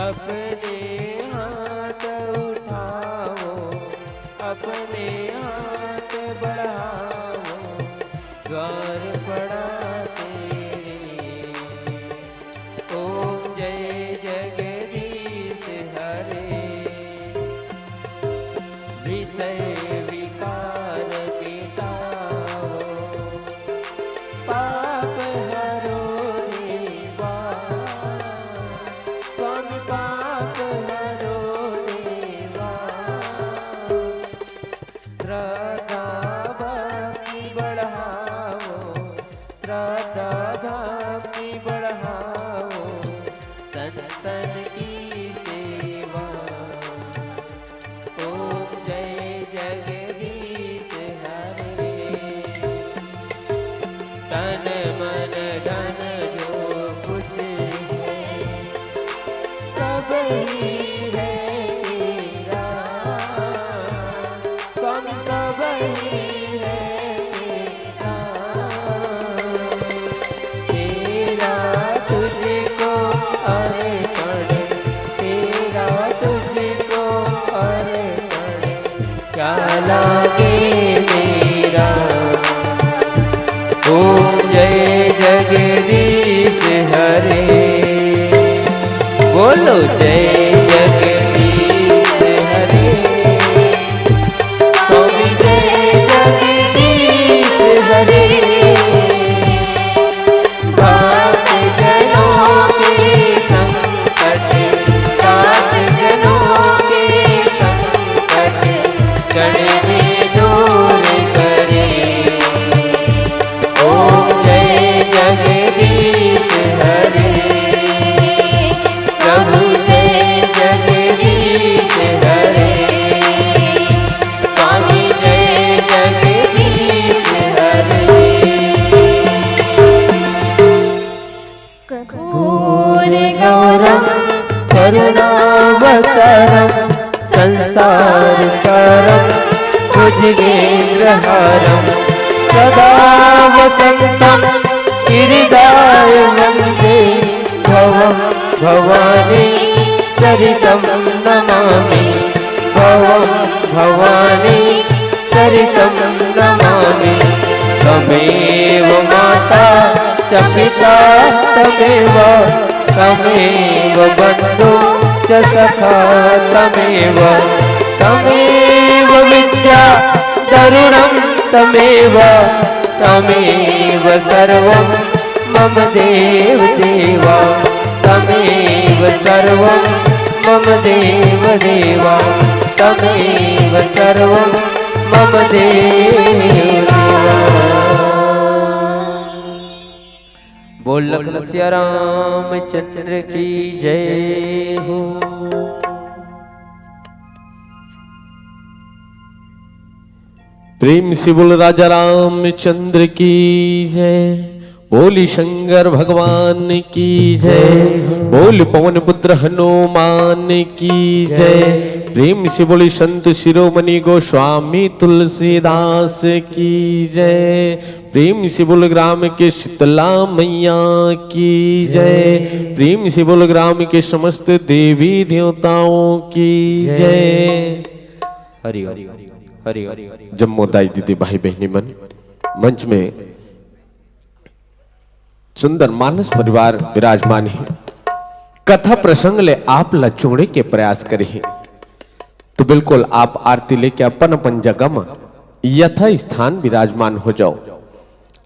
अपने हाथ उठाओ, अपने हाथ बढ़ाओ, द्वार पड़ा तेरे। ओम जय जगदीश हरे। विषय विकार मिटाओ, पाप हरो देवा, स्वामी पाप हरो देवा। श्रद्धा भक्ति बढ़ाओ, श्रद्धा भक्ति बढ़ाओ, संतन की सेवा। ओम जय जगदीश हरे। तन मन धन जो कुछ है, सब ही है तेरा, स्वामी सब ही है तेरा। तेरा तुझको अर्पण, तेरा तुझको अर्पण, क्या लागे मेरा। ओम जय जगदीश हरे। बोलो जय जगदीश हरे। स्वामी जय जगदीश हरे। भक्त जनों के संकट, दास जनों के संकट, क्षण में दूर करे। ओम जय जगदीश हरे। प्रभु जय जगदीश हरे। स्वामी जय जगदीश हरे। कर्पूर गौरम करुणावतारम, संसार सारम भुजगेन्द्रहारम, सदा वसंतम हृदय वन्दे भवं भवानी सरितं नमामि, भवं भवानी सरितं नमामि। त्वमेव माता च पिता त्वमेव, त्वमेव बन्धु च सखा त्वमेव, त्वमेव विद्या तरुणं त्वमेव, त्वमेव सर्वं मम देव देवा, त्वमेव सर्वं मम देव देवा, त्वमेव सर्वं मम देव देवा। बोल लखन सिया रामचंद्र की जय हो। प्रेम से बोल राजा रामचंद्र की जय। बोली शंकर भगवान की जय। बोल पवन पुत्र हनुमान की जय। प्रेम से बोली संत शिरोमणि गोस्वामी तुलसीदास की जय। प्रेम से बोल ग्राम के शीतला मैया की जय। प्रेम से बोल ग्राम के समस्त देवी देवताओं की जय। हरि हरि हरि। जम्मोदाई दीदी भाई बहनी मन, मंच में सुंदर मानस परिवार विराजमान है। कथा प्रसंग ले आप लचोड़े के प्रयास करे हैं, तो बिल्कुल आप आरती लेके अपन अपन जगह में यथा स्थान विराजमान हो जाओ।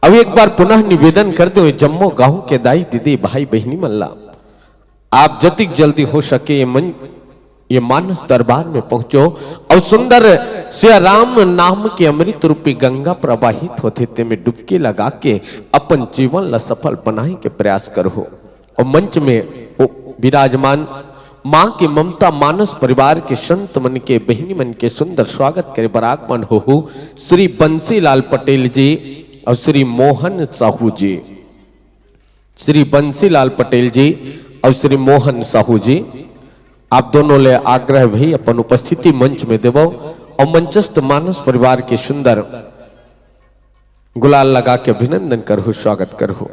अब एक बार पुनः निवेदन करते हुए जम्मो गांव के दाई दीदी भाई बहनी मल्ला, आप जतिक जल्दी हो सके ये मानस दरबार में पहुंचो और सुंदर श्री राम नाम के अमृत रूपी गंगा प्रवाहित होते ते में डुबकी लगा के अपन जीवन ला सफल बनाने के प्रयास करो। और मंच में विराजमान मां की ममता मानस परिवार के संत मन के बहनी मन के सुंदर स्वागत करे बरागमन हो श्री बंसीलाल पटेल जी और श्री मोहन साहू जी। श्री बंसीलाल पटेल जी और श्री मोहन साहू जी, आप दोनों ले आग्रह भी अपन उपस्थिति मंच में देवो और मंचस्थ मानस परिवार के सुंदर गुलाल लगा के अभिनंदन करो, स्वागत करो।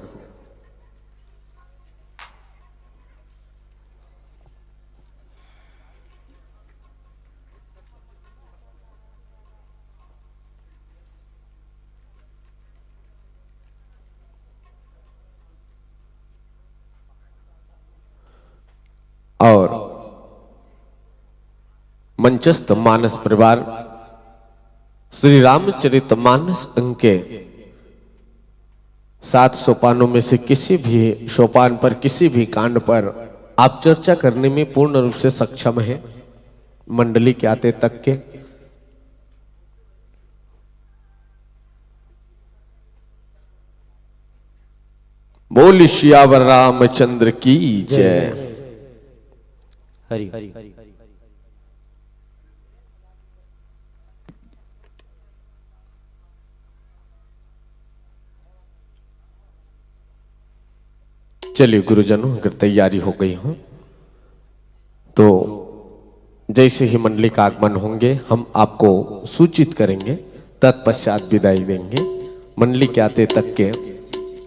और मंचस्थ मानस परिवार श्री रामचरितमानस अंक के 7 सोपानों में से किसी भी सोपान पर, किसी भी कांड पर आप चर्चा करने में पूर्ण रूप से सक्षम है मंडली के आते तक के। बोल सियावर रामचंद्र की जय। हरि चलिए गुरुजनों, अगर तैयारी हो गई हो तो जैसे ही मंडली का आगमन होंगे हम आपको सूचित करेंगे, तत्पश्चात विदाई देंगे। मंडली के आते तक के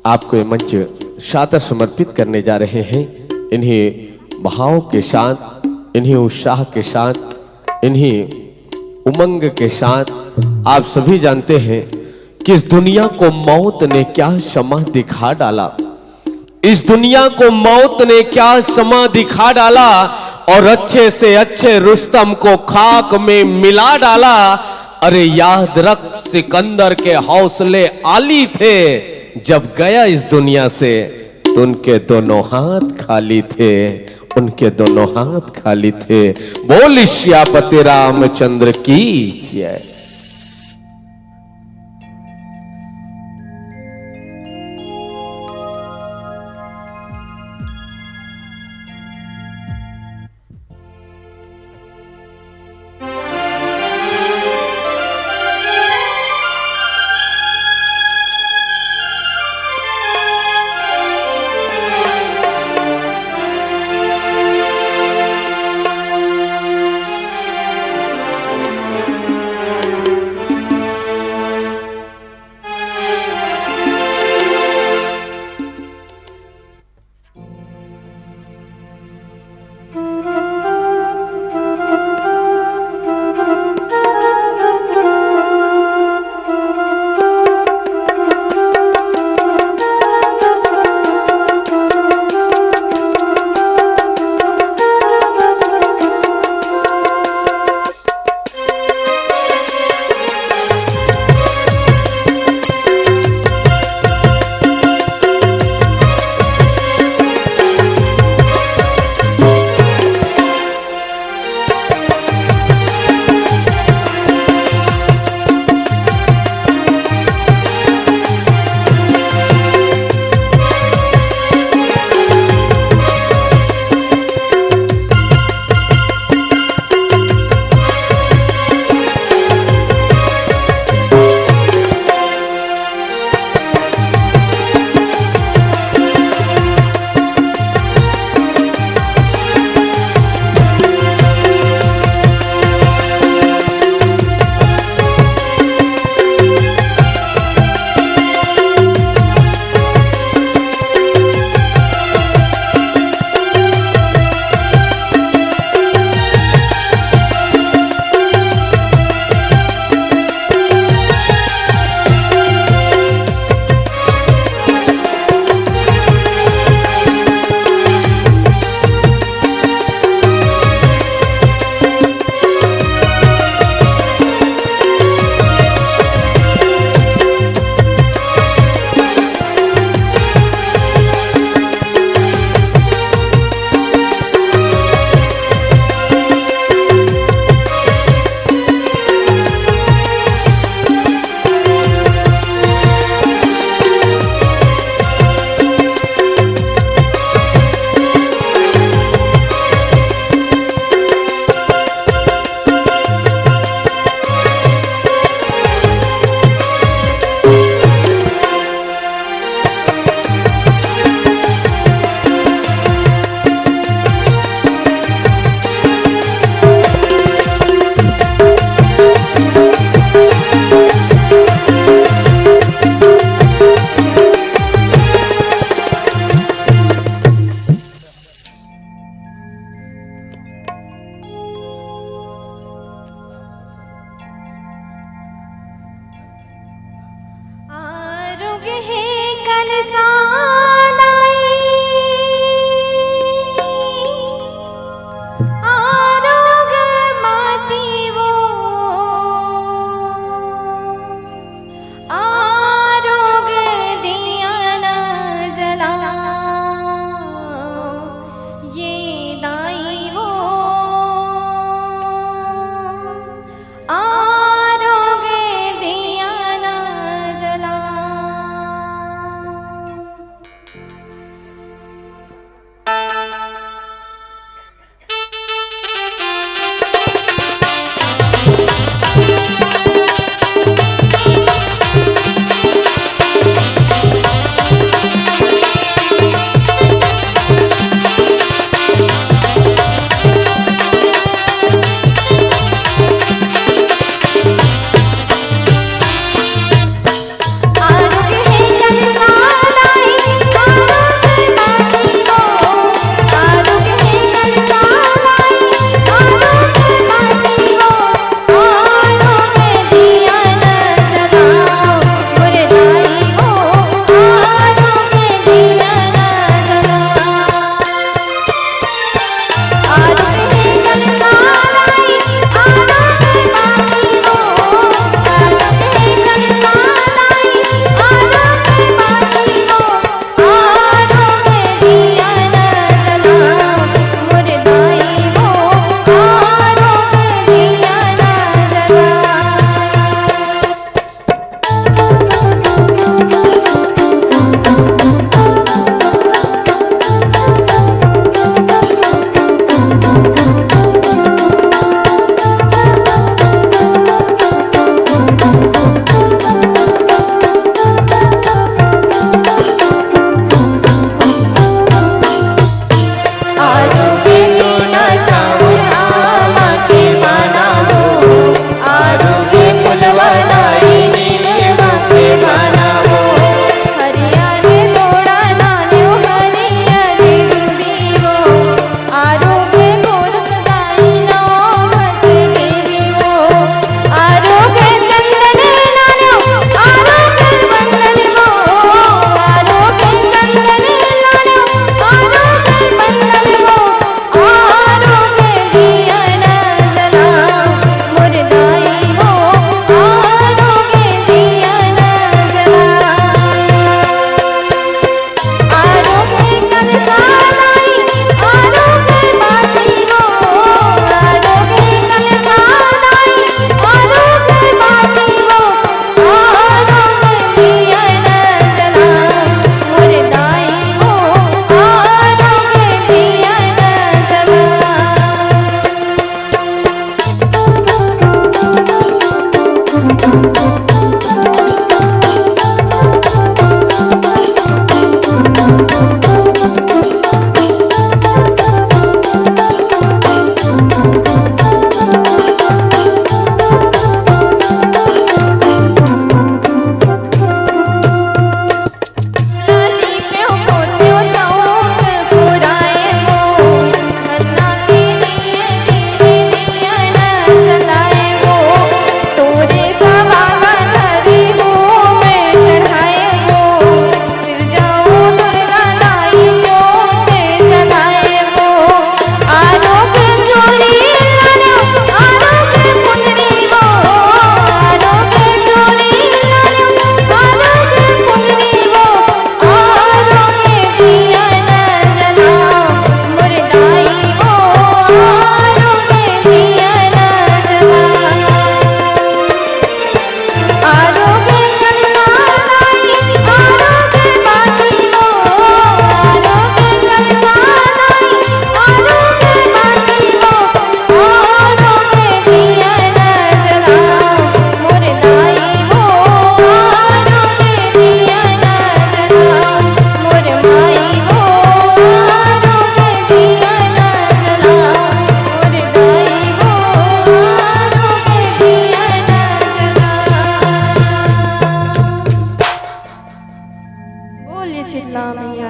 आपको ये मंच सादर समर्पित करने जा रहे हैं। इन्हीं भाव के साथ, इन्हीं उत्साह के साथ, इन्हीं उमंग के साथ आप सभी जानते हैं कि इस दुनिया को मौत ने क्या क्षमा दिखा डाला, इस दुनिया को मौत ने क्या समा दिखा डाला और अच्छे से अच्छे रुस्तम को खाक में मिला डाला। अरे याद रख, सिकंदर के हौसले आली थे, जब गया इस दुनिया से तो उनके दोनों हाथ खाली थे, उनके दोनों हाथ खाली थे। बोल श्यापति रामचंद्र की जय।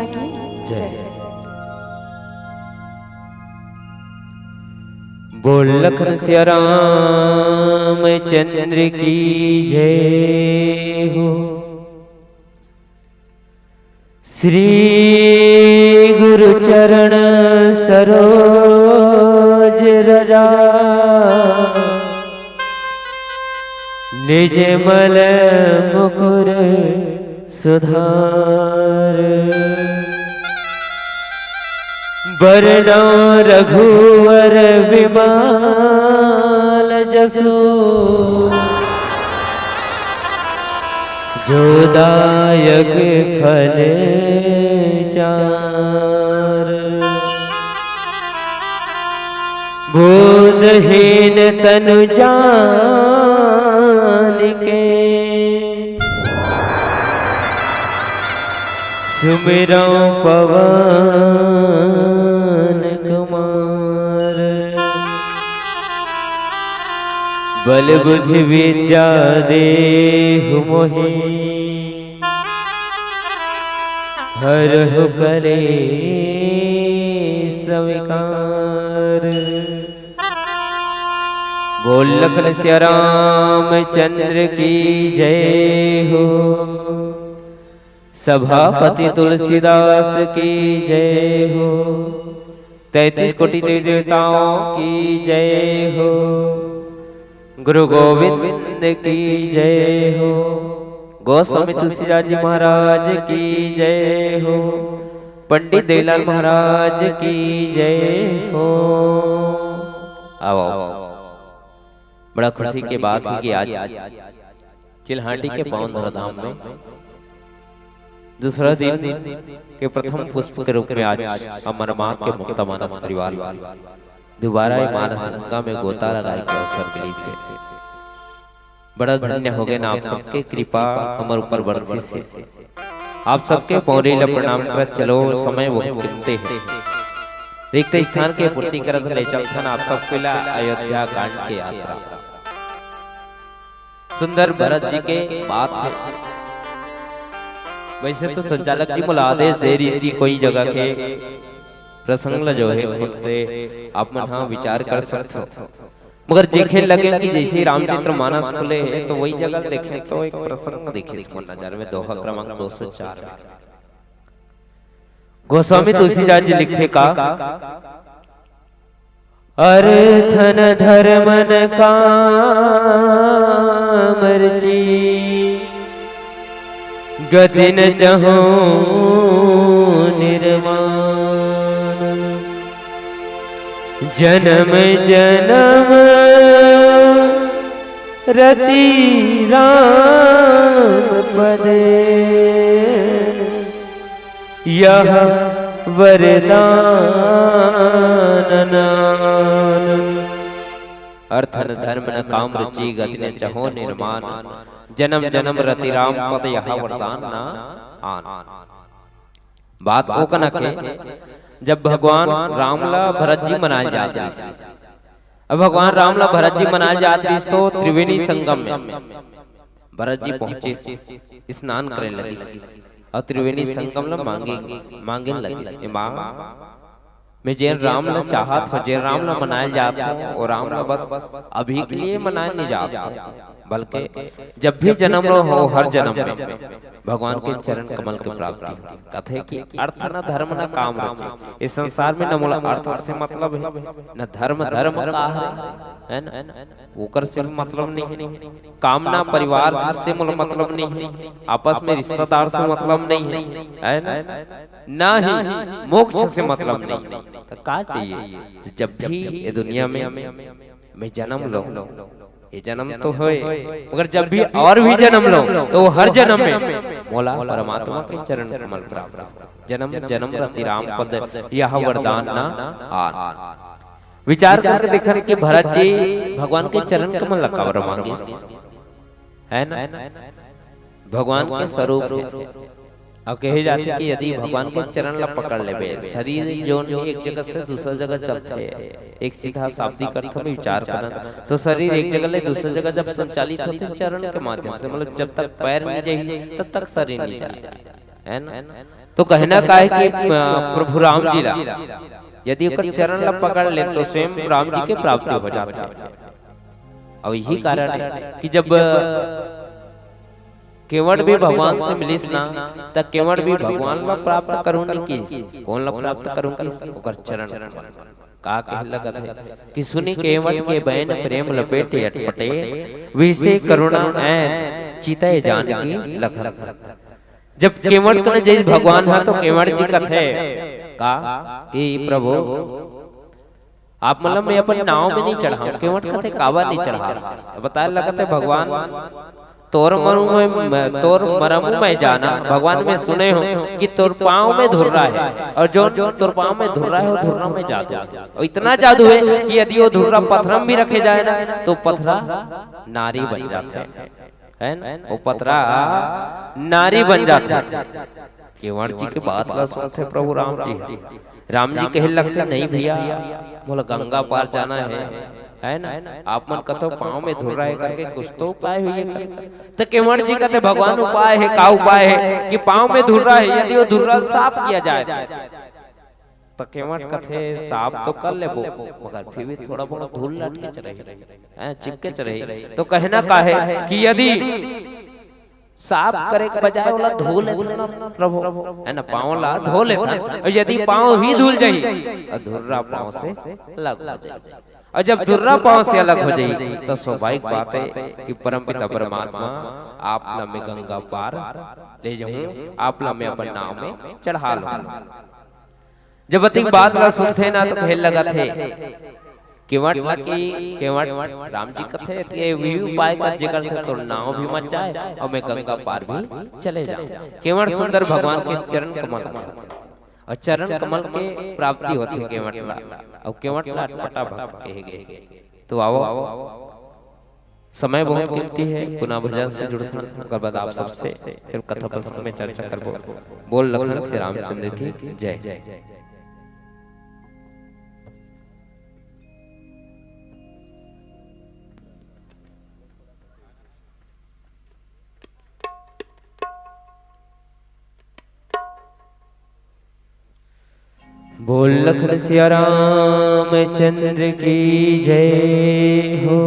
की जय। बोल लखन सिया राम चंद्र की जय हो। श्री गुरु चरण सरोज रजा निज मल मुकुर सुधार। बरनौ रघुवर विमल जसु जो दायक फल चार। बोधहीन तनु जान के सुमिरौ पवन कुमार। बल बुद्धि विद्या देहु मोहि हरहु करे स्वीकार। बोल लखन सिया राम चंद्र की जय हो। सभापति तुलसीदास की जय हो। 33 कोटि देवी देवताओं की जय हो। गुरु गोविंद की जय हो। गोस्वामी तुलसीदास जी महाराज की जय हो। पंडित देवलाल महाराज की जय हो। आओ बड़ा खुशी के बात है कि आज चिल्हाटी के पावन धराधाम में दूसरा दिन के प्रथम पुष्प के रूप में आज अमर मां के मुक्ता मानस परिवार दोबारा मानस गंगा में गोता लगाए के अवसर मिली से बड़ा धन्य हो गए ना। आप सबके कृपा हमारे ऊपर बरसी से आप सबके पौरी ल प्रणाम कर चलो। समय बहुत गिनते हैं रिक्त स्थान के पूर्ति करत ले चलथन आप सबके ला अयोध्या कांड के यात्रा। सुंदर भरत जी के बात है। वैसे तो संचालक जी मुला आदेश दे रही इसकी कोई जगह के प्रसंग जो है आप मन हाँ विचार कर सकते हो। मगर देखे लगे कि जैसे रामचरित्र मानस खुले हैं तो वही जगह देखें तो एक प्रसंग देखे इसको नजर में दोहा क्रमांक 204। गोस्वामी तुलसीदास जी लिखते का अर्थन धर्मन काम रची गति न चहो निर्माण। जन्म जन्म रति राम पदे यह वरदान। अर्थन धर्म न काम रुचि गति न चहो निर्माण। जन्म जन्म रति राम पद यह वरदान न आन। बात ओ कनक है जब भगवान रामला भरत जी मनाए जाते हैं। अब भगवान रामला भरत जी मनाए जाते हैं तो त्रिवेणी संगम में भरत जी पहुंचे स्नान करे लगी और त्रिवेणी संगम ला मांगे लगी मां मैं जैन राम ला चाहत हो जैन राम ला मनाए जाता और राम ला बस अभी के लिए मनाए नहीं जाता बल्कि जब भी जन्म लो हो हर जन्म में भगवान के चरण कमल की प्राप्ति कथे कि अर्थ न धर्म न काम रचे। इस संसार में न मूल अर्थ से मतलब है न धर्म धर्म का है ना ओकर से मतलब नहीं है। कामना परिवार से मूल मतलब नहीं है। आपस में रिश्तेदार से मतलब नहीं है ना ही मोक्ष से मतलब नहीं। तो क्या चाहिए जब भी ये दुनिया में मैं जन्म लो ये जन्म तो है मगर जब भी और भी जन्म लो तो हर जन्म में मौला परमात्मा के चरण कमल प्राप्त। जन्म जन्म रति राम पद यह वरदान ना आन। विचार करके देखा कि भरत जी भगवान के चरण कमल लकावर मांगे है ना भगवान के स्वरूप है। अब कहे जाते कि यदि भगवान के चरण ला पकड़ लेबे शरीर जो एक जगह से दूसरी जगह चलते है एक सीधा शाब्दिक अर्थ में विचार करना तो शरीर एक जगह ले दूसरी जगह जब संचालित होते चरण के माध्यम से मतलब जब तक पैर नहीं जाए तब तक शरीर नहीं जाए है ना। तो कहना का है कि प्रभु राम जी ला यदि ओकर चरण ला पकड़ ले तो स्वयं राम जी के प्राप्ति हो जाता है। और यही कारण है कि जब केवट भी भगवान से मिलिस ना त केवट भी भगवान ला प्राप्त करूनी की कौन ला प्राप्त करूं की ओकर चरण का कह लगत है कि सुनी केवट के बहन प्रेम लपेटे अटपटे विषे करुणा ऐन चितय जानकी लखन। जब केवट को जैसे भगवान है तो केवट जी कथे का कि प्रभु आप मतलब मैं अपन नाव में नहीं चढ़ा केवट कथे कावा नहीं चढ़ा बताया लगत है भगवान तोर मरमु में जाना भगवान में सुने हो कि तोर पाँव में धुर्रा है और जो तोर पाँव में धुर्रा है वो धुर्रा में जादू और इतना जादू है कि यदि वो धुर्रा पत्थरम भी रखे जाए ना तो पत्थरा नारी बन जाता है ना वो पत्थरा नारी बन जाता है। केवट जी की बात ला सुनते प्रभु राम जी कहे लगते नहीं भैया बोला गंगा पार जाना है ना आप मन कथो पाँव में धुर्रा है करके कुछ तो उपाय हुई है तो केवट जी कहते भगवान उपाय है का उपाय है कि पाँव में धुर्रा है यदि वो धुर्रा साफ किया जाए तो केवट कथे साफ तो कर ले वो मगर फिर भी थोड़ा बहुत धूल लटके चले चिपके चले तो कहना का है कि यदि साफ करे के बजाय वाला धो ले प्रभु है ना पाँव ला धो ले और यदि पाँव ही धुल जाई और धुर्रा पाँव से अलग हो जाए और जब धुर्रा पाँव से अलग हो जाए तो स्वाभाविक बात है कि परमपिता परमात्मा आप ला में गंगा पार ले जाऊं आप ला में अपन नाव में चढ़ा लूं। जब अति बात ला सुनते ना तो कहे लगा थे केवट राम जी कथे ये भी उपाय कर जेकर से तो नाव भी मच जाए और मैं गंगा पार भी चले जाऊं। केवट सुंदर भगवान के चरण कमल और चरण कमल के प्राप्ति होती है केवट ला और केवट ला अटपटा भक्त कहे गए। तो आओ समय बहुत कीमती है पुनः भजन से जुड़ना उसके बाद आप सबसे फिर कथा प्रसंग में चर्चा करबो। बोल लखन श्री रामचंद्र की जय। बोल लखन सिया रामचंद्र की जय हो।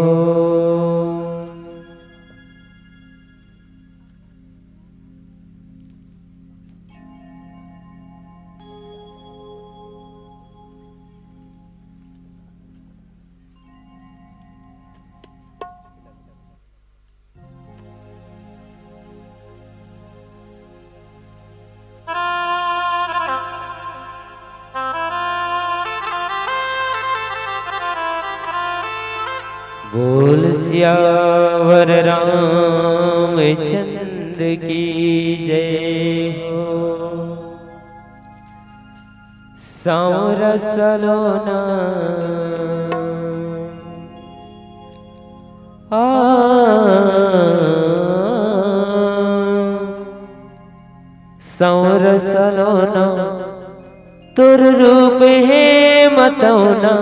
बोल सियावर रामचंद्र की जय हो। सांवर सलोना सांवर सलोना तुर रूप है मतौना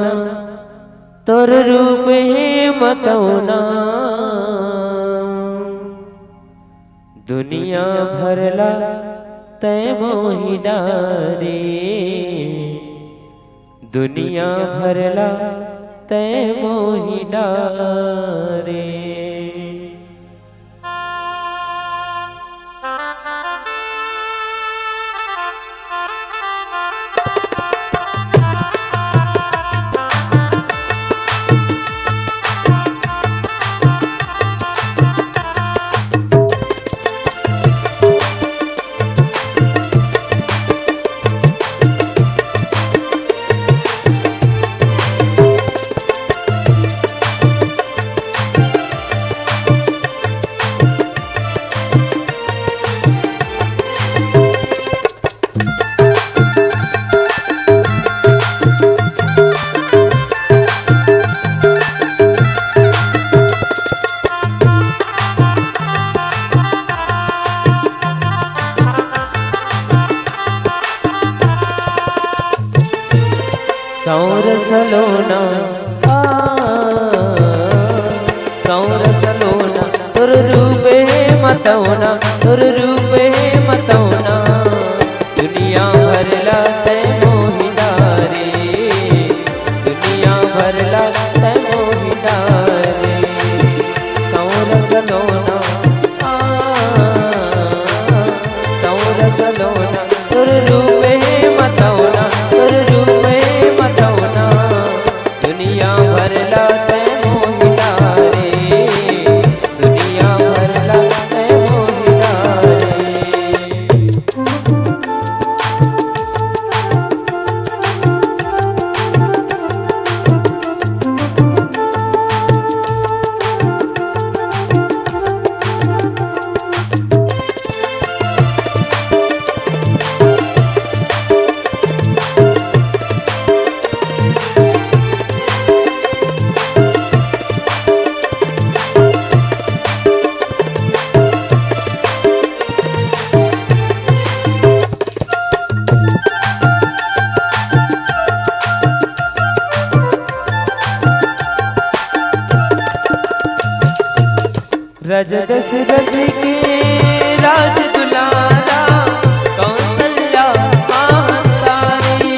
तोर रूप है मतौना दुनिया भरला तय मोहि डारे दुनिया भरला तय मोहि डारे। सौर सलोना सौर सलोना तुर रूपे मतौना तुर रूपे मतौना दुनिया रज दशरथ के राज दुलारा कौशल्या महतारी।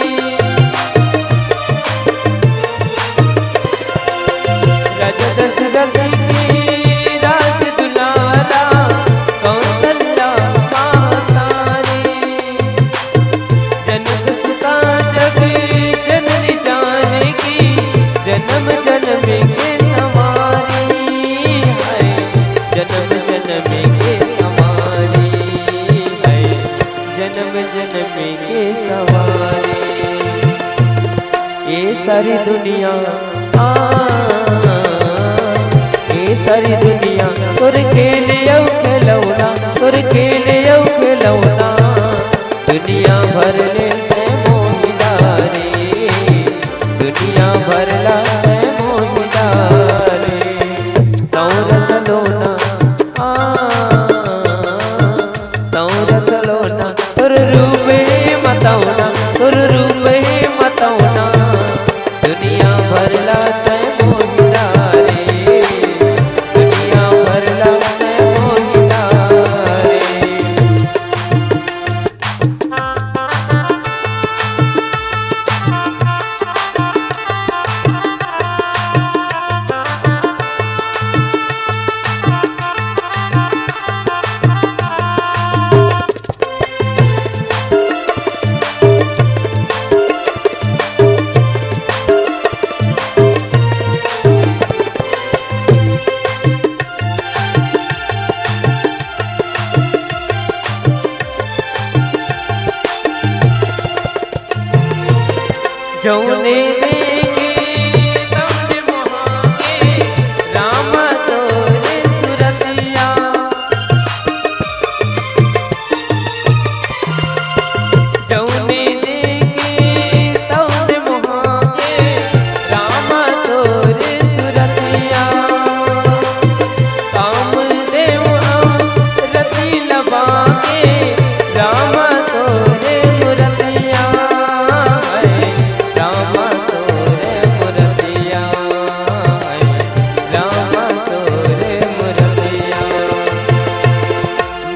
रज दशरथ के राज दुलारा कौशल्या महतारी। जनक सुता जग जननी जानकी जन्म जन्म के सवारी है। जन्म जन्म के सवारी है। जन्म जन्म के सवारी। ये सारी दुनिया ये सारी दुनिया तुर खेल खिलौना तुर खेल खिलौना। दुनिया भर ले मोहिला रे दुनिया भर ला मोहिला रे। सौरस लोना सौरस लोना तुर रूपे मतौना तुर रूपे मतौना। दुनिया भर ला मोहिला रे दुनिया भर ला मोहिला रे। जौने देखे तमने मोहाके राम तोरे सुरतिया। जौने देखे तमने मोहाके राम तोरे सुरतिया। कामदेव रति लबाके राम तोरे मुरतिया। राम तोरे मुरतिया राम तोरे मुरतिया।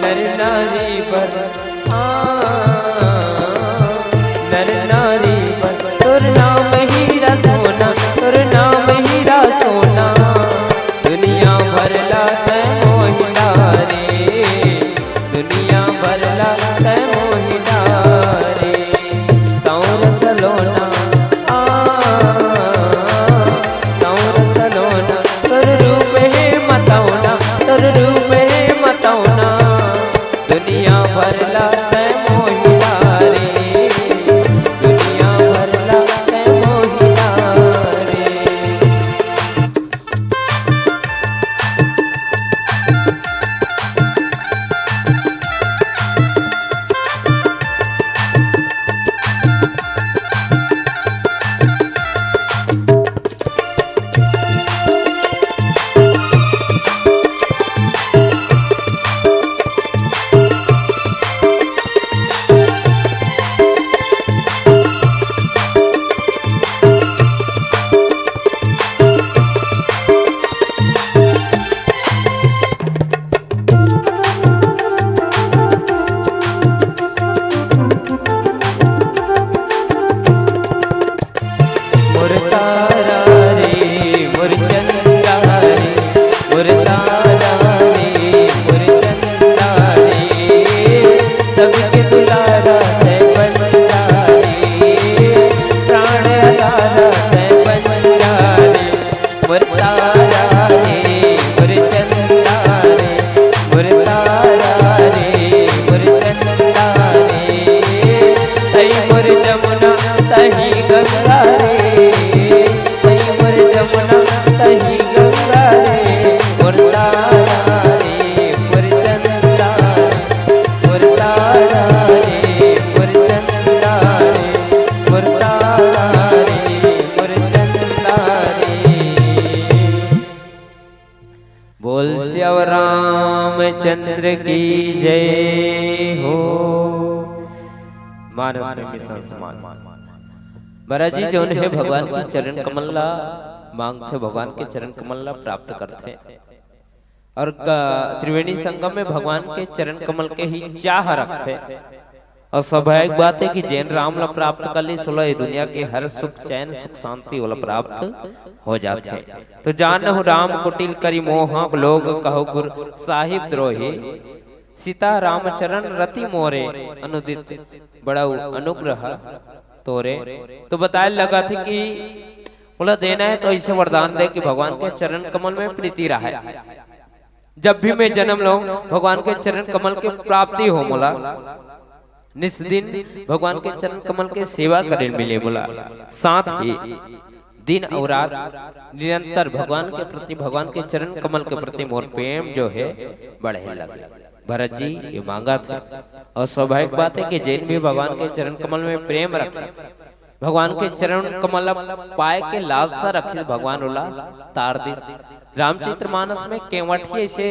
नर नारी पर नर नारी पर तुर नाम हीरा सोना तुर नाम हीरा सोना। दुनिया भर ला मोहिला रे दुनिया भर ला मोहिला रे। सौरस लोना सौरस लोना तुर रूप है मतौना तुर रूप है मतौना। दुनिया भर ला मोहिला रे दुनिया भर ला मोहिला रे। रामचंद्र की जय हो। मानस प्रेमी संसमान महाराज जी जो है भगवान की चरण कमला मांगते भगवान के चरण कमला प्राप्त करते और त्रिवेणी संगम में भगवान के चरण कमल के ही चाह रखे। और स्वाभाविक बात है कि जैन राम ला प्राप्त कर ली सोलह दुनिया के हर सुख चैन सुख शांति वाला प्राप्त हो जाते। तो जानहु राम कुटिल करी मोह लोग कहो गुरु साहिब द्रोही सीता रामचरण रति मोरे अनुदित बड़ा अनुग्रह तोरे। तो बताए लगा था कि बोला देना है तो ऐसे वरदान दे कि भगवान के चरण कमल में प्रीति रहा है। जब भी मैं जन्म लूं भगवान के चरण कमल की प्राप्ति हो बोला। निस दिन भगवान के चरण कमल के सेवा करे मिले बोला। साथ ही दिन और रात निरंतर भगवान के प्रति भगवान के चरण कमल के प्रति मोर प्रेम जो है बढ़े लगे। भरत जी ये मांगा था और स्वाभाविक बात है कि जैन भी भगवान के चरण कमल में प्रेम रखे। भगवान के चरण कमल पाए के लालसा रखे भगवान उला तार दिस। रामचरितमानस में केवट ही ऐसे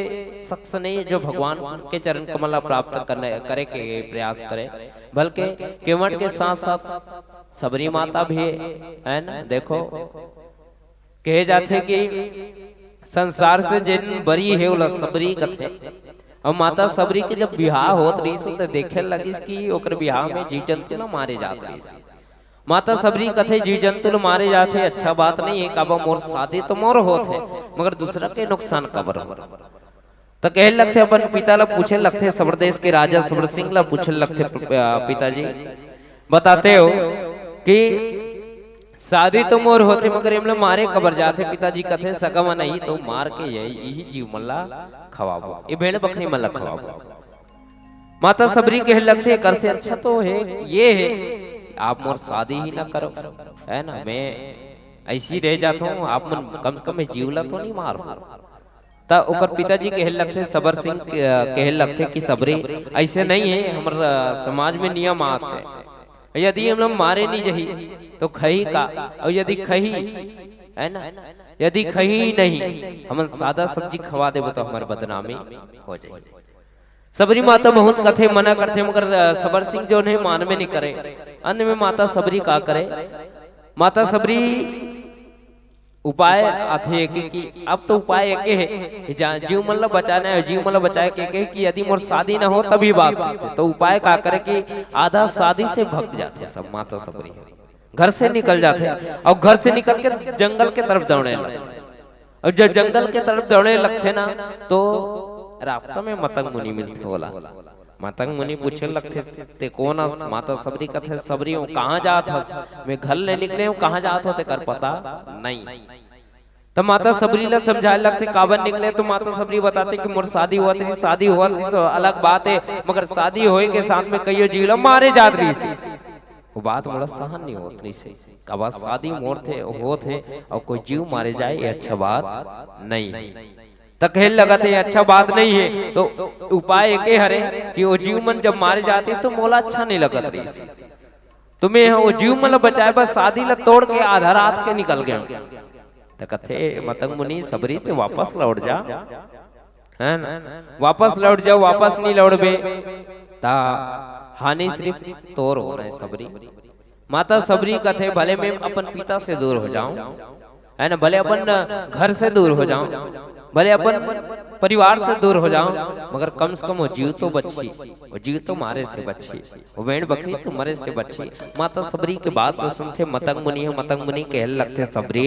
शख्स नहीं है जो भगवान के चरण कमल प्राप्त करे के प्रयास करे, बल्कि केवट के साथ साथ सबरी माता भी है ना। देखो कहे जाते कि संसार से जिन बरी है उला सबरी कथे। और माता सबरी के जब बिहार होत रही तो देखे लगी कि ओकर बिहार में जीव जंतु न मारे जाते रही। माता सबरी कथे जीव जंतु मारे जाते अच्छा बात नहीं है। काबा मोर शादी तो मोर होते मगर दूसरा के नुकसान कबर हो। तो कह लगते अपन पिता ला पूछे लगते सबर देश के राजा सबर सिंह ला पूछे लगते पिताजी बताते हो कि शादी तो मोर होते मगर इमला मारे कबर जाते। पिताजी कथे सगवा नहीं तो मार के यही जीव मल्ला खवाबो ये भेड़ बकरी मल्ला खवाबो। माता सबरी कह लगते कर से अच्छा तो है ये है आप मोर शादी ही ना करो है ना। मैं ऐसी रह जाता हूँ आप मन कम से कम जीवला तो नहीं मारो। ता ओकर पिताजी कह लगते सबर सिंह कह लगते कि सबरी ऐसे नहीं है हमारे समाज में नियम आते है। यदि हम लोग मारे नहीं जही तो खही का और यदि खही है ना यदि खही नहीं हम सादा सब्जी खवा दे तो हमारे बदनामी हो जाए। सबरी माता बहुत कथे मना करते मगर सबर सिंह जो नहीं मान में नहीं करे। अंत में माता सबरी का करे माता सबरी उपाय आथे कि अब तो उपाय एक है जीव मतलब बचाना है। जीव मतलब बचाए के कि यदि मोर शादी ना हो तभी बात तो उपाय का करे कि आधा शादी से भग जाते सब। माता सबरी घर से निकल जाते और घर से निकल के जंगल के तरफ दौड़ने लगते। और जब जंगल के तरफ दौड़ने लगते ना तो रास्ता में मतंग मुनि मिलते बोला। मतंग मुनि पूछे लगते ते कौन माता सबरी कथे सबरी हूँ कहाँ जात हस मैं घर ले निकले हूँ कहाँ जात हो ते कर पता नहीं। तो माता सबरी ला समझाए लगते काबर निकले तो माता सबरी बताते कि मोर शादी हुआ थी। शादी हुआ थी तो अलग बात है मगर शादी होए के साथ में कईयो जीव मारे जात रही सी वो बात मोड़ा सहन नहीं होत रही से। कबा शादी मोर थे हो थे और कोई जीव मारे जाए ये अच्छा बात नहीं। तकहेल लगा थे अच्छा बात नहीं है तो उपाय एक हरे कि वो जीव मन जब मारे जाते तो मोला अच्छा नहीं लगत रही तुम्हें वो जीव मन बचाए बस शादी ला तोड़ के आधा रात के निकल गए। तो कथे मतंग मुनि सबरी ते वापस लौट जा है ना वापस लौट जाओ वापस नहीं लौटबे ता हानि सिर्फ तोर हो रहे सबरी। माता सबरी कथे भले मैं अपन पिता से दूर हो जाऊं है ना भले अपन घर से दूर हो जाऊं भले अपन परिवार से दूर हो जाऊं मगर कम से कम वो जीव तो बची वो जीव तो मारे से बची वो भेड़ बकरी तो मरे से बची। माता सबरी के बात तो सुनते मतंग मुनि है। मतंग मुनि कह लगते सबरी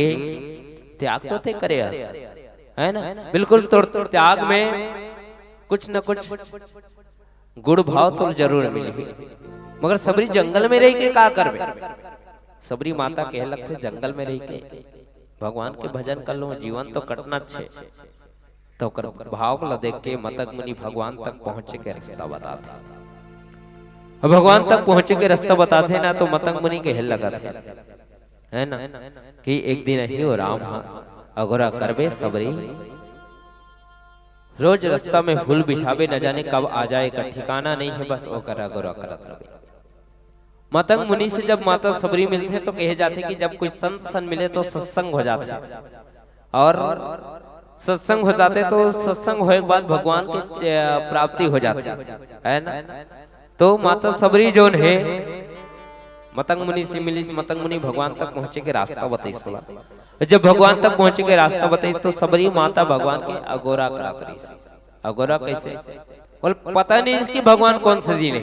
त्याग तो थे करे है ना बिल्कुल तो त्याग में कुछ न कुछ गुड़ भाव तो जरूर मिली मगर सबरी जंगल में रह के का करबे। सबरी माता कह लगते जंगल में रह के भगवान के भजन कर लो जीवन तो कटना छे। तो कर भाव ला देख के मतंग मुनि भगवान तक पहुंचे के रास्ता बताते। अब भगवान तक पहुंचे के रास्ता बताते ना तो मतंग मुनि के हिल लगा थे है ना कि एक दिन ही हो राम अगोरा करबे सबरी रोज रास्ता में फूल बिछावे न जाने कब आ जाए का ठिकाना नहीं है बस वो कर अगोरा करत रहे। मतंग मुनि से जब माता सबरी मिलते तो कहे जाते कि जब कोई संत सन मिले तो सत्संग हो जाते और सत्संग हो जाते तो सत्संग होने के बाद भगवान की प्राप्ति हो जाती है ना। तो माता सबरी जोन है मतंग मुनि से मिली, मतंग मुनि भगवान तक पहुंचे के रास्ता बताई सोला। जब भगवान तक पहुंचे के रास्ता बताई तो सबरी माता भगवान के अगोरा करात रही। अगोरा कैसे बोल, पता नहीं इसकी भगवान कौन से दिन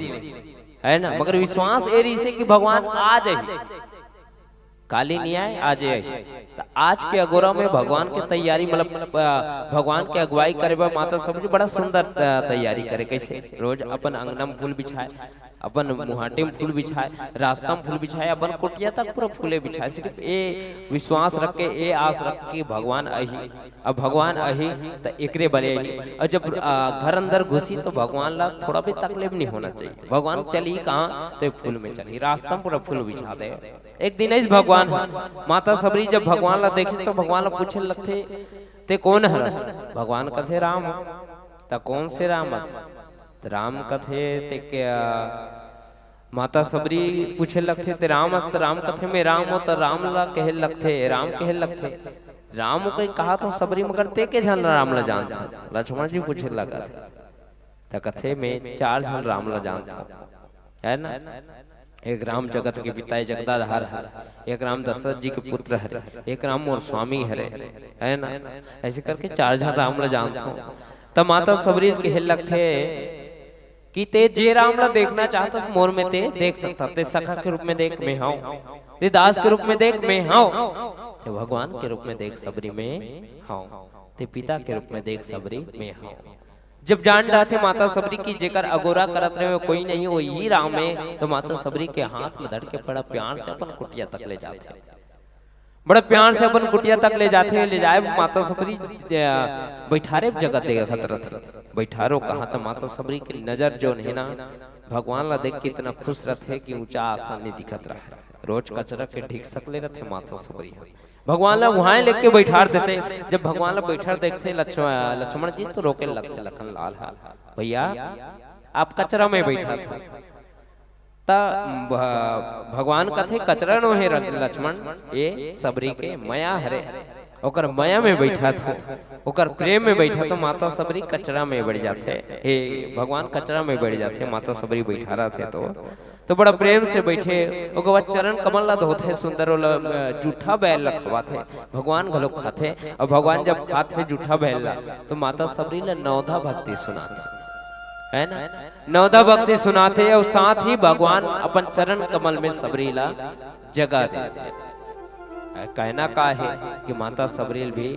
है ना, मगर विश्वास ए रही से कि भगवान आ जाए, काली नहीं आए आज आए। तो आज के अगोरा में भगवान के तैयारी मतलब भगवान के अगुवाई करे बा माता सबरी बड़ा सुंदर तैयारी करे। कैसे रोज अपन अंगना में फूल बिछाए, अपन मुहाटे में फूल बिछाए, रास्ता में फूल बिछाए, अपन कुटिया तक पूरा फूले बिछाए। सिर्फ ए विश्वास रख के, ए आस रख के भगवान अही, अब भगवान अही तो एकरे बले अही। और जब घर अंदर घुसी तो भगवान ला थोड़ा भी तकलीफ नहीं होना चाहिए। भगवान चली कहाँ तो फूल में चली, रास्ता में पूरा फूल बिछा दे। एक दिन इस भगवान माता सबरी जब भगवान ला देखी तो भगवान ला पूछे लगते ते कौन हरस। भगवान कथे राम, ता कौन से राम हस, तो राम कथे ते क्या। माता सबरी पूछे लगते ते राम हस, तो राम कथे में राम हो, तो राम ला कहे लगते, राम कहे लगते राम कहीं कहा तो सबरी मगर ते के झन राम ला जानता। लक्ष्मण जी पूछे लगा तो कथे में 4 झन राम ला जानता है ना। एक राम जगत के पिता जगदाधार है, एक राम दशरथ जी के पुत्र हरे, एक राम मोर स्वामी हरे, है ना। ऐसे करके 4 झन राम ला जानता हूँ। तब माता सबरी कहे लगते कि ते जे राम ला देखना चाहता मोर में ते देख सकता, ते सखा के रूप में देख मैं हाउ, ते दास के रूप में देख मैं हाउ, ते भगवान के रूप में देख सबरी में हाउ, ते पिता के रूप में देख सबरी में हाउ। जब जान रहा थे माता सबरी की जेकर अगोरा करत रहे कोई नहीं वो ही राम है, तो माता सबरी के हाथ में धड़ के बड़ा प्यार से अपन कुटिया तक ले जाते, बड़ा प्यार से अपन कुटिया तक ले जाते। ले जाए माता सबरी बैठारे जगह देखत रहते, बैठारो कहा तो माता सबरी की नजर जो है ना भगवान ला देख के इतना खुश रहते कि ऊंचा आसन नहीं दिखत रहा। रोज कचरा के ढीक सकले रहते माता सबरी, भगवान ला वहां लेके बैठार देते। जब भगवान ला बैठार देखते लक्ष्मण जी तो रोके लगते, लखन लाल भैया आप कचरा में बैठा थे। ता भगवान कथे कचरा नो है लक्ष्मण, ये सबरी के मया हरे, ओकर मया में बैठा था, ओकर प्रेम में बैठा तो माता सबरी कचरा में बैठ जाते। हे भगवान कचरा में बैठ जाते, माता सबरी बैठा रहा थे तो बड़ा प्रेम से बैठे। ओकर बाद चरण कमल ला धोते, सुंदर जूठा बैल रखवा थे, भगवान घलो खाते। और भगवान जब खाते जूठा बैल ला तो माता सबरी ला नवधा भक्ति सुनाते, है ना, नवधा भक्ति सुनाते। और साथ ही भगवान अपन चरण कमल में सबरी ला जगा देते। कहना का है कि माता सबरील भी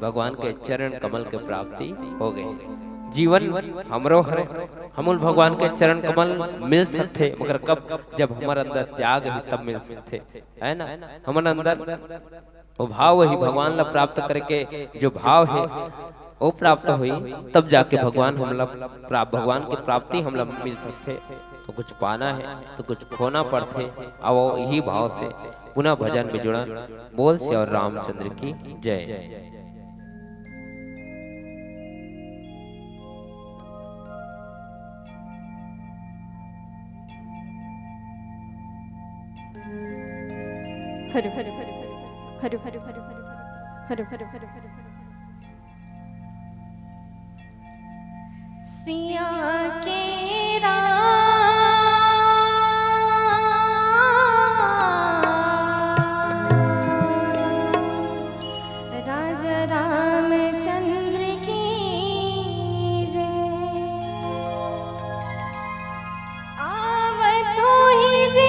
भगवान के चरण कमल के प्राप्ति हो गई। जीवन हमरो हरे, हमूल भगवान के चरण कमल मिल सकते, मगर कब जब हमारे अंदर त्याग है तब मिल सकते, है ना। हमारे अंदर वो भाव ही भगवान ला प्राप्त करके जो भाव है वो प्राप्त हुई, तब जाके भगवान हमला भगवान की प्राप्ति हमला मिल सकते। तो कुछ पाना है तो कुछ खोना पड़ते, और यही भाव से पुनः भजन में जुड़ा। बोल से और रामचंद्र की जय। हरे हरे हरे हरे हरे हरे हरे हरे हरे हरे हरे सिया के राजा रामचंद्र की जय। आवत होई जी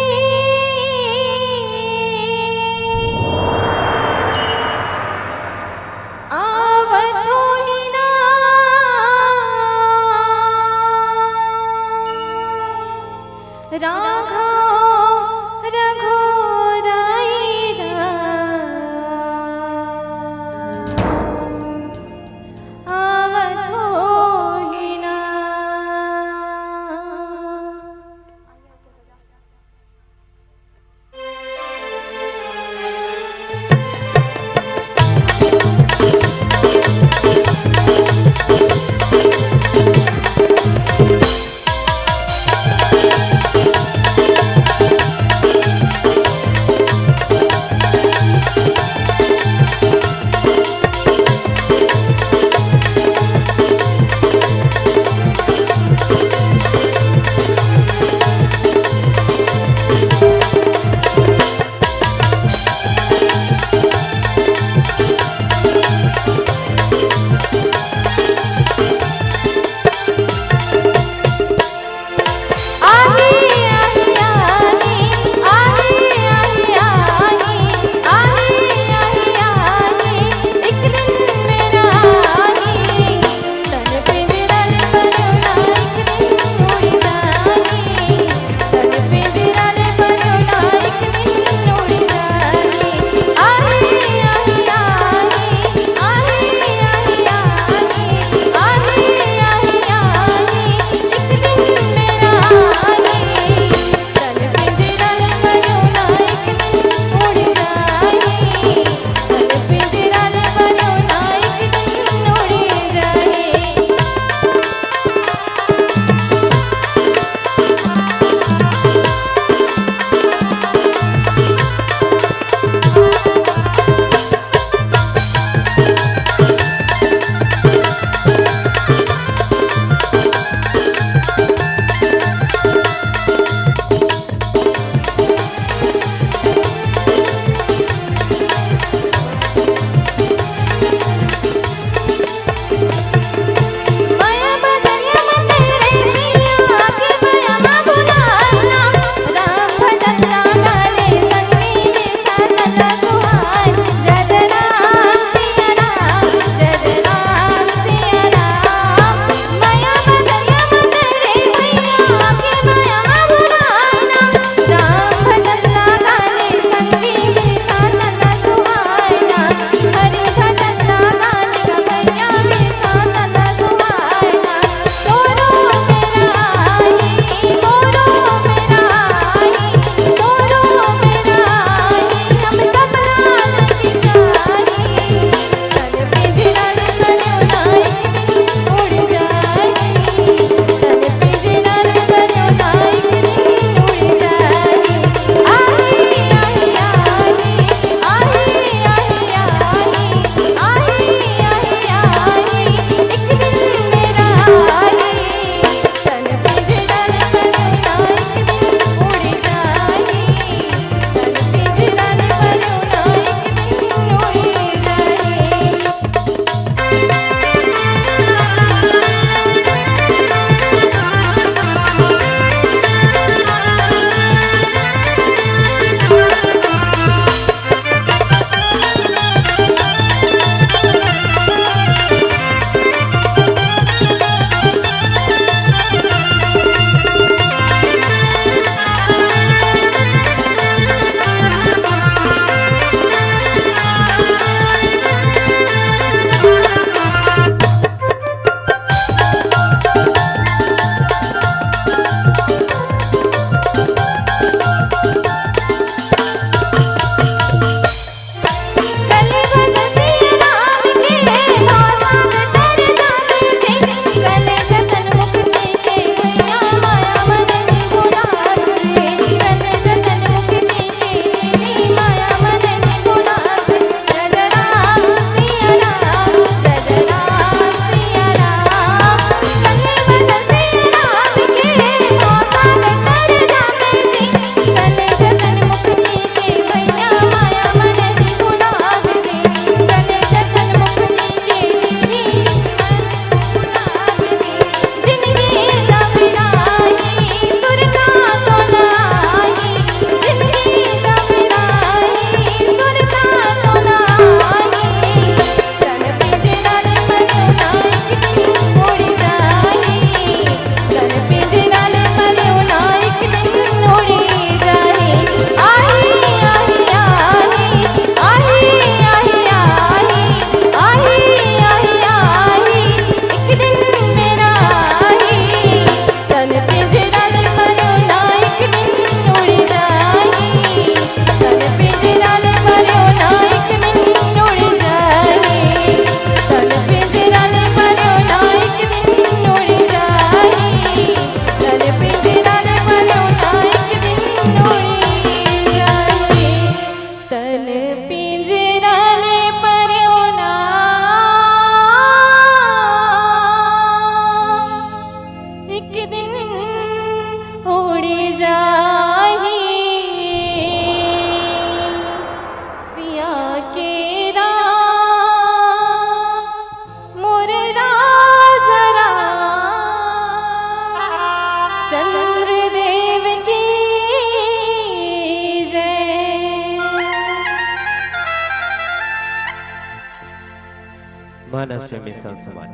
मानस में मिशन समाज।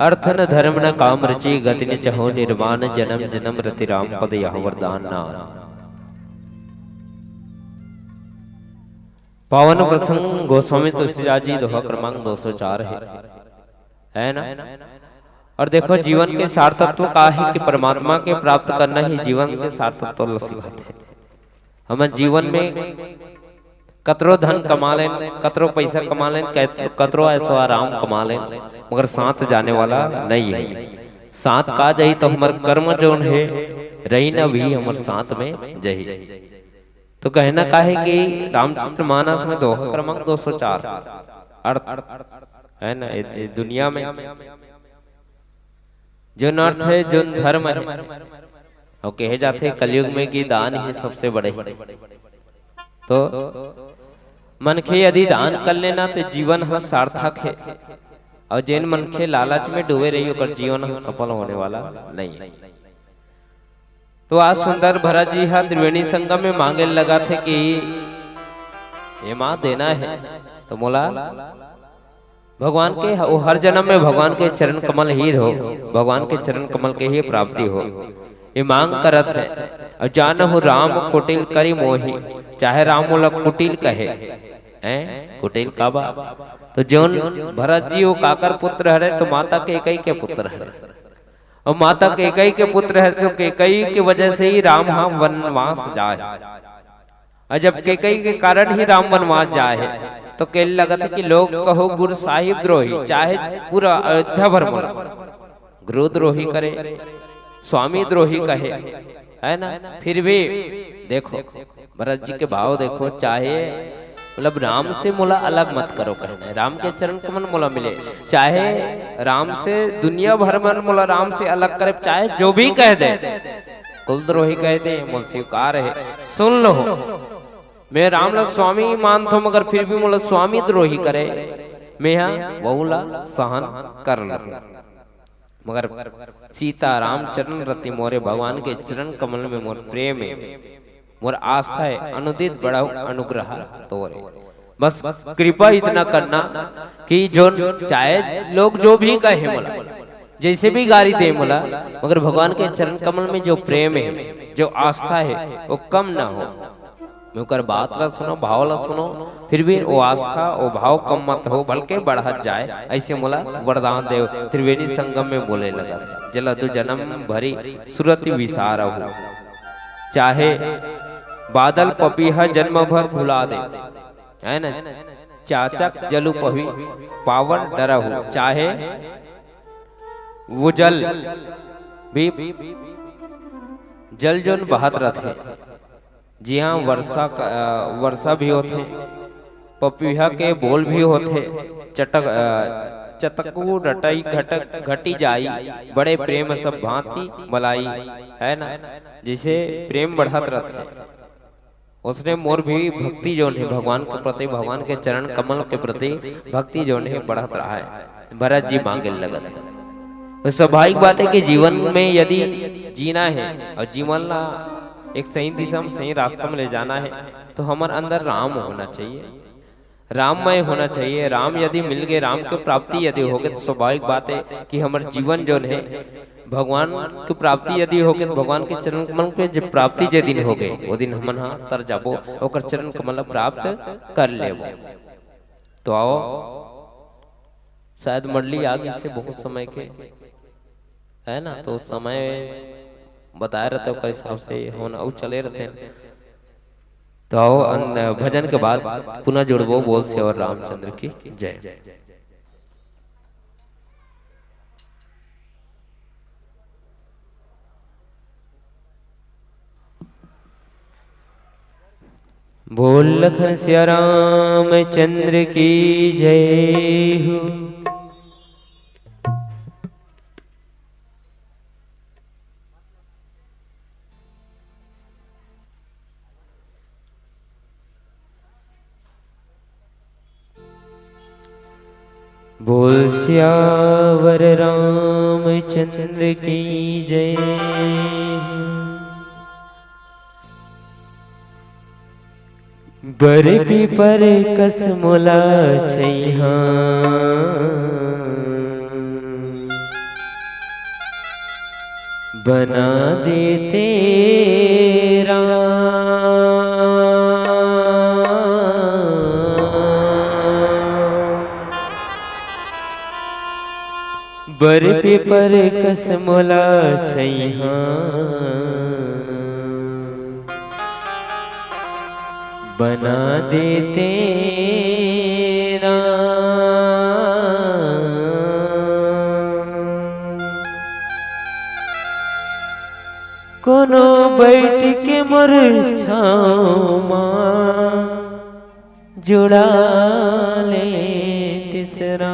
अर्थ न धर्म न काम रचि गति न चहो निर्वाण जन्म जन्म रति राम पद यह वरदान नाम। पावन प्रसंग गोस्वामी तुलसीदास जी दोहा क्रमांक 204 है ना। और देखो जीवन के सार तत्व का है कि परमात्मा के प्राप्त करना ही जीवन के सार तत्व लसी बात है। हम जीवन में कतरो धन कमा लें, कतरो पैसा कमा लें, कतरो ऐसो आराम कमा लें, मगर साथ जाने वाला नहीं है। साथ का जाई तो हमार कर्म जोन है रही न भी हमारे साथ में जही। तो कहना का है कि रामचंद्र मानस में दोहा क्रमांक 204 अर्थ है ना। दुनिया में जो अर्थ है जो धर्म है और कहे जाते कलयुग में कि दान ही सबसे बड़े। तो मन के यदि दान कर लेना तो जीवन ह सार्थक है, और जिन मन के लालच में डूबे रही होकर जीवन सफल होने वाला नहीं है। तो आज सुंदर भरत जी हा त्रिवेणी संगम में मांगे लगा थे कि ये माँ देना है, तो बोला भगवान के वो हर जन्म में भगवान के चरण कमल ही हो, भगवान के चरण कमल के ही प्राप्ति हो, ये मांग करत है। और जान हो राम कुटिल करी मोही, चाहे राम बोला कुटिल कहे हैं, कुटिल काबा। तो जोन भरत जी वो काकर पुत्र है तो माता केकई के पुत्र है, और माता केकई के पुत्र है तो केकई की वजह से ही राम हाँ वनवास जाए। और जब केकई के कारण ही राम वनवास जाए तो कह लगा था कि लोग कहो गुरु साहिब द्रोही, चाहे पूरा अयोध्या भर बोला गुरु द्रोही करे, स्वामी द्रोही कहे, है ना। फिर भी देखो भरत जी के भाव देखो, चाहे मतलब राम से मोला अलग मत करो कहना, राम के चरण कमल मोला मिले, चाहे राम से दुनिया भर में मोला राम से अलग करे, चाहे जो भी कह दे कुलद्रोही कह दे मोल स्वीकार है, सुन लो मैं राम ला स्वामी मानता हूं, मगर फिर भी मोला स्वामी द्रोही करे मैं यहाँ बहुला सहन कर लूं। मगर सीता राम चरण रति मोरे, भगवान के चरण कमल में मोर प्रेम है, मोर आस्था है, अनुदित बढ़ाओ अनुग्रह तोरे। बस कृपा इतना करना कि जो चाहे लोग जो भी कहे मोला, जैसे भी गाली दे मोला, मगर भगवान के चरण कमल में जो प्रेम है, जो आस्था है, वो कम ना हो। मैं बात ला सुनो, भाव ला सुनो, फिर भी वो आस्था वो भाव कम मत हो, बल्कि बढ़त जाए, ऐसे मोला वरदान देव। त्रिवेणी संगम में बोले लगा था, जला तू जन्म भरी सुरति विसार हो, चाहे बादल पपीहा जन्म भर भुला दे, है ना। चाचक जलु पही पावन डरा हो, चाहे वो जल भी जल जोन बहत रथे, जी हाँ वर्षा भी होते, पपीहा के बोल भी होते, चतकू डटाई घटक घटी जाई, बड़े प्रेम सब भांति मलाई, है ना। जिसे प्रेम बढ़त रहते, उसने मोर भी भक्ति जो है भगवान के प्रति, भगवान के चरण कमल के प्रति भक्ति जो है बढ़त रहा है। भरत जी मांगे लगत है। तो स्वाभाविक बात है कि जीवन में यदि जीना है और जीवन ला एक सही दिशा में सही रास्ते में ले जाना है, तो हमारे अंदर राम होना चाहिए, राममय होना चाहिए। राम यदि मिल गए, राम की प्राप्ति यदि हो गए, तो स्वाभाविक बात है कि हमारे जीवन जो है भगवान की प्राप्ति यदि हो गए, तो भगवान के चरण कमल के जब प्राप्ति जे दिन हो गए, वो दिन हमन हाँ तर जाबो और चरण कमल प्राप्त कर लेबो। तो आओ, शायद मंडली आगे से बहुत समय के है ना, तो समय बताए रहते हो हिसाब से होना और चले रहते। तो आओ भजन के बाद पुनः जुड़बो बोल से और रामचंद्र की जय। बोल लखन सिया रामचंद्र की जय हो। बोल सियावर रामचंद्र की जय। बरपी पर कसमोला छैहा बना दे तेरा बरपी पर कसमोला छैहा बना दे तेरा कोनो बैठ के मोर छाँव जुड़ा ले तीसरा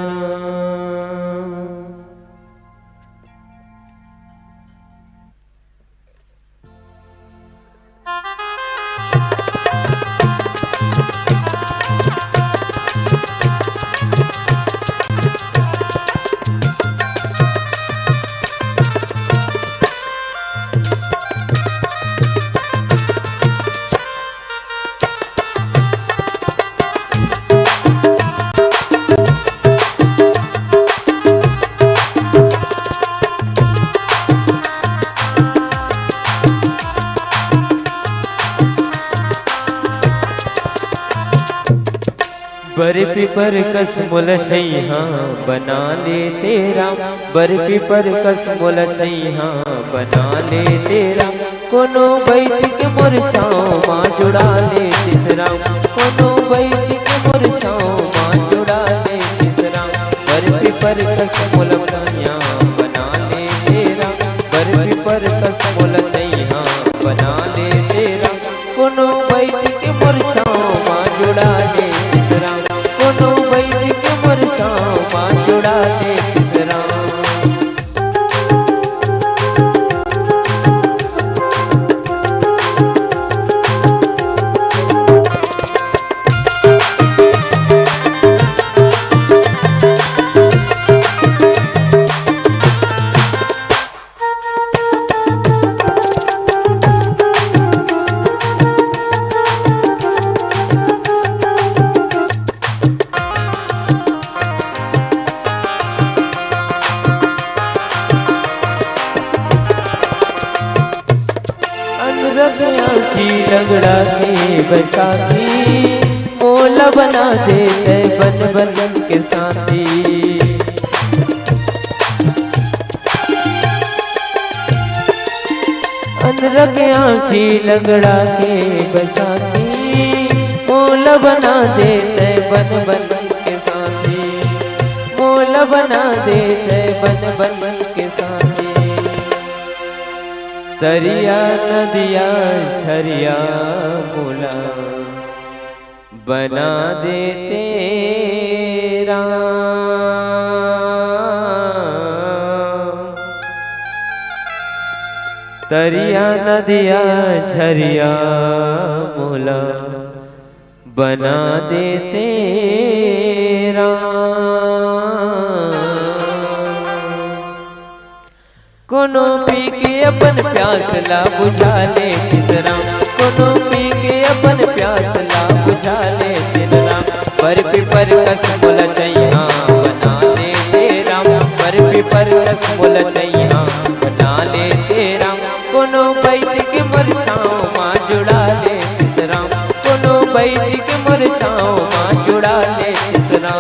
बरपी पर कसमोल छैहा बना ले तेरा बरपी पर कसमोल छैहा बना ले तेरा कोनो बैठ के मोर छाँव माँ जुड़ा ले तीसरा कोनो बैठ के मोर छाँव माँ जुड़ा ले तीसरा बरपी पर कसमोल छैहा बना ले तेरा बरपी पर कसमोल छैहा बना ले तेरा कोनो बैठ के मोर छाँव माँ जुड़ा ले तीसरा कोनो बैठ के मोर छाँव माँ जुड़ा ले तीसरा रगड़ा के बैसाखी मोला बना दे बन बन के साथी अनरग आँखी लगड़ा के बैसाखी मोला बना दे बन बन के साथी मोला बना दे बन बन के साथी दरिया नदिया झरिया मोला बना दे तेरा दरिया नदिया झरिया मोला बना दे तेरा कोनो पी के अपन प्यास ला बुझा ले तीसरा कोनो पी के अपन प्यास ला बुझा ले तीसरा बरपी पर कसमोल छैहा बना ले तेरा बरपी पर कसमोल छैहा बना ले तेरा कोनो बैठ के मोर छाँव माँ जुड़ा ले तीसरा कोनो बैठ के मोर छाँव माँ जुड़ा ले तीसरा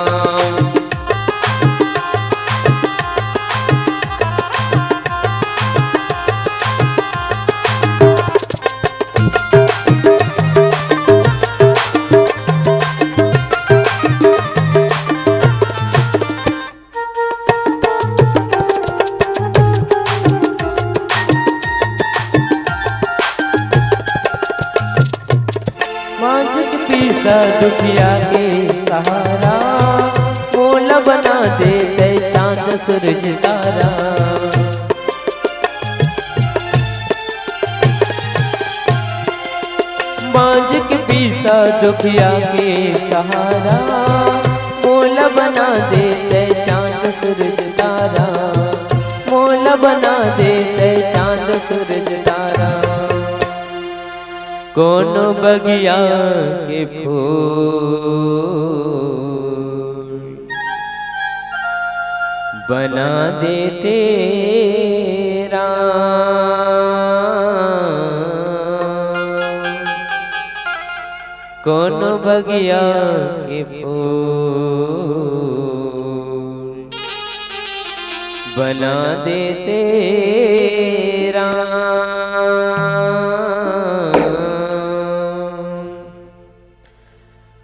दुखिया के सहारा मोला बना दे चांद सूरज तारा मांझ के पीसा दुखिया के सहारा मोला बना दे चांद सूरज तारा मोला बना दे चांद सूरज तारा कौन बगिया के फूल बना देते कौन बगिया के फूल बना देते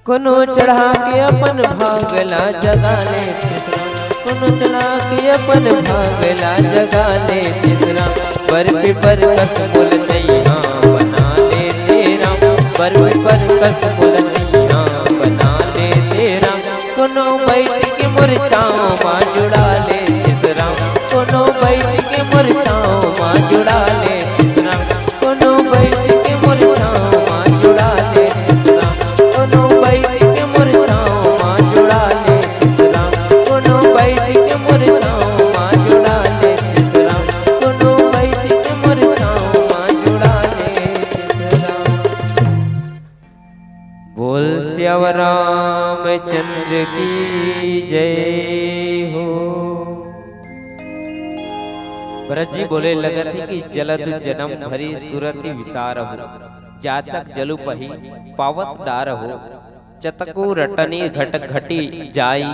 कोनो चढ़ा के अपन भागला जगा ले कोनो चढ़ा के अपन भागला जगा ले तीसरा पर पर कस बोल नैया बना ले तेरा पर कस बोल नैया बना ले तेरा कोनो बैठ के मुरझाओ माँ जुड़ा ले तीसरा कोनो बैठ के मुरझाओ माँ जुड़ा ले तीसरा कोनो बैठ के मुरझाओ माँ जुड़ा ले तीसरा कोनो बैठ के मुरझाओ माँ जुड़ा ले तीसरा कोनो बैठ के मुरझाओ माँ जुड़ा ले तीसरा कोनो बैठ के मुरझाओ माँ जुड़ा ले तीसरा। बोल श्याम रामचंद्र की जय हो। भरत जी बोले लगत ही कि जलद जन्म भरी सुरति विसार हो जाचक जलु पही पावत डार हो चतकु रटनी घट घटी जाई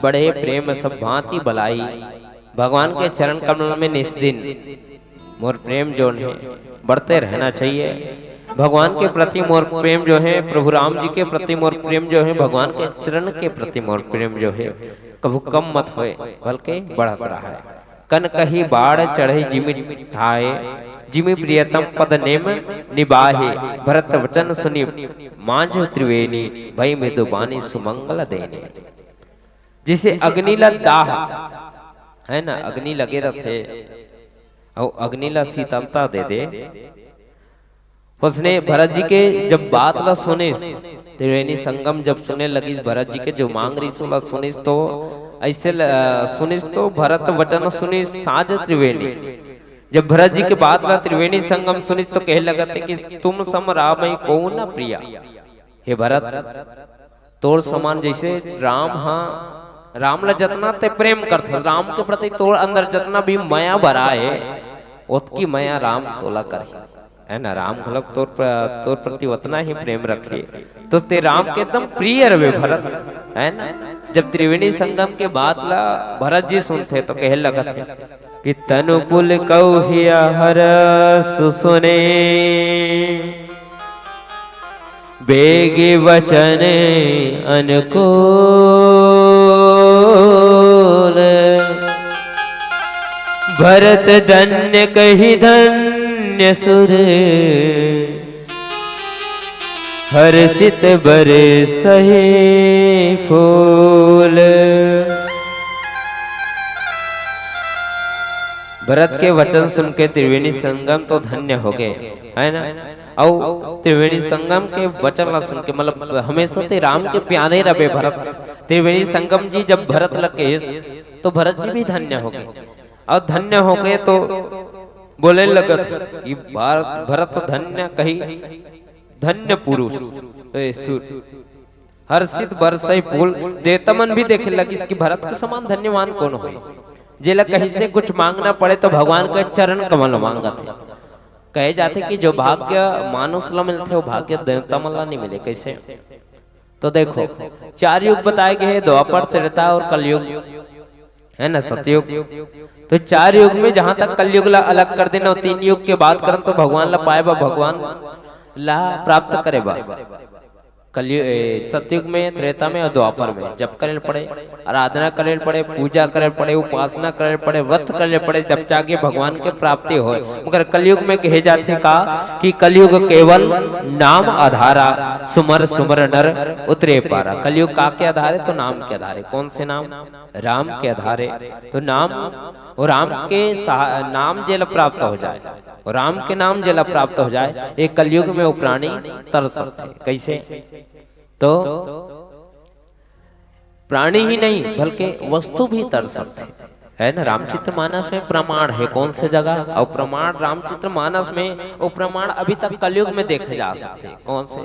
बढ़े प्रेम सब भांति बलाई। भगवान के चरण कमल में निस्दिन मोर प्रेम जो है बढ़ते रहना चाहिए। भगवान के प्रति मोर प्रेम जो है, प्रभु राम जी के प्रति मोर प्रेम जो है, भगवान के चरण के प्रति मोर प्रेम जो है कभू कम मत होए बल्कि बढ़त रहा है। कन कही बाढ़ चढ़े जिमि ठाए जिमि प्रियतम पद नेम निबाहे भरत वचन सुनि मांझ त्रिवेणी भई मृदुबानी सुमंगल देने। जिसे अग्निला दाह है ना, अग्नि लगे रहे और अग्निला शीतलता दे दे। उसने भरत जी के जब बात ला सुने त्रिवेणी संगम जब सुने लगी भरत जी के जो मांग रही सोला सुनिस तो ऐसे सुनिस तो भरत वचन सुनिस साज त्रिवेणी। जब भरत जी के बात ला त्रिवेणी संगम सुनिस तो कह लगा थे कि तुम सम राम को न प्रिया। हे भरत तोर समान जैसे राम हाँ राम ला जतना ते प्रेम करथ राम के प्रति तोर अंदर जतना भी माया भरा है उतकी माया राम तोला कर है ना। राम खलक तोर प्रति उतना ही प्रेम रखे तो ते राम के एकदम प्रिय रवे भरत है ना। जब त्रिवेणी संगम के बात ला भरत जी सुनते तो कह लगा थे कि तनु पुल कौहिया हर सुने बेगे वचन अनुकूल भरत धन्य कही धन्य सुर हर्षित बरे सहे फूल। भरत के वचन सुन के त्रिवेणी संगम तो धन्य हो गए है ना। और त्रिवेणी संगम के वचन ला सुन के मतलब हमेशा ते राम के प्यारे रहे भरत। त्रिवेणी संगम जी जब भरत लगे तो भरत जी भी धन्य हो गए और धन्य हो गए तो बोले लगत कि भरत धन्य कही धन्य पुरुष हर्षित बरसई फूल देवतमन भी देखे लगी इसकी भरत के समान धन्यवान कौन हो। जेला कहीं से कुछ मांगना पड़े तो भगवान के चरण कमल मांगा थे। कहे जाते कि जो भाग्य मानुष ला मिलते वो भाग्य देवता मल्ला नहीं मिले कैसे। तो देखो 4 युग बताए गए हैं, द्वापर त्रेता और कलयुग है ना सतयुग। तो 4 युग में जहां तक कलयुग ला अलग कर देना 3 युग के बात करन तो भगवान ला पाए भगवान ला प्राप्त करे बा। कलयुग सतयुग में त्रेता में और द्वापर में जप करे पड़े आराधना करे पड़े पूजा करे पड़े उपासना करे पड़े व्रत करे पड़े जब जाके भगवान के प्राप्ति हो। मगर कलयुग में कहे जाते का कि कलयुग केवल नाम आधारा सुमर सुमर नर उतरे पारा। कलयुग का के आधारे तो नाम के आधारे। कौन से नाम? राम के आधारे। तो नाम और राम के नाम जेल प्राप्त हो जाए और राम के नाम जेला प्राप्त हो जाए एक कलयुग में वो प्राणी तर सकते कैसे। तो प्राणी ही नहीं बल्कि वस्तु भी तर सकते है ना। रामचरितमानस में प्रमाण है कौन से जगह, और प्रमाण रामचरितमानस में वो प्रमाण अभी तक कलयुग में देखे जा सकते हैं। कौन से?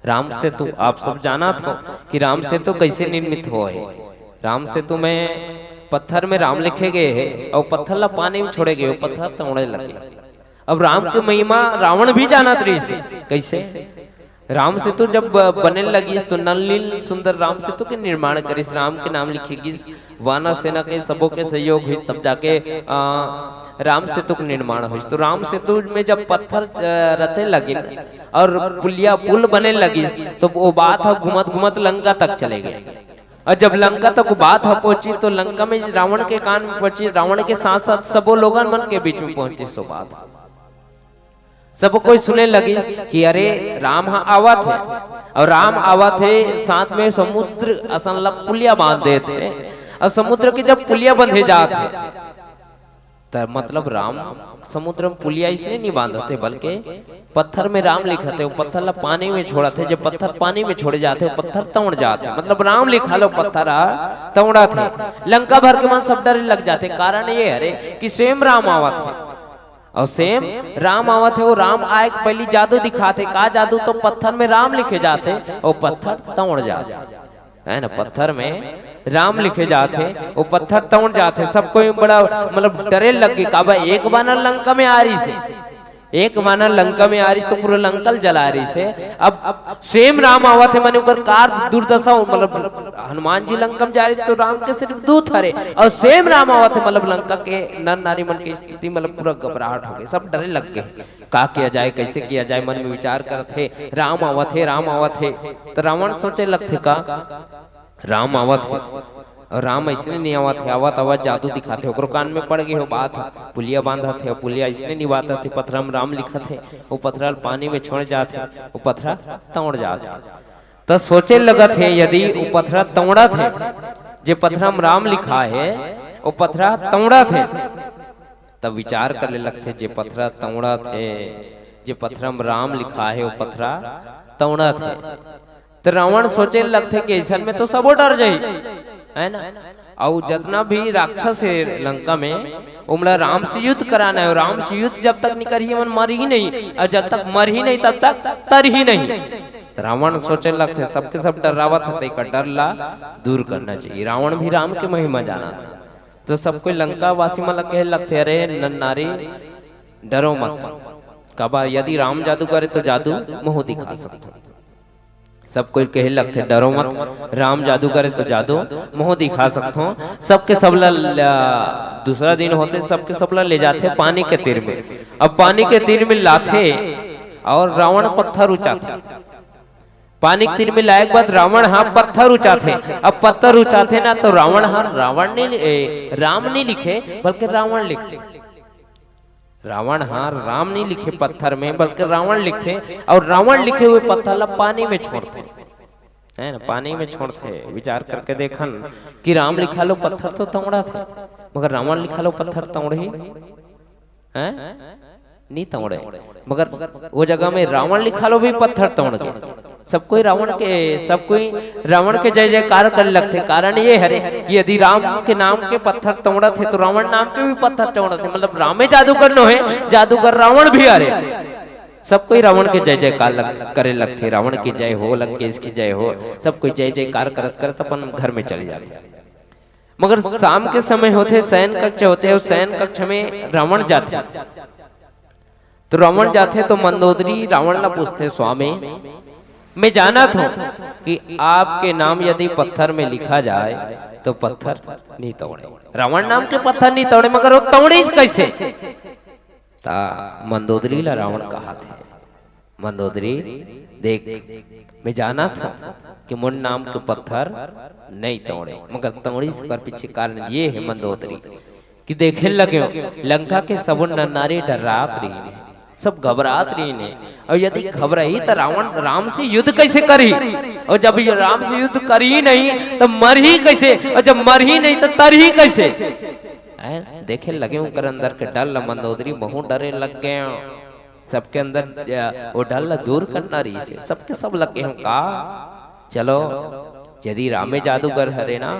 राम सेतु। आप सब जाना था कि राम सेतु कैसे निर्मित हुआ है। राम सेतु में पत्थर में राम लिखे गए हैं और पत्थर ला पानी में छोड़े गए, पत्थर तोड़ने लगे। अब राम की महिमा रावण भी जाना था से कैसे। राम सेतु जब बने लगी तो नलिन सुंदर राम सेतु के निर्माण करिस, राम के नाम लिखेगी, वानर सेना के सबों के सहयोग हुई, तब जाके राम सेतु का निर्माण हुई। तो राम सेतु में जब पत्थर रचे लगे और पुल बने लगी तो वो बात है घुमत घुमत लंका तक चले गए। और जब लंका तक बात पहुंची तो लंका में रावण के कान में पहुंची, रावण के साथ साथ सबो लोगन मन के बीच में पहुंची। सो बात सब कोई सुने लगी कि अरे राम हाँ आवा थे, और राम आवा थे साथ में समुद्र असन पुलिया बांध दे थे, और समुद्र के जब पुलिया बंधे जाते तो मतलब राम समुद्र में पुलिया इसलिए नहीं बांधते थे, बल्कि पत्थर में राम लिखा थे, वो पत्थर ला पानी में छोड़ा थे। जब पत्थर पानी में छोड़े जाते वो पत्थर तोड़ जाते, मतलब राम लिखा लो पत्थर तोड़ा थे। लंका भर के मन सब डर लग जाते। कारण ये अरे कि स्वयं राम आवा थे, और सेम राम आवा थे। वो राम आए पहली जादू दिखाते, का जादू? तो पत्थर में राम लिखे जाते और पत्थर तोड़ जाते, है ना। पत्थर में राम लिखे जाते वो पत्थर तोड़ जाते। सबको बड़ा मतलब डरे लग गए, का भाई एक बानर लंका में आ रही से, एक बानर लंका में आ रही तो पूरा लंकल जला रही से। अब सेम राम आवा थे मैंने ऊपर कार दुर्दशा, मतलब हनुमान जी लंका में जा रही तो राम के सिर्फ दूत हरे, और सेम राम आवा थे मतलब लंका के नर नारी मन की स्थिति मतलब पूरा घबराहट हो गई, सब डरे लग गए। का किया जाए, कैसे किया जाए, मन में विचार करते। राम आवा थे, राम आवा थे। तो रावण सोचे लगते का राम आवा थे, और राम इसलिए नहीं आवा थे, आवत आवाज जादू दिखाते ओकरो कान में पड़ गई हो बात। पुलिया बांधा थे, पुलिया इसलिए नहीं बांधा थे, पत्थर में राम लिखा थे, वो पत्थर पानी में छोड़ जाते, वो पत्थर तोड़ जाते। तो सोचे लगा थे यदि वो पत्थर तोड़ा थे, जो पत्थर में राम लिखा है वो पत्थर तोड़ा थे, तब विचार करने लगते जे पत्थर तोड़ा थे, जो पत्थर में राम लिखा है वो पत्थर तोड़ा थे। तो रावण सोचे लगते कि ऐसा में तो सबो डर जाये, है ना। और जितना भी राक्षस है लंका में उमला राम से युद्ध कराना है, और राम से युद्ध जब तक नहीं करी मन मर ही नहीं, और जब तक मर ही नहीं तब तक तर ही नहीं। तो रावण सोचे लगते सबके सब डरावत थे, का डर ला दूर करना चाहिए। रावण भी राम के महिमा जाना था, तो सब कोई लंका वासी मन कहे लगते अरे नारी डरो मत, कबा यदि राम जादू करे तो जादू मुंह दिखा सकते। सब कोई कहे लगते डरो मत, राम जादू करे तो जादू मुंह दिखा सकते हो। सबके सबला दूसरा दिन होते सबके सबला ले जाते पानी के तीर में। अब पानी के तीर में लाते और रावण पत्थर उचाते, पानी के तीर में लाए के बाद रावण हाँ पत्थर उचाते। अब पत्थर उचाते ना तो रावण हाँ रावण नहीं राम नहीं लिखे बल्कि रावण लिखते। रावण हाँ राम नहीं लिखे पत्थर में बल्कि रावण लिखते, और रावण लिखे हुए पत्थर पानी में छोड़ते, है ना, पानी में छोड़ते। विचार करके देखन कि राम लिखा लो पत्थर तो तोड़ा थे, मगर रावण लिखा लो पत्थर तोड़ ही है नहीं तोड़े, मगर वो जगह में रावण लिखा लो भी पत्थर तोड़ गए। सब कोई रावण के जय जयकार करने लगते। कारण ये है कि यदि राम के नाम के पत्थर तोड़ा थे तो रावण नाम के भी पत्थर तोड़ा थे, मतलब रामे जादूगर नो है, जादूगर रावण भी अरे। सब कोई रावण के जय जयकार करे लगते, रावण की जय हो, लंकेश की जय हो, सब कोई जय जयकार करत करत अपन घर में चले जाते। मगर शाम के समय होते शयन कक्ष होते, उस शयन कक्ष में रावण जाते। तो रावण जाते तो मंदोदरी रावण ला पूछते स्वामी मैं जाना था कि आपके नाम यदि पत्थर में लिखा जाए तो पत्थर नहीं तोड़े, रावण नाम के पत्थर नहीं तोड़े, मगर वो तोड़े कैसे? ता मंदोदरी ला रावण कहा थे, मंदोदरी देख मैं जाना था कि मुन नाम के पत्थर नहीं तोड़े, मगर तोड़ी पर पीछे कारण ये है मंदोदरी कि देखे लगे लंका के सब नारी डरात रही ने, सब घबरात रही ने, और यदि घबराई तो रावण राम से युद्ध कैसे करी, और जब राम से युद्ध करी नहीं तो मर ही कैसे, और जब मर ही नहीं तो तर ही कैसे? देखे लगे उनकर अंदर के डर मंदोदरी बहु डरे लग गए, सबके अंदर वो डर दूर करना रही से सबके सब लगे हम का चलो यदि रामे जादूगर हरे ना,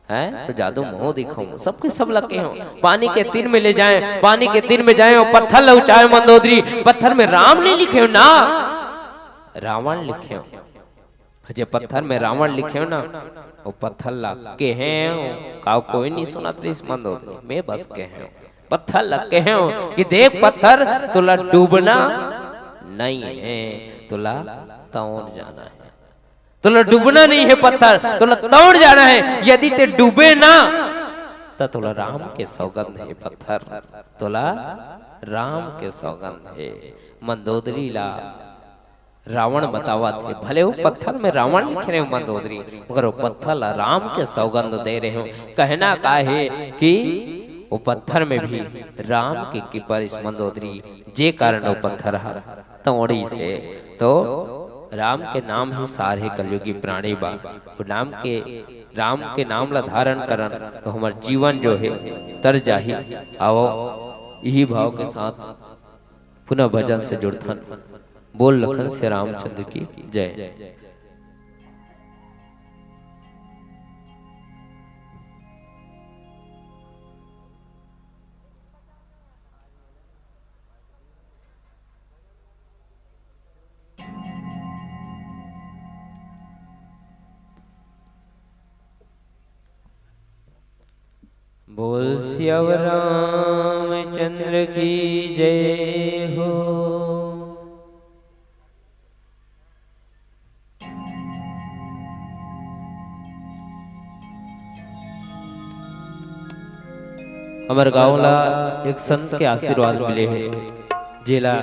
है तो जादू मोह दिखाऊं सबके सब लगे हो। पानी के तीर में ले जाएं, पानी के तीर में जाएं और पत्थर लउचाए मंदोदरी, पत्थर में राम नहीं लिखे हो ना रावण लिखे हो। जे पत्थर में रावण लिखे हो ना वो पत्थर लग के हैं का कोई नहीं सुना इस मंदोदरी में बस के हैं पत्थर लग के हैं कि देख पत्थर तुला डूबना नहीं है, तुला तौड़ जाना है, तुला डूबना नहीं है पत्थर, तुला तौड़ जाना है। यदि ते डूबे ना तो तुला राम के सौगंध है पत्थर, तुला राम के सौगंध है। मंदोदरी ला रावण बतावा थे भले वो पत्थर में रावण लिख रहे हो मंदोदरी मगर वो पत्थर ला राम के सौगंध दे रहे हो। कहना का है कि वो पत्थर में भी राम की कृपा इस मंदोदरी जे कारण वो पत्थर तोड़ी से तो राम के नाम ही सारे कलयुगी प्राणी बा। वो नाम के राम के नाम ला धारण करन तो हमार जीवन जो है तर जाही। आओ यही भाव के साथ पुनः भजन से जुड़थन। बोल लखन से रामचंद्र की जय। बोल सियावर रामचंद्र की जय हो। हमारे गाँव ला एक संत के आशीर्वाद मिले हैं जिला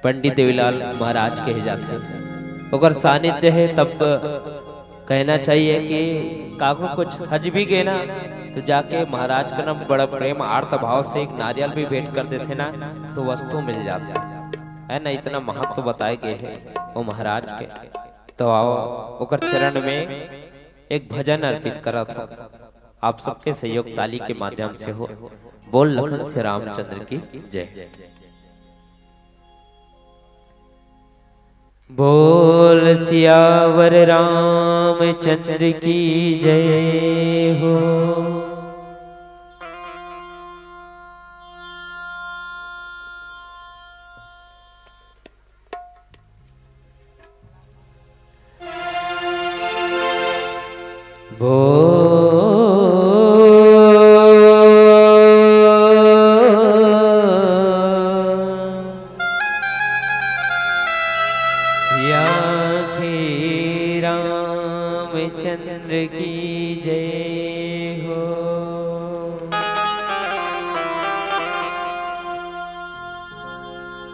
पंडित देवीलाल महाराज कहे जाते हैं। अगर सानिध्य है तब कहना चाहिए कि काको कुछ हज भी गए ना तो जाके महाराज का नाम बड़ा प्रेम आर्त भाव से एक नारियल भी भेंट कर देते ना तो वस्तु मिल जाती है ना। इतना महत्व बताए गए हैं वो महाराज के। तो आओ ओकर चरण में एक भजन अर्पित करा था। आप सबके सहयोग ताली के माध्यम से हो। बोल लखन से रामचंद्र की जय। बोल सियावर रामचंद्र की जय हो। रामचंद्र की जय हो।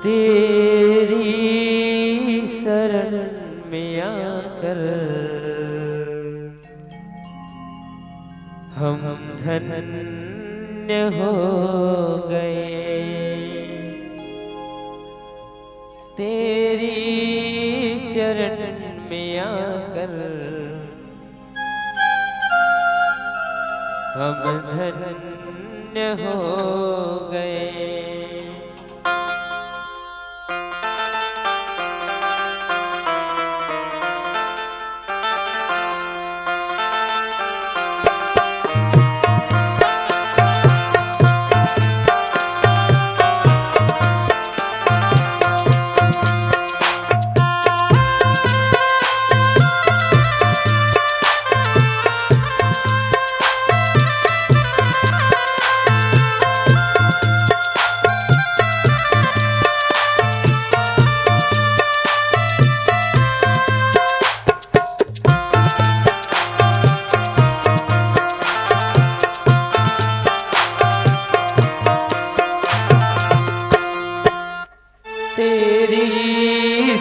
तेरी शरण में आकर हम धन्य हो गए। तेरी चरण में आकर हम धन्य हो गए।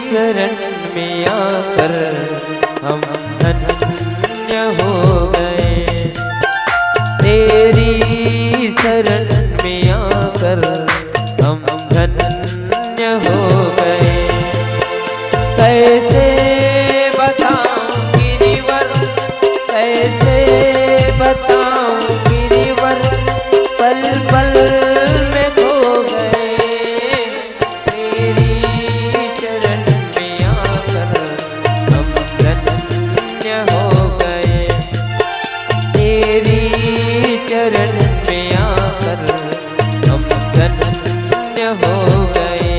शरण में आकर हम धन्य हो गए। तेरी शरण में आकर हम धन्य हो गए। कैसे बताऊं गिरिवर, कैसे बताऊं गिरिवर, पल पल में खो गए। तेरी चरण में आकर हम धन्य हो गए। धन्य हो गए।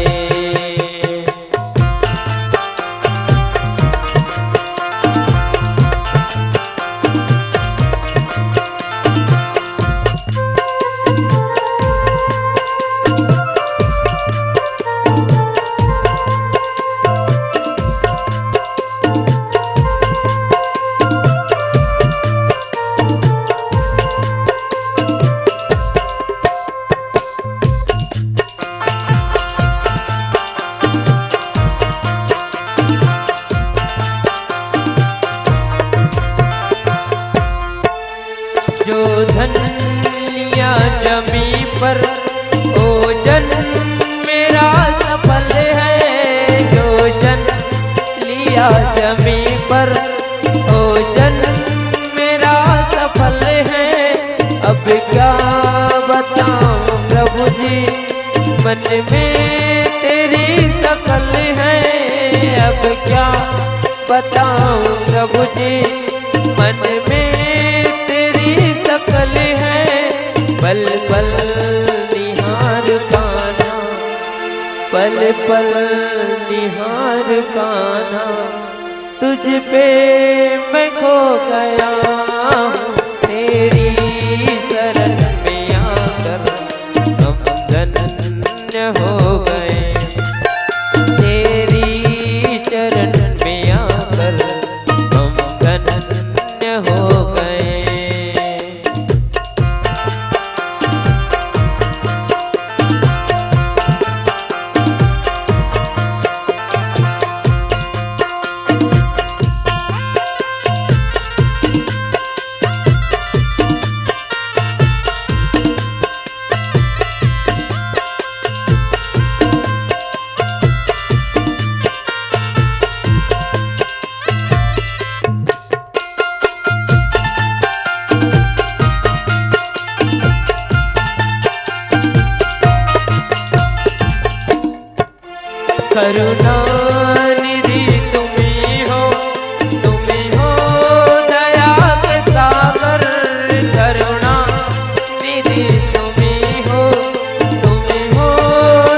जो धनिया जमी पर ओजन मेरा सफल है। जो जन लिया जमी पर ओजन मेरा सफल है। अब क्या बताऊं प्रभु जी मन में तेरी सकल है। अब क्या बताऊं प्रभु जी मन में सकल है। पल पल निहार कान्हा, पल पल निहार कान्हा, तुझ पे मैं खो गया हूँ। तेरी शरण में आकर हम धन्य हो गए। तेरी चरण में आकर हम धन्य हो गए। करुणा निधि तुम्ही हो दया के सागर। करुणा निधि तुम्ही हो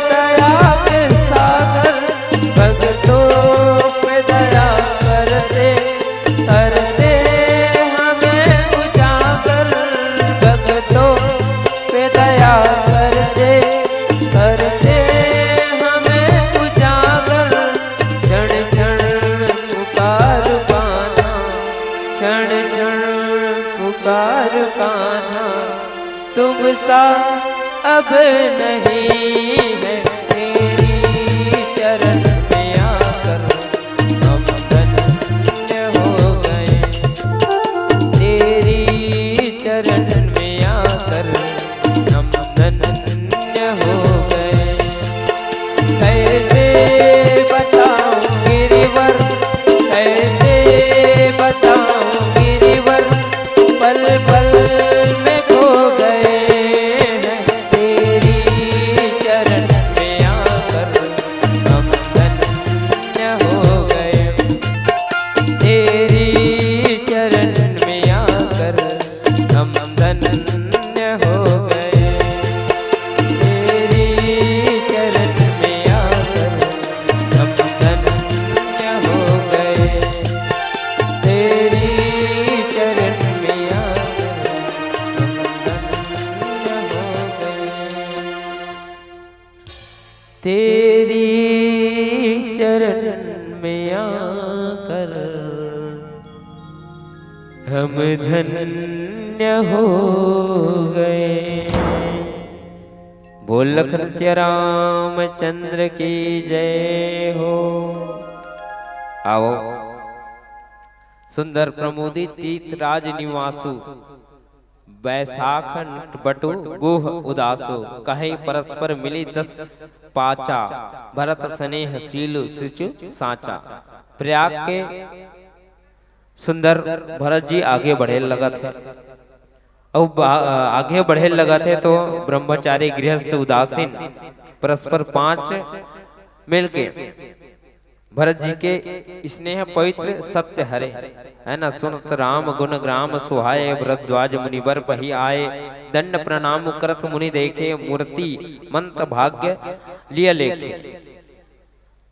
दया के सागर। भक्तों पे दया करते करते हमें उजागर। भक्तों पे दया करते करते पुकार कान्हा, तुम सा अब नहीं है। तेरी चरण में आकर हम धन्य हो गए। तेरी चरण में आकर हम धन्य हो गए। कैसे बताऊं गिरिवर, कैसे बताऊं गिरिवर, पल पल में खो गए हैं। तेरी चरण में आकर हम धन्य हो गए। तेरी चरण में आकर हम धन्य हो गए। तेरी चरण में आकर हम धन्य हो गए। तेरी चरण में आकर हम धन्य हो गए। तेरी चरण में आकर हम धन्य हो गए। बोल लखन सिया रामचंद्र की जय हो। आओ सुंदर प्रमोदित तीत राज निवासु बैसाख बटु गुह उदासो कहे परस्पर मिली 10 पाचा भरत स्नेह शील सिचु साचा। प्रयाग के सुंदर भरत जी आगे बढ़े लगा थे। अब आगे बढ़े लगा थे तो ब्रह्मचारी गृहस्थ उदासीन परस्पर 5 मिलके भरत जी के स्नेह पवित्र सत्य हरे, है ना। सुनत राम गुण ग्राम सुहाए, भरद्वाज मुनिवर पही आए। दंड प्रणाम करत मुनि देखे, मूर्ति मंत भाग्य लिया लेखे।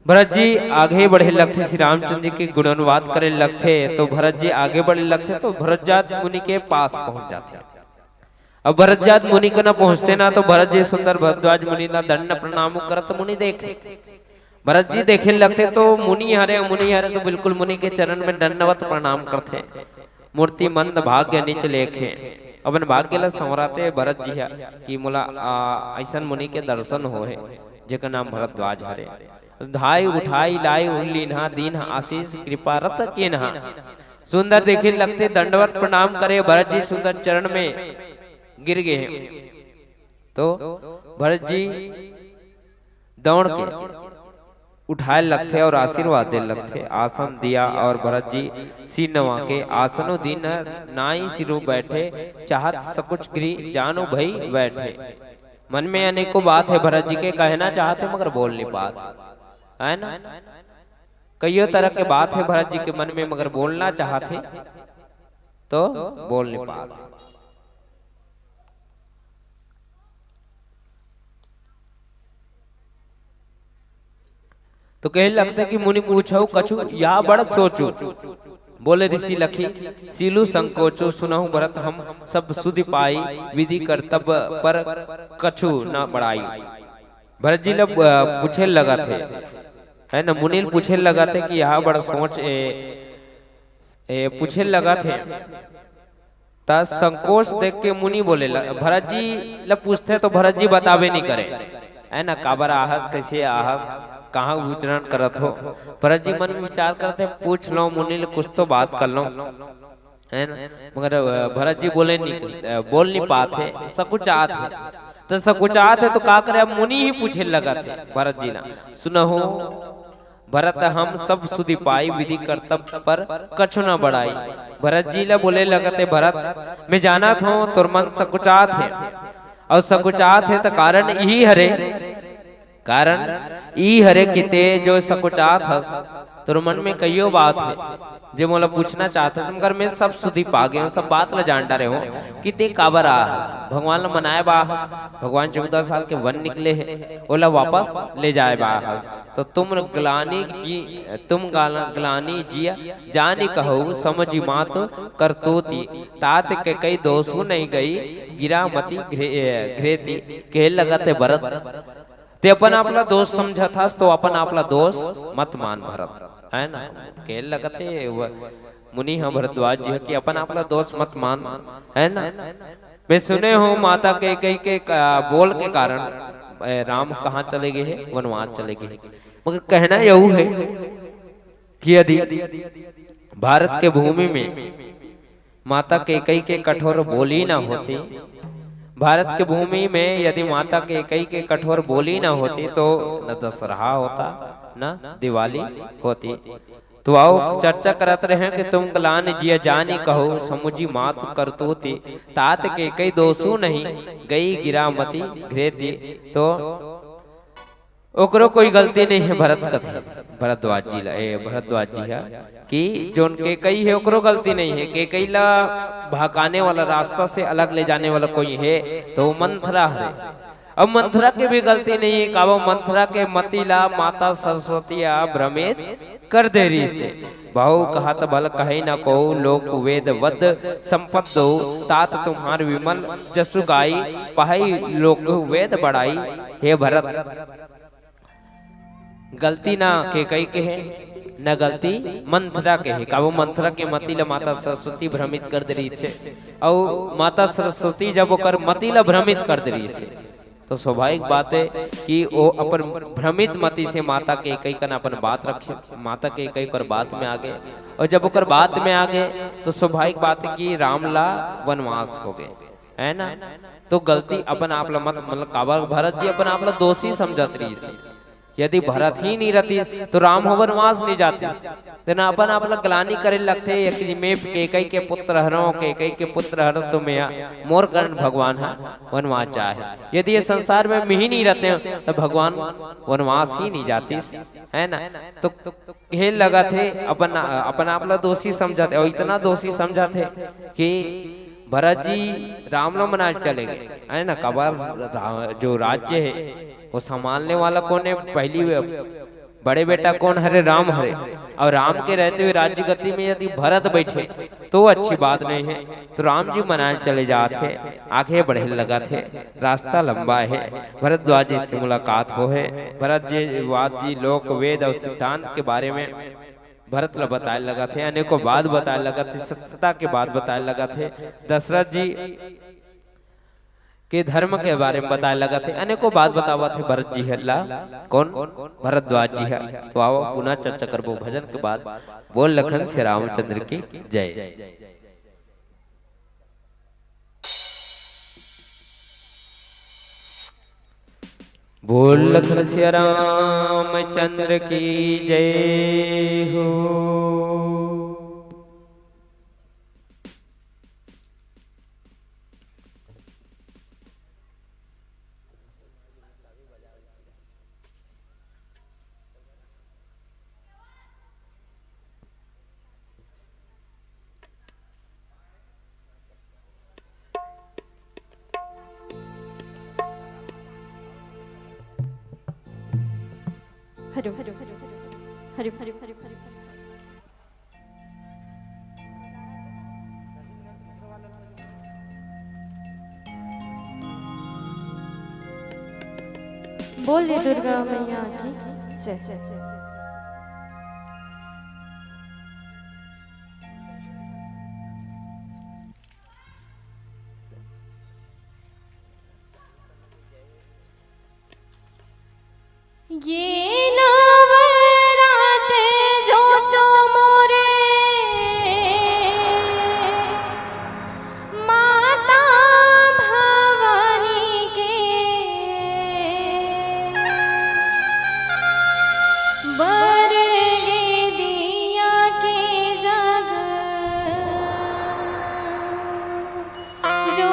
भरत जी आगे बढ़े लगते, श्री रामचंद्र जी की गुणानुवाद करे लगते। तो भरत जी आगे बढ़े लगते तो भरतजात मुनि के पास पहुंच जाते। अब भरतजात मुनि को न पहुंचते ना, तो भरत जी सुंदर भरद्वाज मुनि ना दंड प्रणाम करत मुनि देखे। भरत जी देखे लगते तो मुनि हरे तो बिल्कुल मुनि के चरण में दंडवत प्रणाम करते। मूर्ति मंद भाग्य नीच लेखे। अपन भाग्य ला संवराते भरत जी कि मोला ऐसन मुनि के दर्शन हो है जेकर नाम भरद्वाज हरे। धाई उठाई लाई लीन्हा दीन आशीष कृपा रत केन्हा। सुंदर देखे लगते दंडवत प्रणाम करे। भरत जी सुंदर चरण में गिर गए। तो भरत जी दौड़ के उठाए लगते और आशीर्वाद दे लगते। आसन दिया और भरत जी सिर नवा के आसनो दिन नाई सिरो बैठे, चाहत सकुच गृह जानो भई बैठे। मन में अनेकों बात है भरत जी के, कहना चाहते मगर बोल नहीं पाते, है ना। कईयों तरह के बात है भरत जी के मन में, मगर बोलना चाहते तो बोल नहीं पाते। तो कहे लगते कि मुनि पूछो कछु या बड़ सोचो। बोले ऋषि लखी सीलू संकोचो, सुनहु भरत हम सब सुधि पाई। विधि कर्तव्य पर कछु न बढ़ाई। भरत जी लोग पूछे लगा थे, है ना। मुनि पूछे लगा थे कि यह बड़ा सोच पूछे लगा थे। ता संकोच देख के मुनि बोले भरत जी ला पूछते तो भरत जी बतावे नहीं करे, है ना। काबर आहस, कैसे आहस, कहाँ विचरण करत हो। भरत जी मन में विचार करते पूछ लो मुनि ले कुछ तो बात कर लो, है ना। मगर भरत जी बोल नहीं पाते, सकुचात है। तो सकुचात है तो का करे, अब मुनि ही पूछे लगा थे भरत जी ना। सुनहो भरत हम सब सुधि पाई, विधि कर्तव्य पर कछु न बढ़ाई। भरत जी ला बोले लगते भरत मैं जाना था तुर मन सकुचात है, और सकुचात है तो कारण यही हरे, कारण ई हरे किते जो सकुचात हस तुर मन में कईयो बात है जो मोला पूछना चाहते तुम कर मैं सब सुधी पा गए, सब बात ला जानता रहे हो किते काबर आहस। भगवान ला मनाए बाहस, भगवान 14 साल के वन निकले है, ओला वापस ले जाए बाहस। तो तुम ग्लानी जिया जानी कहू, समझी मात करतोती। तात के कई दोषु नहीं गई, गिरा मती घृति। कहे लगते भरत ते अपन आपला दोष समझा था, तो अपन आपला दोष मत मान भरत, है ना। कह लगते मुनि हम भरद्वाज जी कि अपन आपला दोष मत मान, है ना। मैं सुने हूँ माता के कई के बोल के कारण राम कहाँ चले गए हैं, वनवास चले गए। मगर कहना यही है कि यदि भारत के भूमि में माता के कई के कठोर बोली ना होती, भारत के भूमि में यदि माता के कई के कठोर बोली ना होती तो न दशहरा होता न दिवाली होती। तो आओ चर्चा करत रहे कि तुम ग्लानि जिया जानी कहो, समुझी मात करतोती। तात के कई दोषु नहीं गई, गिरा मती घृति। तो ओकरो कोई गलती नहीं है भरत कथे भरद्वाज जी है कि जो के कई है ओकरो गलती नहीं है। के कई ला भगाने वाला रास्ता से अलग ले जाने वाला कोई है तो मंथरा है। अब मंथरा की भी गलती नहीं है, काबो मंथरा के मतीला माता सरस्वती भ्रमित कर दे रही से। बहु कहत भल कहे न को, लोक वेद वद संपत दो। तात तुम्हार विमल जसु गाई, पहाई लोक वेद बढ़ाई। हे भरत गलती ना के कई के है, न गलती मंथरा के है। काबू मंथरा के मतीला माता सरस्वती भ्रमित कर दे रही छे, और माता सरस्वती जब ओकर मतीला भ्रमित कर दे रही छे तो स्वाभाविक बात है कि वो अपन भ्रमित मति से माता के कई कन अपन बात रखे, माता के कई कर बात में आ गए। और जब ओकर बात में आ गए तो स्वाभाविक बात है कि रामला वनवास हो गए, है ना। तो गलती अपन आपला मत मतलब काबर भरत जी अपन आपला दोषी समझत रही से यदि भरत ही नहीं रहती तो राम हो वनवास नहीं जाती। तेना अपन आप ग्लानी करे लगते कि मैं केकई के पुत्र हरो, केकई के पुत्र हरो तो मैं मोर कर्ण भगवान है वनवास जाए। यदि ये संसार में ही नहीं रहते तो भगवान वनवास ही नहीं जाती, है ना। तो खेल लगा थे अपन आप दोषी समझाते, और इतना दोषी समझा थे कि भरत जी राम न मना चले गए, है ना। कबार जो राज्य है वो संभालने वाला कौन है, पहली बड़े बेटा कौन हरे, राम हरे। और राम के रहते हुए राज्य गति में यदि भरत बैठे तो अच्छी बात नहीं है। तो राम जी मनाए चले जाते, आगे बढ़े लगा थे, रास्ता लंबा है। भरद्वाज जी से मुलाकात हो है। भरद्वाज जी लोक वेद और सिद्धांत के बारे में भरत ला बताए लगा थे, अनेकों बात बताए लगा थे, सत्यता के बात बताए लगा थे। दशरथ जी के धर्म के बारे में बताए लगा थे, अनेकों बात बतावा थे भरत जी है ला, कौन भरद्वाज जी है। तो आओ पुनः चर्चा करबो भजन के बाद। बोल लखन श्री रामचंद्र की जय। बोल लखन श्री रामचंद्र की जय हो। हरि हरि हरि हरि हरि हरि हरि। बोले दुर्गा मैया की जय। ये नवरात जो तुमरे माता भवानी के बरगे दिया के जग जो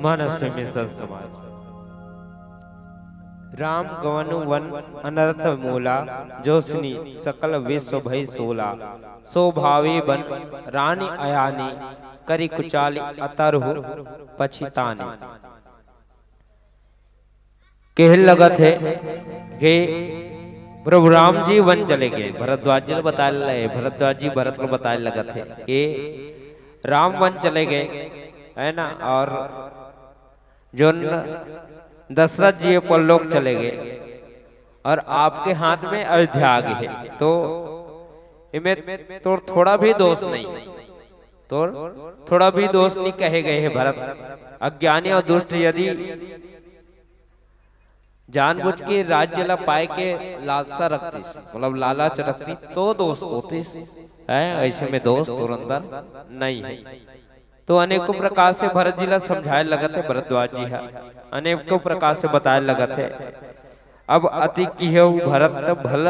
मानस में मिसल समाज। राम गवनु वन अनर्थ मूला, जोसनी सकल विश्व भई सोला। सो भावी बन रानी अयानी, करी कुचाली अतरहु पछितानी। कह लगत है कि प्रभु राम जी वन चले गए। भरद्वाज जी बताए लगे, भरद्वाज जी भरत को बताए लगत है कि राम वन चले गए है ना, और जो दशरथ जी परलोक चले गए और आपके हाथ में अयोध्या आ गई है। तो इनमें तो थोड़ा भी दोष नहीं, तो थोड़ा भी दोष नहीं कहे गए हैं। भरत अज्ञानी और दुष्ट यदि जानबूझ के राज्य ला पाए के लालसा रखती, मतलब लालच रखती, तो दोष होती है। ऐसे में दोष तुरंत नहीं है। तो अनेकों प्रकार से भरत जी ला समझाए लगत है। भरद्वाज जी है अनेकों प्रकार से बताए लगत है। अब अति किहु भरत भल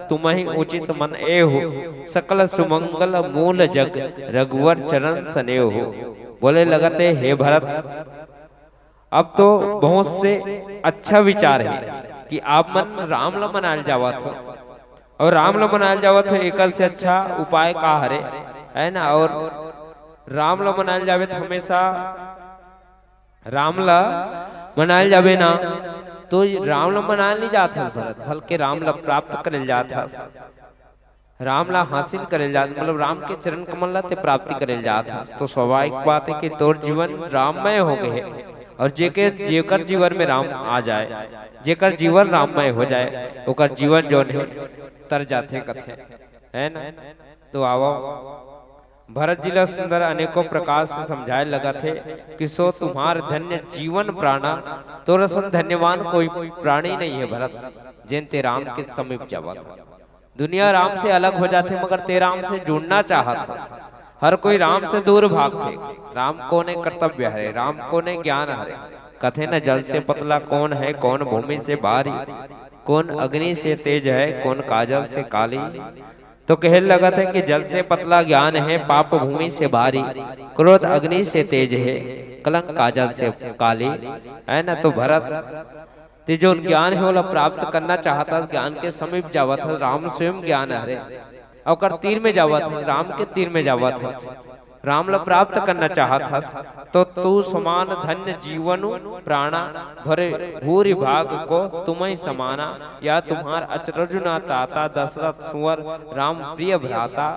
तुम्हि उचित मन ए हो, सकल सुमंगल मूल जग रघुवर चरण सनेह हो। बोले लगत है हे भरत, अब तो बहुत से अच्छा विचार है कि आप मन राम ला मनाल जावत हो, और राम ला मनाल जावत हो एकल से अच्छा उपाय का हरे है ना। और राम ला मनाल जावे तो हमेशा राम ला मनाल जावे ना, तो राम ला मनाल नहीं जाता भरत, बल्कि राम ला प्राप्त करे जाता, राम ला हासिल करे जाता, मतलब राम के चरण कमल ला ते प्राप्ति करे जाता। तो स्वाभाविक बात है कि तोर जीवन राममय हो गए, और जेकर जीवन में राम आ जाए, जेकर जीवन राममय हो जाए, ओकर जीवन जो है तर जाते कथे है ना। तो आओ भरत जी ला सुंदर अनेकों प्रकार से समझाए लगा थे कि सो तुम्हार धन्य जीवन प्राणा, तो रसम धन्यवान कोई प्राणी नहीं है भरत, जिन ते राम के समीप जावा था। दुनिया राम से अलग हो जाते, मगर ते राम से जुड़ना चाहता। हर कोई राम से दूर भागते। राम को ने कर्तव्य हरे, राम को ने ज्ञान हरे। कथे न जल से पतला कौन है, कौन भूमि से भारी, कौन अग्नि से तेज है, कौन काजल से काली। तो कह लगा था कि जल से पतला ज्ञान है, पाप भूमि से भारी, क्रोध अग्नि से तेज है, कलंक काजल से काली है ना। तो भरत ते जो ज्ञान है वो प्राप्त करना चाहता, ज्ञान के समीप जावा था। राम स्वयं ज्ञान हरे, और तीर में जावा था, राम के तीर में जावा था, राम ला प्राप्त करना चाहता। तो तू समान धन्य जीवनु प्राणा, भरे भूरि भाग को तुम्हें समाना। या तुम्हार अचरज न ताता, दशरथ सुवर राम प्रिय भ्राता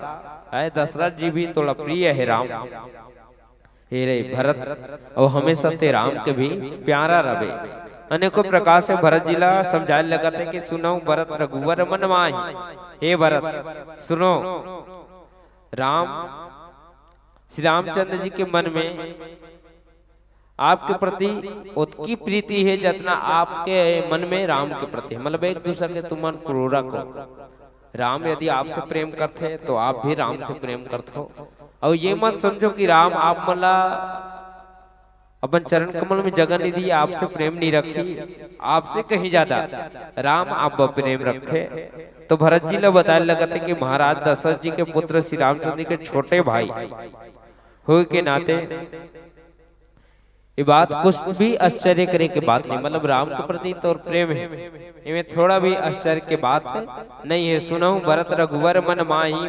है। दशरथ जी भी थोड़ा प्रिय है राम हे रे भरत, और हमेशा ते राम के भी प्यारा रहे। अनेकों प्रकार से भरत जिला समझाए लगा थे कि सुनो भरत रघुवर मन माही। हे भरत सुनो, राम श्री रामचंद्र जी के मन में आपके प्रति उतकी प्रीति है जितना आपके मन में राम के प्रति, मतलब एक दूसरे के तुम मन क्रूरक हो। राम यदि आपसे प्रेम करते तो आप भी राम से प्रेम करते हो। और ये मत समझो कि राम आप मला अपन चरण कमल में जगह नहीं दी, आपसे प्रेम नहीं रखी, आपसे कहीं ज्यादा राम आप प्रेम रखते। तो भरत जी ने बताया लगा था कि महाराज दशरथ जी के पुत्र श्री रामचंद्र जी के छोटे भाई हो के नाते ये बात कुछ भी आश्चर्य करे की बात नहीं, मतलब राम के प्रति तो प्रेम है, इनमें थोड़ा भी आश्चर्य की बात नहीं है। सुनो भरत रघुवर मन माही,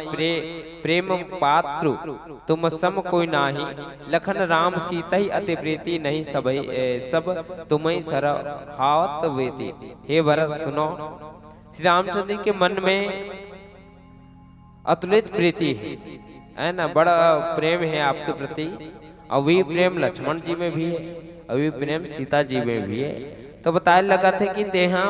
प्रेम पात्रु तुम सम कोई नाही, लखन राम सीता ही अति प्रीति नहीं, सब तुम्हें सरहावत वेती। हे भरत सुनो, श्री रामचंद्र के मन में अतुलित प्रीति है ना, बड़ा प्रेम है आपके प्रति। अभी प्रेम लक्ष्मण जी में भी है, अभी प्रेम सीता जी में भी है। तो बताए लगा थे कि तेहा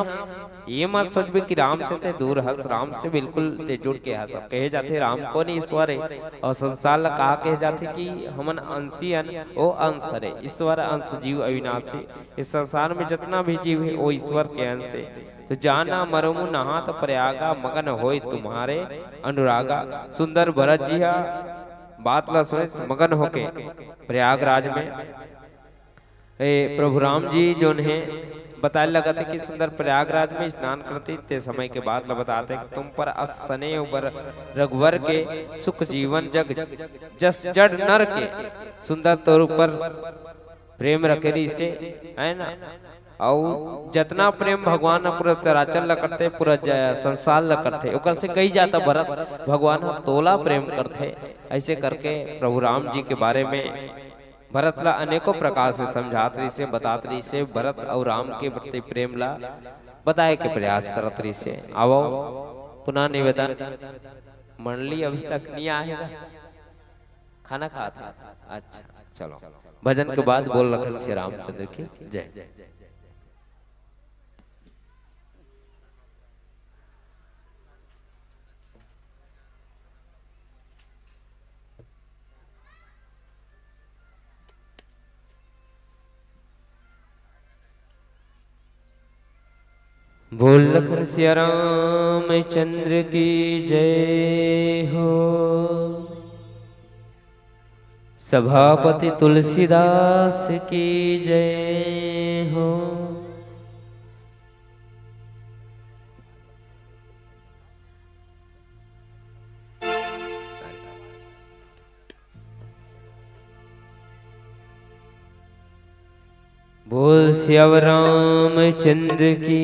ये मत सोच भी कि राम से ते दूर हंस, राम से बिल्कुल ते जुड़ के हंस। कहे जाते राम को नहीं ईश्वर है, और संसार ला कहा कहे जाते कि हमन अंशी अन ओ अंश हरे, ईश्वर अंश जीव अविनाशी। इस संसार में जितना भी जीव है वो ईश्वर के अंश है। तो जाना मरमु नहात प्रयागा, मगन होय तुम्हारे अनुरागा। सुंदर भरत जी बात ला सुने, मगन होके प्रयागराज में प्रभु राम जी जो है बताए लगा थे कि सुंदर प्रयागराज में स्नान करते थे समय के बाद बताते कि तुम पर असने ऊपर रघुवर के सुख जीवन जग जस जड़ नर के सुंदर तौर पर प्रेम रखेरी से है ना। और जितना प्रेम भगवान पूरा चराचर ल करते, पूरा संसार ल करते, ओकर से कही जाता भरत भगवान तोला प्रेम करते। ऐसे करके प्रभु राम जी के बारे में भरत ला अनेकों प्रकार से समझात रही से, बतात रही से, भरत और राम के प्रति प्रेम ला बताए के प्रयास करत रही से। आओ पुनः निवेदन, मंडली अभी तक नहीं आएगा, खाना खा था। अच्छा चलो, भजन के बाद बोल लखन श्री रामचंद्र की जय। बोल लखन सिया रामचंद्र की जय हो। सभापति तुलसीदास की जय हो। बोल श्याम रामचंद्र की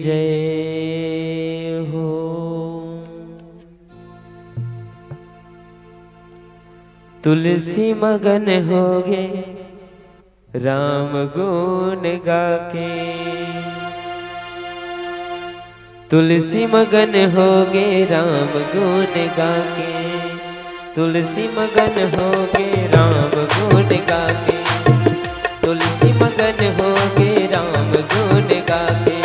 जय हो। तुलसी मगन होगे राम गुण गाके, तुलसी मगन होगे राम गुण गाके, तुलसी मगन होगे राम गुण गाके, तुलसी मगन होगे राम गुण गाके,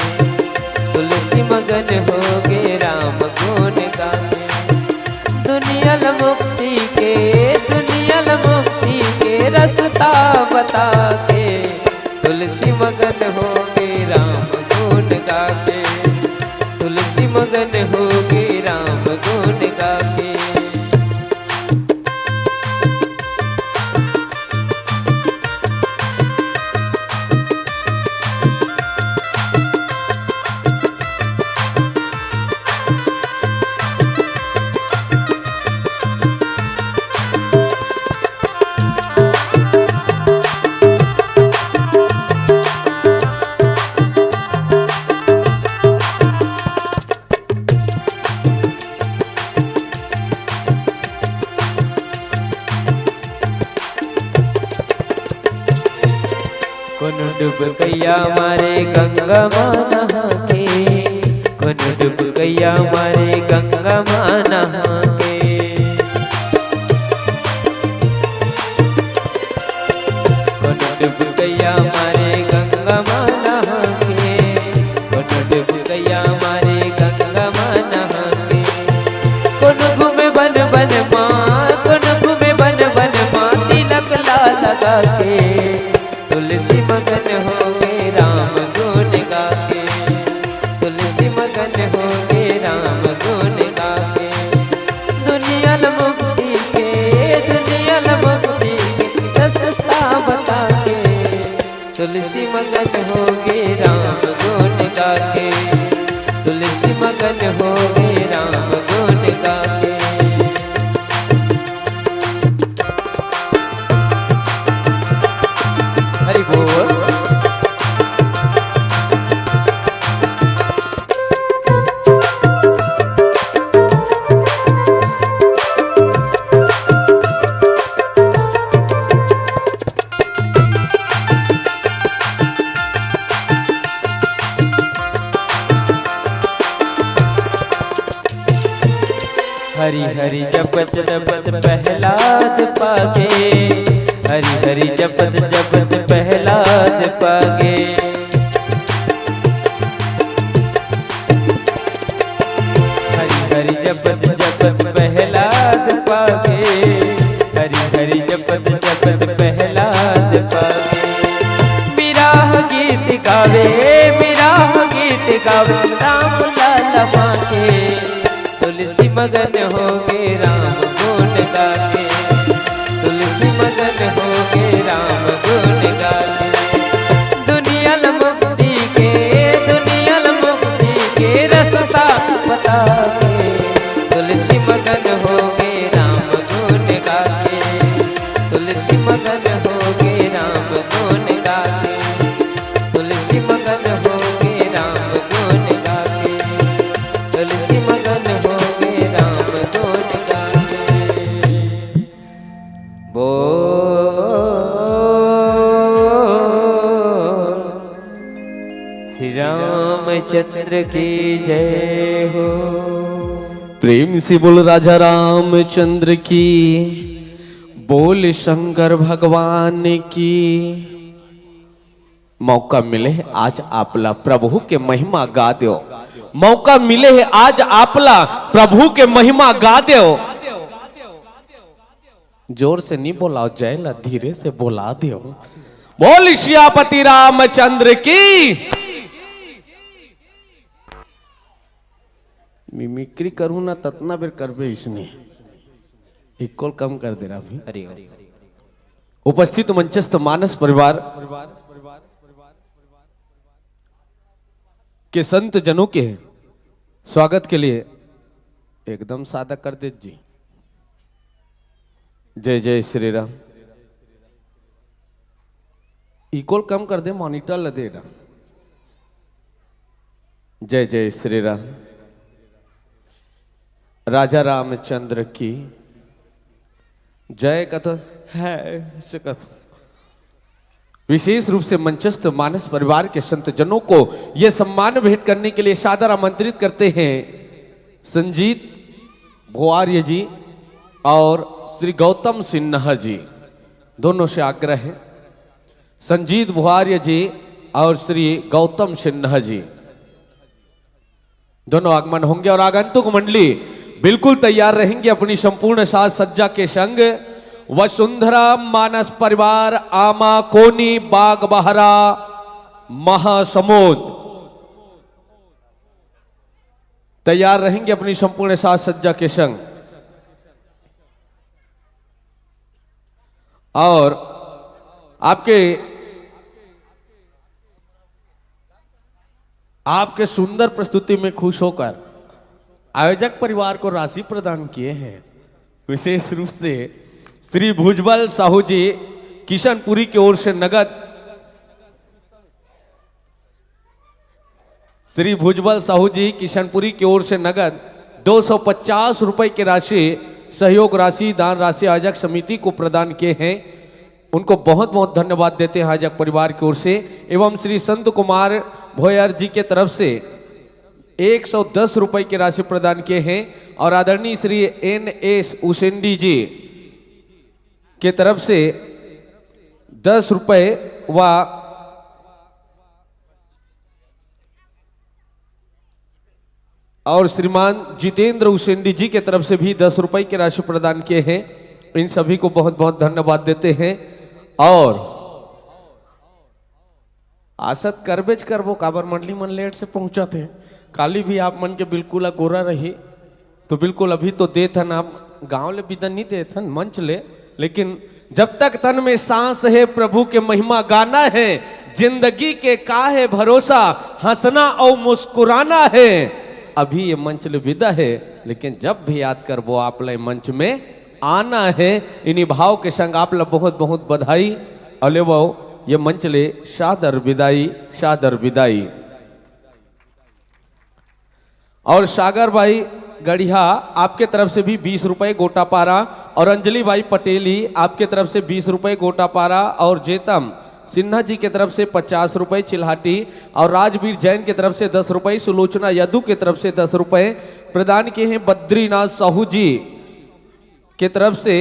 तुलसी मगन होगे राम गुण गाके। दुनिया मुक्ति के, दुनिया मुक्ति के रास्ता बता के, तुलसी मगन होगे राम गुण गाके, तुलसी मगन होगे राम गुण गाके। डुबकैया मारे गंगा माँ नहा के, कौन डुबकैया मारे गंगा माँ नहा के, कौन डुबकैया मारे गंगा माँ नहा के, कौन डुबकैया मारे गंगा माँ नहा के। कौन घूमे बन बन माँ, कौन घूमे बन बन माँ, तिलक ला लगा के, तुलसी मगन होगे राम गुण गाके, तुलसी मगन होगे राम गुण गाके। दुनिया मुक्ति के, दुनिया मुक्ति के रास्ता बता के, तुलसी मगन होगे राम गुण गाके, तुलसी मगन होगे राम गुण गाके। हरि बोल। हरि हरि जपत जपत प्रहलाद पागे, हरि हरि जपत जपत प्रहलाद पागे। हरि हरि जपत जपत प्रहलाद पागे, हरि हरि जपत जपत प्रहलाद पागे। विराह गीत गावे, विराह गीत गावे राम लाला माके, तुलसी मगन होगे राम गुण गाके, तुलसी मगन होगे राम गुण गाके। दुनिया मुक्ति के, दुनिया मुक्ति के रास्ता बता के, तुलसी मगन होगे राम गुण गाके, तुलसी मगन होगे राम गुण मगन हो गए राम गुण गाके, तुलसी मगन हो गए राम गुण गाके। बोल श्री रामचंद्र की जय हो। प्रेम से बोल राजा रामचंद्र की, बोल शंकर भगवान की। मौका मिले है आज आपला प्रभु के महिमा गा दो, मौका मिले है आज आपला प्रभु के महिमा गा दो। जोर से नहीं बोलाओ जयला, धीरे से बोला दो। बोल श्यापति रामचंद्र की। मिमिक्री करूं ना ततना बेर करबे इसने, इक्वल कम कर दे रहा अभी। हरि उपस्थित मंचस्थ मानस परिवार के संत जनों के स्वागत के लिए एकदम सादा कर दे जी। जय जय श्री राम। इक्वल कम कर दे, मॉनिटर लदेगा। जय जय श्री राम। राजा रामचंद्र की जय कथ है। विशेष रूप से मंचस्थ मानस परिवार के संत जनों को यह सम्मान भेंट करने के लिए सादर आमंत्रित करते हैं संजीत भुआर्य जी और श्री गौतम सिन्हा जी। दोनों से आग्रह है, संजीत भुआर्य जी और श्री गौतम सिन्हा जी दोनों आगमन होंगे और आगंतुक मंडली बिल्कुल तैयार रहेंगे अपनी संपूर्ण साज सज्जा के संग। वसुंधरा मानस परिवार आमा कोनी बाग बहरा महासमुद तैयार रहेंगे अपनी संपूर्ण साज सज्जा के संग। और आपके सुंदर प्रस्तुति में खुश होकर आयोजक परिवार को राशि प्रदान किए हैं। विशेष रूप से श्री भुजबल साहू जी किशनपुरी की ओर से नगद, श्री भुजबल साहू जी किशनपुरी की ओर से नगद 250 रुपए की राशि सहयोग राशि दान राशि आयोजक समिति को प्रदान किए हैं। उनको बहुत बहुत धन्यवाद देते हैं आयोजक परिवार की ओर से। एवं श्री संत कुमार भोयर जी के तरफ से 110 रुपए की राशि प्रदान किए हैं और आदरणीय श्री NS उसेंडी जी के तरफ से 10 रुपए व और श्रीमान जितेंद्र उसेंडी जी के तरफ से भी 10 रुपए की राशि प्रदान किए हैं। इन सभी को बहुत बहुत धन्यवाद देते हैं। और आसत करबेज करबो काबर मंडली मन लेट से पहुंचा थे, काली भी आप मन के बिल्कुल अकोरा रही तो बिल्कुल अभी तो दे थन, आप गांव ले बिदन नहीं दे थन मंच ले, लेकिन जब तक तन में सांस है प्रभु के महिमा गाना है, जिंदगी के का है भरोसा हंसना और मुस्कुराना है। अभी ये मंच ले विदा है, लेकिन जब भी याद कर वो आप ले मंच में आना है। इन्हीं भाव के संग आप ला बहुत बहुत बधाई। अले वो ये मंच ले शादर विदाई, शादर विदाई। और सागर भाई गढ़िया आपके तरफ से भी 20 रुपए गोटा पारा और अंजलि भाई पटेली आपके तरफ से 20 रुपए गोटा पारा और जेतम सिन्हा जी के तरफ से 50 रुपए चिल्हाटी और राजवीर जैन के तरफ से 10 रुपए, सुलोचना यदु के तरफ से 10 रुपए प्रदान किए हैं। बद्रीनाथ साहू जी के तरफ से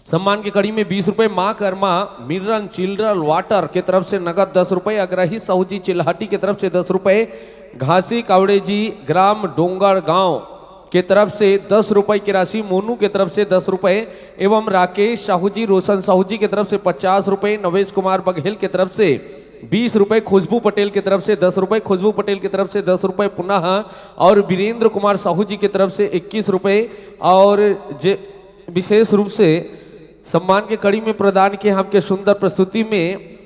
सम्मान की कड़ी में 20 रुपए, माँ कर्मा मिनरल चिल्ड्रन वाटर के तरफ से नगद 10 रुपए, अग्रही साहू जी चिल्हाटी के तरफ से 10 रुपए, घासी कावड़े जी ग्राम डोंगर गांव के तरफ से 10 रुपए की राशि, मोनू के तरफ से 10 रुपए एवं राकेश साहू जी रोशन साहू जी के तरफ से 50 रुपए, नवेश कुमार बघेल के तरफ से 20 रुपए, खुशबू पटेल की तरफ से 10 रुपए, खुशबू पटेल की तरफ से 10 रुपए पुनः और वीरेंद्र कुमार साहू जी की तरफ से 21 रुपए और विशेष रूप से सम्मान के कड़ी में प्रदान किए आपके सुंदर प्रस्तुति में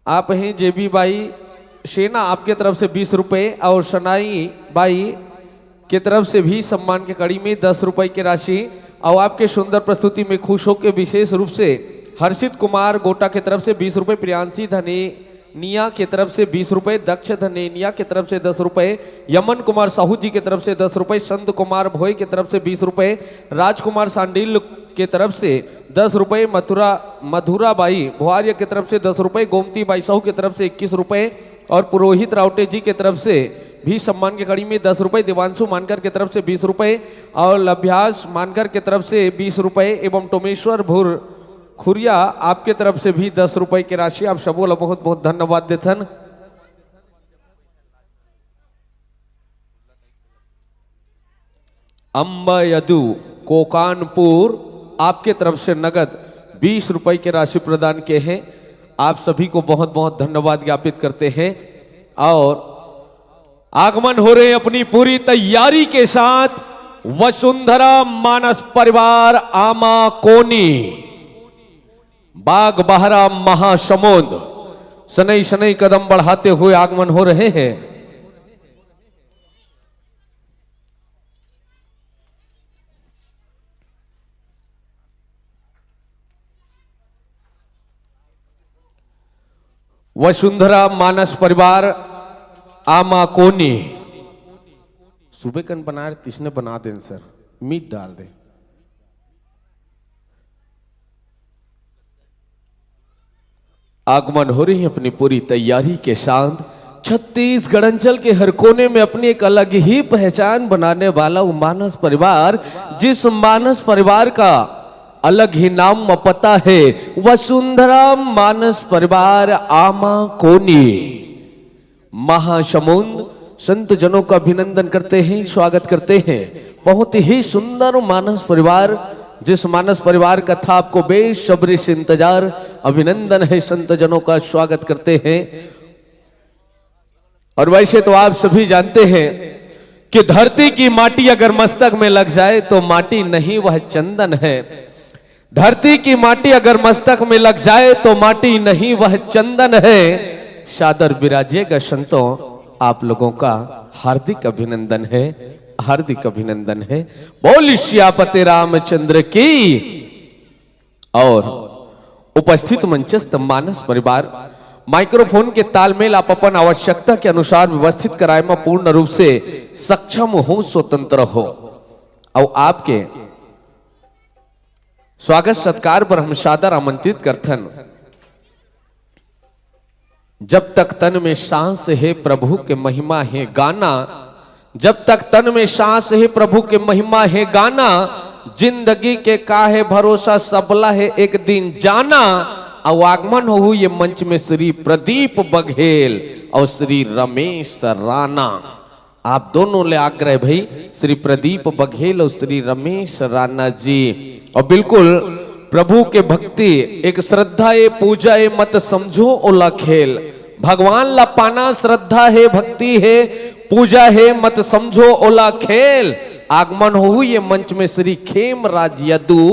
आप हैं जेबी बाई सेना आपके तरफ से 20 रुपए और सनाई बाई के तरफ से भी सम्मान के कड़ी में 10 रुपए की राशि और आपके सुंदर प्रस्तुति में खुश होकर विशेष रूप से हर्षित कुमार गोटा के तरफ से 20 रुपए, प्रियांशी निया की तरफ से 20 रुपए, दक्ष धनेनिया की तरफ से 10 रुपए, यमन कुमार साहू जी की तरफ से 10 रुपए, संत कुमार भोई की तरफ से 20 रुपए, राजकुमार सांडील की तरफ से 10 रुपए, मधुराबाई भुआर्य की तरफ से 10 रुपए, गोमती बाई साहू की तरफ से 21 रुपए और पुरोहित रावटे जी की तरफ से भी सम्मान की कड़ी में 10 रुपए, देवांशु मानकर की तरफ से 20 रुपए और लभ्यास मानकर की तरफ से 20 रुपए एवं टोमेश्वर भूर खुरिया आपके तरफ से भी 10 रुपए की राशि। आप सबको बहुत बहुत धन्यवाद देथन। अंबा यदु कोकानपुर आपके तरफ से नगद 20 रुपए की राशि प्रदान किए हैं। आप सभी को बहुत बहुत धन्यवाद ज्ञापित करते हैं और आगमन हो रहे हैं अपनी पूरी तैयारी के साथ वसुंधरा मानस परिवार आमा कोनी बाग बहरा महासमुंद शनई शनई कदम बढ़ाते हुए आगमन हो रहे हैं। वसुंधरा मानस परिवार आमा कोनी सुबह कन बना तिसने बना दें सर, मीट डाल दे। आगमन हो रही है अपनी पूरी तैयारी के साथ। छत्तीसगढ़ अंचल के हर कोने में अपनी एक अलग ही पहचान बनाने वाला वो मानस परिवार, जिस मानस परिवार का अलग ही नाम व पता है वसुंधरा मानस परिवार आमा कोनी महासमुंद। संत जनों का अभिनंदन करते हैं, स्वागत करते हैं। बहुत ही सुंदर मानस परिवार, जिस मानस परिवार का था आपको बेसब्री से इंतजार। अभिनंदन है, संत जनों का स्वागत करते हैं। और वैसे तो आप सभी जानते हैं कि धरती की माटी अगर मस्तक में लग जाए तो माटी नहीं वह चंदन है। धरती की माटी अगर मस्तक में लग जाए तो माटी नहीं वह चंदन है। सादर विराजेगा संतों, आप लोगों का हार्दिक अभिनंदन है, हार्दिक अभिनंदन है। बोल श्यापति रामचंद्र की। और उपस्थित मंचस्थ मानस परिवार माइक्रोफोन के तालमेल आप अपन आवश्यकता के अनुसार व्यवस्थित कराए में पूर्ण रूप से सक्षम हो, स्वतंत्र हो। और आपके स्वागत सत्कार पर हम सादर आमंत्रित करथन। जब तक तन में सांस है प्रभु के महिमा है गाना, जब तक तन में सांस है प्रभु के महिमा है गाना, जिंदगी के काहे भरोसा सबला है एक दिन जाना। और आगमन हो ये मंच में श्री प्रदीप बघेल और श्री रमेश राणा। आप दोनों ले आग्रह भाई, श्री प्रदीप बघेल और श्री रमेश राणा जी। और बिल्कुल प्रभु के भक्ति एक श्रद्धा है, पूजा है, मत समझो ओला खेल। भगवान ला पाना श्रद्धा है, भक्ति है, पूजा है, मत समझो ओला खेल। आगमन हो ये मंच में श्री खेमराज यदु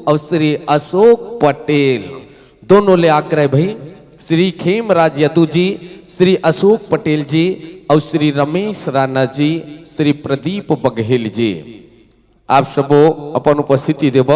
और श्री अशोक पटेल। दोनों ले आग्रह भाई, श्री खेमराज यदु जी, श्री अशोक पटेल जी और श्री रमेश राणा जी, श्री प्रदीप बघेल जी। आप सबो अपन उपस्थिति देव।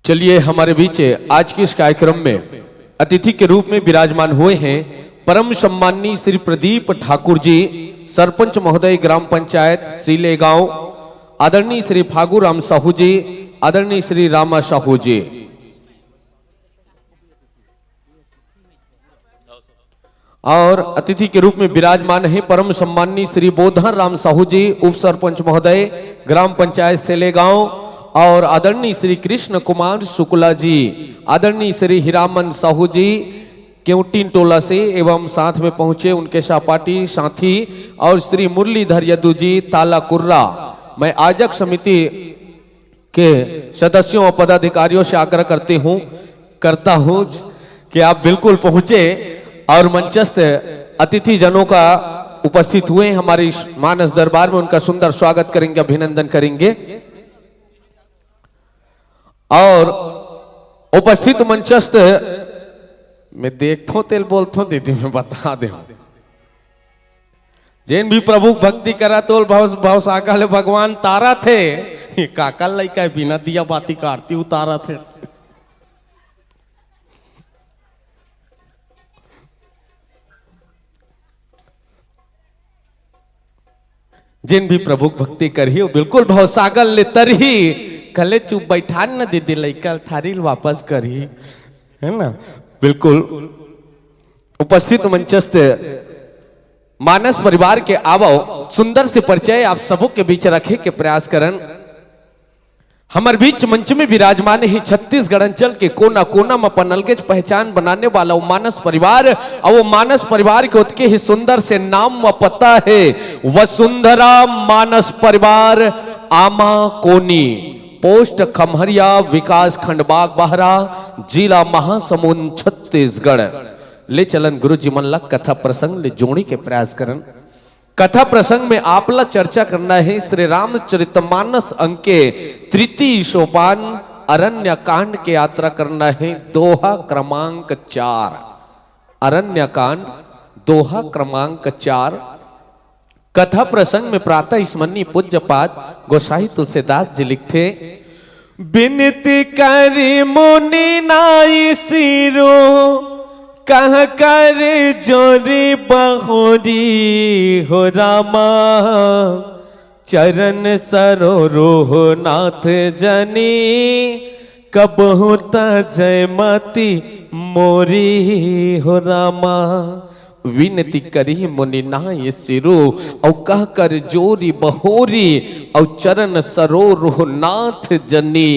चलिए, हमारे बीच आज के इस कार्यक्रम में अतिथि के रूप में विराजमान हुए हैं परम सम्माननीय श्री प्रदीप ठाकुर जी, सरपंच महोदय ग्राम पंचायत सीलेगांव। आदरणीय श्री फागू राम साहू जी, आदरणीय श्री रामा साहू जी। और अतिथि के रूप में विराजमान है परम सम्माननीय श्री बोधन राम साहू जी, उप सरपंच महोदय ग्राम पंचायत सेलेगांव। और आदरणीय श्री कृष्ण कुमार शुक्ला जी, आदरणीय श्री हीरामन साहू जी केवटीन टोला से एवं साथ में पहुंचे उनके सहपाठी साथी, और श्री मुरलीधर यदु जी ताला कुर्रा। मैं आयोजक समिति के सदस्यों और पदाधिकारियों से आग्रह करता हूं कि आप बिल्कुल पहुंचे और मंचस्थ अतिथि जनों का उपस्थित हुए हमारे इस मानस दरबार में, उनका सुंदर स्वागत करेंगे, अभिनंदन करेंगे। और उपस्थित मंचस्थ मैं देखो तेल बोलता हूं, दीदी मैं बता दे जैन भी प्रभु भक्ति करा तो भाव भाव साकल भगवान तारा थे, ये काकल लइका बिना दिया बाती का आरती उतारा थे। जिन भी प्रभु भक्ति करी हो बिल्कुल भाव सागर ले तरही कले चुप बैठा न दे दे लइका थारी वापस करी, है ना। बिल्कुल उपस्थित मंचस्थ मानस परिवार के आवो सुंदर से परिचय आप सबों के बीच रखे के प्रयास करन। हमारे बीच मंच में विराजमान ही छत्तीसगढ़ अंचल के कोना कोना में पनलगेज पहचान बनाने वाला वो मानस परिवार, और वो मानस परिवार के उत्के ही सुंदर से नाम व पता है वसुंधरा मानस परिवार आमा कोनी, पोस्ट खमहरिया, विकास खंड बाग बहरा, जिला महासमुंद, छत्तीसगढ़। ले चलन गुरु जी मन ला कथा प्रसंग ले जोड़ी के प्रयास करन। कथा प्रसंग में आपला चर्चा करना है श्री रामचरितमानस अंक के तृतीय सोपान अरण्य कांड के यात्रा करना है दोहा क्रमांक 4। अरण्य कांड दोहा क्रमांक 4। कथा प्रसंग में प्रातः स्मरणी पूज्यपाद गोसाई तुलसीदास जी लिखते, बिनती करी मुनि नाई सिरो कह कर जोरी बहोरी हो रामा, चरण सरोह नाथ जनी कबहु जयमती मोरी हो रामा। विनती करी मुनि नाय सिरो औ कह कर जोरी बहोरी, औ चरण सरोह नाथ जनी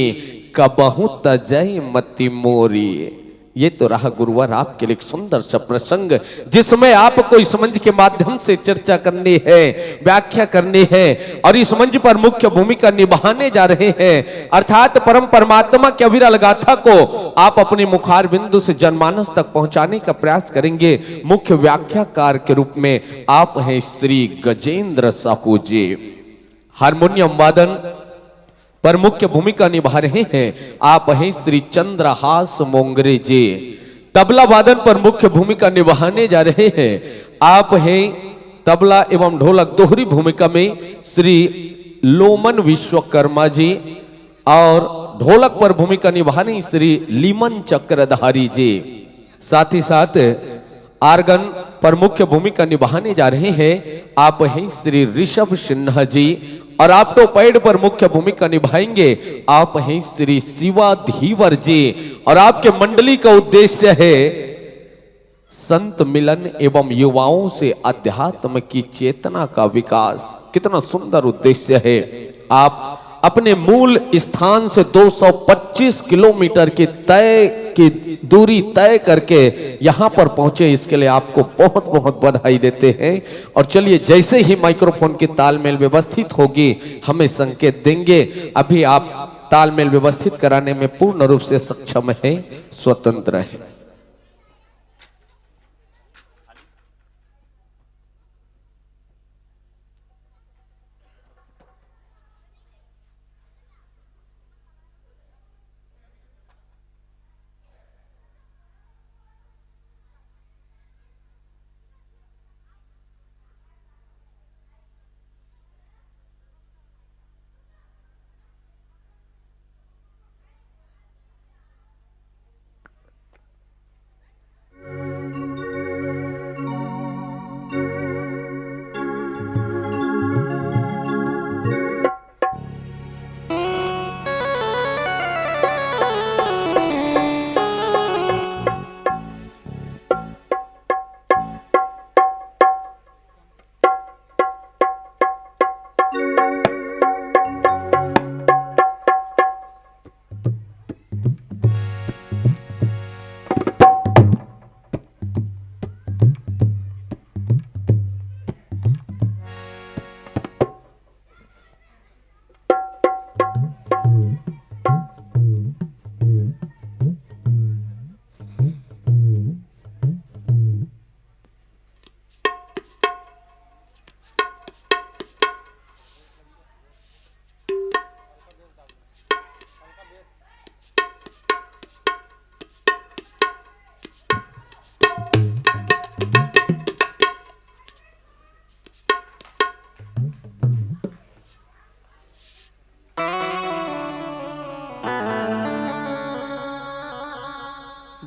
कबहु जयमती मोरी। ये तो रहा गुरुवार आपके लिए एक सुंदर सा प्रसंग जिसमें आपको इस मंच के माध्यम से चर्चा करनी है, व्याख्या करनी है, और इस मंच पर मुख्य भूमिका निभाने जा रहे हैं अर्थात परम परमात्मा की अविरल गाथा को आप अपने मुखार बिंदु से जनमानस तक पहुंचाने का प्रयास करेंगे। मुख्य व्याख्याकार के रूप में आप हैं श्री गजेंद्र साहू जी। हारमोनियम वादन पर मुख्य भूमिका निभा रहे हैं आप हैं श्री चंद्रहास मोंगरे जी। तबला वादन पर मुख्य भूमिका निभाने जा रहे हैं आप हैं तबला एवं ढोलक दोहरी भूमिका में श्री लोमन विश्वकर्मा जी, और ढोलक पर भूमिका निभाने श्री लीमन चक्रधारी जी। साथ ही साथ आर्गन पर मुख्य भूमिका निभाने जा रहे हैं आप हैं श्री ऋषभ सिन्हा जी, और आप तो पैड पर मुख्य भूमिका निभाएंगे आप हैं श्री शिवा धीवर जी। और आपके मंडली का उद्देश्य है संत मिलन एवं युवाओं से अध्यात्म की चेतना का विकास। कितना सुंदर उद्देश्य है। आप अपने मूल स्थान से 225 किलोमीटर की दूरी तय करके यहां पर पहुंचे, इसके लिए आपको बहुत बहुत बधाई देते हैं। और चलिए जैसे ही माइक्रोफोन की तालमेल व्यवस्थित होगी हमें संकेत देंगे। अभी आप तालमेल व्यवस्थित कराने में पूर्ण रूप से सक्षम हैं, स्वतंत्र हैं।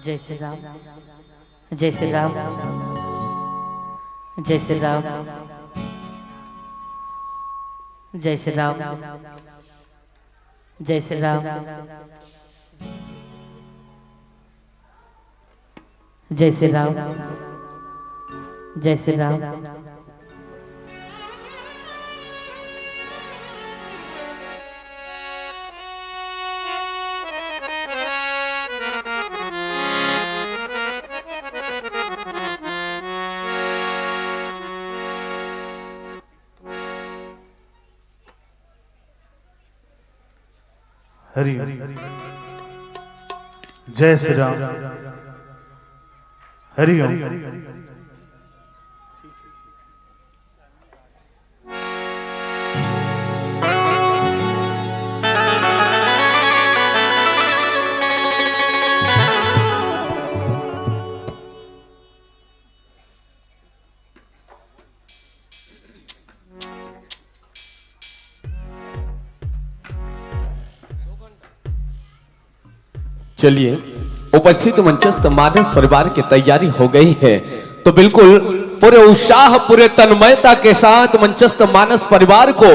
जय श्री राम, जय श्री राम, जय श्री राम, जय श्री राम, जय श्री राम, जय श्री राम, जय श्री राम। हरि जय श्री राम, हरि ओम। चलिए, उपस्थित मंचस्थ मानस परिवार की तैयारी हो गई है, तो बिल्कुल पूरे उत्साह पूरे तन्मयता के साथ मंचस्थ मानस परिवार को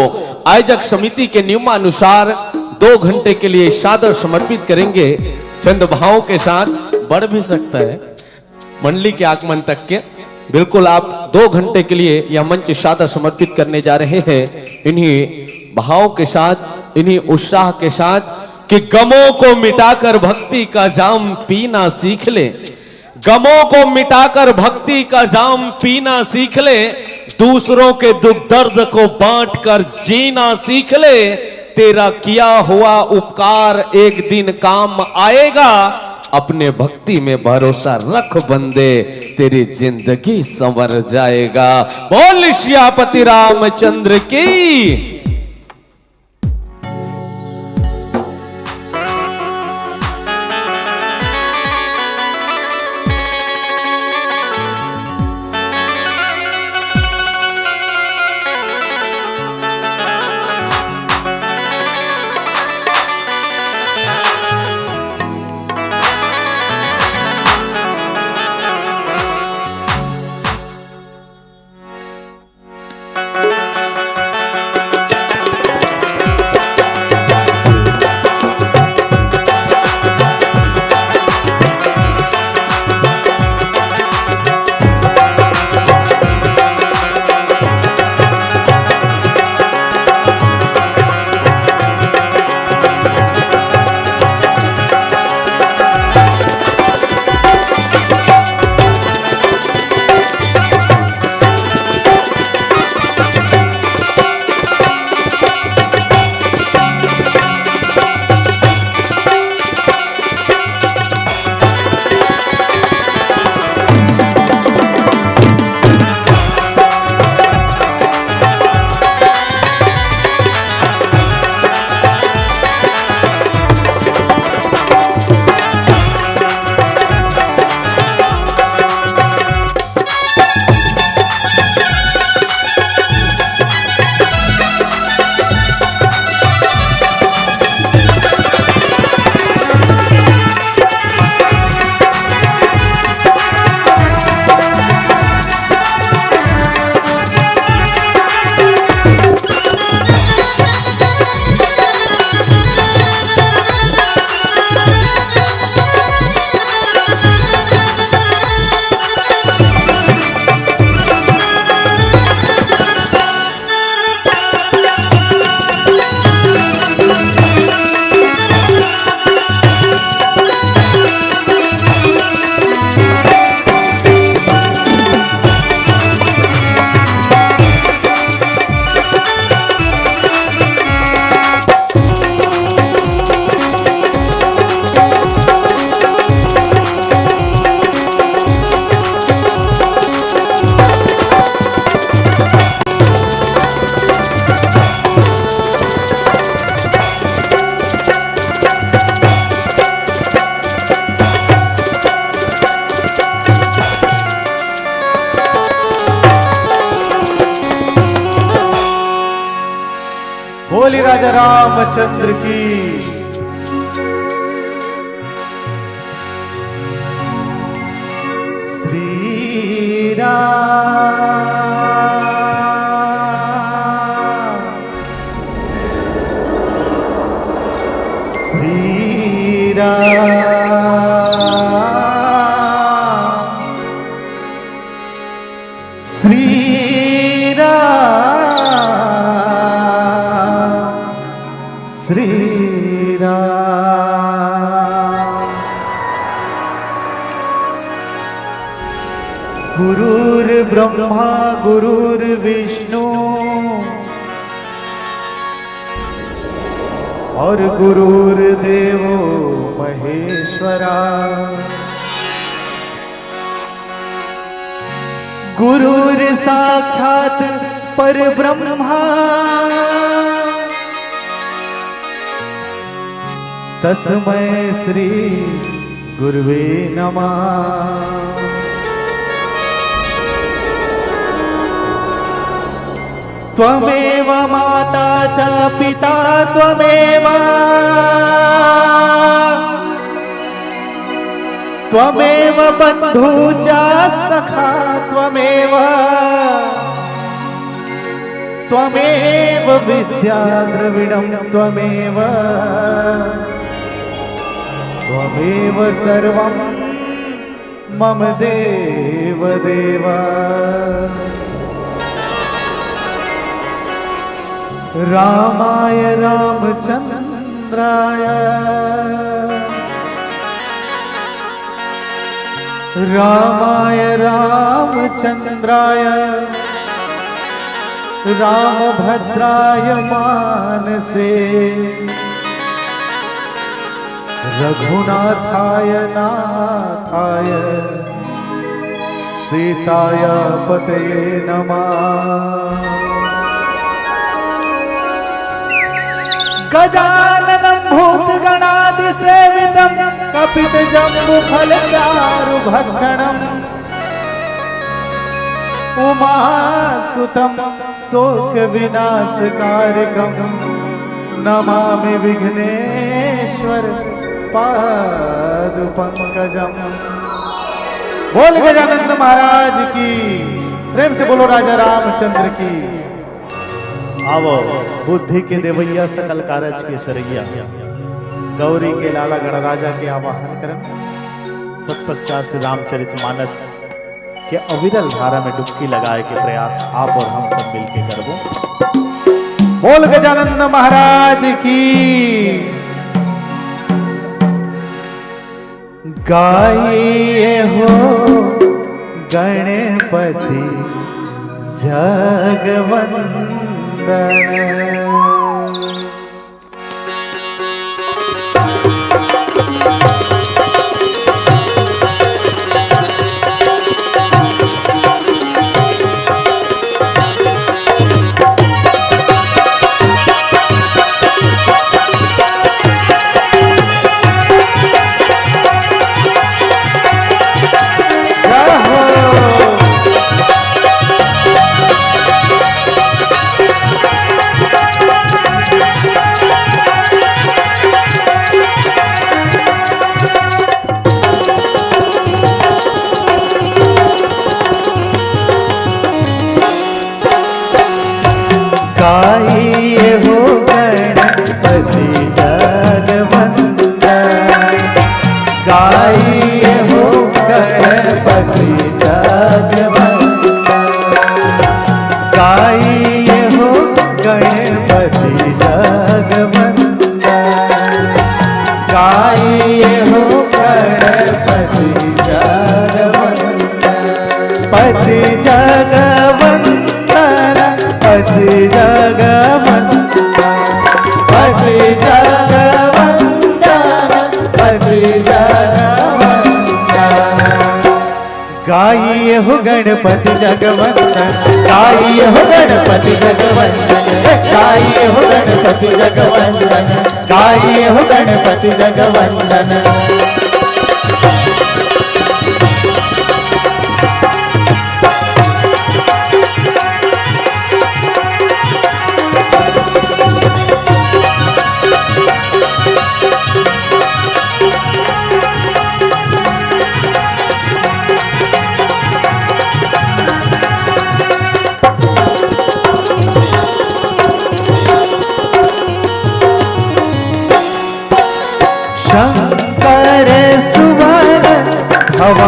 आयोजक समिति के नियमानुसार 2 घंटे के लिए सादर समर्पित करेंगे। चंद भावों के साथ बढ़ भी सकता है मंडली के आगमन तक के। बिल्कुल आप 2 घंटे के लिए यह मंच सादर समर्पित करने जा रहे हैं। इन्हीं भावों के साथ, इन्हीं उत्साह के साथ कि गमों को मिटाकर भक्ति का जाम पीना सीख ले, गमों को मिटाकर भक्ति का जाम पीना सीख ले, दूसरों के दुख दर्द को बांटकर जीना सीख ले। तेरा किया हुआ उपकार एक दिन काम आएगा, अपने भक्ति में भरोसा रख बंदे, तेरी जिंदगी संवर जाएगा। बोल सियापति रामचंद्र की। बोली राजा रामचंद्र की। गुरुर्ब्रह्मा गुरुर्विष्णु और गुरुर्देवो महेश्वरा। गुरुर्साक्षात् परब्रह्मा तस्मै श्री गुरुवे नमः। त्वमेव माता च पिता त्वमेव त्वमेव बन्धु च सखा त्वमेव त्वमेव विद्या द्रविणं त्वमेव त्वमेव सर्वं मम देव देव। रामाय रामचन्द्राय रामाय रामचन्द्राय रामभद्राय मानसे रघुनाथाय नाथाय सीताय पतये नमः। गजाननं भूतगणादिसेवितं कपितजम्बुफलचारुभक्षणम् उमासुतं शोकविनाशकारकं नमामि विघ्नेश्वर पादपंकजम्। बोल गजानंद महाराज की, प्रेम से बोलो राजा रामचंद्र की। आवो बुद्धि के देवैया सकल कारज के सरैया, गौरी के लाला गणराजा के आवाहन करन। तत्पश्चात श्री रामचरितमानस के अविरल धारा में डुबकी लगाए के प्रयास आप और हम सब मिलके करबो। बोल गजानंद महाराज की। गाइए हो गणपति जगवंदन। गाइए हो गणपति जगवंदन। गाइए हो गणपति जगवंदन। गाइए हो गणपति जगवंदन। गाइए हो गणपति जगवंदन। पति जगवंदन पति जगवंदन। पति जगवंदन पति जगवंदन। गाइए हो गणपति जगवंदन। गाइए हो गणपति जगवंदन। गाइए हो गणपति जगवंदन। गाइए हो गणपति जगवंदन।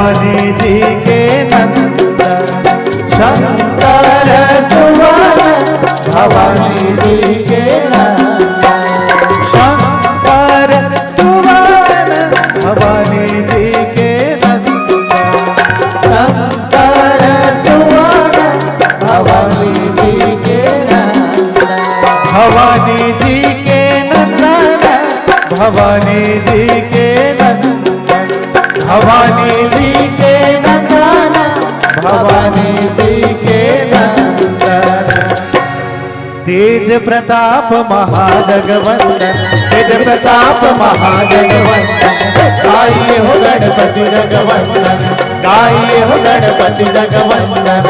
भवानी जी के नंदन शंकर सुवन भवानी जी के नंदन शंकर सुवन भवानी जी के नंदन शंकर सुवन भवानी जी के नंदन भवानी जी के नंदन भवानी जी के नंदन भवानी जी के नंदन भवानी जी के नंदन तेज प्रताप महाजगवंदन तेज प्रताप महाजगवंदन गाइए हो गणपति जगवंदन गाइए हो गणपति जगवंदन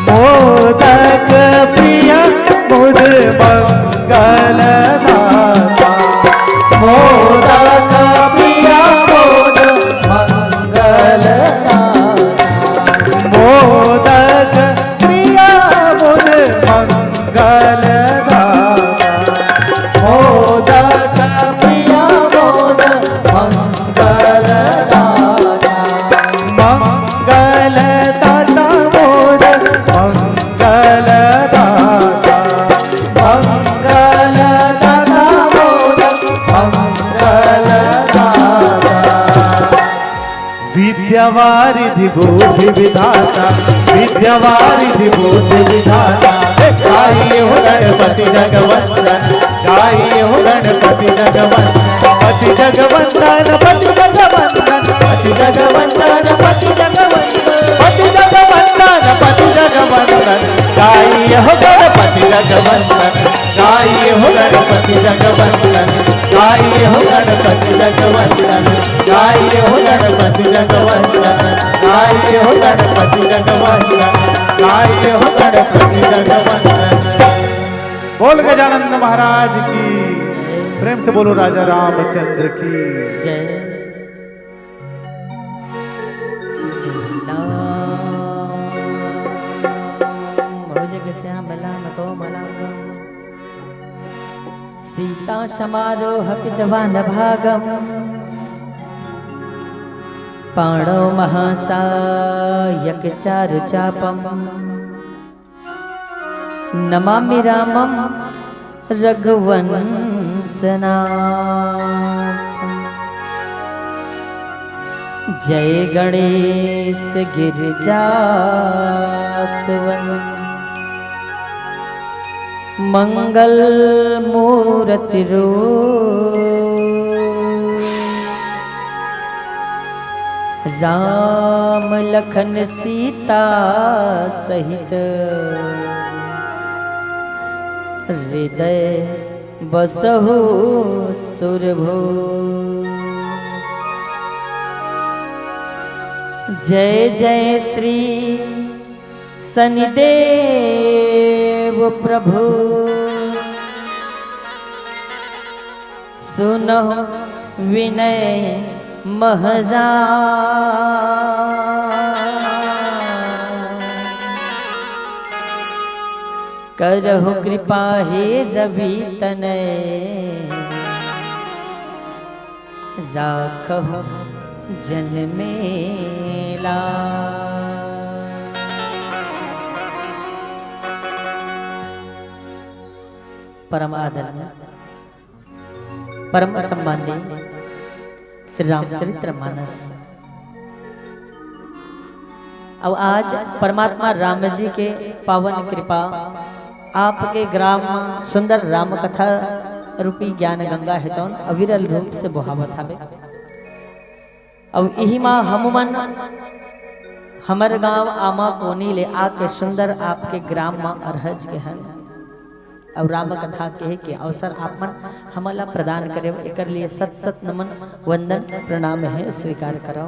मोदक प्रिय मुद मंगल दाता मोदक प्रिय मुद मंगल दाता मोदक प्रिय मुद मंगल दाता मोदक प्रिय मुद मंगल दाता मंगल दाता मोद मंगल दाता मंगल दाता मोद मंगल दाता विद्यावारिधि बुद्धि विधाता विद्यावारिधि बुद्धि विधाता गाइए हो गणपति जगवंदन गाइए हो गणपति जगवंदन पति जगवंदन पति जगवंदन पति जगवंदन पति जगवंदन पति जगवंदन पति जगवंदन गाइए हो गणपति जगवंदन गाइए हो गणपति जगवंदन गाइए हो गणपति जगवंदन गाइए हो गणपति जगवंदन गाइए हो गणपति जगवंदन गाइए हो गणपति जगवंदन बोल गजानंद महाराज की प्रेम से बोलो राजा रामचंद्र की जय सीता समारोह विद्वान भागम पाणो महासायक चारु चापम नमामि रामम रघुवंशनाथम जय गणेश गिरिजासुवन मंगल मूर्ति राम लखन सीता सहित हृदय बसहु सुरभो जय जय श्री शनिदेव प्रभु सुनो विनय महाराज करहु कृपा हे रवि तनय राखहु जन मेला परम आदरणीय परम सम्माननीय श्री रामचरित्र मानस। अब आज परमात्मा राम जी के पावन कृपा आपके ग्राम सुंदर राम कथा रूपी ज्ञान गंगा हेतौन अविरल रूप से बहावत हवे। अब यही माँ हममन हमर गांव आमा कोनी ले आके सुंदर आपके ग्राम माँ अरहज के हैं और राम कथा कहे के अवसर आपमन हमला प्रदान करे एकर लिए सत सत नमन वंदन प्रणाम है स्वीकार करो।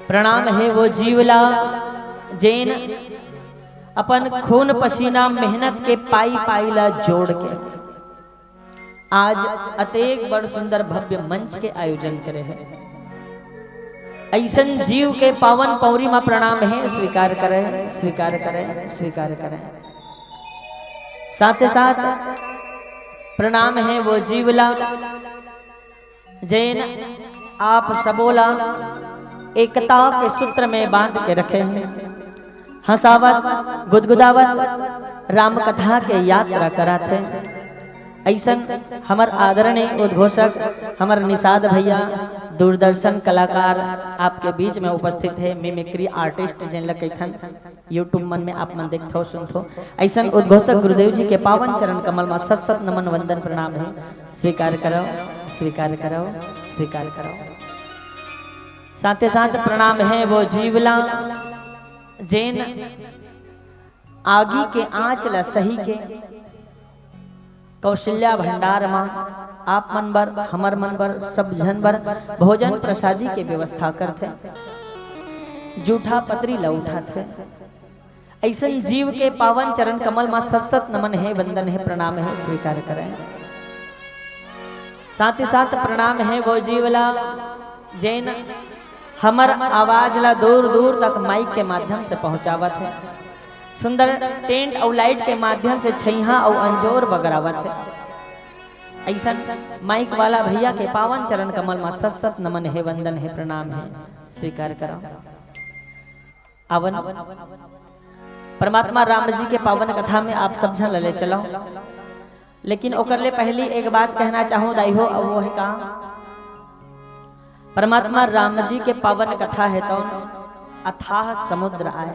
प्रणाम है वो जीवला जैन अपन खून पसीना मेहनत के पाई पाईला जोड़ के आज अतेक बड़ सुंदर भव्य मंच के आयोजन करे हैं। ऐसन जीव के पावन पौरी में प्रणाम है, स्वीकार करें स्वीकार करें स्वीकार करें। साथ ही साथ प्रणाम है वो जीवला जैन आप सबोला एकता के सूत्र में बांध के रखे हैं, हंसावत गुदगुदावत राम कथा के यात्रा कराते। ऐसन हमर आदरणीय उद्घोषक हमर निषाद भैया दूरदर्शन कलाकार आपके बीच में उपस्थित है, मिमिक्री आर्टिस्ट जिन लकैथन यूट्यूब मन में आप मन देखथो सुनथो। ऐसन उद्घोषक गुरुदेव जी के पावन चरण कमल में सत सत नमन वंदन प्रणाम है, स्वीकार करो स्वीकार करो स्वीकार करो। साथ ही साथ प्रणाम है वो जीवला जैन आगी के आंच ला सही के कौशल्या भंडार मां आप मन बर हमर मन बर सब जन बर भोजन प्रसादी के व्यवस्था करते, जूठा पत्री ला उठाते। ऐसन जीव के पावन चरण कमल में सत सत नमन है वंदन है प्रणाम है, स्वीकार करें। साथ ही साथ प्रणाम है वो जीवला जैन हमर आवाज ला दूर दूर तक माइक के माध्यम से पहुंचावत है, सुंदर टेंट और लाइट के माध्यम से छैहा और अंजोर बगरावत है। ऐसा माइक वाला भैया के पावन चरण कमल में सत सत नमन है वंदन है प्रणाम है, स्वीकार करो। अवन परमात्मा राम जी के पावन कथा में आप सब जन ले चलो, लेकिन ओकर ले पहली एक बात कहना चाहूँ दाई हो, अब वो है कहा परमात्मा राम जी के पावन कथा है तो अथाह समुद्र आए।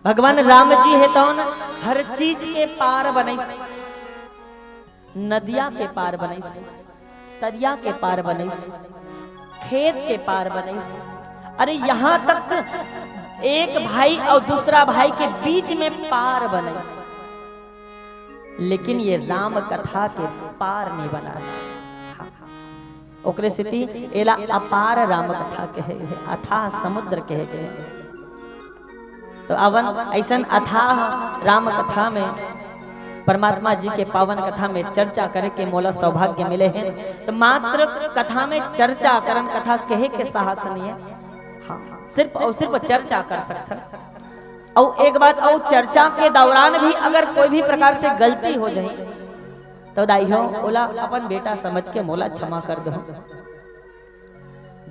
भगवान राम जी है तो हर चीज के पार बनैस, नदिया के पार बनैस, तरिया के पार बनैस, खेत के पार बनैस, अरे यहाँ तक एक भाई और दूसरा भाई के बीच में पार बनैस। लेकिन ये राम कथा के पार नहीं बना, ओकरे स्थिति एला अपार राम कथा कहे, अथाह समुद्र कहे गए। तो अवन ऐसन अथाह राम कथा में परमात्मा जी के पावन कथा में चर्चा करे के मोला सौभाग्य मिले हैं। तो मात्र कथा में चर्चा करन कथा कहे के साहस नहीं है, हाँ सिर्फ और सिर्फ चर्चा कर सकते। और एक बात और चर्चा के दौरान भी अगर कोई भी प्रकार से गलती हो जाए तो दाई हो ओला अपन बेटा समझ के मोला क्षमा कर दो।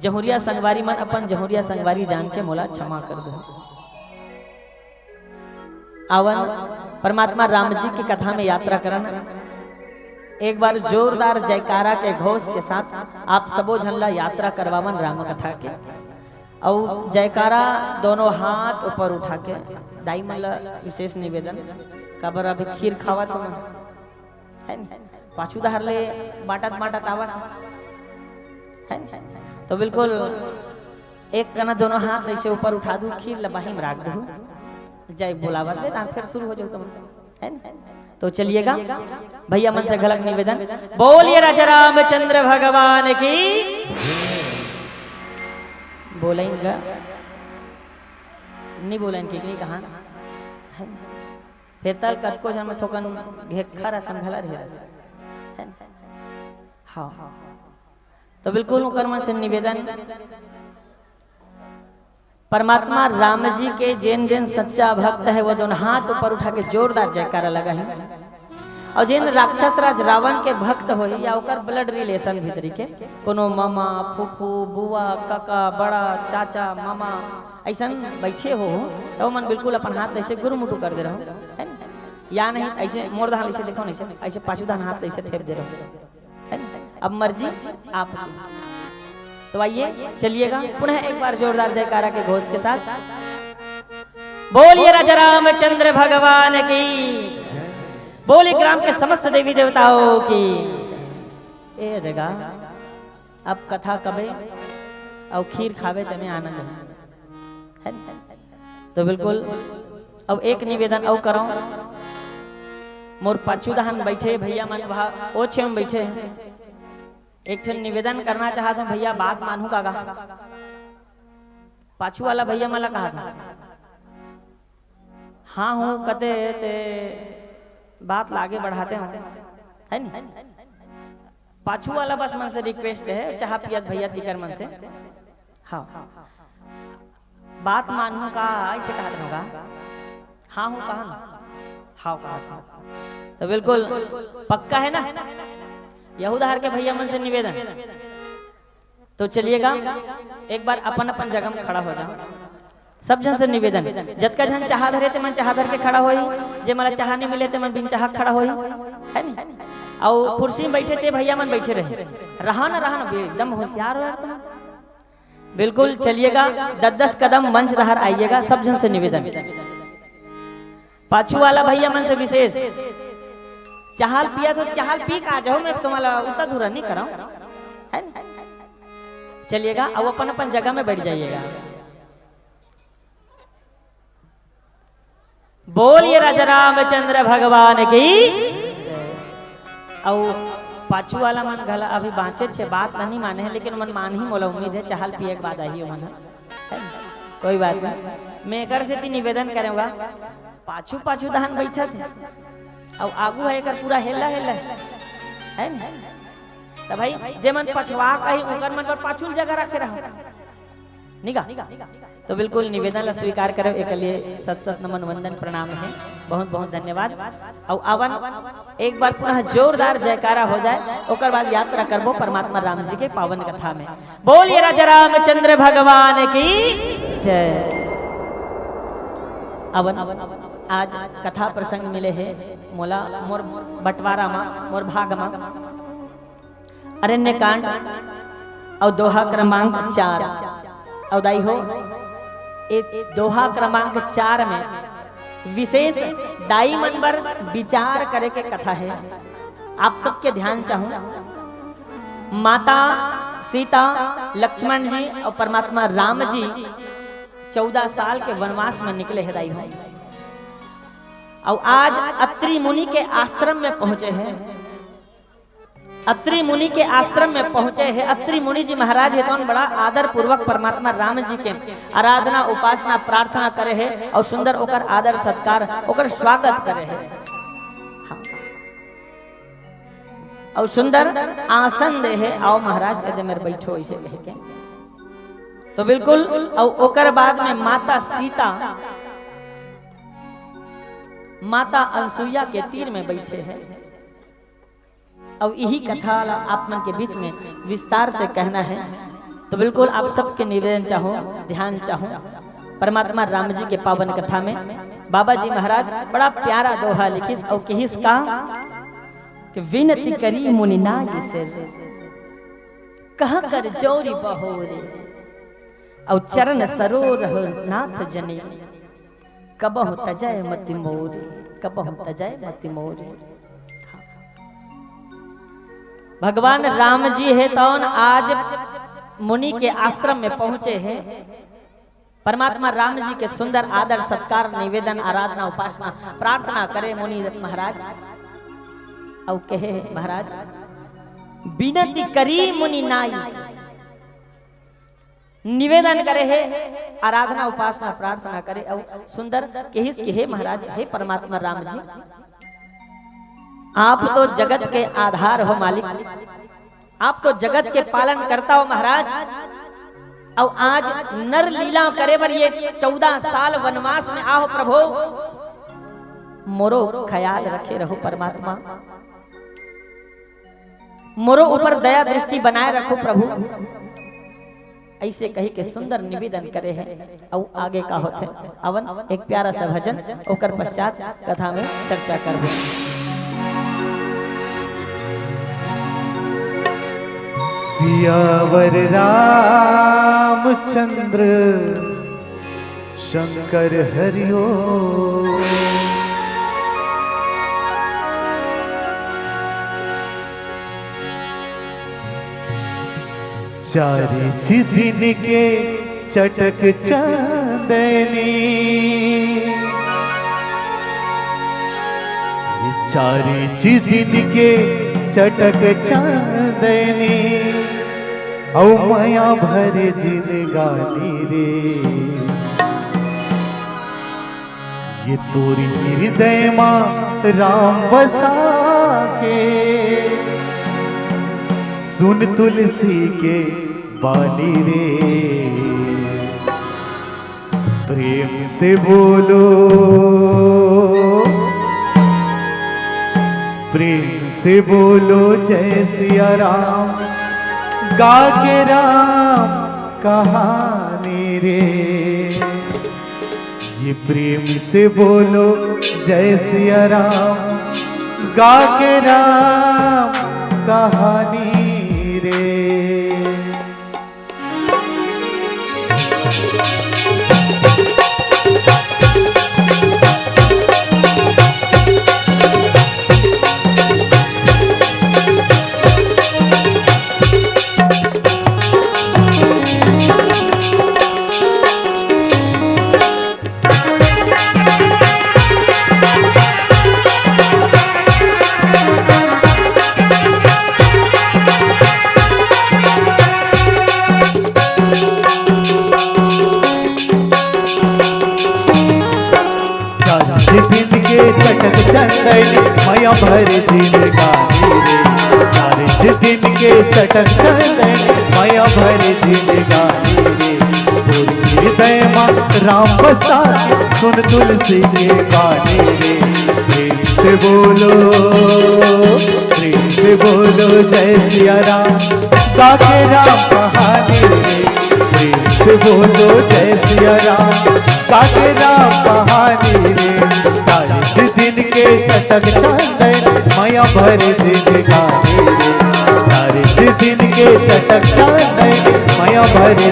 जहुरिया संगवारी मन अपन जहुरिया संगवारी जान के मोला क्षमा कर दो। आवन परमात्मा राम जी की कथा में यात्रा करना, एक बार जोरदार जयकारा के घोष के साथ आप सबो झल्ला यात्रा करवावन राम कथा के। और जयकारा दोनों हाथ ऊपर उठा के दाई मन विशेष निवेदन काबर अभी खीर खावत हो है पाछू दहर ले बाटत बाटत आवत है, तो बिल्कुल एक कना दोनों हाथ ऐसे ऊपर उठा दू, खीर लबाही में रख दू, जय बोलावत दे फिर शुरू हो जाओ तुम है। तो चलिएगा भैया मन से गलत निवेदन, बोलिए राजा रामचंद्र भगवान की बोलेंगे नहीं बोलेंगे नहीं कहा फिर तल कत को जन्म थोकन घेखरा संभला रहे। हाँ तो बिल्कुल कर्म से निवेदन, परमात्मा राम जी के जैन जैन सच्चा भक्त है वो दोनों हाथ ऊपर उठा के जोरदार जयकारा लगा है। और जैन राक्षस राज रावण के भक्त हो या ओकर ब्लड रिलेशन भीतरी के कोनो मामा फूफू बुआ काका बड़ा चाचा मामा ऐसा बैठे हो तो मन बिल्कुल अपन हाथ ऐसे गुरुमुटु कर दे रहो है, या नहीं ऐसे मोर धान ऐसे देखो नहीं ऐसे पाछू धान हाथ ऐसे थेप दे रहो है। अब मर्जी आपकी। तो आइए चलिएगा पुनः एक बार जोरदार जयकारा के घोष के साथ, बोलिए राजा रामचंद्र भगवान की, बोले ग्राम के समस्त देवी देवताओं की। ए देगा अब कथा कबे और खीर खावे तमें आनंद है। तो बिल्कुल अब एक निवेदन और करो, मोर पाछू दहन बैठे भैया मन ओछे हम बैठे एक ठन निवेदन करना चाहता हूँ भैया, बात मानू कागा पाछू वाला भैया मला कहा था हाँ हूँ कते ते बात लागे बढ़ाते हो है नी पाछू वाला बस मन से रिक्वेस्ट है चाह पियत भैया तिकर मन से हाँ बात मानू का ऐसे कहा होगा हाँ हूँ कहा ना हाँ कहा था तो बिल्कुल पक्का है ना यहूदाहर के भैया मन से निवेदन तो चलिएगा एक बार अपन अपन जगह में खड़ा हो जाओ सब जन से निवेदन जत का जन चाह धरे ते मन चाह धर के खड़ा होई जे मला चाह नहीं मिले ते मन बिन चाह खड़ा होई है नी और कुर्सी में बैठे थे भैया मन बैठे रहे रहा ना एकदम होशियार हो तुम बिल्कुल चलिएगा 10-10 कदम मंच दहर आइएगा सब जन से निवेदन पाछू वाला भैया मन से विशेष चाहल पिया तो चाहल पी का जाओ मैं तुम्हारा उतना धुरा नहीं कराऊं है चलिएगा अब अपन अपन जगह में बैठ जाइएगा बोलिए राजा रामचंद्र भगवान की और पाछू वाला मन घला अभी बाँचे छे बात नहीं माने है लेकिन मन मान ही मोला उम्मीद है चाहल पिए के बाद आई मन कोई बात नहीं मैं कर से निवेदन करूंगा पाछू पाछू दहन बैठा थे और आगू है कर पूरा हेला हेला है ना तो भाई जे मन पछवा कही उनकर मन पर पाछू जगह रखे रहो निगा तो बिल्कुल निवेदन ला स्वीकार करो एक लिए सत सत नमन वंदन प्रणाम है बहुत बहुत धन्यवाद और अवन एक बार पुनः जोरदार जयकारा हो जाए ओकर बाद यात्रा करबो परमात्मा राम जी के पावन कथा में बोलिए राजा रामचंद्र भगवान की जय अवन आज कथा प्रसंग मिले है मोला मोर बंटवारा मा मोर भाग मा अरण्य कांड और दोहा क्रमांक 4 और दाई हो एक दोहा क्रमांक 4 में विशेष दाई मन पर विचार करे के कथा है आप सबके ध्यान चाहूं माता सीता लक्ष्मण जी और परमात्मा राम जी 14 साल के वनवास में निकले हैं दाई हो और आज अत्रि मुनि के आश्रम में पहुंचे हैं अत्रि मुनि के आश्रम में पहुंचे हैं अत्रि मुनि जी महाराज है तो बड़ा आदर पूर्वक परमात्मा राम जी के आराधना उपासना प्रार्थना करे है और सुंदर ओकर आदर सत्कार ओकर स्वागत करे है और सुंदर आसन दे है आओ महाराज यदि मेरे बैठो ऐसे कह के तो बिल्कुल और ओकर बाद में माता सीता माता अनसुईया के तीर में बैठे हैं अब यही कथा आप मन के बीच में विस्तार से कहना है तो बिल्कुल आप सबके निवेदन चाहो ध्यान चाहो परमात्मा राम जी के पावन कथा में बाबा जी महाराज बड़ा प्यारा दोहा लिखिस और किहिस का कि विनती करी मुनिनाग से कह कर जोरी बहोरे और चरण सरोर नाथ जने कबहु तजय मति मोरी कबहु तजय मति मोरी भगवान राम जी है तो आज मुनि के आश्रम में पहुंचे हैं परमात्मा राम जी के सुंदर आदर सत्कार निवेदन आराधना उपासना प्रार्थना करे मुनि महाराज और कहे महाराज विनती करी मुनि नाई निवेदन करे है आराधना उपासना प्रार्थना करे और सुंदर कहिस कि हे महाराज हे परमात्मा राम जी आप तो जगत के आधार हो मालिक आप तो जगत के पालन करता हो महाराज और आज नर लीला करे बर ये 14 साल वनवास में आओ प्रभु मोरो ख्याल रखे रहो परमात्मा मोरो ऊपर दया दृष्टि बनाए रखो प्रभु ऐसे कही के सुंदर निवेदन करे है और आगे का होते अवन एक प्यारा सा भजन ओकर पश्चात कथा में चर्चा करबे सियावर रामचंद्र शंकर हरिओ चारी चिदिन के चटक चंदनी चारी चिदिन के चटक चंदनी औ माया भरे जिंदगानी रे ये तोरी हृदय मां राम बसा के सुन तुलसी के बानी रे प्रेम से बोलो प्रेम से बोलो जय सिया राम गा के राम कहानी रे ये प्रेम से बोलो जय सिया राम गा के राम कहानी रे जिनके चटक चंदनी माया भरे जिंदगानी रे सारे जिनके चटक चंदनी माया भरे जिंदगानी रे हृदय मां राम बसा सुन तुलसी के गाने रे प्रेम से बोलो जय सिया राम गा के राम कहानी रे प्रेम से बोलो जय सिया राम गा के राम कहानी रे जिनके चटक चंदन माया भरे जिंदगानी रे सारे जिनके चटक चंदन माया भरे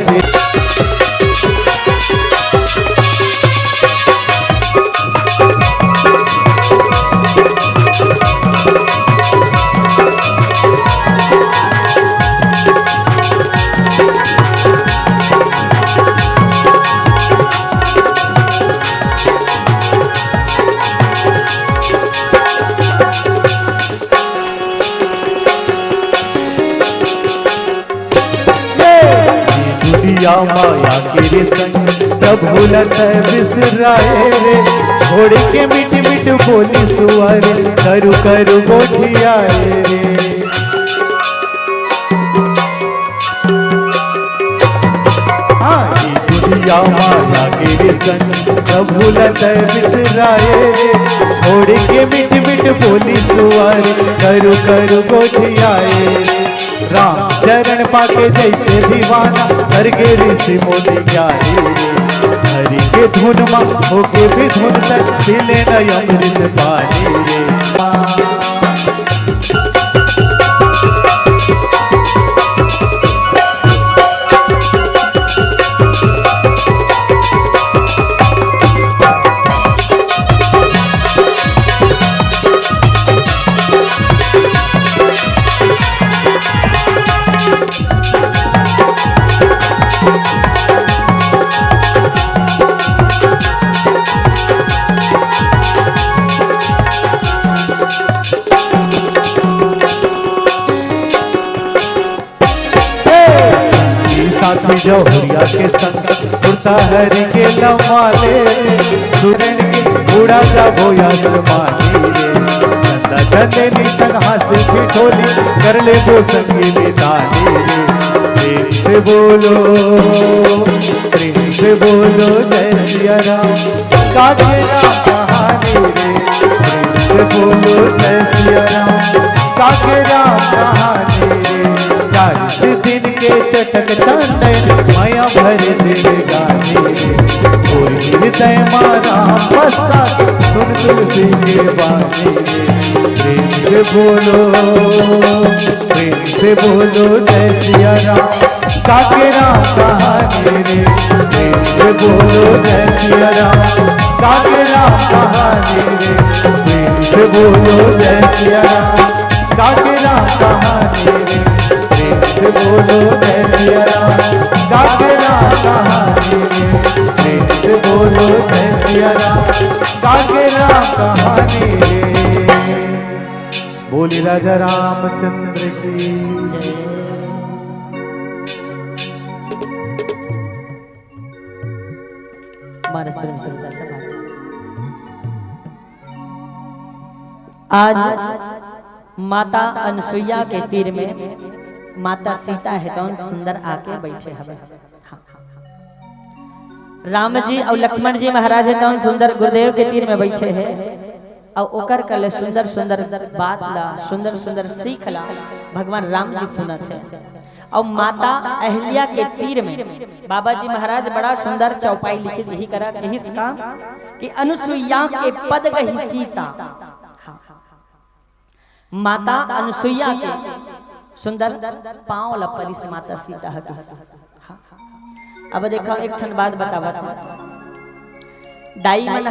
दुनिया माया के संग प्रभु लत बिसराए रे छोड़ के मिट मिट बोली सुअर करू करू गोठियाए रे दुनिया माया के संग प्रभु लत बिसराए रे छोड़ के मिट मिट बोली सुअर करू करू गोठियाए रे राम चरण पाके जैसे दीवाना हर के ऋषि मोदी ज्ञानी हरि के धुन मां होके भी धुन तक मिले न अमृत पानी रे साथी जौहरिया के संग सुरता हरि के लमाले सुरन के बूढ़ा जा बोया समानी रे चंदा चंदनी संग हास ठिठोली कर ले वो संगी मितानी रे प्रेम से बोलो जय सिया राम गा के राम कहानी रे प्रेम से बोलो जय सिया राम गा के राम कहानी रे जिनके चटक चंदन माया भरे जिंदगानी कोई हृदय मारा बसा सुन तुलसी के बानी प्रेम से बोलो जय सिया राम गा के राम कहानी रे प्रेम से बोलो जय सिया राम गा के राम कहानी रे प्रेम से बोलो जय सिया राम गा के राम कहानी रे से बोलो जय सिया राम गा के राम कहानी रे प्रेम से बोलो जय सिया राम गा के राम कहानी रे बोली राजा रामचंद्र की जय। मानस प्रेम सरिता सभा। आज माता अनसुईया के तीर में माता सीता है कौन सुंदर आके बैठे हवे। राम जी और लक्ष्मण जी महाराज है कौन सुंदर गुरुदेव के तीर में बैठे हैं और ओकर कल सुंदर सुंदर बात ला सुंदर सुंदर सीख ला भगवान राम जी सुनत है। और माता अहिल्या के तीर में बाबा जी महाराज बड़ा सुंदर चौपाई लिखी यही करा इसका कि अनुसुईया के पद गही सीता। माता अनुसुईया के सुंदर पांव ला परिस माता सीता है। अब देखो एक ठन बात बतावत दाई मन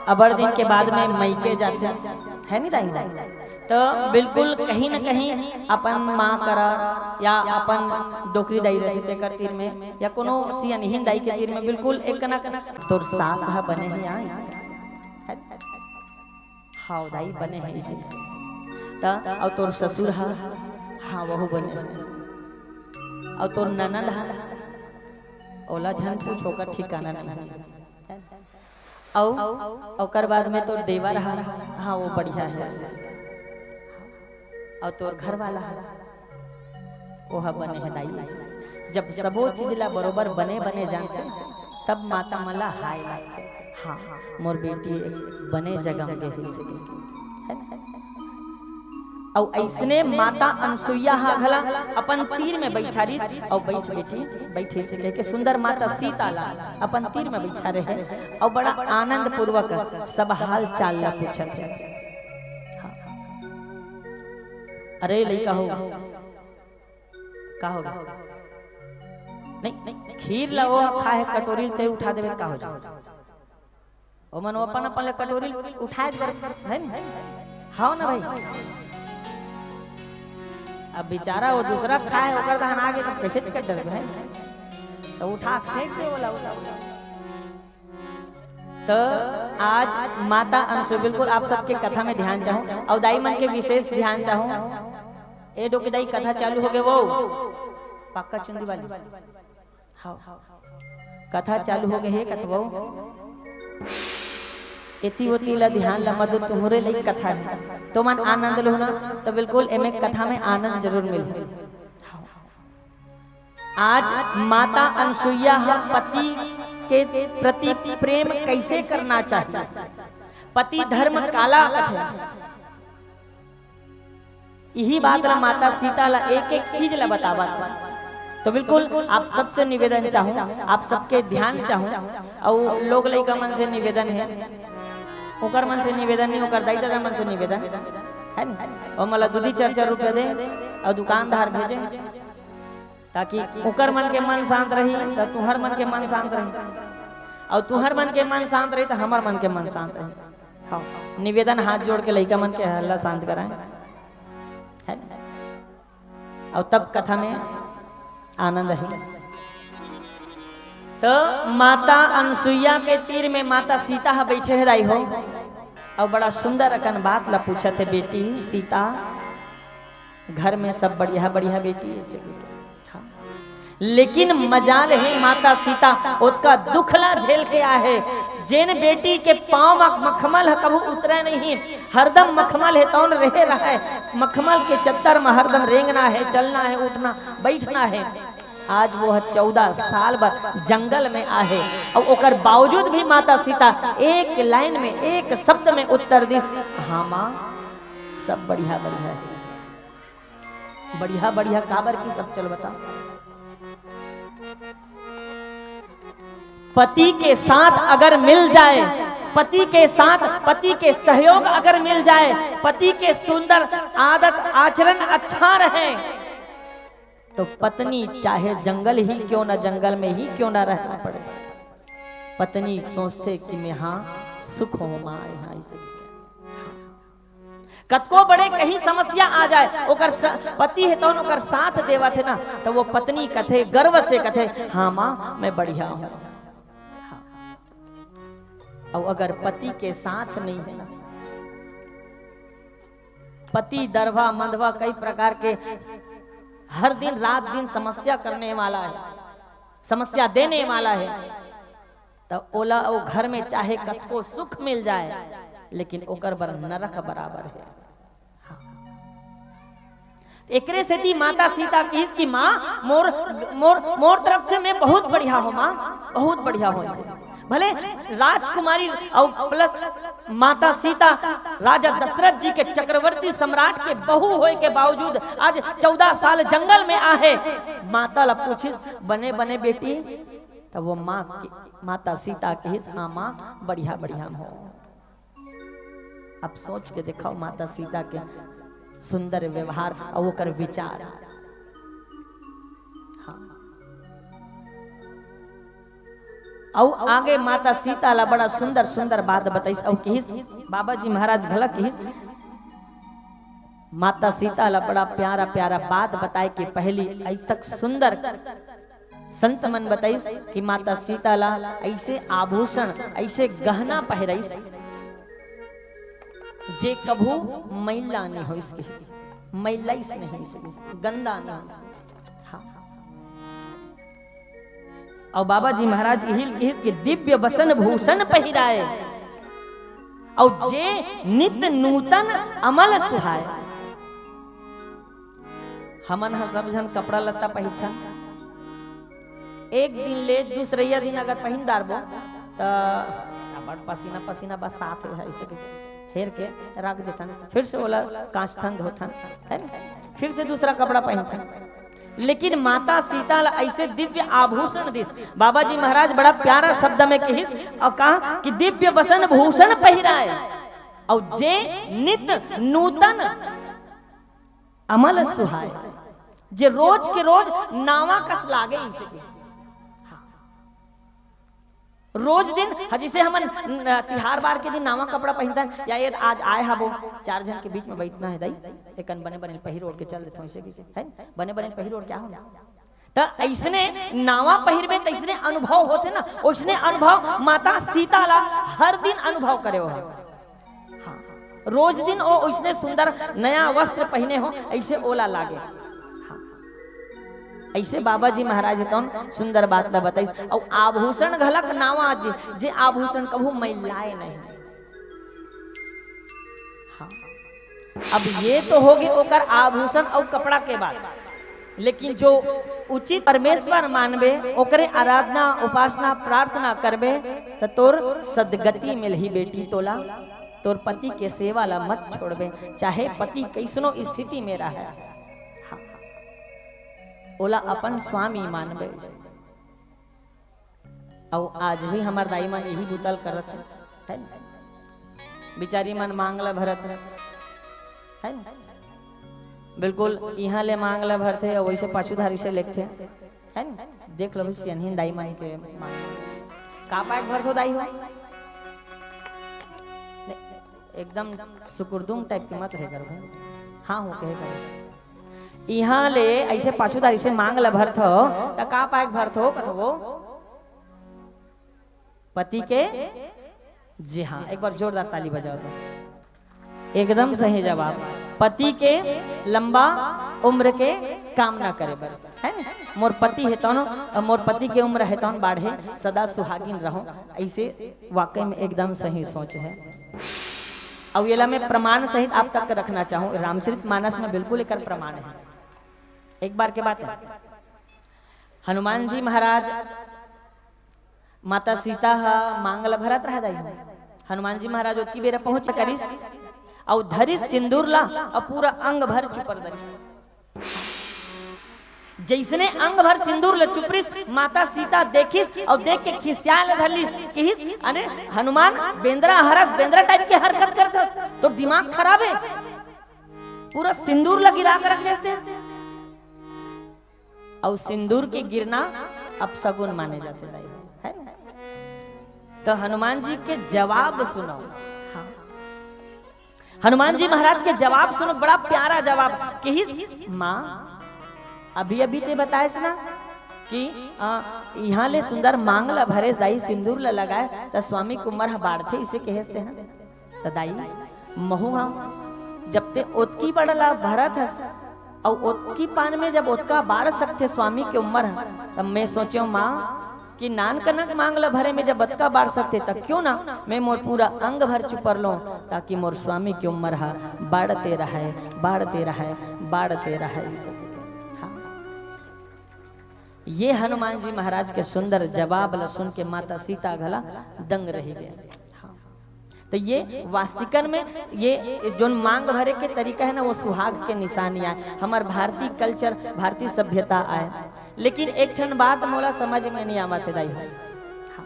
अबर दिन के बाद में मई के जाते है नहीं दाई तो बिल्कुल कहीं न कहीं अपन माँ करा या अपन डोकरी दाई रहते कर तीर में या कोनो सियनहीन दाई के तीर में बिल्कुल एक कना तोर सास है बने हैं यहाँ हाँ दाई बने हैं इसी और तोर ससुर है हाँ वह बने और तोर ननद है ओला झन पूछ होकर ठिकाना नहीं और बाद में तो देवर है हाँ वो बढ़िया है और तोर घर वाला है वो है बने है दाई। जब सबो चीज ला बरोबर बने बने जानते तब माता मला हाय लाते हाँ मोर बेटी बने जगह में हुई से और ऐसने माता अनसुईया घला अपन तीर में बैठा रही और बैठे से लेके सुंदर माता सीता ला अपन तीर में बैठा रहे और बड़ा आनंद पूर्वक सब हाल चाल ला पूछत है। अरे लइका हो का होगा नहीं खीर ला वो खाए कटोरी ते उठा देवे का हो जा ओ मन अपन अपन कटोरी उठाए है नहीं हां ना भाई। अब बेचारा वो दूसरा खाए ओकर दहन आगे तो कैसे टिकट देवे है तो उठा फेंक दे वाला तो आज माता अनसुईया बिल्कुल आप सबके कथा में ध्यान चाहूं और दाई मन के विशेष ध्यान चाहूं। ए डोके दाई कथा चालू हो गए वो पक्का चुंदी वाली हाँ कथा चालू हो गए है कथा वो इति होती ला ध्यान ला मदद तुम्हारे लिए कथा है तो मन आनंद लो ना तो बिल्कुल एमे कथा में आनंद जरूर मिले। आज माता अनसुईया पति के प्रति प्रेम कैसे करना चाहिए पति धर्म काला कथे यही बात ला माता सीता ला एक एक चीज ला बतावा। तो बिल्कुल आप सबसे निवेदन चाहूं आप सबके ध्यान चाहूं और लोग लइका मन से निवेदन है ओकर मन से निवेदन नहीं ओकर दाई दादा मन से निवेदन है नहीं और मला दूधी 4-4 रुपया दे और दुकानदार भेजे ताकि ओकर मन के मन शांत रही तो तुहर मन के मन शांत रही और तुहर मन के मन शांत रही तो हमार मन के मन शांत रही। हाँ निवेदन हाथ जोड़ के लइका मन के हल्ला शांत कराएं है और तब कथा में आनंद है। तो माता अनसुईया के तीर में माता सीता है बैठे है राई हो और बड़ा सुंदर अकन बात ला पूछा थे बेटी सीता घर में सब बढ़िया बढ़िया बेटी है हाँ। लेकिन मजाल है माता सीता उसका दुखला झेल के आए जेन बेटी के पाँव मखमल है कभी उतरे नहीं हरदम मखमल है तौन रहे रहा है मखमल के चद्दर में हरदम रेंगना है चलना है उठना बैठना है। आज वो 14 साल बाद जंगल में आहे और ओकर बावजूद भी माता सीता एक लाइन में एक शब्द में उत्तर दी हाँ माँ सब बढ़िया बढ़िया है बढ़िया बढ़िया काबर की सब चलो बताओ। पति के साथ अगर मिल जाए पति के साथ पति के सहयोग अगर मिल जाए पति के सुंदर आदत आचरण अच्छा रहे तो पत्नी चाहे जंगल ही क्यों ना जंगल में ही क्यों ना रहना पड़े पत्नी सोचते कि मैं हाँ सुख हो माँ यहाँ कतको बड़े कहीं समस्या आ जाए ओकर पति है तो ओकर साथ देवा थे ना तो वो पत्नी कथे गर्व से कथे हाँ माँ मैं बढ़िया हूँ। और अगर पति के साथ नहीं है पति दरवा मंदवा कई प्रकार के हर दिन रात दिन समस्या करने वाला है समस्या देने वाला है तो ओला ओ घर में चाहे कतको सुख मिल जाए लेकिन ओकर बर नरक बराबर है। हाँ। एकरे से दी माता सीता की माँ मोर मोर मोर तरफ से मैं बहुत बढ़िया हो माँ, बहुत बढ़िया हो इसे। भले राजकुमारी और प्लस माता सीता राजा दशरथ जी के चक्रवर्ती सम्राट के बहू होए के बावजूद आज 14 साल जंगल में आहे। माता ला पूछिस बने बने बेटी, तब वो माता सीता कहिस हाँ माँ बढ़िया बढ़िया हो। अब सोच के दिखाओ माता सीता के सुंदर व्यवहार और वो कर विचार। हाँ। और आगे माता सीता ला बड़ा सुंदर सुंदर बात बताइस और कहिस बाबा जी महाराज घलक कहिस माता सीता ला बड़ा प्यारा प्यारा बात बताए कि पहली आई तक सुंदर संत मन बताइस कि माता सीता ला ऐसे आभूषण ऐसे गहना पहराइस जे कभू मैला नहीं हो, इसके मैलाइस नहीं, गंदा नहीं हो। हाँ। और बाबा जी महाराज यही कि दिव्य वसन भूषण पहिराए और जे नित नूतन अमल सुहाए। हमन हा सब जन कपड़ा लत्ता पहिरथन, एक दिन ले दूसरे दिन अगर पहन डारबो तो पसीना पसीना बस साफ है ऐसे फेर के रख देथन, फिर से बोला कांचथन धोथन है ना, फिर से दूसरा कपड़ा पहनथन। लेकिन माता सीता ऐसे दिव्य आभूषण दिस बाबा जी महाराज बड़ा प्यारा शब्द में कहिस और कहा कि दिव्य वसन भूषण पहिराए और जे नित नूतन अमल सुहाए, जे रोज के रोज नावा कस लागे इसे। रोज दिन जैसे हम तिहार बार के दिन नावा कपड़ा पहनता है या ये आज आए हा वो 4 जन के बीच में बैठना है दाई एकन बने बने पहिर ओढ़ के चल देते ऐसे है बने बने पहिर ओढ़ क्या हो तो ऐसने नावा पहिरबे तो ऐसने अनुभव होते ना, वैसने अनुभव माता सीता ला हर दिन अनुभव करे हो। हाँ। रोज दिन ओ वैसने सुंदर नया वस्त्र पहने हो ऐसे ओला लागे। ऐसे बाबा जी महाराज तो सुंदर बात ला बताइस और आभूषण घलक नावा जे आभूषण कभू मैलाए नहीं। हाँ। अब ये तो होगी ओकर आभूषण और कपड़ा के बाद, लेकिन जो उचित परमेश्वर मानबे ओकरे आराधना उपासना प्रार्थना करबे तो तोर सदगति मिलही बेटी तोला। तोर पति के सेवा ला मत छोड़बे चाहे पति कैसनो स्थिति में रहे। ओला अपन स्वामी मानबे। और आज भी हमार दाई मन यही बुतल करत है, बिचारी मन मांगला भरत है ना, बिल्कुल यहाँ ले मांगला भरते और वैसे पाछूधारी से लिखते है ना। देख लो सियनहीन दाई मन के का पाक भर हो दाई हो एकदम सुकुरदुम टाइप की मत है कर। हाँ हो कहे कर यहाँ ले ऐसे पाछूदारी से मांग ला भरत हो तो का पाक भरत हो कहो पति के। जी हाँ एक बार जोरदार ताली बजाओ तो एकदम सही जवाब। पति के लंबा उम्र के कामना करे बर है ना। मोर पति है तो मोर पति के उम्र है तो बाढ़े सदा सुहागिन रहो, ऐसे वाकई में एकदम सही सोच है। और ये मैं प्रमाण सहित आप तक रखना चाहूँ, रामचरितमानस में बिल्कुल एक प्रमाण है। एक बार के बात है, हनुमान जी महाराज माता सीता मांगल भरत रह दाई। हनुमान जी महाराज उतकी बेरा पहुंच करिस और धरिस सिंदूर ला और पूरा अंग भर चुपर दरिस। जैसने अंग भर सिंदूर ले चुपरिस माता सीता देखिस और देख के खिसिया ले धरलिस कहिस अरे हनुमान बेंद्रा हरस बेंद्रा टाइप के हरकत करतस तो दिमाग खराब है, पूरा सिंदूर ला गिरा कर रख देते। और सिंदूर के गिरना अपशगुन माने जाते है। तो हनुमान जी के जवाब सुनो। हाँ। हनुमान जी महाराज के जवाब सुनो, बड़ा प्यारा जवाब कहिस माँ अभी अभी ते बताएस ना कि यहाँ ले सुंदर मांगला भरेस दाई सिंदूर ला लगाए तो स्वामी कुमार बाढ़ते इसे कहते हैं तो दाई महू हम जब ते ओतकी बड़ला भरत हस और ओतकी पान में जब ओतका बाढ़ सकते स्वामी के उम्र है तब मैं सोचो माँ कि नान कनक मांगला भरे में जब बतका बाढ़ सकते तब क्यों ना मैं मोर पूरा अंग भर चुपर लो, ताकि मोर स्वामी की उम्र हा बाढ़ते रहे बाढ़ते रहे बाढ़ते रहे। हाँ। ये हनुमान जी महाराज के सुंदर जवाब ला सुन के माता सीता घला दंग रही गया। हाँ। तो ये वास्तविकन में ये जो मांग भरे के तरीका है ना, वो सुहाग के निशानी आए, हमार भारतीय कल्चर भारतीय सभ्यता आए। लेकिन एक ठन बात मोला समझ में नहीं आवा थे दाई। हाँ।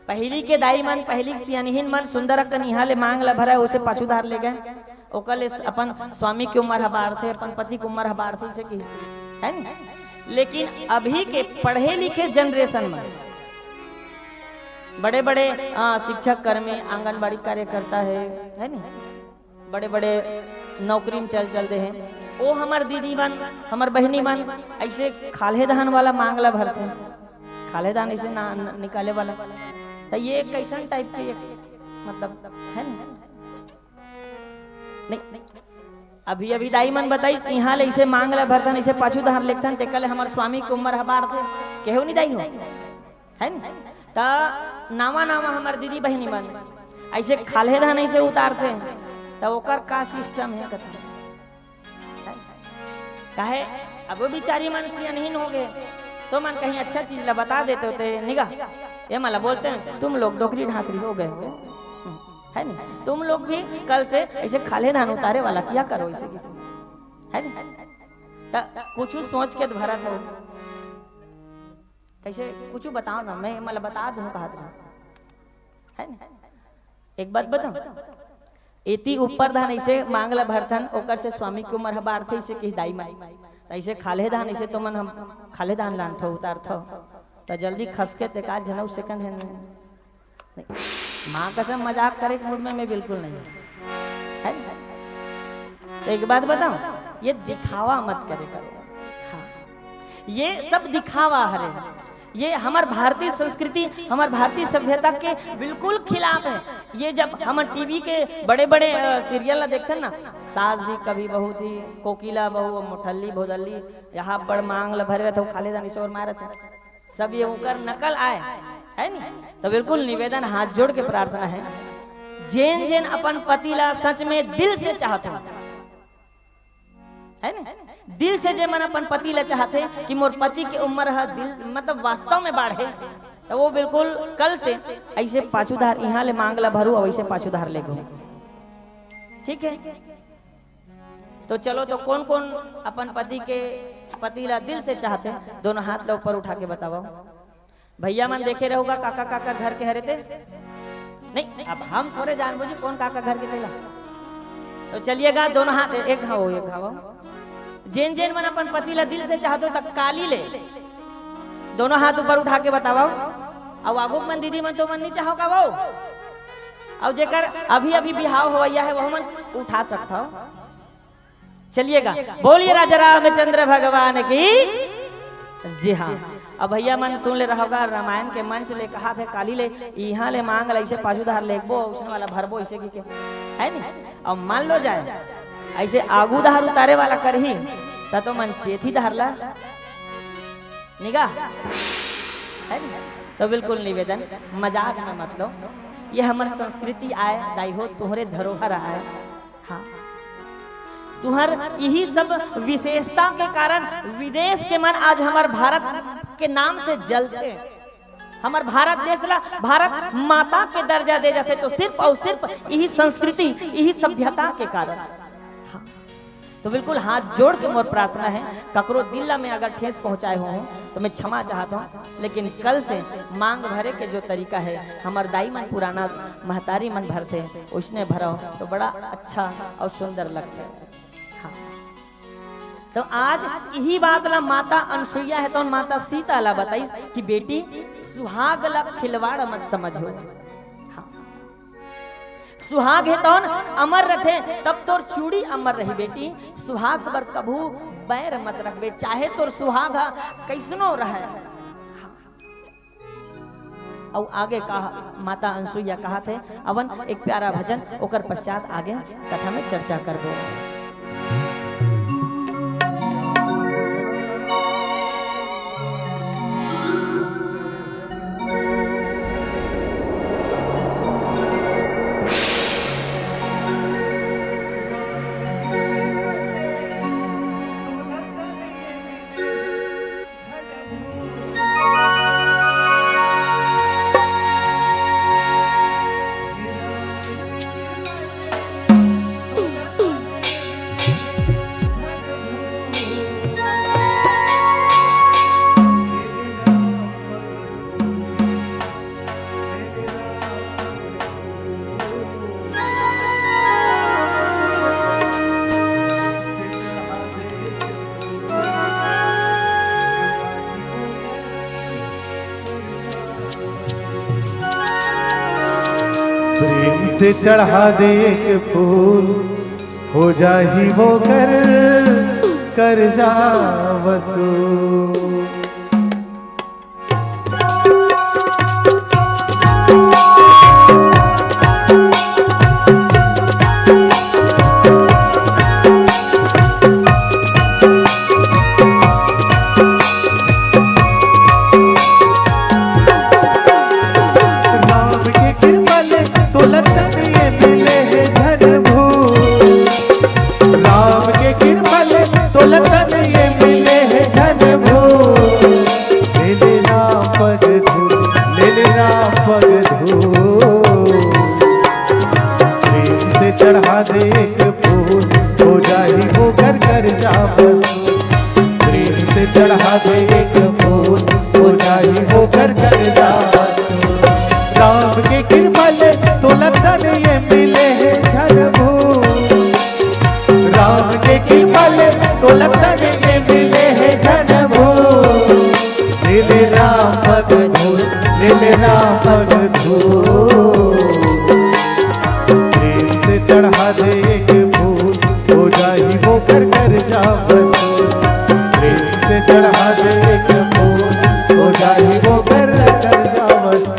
पहली के दाई मन पहली सियानिहीन मन सुंदर कन यहाँ ले मांग ला भरा उसे पाछूधार ले गए, ओकले अपन स्वामी की उम्र हबार थे, अपन पति की उम्र हबार थे, है न? लेकिन अभी के पढ़े लिखे जनरेशन में बड़े बड़े शिक्षक कर्मी आंगनबाड़ी कार्यकर्ता है न, बड़े बड़े नौकरी में चल दे हैं, वो हमार दीदी बन हमार बहनी बन ऐसे खाले धान वाला मांगला भरते, खाले धान ऐसे निकाले वाला। तो ये कैसन टाइप के मतलब है नहीं, अभी अभी दाई मन बताई यहाँ ले इसे मांगला भरतन ऐसे पाछू धार लेखन ते कल हमार स्वामी की उम्र हबार थे, केहू नहीं दाई हो है न। ता नावा नावा हमार दीदी बहनी बन ऐसे खाले धान ऐसे उतारते, तो ओकर का सिस्टम है कथा काहे। अब वो बिचारी मन सियानहीन हो गए तो मन कहीं अच्छा चीज ला बता देते होते निगाह ये मला बोलते हैं तुम लोग डोकरी ढाकरी हो गए है नहीं, तुम लोग भी कल से ऐसे खाले धान उतारे वाला किया करो ऐसे है नहीं। कुछ सोच के भरा था कैसे कुछ बताओ ना, मैं मला बता दूं कहा है ना। एक बात बताओ, एती ऊपर धान ऐसे मांगला भरथन ओकर से स्वामी की उम्र हबार थे इसे कि दाई माई ऐसे खाले धान ऐसे तो मन हम खाले धान लान था उतार था तो जल्दी खस के ते का जनऊ सेकंड है नहीं। माँ कसम मजाक करे मूड में मैं बिल्कुल नहीं है। तो एक बात बताओ, ये दिखावा मत करे करो। हाँ। ये सब दिखावा हरे, ये हमार भारतीय संस्कृति हमार भारतीय सभ्यता के बिल्कुल खिलाफ है। ये जब हम टीवी के बड़े बड़े सीरियल देखते हैं ना, सास भी कभी बहू थी, कोकिला बहू, मुठल्ली भोदल्ली, यहाँ बड़ मांग ल भरे थे खाले दानी शोर मारे थे, सब ये उनकर नकल आए है नहीं। तो बिल्कुल निवेदन हाथ जोड़ के प्रार्थना है, जेन जेन अपन पति ला सच में दिल से चाहते है ना, दिल से जे मन अपन पति ला चाहते कि मोर पति की उम्र है दिल मतलब वास्तव में बाढ़े, तो वो बिल्कुल कल से ऐसे पाछूधार यहाँ ले मांगला भरू और ऐसे पाछूधार ले गए। ठीक है, तो चलो तो कौन कौन अपन पति ला दिल से चाहते हैं, दोनों हाथ ला ऊपर उठा के बताओ। भैया मन देखे रहोगा काका काका घर के हरे थे नहीं, अब हम थोड़े जान बुझे कौन काका घर के थे। तो चलिएगा दोनों हाथ एक घावो एक घावो, जेन जेन मन अपन पति ला दिल से चाहते तक काली ले दोनों हाथ ऊपर उठा के बताओ। और आगो मन दीदी मन तो मन नहीं चाहो का वो, और जेकर अभी अभी बिहाव होया है वह मन उठा सकता हो। चलिएगा, बोलिए राजा रामचंद्र भगवान की जी। हाँ, अब भैया मन सुन ले रहा होगा रामायण के मंच ले कहा थे काली ले यहाँ ले मांग ले ऐसे पाछूधार लेबो उसने वाला भरबो ऐसे की के है नहीं। अब मान लो जाए ऐसे आगू धार उतारे वाला कर ही तो मन चेथी धारला निगाह है नहीं। तो बिल्कुल निवेदन मजाक में मत लो, ये हमारी संस्कृति आए दाई हो तुम्हारे धरोहर आए। हाँ, तुम्हार यही सब विशेषता के कारण विदेश के मन आज हमारे भारत के नाम से जलते। हमार भारत देश ला भारत माता के दर्जा दे जाते तो सिर्फ और सिर्फ यही संस्कृति यही सभ्यता के कारण। हाँ, तो बिल्कुल हाथ जोड़ के मोर प्रार्थना है, ककरो दिल में अगर ठेस पहुंचाए हो तो मैं क्षमा चाहता हूँ, लेकिन कल से मांग भरे के जो तरीका है हमार दाई मन पुराना महतारी मन भरते उसने भरा तो बड़ा अच्छा और सुंदर लगता है। हाँ, तो आज यही बात ला माता अनसुईया है तो माता सीता ला बताई कि बेटी सुहाग ला खिलवाड़ मत समझो। हाँ, सुहाग है तो अमर रखे तब तोर चूड़ी अमर रही बेटी, सुहाग पर कभू बैर मत रखबे चाहे तोर सुहाग कैसनो रहे। और आगे कहा माता अनसुईया कहा थे अवन एक प्यारा भजन ओकर पश्चात आगे कथा में चर्चा कर दो। से चढ़ा दे एक फूल, हो जाही वो कर जा वसूल। चढ़ा दे एक फूल, हो जाही वो कर जा वसूल। प्रेम से चढ़ा दे एक फूल, हो जाही वो कर जा वसूल। राम के कृपा ले तो लखन ये मिले है धन भूल। राम के कृपा ले तो लखन ये मिले है धन भूल। ले ले राम पग धूल, ले ले राम पग धूल। चढ़ा दे एक फूल, हो जाही वो कर जा वसूल। प्रेम से चढ़ा दे एक फूल, हो जाही वो कर जा वसूल।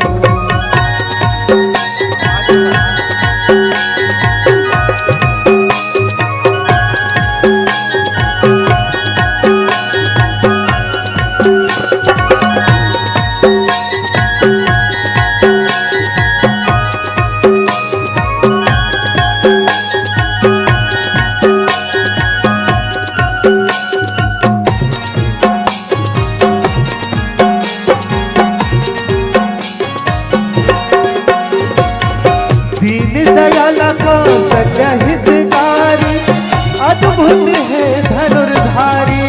दयाला का सत्य हितकारी, अद्भुत है धनुर्धारी।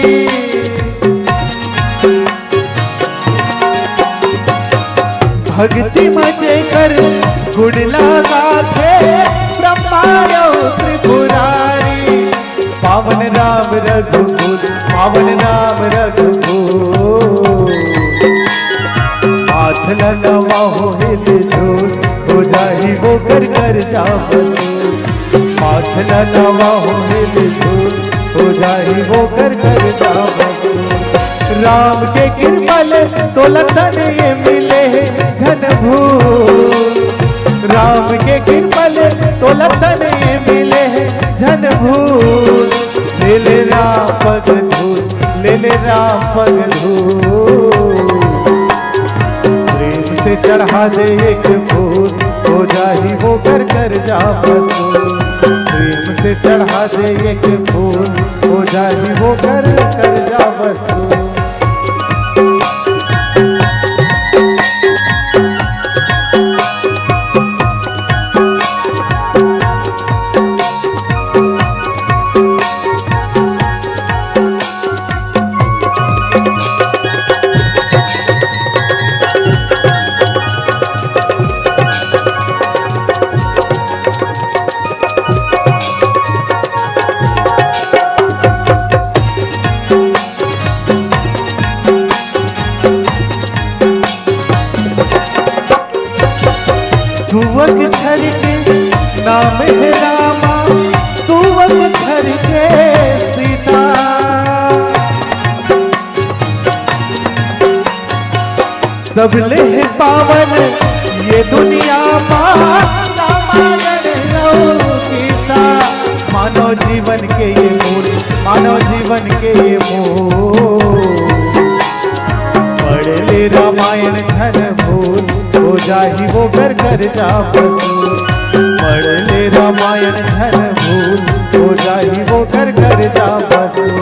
भक्ति मजे कर गुण लगा थे ब्रह्मा त्रिपुरारी। पावन राम रघुकुल, पावन राम रघुकुल। हाथ लगावा हो हिल झूल, हो जाही वो कर जा वसूल। हाथ लगावा हो हिल झूल, हो जाही वो कर जा वसूल। राम के कृपा ले तो लखन ये मिले है धन भूल। राम के कृपा ले तो लखन ये मिले है धन भूल। ले ले राम पग धूल, ले ले राम पग धूल। से चढ़ा दे एक फूल, हो जाही वो कर जा वसूल। प्रेम से चढ़ा दे एक फूल, हो जाही वो कर जा वसूल। तुवक धर के नाम है रामा, तुवक धर के सीता। सब ले है पावन ये दुनिया गीता। मानव जीवन के ये मूल, मानव जीवन के ये मूल। पढ़ ले रामायण धन भूल, हो जाही वो कर जा वसूल। पढ़ ले रामायण धन भूल, हो जाही वो कर जा वसूल।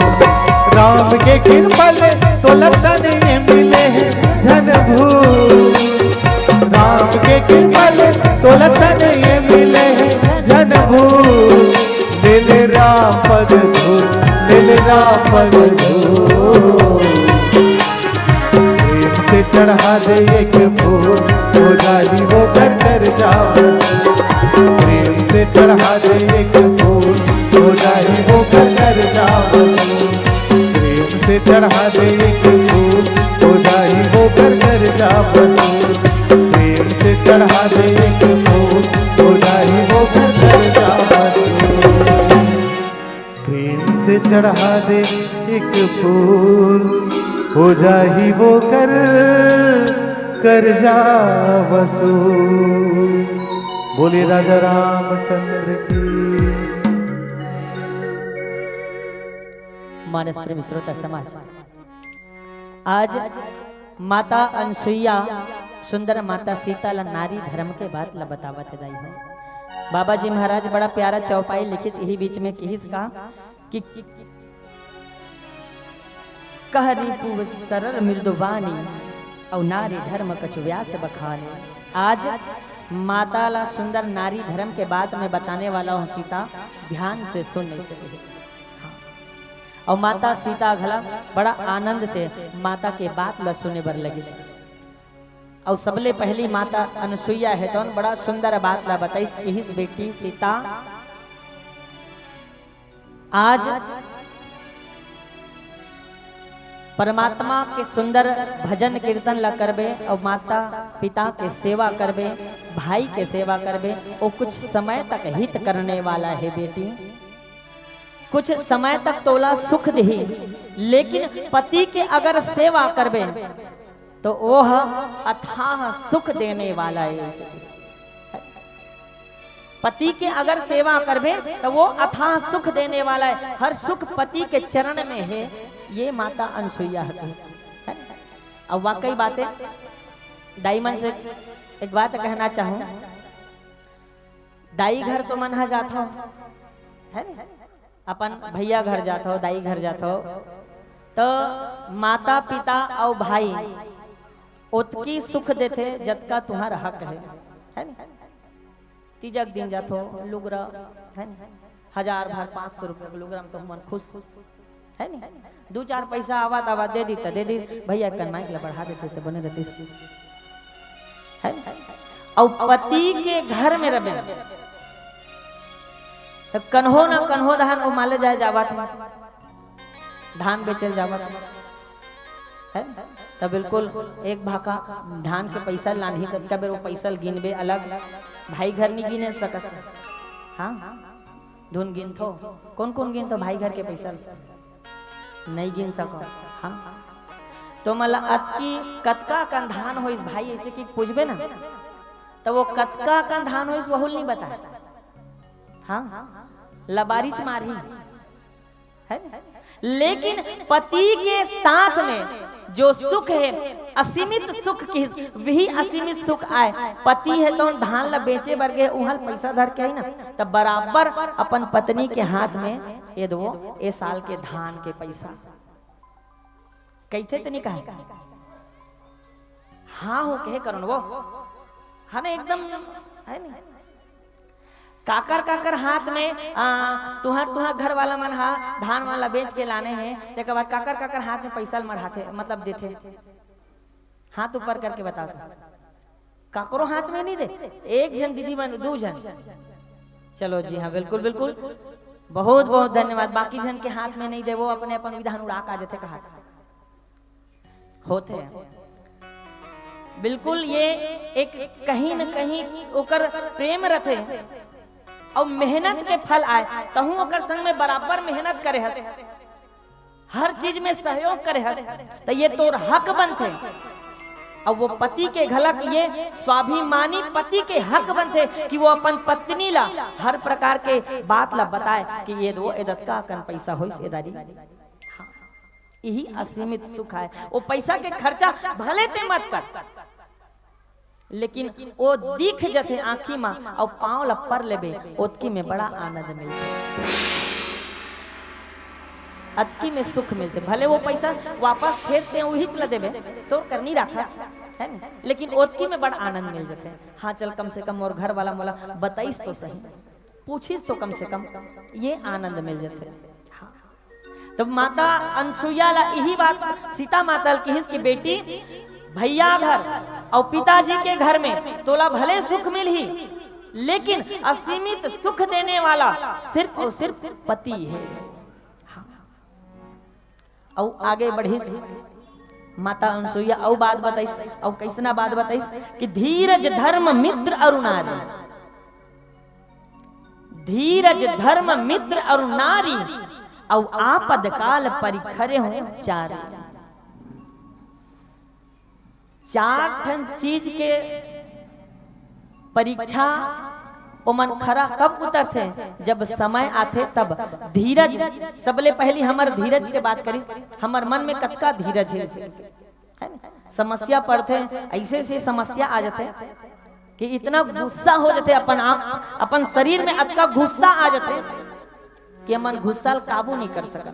राम के कृपा ले तो लखन ये मिले है धन भूल। राम के कृपा ले तो लखन ये मिले है धन भूल। ले ले राम पग धूल, ले ले राम पग धूल। से चढ़ा दे एक फूल, हो जाही वो कर जा वसूल। प्रेम से चढ़ा दे एक फूल, हो जाही वो कर जा वसूल। प्रेम से चढ़ा दे एक फूल, हो जाही वो कर जा वसूल। प्रेम से चढ़ा दे एक फूल, हो जाही प्रेम से चढ़ा दे एक फूल, हो जाही वो कर जा वसूल। बोले राजा रामचंद्र की। मानस प्रेमी श्रोता समाज, आज माता अनसुईया सुंदर माता सीता ला नारी धर्म के बात ला बतावत दाई है। बाबा जी महाराज बड़ा प्यारा चौपाई लिखिस, यही बीच में किस का कि कह रिपु सरल मृदुवानी और नारी धर्म कछु व्यास बखाने। आज माता ला सुंदर नारी धर्म के बात में बताने वाला हूँ सीता, ध्यान से सुन नहीं सके। और माता सीता घला बड़ा आनंद से माता के बात ला सुने बर लगी। और सबले पहली माता अनसुईया है तो बड़ा सुंदर बात ला बताइस। यही बेटी सीता आज परमात्मा के सुंदर भजन कीर्तन ला करबे और माता पिता के सेवा करबे, भाई के सेवा करबे, और कुछ समय तक हित करने वाला है बेटी। कुछ समय तक तोला सुख दही, लेकिन पति के अगर सेवा करबे तो वह अथाह सुख देने वाला है। पति के अगर सेवा करबे तो वो अथाह सुख देने वाला है। हर सुख पति के चरण में है। ये माता अनसुईया है। अब वाकई बातें दाई मन से एक बात कहना चाहूं, दाई घर तो मन जाता है, अपन भैया घर जाता हो, दाई घर जाता हो, तो माता पिता और भाई उतकी सुख देते जतका तुम्हारा हक है। तीजक दिन जातो लुगरा है, 1000 भर 500 रुपये लुगरा में तो मन खुश है नी। 2-4 पैसा आवा दे दी तो दे दी, भैया कन्माई के बढ़ा देते तो बने देते है। और पति के घर में रहे तो कन्हो ना कन्हो धान वो माले जाए जावा था, धान बेचल जावा है। तो बिल्कुल एक भाका धान के पैसा लानी कब बेर वो पैसा गिनबे अलग, भाई घर नहीं गिने सकत। हाँ धुन गिन थो, कौन कौन गिन तो भाई घर के पैसा नहीं गिन सको। हाँ तो मला अतकी कतका का धान हो इस भाई ऐसे की पूछबे ना तो वो कतका का धान हो इस वहुल नहीं बता। हाँ लबारिच मारी है। लेकिन पति के साथ में जो सुख है, असीमित सुख की वही असीमित सुख आए। पति है तो धान ला बेचे बर गए, उहल पैसा धर के आई ना, तब बराबर अपन पत्नी के हाथ में ये दो ए साल के धान के पैसा कैथे तनी कहे हाँ हो कहे करो वो है ना एकदम है ना। काकर काकर हाथ में तुहार घर वाला मन हा धान वाला बेच के लाने हैं, तेके बाद काकर काकर हाथ में पैसा मढ़ाते मतलब देते। हाथ ऊपर करके बताओ, काकरो हाथ में नहीं दे, एक जन दीदी मन 2 जन। चलो जी हाँ बिल्कुल बिल्कुल, बहुत बहुत धन्यवाद। बाकी जन के हाथ में नहीं दे, वो अपने अपन विधान उड़ा का जथे कहा होते हैं। बिल्कुल ये एक कहीं न कहीं ओकर प्रेम रथे और मेहनत के फल आए, तहु ओकर संग में बराबर मेहनत करे हस, हर चीज में सहयोग करे हस, तो ये तोर हक बनते। और वो पति के घलक ये स्वाभिमानी पति के हक बनते कि वो अपन पत्नी ला हर प्रकार के बात ला बताए कि ये दो एदत का कन पैसा होइस एदारी। यही असीमित सुख है। वो पैसा के खर्चा भले ते मत कर, लेकिन वो दिख जथे आँखी में और पाँव ला पर लेबे ओतकी में बड़ा आनंद मिलते, अतकी में सुख मिलते। भले वो पैसा वापस फेंकते हैं वही चला देबे तो करनी रखा है ना, लेकिन ओतकी में बड़ा आनंद मिल जाते। हाँ चल कम से कम और घर वाला मोला बताइस तो सही, पूछिस तो कम से कम, ये आनंद मिल जाते। हाँ तो माता अनसुईया ला यही बात सीता माता की बेटी भैया घर और पिताजी के घर में तोला भले सुख मिल ही, लेकिन असीमित सुख देने वाला सिर्फ और सिर्फ पति है। हाँ। और आगे बढ़ी माता अनसुईया और बात बताइस, और कैसना बात बताइस कि धीरज धर्म मित्र अरुणारी, धीरज धर्म मित्र और नारी और आपद काल परिखरे हो चार। चार ठन चीज के परीक्षा ओमन खरा कब उतरते, जब समय आते तब। धीरज सबले पहली हमर धीरज के बात करी, हमर मन में कतका धीरज है। समस्या पड़ते ऐसे से समस्या आ जाते कि इतना गुस्सा हो जाते, अपन शरीर में अतका गुस्सा आ जाते कि मन गुस्सा काबू नहीं कर सकता।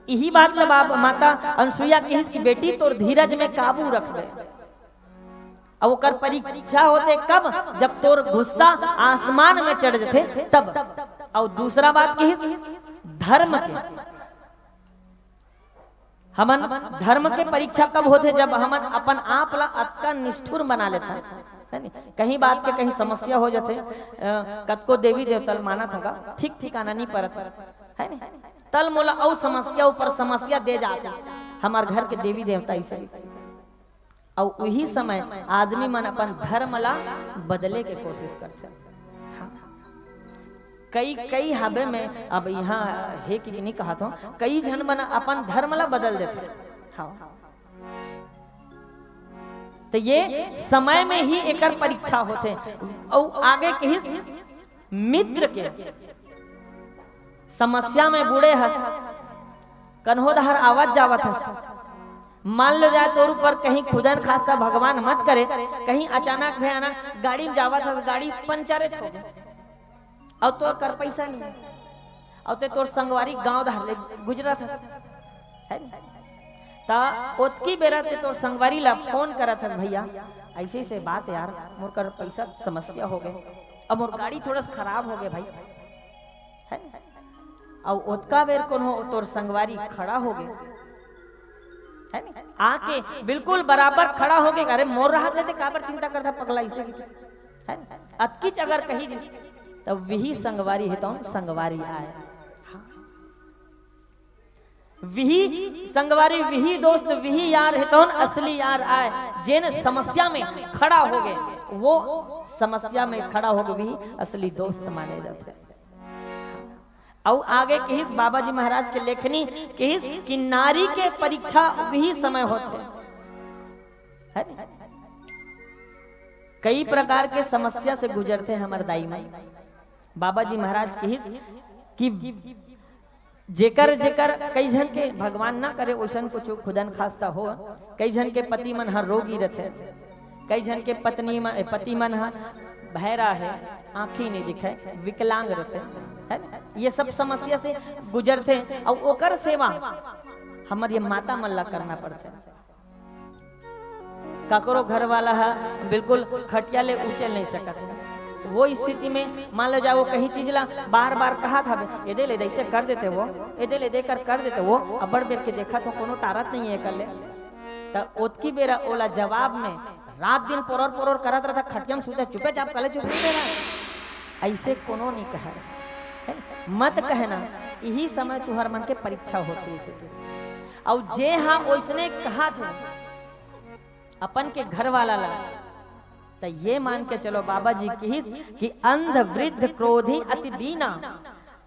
यही बात ला बाप माता अनसुईया की बेटी तोर धीरज में काबू रखबे। और ओकर परीक्षा होते कब, जब तोर गुस्सा आसमान में चढ़ जाते तब। और दूसरा बात की धर्म के, हमन धर्म के परीक्षा कब होते, जब हमन अपन आप ला अतका निष्ठुर बना लेता है। कहीं बात के कहीं समस्या हो जाते, कतको देवी देवता मानत होगा, ठीक ठिकाना नहीं परत है नहीं, तल मोला और समस्या ऊपर समस्या दे जाते हमार घर के देवी देवता ऐसे। और वही समय आदमी मन अपन धर्म ला बदले के कोशिश करते। कई हबे में अब यहाँ है कि नहीं कहा था, कई जन मन अपन धर्म ला बदल देते। हाँ, तो ये समय में ही एकर परीक्षा होते। और आगे के मित्र के समस्या में बूढ़े हस कन्होदहर आवाज जावत हस। मान लो जाए तोर ऊपर कहीं खुदन खासा भगवान मत करे, कहीं अचानक भयानक गाड़ी में जावत हस, गाड़ी पंचर हो गए और तोर कर पैसा नहीं, और ते तोर संगवारी गांव धार ले गुजरत हस है ता ओतकी बेरा ते तोर संगवारी ला फोन करत हस, भैया ऐसे से बात यार, मोर कर पैसा समस्या हो गए, अब मोर गाड़ी थोड़ा सा खराब हो गए भाई है। और ओतका बेर कौन हो तोर संगवारी खड़ा हो गए है नहीं, आके बिल्कुल बराबर खड़ा हो गए, अरे मोर रहा थे काबर चिंता करता पगला ऐसे है। अतकीच अगर कही दिस तब वही संगवारी है तो संगवारी आए। वही संगवारी वही दोस्त वही यार है तो असली यार आए। जिन समस्या में खड़ा हो गए वो समस्या में खड़ा हो गए वही असली दोस्त माने जाते हैं। और आगे कहिस बाबा जी महाराज के लेखनी कहिस कि नारी के परीक्षा वही समय होते है। कई प्रकार के समस्या से गुजरते हैं हमारे दाई माई। बाबा जी महाराज कहिस कि जेकर जेकर कई जन के भगवान ना करे ओसन कुछ खुदन खास्ता हो, कई जन के पति मन हर रोगी रहते, कई जन के पति मन हर बहरा है, आंखी नहीं दिखे, विकलांग रहते है। ये सब समस्या से गुजरते और ओकर सेवा हमारे माता मन ला करना पड़ता है। काकरो घर वाला है बिल्कुल खटिया ले उचल नहीं सकता, वो स्थिति में मान लो जाओ कहीं चीज ला बार बार कहा था ये दे ले ऐसे कर देते वो, ये दे ले देकर कर देते वो, अब बड़ बेर के देखा तो कोनो तारत नहीं है कर ले। तो ओतकी बेरा ओला जवाब में रात दिन पोरोर पोरोर करत रहा, खटिया में सुते चुपे चाप कले चुप नहीं रहा, ऐसे कोनो नहीं कह रहा, मत कहना। यही समय तुहर मन के परीक्षा होती है। और जे हाँ ओसने कहा था अपन के घर वाला ला, तो ये मान के चलो बाबा जी की कि अंध वृद्ध क्रोधी अति दीना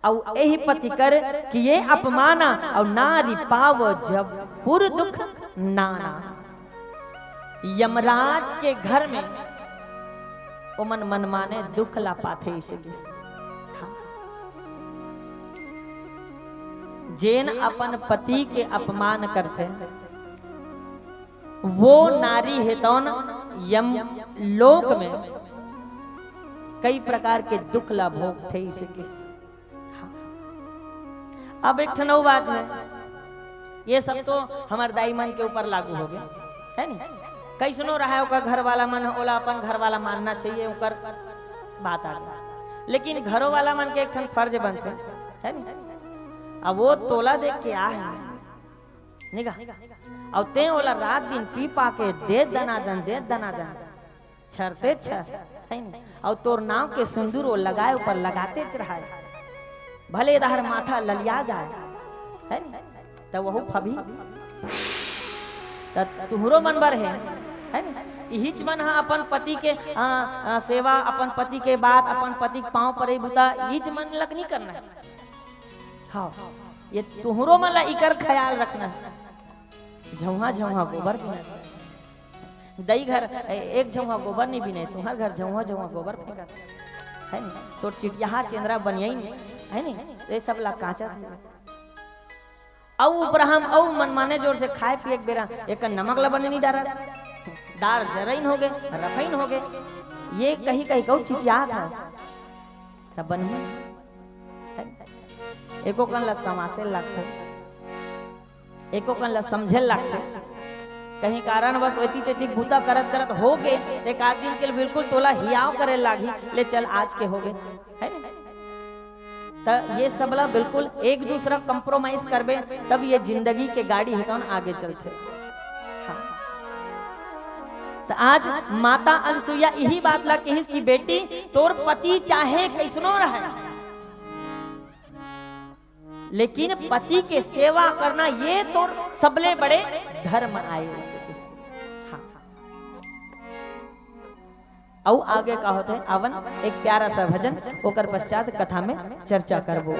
और यही पति कर कि ये अपमाना और नारी पाव जब पुर दुख नाना। यमराज के घर में उमन मन माने दुख ला पाते इसे। जेन अपन पति के अपमान करते वो नारी हेतौन यम लोक में कई प्रकार के दुख ला भोग थे इसे किस। अब एक ठनौ बात है, ये सब तो हमारे दाई मन के ऊपर लागू हो गया है नहीं। कैसनो रहा है घर वाला मन ओला अपन घर वाला मानना चाहिए, उकर बात आ गया। लेकिन घरों वाला मन के एक ठन फर्ज बनते है नहीं। अब वो तोला देख के आ है निगाह, और ते ओला रात दिन पी पा के दे दनादन छरते छर, और तोर नाव के सिंदूर वो लगाए ऊपर लगाते रहा, भले दहर माथा ललिया जाए है तो वह फभी तुहरो मन बर है हिच मन हा अपन पति के सेवा, अपन पति के बात, अपन पति के पाँव पर बुता हिच मन लग नहीं करना है। हाँ, ये तुहरो मन ला इकर ख्याल रखना है। झौहा झौहा गोबर भी दई घर एक झौहा गोबर नहीं बिने, तुम्हार घर झौहा झौहा गोबर फेंका है नहीं, तो चिटिया चेंद्रा बनिया नहीं है नहीं, ये सब ला कांचा औ ऊपरहम औ मनमाने जोर से खाए पिए बेरा एक नमक ला बने नहीं डारा, दार जरईन हो गए, रफईन हो गए, ये कहीं कहीं कौ चिचिया था तब बनी एको कन ला समासे लगता, एको कन ला समझे लगता, कहीं कारणवश ओती तेती भूता करत करत हो गए, एक आध दिन के बिल्कुल तोला हियाव करे लागी, ले चल आज के हो गए है ना। तो ये सबला बिल्कुल एक दूसरा कंप्रोमाइज करबे तब ये जिंदगी के गाड़ी है तो आगे चलते। हाँ। तो आज माता अनसुईया यही बात ला कहिस की बेटी तोर पति चाहे कैसनो रहे, लेकिन पति के सेवा करना ये तो सबले बड़े धर्म आए। हाँ। औ आगे का होते है आवन एक प्यारा सा भजन, ओकर पश्चात कथा में चर्चा करबो।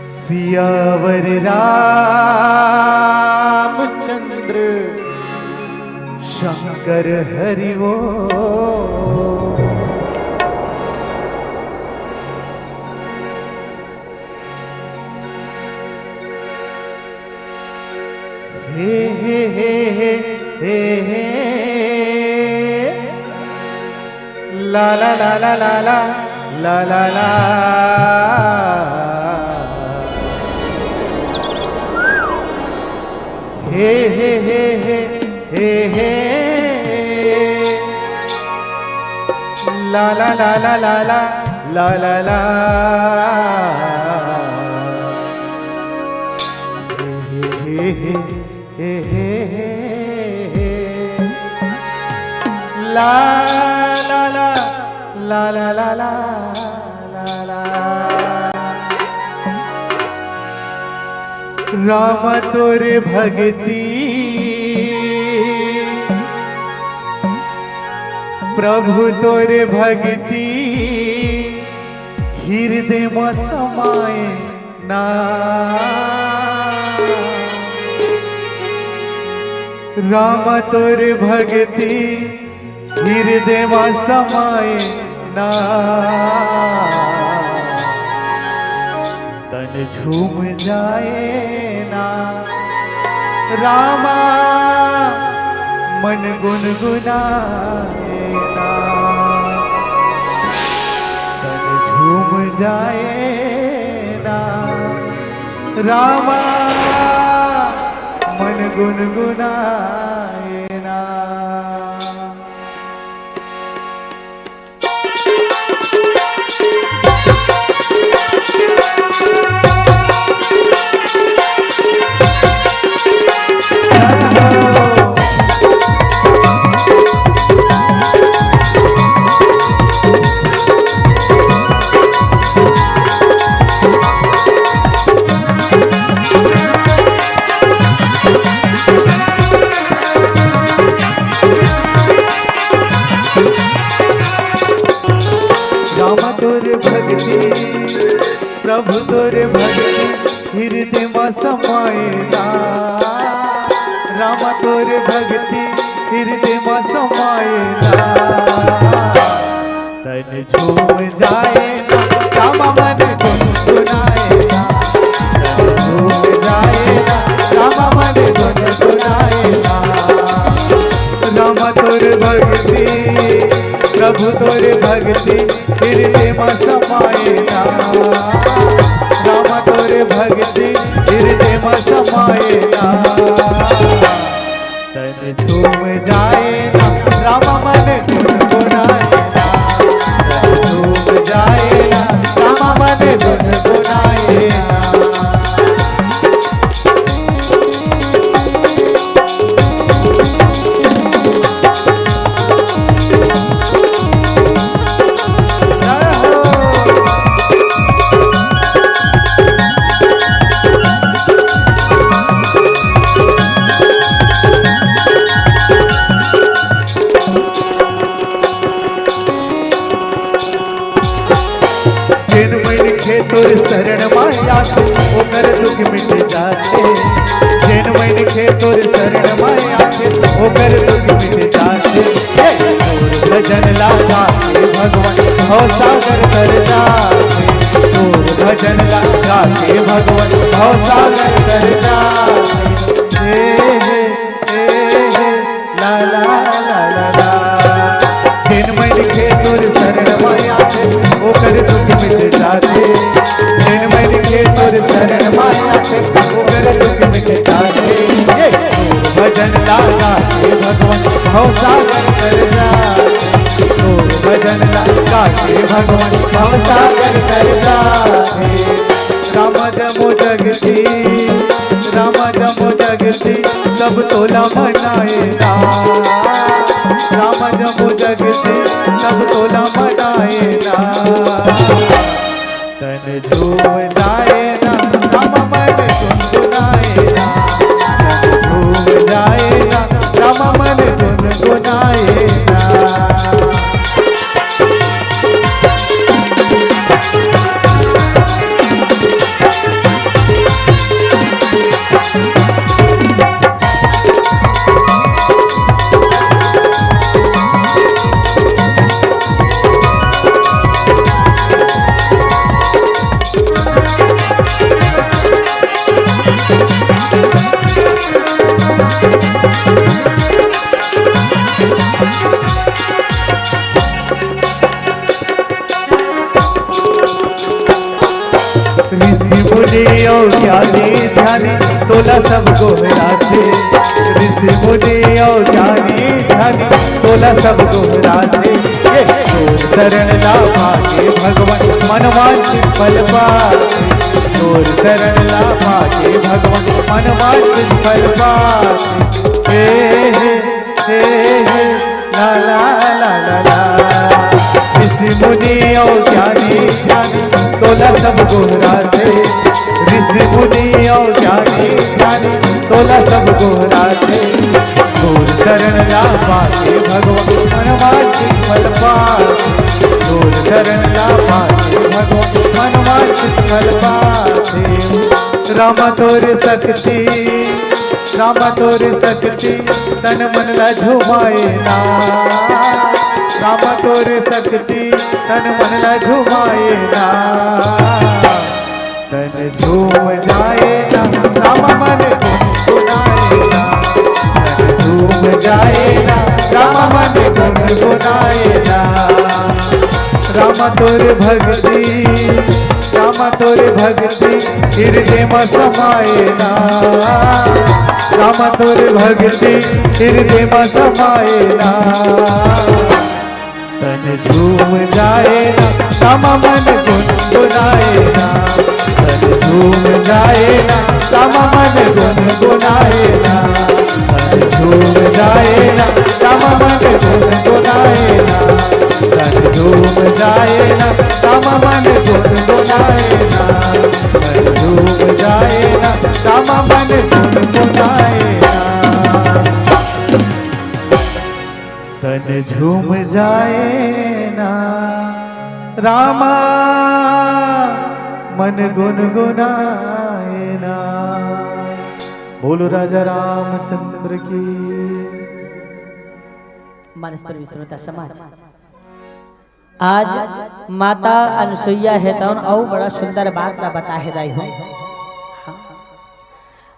सियावर रामचंद्र शंकर हरि वो, हे हे हे हे हे हे ला ला ला ला ला ला ला ला ला हे हे हे हे हे हे ला ला ला ला ला ला ला ला ला हे हे हे हे हे ला ला ला ला ला ला ला ला राम तोरे भगती प्रभु तोरे भगती हृदय में समाए ना, राम तोरे भगती हृदय में समाए ना, तन झूम जाए ना, रामा मन गुनगुनाए ना, तन झूम जाए ना, रामा मन गुनगुनाए ना। प्रभु तोरे भक्ति हृदय में समाए ना, राम तोरे भक्ति हृदय में समाए ना, तन झूम जाए ना, राम मन गुनगुनाए ना, तन झूम जाए ना, राम मन गुनगुनाए ना, राम तोरे भक्ति प्रभु तोरे भक्ति हृदय में समाए ना, राम तोरे भक्ति हृदय में समाए ना, तन झूम जाए ना, राम मन गुनगुनाए ना, तन झूम जाए ना, राम मन गुनगुनाए ना। खे तोर शरण माया थे ओकर दुख मिट जाते जैन मन खे तोर शरण माया थे ओकर दुख मिट जाते तोर भजन लागा के भगवान भव सागर कर जाते तोर भजन लागा के भगवान भव सागर कर जाते ला ला ला ला ला जैन मन खे तोर शरण माया थे ओकर दुख मिट जाते जैन मन खे तोर शरण माया थे ओकर दुख मिट जाते तोर भजन लागा के भगवान भव सागर कर जाते तोर भजन लागा के भगवान भव सागर कर जाते राम जमो जगती राम जमो जगती सब तोला मनाए राम जमो जगती सब तोला मनाए तन झूम जाए ना राम मन गुनगुनाए ना तन झूम जाए ना राम मन गुनगुनाए ना ज्ञानी ध्यानी तोला सब गोहराते ऋषि मुनि और ज्ञानी ध्यानी तोला सब गोहराते तोर शरण ला भागे भगवान मनवांछित फल पाते तोर शरण ला भागे भगवान मनवांछित फल पाते ला ला ला ला ला ऋषि मुनि और ज्ञानी ध्यानी तोला सब गोहराते ऋषि मुनि और ज्ञानी ध्यानी तोला सब गोहराते तोर शरण ला पाके भगवान मनवांछित फल पाते तोर शरण ला पाके भगवान मनवांछित फल पाते राम तोर शक्ति राम तोर शक्ति तन मन ला झुमाए ना राम तोर शक्ति तन मन ला झुमाए ना तन झूम जाए ना राम मन गुनगुनाए ना तन झूम जाए ना राम मन गुनगुनाए ना राम तोर भक्ति राम तोर भक्ति हृदय में समाए ना राम तोर भक्ति हृदय में समाए ना तन झूम जाए ना राम मन गुनगुनाए ना तन झूम जाए ना राम मन गुनगुनाए ना तन झूम जाए ना राम मन गुनगुनाए ना तन झूम जाए ना राम मन गुनगुनाए ना तन झूम जाए ना राम मन गुनगुनाए ना तन झूम जाए ना रामा मन गुनगुनाए ना बोलो राजा रामचंद्र की मानस पर विश्वता समाज आज माता अनुसुईया है तो और बड़ा सुंदर बात ना बता है दाई हूँ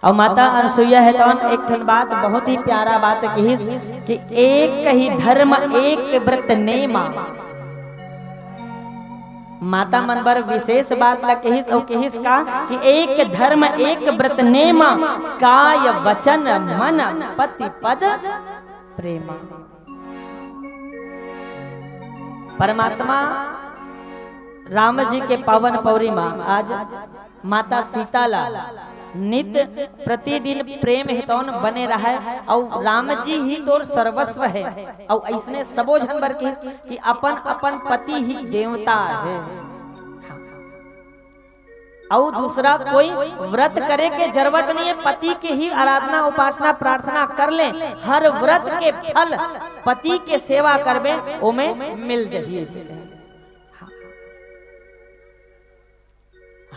और माता अनुसुईया है तो एक ठन बात बहुत ही प्यारा बात कही कि एक ही धर्म एक व्रत नेमा माता मन बर विशेष बात ला कहिस और कहिस का कि एक धर्म एक व्रत नेमा काय वचन मन पति पद प्रेमा परमात्मा राम जी के पावन पौरिमा आज माता सीता ला नित्य प्रतिदिन प्रेम हितौन बने रहा और राम जी ही तोर सर्वस्व है और ऐसने सबो जन बर कि अपन अपन पति ही देवता है और दूसरा कोई व्रत करे के जरूरत नहीं है पति के ही आराधना उपासना प्रार्थना कर ले हर व्रत के फल पति के सेवा करबे ओमे मिल जाइए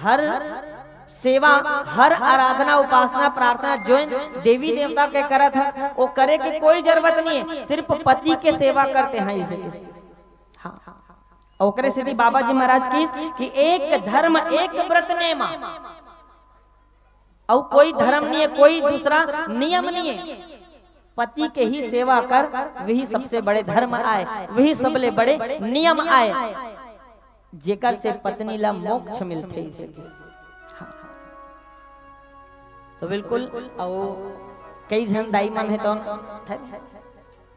हर सेवा, हर आराधना, उपासना, प्रार्थना जो देवी देवता के करत है वो करे की कोई जरूरत नहीं है, सिर्फ पति के सेवा करते हैं इसे। हाँ, ओकरे सिद्धि बाबा जी महाराज की कि एक धर्म एक व्रत नेमा, और कोई धर्म नहीं है, कोई दूसरा नियम नहीं है। पति के ही सेवा कर, वही सबसे बड़े धर्म आए, वही सबले बड़े नियम आए, जेकर से पत्नी ला मोक्ष मिलते इसे। तो बिल्कुल और कई जन दाई मन है तो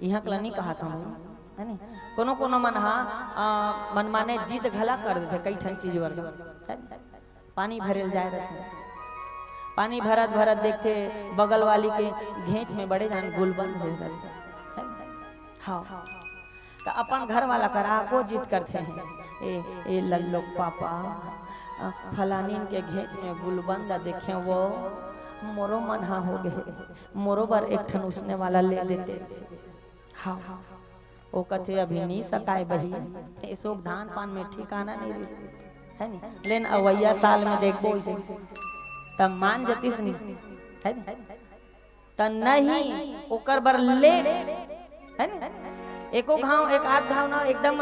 यहाँ कला नहीं कहा था है नहीं, कोनो मन मन माने जीत घला कर देते कई ठन चीज वर्ग। पानी भरल जाए रहते, पानी भरत भरत देखते बगल वाली के घेंच में बड़े जान गुलबंद हो जाते। हाँ, तो अपन घर वाला करा को जीत करते हैं, ए लल्लो पापा फलानी के घेंच में गुलबंद देखे वो मोरो मन हा हो गए, मोरो बार एक ठन उसने वाला ले देते। हाँ, वो कथे अभी नहीं सकाए बही, ऐसो धान पान में ठिकाना नहीं रहती है नहीं, लेकिन अवैया साल में देखबो तब मान जतीस नहीं है त नहीं ओकर बर लेट है ना, एको घाव एक आध घाव ना एकदम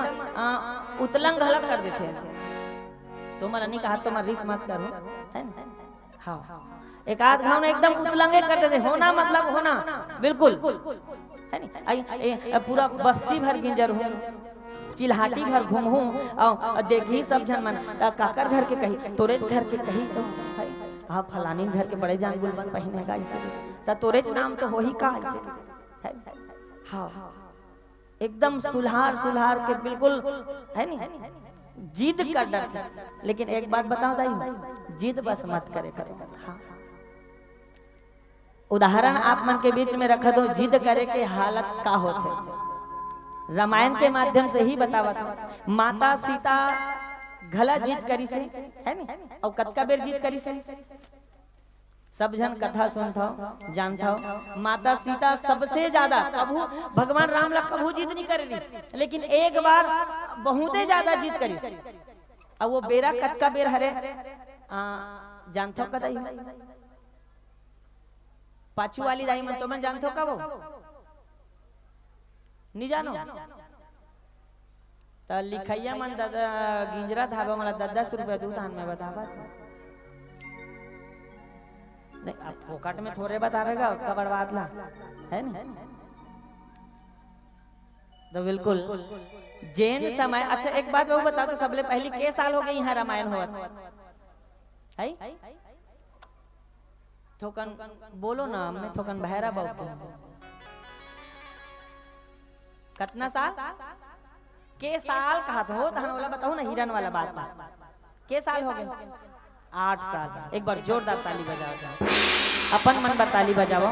उतलंग हलक कर देते हैं। तो मला नहीं कहा तो मैं रिस मत करो है ना। हाँ, एक आध घाव ना एकदम उतलंगे कर देते, होना मतलब होना बिल्कुल है नहीं। पूरा बस्ती भर गिंजर हूँ, चिल्हाटी भर घूम हूँ और देखी सब जन मन काकर घर के कही, तोरे घर के कही तो है, हाँ फलानी घर के बड़े जान गुलबंद पहनेगा इसे तोरेच नाम तो हो ही का इसे है। हाँ, एकदम सुलहार सुलहार के बिल्कुल है नहीं, जिद कर डर। लेकिन एक बात बताओ दाई, जिद बस मत करे करो। हाँ, उदाहरण आप मन के बीच में रखा दो, जिद करे के हालत का होते रामायण के माध्यम से ही बतावा था। माता सीता घला जीत करी से है नहीं, और कतका बेर जीत करी से सब जन कथा सुनता जानता हो। माता सीता सबसे ज्यादा कभू भगवान राम ला कभू जीत नहीं करी, लेकिन एक बार बहुत ज्यादा जीत करी। और वो बेरा कतका बेर हरे जानता हो कदाई पाछू वाली दाई मन तो मैं जानता हो का वो नहीं जानो तो लिखैया मन दादा गिंजरा धाबा मला 10 रुपया दूध आन में बतावा नहीं, अब फोकट में थोड़े बतावेगा उसका बर्बाद ला है ना। तो बिल्कुल जैन समय। अच्छा एक बात वो बता तो सबले पहली के साल हो गई यहाँ रामायण हुआ है थोकन बोलो ना, मैं थोकन बहरा बाबू कितना साल के साल कहा था हो वाला बताओ ना, हिरन वाला बात के साल हो गए 8 साल। एक बार जोरदार ताली बजाओ, अपन मन पर ताली बजाओ।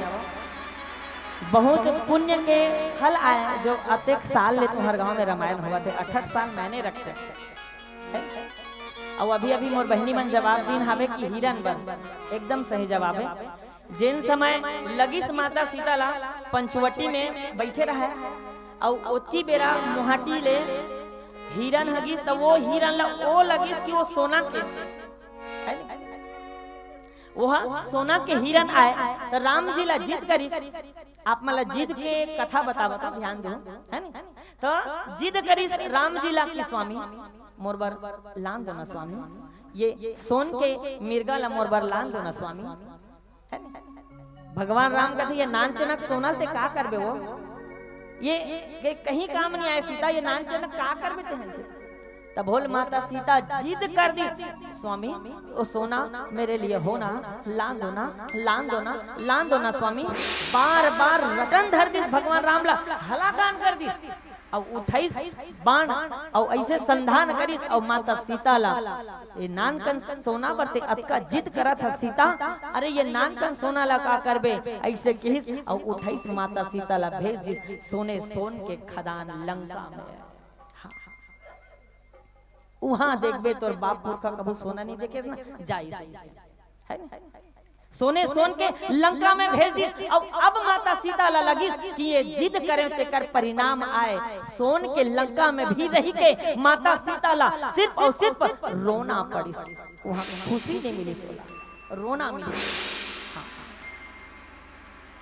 बहुत पुण्य के फल आए जो अत्येक साल ले तुम्हारे गांव में रामायण हुआ थे। 68 साल मैंने रखते और अभी अभी मोर बहनी मन जवाब दीन हावे कि हिरन बन एकदम सही जवाब है। जिन समय लगिस माता सीता ला पंचवटी में बैठे रहा और ओती बेरा मुहाटी ले हिरन हगिस तो वो हिरन ला ओ लगिस कि वो सोना के वो सोना के हिरन आए तो राम जी ला जीत करिस। आप मला जिद के कथा बतावा तो ध्यान दो है ना। तो जिद करिस राम जी ला की स्वामी मोरबर लान दो ना स्वामी, ये सोन के मिर्गा ला मोरबर लान दो ना स्वामी है ना। भगवान राम कहते ये नान चनक सोना ते का करबे वो, ये कहीं काम नहीं आए सीता, ये नान चनक का करबे ते हैं। तब बोल माता सीता जिद कर दी स्वामी वो सोना मेरे लिए होना, लान दो ना, लान दो ना, लान दो ना स्वामी। बार बार रटन धर दिस भगवान राम ला हलाकान कर दिस और 28 बाण और ऐसे संधान करिस और माता सीता ला ये नानकन सोना बरते अतका जिद करा था सीता, अरे ये नानकन सोना ला का करबे ऐसे कहिस और 28 माता सीता ला भेज दिस सोने सोन के खदान लंका में। वहां देखबे तोर बाप पुरखा कभी सोना नहीं देखे ना जाई है ना। सोने सोन के लंका में भेज दी और अब माता सीता ला लगिस कि ये जिद करे ते कर परिणाम आए। सोन के लंका में भी रही के माता सीता ला सिर्फ और सिर्फ रोना पड़ी। वहां खुशी नहीं मिली सोला, रोना मिली। हाँ।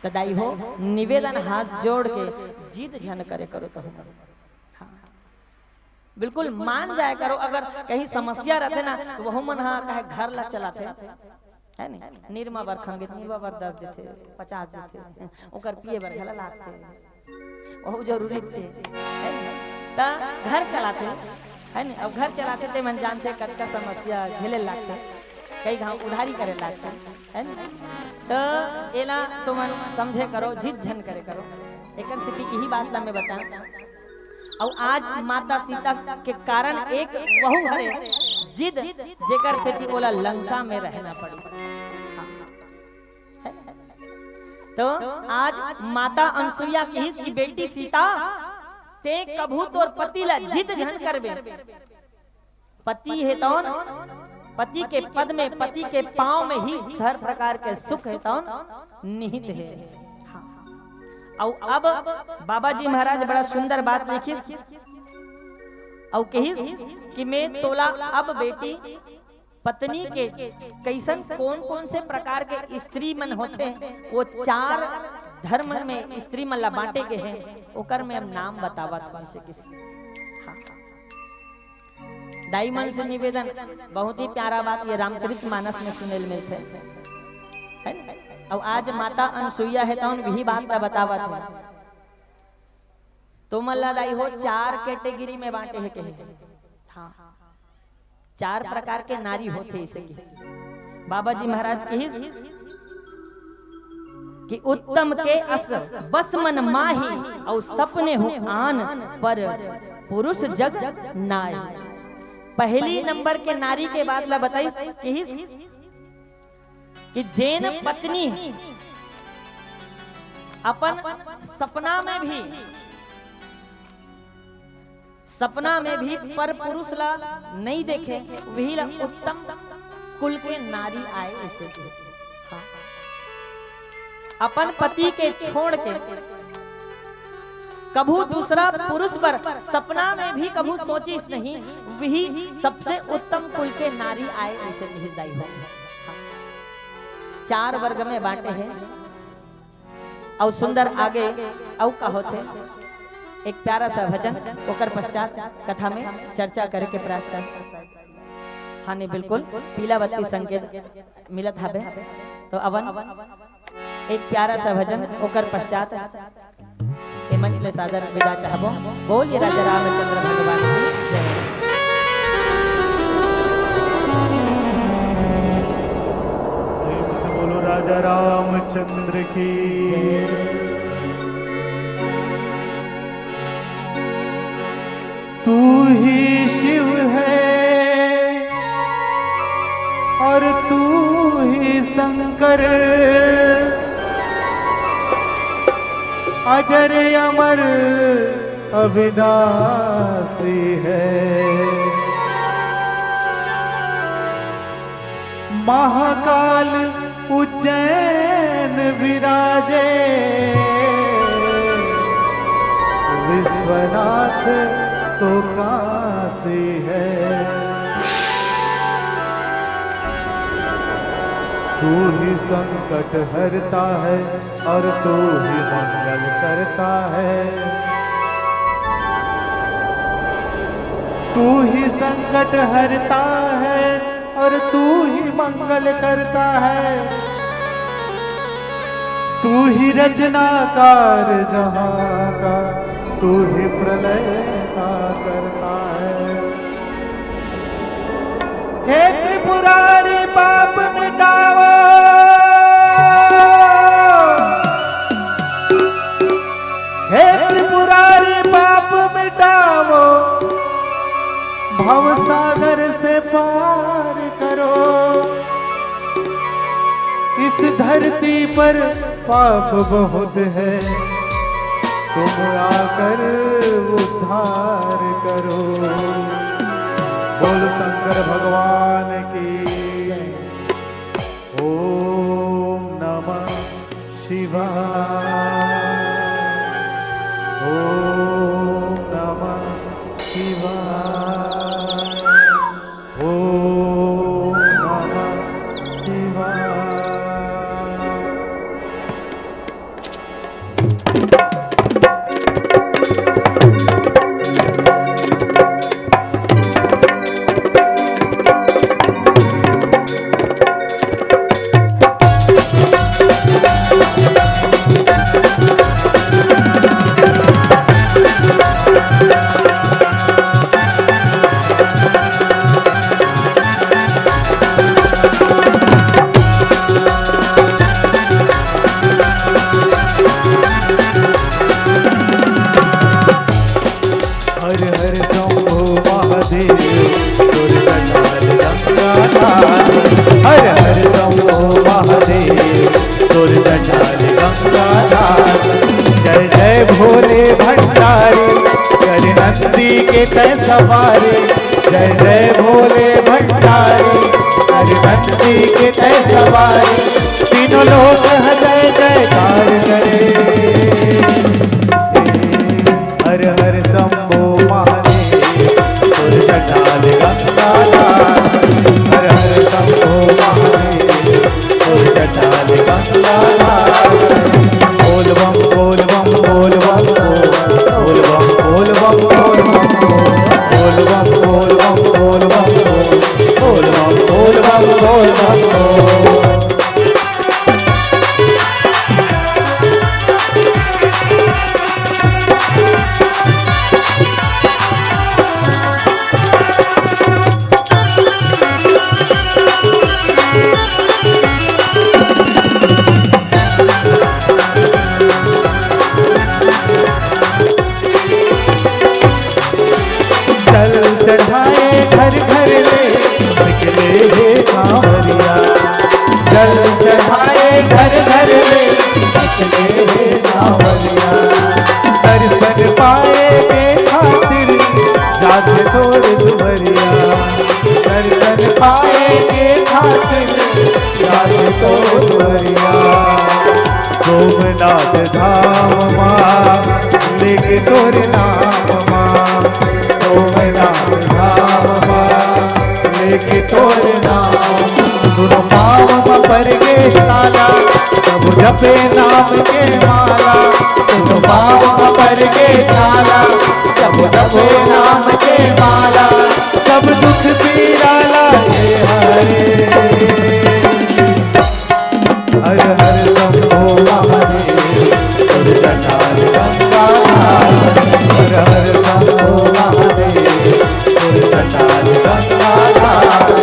तो दाई हो निवेदन हाथ जोड़ के जिद झन करे करो तो हाँ। बिल्कुल मान जाए करो। अगर कहीं समस्या रहते ना तो वह मन हाँ कहे घर ला चलाते है नहीं, निर्मा बर खंगित निर्मा बर 10 देते 50 देते ओकर पिए बर घला लागते, बहुत जरूरी चीज है ता घर चलाते है नहीं। अब घर चलाते थे मन जानते कतका समस्या झेले लागते, कई गांव उधारी करे लागते है नहीं। तो एला तो मन समझे करो, जिद झन करे करो। एक सिटी यही बात ला मैं बताऊं। और आज माता सीता के कारण एक वहू हरे जिद जेकर सेठी बोला लंका में रहना पड़ी। तो आज माता अनसुईया की बेटी सीता ते कभू तोर पति ला जिद झन करबे। पति है तौन, पति के पद में पति के पांव में ही हर प्रकार के सुख है तौन निहित है। और अब बाबा जी महाराज बड़ा सुंदर बात लिखिस और कहिस कि मैं तोला अब बेटी पत्नी के कैसन कौन कौन से प्रकार के स्त्री मन होते वो 4 धर्म में स्त्री मन ला बांटे के हैं, ओकर में अब नाम बतावत हूं से किस। हाँ। दाई मन से निवेदन, बहुत ही प्यारा बात ये रामचरितमानस में सुने मिलते है। और आज माता अनसुईया है तो वही बात का बतावत है। तो मल्ला दाई हो 4 कैटेगरी में बांटे है कहे। हाँ 4 प्रकार के नारी होते इसे बाबा जी महाराज कही कि उत्तम के अस बस मन माही और सपने हो आन पर पुरुष जग नाय। पहली नंबर के नारी के बाद ला बताइस कि जैन पत्नी अपन सपना में भी पर पुरुष ला नहीं देखे, वही ला उत्तम कुल के नारी आए इसे। हाँ। अपन पति के छोड़ के कभू दूसरा पुरुष पर सपना में भी कभू सोचिस नहीं, वही सबसे उत्तम कुल के नारी आए इसे निहिदाई हो। 4 वर्ग में बांटे हैं और सुंदर आगे औ का होते एक प्यारा सा भजन ओकर पश्चात कथा में चर्चा करे के प्रयास कर। हाँ नहीं बिल्कुल पीला बत्ती संकेत मिलत हबे। तो अवन एक प्यारा सा भजन ओकर पश्चात ए मंच ले सादर विदा चाहबो। बोल ये राजा रामचंद्र भगवान की जय। बोलो राजा रामचंद्र की। तू ही शिव है और तू ही शंकर, अजर अमर अविनाशी है। महाकाल उज्जैन विराजे, विश्वनाथ तो काशी है। तू ही संकट हरता है और तू ही मंगल करता है। तू ही संकट हरता है और तू ही मंगल करता है। तू ही रचनाकार जहां का, तू ही प्रलय का करता है। हे त्रिपुरारी पाप मिटाओ, हे त्रिपुरारी पाप मिटाओ, भव सागर से पार करो। इस धरती पर पाप बहुत है, तुम आकर उद्धार करो। बोल शंकर भगवान की। ओम नमः शिवाय, ओम नमः शिवाय, ओम गंगाधार हर हर शंभो महादेव तोर जटाल गंगाधार जय जय भोले भंडारी कर नंदी के तय सवारी जय जय भोले भंडारी कर नंदी के तय सवारी तीनों लोग जय जयकार करे हर हर शंभो महादेव तोर जटाल गंगाधार हर हर शंभो महादेव तोर जटाल गंगाधार बोल बम बोल बम बोल बम बोल बम बोल बम बोल बम बोल बम बोल बम बोल बम बोल बम बोल बम बोल बम चढ़ाए घर घर ले निकले हे कांवरिया जल चढ़ाए घर घर ले निकले हे कांवरिया दर्शन पाए के खातिर जाते तोर दुवरिया दर्शन पाए के खातिर जाते तोर दुवरिया सोमनाथ धाम माँ लेके तोर नाम माँ सोमनाथ धाम लेके तोर नाम दोनों पाँव पर के साला सब जपे नाम के माला दोनों पाँव पर के साला सब जपे नाम के माला सब दुख पीड़ा लागे हरे हर हर शंभो महादेव तोर जटाल गंगाधार हर हर शंभो महादेव तोर जटाल गंगाधार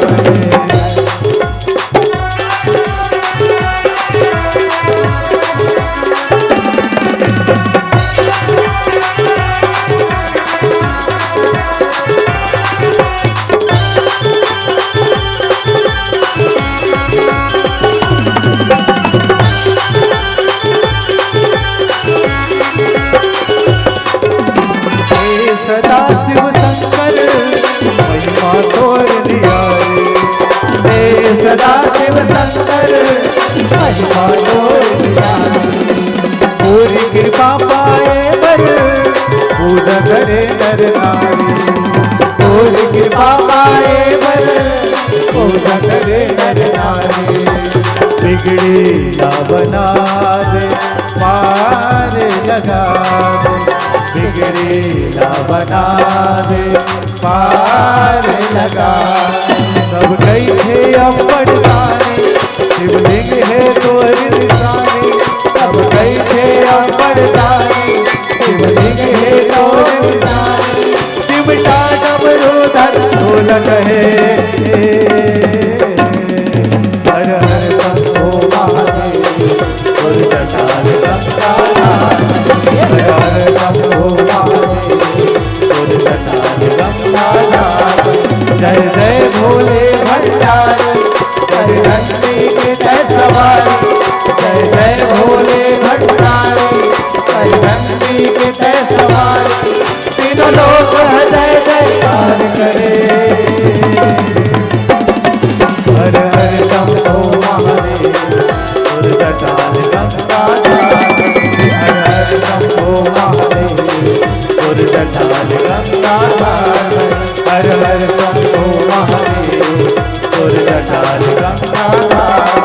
सदा शिव शंकर महिमा तोर दिया रे सदा शिव शंकर महिमा तोर दिया पूरी कृपा पाए पर पूजा करे नर नारी पूरी कृपा पाए पर पूजा करे नर नारी बिगड़ी ना बना दे पार लगा दे बिगड़ी ना बना दे पार लगा सब कई थे अम्बड़ जाने शिवलिंग है तोर निशानी सब कई थे अम्बड़ जाने शिवलिंग है तोर निशानी सिमटा डमरू धर ढोलक है हर हर शंभो महादेव तोर जटाल गंगाधार हर हर शंभो तोर जटाल गंगाधार जय जय भोले भंडारी कर नंदी के तय सवारी जय जय भोले भंडारी कर नंदी के तय सवारी तीनों लोग जय जयकार करे हर हर शंभो महादेव तोर जटाल गंगाधार हर हर शंभो महादेव तोर जटाल गंगाधार हर हर शंभो महादेव तोर जटाल गंगाधार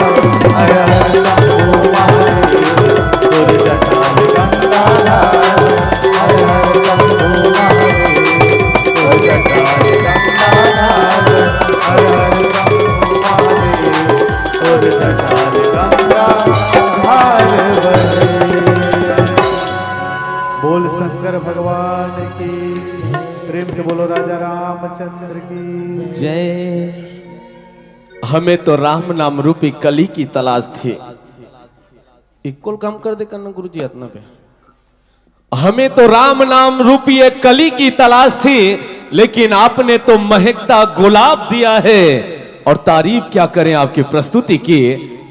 हर हर शंभो महादेव तोर जटाल गंगाधार हर हर शंभो महादेव तोर जटाल गंगाधार हर हर शंभो महादेव तोर जटाल गंगाधार बोल शंकर भगवान की प्रेम से बोलो राजा रामचंद्र की जय। हमें तो राम नाम रूपी कली की तलाश थी। इक्वल काम कर दे करना गुरु जी इतना पे। हमें तो राम नाम रूपी एक कली की तलाश थी, लेकिन आपने तो महकता गुलाब दिया है। और तारीफ क्या करें आपकी प्रस्तुति की।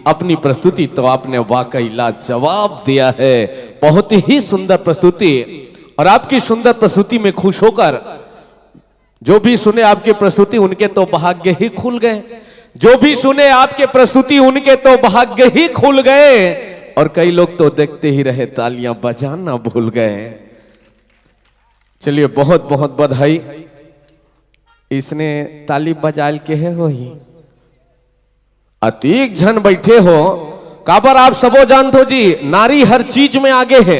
अपनी प्रस्तुति तो आपने वाकई लाजवाब दिया है, बहुत ही सुंदर प्रस्तुति। और आपकी सुंदर प्रस्तुति में खुश होकर जो भी सुने आपकी प्रस्तुति उनके तो भाग्य ही खुल गए, जो भी सुने आपके प्रस्तुति उनके तो भाग्य ही खुल गए। और कई लोग तो देखते ही रहे, तालियां बजाना भूल गए। चलिए बहुत बहुत बधाई। इसने ताली बजाल के है हो ही अतीक जन बैठे हो काबर आप सबो जानते हो जी, नारी हर चीज में आगे है।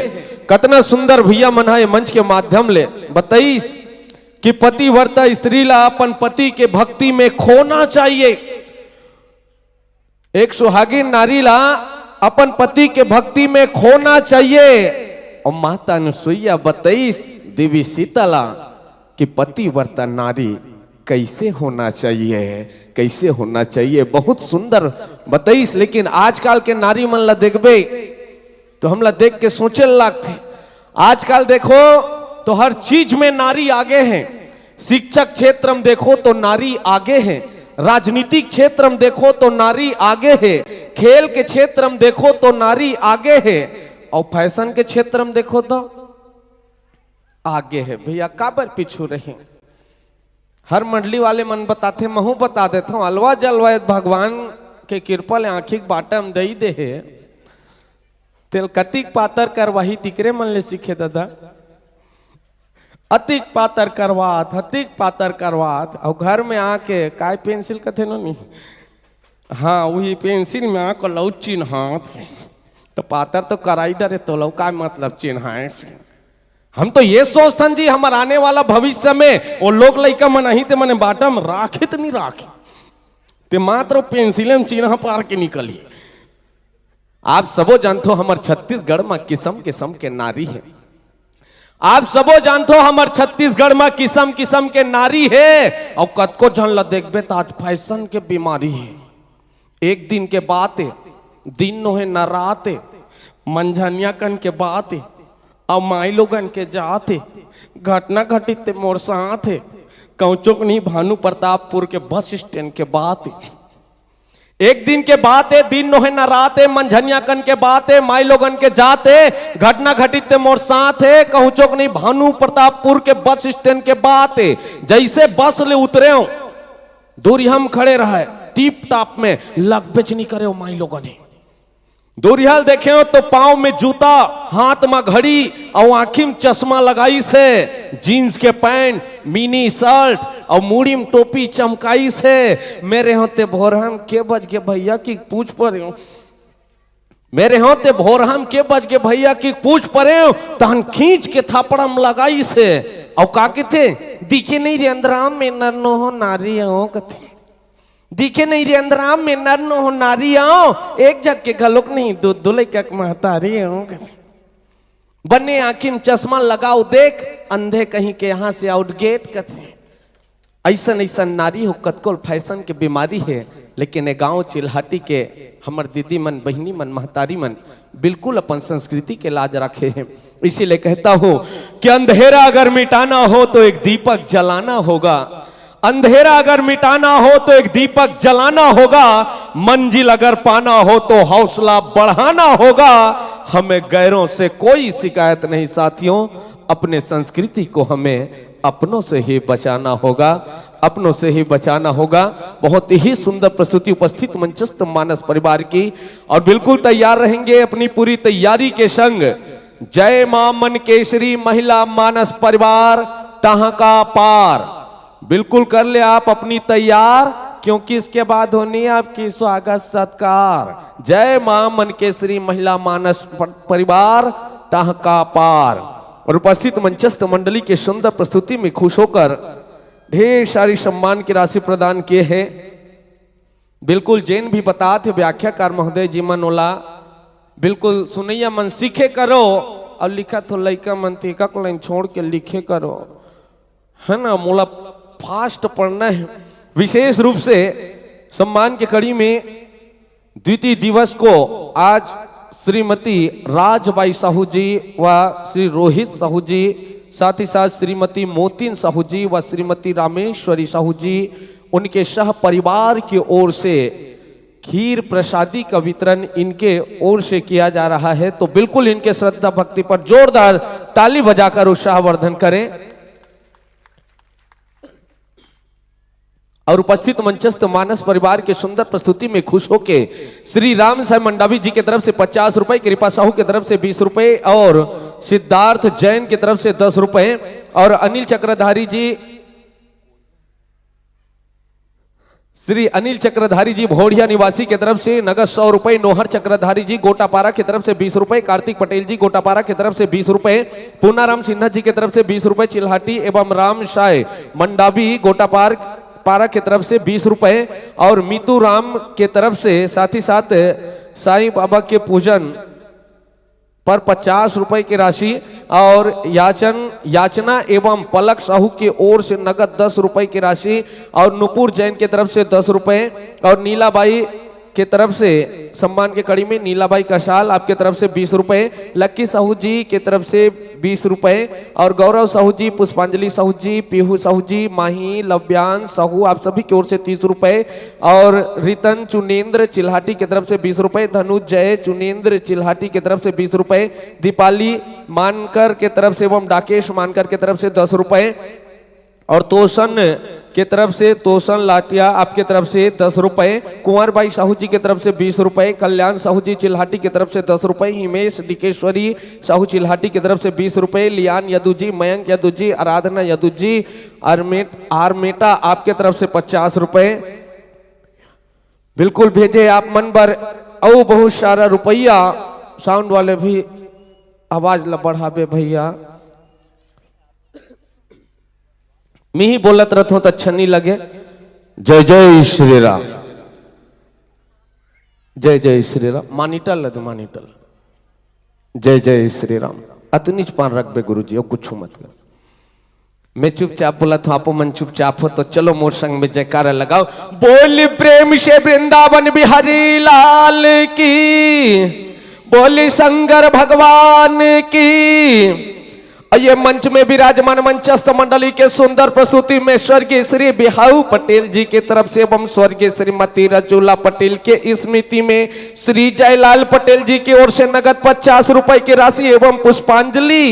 कितना सुंदर भैया मनाए मंच के माध्यम ले बताइस कि पतिव्रता स्त्री ला अपन पति के भक्ति में खोना चाहिए। एक सुहागिन नारी ला अपन पति के भक्ति में खोना चाहिए। और माता अनुसुईया बताइस देवी सीतला कि पतिव्रता नारी कैसे होना चाहिए, कैसे होना चाहिए, बहुत सुंदर बताइस। लेकिन आजकल के नारी मन ला देखबे तो हमला देख के सोचे लगते। आजकल देखो तो हर चीज में नारी आगे है। शिक्षक क्षेत्र में देखो तो नारी आगे है, राजनीतिक क्षेत्र में देखो तो नारी आगे है, खेल के क्षेत्र में देखो तो नारी आगे है, और फैशन के क्षेत्र में देखो तो आगे है। भैया काबर पीछू रहे। हर मंडली वाले मन बताते, महू बता देता हूं, अलवा जलवा भगवान के कृपा ले आंखिक बाटा में दई दे है। तेल कतिक पातर करवाही तिकरे मन ले सीखे दादा, अतिक पातर करवात, अतिक पातर करवात। और घर में आके काय पेंसिल कथे नो नहीं, हाँ वही पेंसिल में आको लौ चिन्हात से तो पातर तो कराई डरे तो लौ का मतलब चिन्हाए से। हम तो ये सोचतन जी हमार आने वाला भविष्य में वो लोग लइका मन ही ते मने बाटम राखे तो नहीं राखे ते मात्र पेंसिल में चिन्ह पार के निकली। आप सबो जानते हो हमार छत्तीसगढ़ में किस्म किस्म के नारी है। आप सबो जानते हो हमार छत्तीसगढ़ में किस्म किस्म के नारी है। और कतको जन ला देखबे तो आज फैशन के बीमारी है। एक दिन के बात है, दिन नो है न रात है, मंझनिया कन के बात है, और माई लोगन के जात है। घटना घटित मोर साथ है, कौचोक नहीं भानु प्रतापपुर के बस स्टैंड के बात है। एक दिन के बात है, दिन नो है न रात है, मंझनिया कन के बात है, माई लोगन के जात है। घटना घटित मोर साथ है, कहूं चौक नहीं भानु प्रतापपुर के बस स्टैंड के बात है। जैसे बस ले उतरे हो दूरी हम खड़े रहे टीप टाप में लग बेच नहीं करे हो माई लोगन ने। दूरियाल देखे हो तो पांव में जूता, हाथ में घड़ी और आंखी में चश्मा लगाई से, जीन्स के पैंट, मिनी शर्ट और मुड़ी में टोपी चमकाई से। मेरे होते भोरहम के बज के भैया की पूछ पर, मेरे होते भोरहम के बज के भैया की पूछ परे तहन खींच के थापड़म लगाई से। और का कहते दिखे नहीं रे अंदराम में नरनो हो नारी हो, कथे दिखे नहीं रे अंदराम में नरनो हो नारी आओ, एक जग के गलोक नहीं दो दुले क्या महतारी हो। बने आंखी में चश्मा लगाओ देख, अंधे कहीं के यहाँ से आउट गेट कथे। ऐसा ऐसा नारी हो कतकोल फैशन के बीमारी है। लेकिन ए गांव चिल्हाटी के हमर दीदी मन, बहिनी मन, महतारी मन बिल्कुल अपन संस्कृति के लाज रखे हैं। इसीलिए कहता हूं कि अंधेरा अगर मिटाना हो तो एक दीपक जलाना होगा। अंधेरा अगर मिटाना हो तो एक दीपक जलाना होगा। मंजिल अगर पाना हो तो हौसला बढ़ाना होगा। हमें गैरों से कोई शिकायत नहीं साथियों, अपने संस्कृति को हमें अपनों से ही बचाना होगा, अपनों से ही बचाना होगा। बहुत ही सुंदर प्रस्तुति उपस्थित मंचस्थ मानस परिवार की, और बिल्कुल तैयार रहेंगे अपनी पूरी तैयारी के संग। जय मां मन केसरी महिला मानस परिवार टांका पार, बिल्कुल कर ले आप अपनी तैयार, क्योंकि इसके बाद होनी है आपकी स्वागत सत्कार। जय मां मन केसरी महिला मानस परिवार टांका पार। और उपस्थित मंचस्थ मंडली के सुंदर प्रस्तुति में खुश होकर ढेर सारी सम्मान की राशि प्रदान किए हैं। बिल्कुल जैन भी बताते व्याख्याकार महोदय जी मन ओला बिल्कुल सुनैया मन सीखे करो, और लिखा तो लइका मन टीका को लाइन छोड़ के लिखे करो, है ना। मोला फास्ट पढ़ना है। विशेष रूप से सम्मान के कड़ी में द्वितीय दिवस को आज श्रीमती राजबाई साहू जी व श्री रोहित साहू जी, साथ ही साथ श्रीमती मोतीन साहू जी व श्रीमती रामेश्वरी साहू जी उनके सह परिवार की ओर से खीर प्रसादी का वितरण इनके ओर से किया जा रहा है। तो बिल्कुल इनके श्रद्धा भक्ति पर जोरदार ताली बजाकर उत्साहवर्धन करें। और उपस्थित मंचस्थ मानस परिवार के सुंदर प्रस्तुति में खुश होके श्री राम साहब मंडावी जी की तरफ से 50 रुपए, कृपा साहू की तरफ से 20 रुपए और सिद्धार्थ जैन की तरफ से 10 रुपए और अनिल चक्रधारी जी, श्री अनिल चक्रधारी जी भोड़िया निवासी की तरफ से नगद 100 रुपए, नोहर चक्रधारी जी गोटापारा की तरफ से 20 रुपए, कार्तिक पटेल जी गोटापारा की तरफ से 20 रुपए, पूनाराम सिन्हा जी की तरफ से 20 रुपए, चिल्हाटी एवं राम साय मंडावी गोटापारा की तरफ से 20 रुपए और मीतू राम के तरफ से साथ ही साथ साईं बाबा के पूजन पर 50 रुपए की राशि और याचना एवं पलक साहू की ओर से नगद 10 रुपए की राशि और नुपुर जैन की तरफ से 10 रुपए और नीलाबाई के तरफ से सम्मान के कड़ी में नीलाबाई कशाल आपके तरफ से 20 रुपए, लक्की साहू जी के तरफ से 20 रुपए और गौरव साहू जी, पुष्पांजलि साहू जी, पीहू साहू जी, माही लव्यान साहू आप सभी की ओर से 30 रुपए और रितन चुनेन्द्र चिल्हाटी की तरफ से 20 रुपए, धनुज जय चुनेन्द्र चिल्हाटी की तरफ से 20 रुपए, दीपाली मानकर के तरफ से एवं डाकेश मानकर के तरफ से 10 रुपए और तोशन के तरफ से तोशन लाटिया आपके तरफ से 10 रुपए, कुंवर बाई साहू जी की तरफ से 20 रुपए, कल्याण साहू जी चिल्हाटी की तरफ से 10 रुपए, हिमेश डिकेश्वरी साहू चिल्हाटी की तरफ से 20 रुपए, लियान यदु जी, मयंक यदु जी, आराधना यदु जी, आरमेटा आपके तरफ से 50 रुपए। बिल्कुल भेजे आप मन भर और बहुत सारा रुपया। साउंड वाले भी आवाज बढ़ावे भैया, मैं ही बोलत रहता हूं तो अच्छा नहीं लगे। जय जय श्री राम, जय जय श्री राम, मानिटल लगे मानिटल, जय जय श्री राम। अतनीच पान रख बे गुरु जी, और कुछ मतलब मैं चुपचाप बोला था, आपो मन चुपचाप हो तो चलो मोर संग में जयकारा लगाओ। बोली प्रेम से वृंदावन बिहारी लाल की, बोली शंकर भगवान की। ये मंच में विराजमान मंचस्थ मंडली के सुंदर प्रस्तुति में स्वर्गीय श्री बिहाऊ पटेल जी की तरफ से एवं स्वर्गीय श्रीमती रजूला पटेल के स्मृति में श्री जयलाल पटेल जी की ओर से नगद 50 रुपए की राशि एवं पुष्पांजलि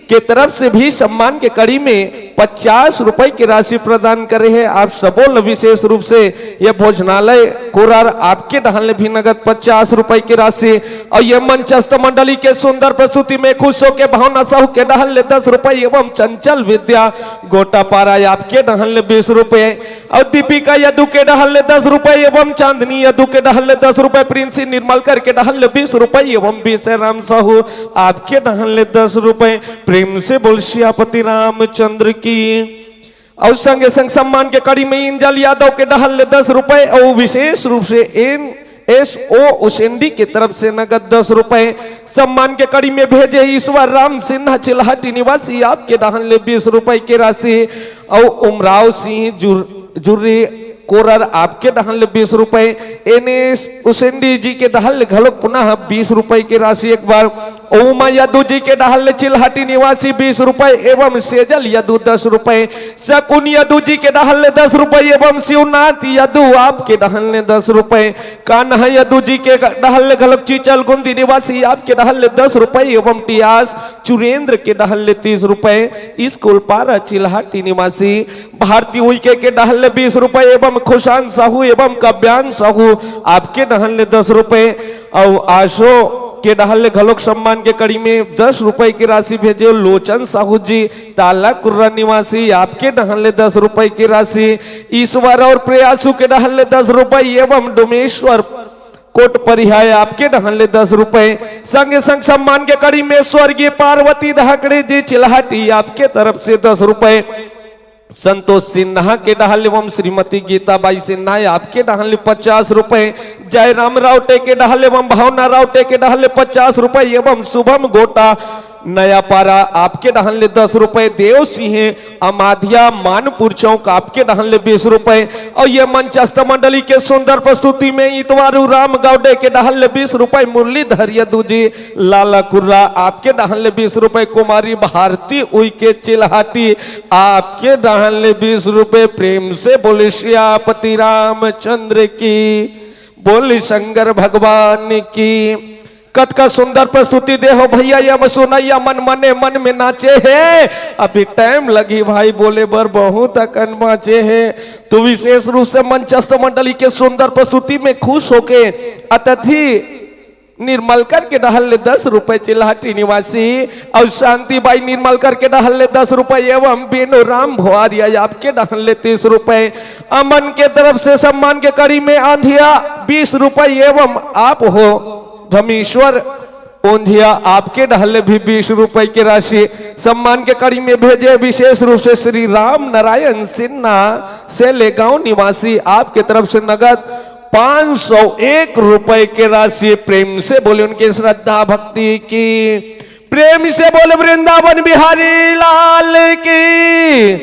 के तरफ से भी सम्मान के कड़ी में 50 रुपए की राशि प्रदान कर रहे हैं। आप सबों विशेष रूप से यह भोजनालय कोरार आपके डहाल भी नगद 50 रुपए की राशि और यह मंचस्थ मंडली के सुंदर प्रस्तुति में खुश होकर भावना साहू के डहाल 10 रुपए एवं चंचल विद्या गोटापारा आपके डहाल 20 रुपए और दीपिका यदु के डहाल 10 रुपए एवं चांदनी यदु के डहाल 10 रुपए, प्रिंसी निर्मलकर के डहाल 20 रुपए एवं बीसे राम साहू आपके डहाल 10 रुपए। प्रेम से बोल सियापति रामचंद्र की। और संगे संग सम्मान के कड़ी में इंजल यादव के डहाल 10 रुपए और विशेष रूप से NSO उसेंडी की तरफ से नगद 10 रुपए सम्मान के कड़ी में भेजे ईश्वर राम सिन्हा चिल्हाटी निवासी आपके डहाल 20 रुपए की राशि और उमराव सिंह जुर्री कोरर आपके डहाल 20 रुपए, NS उसेंडी जी के डहाल घलोक पुनः 20 रुपए की राशि एक बार, उमा यदु जी के डहाल चिल्हाटी निवासी 20 रुपए एवं सेजल यदु 10 रुपए, शकुन यदु जी के डहाल 10 रुपए एवं शिवनाथ यदु आपके डहाल 10 रुपए, कान्हा यदु जी के डहाल घलोक चीचल गुंदी निवासी आपके डहाल 10 रुपए एवं टियास चुरेंद्र के डहाल 30 रुपए, स्कूल पारा चिल्हाटी निवासी भारती उइके के डहाल 20 रुपए एवं खुशान साहू एवं कब्यान साहू आपके डहाल 10 रुपए और आशो के डहाल घलोक सम्मान के कड़ी में 10 रुपए की राशि भेजे लोचन साहू जी ताला कुर्रा निवासी आपके डहाल 10 रुपए की राशि, ईश्वर और प्रयासु के डहाल 10 रुपए एवं डोमेश्वर कोट परिहाय आपके डहाल 10 रुपए। संगे संग सम्मान के कड़ी में स्वर्गीय पार्वती धाकड़े जी चिल्हाटी आपके तरफ से 10 रुपए, संतोष सिन्हा के डहाल एवं श्रीमती गीताबाई सिन्हा आपके डहाल 50 रुपए, जयराम रावटे के डहाल एवं भावना रावटे के डहाल 50 रुपए एवं शुभम गोटा नया पारा आपके डहन ले 10 रुपए, देव सिंह अमाधिया मानपुर चौक आपके डहन ले 20 रुपए। और ये मंचस्थ मंडली के सुंदर प्रस्तुति में इतवारू राम गावडे के डहन ले 20 रुपए, मुरलीधर यदू जी लाला कुर्रा आपके डहन ले 20 रुपए, कुमारी भारती उई के चिल्हाटी आपके डहन ले 20 रुपए। प्रेम से बोले श्यापति रामचंद्र की, बोले शंकर भगवान की। कत का सुंदर प्रस्तुति दे हो भैया, यम सुनैया मन मने मन में नाचे है। अभी टाइम लगी भाई बोले बर बहुत अकन बाचे है। तो विशेष रूप से मंचस्थ मंडली के सुंदर प्रस्तुति में खुश होके अतिथि निर्मलकर के डहल ले 10 रुपए, चिल्हाटी निवासी और शांतिबाई निर्मलकर के डहल ले 10 रुपए एवं बेनो राम भुआरिया आपके डहल ले 30 रुपए। अमन के तरफ से सम्मान के कड़ी में आंधिया 20 रुपए एवं आप हो धमीश्वर ओंधिया आपके डहले भी 20 रुपए की राशि सम्मान के कड़ी में भेजे। विशेष रूप से श्री राम नारायण सिन्हा से ले गांव निवासी आपके तरफ से नगद 501 रुपए की राशि। प्रेम से बोले उनकी श्रद्धा भक्ति की, प्रेम से बोले वृंदावन बिहारी लाल की।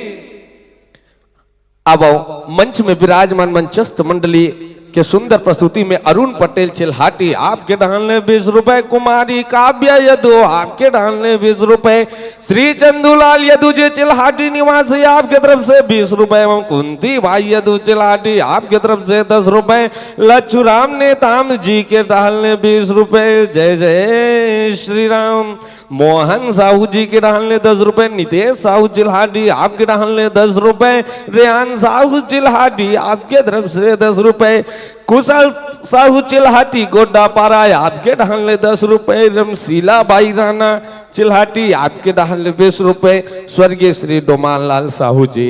अब मंच में विराजमान मंचस्थ मंडली के सुंदर प्रस्तुति में अरुण पटेल चिल्हाटी आपके डालने 20 रुपए, कुमारी काव्या यदु आपके डालने 20 रुपए, श्री चंदूलाल यदु जी चिल्हाटी निवासी आपके तरफ से 20 रुपए एवं कुंती भाई यदु चिल्हाटी आपके तरफ से 10 रुपए, लच्छुराम नेताम जी के डालने 20 रुपए। जय जय श्री राम। मोहन साहू जी के डालने 10 रुपए, नितेश साहू चिल्हाटी आपके डालने 10 रुपए, रेहान साहू चिल्हाटी आपके तरफ से 10 रुपए, कुशल साहू चिल्हाटी गोड्डा पारा आपके डालने 10 रुपए, रमशीला बाई राणा चिल्हाटी आपके डालने 20 रुपए, स्वर्गीय श्री डोमान लाल साहू जी,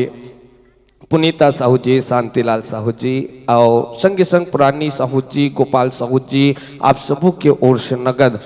पुनीता साहू जी, शांतिलाल साहू जी और संग संग पुरानी साहू जी, गोपाल साहू जी आप सबों के ओर से नगद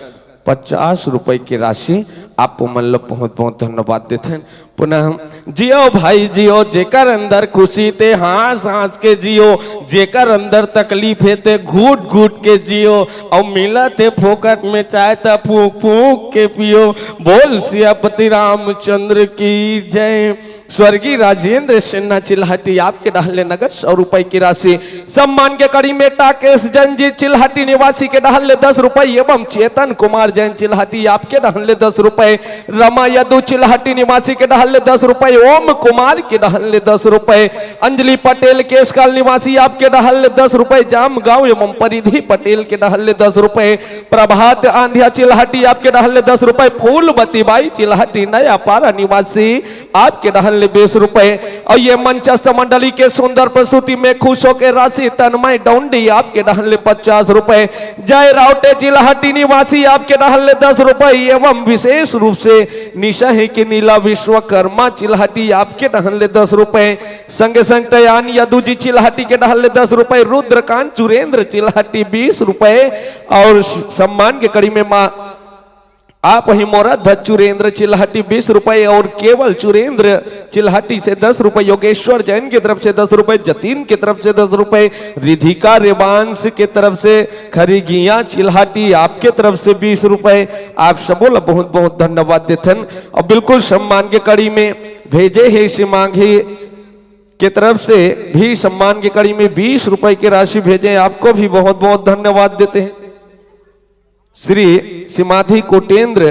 50 रुपए की राशि आपको मतलब बहुत बहुत धन्यवाद देते हैं। पुनः जियो भाई जियो, जेकर अंदर खुशी ते हंस हंस के जियो, जेकर अंदर तकलीफ है ते घूट घूट के जियो, और मिला ते फोकट में चाय ता फूक फूक के पियो। बोल सियापति रामचंद्र की जय। स्वर्गीय राजेंद्र सिन्हा चिल्हाटी आपके डाले नगद 100 रुपए की राशि सम्मान के कड़ी में टाकेश जैन जी चिल्हाटी निवासी के डाले 10 रुपए एवं चेतन कुमार जैन चिल्हाटी आपके डाले 10 रुपए, रमा यदु चिल्हाटी निवासी के डाले 10 रुपए, ओम कुमार के डाले 10 रुपए, अंजलि पटेल केशकाल निवासी आपके डाले 10 रुपए, जाम गांव एवं परिधि पटेल के डाले 10 रुपए, प्रभात आंधिया चिल्हाटी आपके डाले 10 रुपए, फूलबती बाई चिल्हाटी नया पारा निवासी आपके डाले 20 रुपए। और ये मंचस्थ मंडली के सुंदर प्रस्तुति में खुश होकर राशि तन्मय डोंडी आपके डाले 50 रुपए, जय रावटे चिल्हाटी निवासी आपके डाले 10 रुपए एवं विशेष रूप से निशा है कि नीला विश्वकर्मा चिल्हाटी आपके डाले 10 रुपए, संग संग तयान यदु जी चिल्हाटी के डाले 10 रुपए, रुद्रकांत चुरेंद्र चिल्हाटी 20 रुपए और सम्मान के कड़ी में मां आप ही मोरा चुरेंद्र चिल्हाटी 20 रुपए और केवल चुरेंद्र चिल्हाटी से 10 रुपए, योगेश्वर जैन की तरफ से 10 रुपए, जतीन की तरफ से 10 रुपए, रिधिका रेवांश की तरफ से खरीगिया चिल्हाटी आपके तरफ से 20 रुपए। आप सबों ला बहुत बहुत धन्यवाद देते हैं। और बिल्कुल सम्मान के कड़ी में भेजे है सिमांगी के तरफ से भी सम्मान की कड़ी में 20 रुपए की राशि भेजे, आपको भी बहुत बहुत धन्यवाद देते हैं। श्री सिमाधी कोटेंद्र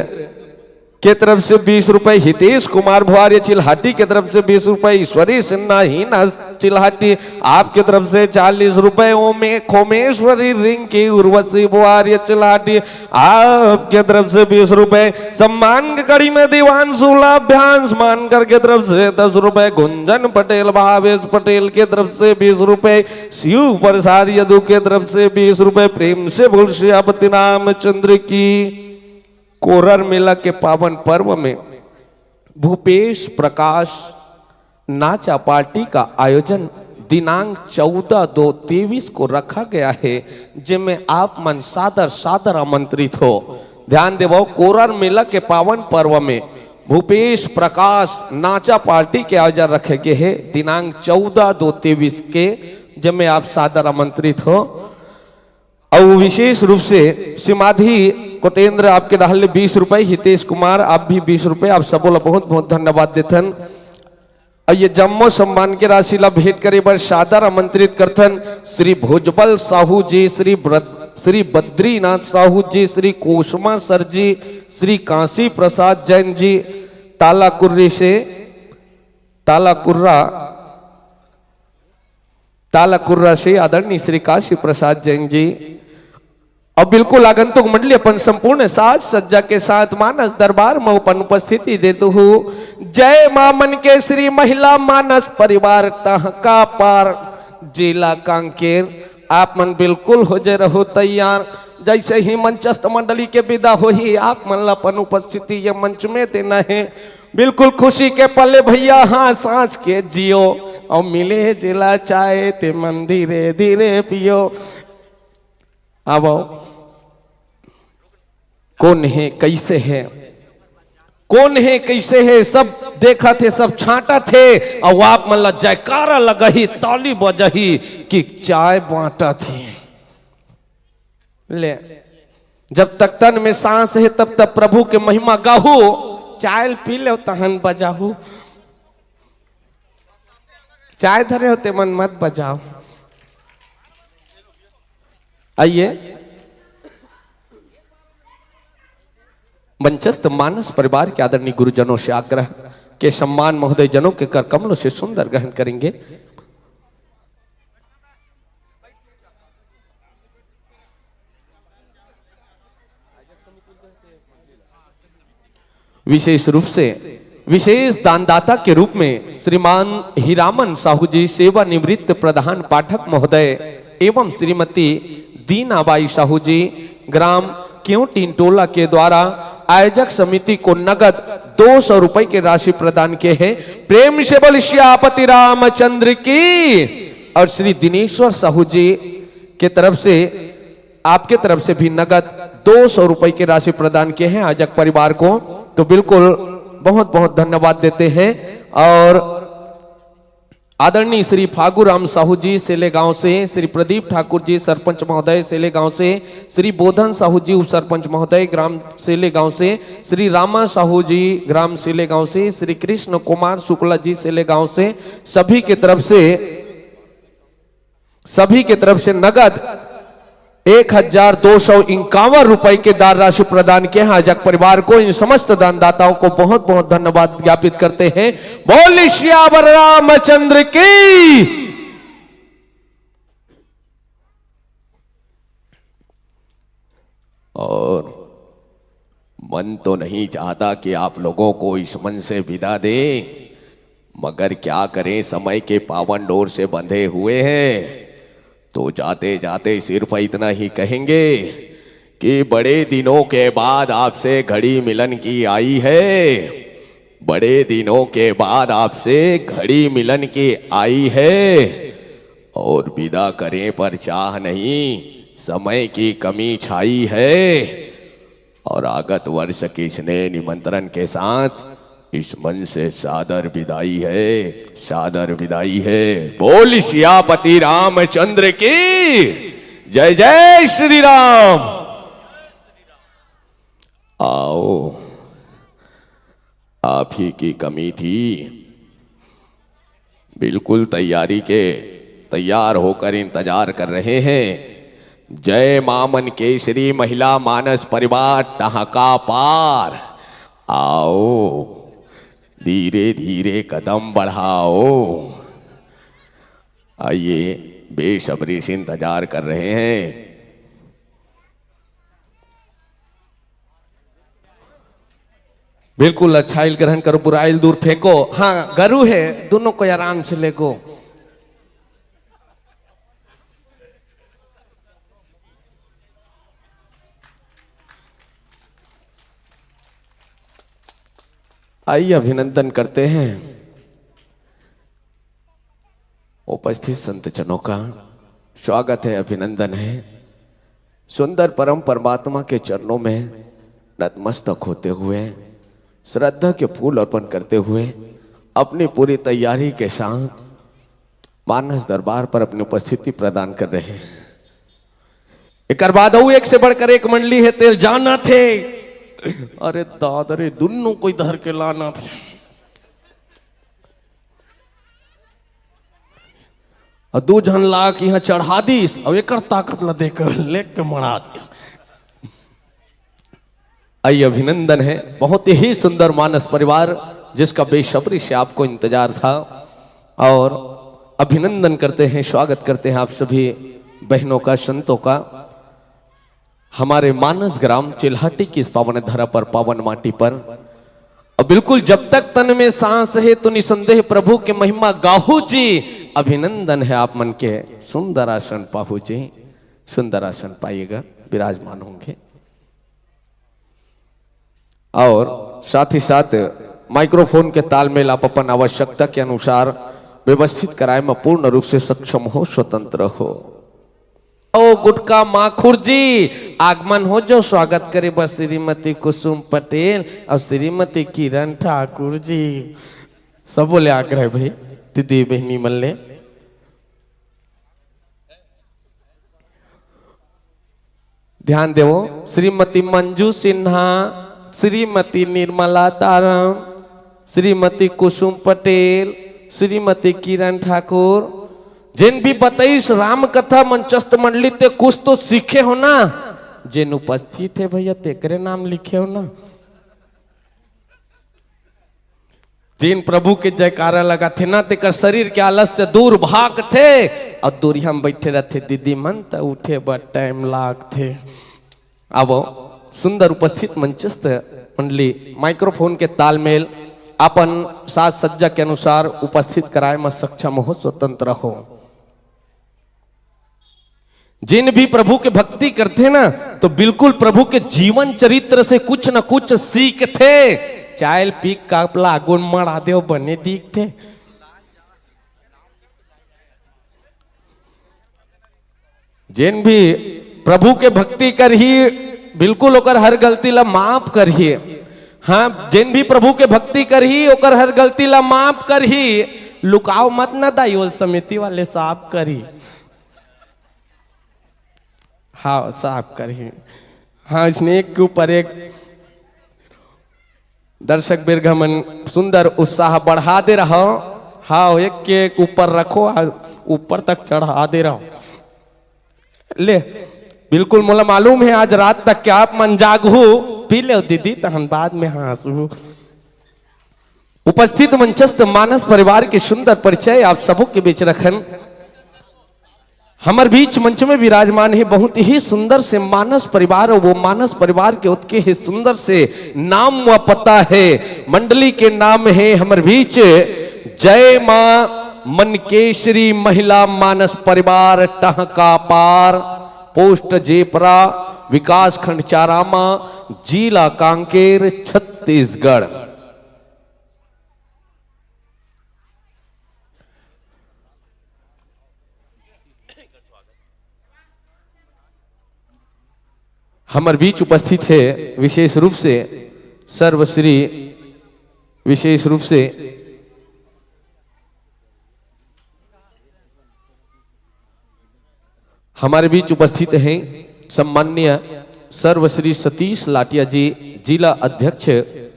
के तरफ से 20 रुपए, हितेश कुमार भुआरिया चिल्हाटी के तरफ से 20 रुपए, ईश्वरी सिन्हा हीना चिल्हाटी आपके तरफ से 40 रुपए, ओमे खोमेश्वरी रिंग की उर्वशी भुआरिया चिल्हाटी आपके तरफ से 20 रुपए, सम्मान की कड़ी में दीवांशु लाभ्यांश मानकर के तरफ से 10 रुपए, गुंजन पटेल भावेश पटेल के तरफ से 20 रुपए, शिव प्रसाद यदु के तरफ से 20 रुपए। प्रेम से बोल श्रीपति रामचंद्र की। कोरर मेला के पावन पर्व में भूपेश प्रकाश नाचा पार्टी का आयोजन दिनांक 14/2/23 को रखा गया है, जिसमें आप मन सादर सादर आमंत्रित हो। ध्यान देवो, कोरर मेला के पावन पर्व में भूपेश प्रकाश नाचा पार्टी के आयोजन रखे गए हैं दिनांक 14/2/23 के, जिसमें आप सादर आमंत्रित हो। और विशेष रूप से सिमाधी कोटेंद्र आपके डाले 20 रुपए, हितेश कुमार आप भी 20 रुपए, आप सबो ला बहुत बहुत धन्यवाद देथन। और ये जम्मो सम्मान के राशि ला भेंट करे बर सादर आमंत्रित करथन श्री भोजबल साहू जी, श्री बद्रीनाथ साहू जी, श्री कोशमा सर जी, श्री काशी प्रसाद जैन जी, तालाकुर्रा से आदरणीय श्री काशी प्रसाद जैन जी। और बिल्कुल आगंतुक मंडली अपन संपूर्ण साज सज्जा के साथ मानस दरबार में अपन उपस्थिति देते हो। जय मां मन के श्री महिला मानस परिवार तहका पार जिला कांकेर, आप मन बिल्कुल हो जाए रहो तैयार। जैसे ही मंचस्थ मंडली के विदा हो ही आप मन अपन उपस्थिति ये मंच में देना है। बिल्कुल खुशी के पले भैया हाँ सांस के जियो और मिले जिला चाहे ते मन धीरे धीरे पियो। अब कौन है कैसे है, कौन है कैसे है सब देखा थे, सब छांटा थे और आप मतलब जयकारा लगही, ताली बजही कि चाय बांटा थी। ले जब तक तन में सांस है तब तक प्रभु के महिमा गाहू, चाय पी लो तहन बजाहू। चाय धरे होते मन मत बजाओ। आइए मंचस्थ मानस परिवार के आदरणीय गुरुजनों से आग्रह के सम्मान महोदय जनों के कर कमलों से सुंदर ग्रहण करेंगे। विशेष रूप से विशेष दानदाता के रूप में श्रीमान हीरामन साहू जी, सेवानिवृत्त प्रधान पाठक महोदय एवं श्रीमती दीनाबाई साहू जी, ग्राम क्यों टिंटोला के द्वारा आयोजक समिति को नगद 200 रुपए की राशि प्रदान किए हैं। प्रेम से बोल श्यापति रामचंद्र की। और श्री दिनेश्वर साहू जी के तरफ से आपके तरफ से भी नगद 200 रुपए की राशि प्रदान किए हैं आयोजक परिवार को, तो बिल्कुल बहुत बहुत धन्यवाद देते हैं। और आदरणीय श्री फागू राम साहू जी सेले गांव से, श्री प्रदीप ठाकुर जी सरपंच महोदय सेले गांव से, श्री बोधन साहू जी उप सरपंच महोदय ग्राम सेले गांव से, श्री रामा साहू जी ग्राम सेले गांव से, श्री कृष्ण कुमार शुक्ला जी सेले गांव से, सभी के तरफ से नगद 1251 रुपए के दान राशि प्रदान किए हैं आयोजक परिवार को। इन समस्त दानदाताओं को बहुत बहुत धन्यवाद ज्ञापित करते हैं। बोल श्यावर रामचंद्र की। और मन तो नहीं चाहता कि आप लोगों को इस मन से विदा दे, मगर क्या करें, समय के पावन डोर से बंधे हुए हैं। तो जाते जाते सिर्फ इतना ही कहेंगे कि बड़े दिनों के बाद आपसे घड़ी मिलन की आई है, बड़े दिनों के बाद आपसे घड़ी मिलन की आई है। और विदा करें पर चाह नहीं, समय की कमी छाई है। और आगत वर्ष के स्नेह निमंत्रण के साथ इस मन से सादर विदाई है, सादर विदाई है। बोल सियापति रामचंद्र की जय। जय श्री राम। आओ, आप ही की कमी थी। बिल्कुल तैयार होकर इंतजार कर रहे हैं। जय मामन केसरी महिला मानस परिवार टहका पार। आओ, धीरे धीरे कदम बढ़ाओ। आइए, बेसब्री से इंतजार कर रहे हैं। बिल्कुल अच्छाइल ग्रहण करो, बुराइल दूर फेंको। हाँ, गरु है, दोनों को आराम से लेगो। आइए अभिनंदन करते हैं उपस्थित संतजनों का। स्वागत है, अभिनंदन है। सुंदर परम परमात्मा के चरणों में नतमस्तक होते हुए, श्रद्धा के फूल अर्पण करते हुए, अपनी पूरी तैयारी के साथ मानस दरबार पर अपनी उपस्थिति प्रदान कर रहे हैं। एक बाद एक से बढ़कर एक मंडली है तेल जाना थे। अरे दादरे दुनू कोई धर के लाना थे। और 2 जन लाख यहाँ चढ़ा दीस और एक ताकत न देकर लेके मरा दी। आइए अभिनंदन है, बहुत ही सुंदर मानस परिवार जिसका बेसब्री से आपको इंतजार था। और अभिनंदन करते हैं, स्वागत करते हैं आप सभी बहनों का, संतों का, हमारे मानस ग्राम चिल्हाटी की इस पावन धरा पर, पावन माटी पर। और बिल्कुल जब तक तन में सांस है तो निसंदेह प्रभु के महिमा गाहू जी। अभिनंदन है आप मन के सुंदर आसन पाहू जी, सुंदर आसन पाइएगा, विराजमान होंगे। और साथ ही साथ माइक्रोफोन के तालमेल आप अपन आवश्यकता के अनुसार व्यवस्थित कराए में पूर्ण रूप से सक्षम हो, स्वतंत्र हो। ओ गुटका माखुर जी आगमन हो जो, स्वागत करे बस श्रीमती कुसुम पटेल और श्रीमती किरण ठाकुर जी। सब बोले आग्रह भाई, दीदी बहनी मल्ले। ध्यान देवो, श्रीमती मंजू सिन्हा, श्रीमती निर्मला तारम, श्रीमती कुसुम पटेल, श्रीमती किरण ठाकुर, जिन भी बताइस राम कथा मंचस्थ मंडली ते कुछ तो सीखे हो ना। जिन उपस्थित है भैया तेकरे नाम लिखे हो ना। जिन प्रभु के जयकारा लगा थे ना, तेकर शरीर के आलस से दूर भाग थे। और दूरिया में बैठे रहते दीदी मन तो उठे बड़ टाइम लाग थे। अब सुंदर उपस्थित मंचस्थ मंडली माइक्रोफोन के तालमेल अपन साज सज्जा के अनुसार उपस्थित कराए में सक्षम हो, स्वतंत्र हो। जिन भी प्रभु के भक्ति करते ना तो बिल्कुल प्रभु के जीवन चरित्र से कुछ न कुछ सीखते। चायल पीक कापला गुण मरा देव बने दिखते। जिन भी प्रभु के भक्ति कर ही बिल्कुल ओकर हर गलती ला माफ करिए। हाँ, जिन भी प्रभु के भक्ति कर ही ओकर हर गलती ला माफ कर ही। लुकाओ मत ना दाइयोल समिति वाले साफ करी। हाँ साफ करी। हाँ, स्नेक के ऊपर एक दर्शक बिरगमन सुंदर उत्साह बढ़ा दे रहा। हाँ, एक के ऊपर रखो, ऊपर तक चढ़ा दे रहा। ले बिल्कुल मोला मालूम है आज रात तक क्या आप मन जागू पी ले दीदी, तहन बाद में हंसू। उपस्थित मंचस्थ मानस परिवार के सुंदर परिचय आप सबों के बीच रखन। हमार बीच मंच में विराजमान है बहुत ही सुंदर से मानस परिवार। और वो मानस परिवार के उत्के है सुंदर से नाम व पता है। मंडली के नाम है हमार बीच जय मां मनकेश्वरी महिला मानस परिवार टहका पार, पोस्ट जेपरा, विकास खंड चारामा, जिला कांकेर, छत्तीसगढ़। हमारे बीच उपस्थित है विशेष रूप से सर्वश्री, विशेष रूप से हमारे बीच उपस्थित हैं सम्माननीय सर्वश्री सतीश लाटिया जी, जिला अध्यक्ष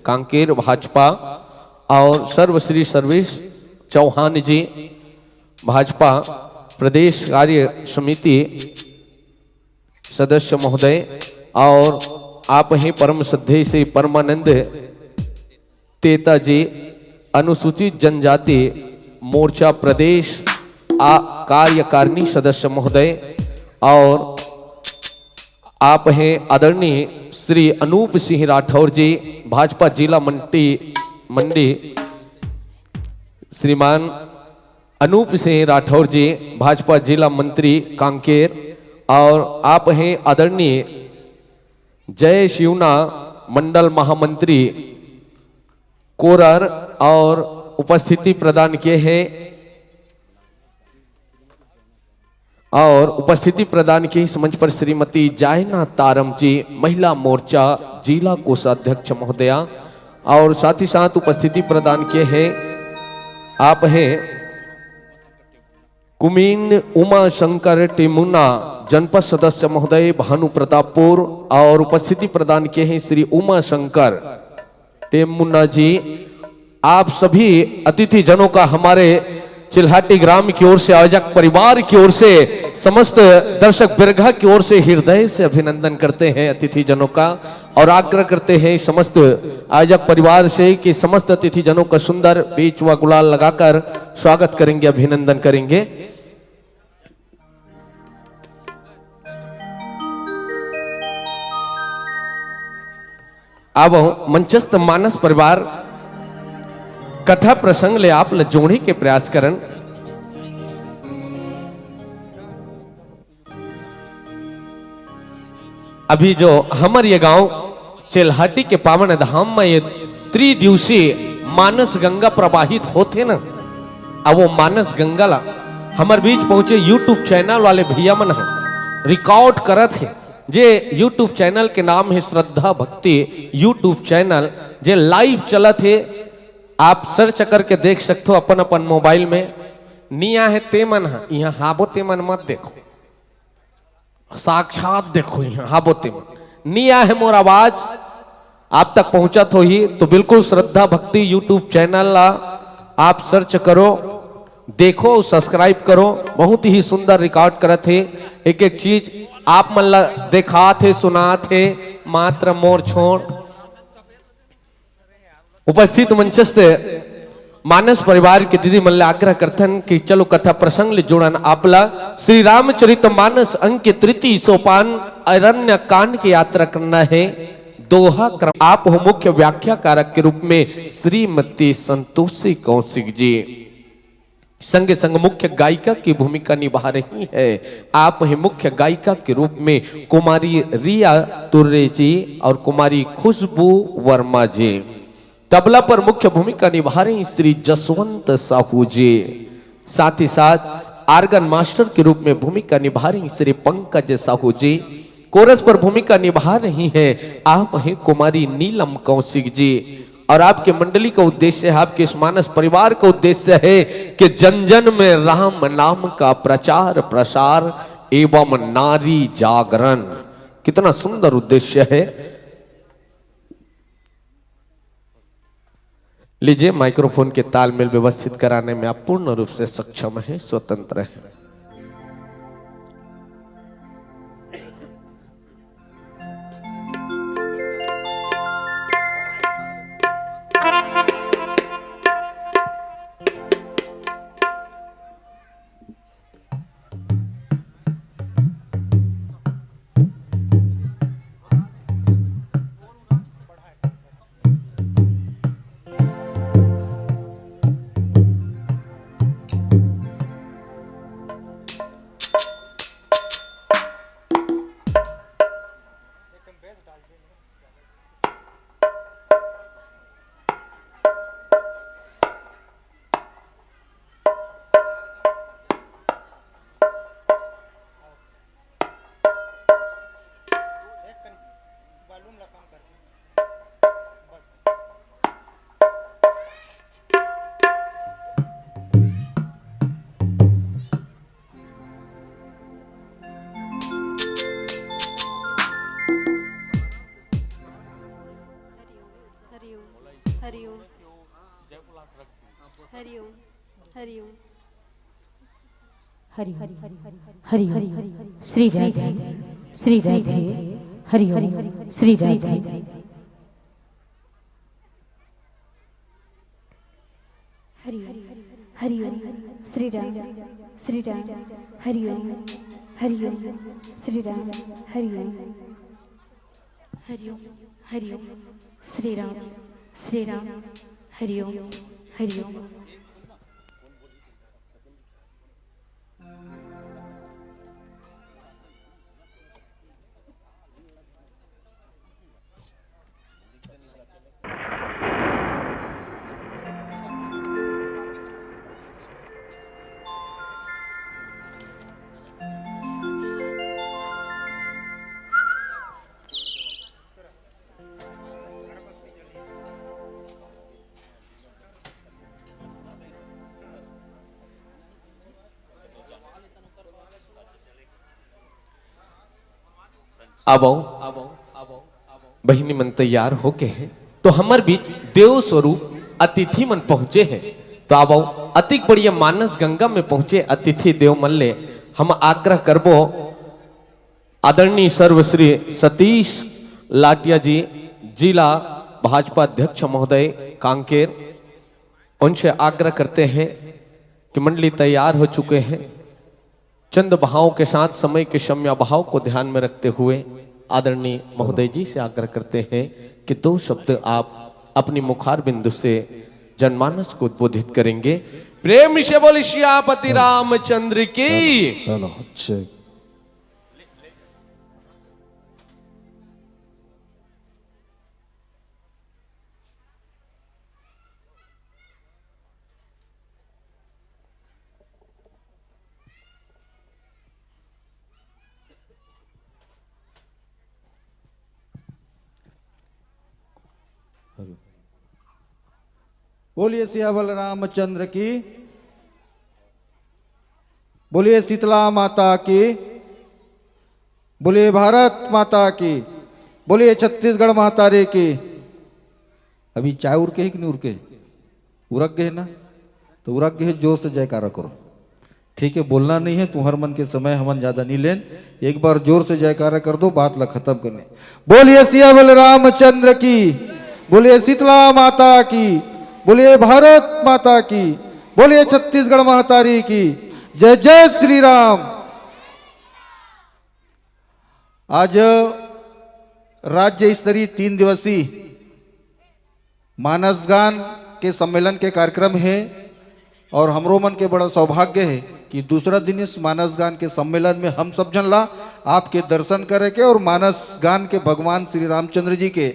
कांकेर भाजपा, और सर्वश्री सर्वेश चौहान जी, भाजपा प्रदेश कार्य समिति सदस्य महोदय। और आप हैं परम श्रद्धेय से परमानंद तेता जी, अनुसूचित जनजाति मोर्चा प्रदेश कार्यकारिणी सदस्य महोदय। और आप हैं आदरणीय श्री अनूप सिंह राठौर जी, भाजपा जिला मंडी। श्रीमान अनूप सिंह राठौर जी, भाजपा जिला मंत्री कांकेर। और आप हैं आदरणीय जय शिवना मंडल महामंत्री कोरर। और उपस्थिति प्रदान किए हैं और उपस्थिति प्रदान की इस मंच पर श्रीमती जायना तारम जी, महिला मोर्चा जिला कोषाध्यक्ष महोदया। और साथ ही साथ उपस्थिति प्रदान किए हैं आप हैं कुमीन उमा शंकर टिमुना, जनपद सदस्य महोदय भानु प्रतापपुर और उपस्थिति प्रदान किए हैं श्री उमा शंकर टेमुन्ना जी। आप सभी अतिथि जनों का हमारे चिल्हाटी ग्राम की ओर से, आयोजक परिवार की ओर से, समस्त दर्शक बिरघा की ओर से हृदय से अभिनंदन करते हैं अतिथि जनों का, और आग्रह करते हैं समस्त आयोजक परिवार से कि समस्त अतिथि जनों का सुंदर बीच व गुलाल लगाकर स्वागत करेंगे, अभिनंदन करेंगे। अब मंचस्थ मानस परिवार कथा प्रसंग ले आप जोड़े के प्रयास करन। अभी जो हमर ये गांव चिल्हाटी के पावन धाम में ये त्रिदिवसीय मानस गंगा प्रवाहित होते ना, अब वो मानस गंगा ला हमर बीच पहुंचे यूट्यूब चैनल वाले भैया मन रिकॉर्ड करत है। जे यूट्यूब चैनल के नाम है श्रद्धा भक्ति यूट्यूब चैनल, जे लाइव चलत है। आप सर्च करके देख सकते हो अपन अपन मोबाइल में। निया है तेमन यहाँ हाबो तेमन मत देखो, साक्षात देखो यहाँ हाबो तेमन। निया है मोर आवाज आप तक पहुंचा तो ही, तो बिल्कुल श्रद्धा भक्ति यूट्यूब चैनल आप सर्च करो, देखो, सब्सक्राइब करो। बहुत ही सुंदर रिकॉर्ड करत है, एक एक चीज आप मन ला देखा थे सुना थे मात्र मोर छोड़। उपस्थित मंचस्थ मानस परिवार के दीदी मन ला आग्रह करथन कि चलो कथा प्रसंग ले जोड़न आपला श्री रामचरित मानस अंक के तृतीय सोपान अरण्य कांड की यात्रा करना है। दोहा क्रम आप हो मुख्य व्याख्या कारक के रूप में श्रीमती संतोषी कौशिक जी, संग संग मुख्य गायिका की भूमिका निभा रही है। आप ही मुख्य गायिका के रूप में कुमारी रिया तुर्रे जी और कुमारी खुशबू वर्मा जी। तबला पर मुख्य भूमिका निभा रही श्री जसवंत साहू जी। साथ ही साथ आर्गन मास्टर के रूप में भूमिका निभा रही श्री पंकज साहू जी। कोरस पर भूमिका निभा रही हैं आप हैं कुमारी नीलम कौशिक जी। और आपके मंडली का उद्देश्य है, आपके इस मानस परिवार का उद्देश्य है कि जन जन में राम नाम का प्रचार प्रसार एवं नारी जागरण। कितना सुंदर उद्देश्य है। लीजिए, माइक्रोफोन के तालमेल व्यवस्थित कराने में आप पूर्ण रूप से सक्षम हैं, स्वतंत्र हैं। हरि हरि हरि हरि श्री राधे श्री राधे हरि हरि श्री राधे हरि हरि श्री राम श्री राम हरि हरि श्री राम हरि हरि हरि श्री राम हरि हरि अब आओ बहिनी मन तैयार होके हैं तो हमार बीच देव स्वरूप अतिथि मन पहुंचे हैं। तो अब आओ अति बढ़िया मानस गंगा में पहुंचे अतिथि देव मन ले हम आग्रह करबो आदरणीय सर्वश्री सतीश लाटिया जी जिला भाजपा अध्यक्ष महोदय कांकेर, उनसे आग्रह करते हैं कि मंडली तैयार हो चुके हैं। चंद भावों के साथ समय के समय भाव को ध्यान में रखते हुए आदरणीय महोदय जी से आग्रह करते हैं कि दो शब्द आप अपनी मुखार बिंदु से जनमानस को उद्बोधित करेंगे। प्रेम से बोले श्यापति रामचंद्र की। हेलो अच्छे बोलिए सियावल रामचंद्र की, बोलिए शीतला माता की, बोलिए भारत माता की, बोलिए छत्तीसगढ़ महातारे की। अभी चाय उड़के है कि नहीं उड़के? उड़क गए ना, तो उड़क गए जोर से जयकारा करो। ठीक है, बोलना नहीं है, तुम्हार मन के समय हमन ज्यादा नहीं लेन, एक बार जोर से जयकारा कर दो, बात ला खत्म करने। बोलिए सियावल रामचंद्र की, बोलिए शीतला माता की, बोलिए भारत माता की, बोलिए छत्तीसगढ़ महातारी की। जय जय श्री राम। आज राज्य स्तरीय 3 दिवसीय मानस गान के सम्मेलन के कार्यक्रम है और हमरो मन के बड़ा सौभाग्य है कि दूसरा दिन इस मानस गान के सम्मेलन में हम सब जन ला आपके दर्शन करे के और मानस गान के भगवान श्री रामचंद्र जी के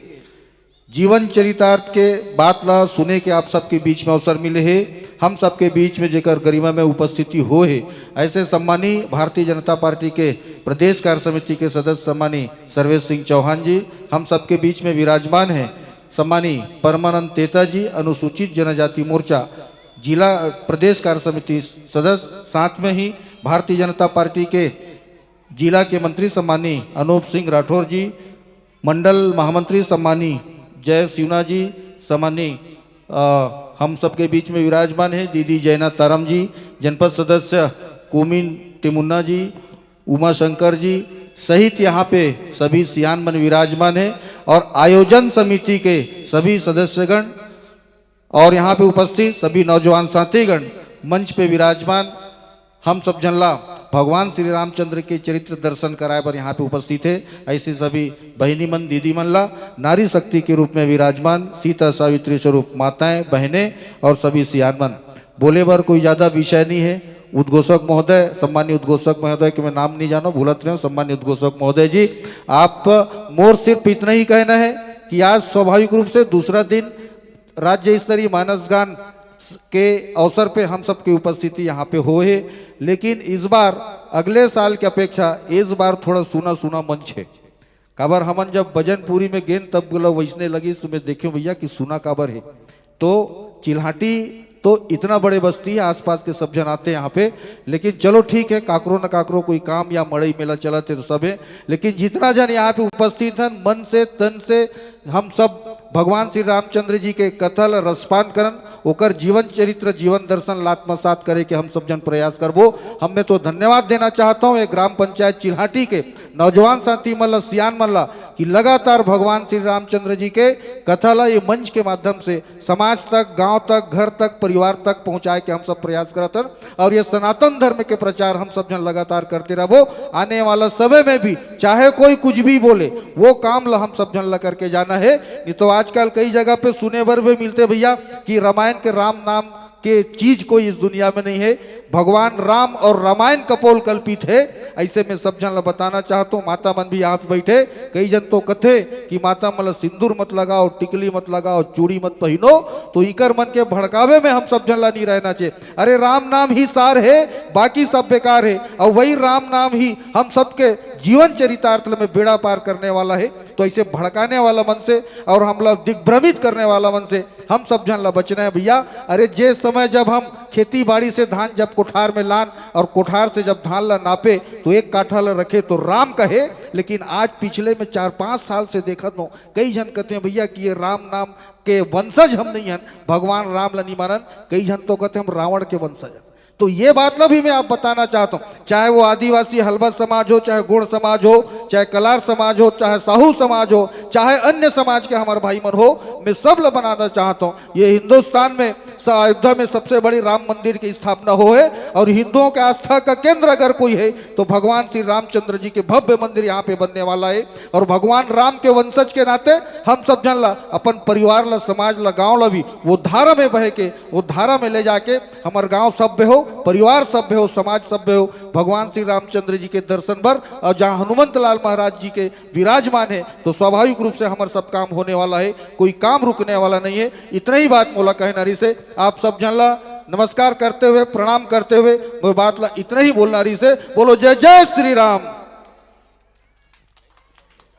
जीवन चरितार्थ के बात ला सुने के आप सबके बीच में अवसर मिले है। हम सबके बीच में जेकर गरिमा में उपस्थिति हो है, ऐसे सम्मानीय भारतीय जनता पार्टी के प्रदेश कार्य समिति के सदस्य सम्मानीय सर्वेश सिंह चौहान जी हम सबके बीच में विराजमान हैं। सम्मानीय परमानंद तेता जी अनुसूचित जनजाति मोर्चा जिला प्रदेश कार्य समिति सदस्य, साथ में ही भारतीय जनता पार्टी के जिला के मंत्री सम्मानीय अनूप सिंह राठौर जी, मंडल महामंत्री सम्मानीय जय सिवना जी, सम्मानीय हम सबके बीच में विराजमान है दीदी जैना तारम जी, जनपद सदस्य कुमिन टिमुन्ना जी, उमा शंकर जी सहित यहाँ पे सभी सियान मन विराजमान है और आयोजन समिति के सभी सदस्यगण और यहाँ पे उपस्थित सभी नौजवान साथीगण मंच पे विराजमान हम सब जनला भगवान श्री रामचंद्र के चरित्र दर्शन कराए पर यहाँ पे उपस्थित है। ऐसे सभी बहिनी मन दीदी मन ला नारी शक्ति के रूप में विराजमान सीता सावित्री स्वरूप माताएं बहनें और सभी सियान मन। बोले बार कोई ज्यादा विषय नहीं है। उद्घोषक महोदय, सम्मान्य उद्घोषक महोदय के मैं नाम नहीं जानो भूलत रहे, सम्मान्य उद्घोषक महोदय जी, आप मोर सिर्फ इतना ही कहना है कि आज स्वाभाविक रूप से दूसरा दिन राज्य स्तरीय मानस गान के अवसर पे हम सबकी उपस्थिति यहाँ पे हो है, लेकिन इस बार अगले साल की अपेक्षा इस बार थोड़ा सुना सुना मंच है। काबर हमन जब भजनपुरी में गेन तब बोला वैसने लगी तो मैं देखियो भैया कि सुना काबर है। तो चिल्हाटी तो इतना बड़े बस्ती है, आसपास के सब जन आते हैं यहाँ पे, लेकिन चलो ठीक है, काकरो न काकरो कोई काम या मड़ई मेला चलते तो सब है, लेकिन जितना जन यहाँ पे उपस्थित हैं मन से तन से हम सब भगवान श्री रामचंद्र जी के कथल रसपान करन ओकर जीवन चरित्र जीवन दर्शन आत्मसात करे के हम सब जन प्रयास करबो। हम मैं तो धन्यवाद देना चाहता हूँ एक ग्राम पंचायत चिल्हाटी के नौजवान साथी मल्ला सियान मल्ला कि लगातार भगवान श्री रामचंद्र जी के कथा ला ये मंच के माध्यम से समाज तक, गांव तक, घर तक, परिवार तक पहुंचाए के हम सब प्रयास करतन और ये सनातन धर्म के प्रचार हम सब जन लगातार करते रहो। आने वाला समय में भी चाहे कोई कुछ भी बोले वो काम ला हम सब जन ला करके जाना है। नहीं तो आजकल कई जगह पे सुने बर भी मिलते भैया कि रामायण के राम नाम के चीज कोई इस दुनिया में नहीं है, भगवान राम और रामायण कपोल कल्पित है। ऐसे में सब जन बताना चाहता हूँ, माता मन भी यहाँ पे बैठे, कई जन तो कथे कि माता मन सिंदूर मत लगाओ, टिकली मत लगाओ, चूड़ी मत पहनो, तो इकर मन के भड़कावे में हम सब जन ला नहीं रहना चाहिए। अरे राम नाम ही सार है, बाकी सब बेकार है, और वही राम नाम ही हम सबके जीवन चरितार्थ में बेड़ा पार करने वाला है। तो ऐसे भड़काने वाला मन से और हम लोग दिग्भ्रमित करने वाला मन से हम सब जन ला बचना है भैया। अरे जे समय जब हम खेती बाड़ी से धान जब कोठार में लान और कोठार से जब धान ला नापे तो एक काठा ला रखे तो राम कहे, लेकिन आज पिछले में 4-5 साल से देखत हो कई जन कहते हैं भैया कि ये राम नाम के वंशज हम नहीं हैं, भगवान राम ला नहीं मानन, कई जन तो कहते हम रावण के वंशज हैं। तो ये बात ना भी मैं आप बताना चाहता हूँ, चाहे वो आदिवासी हलबत समाज हो, चाहे गुण समाज हो, चाहे कलार समाज हो, चाहे साहू समाज हो, चाहे अन्य समाज के हमारे भाई मन हो, मैं सब ला बनाना चाहता हूँ। ये हिंदुस्तान में अयोध्या में सबसे बड़ी राम मंदिर की स्थापना हो है और हिंदुओं के आस्था का केंद्र अगर कोई है तो भगवान श्री रामचंद्र जी के भव्य मंदिर यहाँ पे बनने वाला है। और भगवान राम के वंशज के नाते हम सब जन ला अपन परिवार ला, समाज ला, गाँव ला भी वो धारा में बह के, वो धारा में ले जाके हमारे गाँव सभ्य हो, परिवार सभ्य हो, समाज सभ्य हो, भगवान श्री रामचंद्र जी के दर्शन भर। और जहाँ हनुमंत लाल महाराज जी के विराजमान है तो स्वाभाविक रूप से हमारा सब काम होने वाला है, कोई काम रुकने वाला नहीं है। इतना ही बात मोला कहे नारी से आप सब जन ला नमस्कार करते हुए, प्रणाम करते हुए वो बात ला इतना ही बोलना रही से बोलो जय जय श्री राम।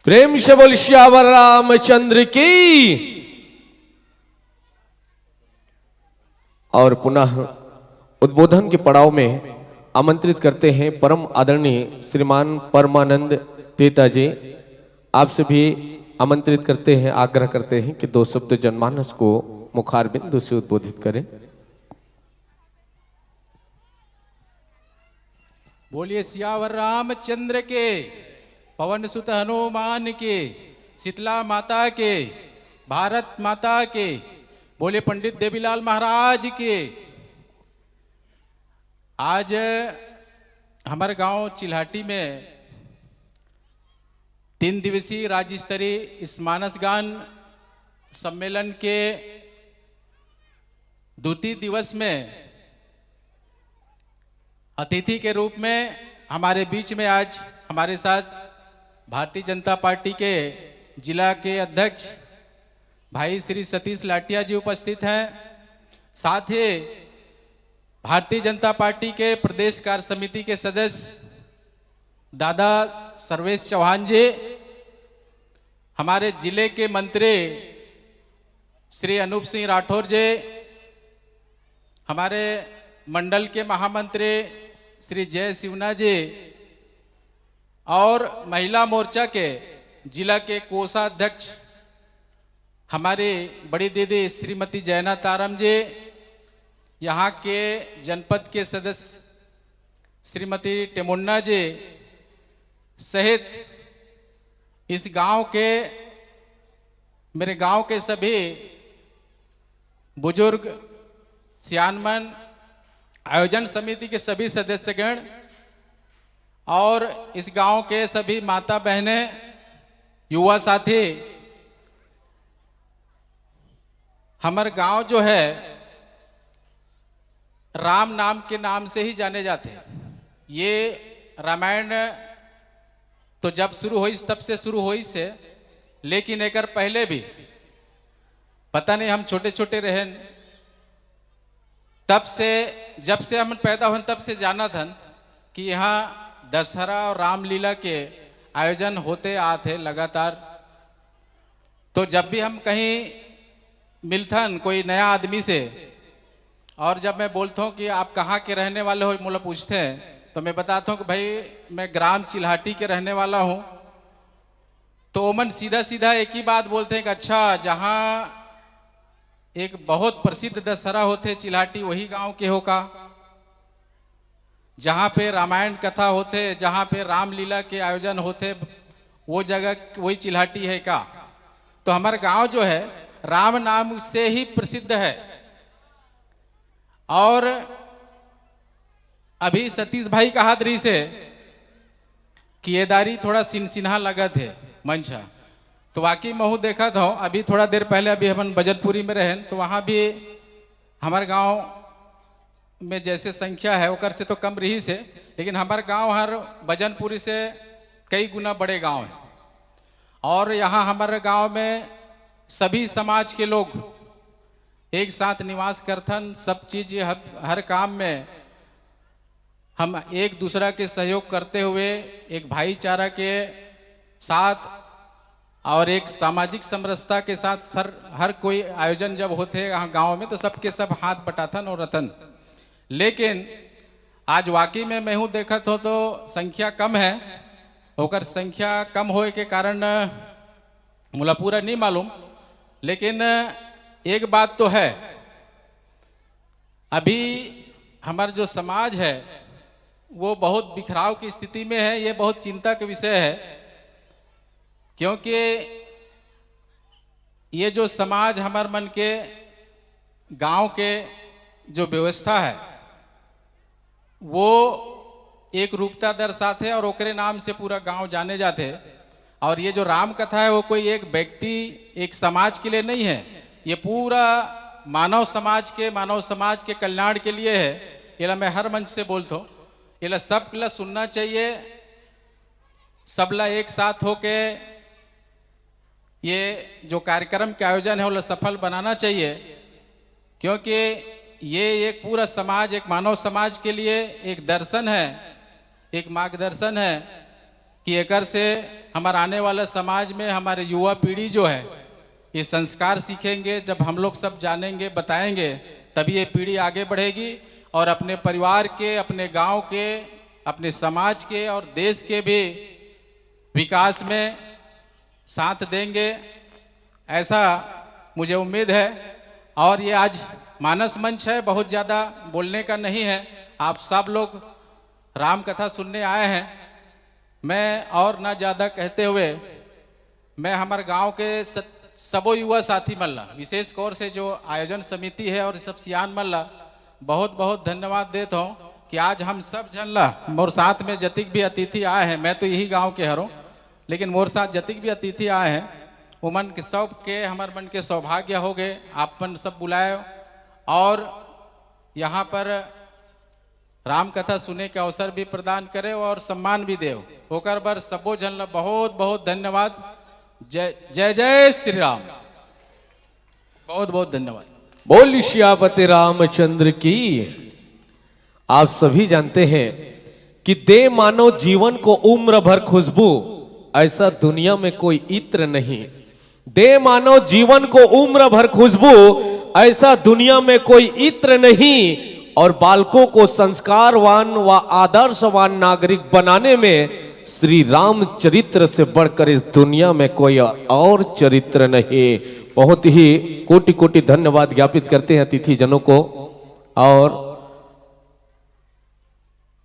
प्रेम से बोल श्यावर रामचंद्र की। और पुनः उद्बोधन के पड़ाव में आमंत्रित करते हैं परम आदरणीय श्रीमान परमानंद तेता जी। आपसे भी आमंत्रित करते हैं, आग्रह करते हैं कि 2 शब्द जनमानस को मुखार बिंदु से उद्बोधित करें। बोलिए सियावर रामचंद्र के, पवन सुत हनुमान के, शीतला माता के, भारत माता के। बोले पंडित देवीलाल महाराज के। आज हमारे गांव चिल्हाटी में 3 दिवसीय राज्य स्तरीय इस मानस गान सम्मेलन के द्वितीय दिवस में अतिथि के रूप में हमारे बीच में आज हमारे साथ भारतीय जनता पार्टी के जिला के अध्यक्ष भाई श्री सतीश लाटिया जी उपस्थित हैं। साथ ही भारतीय जनता पार्टी के प्रदेश कार्य समिति के सदस्य दादा सर्वेश चौहान जी, हमारे जिले के मंत्री श्री अनूप सिंह राठौर जी, हमारे मंडल के महामंत्री श्री जय शिवना जी और महिला मोर्चा के जिला के कोषाध्यक्ष हमारी बड़ी दीदी श्रीमती जैना तारम जी, यहाँ के जनपद के सदस्य श्रीमती टेमुन्ना जी सहित इस गांव के, मेरे गांव के सभी बुजुर्ग, सियानमन, आयोजन समिति के सभी सदस्यगण और इस गांव के सभी माता बहनें, युवा साथी। हमारे गांव जो है राम नाम के नाम से ही जाने जाते हैं। ये रामायण तो जब शुरू हुई तब से शुरू हुई से, लेकिन एक पहले भी पता नहीं हम छोटे छोटे रहे तब से, जब से हम पैदा हुए तब से जाना था कि यहाँ दशहरा और रामलीला के आयोजन होते आते लगातार। तो जब भी हम कहीं मिलथन कोई नया आदमी से और जब मैं बोलता हूँ कि आप कहाँ के रहने वाले हो, मुझे पूछते हैं तो मैं बताता हूँ कि भाई मैं ग्राम चिल्हाटी के रहने वाला हूँ। तो ओमन सीधा सीधा एक ही बात बोलते हैं कि अच्छा, जहाँ एक बहुत प्रसिद्ध दशहरा होते चिल्हाटी वही गांव के हो का, जहाँ पे रामायण कथा होते, जहाँ पे रामलीला के आयोजन होते, वो जगह वही चिल्हाटी है का। तो हमारा गांव जो है राम नाम से ही प्रसिद्ध है। और अभी सतीश भाई कहा दरी से कि ये दारी थोड़ा सिनसिन्हा लगा थे मंचा, तो वाकई महू देखा था। अभी थोड़ा देर पहले अभी हम बजनपुरी में रहें तो वहाँ भी हमारे गांव में जैसे संख्या है ओकर से तो कम रही से, लेकिन हमारे गांव हर बजनपुरी से कई गुना बड़े गांव हैं। और यहाँ हमारे गांव में सभी समाज के लोग एक साथ निवास करथन। सब चीज हर काम में हम एक दूसरा के सहयोग करते हुए एक भाईचारा के साथ और एक सामाजिक समरसता के साथ हर कोई आयोजन जब होते हैं यहाँ गांव में तो सबके सब हाथ बटाथन और रतन। लेकिन आज वाकई में मैं हूँ देखत हो तो संख्या कम है, होकर संख्या कम होए के कारण मुला पूरा नहीं मालूम, लेकिन एक बात तो है, अभी हमारा जो समाज है वो बहुत बिखराव की स्थिति में है। ये बहुत चिंता का विषय है, क्योंकि ये जो समाज हमारे मन के गांव के जो व्यवस्था है वो एक रूपता दर्शाते और ओकरे नाम से पूरा गांव जाने जाते। और ये जो राम कथा है वो कोई एक व्यक्ति एक समाज के लिए नहीं है, ये पूरा मानव समाज के कल्याण के लिए है। ये मैं हर मंच से बोलता हूँ, ये सबला सुनना चाहिए, सबला एक साथ होके ये जो कार्यक्रम के आयोजन है वो सफल बनाना चाहिए, क्योंकि ये एक पूरा समाज, एक मानव समाज के लिए एक दर्शन है, एक मार्गदर्शन है कि एकर से हमारे आने वाला समाज में हमारे युवा पीढ़ी जो है ये संस्कार सीखेंगे। जब हम लोग सब जानेंगे बताएंगे तभी ये पीढ़ी आगे बढ़ेगी और अपने परिवार के, अपने गांव के, अपने समाज के और देश के भी विकास में साथ देंगे, ऐसा मुझे उम्मीद है। और ये आज मानस मंच है, बहुत ज़्यादा बोलने का नहीं है, आप सब लोग राम कथा सुनने आए हैं। मैं और ना ज़्यादा कहते हुए मैं हमारे गांव के सबो युवा साथी मल्ला, विशेष तौर से जो आयोजन समिति है और सब सियान मल्ला बहुत बहुत धन्यवाद देता हूँ कि आज हम सब जनला मोर साथ में जतिक भी अतिथि आए हैं। मैं तो यही गांव के हरों, लेकिन मोर साथ जतिक भी अतिथि आए हैं, वो मन के सब के हमारे मन के सौभाग्य हो गए, आप मन सब बुलाए और यहाँ पर राम कथा सुने के अवसर भी प्रदान करे और सम्मान भी दे। होकर बर सबो जन बहुत बहुत धन्यवाद। जय जय जय श्री राम, बहुत बहुत धन्यवाद। बोल श्यापति रामचंद्र की। आप सभी जानते हैं कि दे मानव जीवन को उम्र भर खुशबू, ऐसा दुनिया में कोई इत्र नहीं। दे मानव जीवन को उम्र भर खुशबू, ऐसा दुनिया में कोई इत्र नहीं। और बालकों को संस्कारवान व आदर्शवान नागरिक बनाने में श्री राम चरित्र से बढ़कर इस दुनिया में कोई और चरित्र नहीं। बहुत ही कोटि कोटि धन्यवाद ज्ञापित करते हैं अतिथि जनों को। और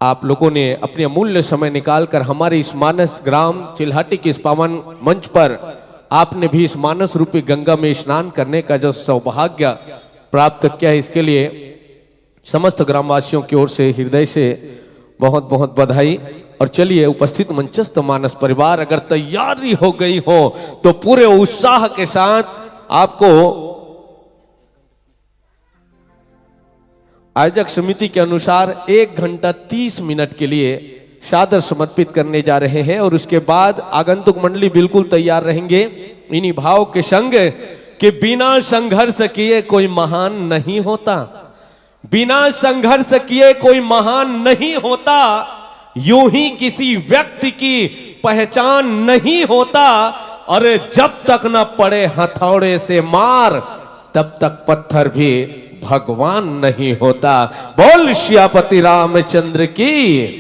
आप लोगों ने अपने अमूल्य समय निकालकर हमारे इस मानस ग्राम चिल्हाटी के इस पावन मंच पर आपने भी इस मानस रूपी गंगा में स्नान करने का जो सौभाग्य प्राप्त किया है, इसके लिए समस्त ग्रामवासियों की ओर से हृदय से बहुत बहुत बधाई। और चलिए उपस्थित मंचस्थ मानस परिवार अगर तैयारी हो गई हो तो पूरे उत्साह के साथ आपको आयोजक समिति के अनुसार 1 घंटा 30 मिनट के लिए सादर समर्पित करने जा रहे हैं। और उसके बाद आगंतुक मंडली बिल्कुल तैयार रहेंगे इन्हीं भाव के संग कि बिना संघर्ष किए कोई महान नहीं होता, बिना संघर्ष किए कोई महान नहीं होता, यूं ही किसी व्यक्ति की पहचान नहीं होता। और जब तक न पड़े हथौड़े से मार तब तक पत्थर भी भगवान नहीं होता। बोल श्यापति रामचंद्र की।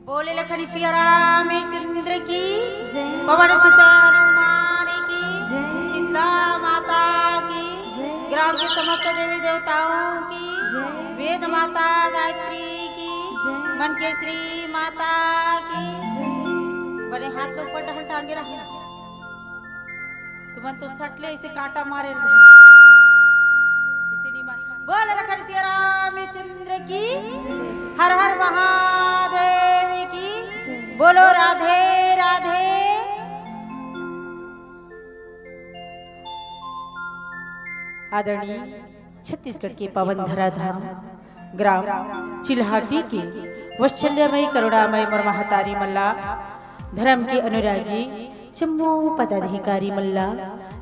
बोले लखन सिया रामचंद्र की पवन सुत हनुमान की सीता माता की ग्राम के समस्त देवी देवताओं की वेद माता गायत्री की मन के श्री माता की बड़े हाथ के ऊपर ढहल टांगे रखे तुम तो सटले इसे कांटा मारे इसे नहीं मार बोल लखन सिया रामचंद्र की हर हर महादेव की बोलो राधे राधे। आदरणीय छत्तीसगढ़ के पावन धराधाम ग्राम चिल्हाटी के वत्सल्यमय करुणामय महतारी मल्ला धर्म के अनुरागी चम्मो पदाधिकारी मल्ला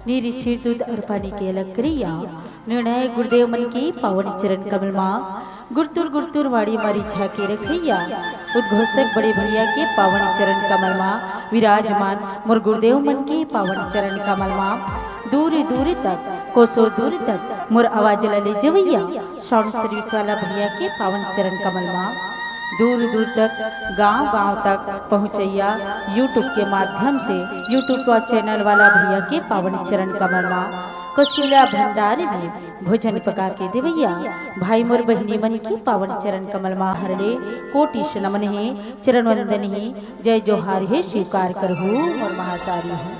निरीक्षित दूध और पानी के अलग क्रिया निर्णय गुरुदेव मन की पावन चरण कमल माँ गुरतुर गुरतुर वाड़ी मारी झाके रखैया उद्घोषक बड़े भैया के पावन चरण कमल माँ विराजमान मोर गुरुदेव मन के पावन चरण कमल माँ दूर दूर तक कोसों दूर तक मोर आवाज लले जवैया साउंड सर्विस वाला भैया के पावन चरण कमल माँ दूर दूर तक गांव गांव तक पहुंचैया यूट्यूब के माध्यम से यूट्यूब का चैनल वाला भैया के पावन चरण कमल माँ कौशल्या भंडार में भोजन पका के देवैया भाई मोर बहनी मन की पावन चरण कमल माँ हरले कोटि नमन है चरण वंदन ही जय जोहार है स्वीकार करहु मोर महातारी है।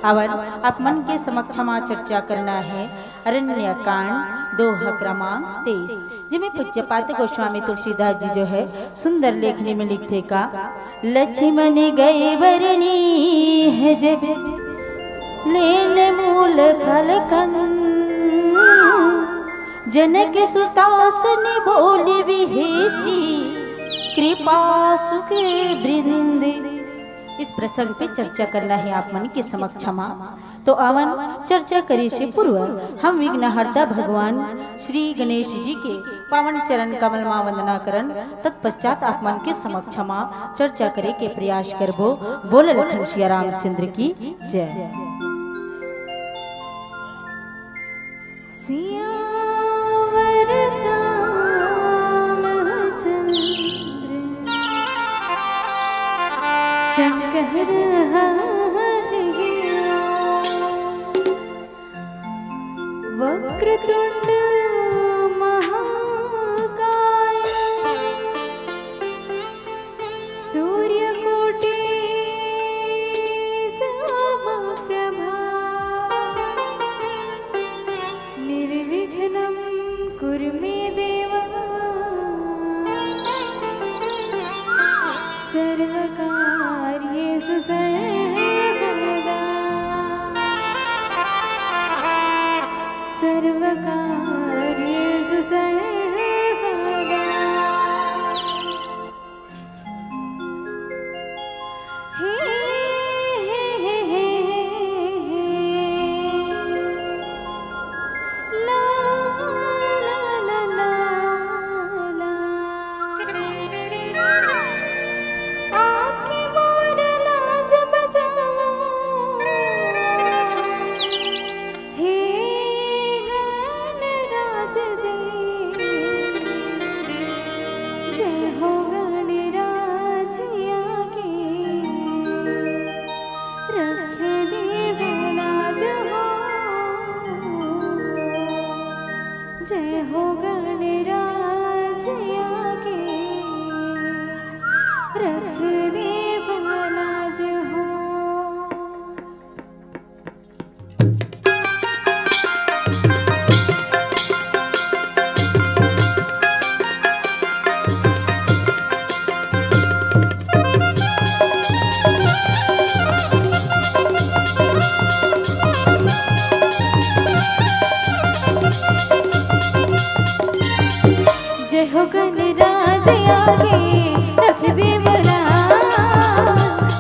अवन आप मन के समक्ष क्षमा चर्चा करना है अरण्य कांड दोहा क्रमांक 23 जिसमें पूज्य पात गोस्वामी तुलसीदास जी जो है सुंदर लेखनी में लिखते का लक्ष्मण गए बरनी है जब लेन मूल फल कन जनक सुतासन बोली विहेसी कृपा सुखे वृंद। इस प्रसंग पे चर्चा करना है आप मन के समक्ष क्षमा। तो आवन चर्चा करे से पूर्व हम विघ्नहर्ता भगवान श्री गणेश जी के पावन चरण कमल माँ वंदना करन तत्पश्चात आप मन के समक्ष क्षमा चर्चा करे के प्रयास करबो। बोल लखन सिया रामचंद्र की जय। शंकर वक्रतुंड महाकाय सूर्यकोटि समप्रभा निर्विघ्नं कुरु मे देव सर्वकार्येषु सर्वदा सर्वकार्येषु सर्वदा। हे हे हे हे ला ला ला ला ला आपकी मोर लाज बजाओ हे गणराज जी जय हो गणराज आगे रख देव लाज हो जय हो गणराज आगे रख देव लाज हो। जय हो गणराज आगे रख देव लाज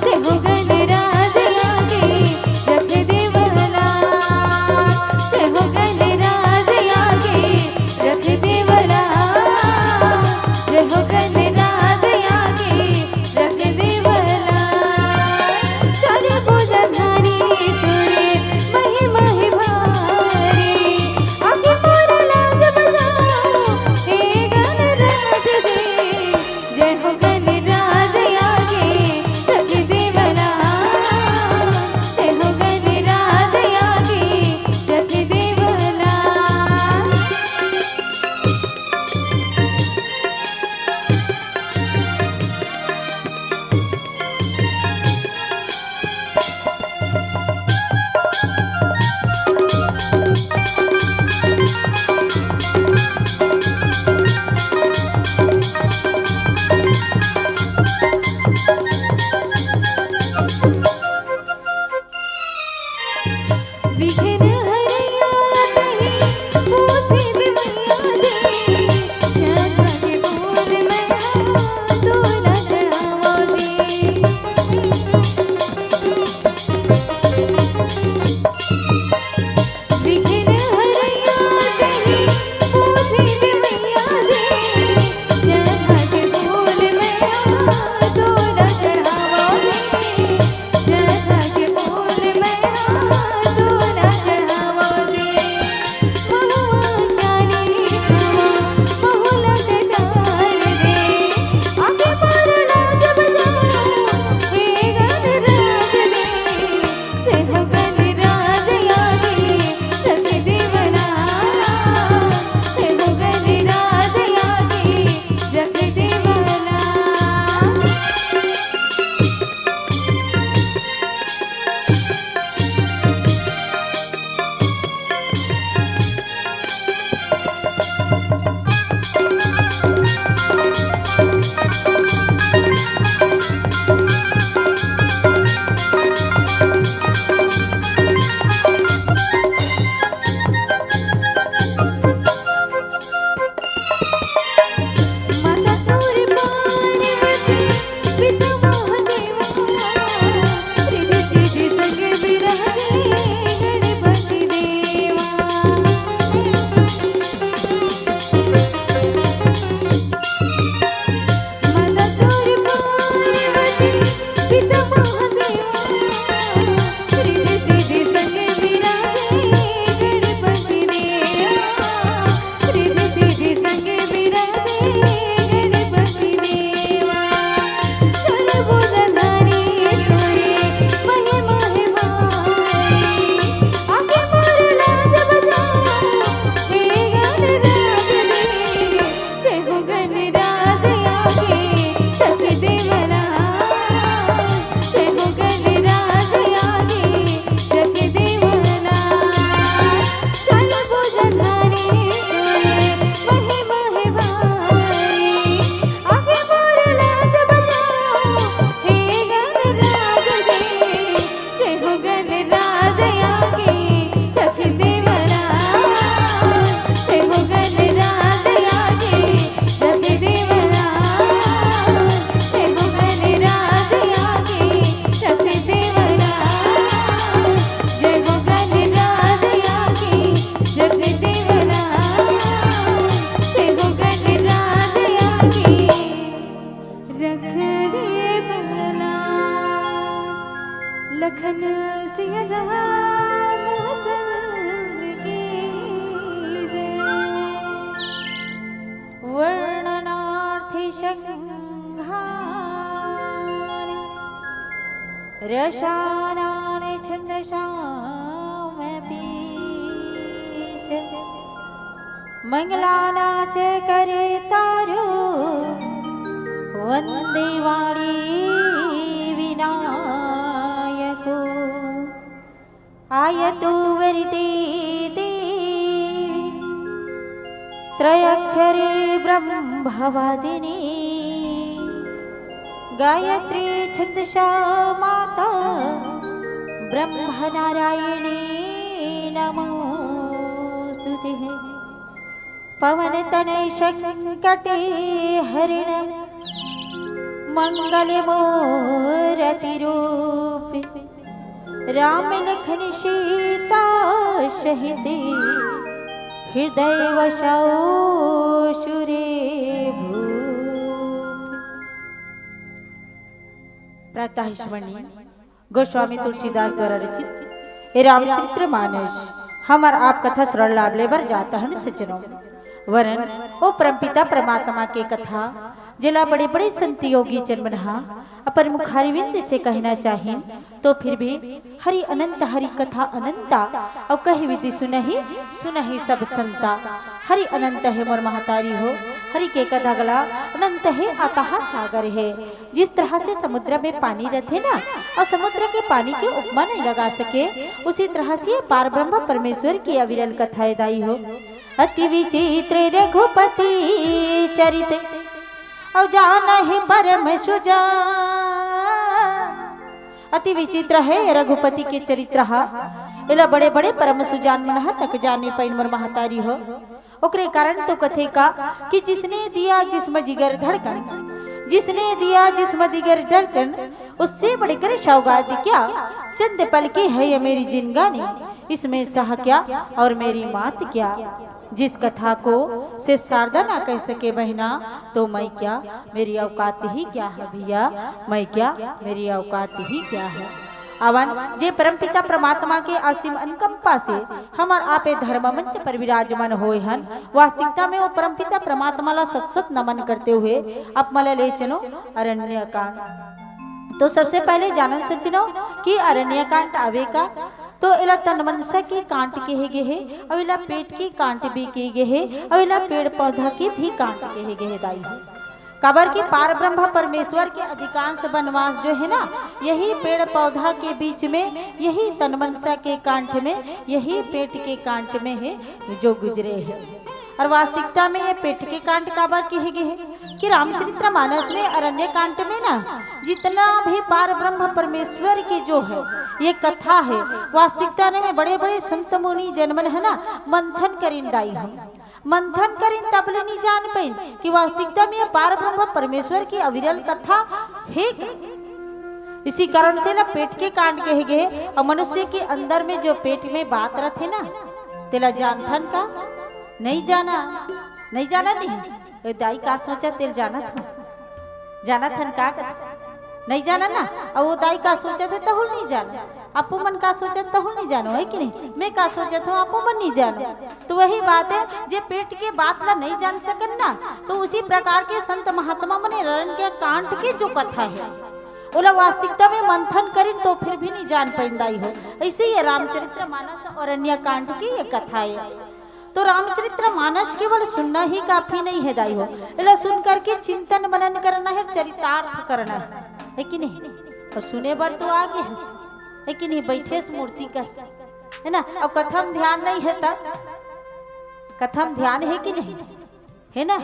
जय हो गणराज आगे रख देव लाज जय हो गणराज आगे रख देव लाज जय हो गणराज आगे रख देव लाज चारों भुजधारी तोरे महिमा ही भारी आगे मोर लाज बजाओ हे गणराज जी जय श्रृंगार रसानाने छंदसामपीच मंगलानाच करे तारो वंदे वाणी विनायको आयतु वरिते देवी त्रयक्षरे ब्रह्मवादिनी गायत्री छंदसा माता ब्रह्मनारायणी नमोस्तुते पवनतनय संकटे हरिण मंगलमूर्तिरूपे राम लखन सीता सहिते हृदय वशौ सुरे प्रातः स्मरणीय गोस्वामी तुलसीदास द्वारा रचित ये रामचरित्र मानस हमार आप कथा श्रवण लाभ लेबर जाता है सज्जनों वरन ओ परमपिता परमात्मा के कथा जिला बड़े बड़े संत योगी जन्मनहा अपर मुखारविंद से कहना चाहिए तो फिर भी हरि अनंत हरि कथा अनंता और कही विधि सुनहि सब संता हरि अनंत है मोर महतारी हो हरि के कथा गला अनंत है अतः सागर है। जिस तरह से समुद्र में पानी रहते ना और समुद्र के पानी के उपमा नहीं लगा सके उसी तरह से पार ब्रह्म परमेश्वर की अविरल कथाएं दाई हो। अति विचित्र रघुपति चरित और जाना ही परम सुजान अति विचित्र है रघुपति के चरित्र इला बड़े बड़े परम सुजान मन तक जाने पैन मोर महतारी हो ओकरे कारण तो कथे का कि जिसने दिया जिस्म जिगर धड़कन जिसने दिया जिस्म जिगर धड़कन उससे बढ़कर सौगात क्या चंद पल की है ये मेरी जिनगानी इसमें सह क्या और मेरी मात क्या जिस कथा को से शारदा ना कह सके बहना तो मैं क्या मेरी औकात ही क्या है भैया मैं क्या मेरी औकात ही क्या है। अवन जे परमपिता परमात्मा के असीम अनुकंपा से हमार आपे धर्म मंच पर विराजमान होए हन वास्तविकता में वो परमपिता परमात्मा ला सत सत नमन करते हुए आप मला ले चलो अरण्यकांड। तो सबसे पहले जानन सज्जनों कि अरण्यकांड आवे का तो इला तन मनसा के कांट के गे और इला पेट के कांट भी के गे और इला पेड़ पौधा के भी कांट के गे दाई है। काबर की पार ब्रह्म परमेश्वर के अधिकांश वनवास जो है ना यही पेड़ पौधा के बीच में यही तन मनसा के कांट में यही पेट के कांट में है जो गुजरे है। और वास्तविकता में ये पेट के कांट काबर के है कि रामचरित्र मानस में अरण्य कांट में ना जितना भी पार ब्रह्म परमेश्वर की जो है ये कथा है वास्तविकता में बड़े बड़े संत मुनि जन्मन है ना मंथन करीन दाई हम मंथन करीन तबले नहीं जान पाइन कि वास्तविकता में पार ब्रह्म परमेश्वर की अविरल कथा है। इसी कारण से ना पेट के कांड कहे गए और मनुष्य के अंदर में जो पेट में बात रहते ना तेला जानथन का नहीं जाना नहीं दाई का सोचा तेल जाना थन का नहीं जाना ना और वो दाई का सोचा थे तहुल नहीं जाना आपो मन का सोचा तहुल नहीं जानो है कि नहीं मैं का सोचा था आपो मन नहीं जानो। तो वही बात है जे पेट के बात ला नहीं जान सकन ना तो उसी प्रकार के संत महात्मा मने अरण्य कांड के जो कथा है ओला वास्तविकता में मंथन करें तो फिर भी नहीं जान पाई हो। ऐसे ही रामचरित्र मानस और अरण्य कांड की ये कथा है। तो रामचरित्र मानस केवल सुनना ही काफी नहीं है दाई हो इला सुन करके चिंतन मनन करना है चरितार्थ करना है कि नहीं। और सुने बर तो आगे है कि नहीं बैठे मूर्ति कस है ना और कथम ध्यान नहीं है तब कथम ध्यान है कि नहीं है ना।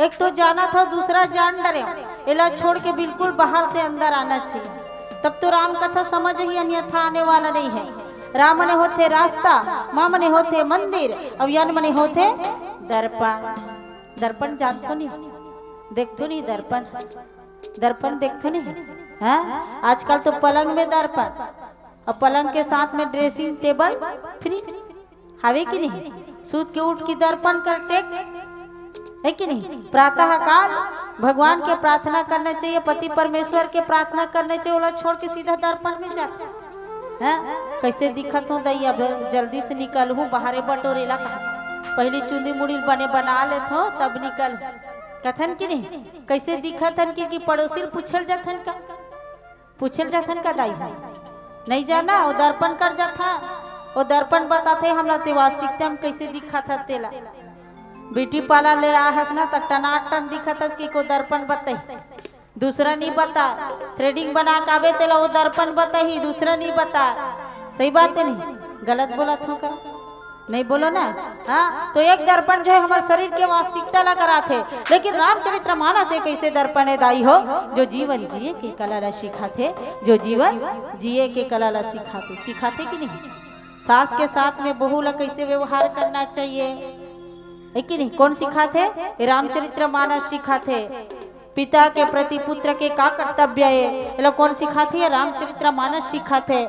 एक तो जाना था दूसरा जान डरे इला छोड़ के बिल्कुल बाहर से अंदर आना चाहिए तब तो राम कथा समझ ही अन्यथा आने वाला नहीं है। राम मने होते रास्ता माँ मने होते मंदिर अब यन मने होते दर्पण। दर्पण जानतो नहीं देखतो नहीं दर्पण देखतो नहीं हाँ आजकल तो पलंग में दर्पण और पलंग के साथ में ड्रेसिंग टेबल फ्री हवे कि नहीं सूत के उठ की दर्पण कर टेक है कि नहीं। प्रातः काल भगवान के प्रार्थना करना चाहिए पति परमेश्वर के प्रार्थना करने चाहिए ओला छोड़ के सीधा दर्पण में जाते हैं कैसे दिखत हूँ दई अब जल्दी से निकल हूँ बाहरे बटोरेला कहा पहले चुंदी मुड़ी बना लेते हो तब निकल कथन की नहीं कैसे दिखतन कि पड़ोसी पूछल जाथन का दाई है नहीं जाना वो दर्पण कर जाता वो दर्पण बताते हमरा ते वास्तविकता में कैसे दिखा था तेला बेटी पाला ले आहस ना त टनाटन दिखतस कि को दर्पण बते दूसरा नहीं बता थ्रेडिंग बना के आवे तेला वो दर्पण बता ही दूसरा नहीं बता सही बात है नहीं गलत बोला था का नहीं बोलो ना हाँ तो एक दर्पण जो है हमारे शरीर के वास्तविकता ला करा थे लेकिन रामचरितमानस एक ऐसे दर्पण दाई हो जो जीवन जिए के कला ला सिखाते जो जीवन जिए के कला ला सिखाते कि नहीं सास के साथ में बहू ला कैसे व्यवहार करना चाहिए है कि नहीं कौन सिखाते रामचरितमानस सिखाते पिता के प्रति पुत्र के का कर्तव्य है ये कौन सिखाती है रामचरितमानस सिखाते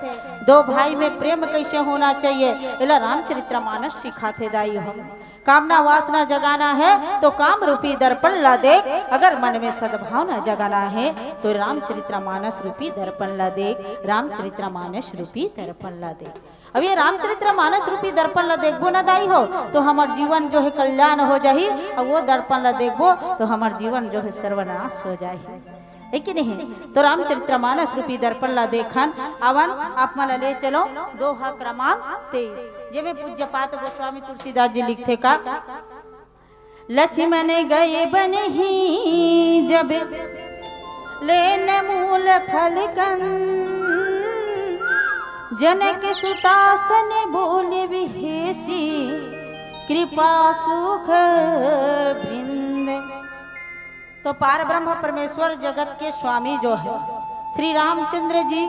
दो भाई में प्रेम कैसे होना चाहिए ये रामचरितमानस सिखाते दाई हम कामना वासना जगाना है तो काम रूपी दर्पण ला देख अगर मन में सद्भावना जगाना है तो रामचरितमानस रूपी दर्पण ला देख रामचरितमानस रूपी दर्पण ला देख अब ये रामचरितमानस रूपी दर्पण ला देखबो ना दाई हो तो हमार जीवन जो है कल्याण हो जाही और वो दर्पण ला देखबो तो हमार जीवन जो है सर्वनाश हो जाही है कि नहीं तो रामचरितमानस रूपी दर्पण ला देखन अवन आप मला ले चलो दोहा क्रमांक 23 जे में पूज्य पात गोस्वामी तुलसीदास जी लिखते का लक्ष्मण गए बन ही जब लेन मूल फल जनक सुतासन बोले विहेसी कृपा सुख वृंद तो पार ब्रह्म परमेश्वर जगत के स्वामी जो है श्री रामचंद्र जी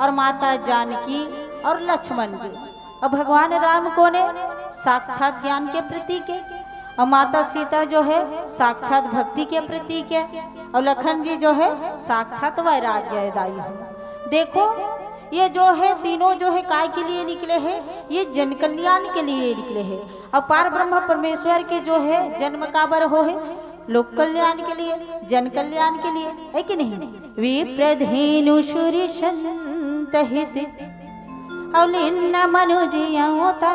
और माता जानकी और लक्ष्मण जी और भगवान राम को ने साक्षात ज्ञान के प्रतीक है और माता सीता जो है साक्षात भक्ति के प्रतीक है और लखन जी जो है साक्षात वैराग्य दाई है। देखो ये जो है तीनों जो है काय के लिए निकले हैं ये जन कल्याण के लिए निकले हैं और पार ब्रह्म परमेश्वर के जो है जन्म काबर हो है लोक कल्याण के लिए जन कल्याण के लिए है कि नहीं विप्रधेनु सूर्य संत हित अवलिन्न मनुजियोता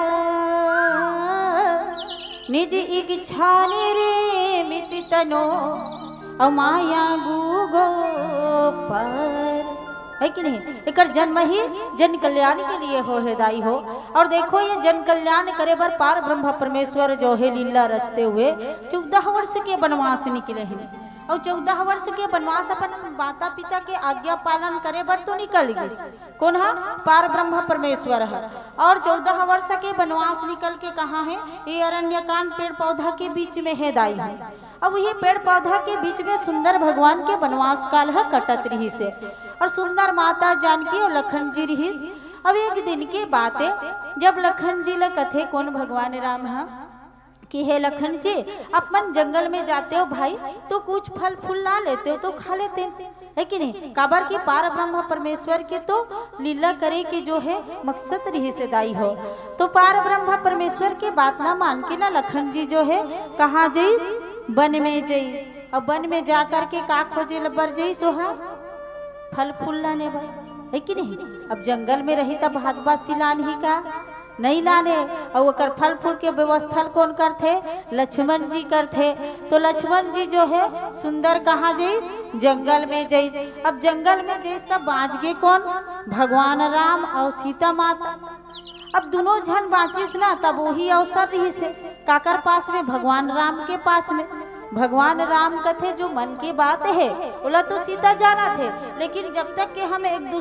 निज इच्छा रे मिति तनो अमाया गुगो पर है कि नहीं एक जन्म ही जन कल्याण के लिए हो है दाई हो और देखो ये जन कल्याण करे बर पार ब्रह्म परमेश्वर जो है लीला रचते हुए 14 वर्ष के वनवास निकले हैं और 14 वर्ष के वनवास अपन माता पिता के आज्ञा पालन करे बर तो निकल गई कौन है पार ब्रह्म परमेश्वर है और 14 वर्ष के वनवास निकल के कहाँ है ये अरण्यकांड पेड़ पौधा के बीच में है दाई है अब ये पेड़ पौधा के बीच में सुंदर भगवान के वनवास काल है कटत रही से और सुंदर माता जानकी और लखन जी रही। अब एक दिन की बात है जब लखन जी ल कथे कौन भगवान राम है कि हे लखन जी अपन जंगल में जाते हो भाई तो कुछ फल फूल ला लेते हो तो खा लेते है कि नहीं काबर की पार ब्रह्म परमेश्वर के तो लीला करे के जो है मकसद रही से दाई हो तो पार ब्रह्म परमेश्वर के बात ना मान के ना लखन जी जो है कहाँ जईस वन में जईस और वन में जा कर के का खोजे लबर जईस सोहा फल फूल लाने भाई है कि नहीं अब जंगल में रही तब हाथ बासी लान ही का नहीं लाने और ओकर फल फूल के व्यवस्था कौन करते लक्ष्मण जी करते तो लक्ष्मण जी जो है सुंदर कहाँ जईस जंगल में जईस अब जंगल में जईस तब बाँच गए कौन भगवान राम और सीता माता अब दोनों जन बाँचिस ना तब वही अवसर रही से काकर पास में भगवान राम के पास में भगवान राम कथे जो मन की बात है बोला तो सीता जाना थे लेकिन जब तक के हम एक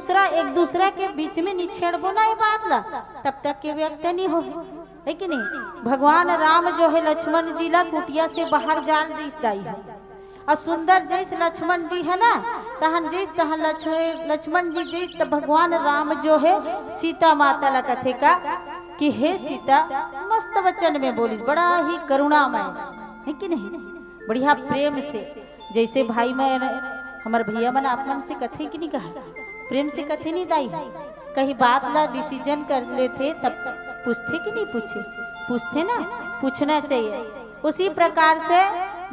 दूसरा के बीच में नहीं छेड़बो ना ये बात ला तब तक के व्यक्त नहीं हो है कि नहीं भगवान राम जो है लक्ष्मण जी ला कुटिया से बाहर जाल दिस दाई है और सुंदर जैस लक्ष्मण जी है ना तहन जैस तहन लक्ष्मण जी जैस तो भगवान राम जो है सीता माता ला कथे का कि हे सीता मस्त वचन में बोलिस बड़ा ही करुणामय है कि नहीं बढ़िया प्रेम से जैसे भाई मैं हमारे भैया मन आप मन से कथे कि नहीं कहा प्रेम से कथे नहीं दाई कहीं बात ला डिसीजन कर लेते तब पूछते कि नहीं पूछते ना पूछना चाहिए उसी प्रकार से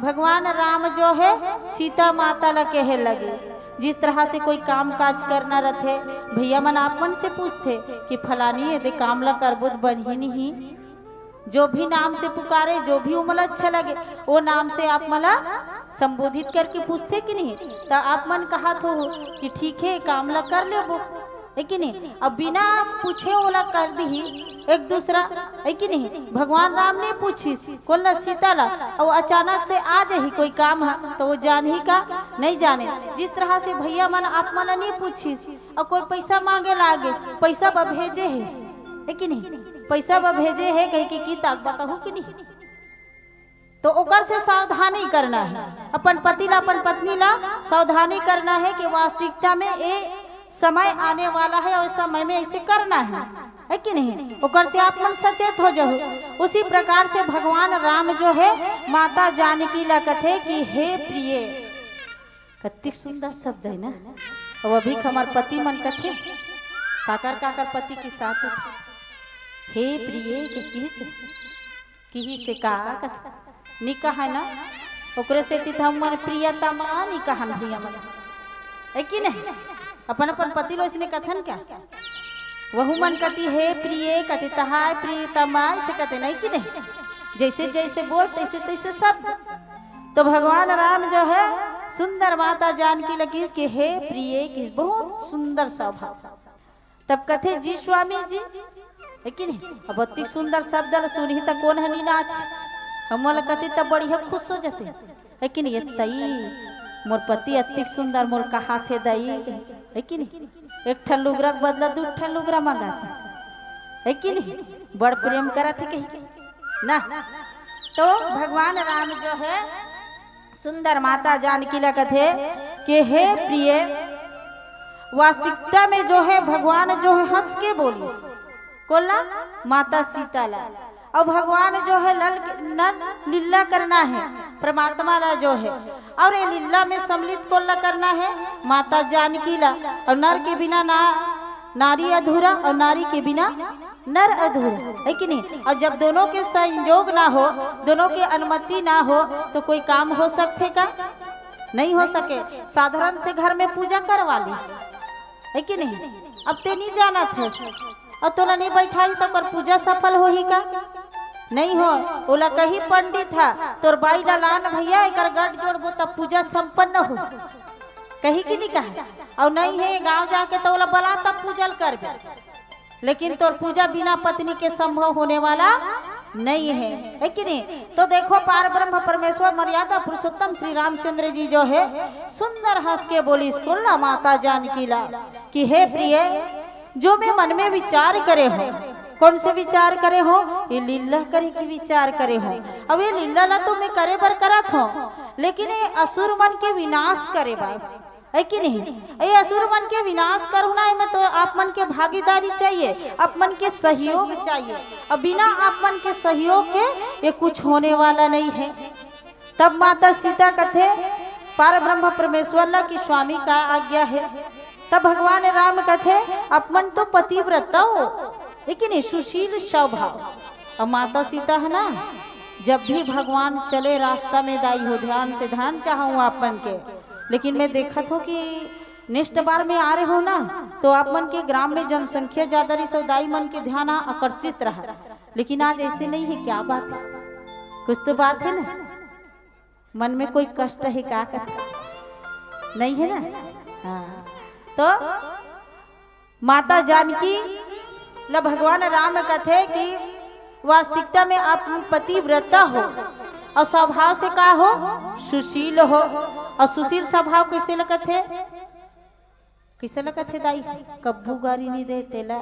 भगवान राम जो है सीता माता ला कहे लगे जिस तरह से कोई काम काज करना रहते भैया मन आप मन से पूछते कि फलानी यदि काम ला करबुद बन ही नहीं जो भी नाम से पुकारे जो भी उमला अच्छा लगे वो नाम से आप मला संबोधित करके पूछते कि नहीं। तो आप मन कहा तो कि ठीक है काम ला कर ले वो, है कि नहीं। अब बिना पूछे ओला कर दी एक दूसरा, है कि नहीं। भगवान राम ने पूछी कोला सीता ला, और अचानक से आ जाही कोई काम है तो वो जान ही का नहीं जाने। जिस तरह से भैया मन आप मन नहीं पूछी और कोई पैसा मांगे लागे, पैसा बा भेजे है कि नहीं, पैसा बा भेजे है कहीं की ताक कहू कि नहीं। तो ओकर से सावधानी करना है, अपन पति ला अपन पत्नी ला सावधानी करना है कि वास्तविकता में ये समय आने वाला है और समय में ऐसे करना है कि नहीं। ओकर से आप मन सचेत हो जाओ। उसी प्रकार से भगवान राम जो है माता जानकी ला कथे कि हे प्रिय, कति सुंदर शब्द है ना। और अभी हमार पति मन कथे काकर काकर पति के साथ हे प्रिय किही से का कथा निका है ना, ओकरे से तीत हमर प्रियतमा निकाहन भैया मन, है कि नहीं। अपन अपन पति लो इसने कथन क्या वहु मन कति हे प्रिय कति तहाय प्रियतमा से कते नहीं कि नहीं। जैसे जैसे बोल तैसे तैसे सब। तो भगवान राम जो है सुंदर माता जानकी लगी कि हे प्रिय की बहुत सुंदर स्वभाव। तब कथे जी स्वामी जी, है कि नहीं। अब अति सुंदर शब्द सुनी तो कौन है नाच हम कति तब बढ़िया खुश हो जाते, है कि नहीं। तई मोर पति अति सुंदर मोर कहा थे दई, है कि नहीं। एक ठन लुगरा बदला दू ठन लुगरा मंगाते, है कि नहीं। बड़ प्रेम करा थे कहीं ना। तो भगवान राम जो है सुंदर माता जानकी ला कथे कि हे प्रिय, वास्तविकता में जो है भगवान जो है हंस के बोलिस कोला माता सीता ला। और भगवान जो है नल लीला करना है परमात्मा ला जो है, और ये लीला में सम्मिलित कोला करना है माता जानकी ला। और नर के बिना नारी अधूरा और नारी के बिना नर अधूरा, है कि नहीं। और जब दोनों के संयोग ना हो, दोनों के अनुमति ना हो तो कोई काम हो सकते का नहीं हो सके। साधारण से घर में पूजा करवा ली, है कि नहीं। अब ते नहीं जाना थे और तोला नहीं बैठा तो कर पूजा सफल हो ही का नहीं हो। ओला कहीं पंडित था तोर बाई लान भैया एक गढ़ जोड़बो तब पूजा संपन्न हो, कहीं की नहीं कहा। और नहीं है गांव जाके तो ओला बला तब पूजल कर। लेकिन तोर पूजा बिना पत्नी के संभव होने वाला नहीं है कि नहीं। तो देखो पार ब्रह्म परमेश्वर मर्यादा पुरुषोत्तम श्री रामचंद्र जी जो है सुंदर हंस के बोली इसको ला माता जानकी ला कि हे प्रिय, जो मैं मन में विचार करे हो, कौन से विचार करे हो, ये लीला करे की विचार करे हो। अब ये लीला ला तो मैं करे बर करत हो, लेकिन ये असुर मन के विनाश करे बर, है कि नहीं। ये असुर मन के विनाश करना है में तो आप मन के भागीदारी चाहिए, आप मन के सहयोग चाहिए। अब बिना आप मन के सहयोग के ये कुछ होने वाला नहीं है। तब माता सीता कथे पार ब्रह्म परमेश्वर ला की स्वामी का आज्ञा है। तब भगवान राम कथे अपन तो पतिव्रता हो, लेकिन सुशील स्वभाव। और माता सीता है ना, जब भी भगवान चले रास्ता में दाई हो ध्यान से ध्यान चाहूँ आपन के। लेकिन मैं देखा था कि नेक्स्ट बार में आ रहे हो ना तो आप मन के ग्राम में जनसंख्या ज्यादा रही सो दाई मन के ध्यान आकर्षित रहा। लेकिन आज ऐसे नहीं है, क्या बात है, कुछ तो बात है ना, मन में कोई कष्ट है क्या कहते नहीं है ना। हाँ, तो माता जानकी ला भगवान राम कथे कि वास्तविकता में आप पतिव्रता हो और स्वभाव से का हो, सुशील हो। और सुशील स्वभाव कैसे लगत है, कैसे लगत है दाई, कब्बू गारी नहीं देते ला।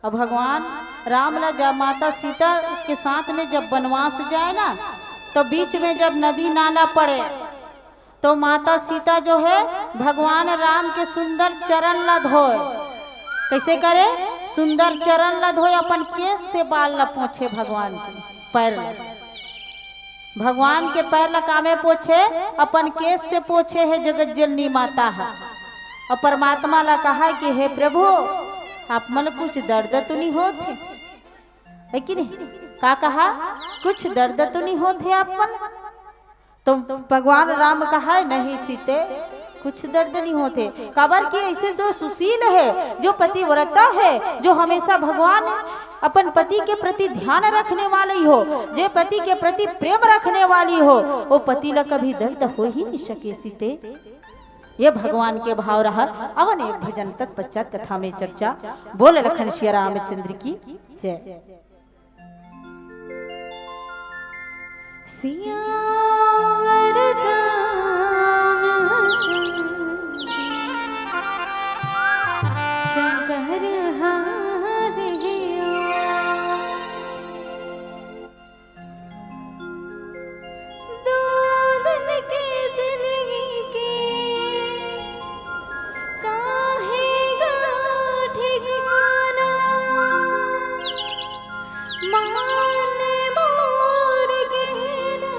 और भगवान राम ला जब माता सीता के साथ में जब वनवास जाए ना तो बीच में जब नदी नाला पड़े तो माता सीता जो है भगवान राम के सुंदर चरण ला धोए। कैसे करे, सुंदर चरण ला धोए, अपन केस से बाल ला पोछे, भगवान के पैर ला, भगवान के पैर ला कामे पोछे, अपन केस से पोछे है जगत जननी माता है। और परमात्मा ला कहा कि हे प्रभु आप मन कुछ दर्द तो नहीं होते, है कि नहीं। का कहा, कुछ दर्द तो नहीं होते आप मन। तो भगवान राम कहा नहीं सीते कुछ दर्द नहीं होते। काबर कि ऐसे जो सुशील है, जो पतिव्रता है, जो हमेशा भगवान अपन पति के प्रति ध्यान रखने वाली हो, जे पति के प्रति प्रेम रखने वाली हो, वो पति ला कभी दर्द हो ही नहीं सके सीते। ये भगवान के भाव रहा। अवन एक भजन तत्पश्चात कथा में चर्चा। बोल लखन श्री रामचंद्र की जय। सियावर शंकर हारे दो दिन के जिंदगी के काहे गाठी गाना मान मोर गहना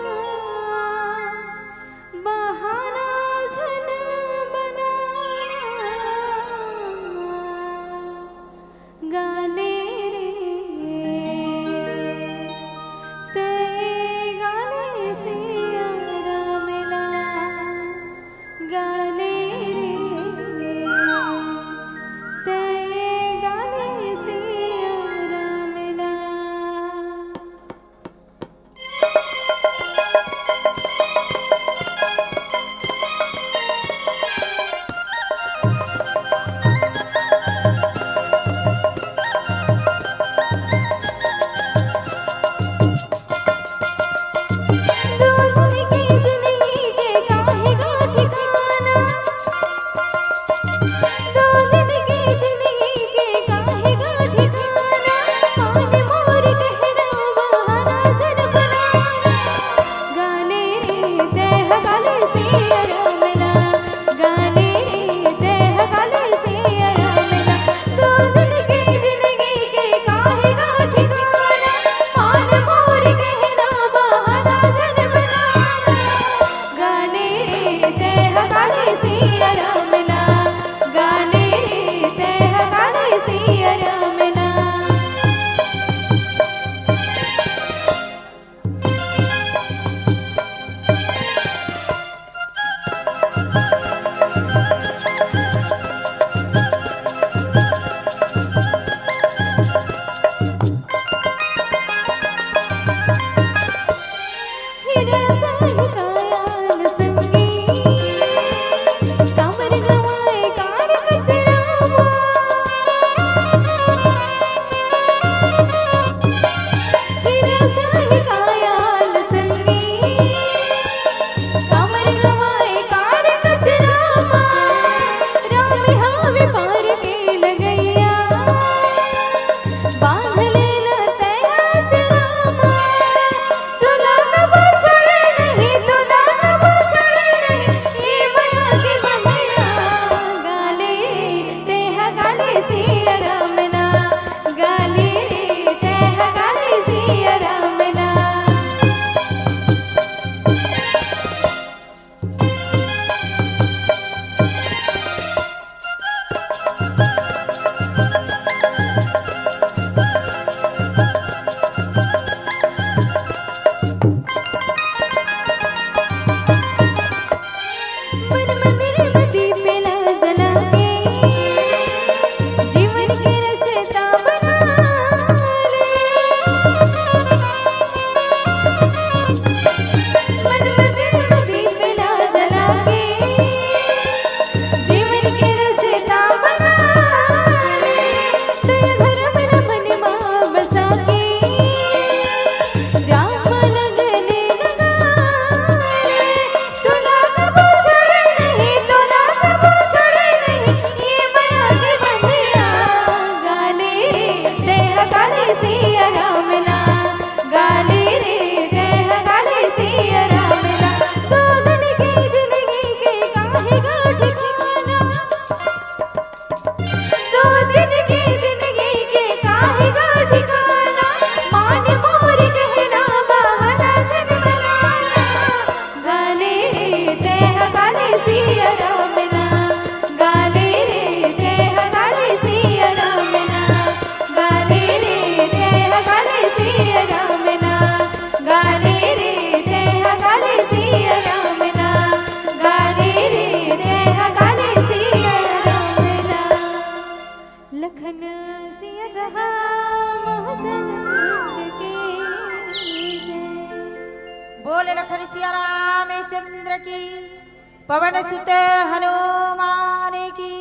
पवन सुत हनुमान की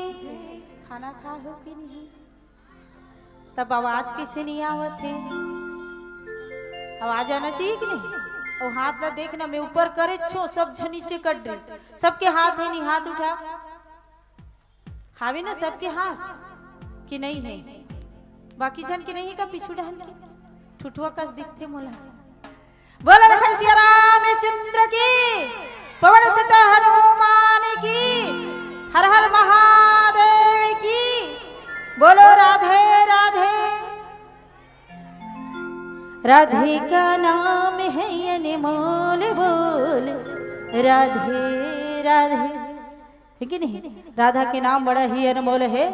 खाना खा हो कि नहीं? तब आवाज किसे नहीं आवत है? आवाज आना चाहिए कि नहीं? और हाथ ला देखना, मैं ऊपर करे छो सब झ नीचे कर दे। सबके हाथ है नहीं? हाथ उठा, हावे ना सबके हाथ कि नहीं है? बाकी जन के नहीं का पीछू डहन के ठुठुआ कस दिखते मोला। बोला लखन सिया रामचंद्र की, पवन सुत हनुमान की, हर हर महादेव की। बोलो राधे राधे। राधे का नाम है अनमोल, बोल राधे राधे, है कि नहीं? राधा के नाम बड़ा ही अनमोल है।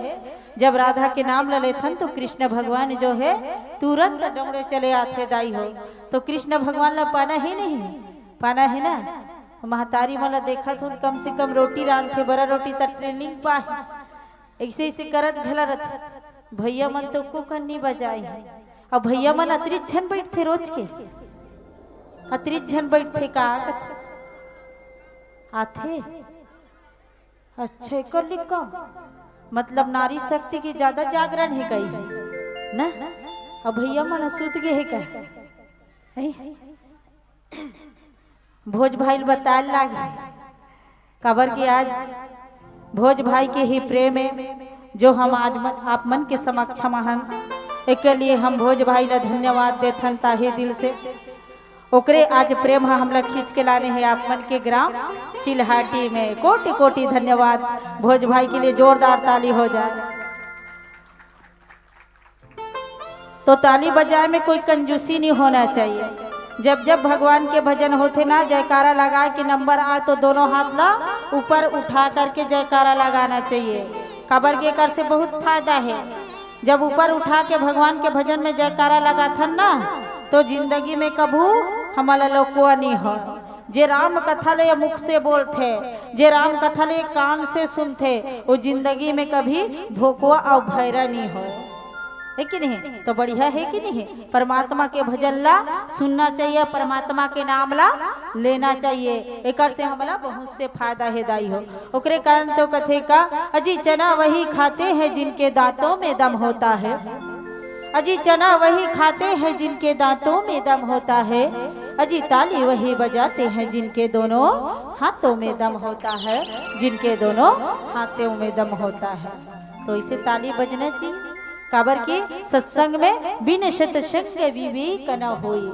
जब राधा के नाम ले लेथन तो कृष्ण भगवान जो है तुरंत डमड़े चले आते दाई हो। तो कृष्ण भगवान ला पाना ही नहीं, पाना है ना। महतारी मला देखा तो कम से कम रोटी रांध थे, बड़ा रोटी तक ट्रेनिंग पाए। ऐसे ऐसे करत घला रथ भैया मन तो को करनी बजाई है। अब भैया मन अतिरिक्त झन बैठते, रोज के अतिरिक्त झन बैठते का आथे। अच्छा कर लिखा मतलब नारी शक्ति की ज्यादा जागरण है कही है ना। अब भैया मन सूत गए है कहीं भोज भाई बताए लागे कबर के आज भोज भाई के ही प्रेम है जो हम आज आप मन के समक्ष महन एक लिए हम भोज भाई ला धन्यवाद देथन ताहे दिल से। ओकरे आज प्रेम हमला खींच के लाने हैं आप मन के ग्राम चिल्हाटी में। कोटि कोटि धन्यवाद भोज भाई के लिए, जोरदार ताली हो जाए। तो ताली बजाए में कोई कंजूसी नहीं होना चाहिए। जब जब भगवान के भजन होते ना, जयकारा लगा के नंबर आ तो दोनों हाथ ला ऊपर उठा करके जयकारा लगाना चाहिए। काबर के कर से बहुत फायदा है। जब ऊपर उठा के भगवान के भजन में जयकारा लगाथन ना तो जिंदगी में कभू हमारा लोकुआ नहीं हो। जे राम कथा ले मुख से बोलते, जे राम कथा ले कान से सुनते, वो जिंदगी में कभी भोकवा और भैरा नहीं हो, है कि नहीं? तो बढ़िया है कि नहीं? परमात्मा के भजन ला सुनना चाहिए, परमात्मा के नाम ला लेना चाहिए। एक से हमला बहुत से फायदा है दाई हो। ओकरे कारण तो कथे का अजी चना वही खाते हैं जिनके दांतों में दम होता है। अजी चना वही खाते हैं जिनके दांतों में दम होता है। अजी ताली वही बजाते हैं जिनके दोनों हाथों में दम होता है, जिनके दोनों हाथों में दम होता है। तो इसे ताली बजना चाहिए। काबर के सत्संग में बिन सत्संग विवेक न होई।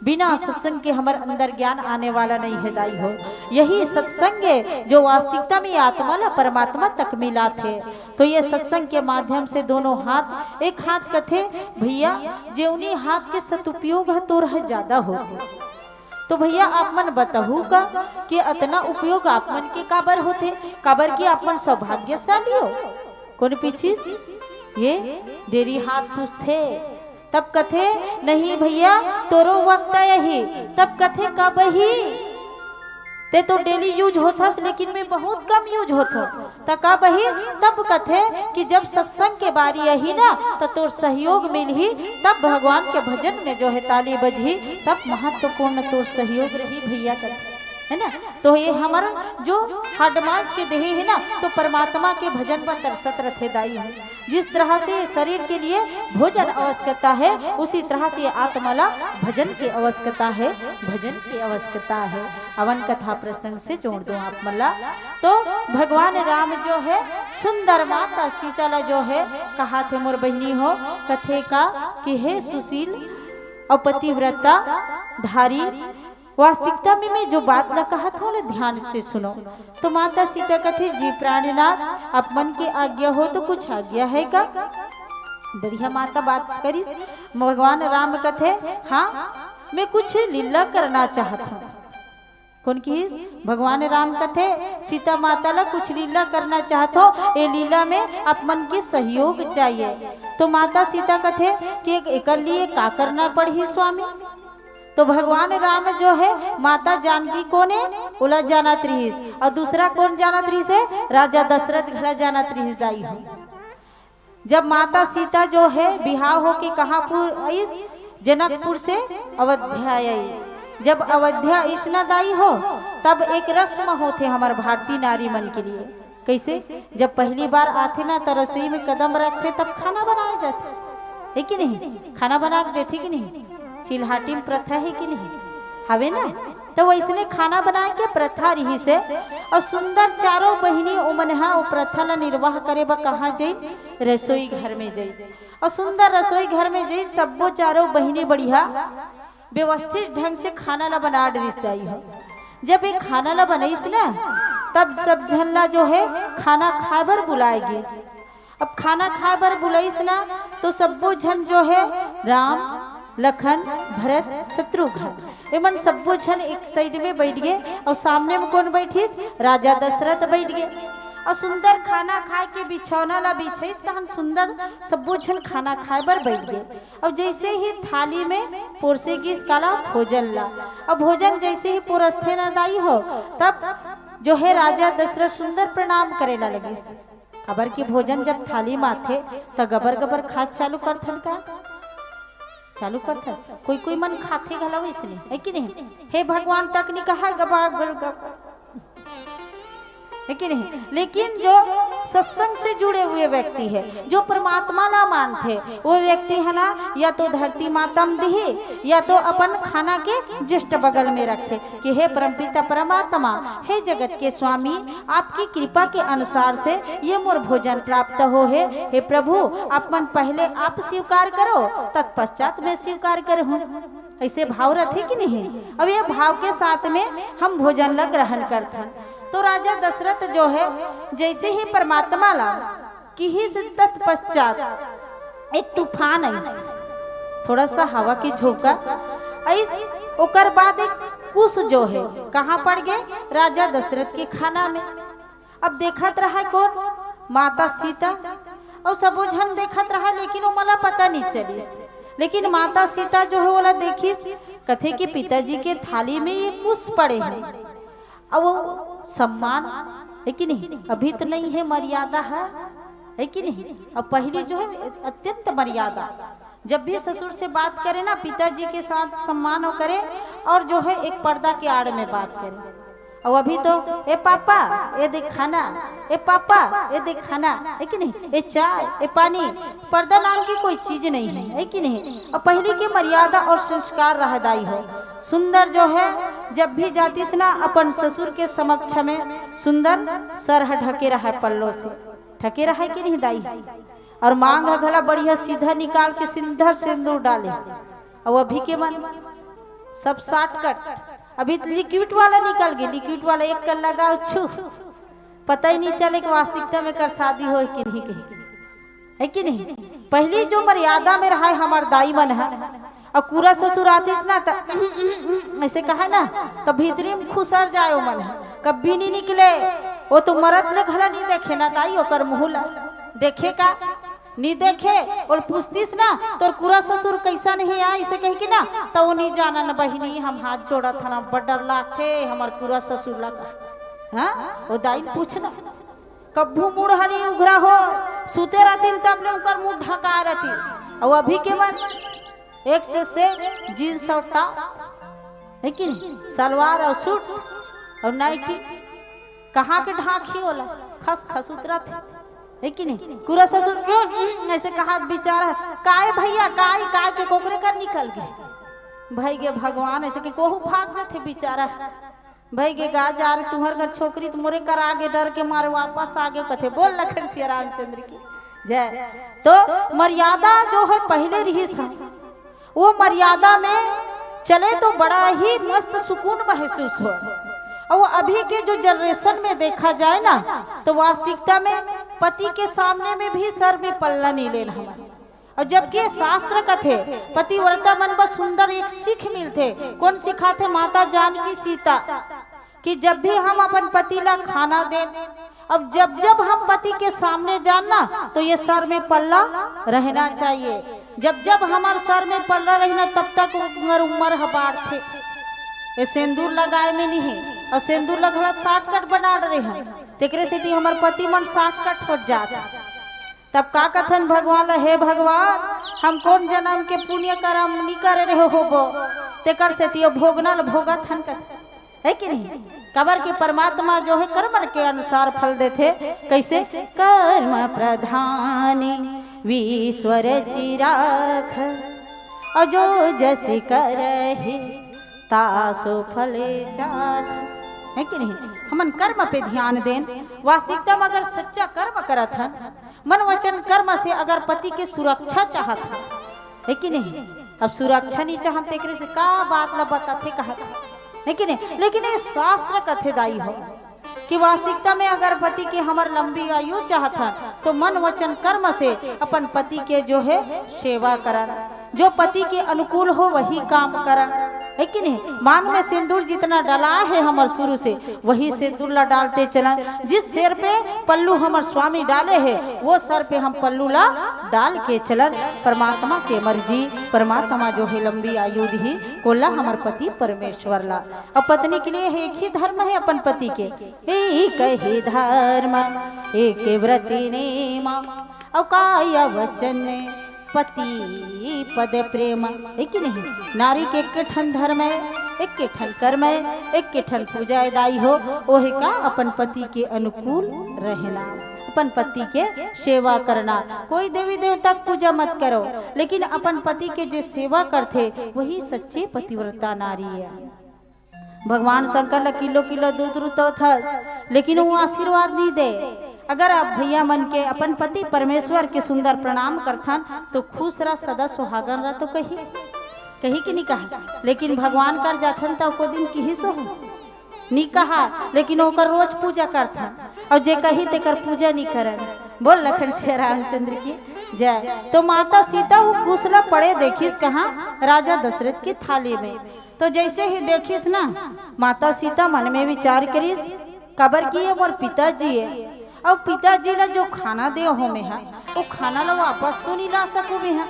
बिना सत्संग के हमारे अंदर ज्ञान आने वाला नहीं है दाई हो। यही सत्संग है जो वास्तविकता में आत्मा ला परमात्मा तक मिला थे। तो ये सत्संग के माध्यम से दोनों हाथ, एक हाथ कथे भैया जे उन्हीं हाथ के सदुपयोग है तो रह ज्यादा होते। तो भैया आप मन बताहू का कि इतना उपयोग आप मन के काबर होते? काबर की आप मन सौभाग्यशाली हो। कौन पीछे ये डेरी हाथ पूछते तब कथे नहीं भैया तोरो वक्त यही, तब कथे कब ही ते तो डेली यूज होथस लेकिन में बहुत कम यूज होथो त कब ही, तब कथे कि जब सत्संग के बारी यही ना तो तोर सहयोग मिलही, तब भगवान के भजन में जो है ताली बजही, तब महत्वपूर्ण तोर सहयोग रही भैया कथे, है ना। तो ये हमारा जो हाडमास के देह है ना तो परमात्मा के भजन पर तरसत रथे दाई है। जिस तरह से शरीर के लिए भोजन आवश्यकता है उसी तरह से आत्मला भजन की आवश्यकता है, भजन की आवश्यकता है। अवन कथा प्रसंग से जोड़ दो आप मला। तो भगवान राम जो है सुंदर माता सीता जो है कहा थे मोर बहनी हो कथे का कि हे सुशील और पतिव्रता धारी। वास्तविकता में मैं जो बात न कहा था उन्हें ध्यान से सुनो। तो माता सीता कथे जी प्राणनाथ आप मन की आज्ञा हो तो कुछ आज्ञा है का? बढ़िया माता बात करी। भगवान राम कथे हाँ मैं कुछ लीला करना चाहता हूँ। कौन की? भगवान राम कथे सीता माता ला कुछ लीला करना चाहते हो, ये लीला में आप मन के सहयोग चाहिए। तो माता सीता कथे कि एक लिए का करना पड़ी स्वामी? तो भगवान राम जो है माता जानकी कौन है उला जानत रहीस, और दूसरा कौन जानत रहीस है? राजा दशरथ घला जानत रहीस दाई हो। जब माता सीता जो है बिहाव हो के कहां पुर आईस? जनकपुर से अयोध्या आईस। जब अवध्या ईष्णादायी हो तब एक रस्म होते हमारे भारतीय नारी मन के लिए। कैसे? जब पहली बार आते ना तो रसोई में कदम रखते तब खाना बनाए जाते है कि नहीं? खाना बना के देते कि नहीं? चिल्हाटी में प्रथा है कि नहीं? हवे ना? तो वैसने खाना बनाए के प्रथा रही से और सुंदर चारों बहिनी उमनहा वो प्रथा ला निर्वाह करे बा कहाँ जाई? रसोई घर में जाई और सुंदर रसोई घर में जाई सबो चारों बहिनी बढ़िया व्यवस्थित ढंग से खाना ला बना रिश्ताई हो। जब एक खाना ला बनाईस ना तब सब झल्ला जो है खाना खाए बर बुलाएगी। अब खाना खाए बर बुलाईस ना तो सबो झन जो है राम लखन भरत शत्रुघ्न एमन सबो झन एक साइड में बैठ गए और सामने में कौन बैठीस? राजा दशरथ बैठ गए और सुंदर खाना खाए के बिछौना ला बिछाईस तहन सुंदर सबो झन खाना खाए बर बैठ गए। और जैसे ही थाली में पोरसेगी काला भोजन ला और भोजन जैसे ही पुरस्थे न दाई हो तब जो है राजा दशरथ सुंदर प्रणाम करेला लगिस। खबर की भोजन जब थाली में आथे तो गबर गबर खाद चालू करथन का चालू करथन कोई कोई मन खाते घलाव इसलिए है कि नहीं? हे भगवान तक नहीं कहा गबा है कि नहीं? लेकिन जो सत्संग से जुड़े हुए व्यक्ति है जो परमात्मा ला मानते वो व्यक्ति है ना या तो धरती माता में दिही या तो अपन खाना के जस्ट बगल में रखते कि हे परमपिता परमात्मा हे जगत के स्वामी आपकी कृपा के अनुसार से ये मोर भोजन प्राप्त हो है। हे प्रभु आप मन पहले आप स्वीकार करो तत्पश्चात मैं स्वीकार करूँ। ऐसे भाव रखे कि नहीं? अब ये भाव के साथ में हम भोजन ला ग्रहण करते। तो राजा दशरथ जो है जैसे ही परमात्मा ला कि ही शिद्दत पश्चात एक तूफान ऐस थोड़ा सा हवा की झोंका ऐस ओकर बाद एक कुश जो है कहाँ पड़ गए? राजा दशरथ के खाना में। अब देखत रहा कौन? माता सीता और सबो झन देखत रहा लेकिन वो मला पता नहीं चलिस। लेकिन माता सीता जो है वाला देखिस कथे कि पिताजी के थाली में ये कुश पड़े हैं और वो सम्मान है कि नहीं? अभी तो नहीं है मर्यादा है कि नहीं? अब पहले जो है अत्यंत मर्यादा जब भी ससुर से बात करे ना पिताजी के साथ सम्मान करे और जो है एक पर्दा के आड़ में बात करे। और अभी तो ए पापा ये देख खाना, ए पापा ये देख खाना है कि नहीं? ए चाय ए पानी, पर्दा नाम की कोई चीज नहीं है कि नहीं? और पहले की मर्यादा और संस्कार रहदाई हो सुंदर जो है जब भी जातीस ना अपन ससुर के समक्ष में सुंदर सर ढके रहा पल्लो से ढके रहा कि नहीं दाई? और मांग गला बढ़िया सीधा निकाल के सिंदर सिंदूर डाले। और अभी के मन सब शॉर्टकट अभी तो लिक्विड वाला निकल गए। लिक्विड वाला एक कर लगाओ छू पता ही नहीं चले कि वास्तविकता में कर शादी हो कि नहीं कहीं है कि नहीं? पहली जो मर्यादा में रहा है हमार दाई मन है और पूरा ससुर आतीस ना तो ऐसे कहा ना तो भीतरी में खुसर जाए मन है कभी नहीं निकले। वो तो मरद ले घला नहीं देखे ना दाई ओकर मुँह ला देखे का नहीं देखे और पूछतीस ना तो पूरा ससुर कैसा नहीं आया इसे कह के ना तो वो नहीं जाना न बहिनी हम हाथ जोड़ा था ना बड़ डर लागते हमार पूरा ससुर लगा। हाँ वो दाई पूछना कब्बू मुड़ हनी उघरा हो सुते रहती तब ने उनका मुंह ढका रहती। और अभी के मन एक से जींस और टॉप है कि नहीं? सलवार और सूट और नाइटी कहाँ के ढाकी होला खस खस उतरा थे है कि नहीं? पूरा ससुर ऐसे कहा बेचारा काय भैया काय के कोकरे कर निकल गए भाई गे भगवान ऐसे कि कोहू भाग जाते बेचारा भाई गे गा जा रहे तुम्हारे घर छोकरी तुम्हारे कर आगे डर के मारे वापस आगे कथे बोल लखन सिया रामचंद्र की जय। तो मर्यादा जो है पहले रही वो मर्यादा में चले तो बड़ा ही मस्त सुकून महसूस हो। और वो अभी के जो जनरेशन में देखा जाए ना तो वास्तविकता में पति के सामने में भी सर में पल्ला नहीं लेना हमारे। और जबकि शास्त्र कथे पतिव्रता मन बस सुंदर एक सीख मिलते कौन सिखाते? माता जानकी सीता कि जब भी हम अपन पति ला खाना दे अब जब हम पति के सामने जानना तो ये सर में पल्ला रहना चाहिए। जब हमारे सर में पल्ला रहना तब तक उम्र हबार थे ये सिंदूर लगाए में नहीं है और सिंदूर लगला शॉर्टकट बना रहे हैं तेकरे से हमारे पति मन शॉर्टकट हो जाता। तब का कथन भगवान हे भगवान हम कौन जन्म के पुण्य कर्म नहीं कर रहे हो तेकर से तियो भोगनल भोगत हन कथे है कि नहीं। कबर के परमात्मा जो है कर्म के अनुसार फल देते। कैसे? कर्म प्रधान विश्वर चिराख और जो जस करहि तासो फल चाख है कि नहीं। हमन कर्म पे ध्यान दें। वास्तविकता में अगर सच्चा कर्म करत हन, मन वचन कर्म से अगर पति के सुरक्षा चाहत है कि नहीं। अब सुरक्षा नहीं चाहते एक से का बात ला बताते कहा है कि नहीं। लेकिन ये शास्त्र कथेदाई हो कि वास्तविकता में अगर पति की हमार लंबी आयु चाहत है तो मन वचन कर्म से अपन पति के जो है सेवा करन, जो पति के अनुकूल हो वही काम करन है कि नहीं। मांग में सिंदूर जितना डला है हमार शुरू से वही सिंदूर ला डालते चलन। जिस सिर पे पल्लू हमार स्वामी डाले हैं वो सर पे हम पल्लू ला डाल के चलन। परमात्मा के मर्जी, परमात्मा जो है लंबी आयु दी कोला हमार पति परमेश्वर ला। और पत्नी के लिए एक ही धर्म है अपन पति के, एक ही धर्म एक व्रति नेम और काया वचन पति पद प्रेम है कि नहीं। नारी के एक ठन धर्म है, एक के ठन कर्म है, एक के ठन पूजा दाई हो ओहे का अपन पति के अनुकूल रहना, अपन पति के सेवा करना। कोई देवी देवता पूजा मत करो, लेकिन अपन पति के जो सेवा करते वही सच्ची पतिव्रता नारी है। भगवान शंकर ला किलो किलो दूध रुतो थस, लेकिन वो आशीर्वाद नहीं दे। अगर आप भैया मन के अपन पति परमेश्वर के सुंदर प्रणाम करथन तो खुश रह, सदा सुहागन रह तो कही कि नहीं कहा। लेकिन भगवान कर जाथन तो को दिन की सो नहीं कहा, लेकिन ओकर रोज पूजा करथन और जे कही तेकर पूजा नहीं करन। बोल लखन श्री रामचंद्र की जय। तो माता सीता वो कुशला पड़े देखिस कहाँ, राजा दशरथ की थाली में। तो जैसे ही देखिस ना माता सीता मन में विचार करिस कबर की है मोर पिताजी है, और पिताजी ला जो खाना दे हो में है वो खाना ला वापस तो नहीं ला सकूँ में है,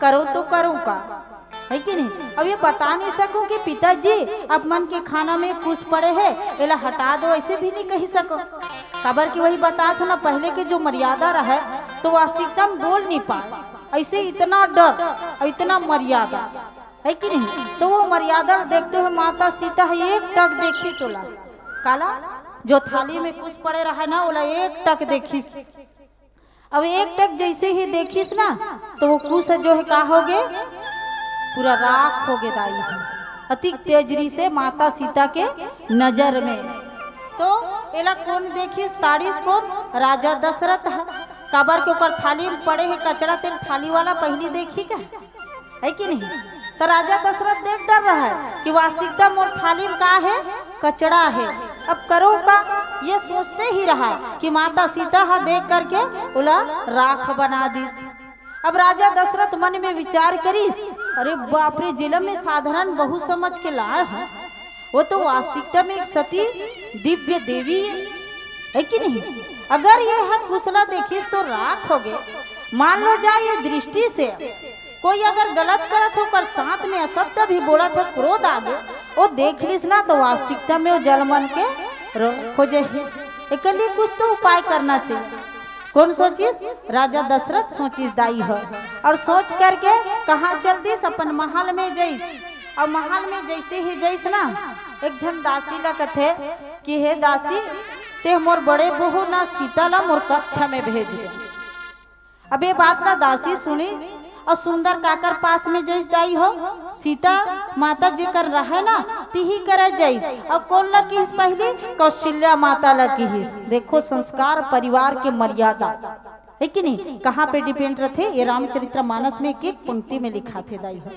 करो तो करूँ का है कि नहीं। अब ये बता नहीं सकूँ कि पिताजी आप मन के खाना में कुछ पड़े है एला हटा दो, ऐसे भी नहीं कही सको। कबर की वही बता था ना पहले के जो मर्यादा रहे तो वास्तविकता में बोल नहीं पाए, ऐसे इतना डर और इतना मर्यादा है कि नहीं। तो वो मर्यादा देखते हुए माता सीता है एक टक देखी सोला काला जो थाली में कुछ पड़े रहा ना ओला एक टक देखिस। अब एक टक जैसे ही देखिस ना तो वो कुछ जो है का हो गए पूरा राख हो गए दाई अति तेजरी से माता सीता के नजर में। तो एला कौन देखिस ताड़ीस कौन, राजा दशरथ है। कबर के ऊपर थाली में पड़े है कचड़ा तेल थाली वाला पहली देखी क्या है कि नहीं। तो राजा दशरथ देख डर रहा है कि वास्तविकता मोर थाली में का है कचड़ा है, अब करो का ये सोचते ही रहा कि माता सीता हा देख करके उला राख बना दिस। अब राजा दशरथ मन में विचार करिस अरे बाप रे जिला में साधारण बहु समझ के लाए हैं, वो तो वास्तविकता में एक सती दिव्य देवी है कि नहीं। अगर ये है कुशला देखिस तो राख हो गए। मान लो जाए ये दृष्टि से कोई अगर गलत करत हो पर साथ में अशब्द भी बोलत हो, क्रोध आगे वो देख लिस ना तो वास्तविकता में वो जल मन के खोजे एक लिए कुछ तो उपाय करना चाहिए। कौन सोचिस, राजा दशरथ सोचिस दाई हो और सोच करके कहाँ चल दिस अपन महल में जैस। और महल में जैसे ही जैस ना एक जन दासी ला कथे कि हे दासी ते मोर बड़े बहू ना सीता ला मोर कक्षा में भेज दे। अब ये बात ना दासी सुनी और सुंदर काकर पास में जैस दाई हो सीता माता जी कर रहा ना तिही कर जैस। और कौन लगी पहली कौशल्या माता लगी। देखो संस्कार परिवार के मर्यादा है कि नहीं कहाँ पे डिपेंड रहते। ये रामचरित्र मानस में एक एक पंक्ति में लिखा थे दाई हो।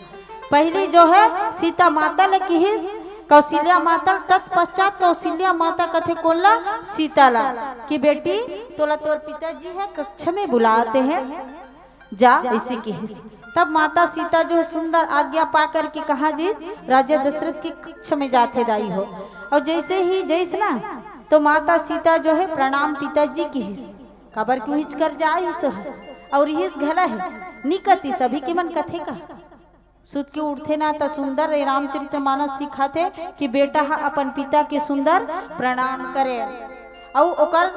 पहली जो है सीता माता लगी कौशल्या माता, तत्पश्चात कौशल्या माता कथे कोला सीताला कि बेटी तोला तोर पिताजी है कक्षा में बुलाते हैं जा इसी की। तब माता सीता जो है सुंदर आज्ञा पाकर के कहा जिस राजा दशरथ की कक्षा में जाते दाई हो। और जैसे ही जैस ना तो माता सीता जो है प्रणाम पिताजी की हिस कबर क्यों हिच कर जाए और हिस घला है निकति सभी के मन कथे का सुत के उठते ना तो सुंदर रामचरित्र मानस सिखाते कि बेटा अपन पिता के सुंदर प्रणाम करे और ओकर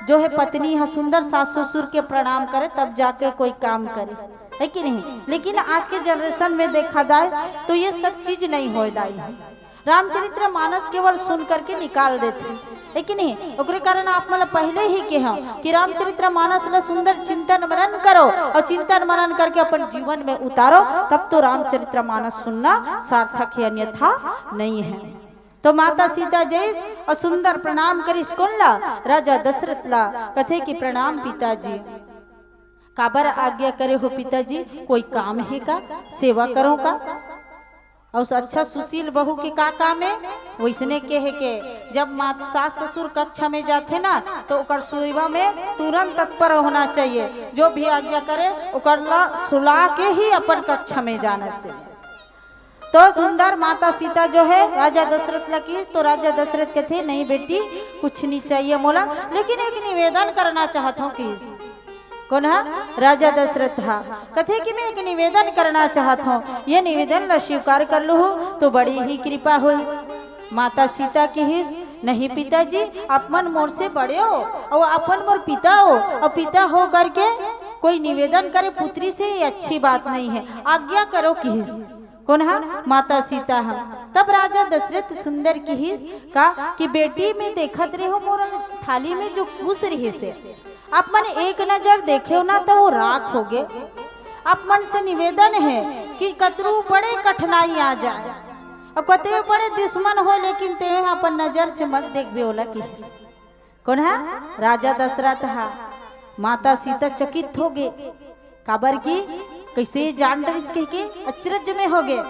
जो है पत्नी है सुंदर सास ससुर के प्रणाम करे तब जाके कोई काम करे है कि नहीं। लेकिन आज के जनरेशन में देखा जाए तो ये सब चीज नहीं हो दाई है। रामचरित्र मानस केवल सुन करके निकाल देते है कि नहीं। ओकरे कारण आप मतलब पहले ही के हम कि रामचरित्र मानस ला सुंदर चिंतन मनन करो और चिंतन मनन करके अपन जीवन में उतारो, तब तो रामचरित्र मानस सुनना सार्थक है, अन्यथा नहीं है। तो माता सीता जय और सुंदर प्रणाम करिस कौन ला? राजा दशरथ ला। कथे कि प्रणाम पिताजी। काबर आज्ञा करे हो पिताजी? कोई काम है का? सेवा करो का? और उस अच्छा सुशील बहू के का काम है? वैसने के है के जब माँ सास ससुर कक्षा में जाते ना तो ओकर सेवा में तुरंत तत्पर होना चाहिए। जो भी आज्ञा करे ओकर ला सुला के ही अपन कक्षा में जाना चाहिए। तो सुंदर माता सीता जो है राजा दशरथ लकी, तो राजा दशरथ के थे नहीं बेटी कुछ नहीं चाहिए मोला, लेकिन एक निवेदन करना चाहता हूँ कि कौन है? राजा दशरथ हा। कथे कि मैं एक निवेदन करना चाहता हूँ, ये निवेदन ला स्वीकार कर लो तो बड़ी ही कृपा हुई। माता सीता की हिस नहीं पिताजी, आप मन मोर से बड़े हो और अपन मोर पिता हो, और पिता हो करके कोई निवेदन करे पुत्री से, ये अच्छी बात नहीं है, आज्ञा करो कि हिस। कौन है? माता सीता हम। तब राजा दशरथ सुंदर की हिस का कि बेटी में देखत रहे हो मोर थाली में जो घुस रही से, आप मन एक नजर देखे हो ना तो वो राख हो गए। आप मन से निवेदन है कि कतरू बड़े कठिनाई आ जाए और कतरे बड़े दुश्मन हो, लेकिन ते अपन नजर से मत देखबे होला कि कौन है? राजा दशरथ हा। माता सीता चकित हो गए, काबर की कैसे जान डर इसके के अचरज में हो गए।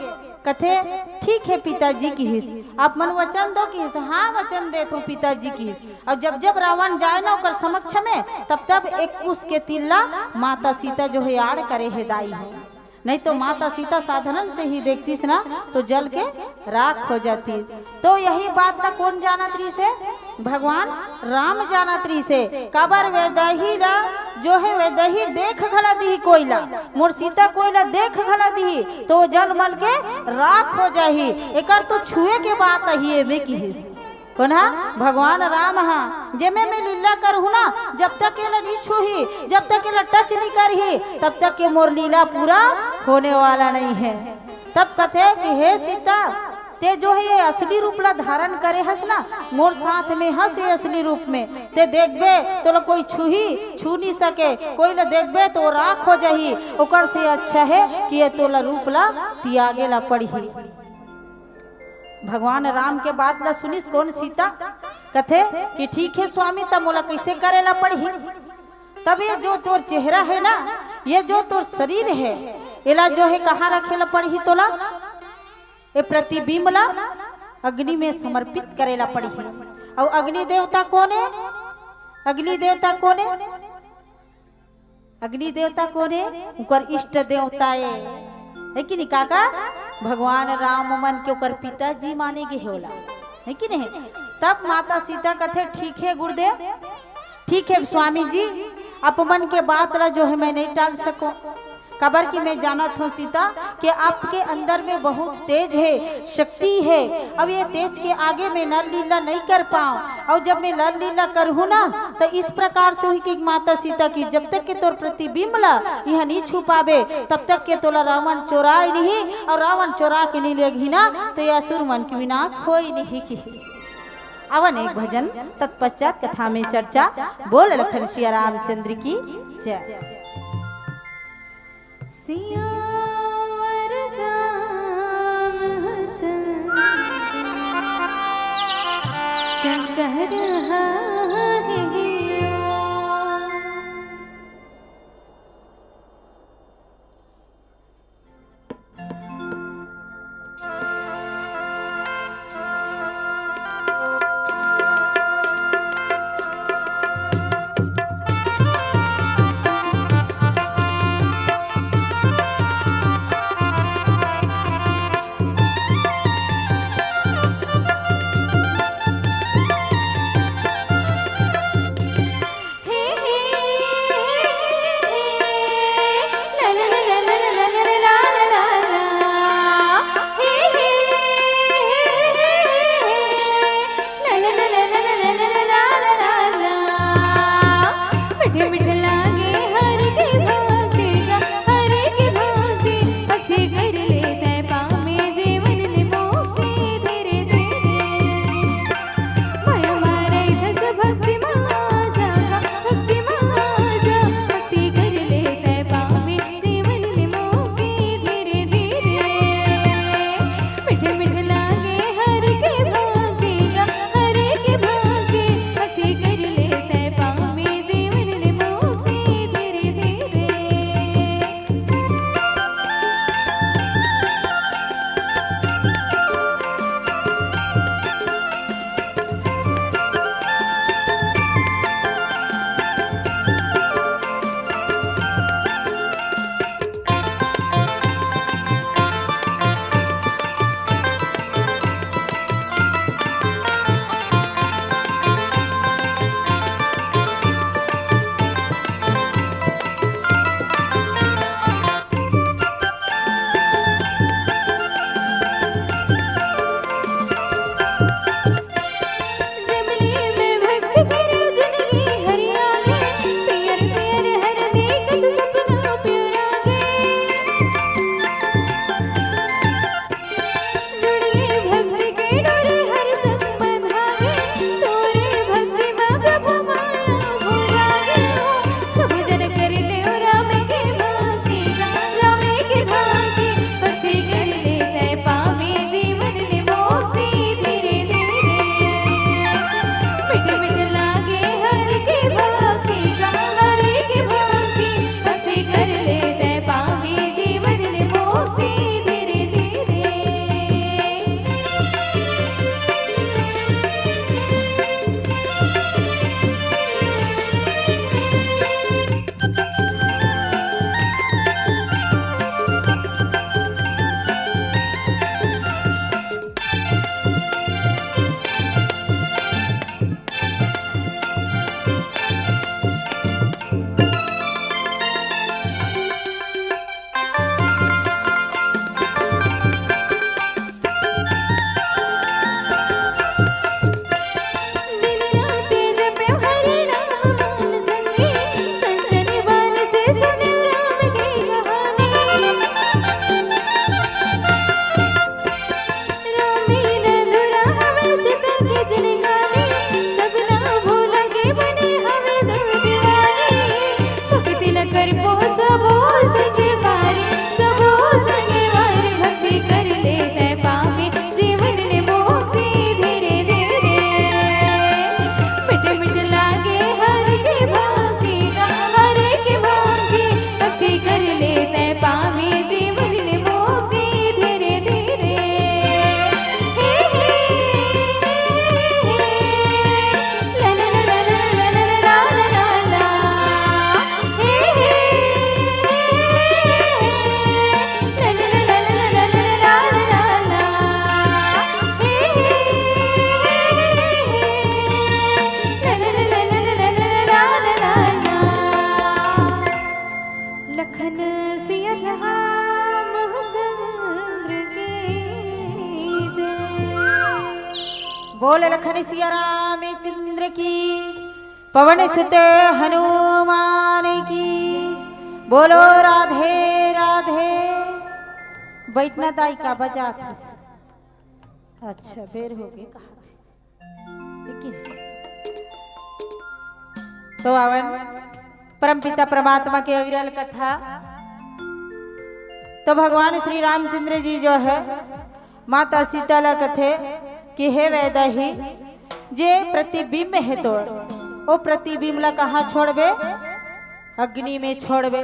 कथे ठीक है पिताजी की हिस, आप मन वचन दो कि हिस। हाँ वचन दे तो पिताजी की हिस। अब जब जब रावण जाए ना ओकर समक्ष में, तब तब एक कुश के तिल्ला माता सीता जो है यार करे है दाई हो, नहीं तो माता सीता साधन से ही देखती ना तो जल के राख हो जाती। तो यही बात ना कौन जानत रही से? भगवान राम जानत रही से। काबर वेदही ला जो है वेदही देख घला दी कोयला, मोर सीता कोयला देख घला दी तो जल मल के राख हो जाही। एकर तो छुए के बात ही में की हिस। कौन है? भगवान राम हा। जेमे में लीला करहु ना, जब तक ये नहीं छूही, जब तक ये टच नहीं करही, तब तक ये मोर लीला पूरा होने वाला नहीं है। तब कथे कि हे सीता ते जो है ये असली रूप ला धारण करे हस ना, मोर साथ में हस ये असली रूप में। ते देखबे तो कोई छू नहीं सके, कोई ला देखबे तो राख हो जाही। ओकर से अच्छा है कि ये तोला रूप ला त्यागे ला पड़ी। भगवान राम के बात ला सुनिस कौन? सीता कथे कि ठीक है स्वामी, तब मोला कैसे करेला पड़ी। तब ये जो तोर चेहरा है ना, ये जो तोर शरीर है, एला जो है कहाँ रखेला पड़ी तोला? ये प्रतिबिंब ला अग्नि में समर्पित करेला पड़ी। और अग्नि देवता कौन है? अग्नि देवता कौन है? अग्नि देवता कौन है? उनकर इष्ट देवता है कि नहीं काका? भगवान राम मन के ऊपर पिताजी माने के होला है कि नहीं। तब माता सीता कथे ठीक है गुरुदेव, ठीक है स्वामी जी, आप मन के बात ला जो है मैं नहीं टाल सकूं। कबर की मैं जानत हूँ सीता कि आपके अंदर में बहुत तेज है, शक्ति है। अब ये तेज के आगे मैं नर लीला नहीं कर पाऊँ, और जब मैं नर लीला करूँ ना तो इस प्रकार से हुई कि माता सीता की जब तक के तोर प्रतिबिंब ला यह नहीं छुपावे, तब तक के तोला रावण चोराए नहीं, और रावण चोरा के नहीं लेगी ना तो यह असुर मन की विनाश हो ही नहीं की। अवन एक भजन तत्पश्चात कथा में चर्चा। बोल लखन सिया रामचंद्र की जय। सियावर रामचंद्र शंकर हरि। बोल लखन सिया रामचंद्र की, पवन सुत हनुमान की, बोलो राधे राधे। बैठना दाई का बजा था। अच्छा बेर हो गए कहा थे। तो आवन परमपिता परमात्मा के अविरल कथा। तो भगवान श्री रामचंद्र जी जो है माता सीता ला कथे कि हे वैदही जे प्रतिबिंब है तो वो प्रतिबिंब ला कहाँ छोड़बे, अग्नि में छोड़बे।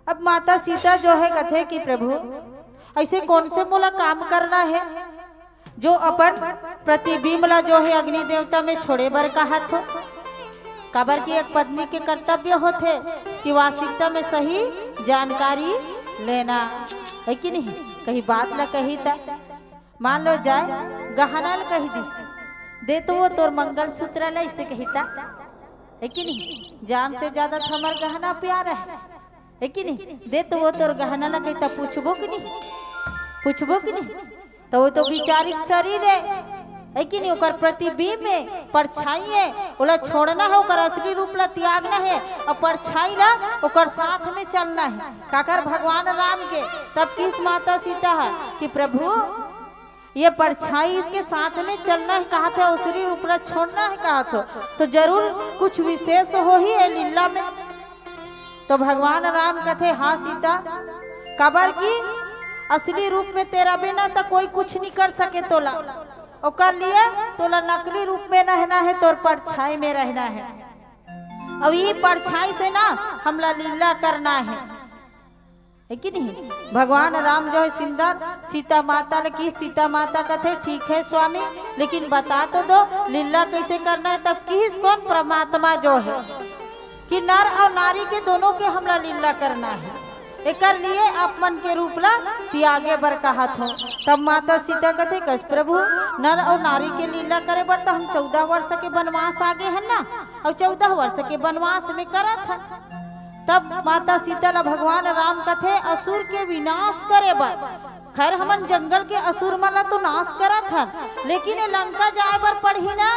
अब माता सीता जो है कथे कि प्रभु ऐसे कौन से मोला काम करना है जो अपन प्रतिबिंब ला जो है अग्नि देवता में छोड़े बर कहा थो। काबर की एक पत्नी के कर्तव्य होते कि वास्तविकता में सही जानकारी लेना है कि नहीं। कहीं बात ला कही था, मान लो जाए गहना ला कही दिस दे तो वो तोर मंगल सूत्र ला इसे कहता है कि नहीं। जान से ज्यादा हमार गहना प्यार है कि नहीं। दे तो वो तोर गहना ला कहता पूछबो कि नहीं, पूछबो कि नहीं। तो वो तो विचारिक शरीर है कि नहीं। ओकर प्रतिबिंब में परछाई है ओला छोड़ना है, ओकर असली रूप ला त्यागना है और परछाई ला ओकर साथ में चलना है। काकर भगवान राम के तब किस माता सीता है कि प्रभु ये परछाई इसके साथ में चलना है कहा था, असली रूप ला छोड़ना है कहा तो जरूर कुछ विशेष हो ही है लीला में। तो भगवान राम कहते हाँ सीता, कबर की असली रूप में तेरा बिना तो कोई कुछ नहीं कर सके तोला, और कर लिए तोला नकली रूप में रहना है, तोर परछाई में रहना है। अब यही परछाई से ना हमला लीला करना है कि नहीं। भगवान राम जो है सुंदर सीता माता की, सीता माता कहते ठीक है स्वामी लेकिन बता तो दो लीला कैसे करना है। तब किस कौन परमात्मा जो है कि नर और नारी के दोनों के हमला लीला करना है, एक लिए आप मन के रूप ला त्यागे बर कहा था। तब माता सीता कहते कस प्रभु नर और नारी के लीला करे बर तो हम 14 वर्ष के वनवास आगे है ना, और 14 वर्ष के वनवास में करा था। तब माता सीता ला भगवान राम कथे असुर के विनाश करे बर, खैर हमन जंगल के असुर मला तो नाश करा था लेकिन लंका जाए बर पड़ी ना,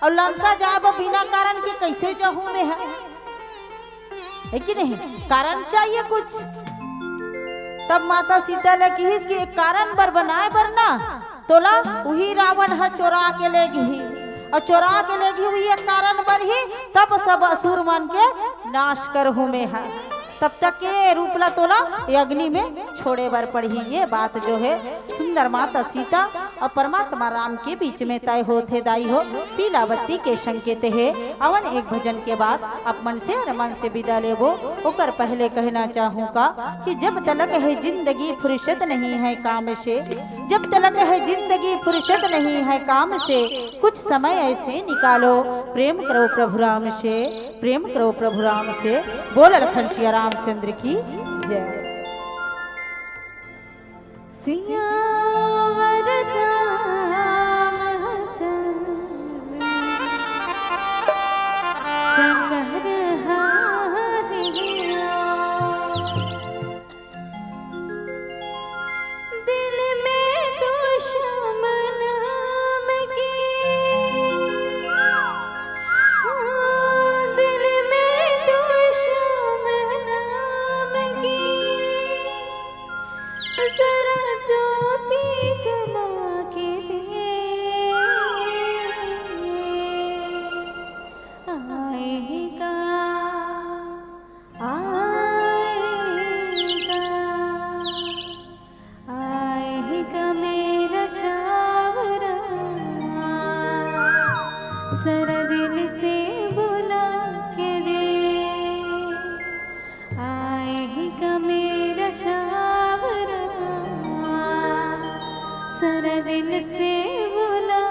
और लंका जाए बर बिना कारण के कैसे जाऊं में है कि नहीं। कारण चाहिए कुछ। तब माता सीता ने कही कि एक कारण बर बनाए बर ना तोला वही रावण है चोरा के ले गई, और चोरा के ले गई वही एक कारण बर ही तब सब असुर मन के नाश कर हूँ में है। तब तक के रूपला तोला ये अग्नि में छोड़े बर पड़ी। ये बात जो है सुंदर माता सीता और परमात्मा राम के बीच में तय होते दाई हो पीला बत्ती के संकेत है। अवन एक भजन के बाद आप मन से और मन से विदा लेबो। ओकर पहले कहना चाहूँगा कि जब तलक है जिंदगी फुर्सत नहीं है काम से, जब तलक है जिंदगी फुर्सत नहीं है काम से, कुछ समय ऐसे निकालो प्रेम करो प्रभु राम से, प्रेम करो प्रभु राम से। बोल लखन सिया रामचंद्र की जय। सियावर शंकर हारे दिल में दुश्मन की, दिल में दुश्मन की जरा ज्योति जला के दे, आएगा आएगा आएगा मेरा शावरा, जरा दिल से बुला के दे, आएगा मेरा शावरा, जरा दिल से बुला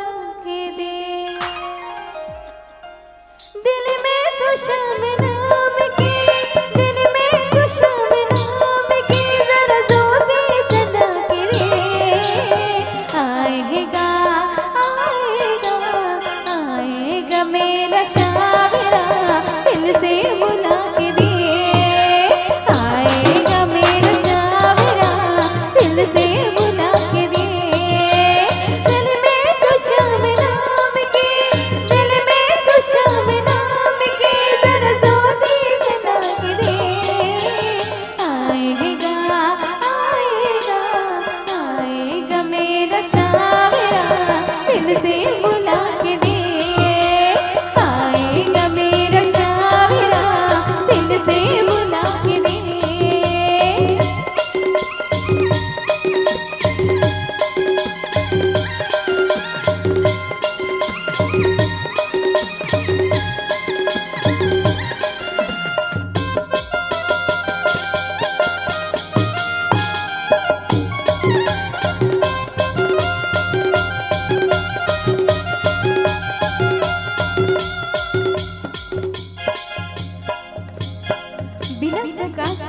के दे। दिल में दुश्मन नाम की, दिल में दुश्मन नाम की जरा ज्योति जला के दे, आएगा आएगा आएगा मेरा शावरा, दिल से बुला के दे, आएगा मेरा शावरा, दिल से बुला के दे। दिल में दुश्मन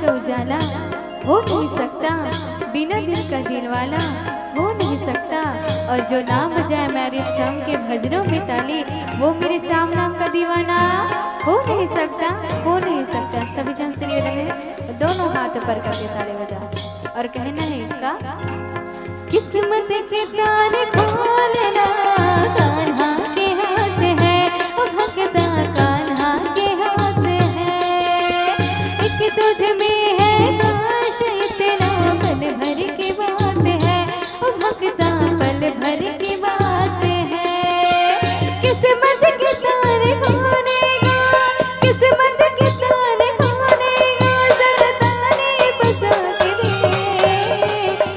का उजाला हो नहीं सकता, बिना दिल का दिल वाला हो नहीं सकता। और जो ना बजाए मेरे संग के भजनों में ताली, वो मेरे श्याम नाम का दीवाना हो नहीं सकता, हो नहीं सकता। सभी जन सुनिए रहे, दोनों हाथ पर करके ताली बजा और कहना है इनका, किस्मत के तारे खोलना कान्हा के हाथ है, भगता कान्हा के हाथ है। एक तुझ में है काश इतना, पल भर की बात है, भगता पल भर की बात है। किस्मत के तारे खोलेगा, किस्मत के तारे खोलेगा, जरा तारे बजा के दे।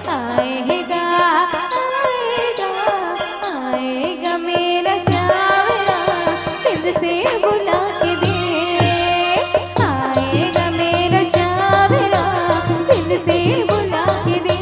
आएगा आएगा आएगा मेरा शावरा, दिल से बुला के दे। आएगा मेरा शावरा, दिल से बुला के दे।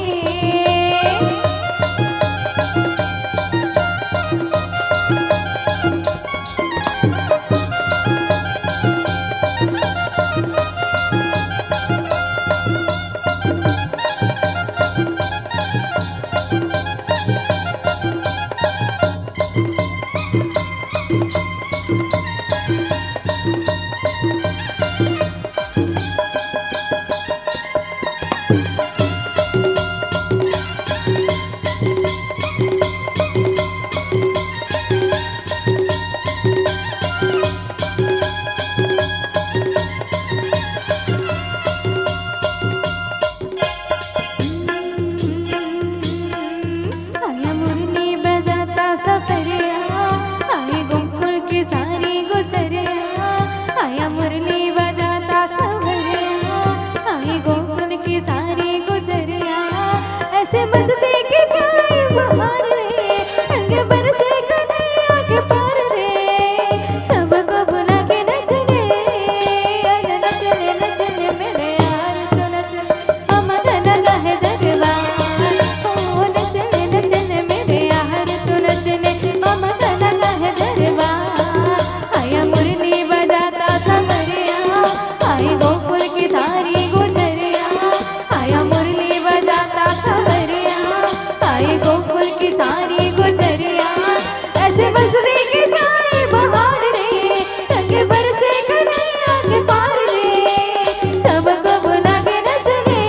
आया मुरली बजाता सफरिया, आए गोकुल की सारी गुजरिया। आया मुरली बजाता सफरिया, आए गोकुल की सारी गुजरिया। ऐसे बस देखे जाए बहार रे, अंग बरसे कन्हैया के पार रे। सबको बुला के नचले, अरे नचले नचले मेरे यार तो नचले, हम धन है दरबार। ओ नचले नचले मेरे यार तो नचले, हम धन है दरबार। आया मुरली बजाता सफरिया, आए गोकुल की सारी गुजरिया। आया मुरली बजाता सफरिया, आए गोकुल की सारी गुजरिया। ऐसे बस देखे जाए बहार रे, रंग बरसे कन्हैया के पार रे। सबको बुला के नचले,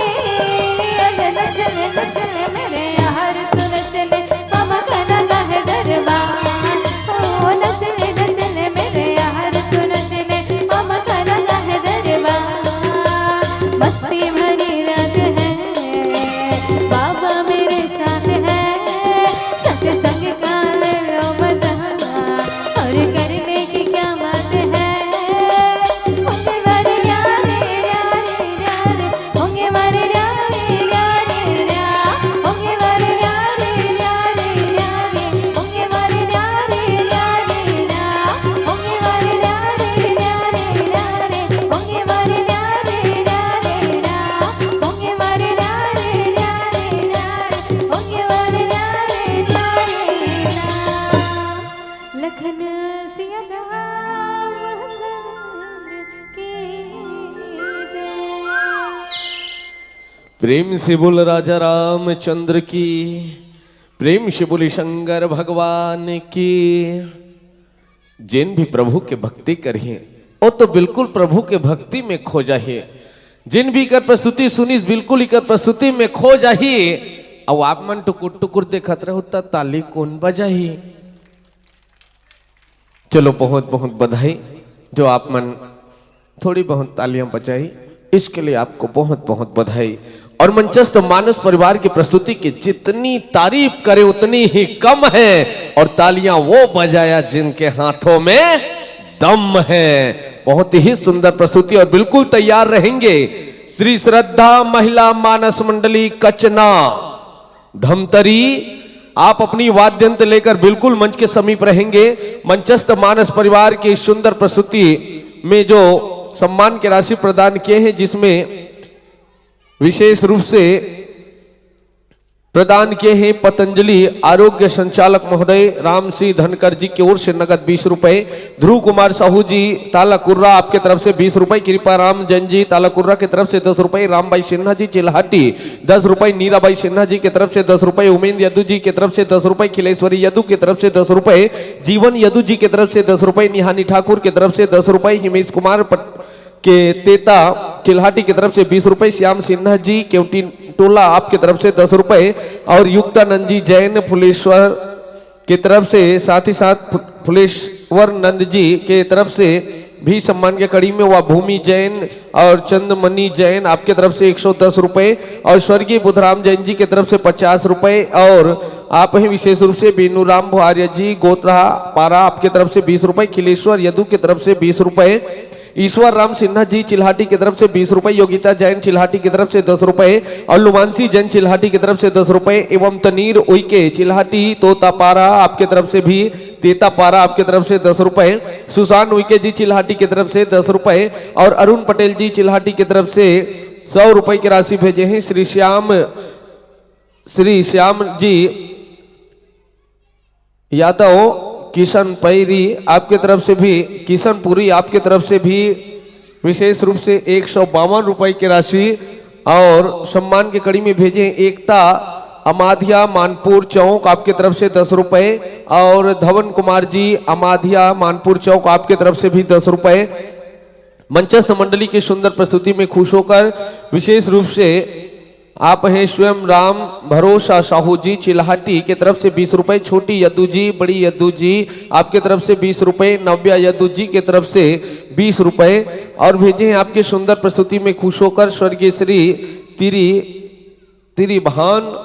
अरे नचले नचले मेरे यार तो नचले, हम खाना है दरबार। ओ नचले नचले मेरे यार तो नचले, हम खाना है दरबार। मस्ती भरी रात है, बाबा मेरे साथ है, सच संग का ले लो मजा, और करने की क्या बात है। होंगे मारे यारे यारे यारे, होंगे मारे यारे यारे यारे, होंगे मारे यारे यारे यारे, होंगे मारे यारे यारे यारे, होंगे मारे यारे यारे यारे, होंगे मारे यारे यारे यारे, होंगे मारे यारे यारे यारे, होंगे मारे यारे यारे यारे। लखन सिया राम हसन की जय। प्रेम से बोल राजा रामचंद्र की, प्रेम से बोले शंकर भगवान की। जिन भी प्रभु के भक्ति करिए वो तो बिल्कुल प्रभु के भक्ति में खो जाइए। जिन भी कर प्रस्तुति सुनी बिल्कुल इकर प्रस्तुति में खो जाइए। अब आप मन टुकुर टुकुर देखत रहो ता ताली कौन बजाही। चलो बहुत बहुत बधाई जो आप मन थोड़ी बहुत तालियां बजाई, इसके लिए आपको बहुत बहुत बधाई। और मंचस्थ मानस परिवार की प्रस्तुति की जितनी तारीफ करे उतनी ही कम है, और तालियां वो बजाया जिनके हाथों में दम है। बहुत ही सुंदर प्रस्तुति और बिल्कुल तैयार रहेंगे श्री श्रद्धा महिला मानस मंडली कचना धमतरी। आप अपनी वाद्यंत्र लेकर बिल्कुल मंच के समीप रहेंगे। मंचस्थ मानस परिवार की सुंदर प्रस्तुति में जो सम्मान के राशि प्रदान किए हैं, जिसमें विशेष रूप से प्रदान किए हैं पतंजलि आरोग्य संचालक महोदय राम सिंह धनकर जी की ओर से नगद 20 रुपए। ध्रुव कुमार साहू जी तालाकुर्रा आपके तरफ से 20 रुपए। कृपा राम जैन जी तालाकुर्रा की तरफ से 10 रुपए। रामबाई सिन्हा जी चिल्हाटी 10 रुपए। नीराबाई सिन्हा जी की तरफ से 10 रुपए। उमेंद्र यदु जी की तरफ से 10 रुपए। खिलेश्वरी यदु की तरफ से 10 रुपए। जीवन यदु जी की तरफ से 10 रुपए। निहानी ठाकुर की तरफ से 10 रुपए। हिमेश कुमार के तेता चिल्हाटी की तरफ से 20 रुपए। श्याम सिन्हा जी केवटी टोला आपकी तरफ से 10 रुपए। और युक्तानंद जी जैन फुलेश्वर की तरफ से, साथ ही साथ फुलेश्वर नंद जी के तरफ से भी सम्मान के कड़ी में वह भूमि जैन और चंद्रमणि जैन आपके तरफ से 110 रुपए। और स्वर्गीय बुधराम जैन जी की तरफ से 50 रुपए। और आप ही विशेष रूप से बेनूराम भुआर्य जी गोत्रा पारा आपके तरफ से 20 रुपए। खिलेश्वर यदु की तरफ से 20 रुपए। ईश्वर राम सिन्हा जी चिल्हाटी की तरफ से 20 रुपए। योगिता जैन चिल्हाटी की तरफ से 10 रुपए। और लुमानसी जैन चिल्हाटी की तरफ से 10 रुपए। एवं तनीर उइके चिल्हाटी तोतापारा आपके तरफ से भी, तेतापारा आपके तरफ से 10 रुपए। सुशांत उइके जी चिल्हाटी की तरफ से 10 रुपए। और अरुण पटेल जी चिल्हाटी की तरफ से 100 रुपए की राशि भेजे हैं। श्री श्याम जी यादव किशन पैरी आपके तरफ से भी, किशनपुरी आपके तरफ से भी विशेष रूप से 152 रुपए की राशि और सम्मान की कड़ी में भेजे। एकता अमाधिया मानपुर चौक आपके तरफ से 10 रुपए। और धवन कुमार जी अमाधिया मानपुर चौक आपके तरफ से भी 10 रुपए। मंचस्थ मंडली की सुंदर प्रस्तुति में खुश होकर विशेष रूप से आप हैं स्वयं राम भरोसा साहू जी चिल्हाटी के तरफ से 20 रुपए। छोटी यदु जी, बड़ी यदु जी आपके तरफ से 20 रुपए। नव्या यदु जी के तरफ से 20 रुपए। और भेजे हैं आपके सुंदर प्रस्तुति में खुश होकर स्वर्गीय श्री तिरी भान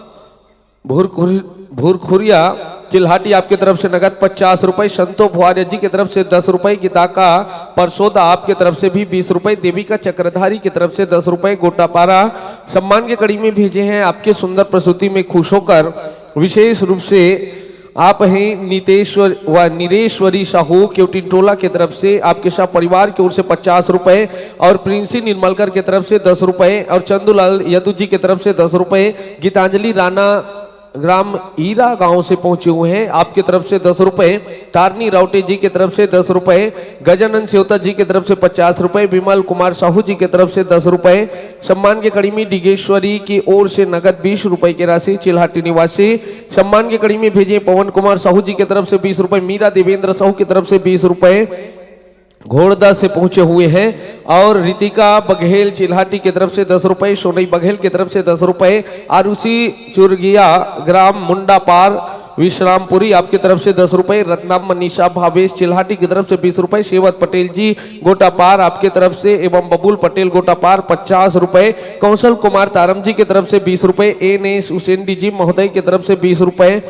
भूरखुरिया चिल्हाटी आपके तरफ से नगद 50 रुपए। संतो भुआर्य जी की तरफ से 10 रुपए। गीता का परसोदा आपके तरफ से भी 20 रुपए। देवी का चक्रधारी की तरफ से 10 रुपए। गोटापारा सम्मान के कड़ी में भेजे हैं आपके सुंदर प्रस्तुति में खुश होकर विशेष रूप से आप हैं नीतेश्वर व निरेश्वरी साहू केवटी टोला की तरफ से आपके साथ परिवार की ओर से 50 रुपए। और प्रिंसी निर्मलकर की तरफ से 10 रुपए। और चंदूलाल यदु जी की तरफ से 10 रुपए। गीतांजलि राणा ग्राम ईरा गांव से पहुंचे हुए हैं आपकी तरफ से 10 रुपए। तारनी राउटे जी की तरफ से 10 रुपए। गजानंद सेवता जी की तरफ से 50 रुपए। विमल कुमार साहू जी की तरफ से 10 रुपए। सम्मान के कड़ी में डिगेश्वरी की ओर से नगद 20 रुपए की राशि चिल्हाटी निवासी सम्मान के कड़ी में भेजे। पवन कुमार साहू जी की तरफ से 20 रुपए। मीरा देवेंद्र साहू की तरफ से 20 रुपए घोड़दा से पहुंचे हुए हैं। और रितिका बघेल चिल्हाटी की तरफ से 10 रुपए। सोनई बघेल की तरफ से 10 रुपए। आरुषि चुरगिया ग्राम मुंडा पार विश्रामपुरी आपकी तरफ से 10 रुपए। रत्नाम मनीषा भावेश चिल्हाटी की तरफ से 20 रुपए। शेवत पटेल जी गोटापार आपके तरफ से एवं बबुल पटेल गोटापार 50 रुपए। कौशल कुमार तारम जी की तरफ से 20 रुपए। एनएस हुसैन जी महोदय की तरफ से 20 रुपए।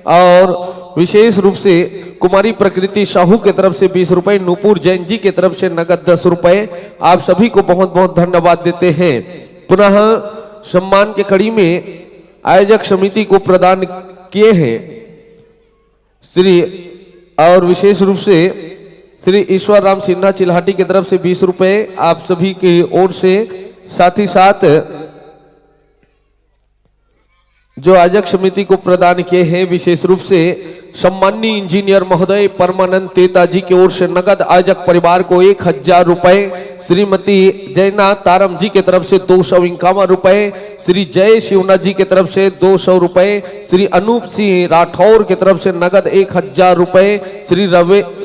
और विशेष रूप से कुमारी प्रकृति साहू की तरफ से 20 रुपए। नूपुर जैन जी की तरफ से नगद 10 रुपए। आप सभी को बहुत बहुत धन्यवाद देते हैं। पुनः सम्मान के कड़ी में आयोजक समिति को प्रदान किए हैं श्री और विशेष रूप से श्री ईश्वर राम सिन्हा चिल्हाटी की तरफ से 20 रुपए आप सभी की ओर से। साथ ही साथ जो आयोजक समिति को प्रदान किए हैं विशेष रूप से सम्माननीय इंजीनियर महोदय परमानंद तेता जी की ओर से नगद आयोजक परिवार को 1000 रुपए। श्रीमती जयना तारम जी की तरफ से 251 रुपए। श्री जय शिवनाथ जी की तरफ से 200 रुपए। श्री अनूप सिंह राठौर की तरफ से नगद 1000 रुपए।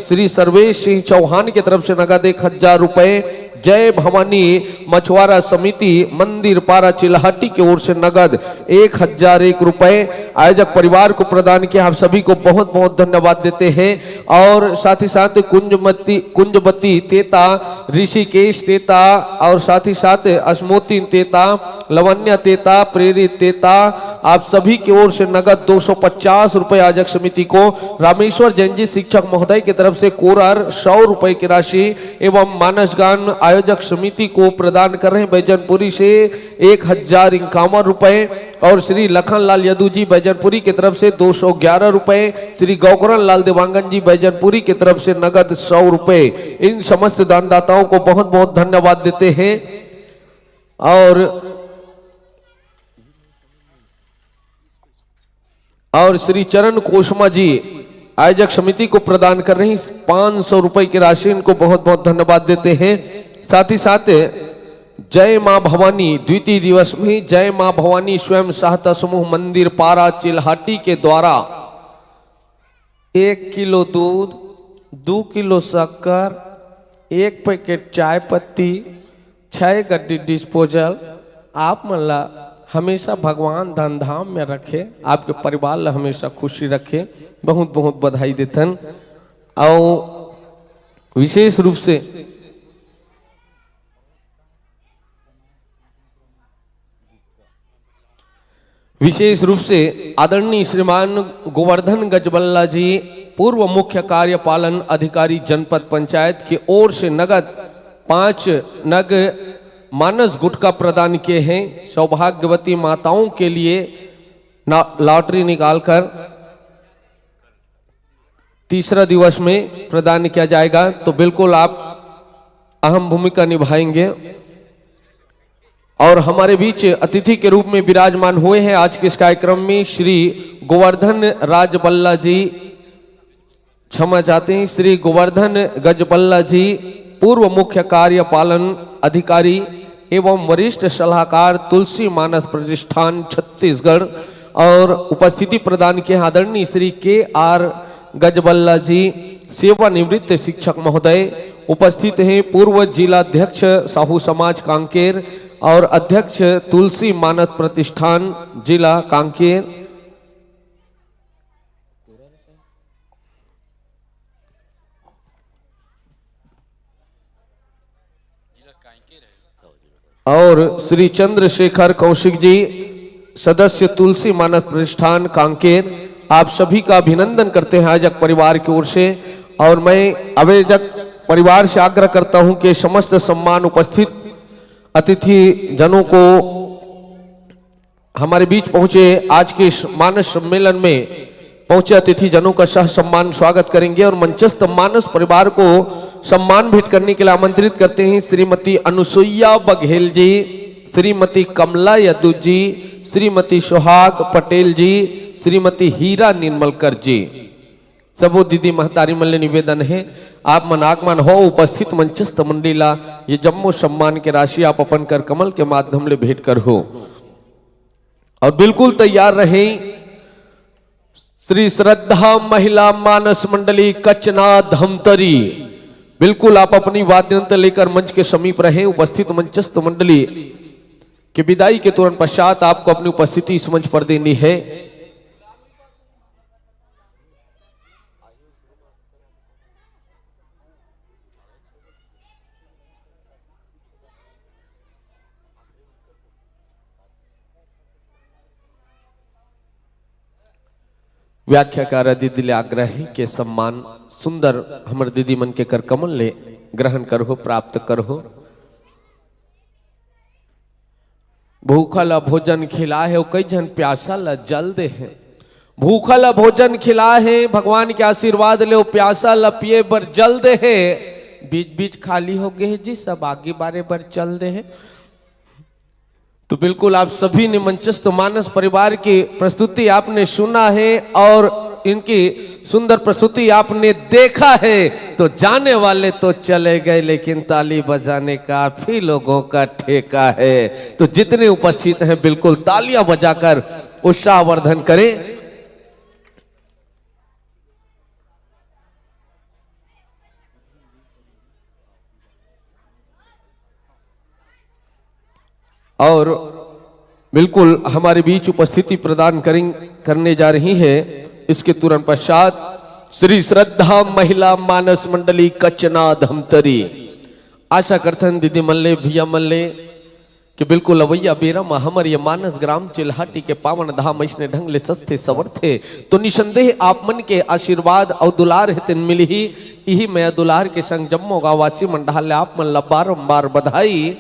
श्री सर्वेश सिंह चौहान की तरफ से नगद 1000 रुपए। जय भवानी मछुआरा समिति मंदिर पारा चिल्हाटी की ओर से नगद 1001 रुपए आयोजक परिवार को प्रदान किया। आप सभी को बहुत बहुत धन्यवाद देते हैं। और साथ ही साथ कुंजबती तेता, ऋषिकेश तेता और साथ ही साथ अस्मोती तेता, लवन्या तेता, प्रेरित तेता आप सभी की ओर से नगद 250 रुपए आयोजक समिति को। रामेश्वर जैन जी शिक्षक महोदय की तरफ से कोरार 100 रुपए की राशि एवं मानस गान आयोजक समिति को प्रदान कर रहे हैं बैजनपुरी से 1051 रुपए। और श्री लखनलाल यदु जी बैजनपुरी की तरफ से 211 रुपए। श्री गौकरण लाल देवांगन जी बैजनपुरी की तरफ से नगद 100 रुपए। इन समस्त दानदाताओं को बहुत बहुत धन्यवाद देते हैं। और और श्री चरण कोशमा जी आयोजक समिति को प्रदान कर रही 500 रुपए की राशि, इनको बहुत बहुत धन्यवाद देते हैं। साथ ही साथ जय मां भवानी द्वितीय दिवस में जय मां भवानी स्वयं सहायता समूह मंदिर पारा चिल्हाटी के द्वारा 1 किलो दूध, 2 किलो शक्कर, 1 पैकेट चाय पत्ती, 6 गड्डी डिस्पोजल आप मला हमेशा भगवान धन धाम में रखे, आपके परिवार ला हमेशा खुशी रखे। बहुत बहुत बधाई देथन। और विशेष रूप से आदरणीय श्रीमान गोवर्धन गजबल्ला जी पूर्व मुख्य कार्यपालन अधिकारी जनपद पंचायत की ओर से नगद 5 नग मानस गुटखा प्रदान किए हैं। सौभाग्यवती माताओं के लिए लॉटरी निकालकर तीसरा दिवस में प्रदान किया जाएगा, तो बिल्कुल आप अहम भूमिका निभाएंगे। और हमारे बीच अतिथि के रूप में विराजमान हुए हैं आज के इस कार्यक्रम में श्री गोवर्धन राजबल्ला जी, क्षमा चाहते हैं, श्री गोवर्धन गजबल्ला जी पूर्व मुख्य कार्यपालन अधिकारी एवं वरिष्ठ सलाहकार तुलसी मानस प्रतिष्ठान छत्तीसगढ़। और उपस्थिति प्रदान के आदरणीय श्री KR गजबल्ला जी सेवानिवृत्त शिक्षक महोदय उपस्थित हैं। पूर्व जिलाध्यक्ष साहू समाज कांकेर और अध्यक्ष तुलसी मानस प्रतिष्ठान जिला कांकेर। और श्री चंद्रशेखर कौशिक जी सदस्य तुलसी मानस प्रतिष्ठान कांकेर, आप सभी का अभिनंदन करते हैं आयोजक परिवार की ओर से। और मैं आयोजक परिवार से आग्रह करता हूं कि समस्त सम्मान उपस्थित अतिथि जनों को हमारे बीच पहुंचे आज के इस मानस सम्मेलन में पहुंचे अतिथि जनों का सह सम्मान स्वागत करेंगे। और मंचस्थ मानस परिवार को सम्मान भेंट करने के लिए आमंत्रित करते हैं श्रीमती अनुसुईया बघेल जी, श्रीमती कमला यदु जी, श्रीमती सुहाग पटेल जी, श्रीमती हीरा निर्मलकर जी। सबो दीदी महतारी मल्ले निवेदन है आप मनागमन हो उपस्थित मंचस्थ मंडलीला ये जम्मो सम्मान के राशि आप अपन कर कमल के माध्यम ले भेंट कर हो। और बिल्कुल तैयार रहे श्री श्रद्धा महिला मानस मंडली कचना धमतरी, बिल्कुल आप अपनी वाद्य यंत्र लेकर मंच के समीप रहे। उपस्थित मंचस्थ मंडली के विदाई के तुरंत पश्चात आपको अपनी उपस्थिति इस मंच पर देनी है। व्याख्याकार दीदी ले आग्रह है के सम्मान सुंदर हमर दीदी मन के कर कमल ले ग्रहण करहो प्राप्त करहो। भूखा ला भोजन खिला है कई जन प्यासा ला जल दे है। भूखा ला भोजन खिला है भगवान के आशीर्वाद ले प्यासा ला पिए बर जल दे है। बीच बीच खाली हो गए जी सब आगे बारे बर चल दे है। तो बिल्कुल आप सभी ने मंचस्थ मानस परिवार की प्रस्तुति आपने सुना है और इनकी सुंदर प्रस्तुति आपने देखा है। तो जाने वाले तो चले गए लेकिन ताली बजाने काफी लोगों का ठेका है। तो जितने उपस्थित हैं बिल्कुल तालियां बजाकर उत्साहवर्धन करें। और बिल्कुल हमारे बीच उपस्थिति प्रदान करने जा रही है इसके तुरंत पश्चात श्री श्रद्धा महिला मानस मंडली कचना धमतरी। आशा करथन दीदी मल्ले भैया मल्ले कि बिल्कुल अवैया बेरम हमर ये मानस ग्राम चिल्हाटी के पावन धाम ऐसने ढंग ले सस्ते सवर थे। तो निसंदेह आप मन के आशीर्वाद और दुलार हेतन मिली ही यही मैं दुलार के संग जम्मो गावासी मंडल आप मन ला बारंबार बधाई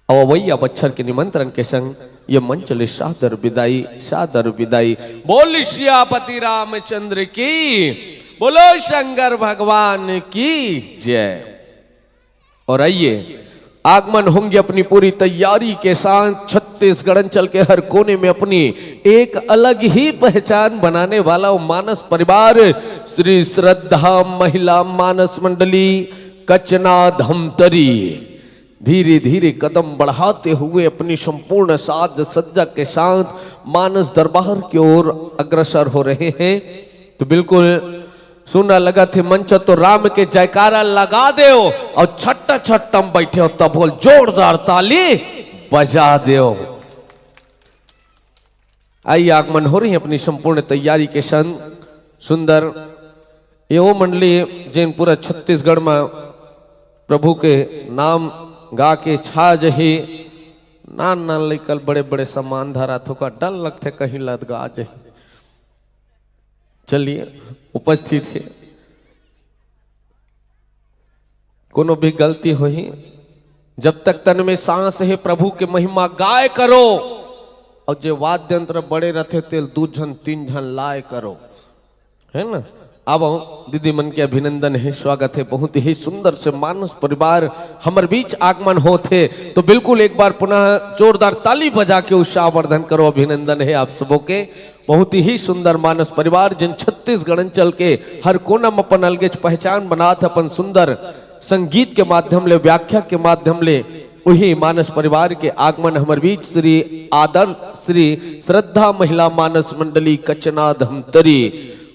और वैया बच्छर के निमंत्रण के संग ये मंच ले सादर विदाई। बोल श्यापति रामचंद्र की, बोलो शंकर भगवान की जय। और आइए आगमन होंगे अपनी पूरी तैयारी के साथ। छत्तीसगढ़ अंचल के हर कोने में अपनी एक अलग ही पहचान बनाने वाला मानस परिवार श्री श्रद्धा महिला मानस मंडली कचना धमतरी धीरे धीरे कदम बढ़ाते हुए अपनी संपूर्ण साज सज्जा के साथ मानस दरबार की ओर अग्रसर हो रहे हैं। तो बिल्कुल सुना लगा थे मंच तो राम के जयकारा लगा दे और छट्टा छट्टम बैठे हो तब बोल जोरदार ताली बजा दे। आइए आगमन हो रही है अपनी संपूर्ण तैयारी के संग सुंदर यो मंडली जिन पूरा छत्तीसगढ़ में प्रभु के नाम गा के छा जही नान नान लेकल बड़े बड़े सामान धरा थोका डर लगते कहीं लद गा जही। चलिए उपस्थित है कोनो भी गलती हो ही जब तक तन में सांस है प्रभु के महिमा गाय करो और जो वाद्य यंत्र बड़े रथे तेल 2 झन 3 झन लाए करो, है ना। अब दीदी मन के अभिनंदन है, स्वागत है। बहुत ही सुंदर से मानस परिवार हमारे बीच आगमन होते तो बिल्कुल एक बार पुनः जोरदार ताली बजा के उत्साहवर्धन करो। अभिनंदन है आप सबों के। बहुत ही सुंदर मानस परिवार जिन छत्तीसगढ़ अंचल के हर कोना में अपन अलगेज पहचान बनात अपन सुंदर संगीत के माध्यम ले व्याख्या के माध्यम ले वही मानस परिवार के आगमन हमारे बीच श्री आदर्श श्री श्रद्धा महिला मानस मंडली कचना धमतरी।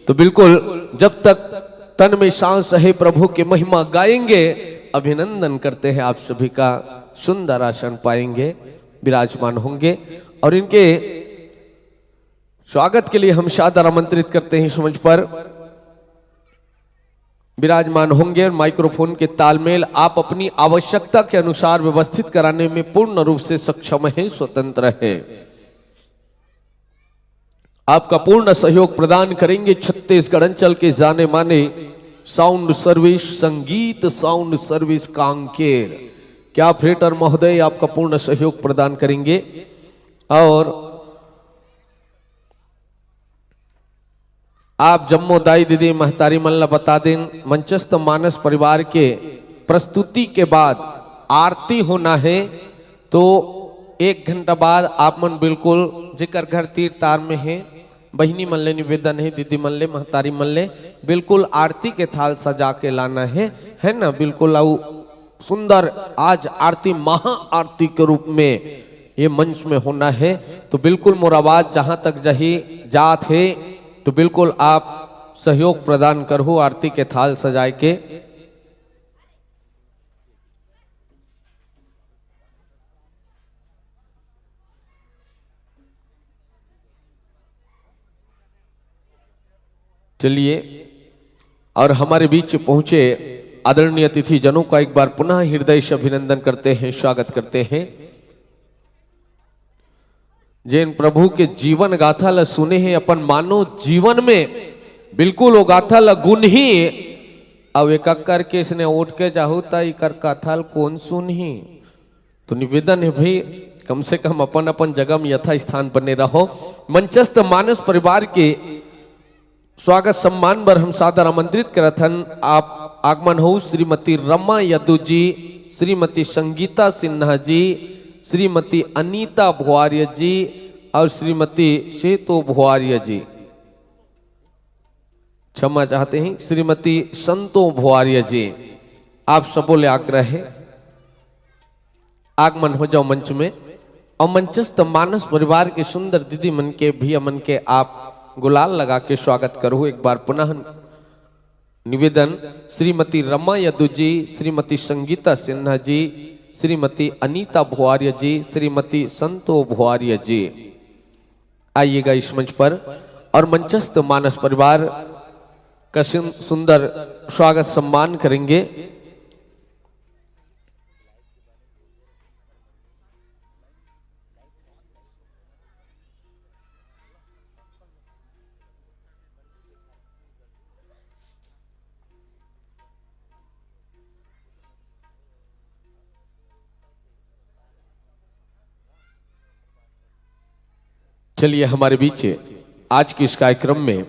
तो बिल्कुल जब तक तन में सांस है प्रभु की महिमा गाएंगे। अभिनंदन करते हैं आप सभी का। सुंदर आसन पाएंगे विराजमान होंगे और इनके स्वागत के लिए हम सादर आमंत्रित करते हैं। समझ पर विराजमान होंगे। माइक्रोफोन के तालमेल आप अपनी आवश्यकता के अनुसार व्यवस्थित कराने में पूर्ण रूप से सक्षम हैं, स्वतंत्र हैं। आपका पूर्ण सहयोग प्रदान करेंगे छत्तीसगढ़ अंचल के जाने माने साउंड सर्विस संगीत साउंड सर्विस कांकेर के ऑपरेटर महोदय आपका पूर्ण सहयोग प्रदान करेंगे। और आप जम्मो दाई दीदी महतारी मल्ला बता दें मंचस्थ मानस परिवार के प्रस्तुति के बाद आरती होना है तो 1 घंटा बाद आप मन बिल्कुल जिकर घर तीर तार में है बहिनी मल्ले निवेदन है दीदी मल्ले महतारी मल्ले बिल्कुल आरती के थाल सजा के लाना है ना। बिल्कुल आउ सुंदर आज आरती महा आरती के रूप में ये मंच में होना है। तो बिल्कुल मोर आवाज जहां तक जही जात है तो बिल्कुल आप सहयोग प्रदान करो आरती के थाल सजाए के। चलिए और हमारे बीच पहुंचे आदरणीय अतिथि जनों का एक बार पुनः हृदय से अभिनंदन करते हैं, स्वागत करते हैं। जैन प्रभु के जीवन गाथा ल सुने हैं अपन मानो जीवन में बिल्कुल वो गाथा ल गुण ही अब एक करके इसने उठ के जाहू ता कर कथा कौन सुन ही। तो निवेदन है भाई कम से कम अपन अपन जगह में यथा स्थान बने रहो। मंचस्थ मानस परिवार के स्वागत सम्मान पर हम सादर आमंत्रित करथन। आप आगमन हो श्रीमती रमा यदु जी, श्रीमती संगीता सिन्हा जी, श्रीमती अनीता भुआर्य जी और श्रीमती सेतो भुआर्य जी, क्षमा चाहते हैं श्रीमती संतो भुआर्य जी। आप सबों ले आग्रह है आगमन हो जाओ मंच में। और मंचस्थ मानस परिवार के सुंदर दीदी मन के भी अमन के आप गुलाल लगा के स्वागत करो। एक बार पुनः निवेदन श्रीमती रमा यदु जी, श्रीमती संगीता सिन्हा जी, श्रीमती अनीता भुआर्य जी, श्रीमती संतो भुआर्य जी आइएगा इस मंच पर और मंचस्थ मानस परिवार का सुंदर स्वागत सम्मान करेंगे। चलिए हमारे बीच आज के इस कार्यक्रम में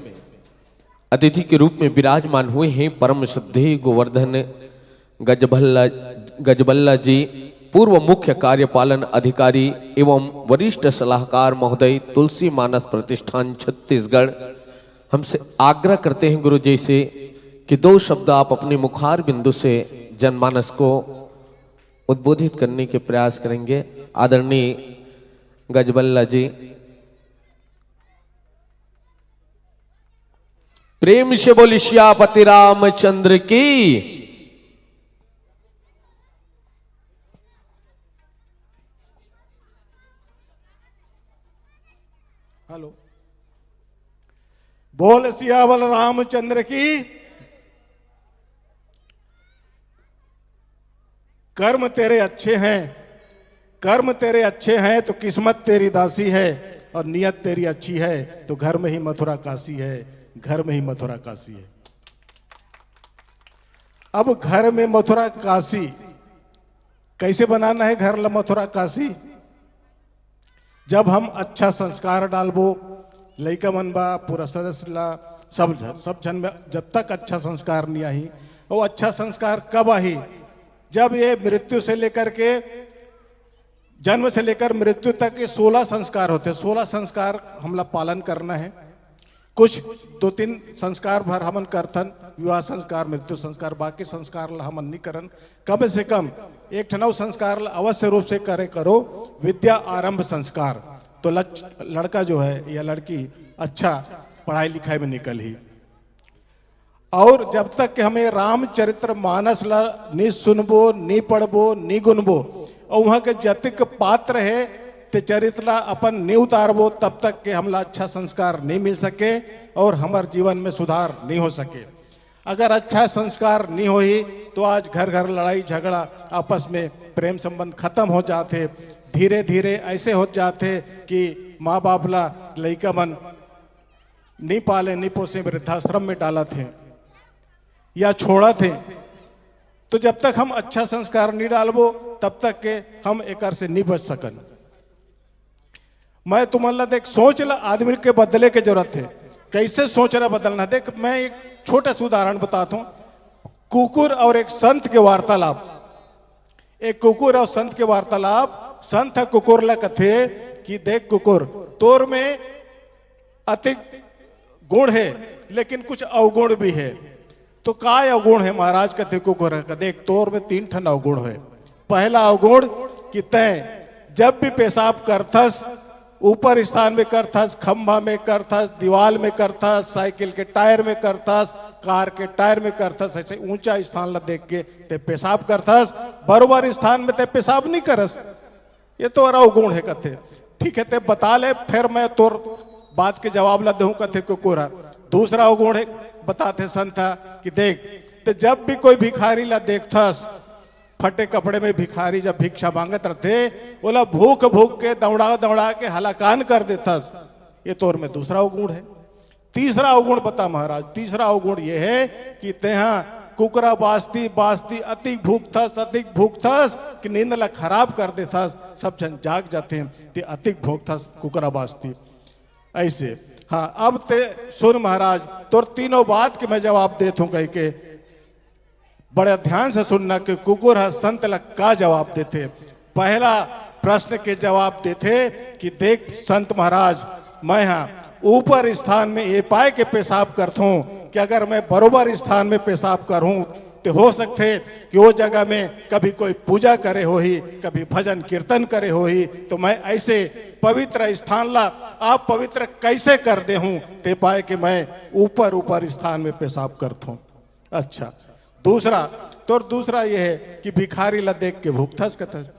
अतिथि के रूप में विराजमान हुए हैं परम श्रद्धेय गोवर्धन गजबल्ला जी, पूर्व मुख्य कार्यपालन अधिकारी एवं वरिष्ठ सलाहकार महोदय तुलसी मानस प्रतिष्ठान छत्तीसगढ़ हमसे आग्रह करते हैं गुरु जी से कि 2 शब्द आप अपने मुखार बिंदु से जनमानस को उद्बोधित करने के प्रयास करेंगे। आदरणीय गजबल्ला जी, प्रेम से बोली श्यापति रामचंद्र की। हेलो, बोल सियावल रामचंद्र की। कर्म तेरे अच्छे हैं, कर्म तेरे अच्छे हैं तो किस्मत तेरी दासी है, और नियत तेरी अच्छी है तो घर में ही मथुरा काशी है, घर में ही मथुरा काशी है। अब घर में मथुरा काशी कैसे बनाना है? घर मथुरा काशी जब हम अच्छा संस्कार डालबो, लइका मन बा पूरा सदस्य ला सब जन में जब तक अच्छा संस्कार नहीं आई, वो अच्छा संस्कार कब आई? जब ये मृत्यु से लेकर के जन्म से लेकर मृत्यु तक के 16 संस्कार होते हैं। 16 संस्कार हमला पालन करना है। कुछ 2-3 संस्कार भर हमन करथन, विवाह संस्कार, मृत्यु संस्कार, बाकी संस्कार ला हमन नहीं करन। कम से कम 1 ठनौ संस्कार ला अवश्य रूप से करे करो, विद्या आरंभ संस्कार। तो लड़का जो है या लड़की अच्छा पढ़ाई लिखाई में निकल ही। और जब तक कि हमें रामचरित्र मानस ला नहीं सुनबो, नहीं पढ़बो, नहीं गुनबो, और वहाँ के जतिक पात्र है ते चरित्र ला अपन नहीं उतारबो, तब तक के हमला अच्छा संस्कार नहीं मिल सके और हमारे जीवन में सुधार नहीं हो सके। अगर अच्छा संस्कार नहीं हो ही तो आज घर घर लड़ाई झगड़ा, आपस में प्रेम संबंध खत्म हो जाते। धीरे धीरे ऐसे हो जाते कि माँ बाप ला लइका मन नहीं पाले, नहीं पोसे, वृद्धाश्रम में डाला थे या छोड़ा थे। तो जब तक हम अच्छा संस्कार नहीं डालबो तब तक के हम एकर से नहीं बच सकन। मैं तुम्हारा देख सोच ला आदमी के बदले के जरूरत है। कैसे सोच रहा बदलना? देख मैं एक छोटा सा उदाहरण बताता हूं। कुकुर और एक संत के वार्तालाप। एक कुकुर और संत के वार्तालाप। संत कुकुर ला कथे कि देख कुकुर, तोर में अतिक गुण है लेकिन कुछ अवगुण भी है। तो काय अवगुण है महाराज? कथे कुकुर का देख तोर में 3 ठन अवगुण है। पहला अवगुण कि तय जब भी पेशाब करथस ऊपर स्थान में करथस, खंभा में करथस, दीवाल में करथस, साइकिल के टायर में करथस, कार के टायर में करथस, ऐसे ऊंचा स्थान ला देख के ते पेशाब करथस, बरोबर स्थान में ते पेशाब नहीं करस। ये तो अवगुण है कथे। ठीक है ते बता ले, फिर मैं तोर बात के जवाब ला दूं कथे कुकुर। दूसरा अवगुण है बताते संता कि देख ते जब भी कोई भिखारी ला देखथस, फटे कपड़े में भिखारी जब भिक्षा मांगत रहते, बोला भूख भूख के दौड़ा दौड़ा के हलाकान कर देथस। ये तोर में दूसरा अवगुण है। तीसरा अवगुण बता महाराज। तीसरा अवगुण ये है कि तेहा कुकरा बास्ती बास्ती अतिक भूखथस कि नींद ला खराब कर देथस। सब जन जाग जाते हैं ते अतिक भूखथस कुकरा बास्ती। ऐसे हाँ, अब ते सुन महाराज, तोर तीनों बात के मैं जवाब देता हूं कह के बड़े ध्यान से सुनना कि कुकुर है संत लग का जवाब देते। पहला प्रश्न के जवाब देते कि देख संत महाराज, मैं हाँ ऊपर स्थान में ये पाए के पेशाब करता हूँ कि अगर मैं बरोबर स्थान में पेशाब करूँ तो हो सकते कि वो जगह में कभी कोई पूजा करे हो ही, कभी भजन कीर्तन करे हो ही, तो मैं ऐसे पवित्र स्थान ला आप पवित्र कैसे कर दे हूँ ते पाए कि मैं ऊपर स्थान में पेशाब करता हूँ। अच्छा, दूसरा तो दूसरा ये है कि भिखारी ला देख के भूखथस कथस।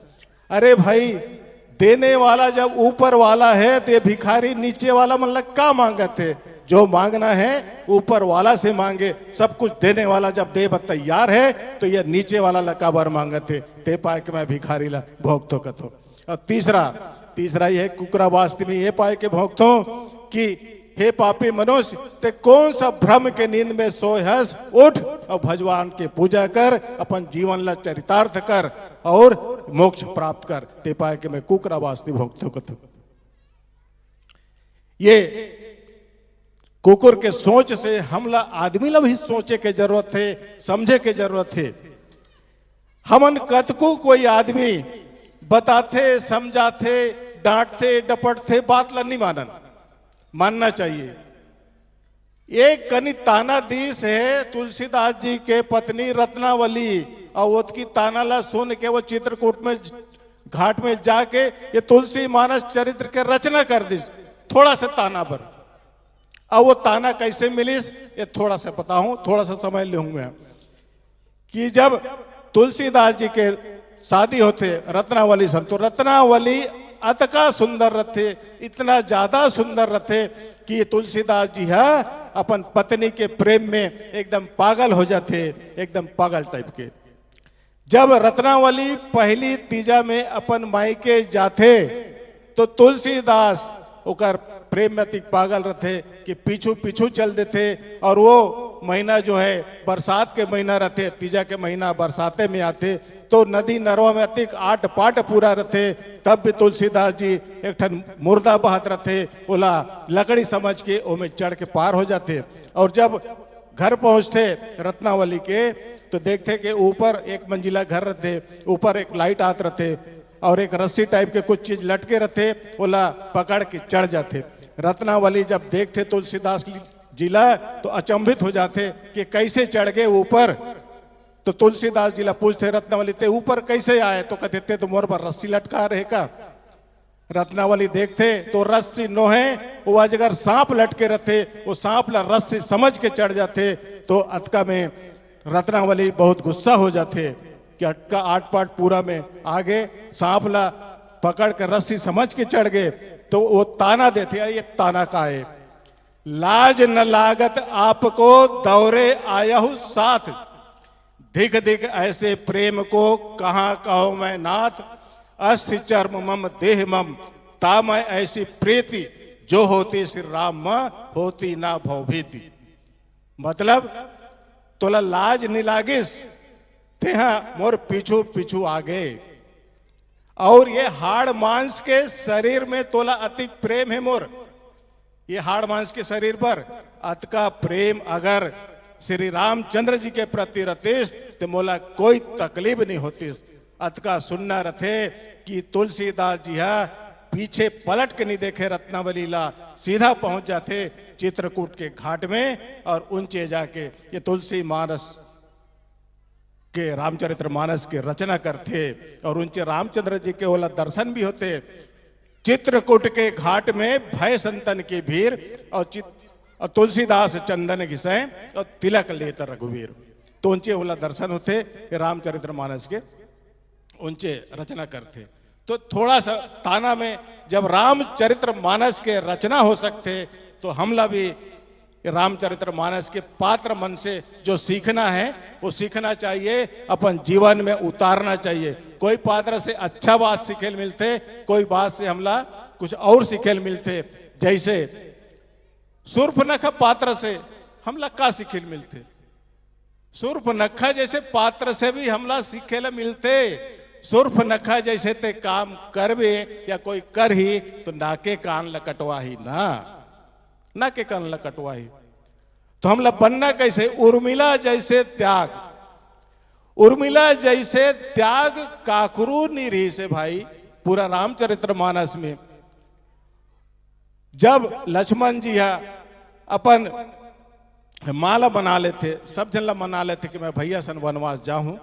अरे भाई, देने वाला जब ऊपर वाला है तो ये भिखारी नीचे वाला मतलब का मांगते? जो मांगना है ऊपर वाला से मांगे। सब कुछ देने वाला जब दे तैयार है तो ये नीचे वाला लका बार मांगते ते पाए कि मैं भिखारी ला भोग तो कथो। और तीसरा ये है कुकरा वास्ती में ये पाए के भोग तो कि हे पापी मनुष्य, ते कौन सा भ्रम के नींद में सोहस, उठ और भगवान के पूजा कर, अपन जीवन ला चरितार्थ कर और मोक्ष प्राप्त कर। ते पाए के मैं कुकरा वास्ती भोगतो कथो। ये कुकुर के सोच से हमला आदमी ला भी सोचे के जरूरत है, समझे के जरूरत है। हमन कतको कोई आदमी बताते समझाते डांटते डपटते बात ला नहीं मानना चाहिए। एक कनी ताना दीस है तुलसीदास जी के पत्नी रत्नावली, और उसकी ताना ला सुन के वो चित्रकूट में घाट में जाके ये तुलसी मानस चरित्र के रचना कर दी थोड़ा सा ताना पर। अब वो ताना कैसे मिलिस ये थोड़ा सा बताऊं, थोड़ा सा समय लूंगा। कि जब तुलसीदास जी के शादी होते रत्नावली सन, तो रत्नावली अतका सुंदर रथे, इतना ज्यादा सुंदर रथे कि तुलसीदास जी है अपन पत्नी के प्रेम में एकदम पागल हो जाते, एकदम पागल टाइप के। जब रत्नावली पहली तीजा में अपन मायके जाते तो तुलसीदास ओकर प्रेम में अति पागल रहते कि पीछू पीछू चल देते। और वो महीना जो है बरसात के महीना रहते, तीजा के महीना बरसाते में आते तो नदी नरवा में अतिक आट पाट पूरा रहते। तब भी तुलसीदास जी एक ठन मुर्दा बहत रहते, ओला लकड़ी समझ के ओमे चढ़ के पार हो जाते। और जब घर पहुंचते रत्नावली के तो देखते कि ऊपर एक मंजिला घर रहते, ऊपर एक लाइट आत रहते और एक रस्सी टाइप के कुछ चीज लटके रहते, ओला पकड़ के चढ़ जाते। रत्नावली जब देखते तुलसीदास जिला तो अचंभित हो जाते कि कैसे चढ़ गए ऊपर। तो तुलसीदास जिला पूछते रत्नावली ते ऊपर कैसे आए, तो कहते थे तो मोर पर रस्सी लटका रहे का। रत्नावली देखते तो रस्सी नोहे, वो अजगर सांप लटके रहते, वो सांप ला रस्सी समझ के चढ़ जाते। तो अतका में रत्नावली बहुत गुस्सा हो जाते कि अटका आट पाट पूरा में आगे सांप ला पकड़ कर रस्सी समझ के चढ़ गए। तो वो ताना देते, ये ताना का है, लाज न लागत आपको दौरे आयहु साथ, धिक धिक ऐसे प्रेम को कहां कहो मैं नाथ, अस्थि चर्म मम देह मम तामय ऐसी प्रीति, जो होती श्री राम होती ना भवभीति। मतलब तोला लाज नहीं लागिस, तेहा मोर पीछू पीछू आ गए। और ये हाड़ मांस के शरीर में तोला अतिक प्रेम है मोर, ये हाड़ मांस के शरीर पर अतका प्रेम अगर श्री रामचंद्र जी के प्रति रतीस तो मोला कोई तकलीफ नहीं होती। अतका सुनना रथे कि तुलसीदास जी है पीछे पलट के नहीं देखे रत्नावली ला, सीधा पहुंच जाते चित्रकूट के घाट में और ऊंचे जाके ये तुलसी मानस के रामचरित्र मानस की रचना करते और उनके रामचंद्र जी के ओला दर्शन भी होते। चित्रकूट के घाट में भय संतन की भीड़ और तुलसीदास चंदन घिसे और तिलक लेते रघुवीर, तो ऊंचे ओला दर्शन होते रामचरित्र मानस के, ऊंचे रचना करते। तो थोड़ा सा ताना में जब रामचरित्र मानस के रचना हो सकते तो हमला भी रामचरित्र मानस के पात्र मन से जो सीखना है वो सीखना चाहिए, अपन जीवन में उतारना चाहिए। कोई पात्र से अच्छा बात सीखेल मिलते, कोई बात से हमला कुछ और सीखेल मिलते। जैसे शूर्पनखा पात्र से हमला का सीखेल मिलते, शूर्पनखा जैसे पात्र से भी हमला सीखेल मिलते। शूर्पनखा जैसे ते काम करबे या कोई कर ही तो नाके कान लकटवा ही ना के कान लकटवा ही। तो हमला बनना कैसे, उर्मिला जैसे त्याग, उर्मिला जैसे त्याग काकरू निरी से भाई। पूरा रामचरित्र मानस में जब लक्ष्मण जी है अपन माला बना लेते, सब जन मना लेते कि मैं भैया सन वनवास जाऊं,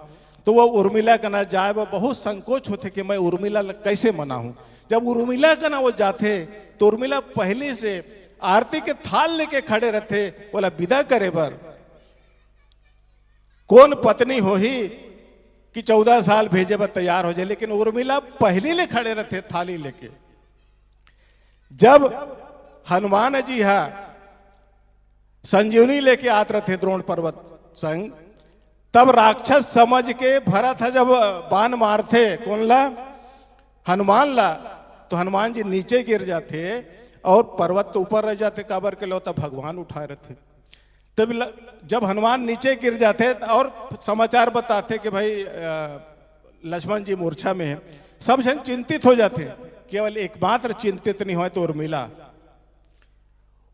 तो वो उर्मिला का ना जाए, वो बहुत संकोच होते कि मैं उर्मिला कैसे मनाऊं। जब उर्मिला का ना वो जाते तो उर्मिला पहले से आरती के थाल लेके खड़े रहते, बोला विदा करे बर कौन पत्नी हो ही कि 14 साल भेजे बर तैयार हो जाए, लेकिन उर्मिला पहले ले खड़े रहते थाली लेके। जब हनुमान जी है संजीवनी लेके आते रहते द्रोण पर्वत संग, तब राक्षस समझ के भरत है जब बाण मारते कौन ला, हनुमान ला, तो हनुमान जी नीचे गिर जाते और पर्वत तो ऊपर रह जाते, काबर के लो तब भगवान उठाए रहते। तब जब हनुमान नीचे गिर जाते और समाचार बताते कि भाई लक्ष्मण जी मूर्छा में है, सब जन चिंतित हो जाते। केवल एकमात्र चिंतित नहीं हुआ तो उर्मिला,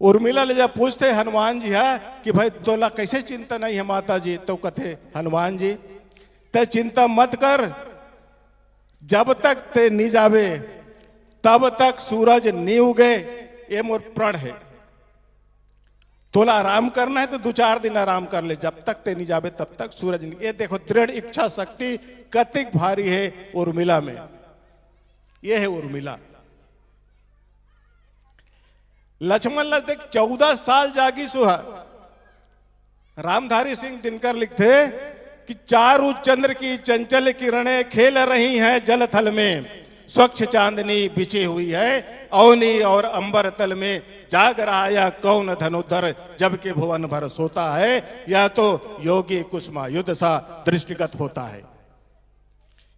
उर्मिला ले जब पूछते हनुमान जी है कि भाई तोला कैसे चिंता नहीं है माता जी, तो कहते हनुमान जी ते चिंता मत कर, जब तक ते नी जावे तब तक सूरज नी उगे, ये मोर प्रण है। तोला आराम करना है तो 2-4 दिन आराम कर ले, जब तक ते नहीं जावे तब तक सूरज नहीं। ये देखो दृढ़ इच्छा शक्ति कतिक भारी है उर्मिला में, ये है उर्मिला। लक्ष्मण लग देख 14 साल जागी सुहा। रामधारी सिंह दिनकर लिखते कि चारु चंद्र की चंचल किरणें खेल रही हैं जल थल में, स्वच्छ चांदनी बिछी हुई है अवनी और अंबर तल में, जाग रहा या कौन धनुधर जबकि भुवन भर सोता है, या तो योगी कुसुमा युद्ध सा दृष्टिगत होता है।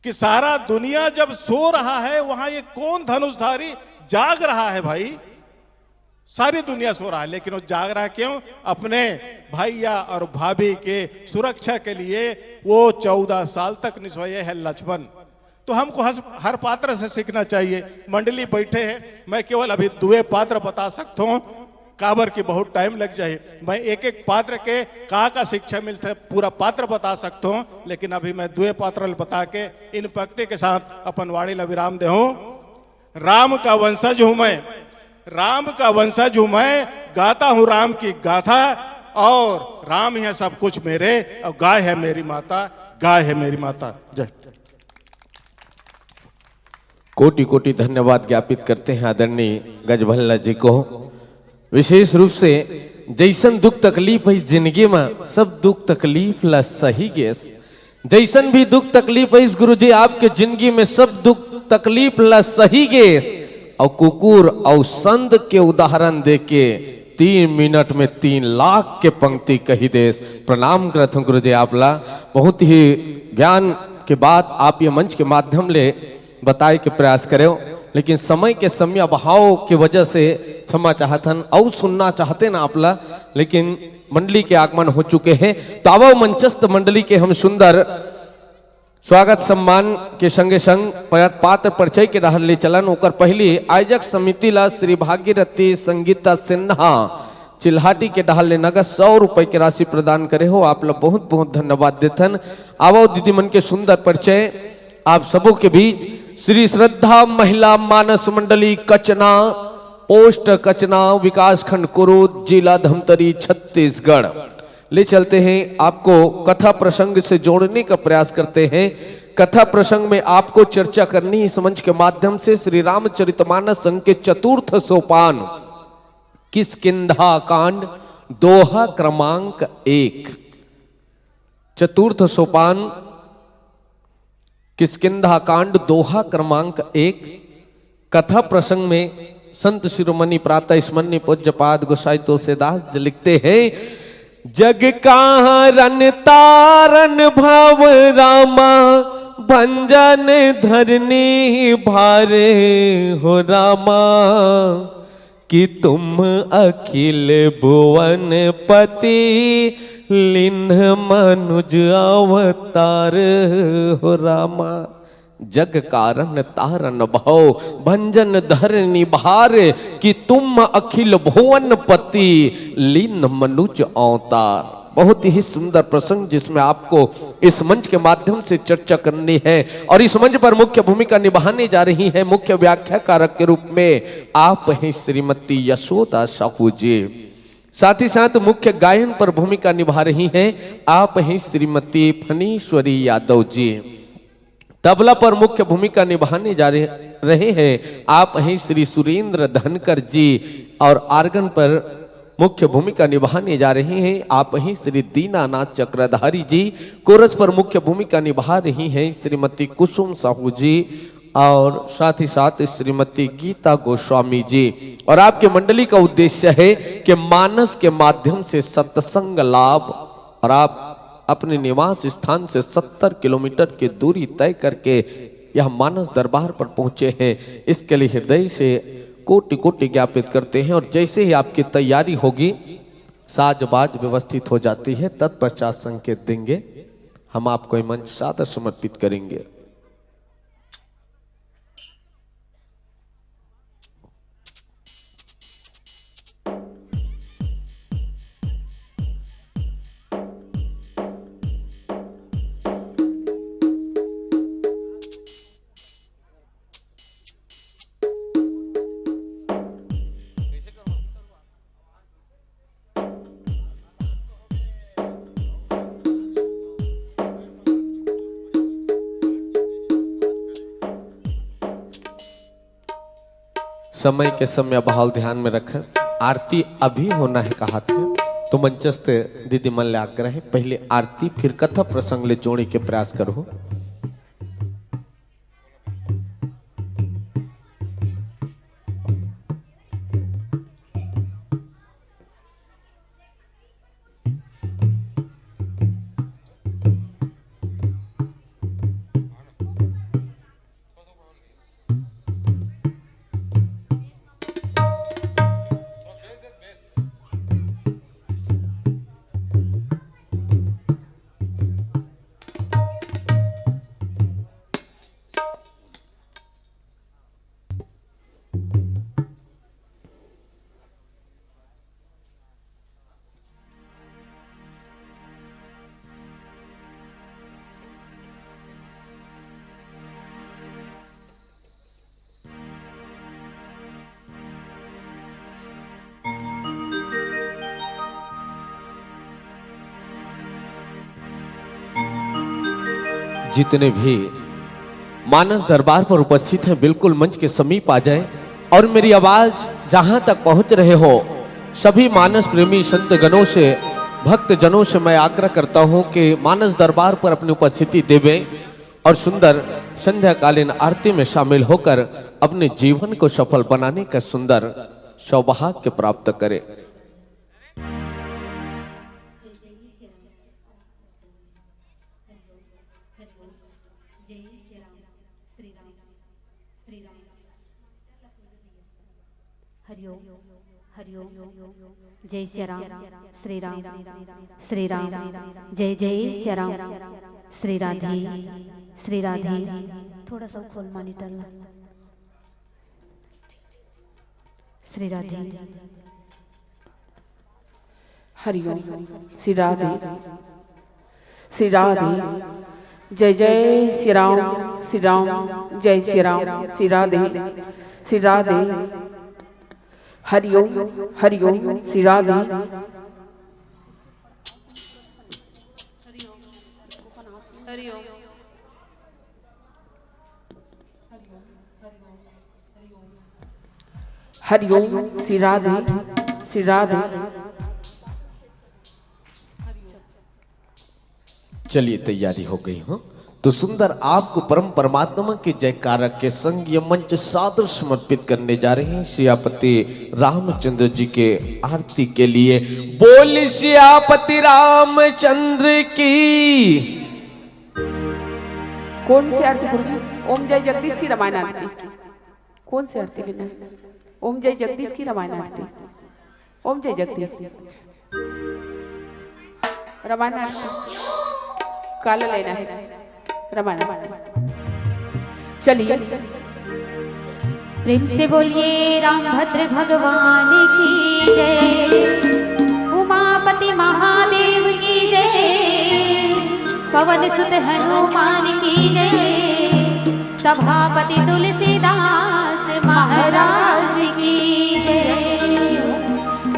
कि सारा दुनिया जब सो रहा है वहां ये कौन धनुषधारी जाग रहा है भाई। सारी दुनिया सो रहा है लेकिन वो जाग रहा है क्यों? अपने भैया और भाभी के सुरक्षा के लिए वो 14 साल तक नहीं सोए है लक्ष्मण। तो हमको हर पात्र से सीखना चाहिए। मंडली बैठे हैं, मैं केवल अभी 2 पात्र बता सकता हूँ, काबर की बहुत टाइम लग जाए। मैं एक एक पात्र के का शिक्षा मिलता है पूरा पात्र बता सकता हूँ, लेकिन अभी मैं 2 पात्र बता के इन पंक्ति के साथ अपन वाणी ला विराम दे हूं। राम का वंशज हूं मैं, राम का वंशज हूं मैं, गाता हूं राम की गाथा, और राम है सब कुछ मेरे, और गाय है मेरी माता, गाय है मेरी माता। जय। कोटि कोटि धन्यवाद ज्ञापित करते हैं आदरणीय गजभल्ला जी को। विशेष रूप से जैसन दुख तकलीफ है जिंदगी में, सब दुख तकलीफ ला सही गेस। जैसन भी दुख तकलीफ है गुरु जी आपके जिंदगी में, सब दुख तकलीफ ला सही गेस। और कुकुर और संत के उदाहरण देके 3 मिनट में 3 लाख के पंक्ति कही देस। प्रणाम करता हूं गुरु जी आपला। बहुत ही ज्ञान के बात आप ये मंच के माध्यम ले बताए के प्रयास करे, लेकिन समय के समय अभाव की वजह से क्षमा चाहतन और सुनना चाहते ना आपला, लेकिन मंडली के आगमन हो चुके हैं। तो आवो मंचस्थ मंडली के हम सुंदर स्वागत सम्मान के संगे संग पात्र परिचय के रहर ले चलन। ओकर पहली आयोजक समिति ला श्री भागीरथी संगीता सिन्हा चिल्हाटी के डहल ले नगद 100 रुपए की राशि प्रदान करे हो। आप लोग बहुत बहुत धन्यवाद देथन। आवो दीदी मन के सुंदर परिचय आप सबों के बीच। श्री श्रद्धा महिला मानस मंडली कचना, पोस्ट कचना, विकास खंड कुरुद, जिला धमतरी, छत्तीसगढ़ ले चलते हैं। आपको कथा प्रसंग से जोड़ने का प्रयास करते हैं। कथा प्रसंग में आपको चर्चा करनी इस मंच के माध्यम से श्री रामचरितमानस संघ के 4th सोपान किष्किंधा कांड दोहा क्रमांक 1। 4th सोपान किष्किंधा कांड दोहा क्रमांक 1। कथा प्रसंग में संत शिरोमणि प्रातः स्मरणीय पूज्यपाद गोसाई तुलसीदास जी लिखते हैं, जग कारण तारन भव रामा, भंजन धरनी भारे हो रामा, कि तुम अखिल भुवन पति, लिन्ह मनुज अवतार हो रामा। जग कारण तारन भव भंजन धरनी भार, कि तुम अखिल भुवन पति, लीन मनुज अवतार। बहुत ही सुंदर प्रसंग जिसमें आपको इस मंच के माध्यम से चर्चा करनी है, और इस मंच पर मुख्य भूमिका निभाने जा रही है मुख्य व्याख्याकारक के रूप में आप हैं श्रीमती यशोदा साहू जी। साथ ही साथ मुख्य गायन पर भूमिका निभा रही हैं आप हैं श्रीमती फणीश्वरी यादव जी। तबला पर मुख्य भूमिका निभाने जा रहे हैं आप हैं श्री सुरेंद्र धनकर जी, और आर्गन पर मुख्य भूमिका निभाने जा रहे हैं आप हैं श्री दीनानाथ चक्रधारी जी। कोरस पर मुख्य भूमिका निभा रही हैं श्रीमती कुसुम साहू जी, और साथ ही साथ श्रीमती गीता गोस्वामी जी। और आपके मंडली का उद्देश्य है कि मानस के माध्यम से सत्संग लाभ, और आप अपने निवास स्थान से 70 किलोमीटर की दूरी तय करके यह मानस दरबार पर पहुंचे हैं, इसके लिए हृदय से कोटि कोटि ज्ञापित करते हैं। और जैसे ही आपकी तैयारी होगी, साजबाज व्यवस्थित हो जाती है, तत्पश्चात संकेत देंगे, हम आपको ये मंच सादर समर्पित करेंगे। समय के समय भाव ध्यान में रखें। आरती अभी होना है कहा था, तो मंचस्थ दीदी मन ले आग्रह है, पहले आरती फिर कथा प्रसंग ले जोड़े के प्रयास करो। जितने भी मानस दरबार पर उपस्थित हैं बिल्कुल मंच के समीप आ जाएं और मेरी आवाज जहां तक पहुंच रहे हो, सभी मानस प्रेमी संत गणों से, भक्त जनों से मैं आग्रह करता हूं कि मानस दरबार पर अपनी उपस्थिति देवें और सुंदर संध्याकालीन आरती में शामिल होकर अपने जीवन को सफल बनाने का सुंदर सौभाग्य प्राप्त करें। हरिओम हरिओम जय श्री राम श्री राम श्री राम जय जय श्री राम श्री राधे थोड़ा सा खोल मॉनिटर ला श्री राधे हरिओम श्री राधे श्री राधे जय जय श्री राम जय श्री राम श्री राधे हरिओम हरिओम श्री राधे हरिओम श्री राधे श्री राधे। चलिए तैयारी हो गई हो तो सुंदर आपको परम परमात्मा के जयकारक के संग ये मंच सादर समर्पित करने जा रहे हैं श्रीपति रामचंद्र जी के आरती के लिए। बोल श्रीपति रामचंद्र की। कौन सी आरती गुरुजी? ओम जय जगदीश की रामायण आरती। कौन सी आरती लेना है? ओम जय जगदीश की रामायण आरती। ओम जय जगदीश रामायण आरती काला लेना है रामायण। चलिए प्रेम से बोलिए रामभद्र भगवान की जय, उमापति महादेव की जय, पवन सुत हनुमान की जय, सभापति तुलसीदास महाराज की जय।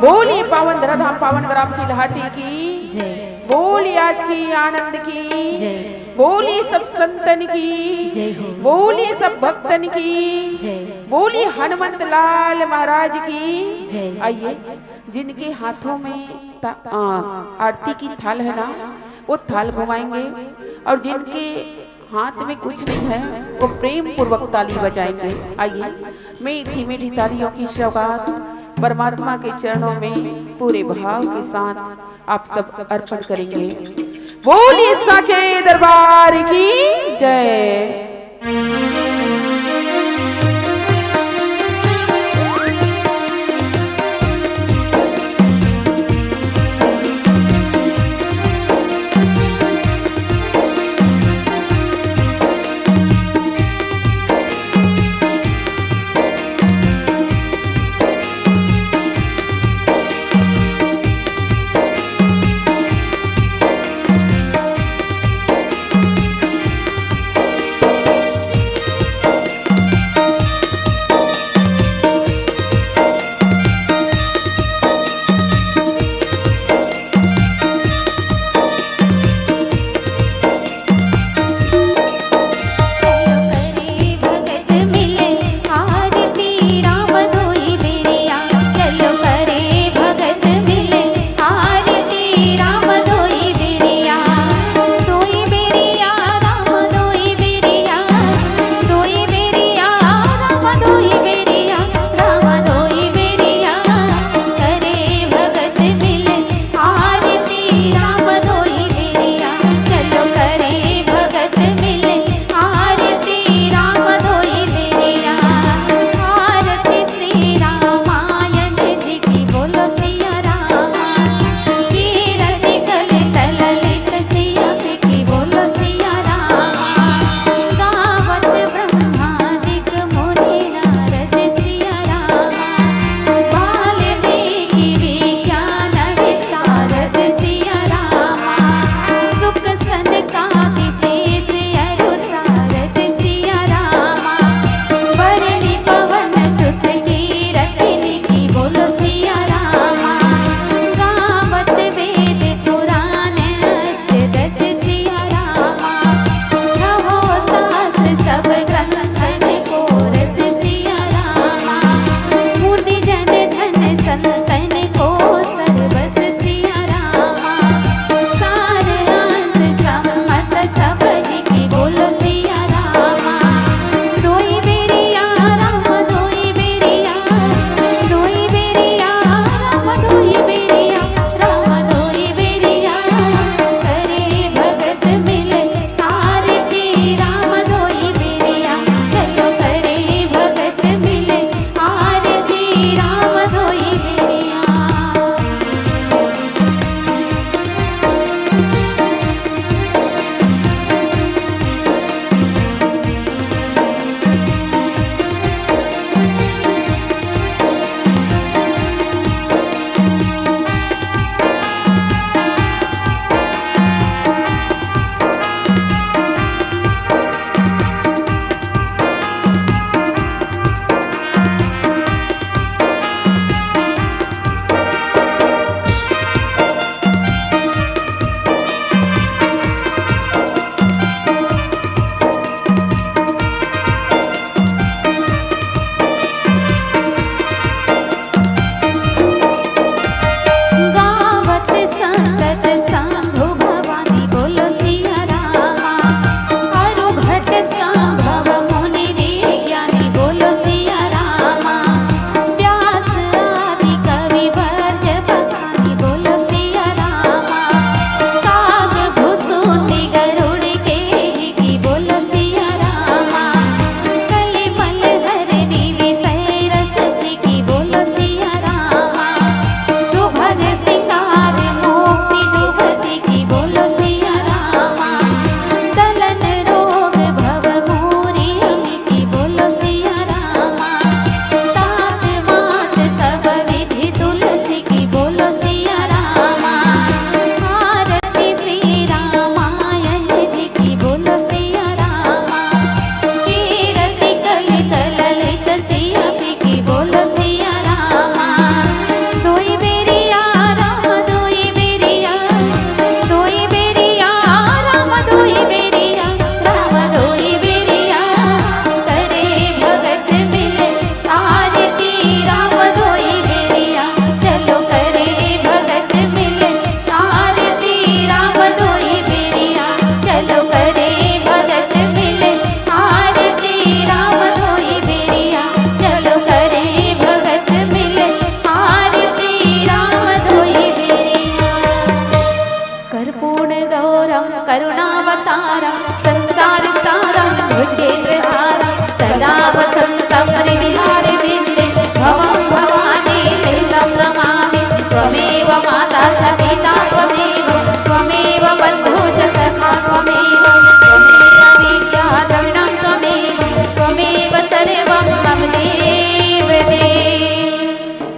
बोली पावन धराधाम पावन ग्राम चिल्हाटी की जय, बोली आज की आनंद की जय, बोली सब संतन की जय, बोली सब भक्तन की जय, बोली हनुमंत लाल महाराज की जय। आइए जिनके हाथों में आरती की थाल है ना, वो थाल घुमाएंगे और जिनके हाथ में कुछ नहीं है वो प्रेम पूर्वक ताली बजाएंगे। आइए मीठी मीठी तालियों की सौगात परमात्मा के चरणों में पूरे भाव के साथ आप सब अर्पण करेंगे। बोलिए साचे दरबार की जय।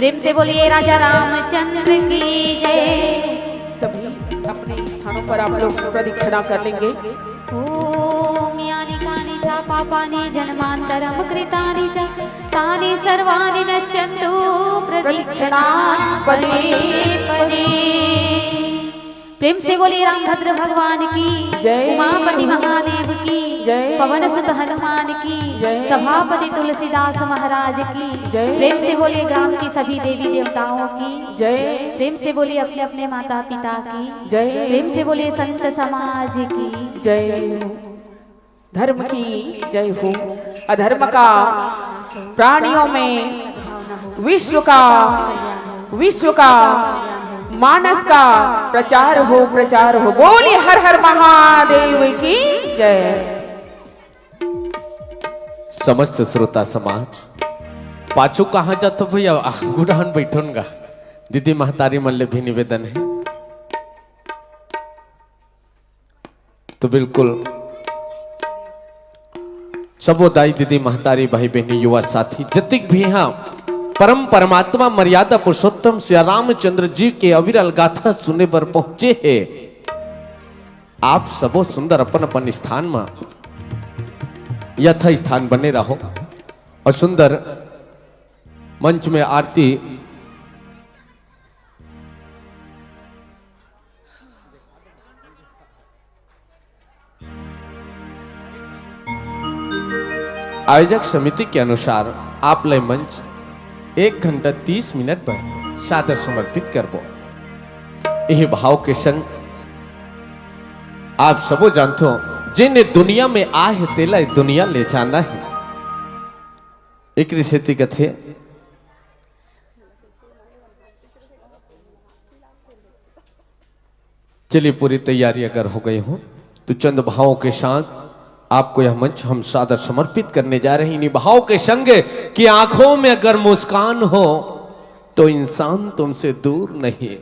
प्रेम से बोलिए राजा रामचंद्र की जय। सभी अपने स्थानों पर आप लोग प्रदक्षिणा कर लेंगे। ओम यानि कानि च पापानि जन्मान्तरं कृतानि च तानि सर्वाणि नश्यन्तु प्रदक्षिणा पदे पदे। प्रेम से बोलिए रामभद्र भगवान की जय। उमापति महादेव की जय। पवन सुत हनुमान की जय। सभापति तुलसीदास महाराज की जय। प्रेम से बोलिए ग्राम की सभी देवी देवताओं की जय। प्रेम से बोलिए अपने अपने माता पिता की जय। प्रेम से बोलिए संत समाज की जय हो। धर्म की जय हो। अधर्म का प्राणियों में विश्व का मानस का प्रचार हो बोलिए हर हर महादेव की जय। समस्त श्रोता समाज पाछू कहाँ जातो भैया गुड़हन बैठूंगा। दीदी महतारी मल्ले भी निवेदन है तो बिल्कुल सबोदाई दीदी महतारी भाई बहनी युवा साथी जतिक भी यहाँ परम परमात्मा मर्यादा पुरुषोत्तम श्री रामचंद्र जी के अविरल गाथा सुने पर पहुंचे हैं। आप सबो सुंदर अपन अपन स्थान में यथा स्थान बने रहो और सुंदर मंच में आरती आयोजक समिति के अनुसार आप लय मंच 1 घंटा 30 मिनट पर सादर समर्पित करबो। यह भाव के संग आप सबो जानते हो जिन्हें दुनिया में आए तेला दुनिया ले जाना है। एक रिश्ते कथे चलिए पूरी तैयारी अगर हो गई हो तो चंद भावों के साथ आपको यह मंच हम सादर समर्पित करने जा रहे हैं। इन भाव के संग कि आंखों में अगर मुस्कान हो तो इंसान तुमसे दूर नहीं।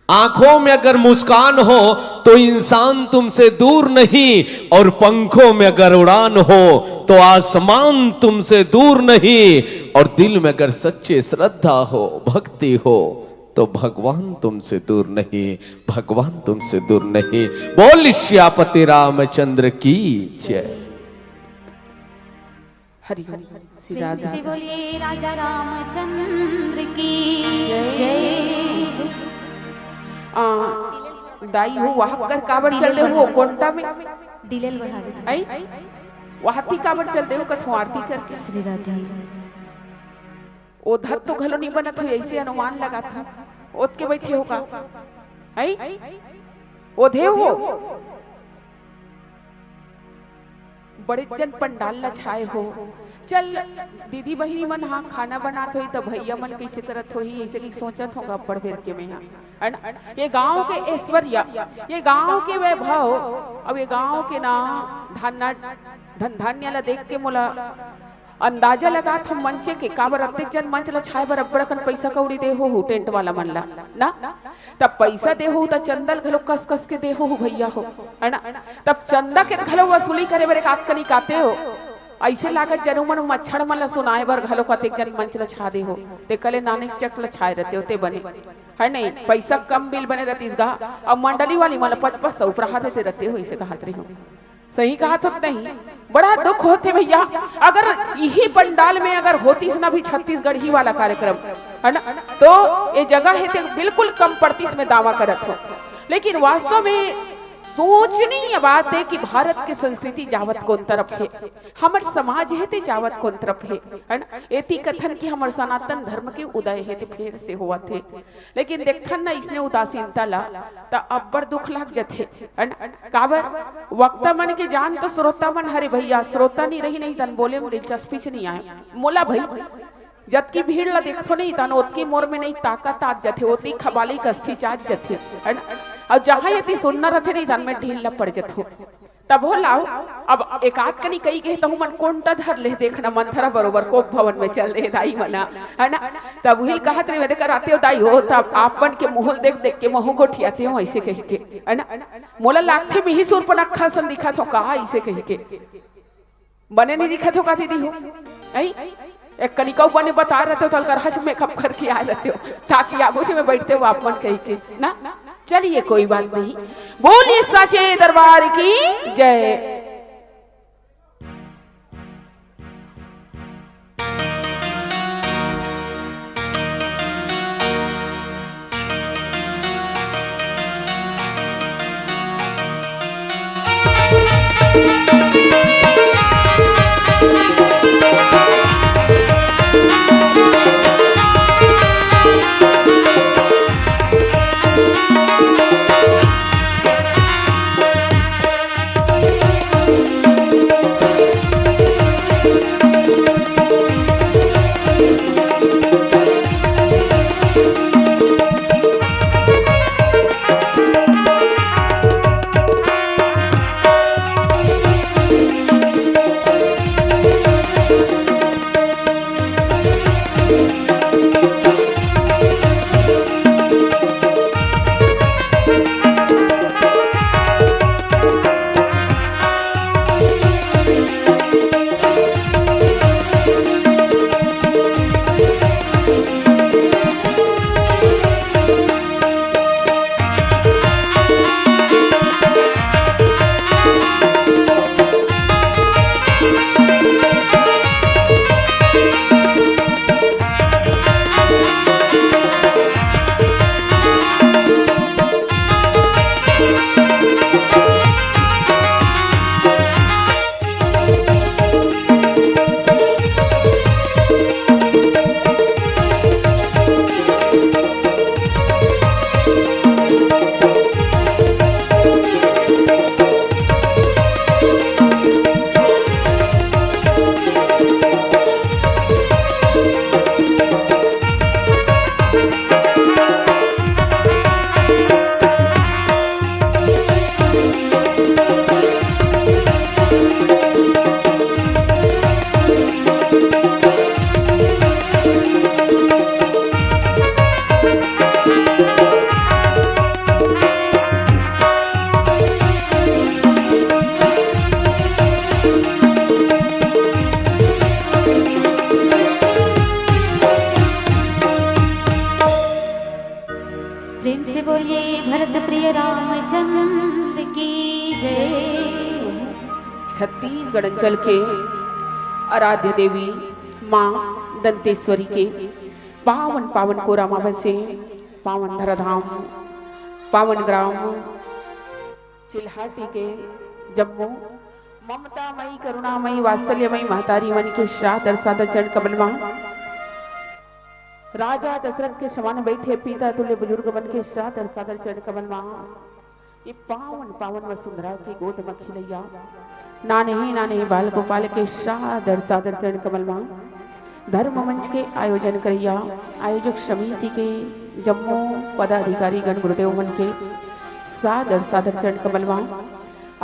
आंखों में अगर मुस्कान हो तो इंसान तुमसे दूर नहीं और पंखों में अगर उड़ान हो तो आसमान तुमसे दूर नहीं और दिल में अगर सच्चे श्रद्धा हो भक्ति हो तो भगवान तुमसे दूर नहीं। भगवान तुमसे दूर नहीं। बोल श्यापति रामचंद्र की जय। हरि हरि श्री प्रेम राधा से बोलिए राजा रामचंद्र की जय। दाई हो वहाँ कर काबर चल रहे हो कोंटा में डिलेल बढ़ा दे आई वहाँ ती काबर चल रहे हो कथो आरती करके श्री राधे। उधर तो घलो नहीं बनत हो ऐसे अनुमान लगा था ओत के बैठे हो का आई ओधे हो बड़े जन पंडाल लछाए हो। चल दीदी बहिनी मन हाँ खाना बनात होई तो भैया मन कैसे करत होई ऐसे की सोचत होगा बड़ भेर के में यहाँ ये गांव के ऐश्वर्य ये गांव के वैभव अब ये गांव के ना धन धान्य ला देख के मोला अंदाजा लगा तो मंचे के काबर अत्येक जन मंच ला छाए बर अब्बड़कन पैसा कौड़ी दे हो टेंट वाला मन ला ना तब पैसा दे हो तब चंदल घलो कस कस के दे हो भैया हो है ना तब चंदा के घलो वसूली करे बर एक कनी काते हो ऐसे लागत जनु मन मच्छर मन ला सुनाए बर घलो कतेक जन मंच ला छा दे हो ते कले नानक चक ला छाए रहते होते बने है नहीं पैसा कम बिल बने रहतीस गा अब मंडली वाली मन 500 उपरा देते रहते हो ऐसे कहत रही हो। सही कहा तो नहीं बड़ा दुख होते भैया अगर यही पंडाल में अगर होतीस ना भी छत्तीसगढ़ ही वाला कार्यक्रम है ना तो ये जगह है तो बिल्कुल कम पड़ती इसमें दावा करत हो। लेकिन वास्तव में सोचनीय बात है कि भारत की संस्कृति जावत कौन तरफ है हमार समाज है ते जावत कौन तरफ है ना एति कथन की हमार सनातन धर्म के उदय है ते फिर से हुआ थे। लेकिन देखथन ना इसने उदासीनता ला ता अब्बर दुख लग जाते है ना काबर वक्ता मन के जान तो श्रोता मन हरे भैया श्रोता नहीं रही नहीं तन बोले में दिलचस्पी से नहीं आए मोला भाई जत की भीड़ ला देखो नहीं तन ओतकी मोर में नहीं ताकत आज जाते ओती खबाली कसफी चाज जाते है ना और जहां यदि सुनना रहते नहीं तन में ढील ला पड़ जात हो तब हो लाओ अब एकाध कनी कई गए तो मन कोंटा धर ले देखना मंथरा बरोबर कोप भवन में चल दे दाई मना है ना तब वही कहत रे वेदे कराते हो दाई हो तब आपन के मुहल देख देख के महू गोठियाते हो ऐसे कह के है ना मोला लाखी में ही सुर पर अखा सन दिखा तो कहा ऐसे कह के बने नहीं दिखा तो का दीदी हो आई एक कनिकौ ने बता रहे थे तो हज मेकअप करके आ रहते हो ताकि आगो में बैठते हो आप मन कह के ना। चलिए कोई बात नहीं, बोलिए साचे दरबार की जय। छत्तीसगढ़ अंचल के आराध्य देवी माँ दंतेश्वरी के पावन पावन कोरामावसे पावन धराधाम पावन ग्राम चिल्हाटी के जम्मू ममतामयी करुणामयी वात्सल्यमयी महतारी मन के श्राद्ध और सादर चरण कमल मां राजा दशरथ के समान बैठे पिता तुल्य बुजुर्ग बन के श्राद्ध और सादर चरण कमल मां ये पावन पावन वसुंधरा की गोद में खिलैया नाने बाल गोपाल के श्राद्ध और सादर चरण कमल मां धर्म मंच के आयोजन करैया आयोजक समिति के जम्मू पदाधिकारी गण गुरुदेव मन के सादर सादर चरण कमल मां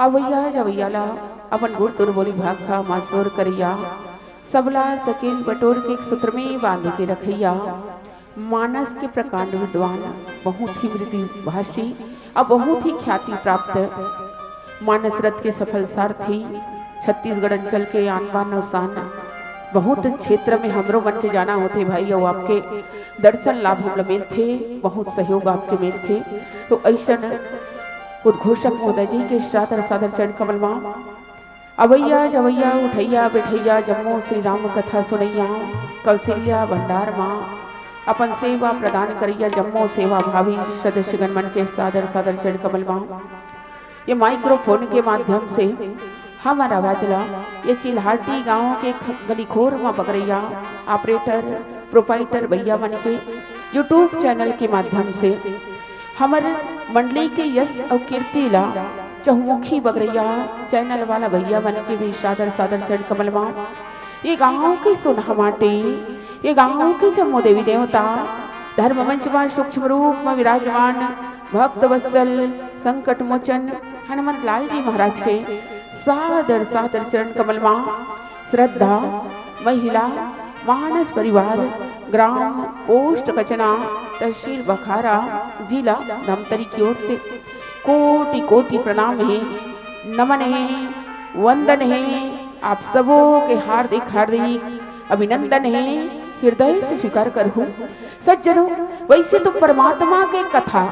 अवैया जवैयाला अपन गुड़ तुर बोली भाग खा मासूर करैया सबला सकेल बटोर के एक सूत्र में बांध के रखैया मानस के प्रकांड विद्वान बहुत ही मृदु भाषी और बहुत ही ख्याति प्राप्त मानस रथ के सफल सारथी छत्तीसगढ़ अंचल के आन बान नौसान बहुत क्षेत्र में हमरो बन के जाना होते भाई और आपके दर्शन लाभ हम मिल थे बहुत सहयोग आपके मिल थे तो ऐसा उद्घोषक महोदय जी के श्राद्ध सादर चरण कमल मां अवैया जवैया उठैया बैठैया जम्मू श्री राम कथा सुनैया कौशल्या भंडार मां अपन सेवा प्रदान करैया जम्मू सेवा भावी सदस्यगण मन के सादर सादर चरण कमल मां ये माइक्रोफोन के माध्यम से हमारा आवाजला ये चिल्हाटी गांव के गलीखोर में बगरैया ऑपरेटर प्रोपाइटर भैया मन के यूट्यूब चैनल के माध्यम से हमारे मंडली के यश और कीर्ति ला चहुमुखी बगरैया चैनल वाला भैया मन के भी सादर सादर चरण कमल मां ये गांव के सुनहमाटे ये गांव के जम्मू देवी देवता धर्म मंच में सूक्ष्म रूप में विराजमान भक्त वत्सल संकट मोचन हनुमंत लाल जी महाराज के सादर सादर चरण कमल मां श्रद्धा महिला मानस परिवार ग्राम पोस्ट कचना तहसील बखारा जिला धमतरी की ओर से कोटि कोटि प्रणाम है नमन है वंदन है आप सबों के हार्दिक हार्दिक अभिनंदन है हृदय से स्वीकार करहूं। सज्जनों, वैसे तो परमात्मा के कथा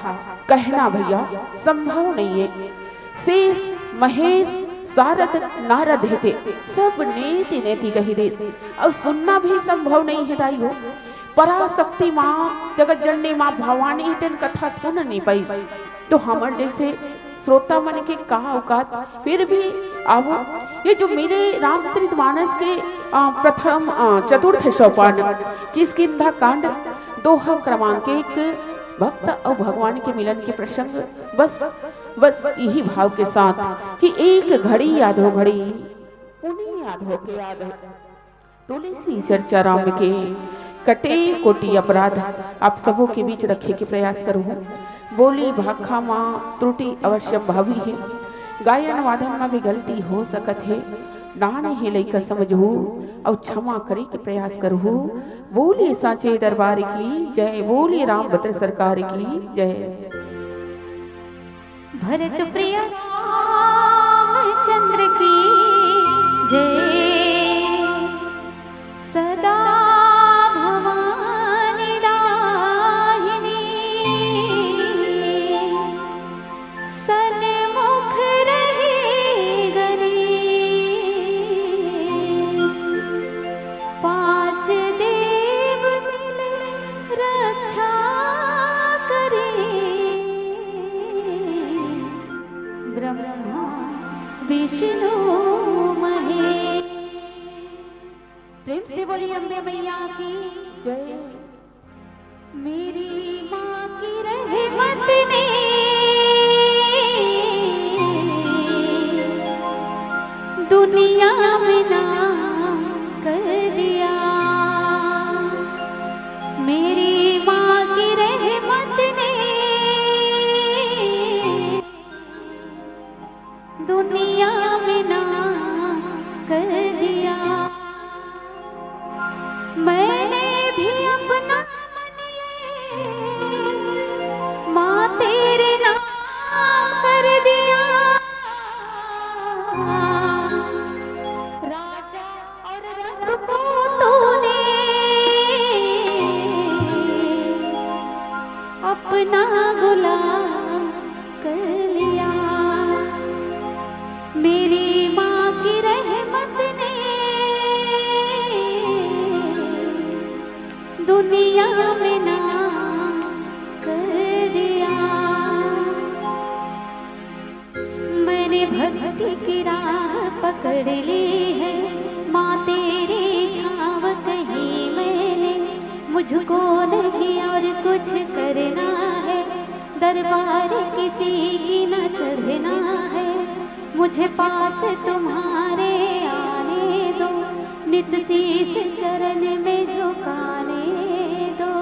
कहना भैया संभव नहीं है। शेष महेश सारद नारद हेते सब नेति नेति कही दे, और सुनना भी संभव नहीं है दाइयो। पराशक्ति माँ जगत जननी माँ भवानी हेतन कथा सुन नहीं पाई, तो हमर जैसे श्रोता मन के कहा औकात। फिर भी आओ, ये जो मेरे रामचरितमानस के प्रथम चतुर्थ सोपान किष्किंधा कांड दोहा क्रमांक 1 भक्त और भगवान के मिलन के प्रसंग, बस यही भाव के साथ कि एक घड़ी याद हो घड़ी पुण्य याद हो के याद तुलसी चर्चा राम के कटे कोटि अपराध आप सबों के बीच रखे के प्रयास करूँ। बोली भाखा माँ त्रुटि अवश्य भावी है, गायन वादन में भी गलती हो सकत है, नान ही लइका समझू और क्षमा करे के प्रयास करूँ। बोलिए साचे दरबार की जय, बोलिए रामभद्र सरकार की जय। भरत प्रिय रामचंद्र की जय, सदा भवानी दाहिनी सन्मुख रहे गणेश, पांच देव मिल रक्षा करे, ब्रह्मा विष्णु महेश। प्रेम से बोली अम्बे मैया की जय। मेरी माँ की रहमत ने दुनिया में नाम कर दिया, मेरी माँ की रहमत ने दुनिया में नाम कर दिया। मैंने भी अपना मन ये माँ तेरे नाम कर दिया, राजा और रथ को तूने अपना गुलाम कर लिया, मेरी माँ की रहमत ने दुनिया में नाम कर दिया। मैंने भक्ति की राह पकड़ ली है, माँ तेरी छाव कहीं मैंने, मुझको नहीं और कुछ करना है, दरबार किसी की न चढ़ना है, मुझे पास तुम्हारे आने दो, नित शीस चरण में झुकाने दो।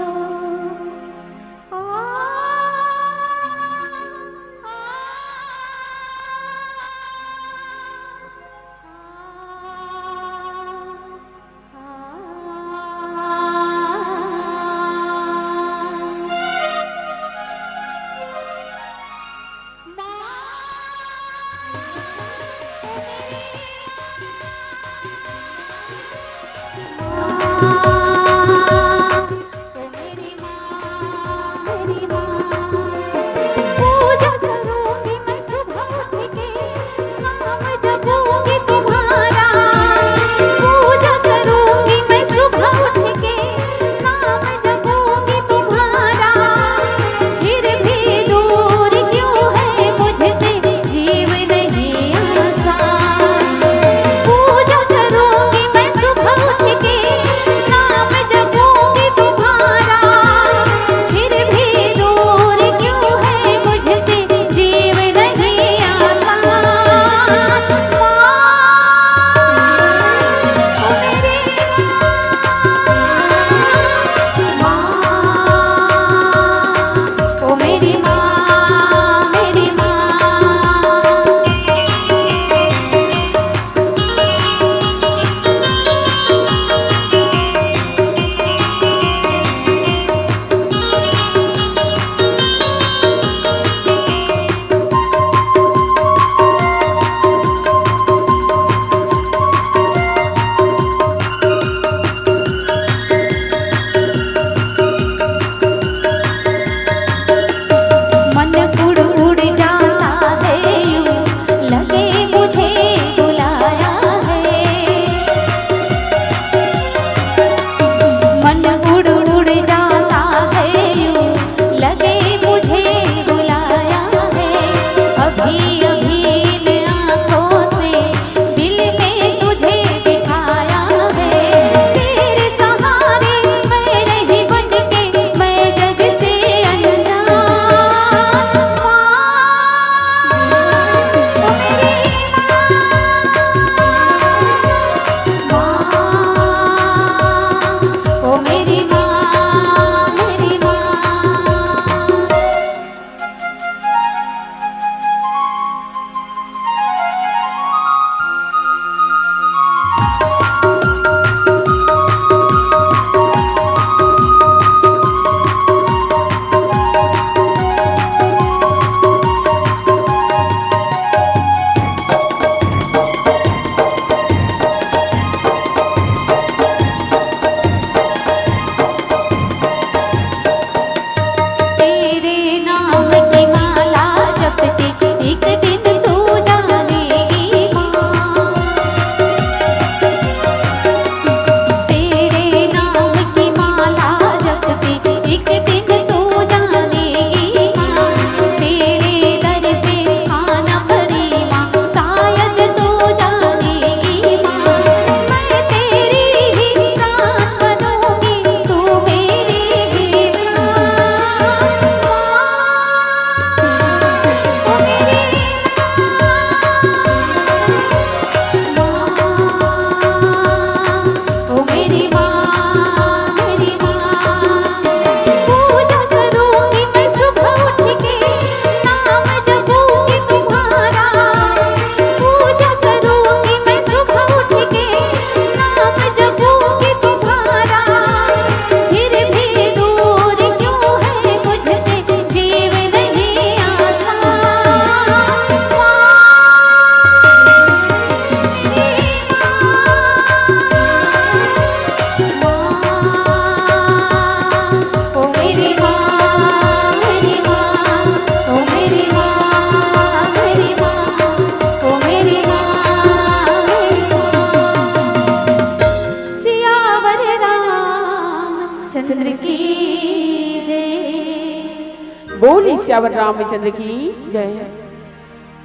बोली श्यावर रामचंद्र की जय।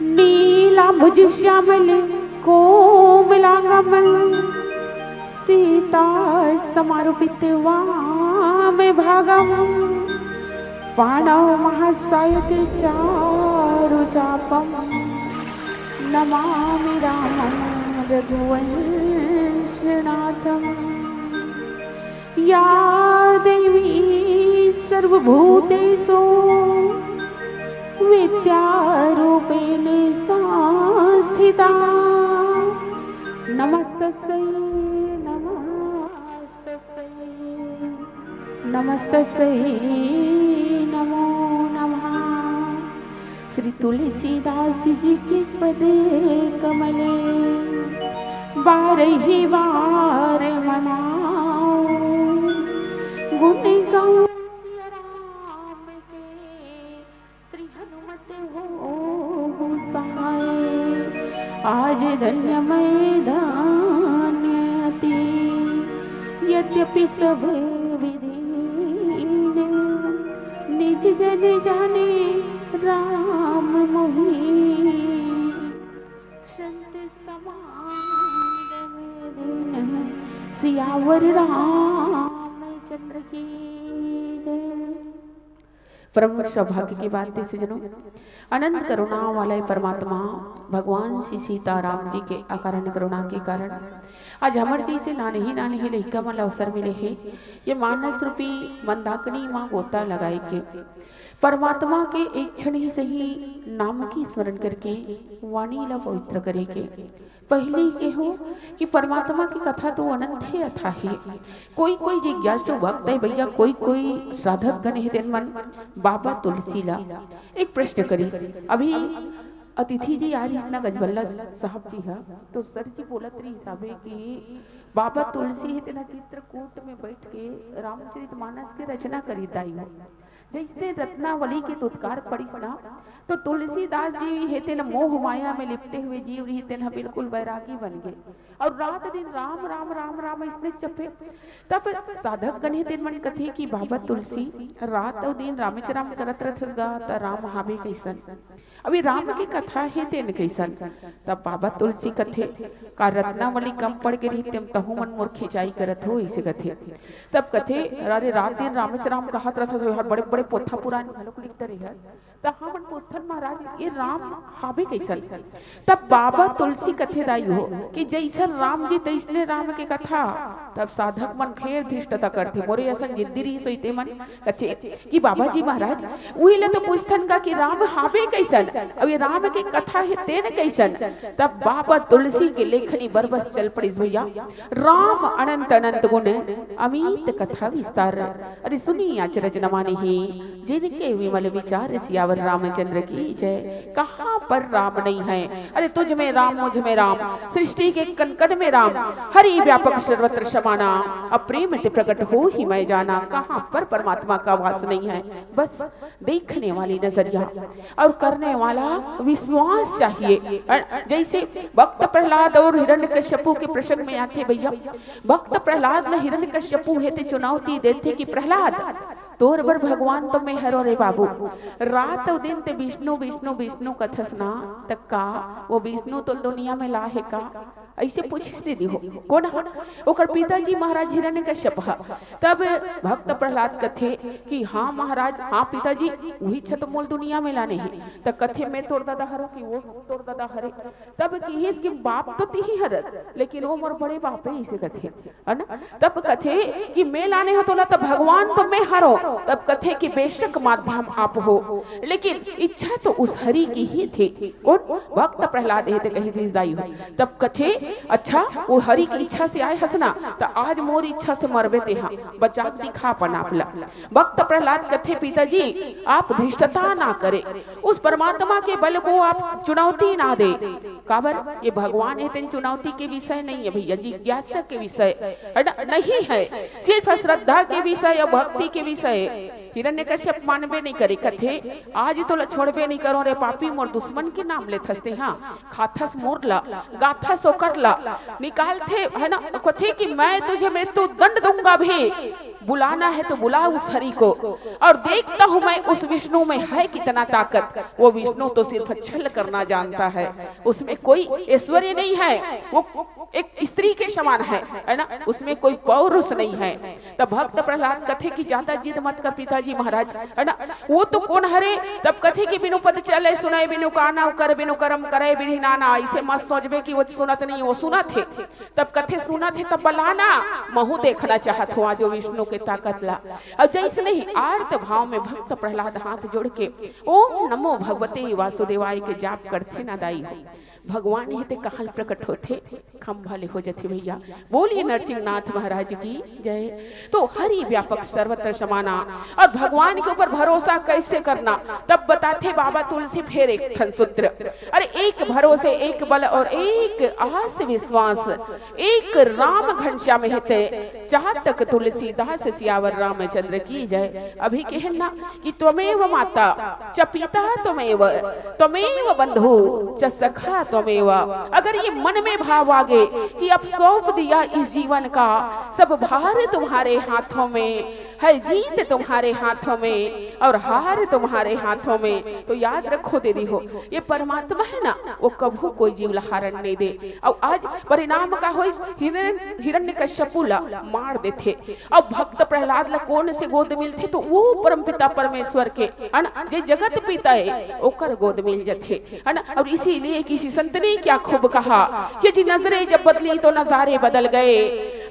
नीला भुज श्यामल कोमलांगमल सीता समारोपित वाम भागम पाणव महासायक चारु चापम नमामि रामं रघुवंशनाथम। या देवी सर्वभूतेषु विद्यारूपेण संस्थिता नमस्तस्यै नमस्तस्यै नमस्तस्यै नमो नमः। श्री तुलसीदास जी के पद कमले बारही बार मनाओ गुण गाऊं सिया राम के श्री हनुमत हो सहाय। आज धन्य मैदान्यति यद्यपि सब विधि निज जन जाने राम मोहि संत समान सियावर रामचंद्र की जय। परम सौभाग्य की बात है सज्जनों, अनंत करुणा वाले परमात्मा भगवान श्री सीताराम जी के अकारण करुणा के कारण आज अमर जी से नाने ही लहिका वाला अवसर मिले हैं। ये मानस रूपी मंदाकिनी माँ गोता लगाए के परमात्मा के एक क्षण ही सही नाम की स्मरण करके वाणी ला पवित्र करे के पहले ये हो कि परमात्मा की कथा तो अनंत है अथा है। कोई कोई जिज्ञासु भक्त है भैया, कोई कोई साधक गण है दिन मन बाबा तुलसी ला एक प्रश्न करी। अभी अतिथि जी आ रही ना गजबल्ला साहब जी है तो सर जी बोलत रही हिसाबे कि बाबा तुलसी है तेना चित्रकूट में बैठ के रामचरितमानस के रचना करी दाई हो। जैसे रत्नावली के तुत्कार पढ़िस ना तो तुलसीदास जी हेते न मोह माया में लिपटे हुए जीव रही तेन बिल्कुल बैरागी बन गए और रात दिन राम राम राम राम इसने जपे। तब साधक गण दिन मन कथे कि बाबा तुलसी रात और दिन रामेचराम करत रहस गा त राम हावे कैसन। अभी राम की कथा है तेन कैसन। तब बाबा तुलसी कथे का रत्नावली कम पड़ के रही तेम तहु मन मोर खिंचाई करत हो इसे कथे। तब कथे अरे रात दिन रामेचराम कहत रहस बड़े बड़े पोथा पुराण घलोक लिखते रहे त हमन पूछथन महाराज ये राम हावे कैसन। तब बाबा तुलसी कथे दाई हो कि जैसन राम जी तैसने राम के कथा। तब साधक मन फेर धृष्टता करथे मोरे असन जिद्दी रही सोईते मन कथे कि बाबा जी महाराज उही ले तो पूछथन का कि राम हावे कैसन। अब ये राम के कथा है तेन कैसन। तब बाबा तुलसी के लेखनी बरबस चल पड़िस भैया। राम अनंत अनंत गुण अमित कथा विस्तार। अरे सुनी आचरज नमाने ही जिनके विमल विचार सियावर रामचंद्र की जय। कहाँ पर राम नहीं है। अरे तुझ में राम मुझ में राम सृष्टि के कण कण में राम हरि व्यापक सर्वत्र समाना अप्रेम ते प्रकट हो ही मैं जाना। कहाँ पर परमात्मा का वास नहीं है। बस देखने वाली नजरिया और करने वाला विश्वास चाहिए। जैसे भक्त प्रहलाद और हिरण्यकश्यपु के प्रसंग में आते भैया। भक्त प्रहलाद ला हिरण्यकश्यपु हेते चुनौती देते कि प्रहलाद तोर बर भगवान तो मैं हरो रे बाबू। रात और दिन ते विष्णु विष्णु विष्णु कथस ना तक का वो विष्णु तो दुनिया में ला है का ऐसे पूछिस दीदी हो कौन ओकर पिताजी महाराज हिरण्यकश्यप। तब भक्त प्रहलाद कथे कि हाँ महाराज हाँ पिताजी वही छत मोल दुनिया में लाने हैं। तब कथे मैं तोर दादा हरो कि वो तोर दादा हरे। तब कहिस कि बाप तो तिही हरत लेकिन वो मोर बड़े बाप है इसे कथे है ना। तब कथे कि मैं लाने हो तोला तब भगवान तो मैं हरो। तब कथे कि बेशक माध्यम आप हो लेकिन इच्छा तो उस हरि की ही थी। कौन भक्त प्रहलाद है कही दिस दाई हो। तब कथे अच्छा वो हरि की इच्छा से आए हसना तो आज मोर इच्छा से मरबे ते हाँ बचा दिखा पनापला। भक्त प्रहलाद कथे पिताजी आप धृष्टता ना करे उस परमात्मा के बल को आप चुनौती ना दे। काबर ये भगवान है तेन चुनौती के विषय नहीं है भैया जिज्ञासा के विषय नहीं है सिर्फ श्रद्धा के विषय या भक्ति के विषय। हिरण्यकश्यप मानबे नहीं करे कथे आज तो छोड़बे नहीं करो रे पापी मोर दुश्मन के नाम ले थसते हाँ खाथस मोर ला गाथस ओकर ला निकालते है ना। कथे कि मैं तुझे मृत्यु दंड दूंगा भी बुलाना है तो बुला उस हरि को, और देखता हूं मैं उस विष्णु में है कितना ताकत। वो विष्णु तो सिर्फ छल करना जानता है, उसमें कोई ऐश्वर्य नहीं है, वो एक स्त्री के समान है ना, उसमें कोई पौरुष नहीं है। तब भक्त प्रहलाद कथे की ज्यादा जिद मत कर पिताजी महाराज, है ना, वो तो कौन हरे। तब कथे की बिनु पद चले सुनाए बिनु काना, कर बिनु कर्म करे विधि नाना। इसे मत सोचबे कि वो सुनत नहीं, वो सुना थे। तब कथे सुना थे तब बलाना, महू देखना चाहत हुआ जो विष्णु के ताकत ला। अब जैसे नहीं आर्त भाव में भक्त प्रहलाद हाथ जोड़ के ओम नमो भगवते वासुदेवाय के जाप करते ना दाई हो। भगवान ही ते कहल प्रकट होते खम भले हो जाते भैया। बोलिए नरसिंहनाथ महाराज की जय। तो हरि व्यापक सर्वत्र समाना, और भगवान के ऊपर भरोसा कैसे करना तब बताते बाबा तुलसी फिर एक ठन सूत्र। अरे एक भरोसे, एक बल और एक आस विश्वास, एक राम घनश्याम हेते चाह तक तुलसीदास सियावर रामचंद्र की जय। अभी कहना कि त्वमेव माता च पिता त्वमेव, त्वमेव बंधु च सखा त्वमेव। अगर ये मन में भाव आ गए कि अब सौंप दिया इस जीवन का, सब भार तुम्हारे हाथों में है, जीत तुम्हारे हाथों में और हार तुम्हारे हाथों में, तो याद रखो दीदी हो ये परमात्मा है ना, वो कभू कोई जीव हारण नहीं दे। और आज परिणाम का हो हिरण्यकश्यपु ला मार देते। अब भक्त प्रहलाद ला कौन से गोद मिलते, तो वो परम पिता परमेश्वर के है ना, जे जगत पिता है ओकर गोद मिल जाते है ना। और इसीलिए किसी संत ने क्या खूब कहा कि जी नजरें जब बदली तो नजारे बदल गए,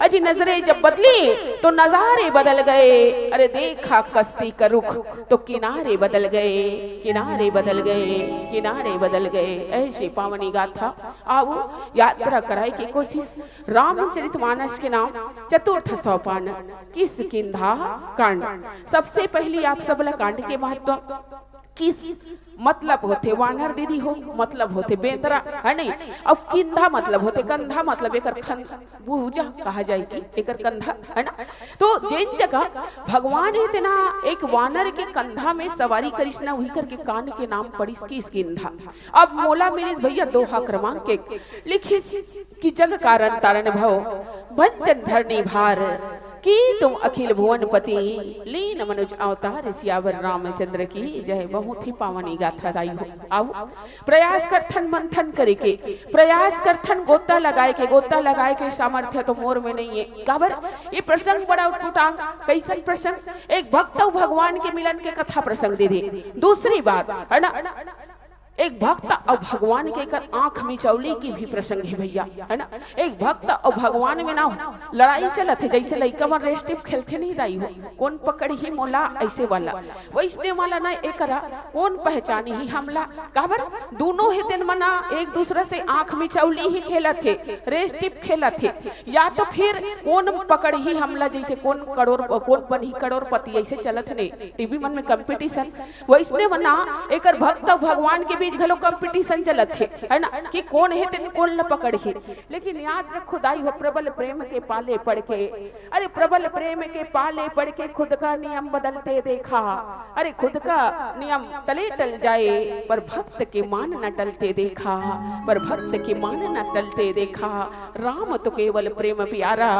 अजी नजरें जब बदली तो नजारे बदल गए। अरे देखा कश्ती का रुख तो किनारे बदल गए, किनारे बदल गए, किनारे बदल गए। ऐसी पावनी गाथा आओ यात्रा कराए की कोशिश। रामचरितमानस के नाम चतुर्थ सोपान किस किंधा कांड। सबसे पहली आप सबला कांड के महत्व किस मतलब होते वानर दीदी हो, मतलब होते बेंदरा है नहीं। अब किंधा मतलब होते कंधा, मतलब एक भूजा कहा जाए कि एक कंधा है ना। तो जिन जगह भगवान है ना एक वानर के कंधा में सवारी करिश्ना वही करके कान के नाम पड़ी किस किंधा। अब मोला मिले भैया दोहा क्रमांक 1 लिखिस कि जग कारण तारण भव भंजन धरनी भार, कि तुम अखिल भुवनपति लीन मनुज अवतार सियावर रामचंद्र की जय। बहुत ही पावनी गाथा दाई हो। आओ प्रयास करथन मंथन करे के, प्रयास करथन गोता लगाए के, गोता लगाए के सामर्थ्य तो मोर में नहीं है। काबर ये प्रसंग बड़ा उटपुटांग कैसन प्रसंग, एक भक्त भगवान के मिलन के कथा प्रसंग दे दे। दूसरी बात है ना एक भक्त और भगवान के कर आंख मिचौली की भी प्रसंग है भैया है ना। एक भक्त और भगवान में ना लड़ाई चलत है, जैसे लड़का मन रेस्टिप खेलते नहीं दाई हो, कौन पकड़ी ही मोला ऐसे वाला वैसने वाला ना एक कौन पहचानी ही हमला। काबर दोनों है दिन मना एक दूसरे से आंख मिचौली ही खेलत थे, रेस्टिप खेलत थे, या तो फिर कौन पकड़ी ही हमला, जैसे कौन बनी करोड़पति ऐसे चलत नहीं टीवी मन में कंपटीशन वैसने मना एक भक्त भगवान के बीच घलो कंपटीशन चलत है ना कि कौन है तेन कौन न पकड़ी। लेकिन याद रखो दाई हो प्रबल प्रेम के पाले पड़ के, अरे प्रबल प्रेम के पाले पड़ के खुद का नियम बदलते देखा। अरे खुद का नियम टले टल जाए पर भक्त के मान न टलते देखा, पर भक्त के मान न टलते देखा। राम तो केवल प्रेम प्यारा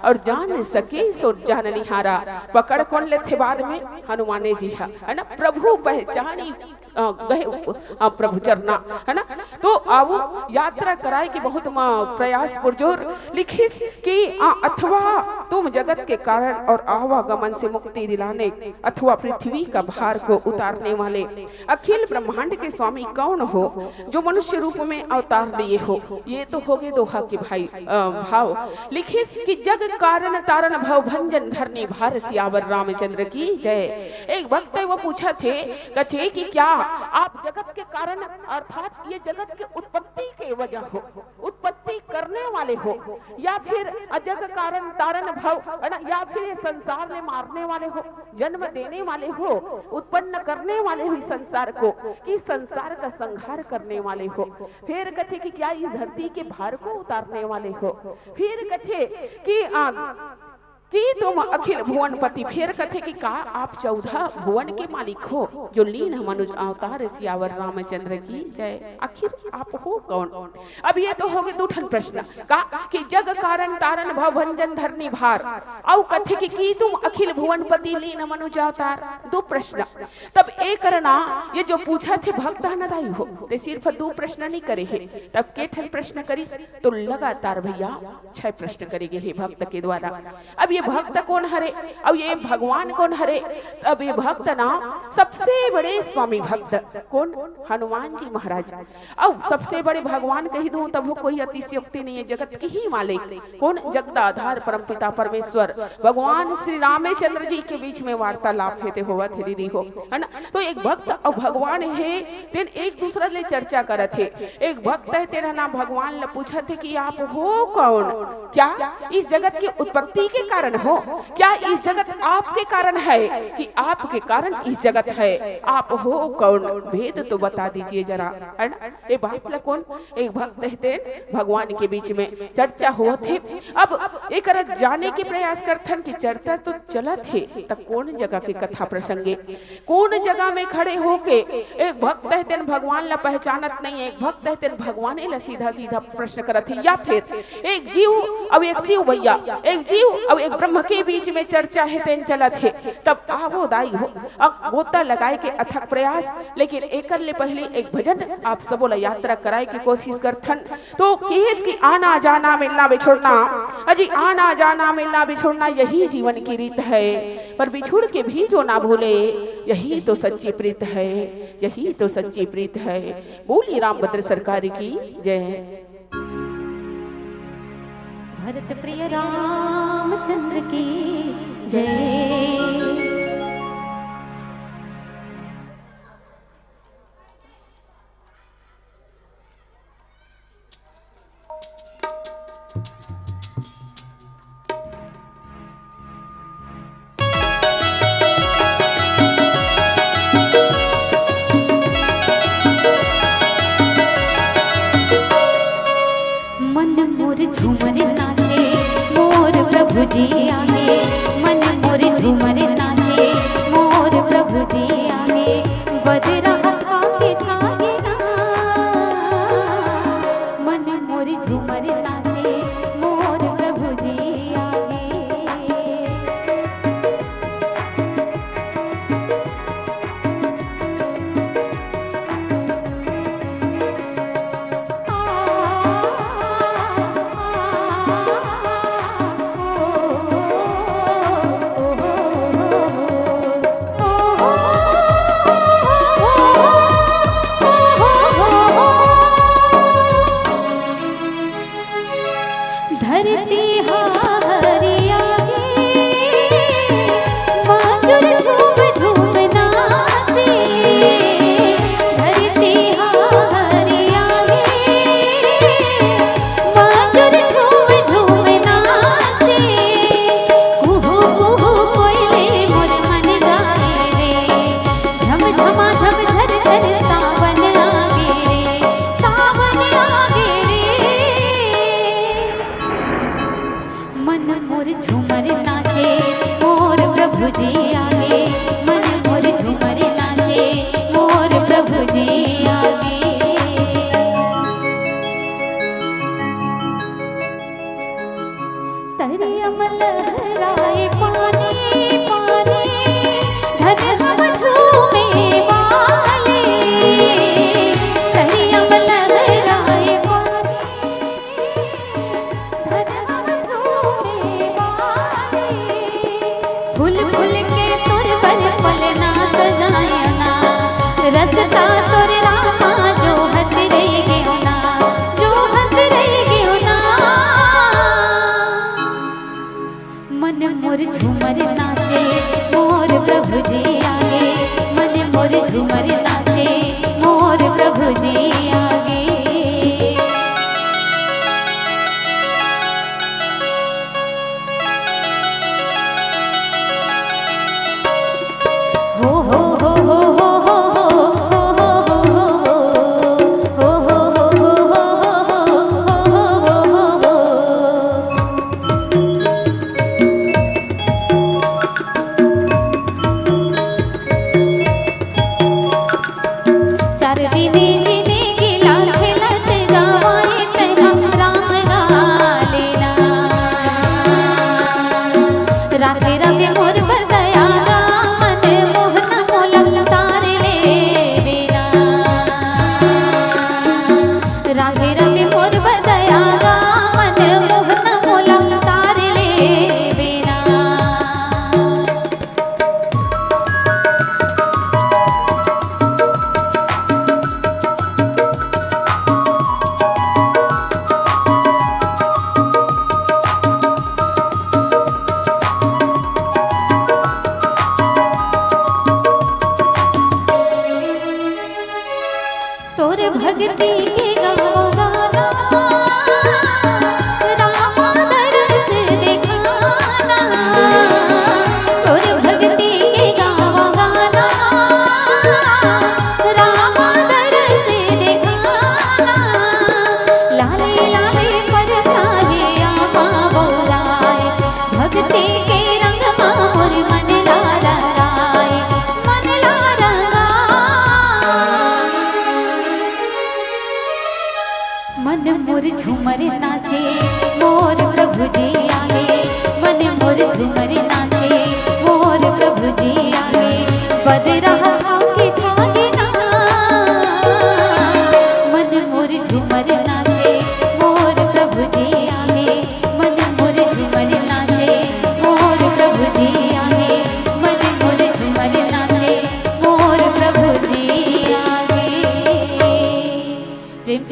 और जान सके सो जान निहारा। पकड़ कौन ले थे बाद में हनुमाने जी है ना, प्रभु पहचानी गए प्रभु चरना है ना। तो आओ यात्रा कराए कि बहुत प्रयास पुरजोर लिखिस कि अथवा तुम जगत के कारण और आवागमन से मुक्ति दिलाने अथवा पृथ्वी का भार को उतारने वाले अखिल ब्रह्मांड के स्वामी कौन हो जो मनुष्य रूप में अवतार लिए हो। ये तो हो गए दोहा के भाई भाव। लिखिस कि जग कारण तारण भव भंजन धरनी भार सियावर रामचंद्र की जय। एक भक्त वो पूछा थे कथे कि क्या आप जगत के कारण अर्थात ये जगत के उत्पत्ति के वजह हो, उत्पत्ति करने वाले हो, या फिर अजग कारण तारण भव या फिर संसार में मारने वाले हो, जन्म देने वाले हो, उत्पन्न करने वाले हो इस संसार को, कि संसार का संहार करने वाले हो। फिर कथे कि क्या इस धरती के भार को उतारने वाले हो। फिर कथे कि कि तुम अखिल भुवनपति, फिर कथे कि का आप 14 भुवन के मालिक हो, जो लीन मनुज अवतार सियावर रामचंद्र की जय। आखिर आप हो कौन? अब ये तो हो गए दूठन प्रश्न का कि जग कारण तारण भव भंजन धरनी भार, औ कथे कि तुम अखिल भुवनपति लीन मनुज अवतार। दो प्रश्न। तब एक करना ये जो पूछा थे भक्त नदाई हो, ते सिर्फ 2 प्रश्न नहीं करे है, तब केठन प्रश्न करिस तो लगातार भैया 6 प्रश्न करेंगे हे भक्त के द्वारा। अब ये भक्त कौन हरे, अब ये भगवान कौन हरे? अब ये भक्त ना सबसे बड़े स्वामी भक्त कौन? हनुमान जी महाराज। अब सबसे बड़े भगवान कही दूं तब वो कोई अतिशयोक्ति नहीं है, जगत के ही मालिक कौन? जगदाधार परमपिता परमेश्वर भगवान श्री रामचंद्र जी के बीच में वार्तालाप हेते हुआ थे दीदी हो, है ना। तो एक भक्त और भगवान है तेन एक दूसरा ले चर्चा करत थे। एक भक्त है तेरा नाम भगवान ले पूछा थे कि आप हो कौन? क्या इस जगत की उत्पत्ति के कारण हो? क्या इस जगत आपके कारण है कि आपके कारण इस जगत है? आप हो कौन? भेद तो बता दीजिए जरा, है ना। ये बात ला कौन? एक भक्त रहते भगवान के बीच में चर्चा हुआ थे। अब एक जाने के प्रयास करथन कि चर्चा तो चलत है, तब कौन जगह की कथा प्रसंगे कौन जगह में खड़े होके एक भक्त रहते भगवान ला पहचानत नहीं है, एक भक्त रहते भगवान ला सीधा सीधा प्रश्न करत है, या फिर एक जीव अब एक शिव भैया, एक जीव अब एक ब्रह्म के बीच में चर्चा है तेन चलत है। तब आवो दाई हो अब गोता लगाए के अथक प्रयास, लेकिन एकर ले पहले एक भजन आप सबो ला यात्रा कराए की कोशिश करथन। तो केस की आना जाना मिलना बिछुड़ना, अजी आना जाना मिलना बिछुड़ना यही जीवन की रीत है, पर बिछुड़ के भी जो ना भूले यही तो सच्ची प्रीत है, यही तो सच्ची प्रीत है। बोली रामभद्र सरकार की जय। भरत प्रिय रामचंद्र की जय। मन मोर झूमर नाचे मोर प्रभु जी आए, मन मोर झूमर नाचे मोर प्रभु जी आए। बदरा आके थाके ना, मन मोर झूमर नाचे मोर प्रभु जी आए। धरती हरिया माजुर झूम झूम नाचे, धरती हरिया माजुर झूम झूम नाचे। कुहू कुहू कोयले मोर मन गाए रे, झम झमा झम झर झर सावन आगे रे, सावन आगे रे। मन मोर झूमर नाचे मोर प्रभु जी आगे, मन मोर झूमर नाचे मोर प्रभु जी आगे। तरियम लहराए पानी पानी, धन हम झूमे वाले। तरियम लहराए पानी, धन हम झूमे वाले। फूल फूल के तोर बल पल ना सजायना, रसता तोर रामा जो हत रही गेहूं ना, जो हत रही गेहूं ना। मन मोर झूमर नाचे मोर प्रभु जी आगे, मन मोर झूमर नाचे मोर प्रभु जी आगे। हो हो हो हो हो हो हो हो हो हो हो हो हो हो हो।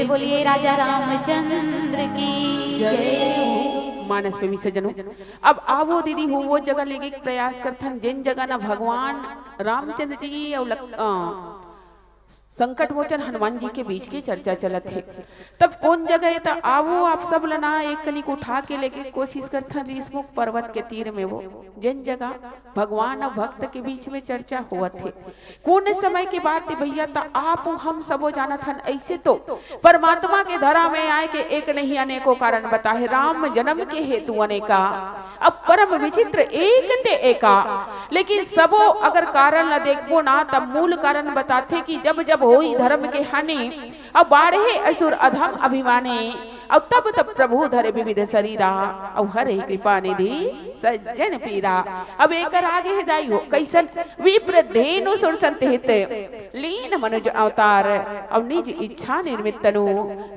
बोलिए राजा रामचंद्र की जय। मानस प्रेमी सज्जनों, अब आवो दीदी हो वो जगह लेके प्रयास करथन जिन जगह ना भगवान रामचंद्र जी और संकट मोचन हनुमान जी के बीच की चर्चा चलत है। तब कौन जगह है? तो आवो आप सब लना एक कली को उठा के लेके कोशिश करथन रीसमुख पर्वत के तीर में, वो जिन जगह भगवान और भक्त के बीच में चर्चा हुआ थे। कौन समय की बात है भैया? तो आप हम सबो जानत हन ऐसे तो परमात्मा के धरा में आए के एक नहीं अनेकों कारण बताए, राम जन्म के हेतु अनेका, अब परम विचित्र एक ते एका, लेकिन सबो अगर कारण न देखबो ना तब मूल कारण बताते कि जब जब होई धर्म के हानि अब बाढ़े असुर अधम अभिमाने, अब तब तब प्रभु धरे विविध शरीरा, अब हरे कृपा निधि सज्जन पीरा। अब एक आगे हिदाई हो कैसन विप्र धेनु सुर संत हित लीन मनुज अवतार, अब निज इच्छा निर्मित तनु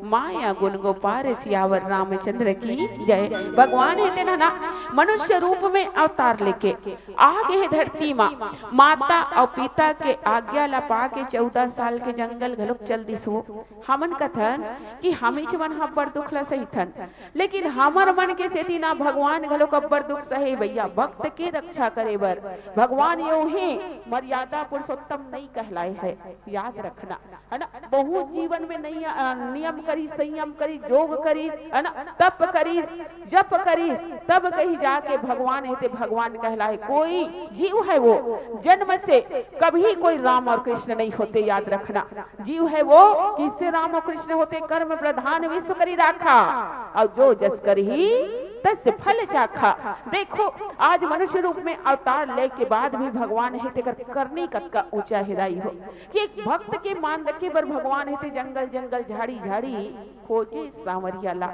माया गुण गोपार सियावर रामचंद्र की जय। भगवान है ना मनुष्य रूप में अवतार लेके आगे है धरती माता और पिता के आज्ञा ला पा के 14 साल के जंगल घलुक चल दिसो। हमन कथन कि हमें मन हब्बर दुख ला सही थन, लेकिन हमर मन के सेती ना भगवान घलुक अब्बर दुख सहे भैया। भक्त के रक्षा करे बर भगवान यो ही मर्यादा पुरुषोत्तम नहीं कहलाए है, याद रखना है ना। बहुत जीवन में नहीं नियम करी, संयम करी, योग करी है ना, तप करी, जप करी, तब कहीं जाके भगवान है ते भगवान कहलाए। कोई जीव है वो जन्म से कभी कोई राम और कृष्ण नहीं होते, याद रखना। जीव है वो किससे राम और कृष्ण होते? कर्म प्रधान विश्व करी राखा, और जो जस करी तस फल चाखा। देखो आज मनुष्य रूप में अवतार ले के बाद भी भगवान है ते करने का ऊंचा हिदाई हो कि एक भक्त के मान रखे पर भगवान है ते जंगल जंगल झाड़ी झाड़ी खोजे सांवरिया ला,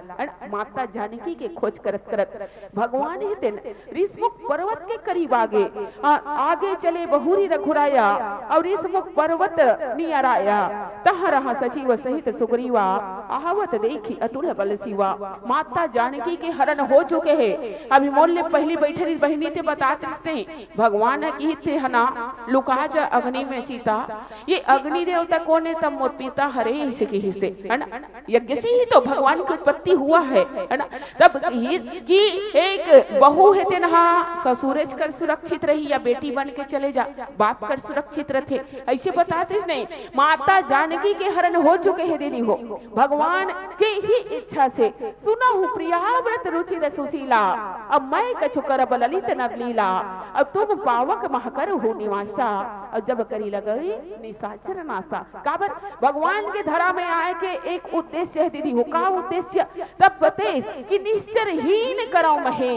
माता जानकी के खोज करत करत भगवान है ते ऋषमुख पर्वत के करीब आगे चले बहुरी रघुराया, और ऋषमुख पर्वत नियराया, तह रहा सचिव सहित सुग्रीवा, आहवत देखी अतुल बल शिवा। माता जानकी के हरण हो चुके हैं। अभी मोल पहली बैठे बहनी थे बताते भगवान की थे हना लुका जा अग्नि में सीता, ये अग्नि देवता कौन है? तब मोर पिता हरे हिस्से के हिस्से है ना, यज्ञ से ही तो भगवान की उत्पत्ति हुआ है ना। तब कि एक बहू है ते ना ससुरेज कर सुरक्षित रही या बेटी बन के चले जा बाप कर सुरक्षित रहे, ऐसे बताते नहीं। माता जानकी के हरण हो चुके हैं दीदी हो भगवान के ही इच्छा से। सुना हूँ प्रिया व्रत रुचि सुशीला, अब मैं कछु करब ललित नर लीला, अब तुम पावक महकर हो निवासा, और जब करी लगई निशाचर नासा। काबर भगवान के धरा में आए के एक उद्देश्य है दीदी हो। का उद्देश्य? तब बतेस कि निश्चरहीन करो महे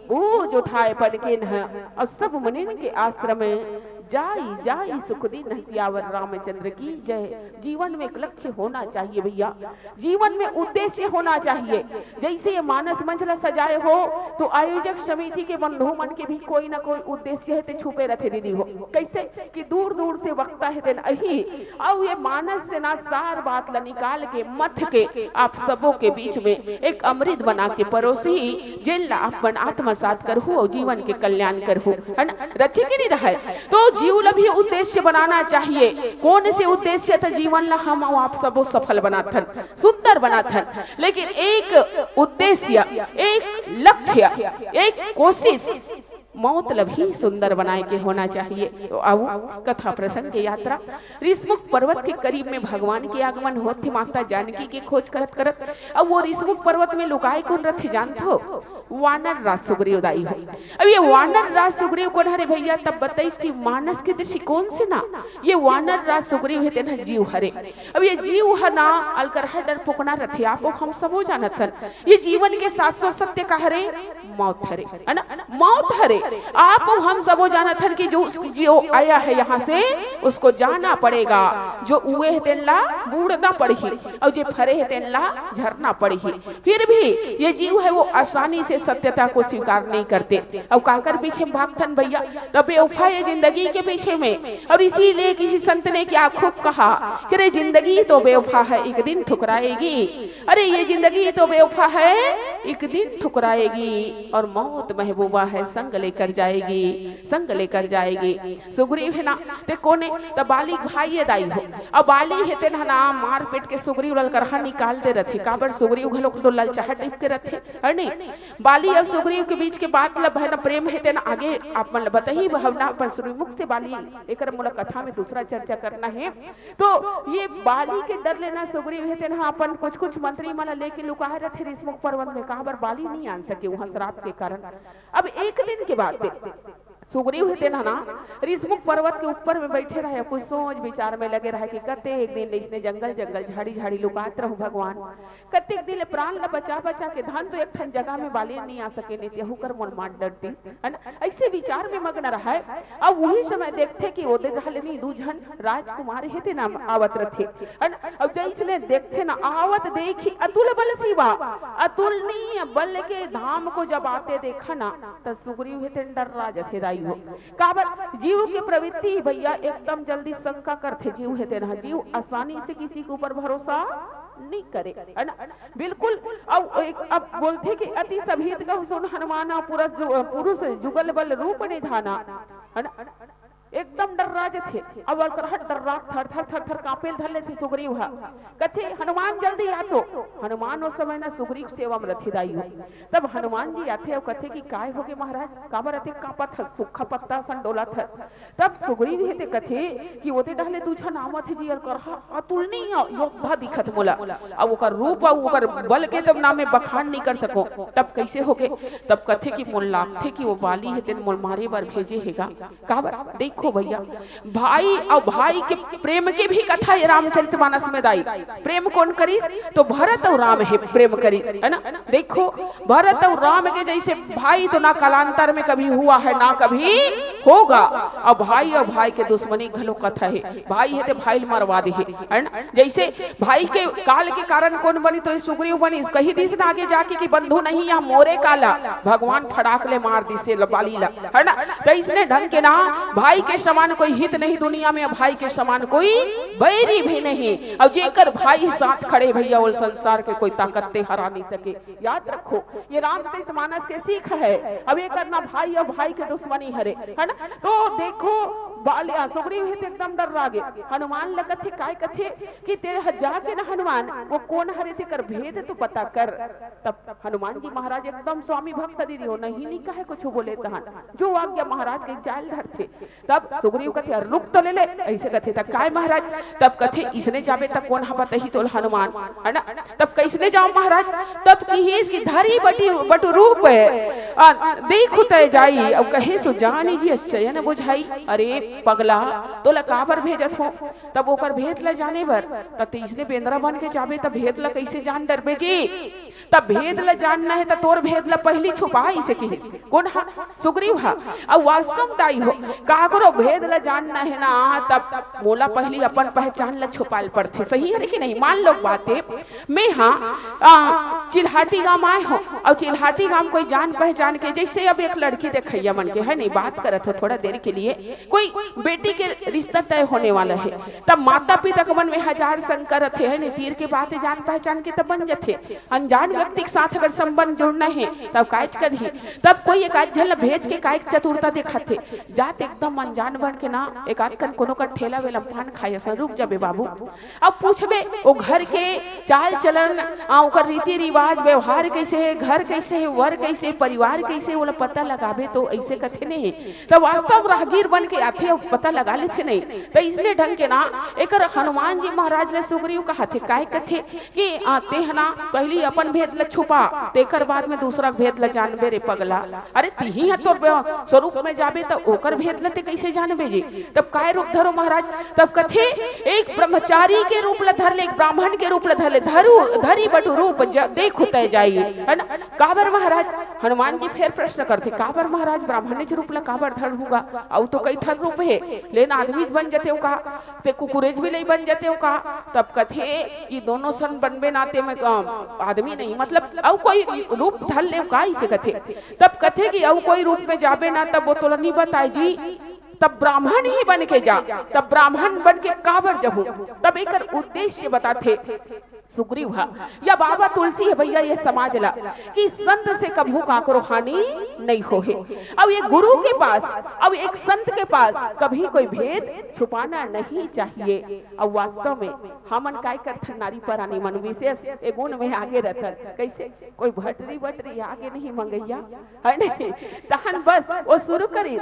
बोझ उठाए पड़ के न, और सब मुनिन के आश्रम में जाई जाई सुख दिन सियावर रामचंद्र की जय। जीवन में एक लक्ष्य होना चाहिए भैया, जीवन में उद्देश्य होना चाहिए। जैसे ये मानस मंचला सजाए हो तो आयोजक समिति के बंधु मन के भी कोई ना कोई उद्देश्य है ते छुपे रहते दीदी हो। कैसे कि दूर दूर से वक्ता है तेन अही, और ये मानस से ना सार बात ला निकाल के मथ के आप सबों के बीच में एक अमृत बना के परोसी जेल ला अपन आत्मसात करहु और जीवन के कल्याण करहु है ना। रखे के नहीं रहा है तो जीवन भी उद्देश्य बनाना चाहिए। कौन से उद्देश्य था? जीवन ला हम आप सब सफल बनाथन, सुंदर बनाथन, लेकिन एक उद्देश्य, एक लक्ष्य, एक कोशिश मतलब ही सुंदर बनाए के होना चाहिए। तो आओ कथा प्रसंग के यात्रा। ऋषमुख पर्वत के करीब में भगवान के आगमन होते, माता जानकी के खोज करत करत। अब वो ऋषमुख पर्वत में लुकाए कौन रथे जानते हो? वानर राज सुग्रीव दाई हो। अब ये वानर राज सुग्रीव कौन हरे भैया? तब बताइस कि मानस के दृष्टिकोण से ना ये वानर राज सुग्रीव है तेना जीव हरे। अब ये जीव है ना अलकर डर पुकना रथे, आप हम सबो जानत हन। ये जीवन के शाश्वत सत्य का हरे मौत हरे है ना, मौत हरे। आप हम सबो जानत हन कि जो आया है यहाँ से उसको जाना पड़ेगा, जो उए है तेन ला बूढ़ना पड़ी और जो फरे है तेन ला झरना पड़ी। फिर भी ये जीव है वो आसानी से सत्यता को स्वीकार नहीं करते। अब काकर पीछे भागथन भैया, तब बेवफा है जिंदगी के पीछे में। और इसीलिए किसी संत ने क्या खूब कहा कि अरे जिंदगी तो बेवफा है, एक दिन ठुकराएगी। अरे ये जिंदगी तो बेवफा है, एक दिन ठुकराएगी। और मौत महबूबा है, संग लेकर जाएगी, संग लेकर जाएगी। सुग्रीव है ना ते कोने तब बाली भाई है दाई हो। अब बाली है ते ना मार पीट के सुग्रीव लल करहा निकाल दे रथे। काबर सुग्रीव घलोक तो लल चाहत टिप के रथे अरे बाली और सुग्रीव के बीच के बात लब है ना प्रेम है ते ना आगे आप मन बताइए भावना अपन सुग्रीव से बाली एकर मोला कथा में दूसरा चर्चा करना है। तो ये बाली के डर लेना सुग्रीव है ते ना अपन कुछ कुछ मंत्री माला लेके लुकाए रथे ऋषमुख पर्वत में। काबर बाली नहीं आन सके वहां श्राप के कारण। अब एक दिन के बाद सुग्रीव है ना ऋषमुख पर्वत के ऊपर में बैठे रहे, कुछ सोच विचार में लगे रहे कि कते एक दिन इसने जंगल जंगल झाड़ी झाड़ी लुकात रहूं भगवान, कते एक दिन प्राण ला बचा बचा के धन तो एक ठन जगह में बाली नहीं आ सके नहीं तेहू कर मन मार डरती ऐसे विचार में मग्न रहा है। अब वही समय देखते कि ओदे रहले नहीं दू जन राजकुमार है ना आवत रथे। अब जैसे देखते ना आवत देखी अतुल बल शिवा, अतुलनीय बल के धाम को जब आते देखा ना तो सुग्रीव है डर राज थे दाई हो। काबर जीव के प्रवृत्ति भैया एकदम जल्दी शंका करते जीव है तेरा, जीव आसानी से किसी के ऊपर भरोसा नहीं करे है ना बिल्कुल। अब बोलते कि अति सभीत का सुन हनुमाना पुरुष जुगल बल रूप निधाना है ना, एकदम डर राज थे। अब डर्रा थर थर थर थर कांपे धले थे सुग्रीव हा कथे हनुमान जल्दी आ। तो हनुमान उस समय ना सुग्रीव सेवा में रथिदाई हो। तब हनुमान जी आते और कथे कि काय हो गए महाराज, काबर अति कांपत है, सूखा पत्ता सन डोला था। तब सुग्रीव हेते कथे कि ओते डहले दूछा नामत जी और करहा अतुलनीय योद्धा दिखत मोला। अब ओकर रूप और ओकर बल के तब नामे बखान नहीं कर सको। तब कैसे हो गए, तब कथे कि मोल लागथे कि वो बाली हेते मोल मारे बार भेजे हेगा। काबर देखो भैया भाई और भाई के प्रेम की भी कथा है रामचरितमानस में दाई। प्रेम कौन करीस तो भरत और राम है प्रेम करीस है ना। देखो भरत और राम के जैसे भाई तो ना कालांतर में कभी हुआ है ना कभी होगा। अब भाई और भाई के दुश्मनी घलो कथा है, भाई है तो भाई मरवा दे है ना। जैसे भाई के काल के कारण कौन बनी तो सुग्रीव बनी, कही दिस ना आगे जाके कि बंधु नहीं यहाँ मोरे काला भगवान फड़ाक ले मार दी से बाली ला है ना। तो इसने ढंग के ना भाई के समान कोई हित नहीं दुनिया में, भाई के समान कोई बैरी भी नहीं। और जेकर भाई साथ खड़े भैया वो संसार के कोई ताकत ते हरा नहीं सके। याद रखो ये रामचरितमानस के सीख है। अब ये करना भाई और भाई के दुश्मनी हरे है ना। तो देखो बालिया सुग्रीव है एकदम डर रागे। हनुमान लगत थे काय कथे कि तेरे जाके ना हनुमान वो कौन हरे थे कर भेद तो पता कर। तब हनुमान जी महाराज एकदम स्वामी भक्त दीदी हो नहीं कहे कुछ बोले तहन जो आज्ञा महाराज के चाल धर थे। तब सुग्रीव कथे रुक तो ले ले ऐसे कथे तब काय महाराज। तब कथे इसने जाबे तक कौन हवा तही तो हनुमान है ना। तब कैसने जाओ महाराज, तब की इसकी धारी बटु रूप देखो तय जाई। अब कहे सो जानी जी चयन बुझाई। अरे पगला तो लकाबर भेजत हो तब ओकर भेद ला जाने बर तब इसने बेंद्रा बन के जाबे तब भेद ला कैसे जान डरबे जी। तब भेद ला जानना है तो तोर भेद ला पहली छुपा इसे की कौन हा सुग्रीव हा। अब वास्तव दाई हो का करो भेद ला जानना है ना तब मोला पहली अपन पहचान ला छुपाल पड़थे। सही है कि नहीं। मान लो बातें मैं हाँ चिल्हाटी गांव आए हो और चिल्हाटी गांव कोई जान पहचान के जैसे अब एक लड़की देखैया मन के है नहीं बात करत हो थोड़ा देर के लिए कोई बेटी के रिश्ता तय होने वाला है। तब माता पिता के मन में हजार शंकर थे है नहीं तीर के बातें जान पहचान के तब बन जाते। अनजान व्यक्ति के साथ अगर संबंध जोड़ना है तब काज कर ही तब कोई एक आध झल भेज के काय चतुरता दिखाते जात एकदम अनजान बन के ना एक आध कन कोनो का ठेला वेला पान खाए सा रुक जाबे बाबू। अब पूछबे वो घर के चाल चलन ओकर रीति रिवाज व्यवहार कैसे है, घर कैसे है, वर कैसे, परिवार कैसे वो पता लगाबे तो ऐसे कथे नहीं। तब वास्तव राहगीर बन के आथे और पता लगा लेते नहीं। तो इसलिए ढंग के ना एक हनुमान जी महाराज ने सुग्रीव कहा थे काय कथे कि ते ना पहली अपन भेद ला छुपा तेकर बाद में दूसरा भेद ला जानबे रे पगला। अरे तिही है तो स्वरूप में जाबे तो ओकर भेद ला ते कैसे जानबे जी। तब काय रूप धरो महाराज। तब कथे एक ब्रह्मचारी के रूप ला धर ले, एक ब्राह्मण के रूप ला धर ले, धरी बटु रूप देखो तय जाई है ना। काबर महाराज हनुमान जी फिर प्रश्न करते काबर महाराज ब्राह्मण के रूप ला काबर धर होगा और तो कई ठन रूप है लेकिन आदमी बन जाते हो का ते कुकुरेज भी नहीं बन जाते हो का। तब कथे कि दोनों सन बनबे नाते में आदमी नहीं, मतलब अब कोई रूप ढल ले का इसे कथे, तब कथे कि अब कोई रूप में जाबे ना तब वो तोला नहीं बताए जी, तब ब्राह्मण ही बन के जा, तब ब्राह्मण बन के काबर जहू, तब एक उद्देश्य बताते सुग्रीव या बाबा तुलसी है भैया ये समाज ला कि संत से कभू काकरो हानि नहीं हो है। अब ये गुरु के पास, अब एक संत के पास कभी कोई भेद छुपाना नहीं चाहिए। अब वास्तव में हमन काय करथन नारी परानी मन विशेष ए गुण में आगे रहथन, कैसे कोई भटरी बटरी आगे नहीं मंगैया है नहीं, तहन बस वो शुरू करी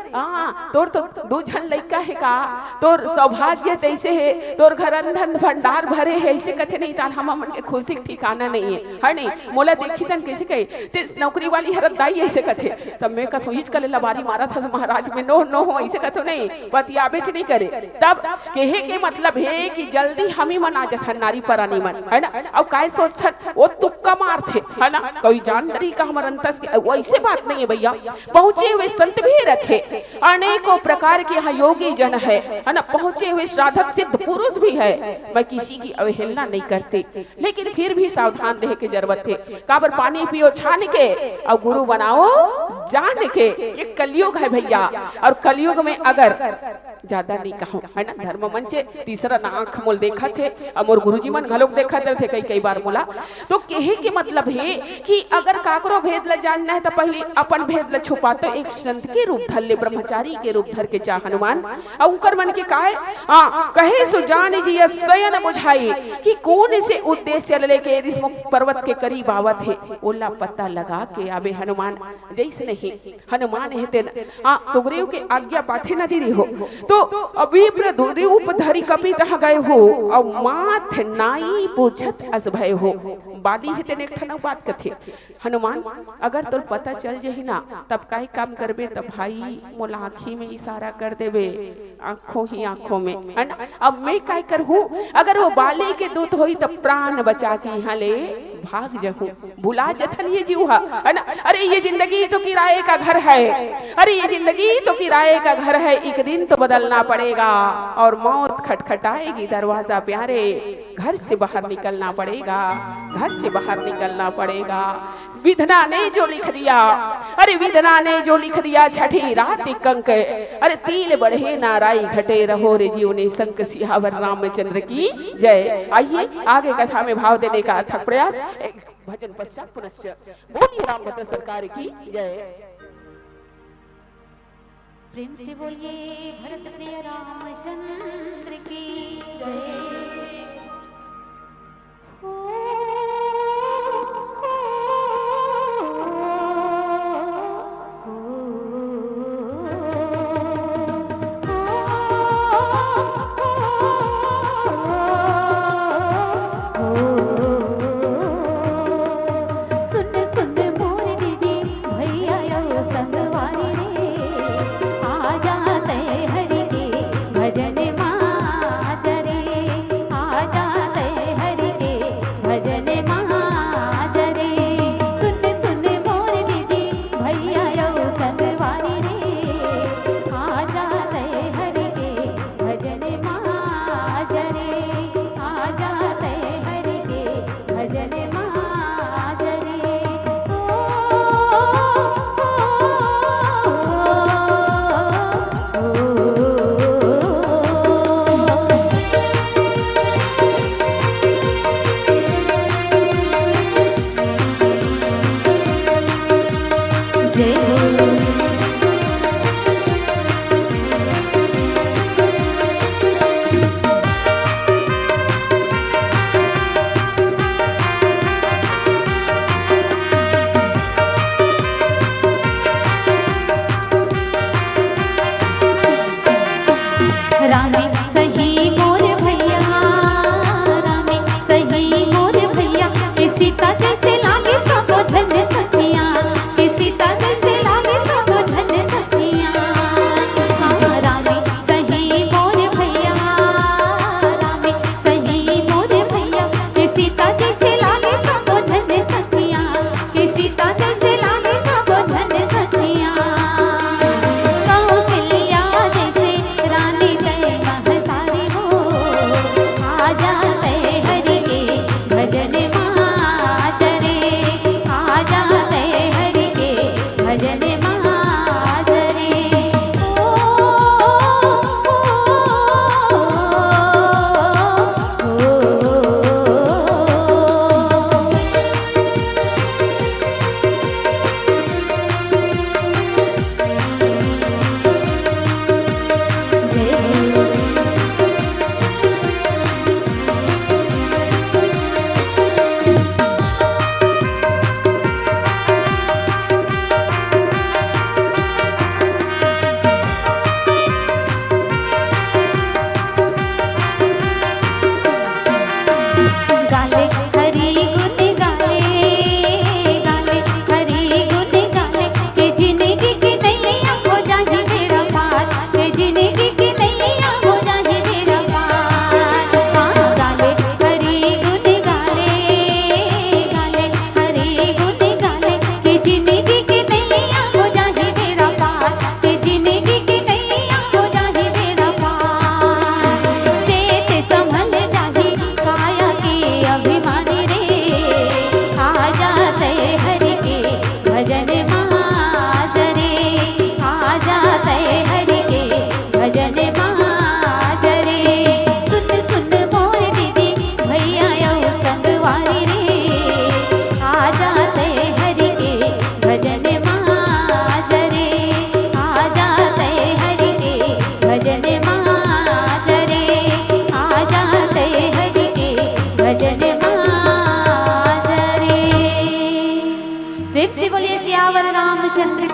तोर तो दूझन लइका है का, तोर सौभाग्य तैसे है, तोर घर धन भंडार भरे है, ऐसे कथे नहीं तान हम मन के खुशी ठिकाना नहीं है नहीं, मोला देखी जन कैसे कहे ते नौकरी वाली हरत दाई ऐसे कथे, तब मैं कथो हिच कले लबारी मारा था महाराज में नो नो हो ऐसे कथो नहीं, पतिया बेच नहीं करे, तब कहे के मतलब है कि जल्दी हम ही मन आ जथन नारी परानी मन है ना। अब काय सोचथन वो तुक्का मार थे है ना, कोई जान डरी का हमर अंतस वो ऐसे बात नहीं है भैया, पहुंचे हुए संत भी रखे, अनेकों प्रकार के यहाँ योगी जन है ना, पहुंचे हुए साधक सिद्ध पुरुष भी है, मैं किसी की अवहेलना नहीं करते, लेकिन फिर भी सावधान रहे के जरूरत है। काबर पानी पियो छान के और गुरु बनाओ जान के, ये कलयुग है भैया, और कलयुग में अगर ज्यादा नहीं कहूं है ना, धर्म मंचे तीसरा नाख मोल देखा थे और मोर गुरुजी मन घलोक देखा थे कई बार मोला, तो कहे के मतलब है कि अगर काकरो भेद ल जानना है तो पहले अपन भेद ल छुपा, तो एक संत के रूप धर ले, ब्रह्मचारी के रूप धर के चाह हनुमान और उनकर मन के काहे कहे सो जान जी स्वयं बुझाई कि कौन से उद्देश्य लेके पर्वत के करीब आवत है, ओला पता लगा के आवे हनुमान, जैसे नहीं हनुमान है सुग्रीव के आज्ञा पाथे न दीदी हो, तो अभी रूप धरी कपि तह गए हो और माथ नाई पूछत अस भय हो, बाली है तेने एक ठना बात कथे हनुमान, अगर तो पता चल जही ना तब काहे काम करबे, तब भाई मोला आँखी में इशारा कर देवे, आंखों ही आंखों में है ना, अब मैं काय करहूं, अगर वो बाली के दूत होई तब प्राण बचा के यहाँ ले भाग जाऊं, भुला जथन ये जीव है ना, अरे ये जिंदगी तो किराए का घर है, अरे ये जिंदगी तो किराए का घर है, एक दिन तो बदलना पड़ेगा और मौत खटखटाएगी दरवाजा प्यारे, घर से बाहर निकलना पड़ेगा, घर से बाहर निकलना पड़ेगा। विधना ने जो लिख दिया, अरे विधना ने जो लिख दिया छठी रात कंक, अरे तिल बढ़े नाराई घटे रहो रे जीव ने संक सियावर रामचंद्र की जय। आइए आगे कथा में भाव देने का अथक प्रयास, भजन पश्चात पुनश्च बोलिए रामभद्र सरकार की जय। प्रेम से बोलिए भरत प्रिय रामचंद्र की जय। आ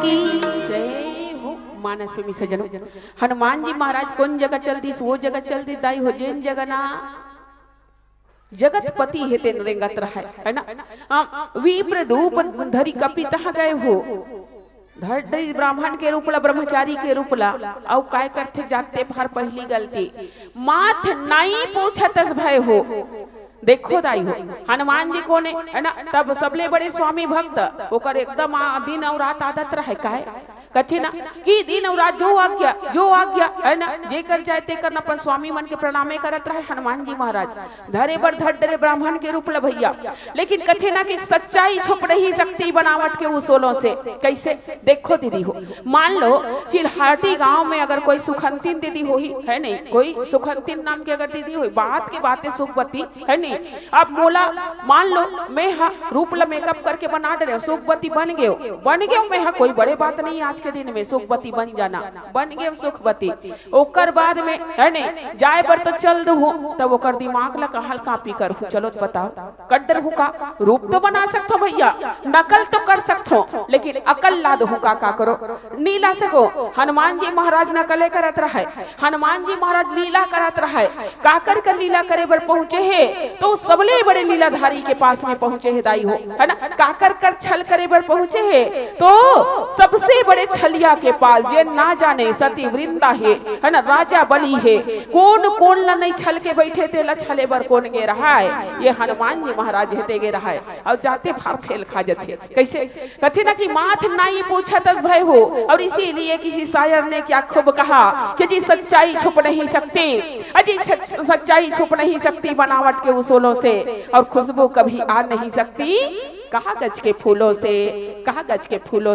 की। जय हो मानस पे सजनो। हनुमान जी महाराज कौन जगह चल दी वो जगह चल दी दाई हो जेन जगह ना जगतपति हेते रेंगत रहा है ना। विप्र रूप धरी कपि तहाँ गए हो धरती ब्राह्मण के रूपला ब्रह्मचारी के रूपला औ काय करते जाते भर पहली गलती माथ नहीं पूछतस भय हो। देखो दाई हो हनुमान जी कोने है ना तब सबले बड़े स्वामी भक्त ओकर एकदम दिन और रात आदत रहे काहे कथे ना कि दिन और रात जो आज्ञा है ना जे कर जाए ते करना अपन स्वामी मन के प्रणामे करत रहे हनुमान जी महाराज धरे बर धरे ब्राह्मण के रूप ल भैया। लेकिन कथे ना कि सच्चाई छुप रही शक्ति बनावट के उसूलों से कैसे देखो दीदी हो मान लो चिल्हाटी गांव में अगर कोई सुखंतिन दीदी हो ही है नहीं कोई सुखंतिन नाम की अगर दीदी हो बात के बातें सुखवती है नहीं अब मोला मान लो मैं रूपला मेकअप करके बना दे रहे सुखवती बन गए मैं कोई बड़े बात नहीं आज के दिन में सुखवती बन जाना बन गए सुखवती ओकर बाद में है नहीं जाए पर तो चल दू तब ओकर दिमाग ला कहल कापी कर चलो तो बताओ कड्डर हूँ का रूप तो बना सकते भैया नकल तो कर सकते लेकिन अकल ला दो का करो नीला सको हनुमान जी महाराज नकले करत रहे हनुमान जी महाराज लीला करत रहे काकर कर लीला करे बर पहुंचे है तो सबले बड़े लीलाधारी के पास में पहुंचे है दाई हो है ना काकर कर छल करे बर पहुंचे है तो सबसे बड़े छलिया के पास जे ना जाने सती वृंदा है ना राजा बलि है कौन ला नहीं छल के बैठे थे ला छले बर कौन गे रहा है ये हनुमान जी महाराज हेते गे रहा है और जाते फार फेल खा जाते कैसे कथे ना कि माथ नहीं पूछत भय हो और इसीलिए किसी शायर ने क्या खूब कहा कि जी सच्चाई छुप नहीं सकती अजी सच्चाई छुप नहीं सकती बनावट के उसूलों से और खुशबू कभी आ नहीं सकती कागज के फूलों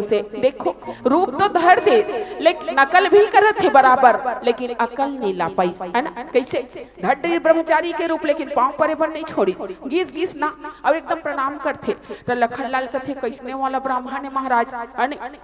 से देखो रूप तो धर दे लेकिन नकल भी करत थे बराबर लेकिन अकल नहीं ला पाई है ना कैसे धड़ ब्रह्मचारी के रूप लेकिन पांव परे पर नहीं छोड़ी घिस ना और एकदम प्रणाम करते तो लखन लाल कथे कैसने वाला ब्राह्मण है महाराज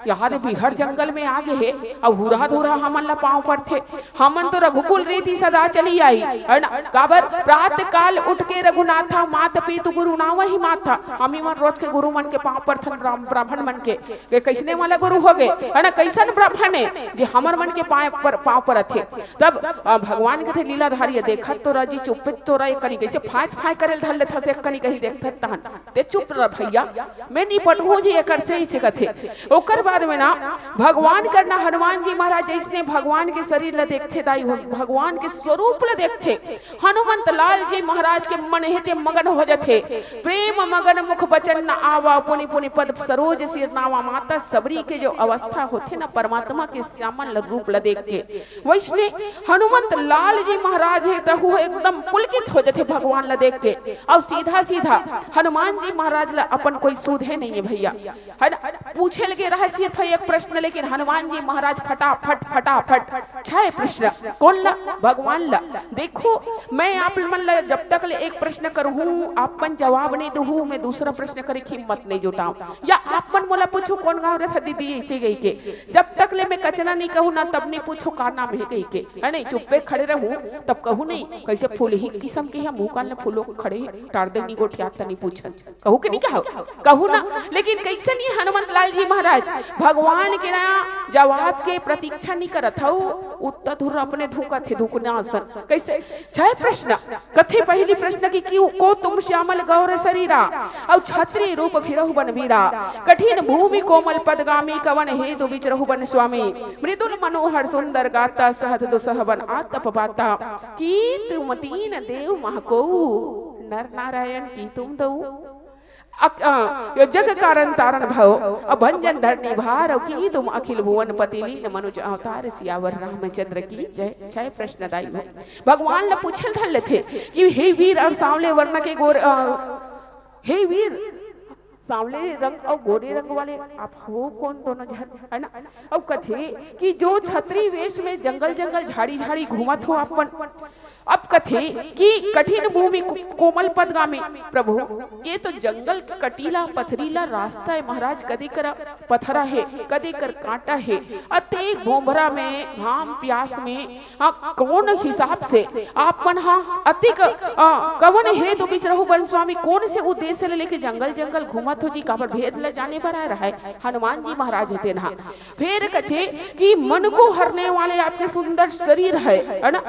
यहाँ भी हर जंगल में आगे है अब हुरा धुरा हमन ला पांव पर थे हमन तो रघुकुल रीति सदा चली आई है ना काबर प्रात काल उठ के रघुनाथा मात पीतु गुरु ना वही माथा हमी मन रोज के गुरु मन के पांव पर थन ब्राह्मण मन के कैसने वाला गुरु हो गए है ना कैसन ब्राह्मण है जे हमर मन के पांव पर थे तब भगवान के थे लीलाधारी देखत तो राजी चुपित तो रहे कनी कैसे फाच करे धर ले था से कनी कहीं देखत तहन ते चुप रह भैया मैं नहीं पढ़ू जी एकर से ही से कथे ओकर बाद में ना भगवान करना हनुमान जी महाराज जैसने भगवान के शरीर ल देखते दाई हो भगवान के स्वरूप ल देखते हनुमंत लाल जी महाराज के मन हेते मगन हो जाते प्रेम मगन मुख बचन न आवा पुनि पुनि पद सरोज सिर नावा माता सबरी के जो अवस्था होते ना परमात्मा के श्यामल रूप ल देख के वैसने हनुमंत लाल जी महाराज है तो एकदम पुलकित हो जाते भगवान ल देख के और सीधा हनुमान जी महाराज ला अपन कोई सूद है नहीं है भैया है ना पूछे लगे रहा सिर्फ एक प्रश्न लेकिन हनुमान जी महाराज फटाफट छह प्रश्न कौन ला भगवान ला देखो मैं आप मन ला जब तक ले एक प्रश्न करूँ आप मन जवाब नहीं दूँ मैं दूसरा प्रश्न करे हिम्मत नहीं जुटाऊं या आप मन मोला पूछो कौन गाँव रहा था दीदी ऐसे गई के जब तक ले मैं कचना नहीं कहूँ ना तब नहीं पूछो का नाम है गई के है नहीं चुप्पे खड़े रहूं तब कहूँ नहीं कैसे फूल ही किस्म के है मुंह कान फूलों खड़े टार दे नहीं गोठिया नहीं पूछन कहूँ कि नहीं कहूँ ना लेकिन कैसे नहीं हनुमंत लाल जी महाराज भगवान के ना जवाब के प्रतीक्षा नहीं करत हूँ उत्तर धुर अपने धूका थे धूकना आसन कैसे छह प्रश्न कथे पहली प्रश्न की क्यों को तुम श्यामल गौर शरीरा और छत्री रूप फिरहु बन वीरा कठिन भूमि कोमल पदगामी कवन हेतु विचरहु बन स्वामी मृदुल मनोहर सुंदर गाता सहज दुसह बन आतप पाता की तुम तीन देव महको नर नारायण की तुम दऊ जग कारण तारण भव अभंजन धरणी भार की तुम अखिल भुवन पति लीन मनुज अवतार सियावर रामचंद्र की जय छह प्रश्नदायी हो भगवान ने पूछल धल थे कि हे वीर और सांवले वर्ण के गोर हे वीर सांवले रंग और गोरे रंग वाले आप हो कौन दोनों है ना अब कथे कि जो छत्री वेश में जंगल झाड़ी घूमत हो अपन अब कथे कि कठिन भूमि कोमल पदगामी। प्रभु ये तो जंगल कटीला पथरीला रास्ता है महाराज, कदे कर पथरा है, कदे कर कांटा है, अतेक भोंभरा में घाम प्यास में कौन हिसाब से आप मन अतिक कवन है तो बीच रहू बन स्वामी, कौन से उद्देश्य ले लेके जंगल जंगल घूमत हो जी, काबर भेद ले जाने पर आ रहा है। हनुमान जी महाराज है ना। फिर कथे कि मन को हरने वाले आपके सुंदर शरीर है ना,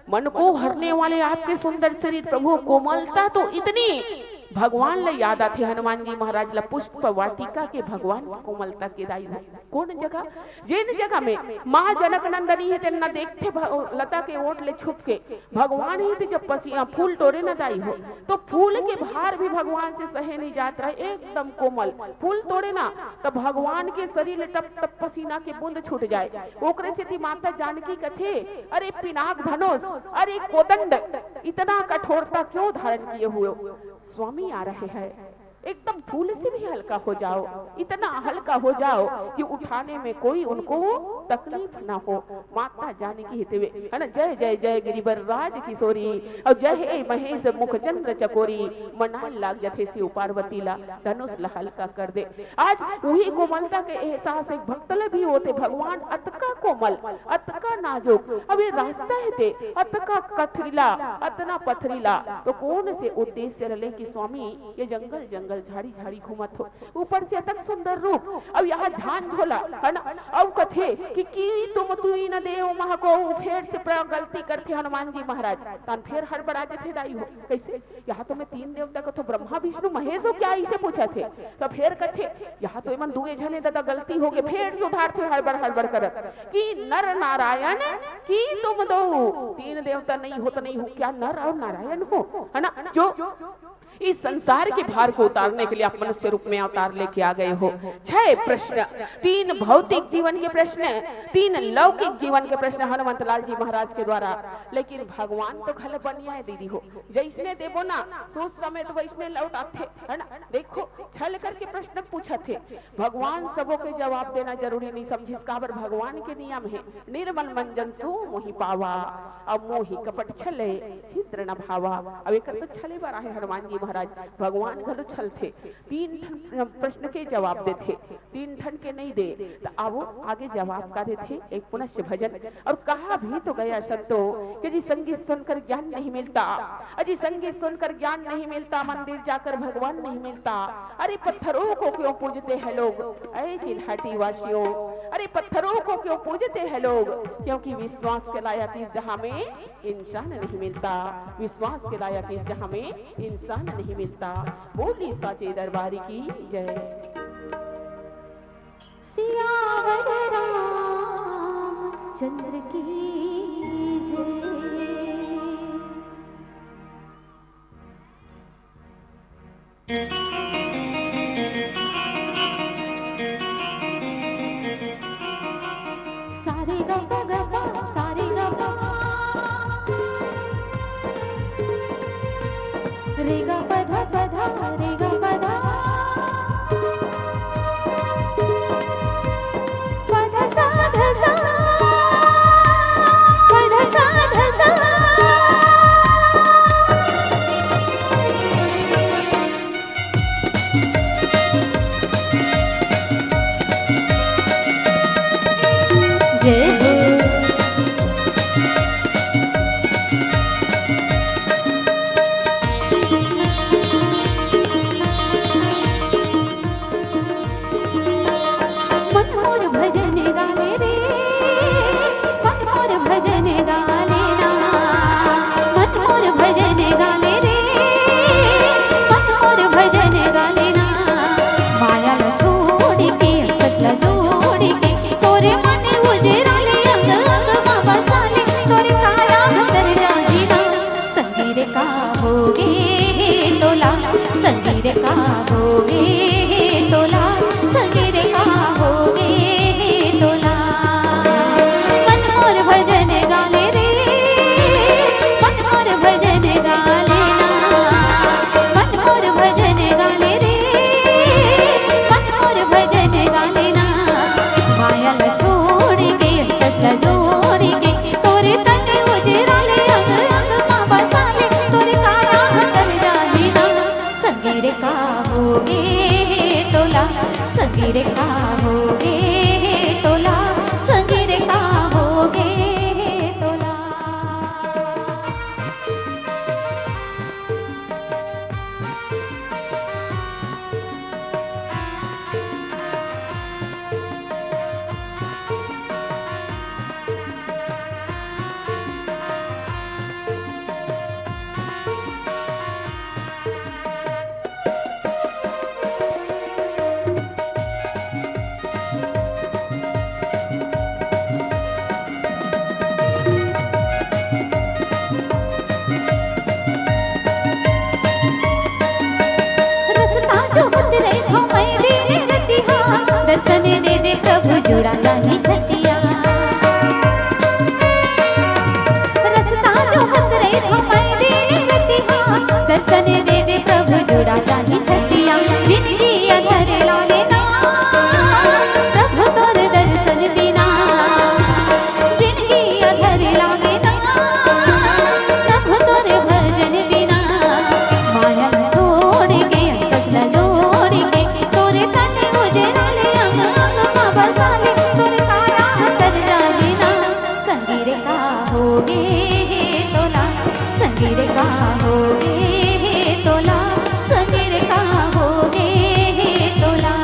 मन को हरने वाले आपके सुंदर शरीर। प्रभु कोमलता तो इतनी भगवान ले याद आते हनुमान जी महाराज ला पुष्प वाटिका के भगवान कोमलता के दाई कौन जगह, जिन जगह में माँ जनक नंदनी है तेना देखते लता के ओट ले छुप के भगवान ही थे जब पसिया फूल तोड़े न दाई हो, तो फूल के भार भी भगवान से सहे नहीं जात रहे, एकदम कोमल फूल तोड़े ना तो भगवान के शरीर ले टप टप पसीना के बूंद छूट जाए। ओकरे से थी माता जानकी कथे अरे पिनाक धनुष, अरे कोदंड, इतना कठोरता क्यों धारण किए हुए स्वामी आ रहे हैं, एकदम फूल से भी हल्का हो जाओ, इतना हल्का हो जाओ कि उठाने में कोई उनको तकलीफ ना हो। माता जानकी हिते हुए है ना, जय जय जय गिरिवर राज किशोरी और जय हे महेश मुख चंद्र चकोरी, मनाल लाग जथे शिव पार्वती ला धनुष ला हल्का कर दे। आज वही कोमलता के एहसास एक भक्तले भी होते, भगवान अतका कोमल अतका नाजुक, अब ये रास्ता है थे अतका कथरीला अतना पथरीला, तो कौन से उद्देश्य ले कि स्वामी ये जंगल जंगल झाड़ी झाड़ी घूमत हो, ऊपर से अतक सुंदर रूप, अब यहाँ झान झोला है ना। अब कथे कि तुम तुई न देव मह को फेर से गलती करते हनुमान जी महाराज, तन फेर हड़बड़ा थे दाई हो कैसे, यहाँ तो मैं तीन देवता को तो ब्रह्मा विष्णु महेश हो क्या इसे पूछा थे, तो फेर कथे यहाँ तो मन दुए जने दादा गलती हो गए, फेर सुधार थे हड़बड़ हड़बड़ करत कि नर नारायण की तुम दो, तीन देवता नहीं हो तो नहीं हो, क्या नर और नारायण हो है ना, जो इस संसार के भार को उतारने के लिए आप मनुष्य रूप में अवतार लेके आ गए हो। 6 प्रश्न, 3 भौतिक जीवन के प्रश्न, 3 लौकिक जीवन के प्रश्न हनुमंत लाल जी महाराज के द्वारा, लेकिन भगवान तो खल बनिया है दीदी हो, जैसने देवो ना तो उस समय तो वैसने लौट आते है ना। देखो छल करके प्रश्न पूछा थे, भगवान सबों के जवाब देना जरूरी नहीं समझी, इसका भगवान के नियम है, निर्मल मंजन सो मोहि पावा, अब मोहि कपट छले छिद्र न भावा। अब एक तो छले बार है हनुमान जी महाराज, भगवान घलो छल थे, 3 प्रश्न के जवाब देते, 3 ठन के नहीं दे, तो अब आगे जवाब का देते एक पुनश्च भजन। और कहा भी तो गया संतों कि जी संगीत सुनकर ज्ञान नहीं मिलता, अजी संगीत सुनकर ज्ञान नहीं मिलता, मंदिर जाकर भगवान नहीं मिलता, अरे पत्थरों को क्यों पूजते हैं लोग, अरे चिल्हाटी वासियों, अरे पत्थरों को क्यों पूजते हैं लोग, क्योंकि विश्वास के लायक इस जहां में इंसान नहीं मिलता, विश्वास के लायक इस जहां में इंसान नहीं मिलता। बोली साचे दरबारी की जय। सियावर रामचंद्र की जय। सारे गा गा सारे गा रे गा पधा पधा रे गा पधा पधा सा धा पधा सा धा जय हो। दर्शन दे दे प्रभु जुड़ा नहीं छतिया रस्ता जो हंस रही हो मैं देने रतिया दर्शन दे दे प्रभु जुड़ा नहीं छतिया जिंदगी अधर लागे ना प्रभु तोर दर्शन बिना जिंदगी अधर लागे ना प्रभु तोर भजन बिना माया छोड़ के अंतस जोड़ के तोरे तन उजरा ले अंग अंग बाबा साले तोरे काया कर जाने ना संगीरे का होगे तोला संगीरे का होगे तोला संगीरे का होगे तोला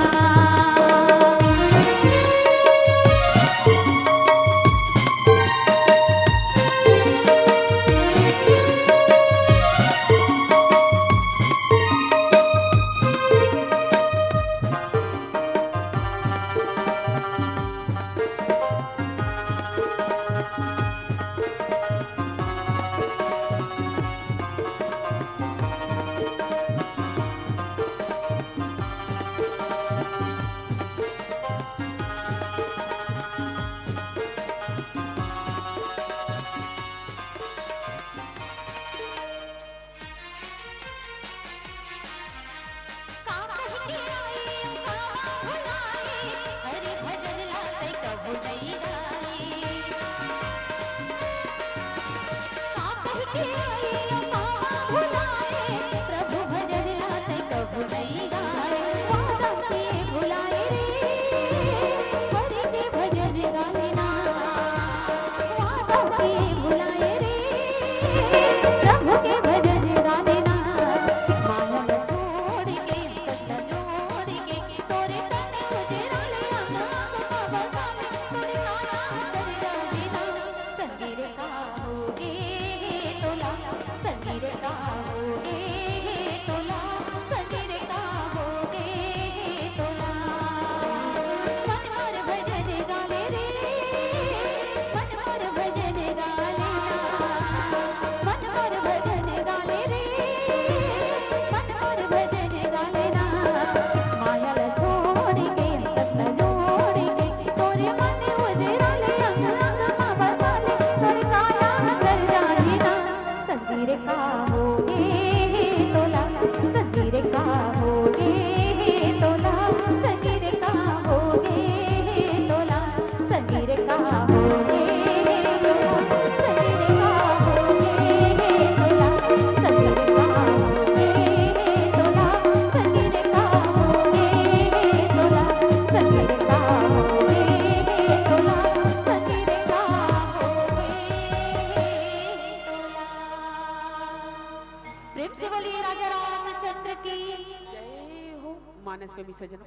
मानस में सजन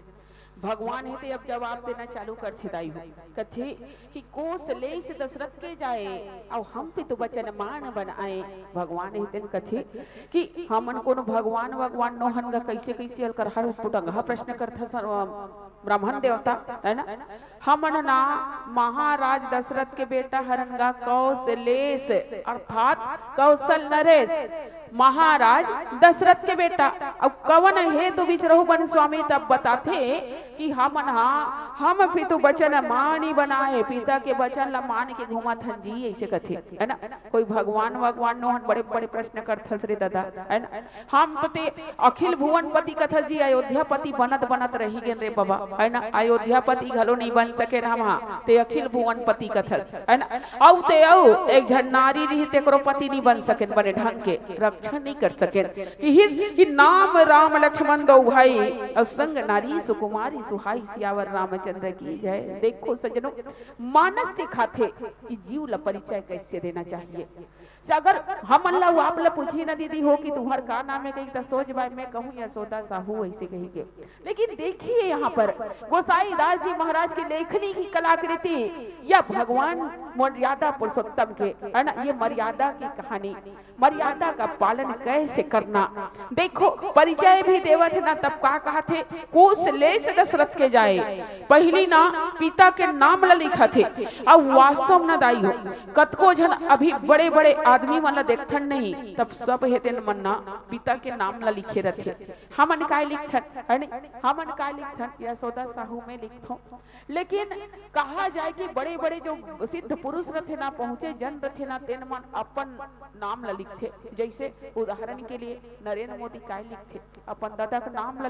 भगवान है ते अब जवाब देना चालू कर थे दाई कथे कि कोस ले से दशरथ के जाए और हम पे तो वचन मान बनाए भगवान है तेन कथे कि हमन को भगवान भगवान नोहन का कैसे कैसे अलकर हर पुटंगा प्रश्न करता ब्राह्मण देवता है ना हमन ना महाराज दशरथ के बेटा हरंगा कौशलेश अर्थात कौशल नरेश महाराज दशरथ के बेटा अब कवन है तो विचरहु बन स्वामी तब बताते कि हम भी तो वचन मानी बनाए पिता के वचन ला मान के घुमा थन जी ऐसे कथे है ना कोई भगवान भगवान नोहन बड़े बड़े प्रश्न करथस रे दादा है ना हम पते अखिल भुवन पति कथा जी अयोध्या पति बनत बनत रही गेन रे बाबा है ना अयोध्या पति घलो नहीं बन सके हम ते अखिल भुवन पति कथस है ना औ ते औ एक झन नारी रही ते करो पति नहीं बन सके बड़े ढंग के रक्षा नहीं कर सके कि नाम राम लक्ष्मण दो भाई और संग नारी सुकुमारी सुहाई सियावर रामचंद्र की जय। देखो सजनों मानस सिखाते कि जीव ला परिचय कैसे देना चाहिए। अगर हम अल्लाह आप ला पूछी ना दीदी हो कि तुम्हार का नाम है कहीं तो सोच भाई मैं कहूँ यशोदा साहू ऐसे कहीं के, लेकिन देखिए यहाँ पर गोसाई दास जी महाराज की लेखनी की कलाकृति या भगवान मर्यादा पुरुषोत्तम के है ना, ये मर्यादा की कहानी, मर्यादा का पालन पालन कैसे करना। देखो परिचय भी देवत ना तब का कहा थे कोस ले से दशरथ के जाए, पहली ना पिता के नाम ला लिखा थे। अब वास्तव न दाई हो कतको जन अभी बड़े बड़े आदमी वाला देखथन नहीं, तब सब हे दिन मन्ना पिता के नाम ला लिखे रथे। हमन काय लिखथन अरे हमन काय लिखथन यशोदा साहू में लिखथो, लेकिन कहा जाए कि बड़े बड़े जो सिद्ध पुरुष रथे ना पहुंचे जन रथे ना तेन मन अपन नाम ला लिखथे। जैसे उदाहरण के लिए नरेंद्र मोदी काय लिखथे अपन दादा का नाम ला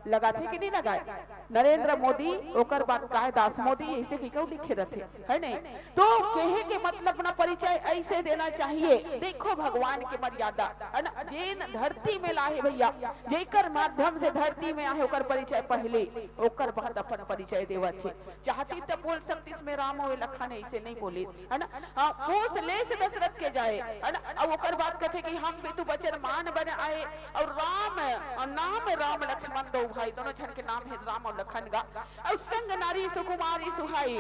लगाथे कि नहीं लगाए नरेंद्र मोदी, ओकर बाद काय दास मोदी ऐसे की क्यों लिखे रहते है नहीं। तो कहे के मतलब ना परिचय ऐसे देना चाहिए। देखो भगवान के मर्यादा है ना, जेन धरती में लाहे भैया जेकर माध्यम से धरती में आए ओकर परिचय पहले ओकर बाद अपन परिचय देवत है। चाहती तो बोल सकती इसमें राम हो लखन ऐसे नहीं बोले है ना। कोस ले से दशरथ के जाए है ना, अब ओकर बात कहते कि हम भी तू बचन मान बने आए और राम नाम राम लक्ष्मण दो भाई दोनों जन के नाम है राम और लखन गा, और संग नारी सुकुमारी सुहाई।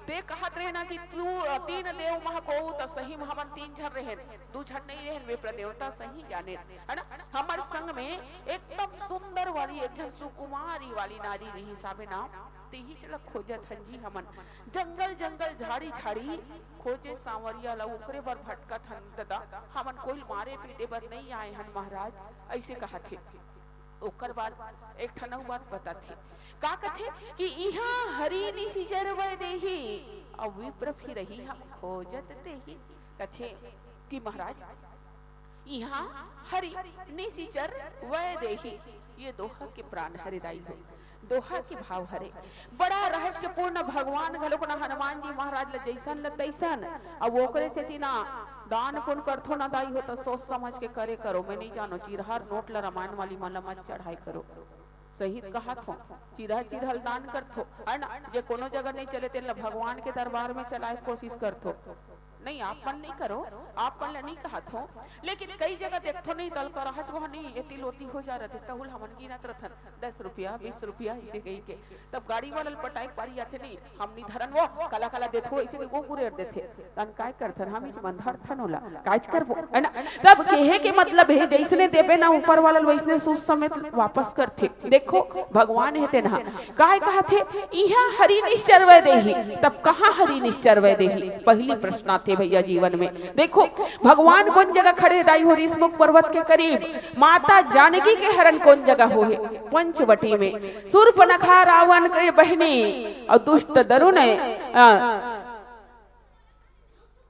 ते कहत रहे ना कि तू तीन देव मह को तो सही हमन तीन जन रहे, दू जन नहीं रहे वे प्रदेवता सही जाने है ना। हमार संग में एकदम सुंदर वाली एक जन सुकुमारी वाली नारी रही साबे नाम तेही चला खोजत हन जी हमन जंगल जंगल झाड़ी झाड़ी खोजे सांवरिया ला ओकरे बर भटकत हन दादा, हमन कोई मारे पीटे बर नहीं आए हन महाराज ऐसे कहा थे। ओकर बाद एक ठनऊ बात बता थी का कथे कि इहाँ हरि निशिचर वै देही और विप्र फिर रही हम खोजत तेही। कथे कि महाराज यहाँ हरि निशिचर वै देही, ये दोहा के प्राण हरिदाई हो, दोहा की भाव हरे बड़ा रहस्यपूर्ण भगवान घलो ना हनुमान जी महाराज ल जैसन ल तैसन। अब ओकरे से तीना दान पुण्य करथो ना दाई हो तो सोच समझ के करे करो। मैं नहीं जानो चिरहर नोट ला रामायण वाली मन मत चढ़ाई करो, सही कहा थो चिरह चिरहल दान करथो है ना। जे कोनो जगह नहीं चले तेन भगवान के दरबार में चलाए कोशिश करथो नहीं, आप मन नहीं करो, आप मन नहीं कहा थो, लेकिन कई जगह देखो नहीं दल का रहज वह नहीं ये तिलोती हो जा रहे तहुल हमन गिनत रथन 10 रुपया 20 रुपया ऐसे कही के, तब गाड़ी वाला पटाई पारी आते नहीं हमनी धरन वो काला काला देथो ऐसे वो पूरे देथे तन काय करथन हम इस मंधर थन होला काज करबो है ना। तब कहे के मतलब है जैसने देबे ना ऊपर वाला वैसने सुस समेत वापस करथे। देखो भगवान है तेना काय कहा थे इहाँ हरि निश्चर वै देही, तब कहाँ हरि निश्चर वै देही पहली प्रश्न आते भैया जीवन में। देखो भगवान कौन जगह खड़े दाई हो ऋषमुख पर्वत के करीब, माता जानकी के हरण कौन जगह हो है पंचवटी में, शूर्पणखा रावण के बहनी और दुष्ट दारुण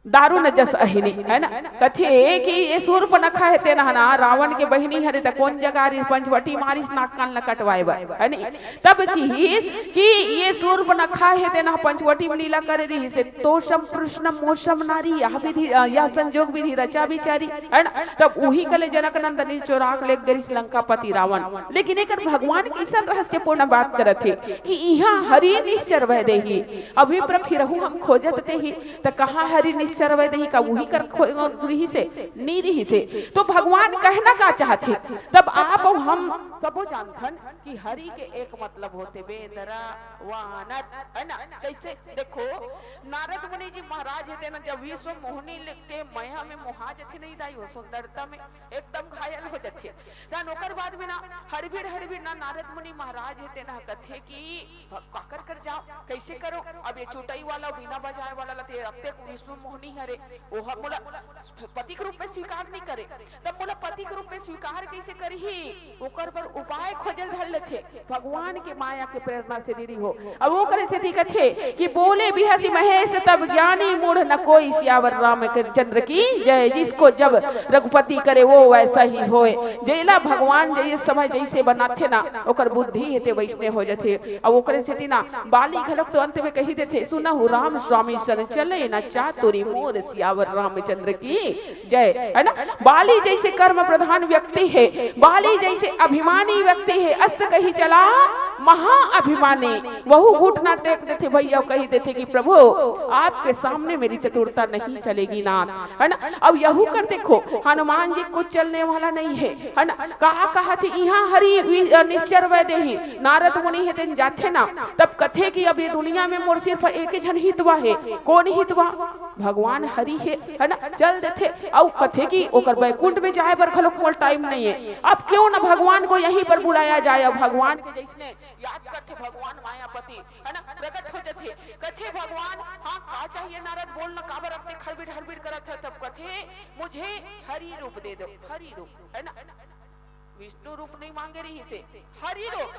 दारुण जस अहिनी है ना। कथे कि ये शूर्पणखा है तेना ना रावण के बहिनी हरे त कौन जगह पंचवटी मारिस नाक कान ल कटवाए है नी। तब कि ये शूर्पणखा है तेना पंचवटी में लीला करे रही से तोषम कृष्ण मोषम नारी यह विधि या संजोग विधि रचा विचारी है ना। तब उही कले जनक नंदनी चोराक ले गरिस लंकापति रावण। लेकिन एक भगवान कैसन रहस्यपूर्ण बात करत थे कि यहाँ हरि निश्चर वै देही अभी पर फिरहु हम खोजत तेही त कहाँ हरि चरवे दही का वही कर रही से नहीं रही से। तो भगवान कहना का चाहते तब आप हम सबो जानथन कि हरि के एक मतलब होते वेदरा वानर है ना। कैसे देखो नारद मुनि जी महाराज है ना जब विश्व मोहनी के माया में मोहा जथे नहीं दाई हो सुंदरता में एकदम घायल हो जाते जान ओकर बाद में ना हड़बीड़ ना नारद मुनि महाराज है ना कथे कि काकर कर जाओ कैसे करो अब ये चुटाई वाला बिना बजाए वाला लते अब तक विश्व मोहनी हरे वो मोला पति के रूप में स्वीकार नहीं करे, तब मोला पति के रूप में स्वीकार कैसे करही ओकर पर उपाय खोजल धल थे भगवान के माया के प्रेरणा से दीदी हो। अब वो करे से ठीक है कि बोले बिहसी महेश तब ज्ञानी मूढ़ न कोई सियावर रामचंद्र की जय, जिसको जब रघुपति करे वो वैसा ही होए। जैला भगवान जैसे समय जैसे बनाथे ना ओकर बुद्धि हेते वैसने हो जाथे। अब वो करे से ना बाली घलक तो अंत में कही देथे सुनहु राम स्वामी सन चले न चातुरी मोर सियावर रामचंद्र की जय है ना। बाली जैसे कर्म प्रधान व्यक्ति है, बाली जैसे अभिमानी व्यक्ति है, अस्त कही चला महा अभिमानी वहु घुटना टेक देते भैया कही देते कि प्रभु आपके सामने मेरी चतुरता नहीं चलेगी ना है ना। अब यहू कर देखो हनुमान जी कुछ चलने वाला नहीं है ना। कहा थे यहाँ हरि निश्चर वै देही नारद मुनि है जाथे ना तब कथे कि अब ये दुनिया में मोर सिर्फ एक जन हितवा है, कौन हितवा भगवान हरि है ना चल देते और कथे की ओकर बैकुंठ में जाए पर खलो कोई टाइम नहीं है। अब क्यों ना भगवान को यहीं पर बुलाया जाए। अब भगवान के जैसे याद करते भगवान मायापति है ना प्रकट हो जाते कथे भगवान हाँ का चाहिए नारद बोलना काबर अपने खड़बिड़ हड़बिड़ करत है। तब कथे मुझे हरि रूप दे दो। हरि रूप है ना विष्णु रूप नहीं मांगे रही से हरि रूप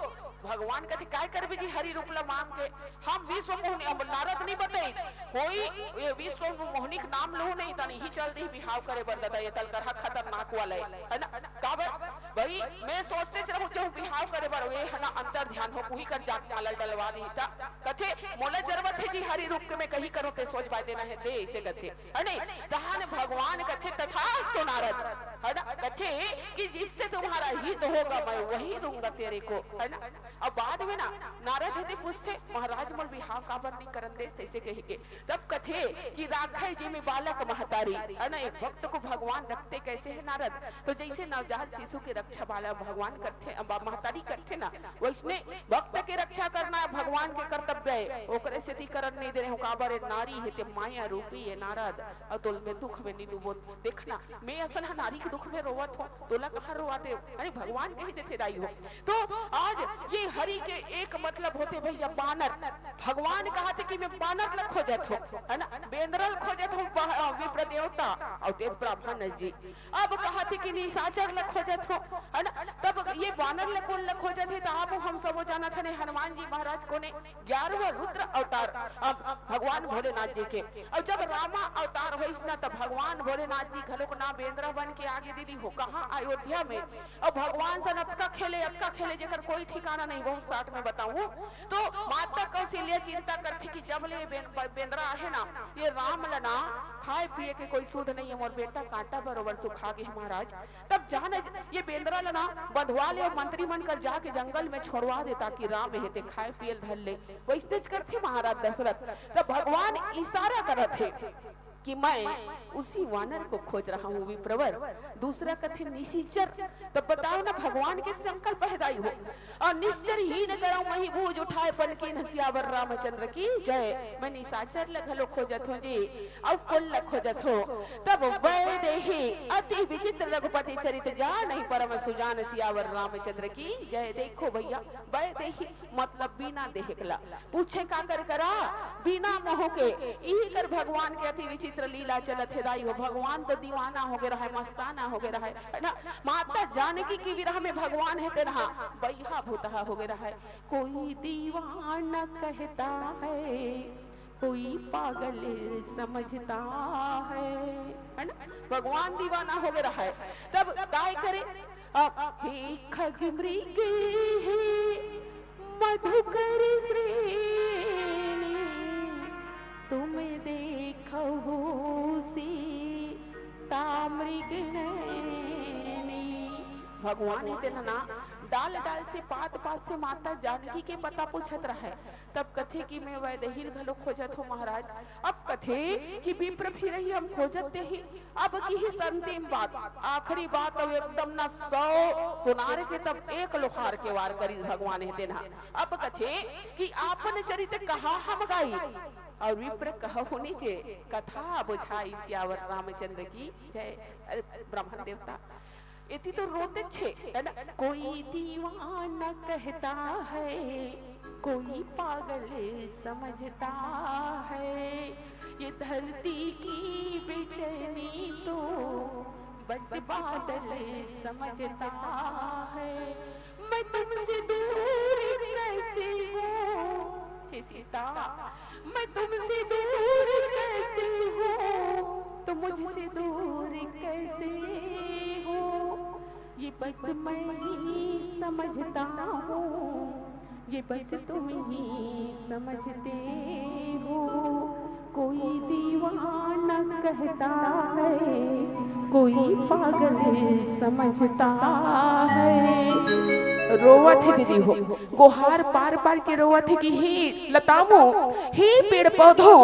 भगवान कथे काय करबे जी हरि रूप ला मांग के हम विश्व मोहनी अब नारद नहीं बताई कोई ये विश्व मोहनी का नाम लो नहीं तनी ही चल दी बिहाव करे बर दादा ये तल कर खतरनाक वाला है ना काबर भाई मैं सोचते रहूं जो बिहाव करे बर ये है ना अंतर ध्यान हो कोई कर जात मालल डलवा दी ता कथे मोला जरूरत है जी हरि रूप के मैं कहीं करो ते सोच बाय देना है दे ऐसे कथे है नहीं तहान भगवान कथे तथास्तु नारद है ना कथे कि जिससे तुम्हारा हित होगा मैं वही दूंगा तेरे को है ना। अब बाद में ना नारद यदि पूछते महाराज मोर बिहाव काबर नहीं करन दे ऐसे कही के तब कथे कि राखै जी में बालक महतारी है ना एक भक्त को भगवान रखते कैसे है नारद तो जैसे नवजात शिशु की रक्षा वाला भगवान करते महतारी करते ना वैसने भक्त के रक्षा करना भगवान के कर्तव्य है। ओकरे से करन नहीं दे रहे हो काबर नारी है ते माया रूपी है नारद और तोल में दुख में नीलू बोल देखना मैं असल नारी के दुख में रोवत हो तोला कहाँ रोवाते अरे भगवान कही देते दाई हो। तो आज ये हरि के एक मतलब होते भैया बानर भगवान कहा थे कि मैं बानर न खोजत हो है ना बेंद्रल खोजत हूँ विप्र देवता और ते ब्राह्मण जी अब कहा थे कि निशाचर ल खोजत हो है ना तब ये बानर ल कौन ल खोजत है तो आप हम सब जाना थे हनुमान जी महाराज को ने 11वां रुद्र अवतार भगवान भोलेनाथ जी के और जब रामा अवतार हो ना तब भगवान भोलेनाथ जी घलो को ना बेंद्रा बन के आगे दीदी हो कहाँ अयोध्या में और भगवान सन अबका खेले जेकर कोई ठिकाना नहीं बहुत साथ में बताऊं तो माता कौशल्या चिंता करती कि जब ले बेंद्रा है ना ये राम लना खाए पिए के कोई सुध नहीं है मोर बेटा कांटा बरोबर सुखा गए महाराज तब जाने ये बेंद्रा लना बंधवा ले और मंत्री मन कर जाके जंगल में छोड़वा दे ताकि राम हेते खाए पिए धर ले वैसे करते महाराज दशरथ तब भगवान इशारा करत थे कि मैं उसी वानर को खोज रहा हूँ विप्रवर दूसरा कथे निशिचर तो बताओ ना भगवान के संकल्प पैदाई हो और निश्चर ही न करो मही भूज उठाए पन की नसियावर रामचंद्र की जय मैं निशाचर लगलो खोजत हो जी अब कुल खोजत हो तब वै देहि अति विचित्र रघुपति चरित जा नहीं परम सुजान सियावर रामचंद्र की जय। देखो भैया वै देहि मतलब बिना देहकला पूछे का कर करा बिना मोह के यही कर भगवान के अति विचित्र लीला चलत है दाई हो भगवान तो दीवाना हो गया है मस्ताना हो गया है ना माता जानकी की विरह में भगवान है तेरा बैहा भूतहा हो गया है कोई दीवाना कहता है कोई पागल समझता है ना भगवान दीवाना हो गया है तब काय करे हे खग मृग मधुकर श्रेणी तुम्हें देखो सी ताम्रगिणी भगवान इतना ना डाल डाल से पात पात से माता जानकी के पता पूछत रहे तब कथे कि मैं वह दहील घलो खोजत हो महाराज अब कथे कि विप्र फिर ही हम खोजत दे ही अब की ही अंतिम बात आखिरी बात अब एकदम ना 100 सुनार के तब एक लोहार के वार करी भगवान है देना अब कथे कि आपन चरित कहा हम गाई और विप्र कहो नीचे कथा बुझाई सियावर रामचंद्र की जय। ब्राह्मण देवता इति तो रोते छे कोई दीवाना कहता है कोई पागल समझता है ये धरती की बेचैनी तो बस बादल समझता है मैं तुमसे दूर कैसे हूँ हे सीता मैं तुमसे दूर कैसे हूँ तो मुझसे दूर कैसे हो ये बस मैं ही समझता हूँ ये बस तुम ही समझते हो कोई दीवाना कहता है कोई पागल समझता है। रोवत है दीदी हो गुहार पार पार के रोवत है कि हे लताओं हे पेड़ पौधों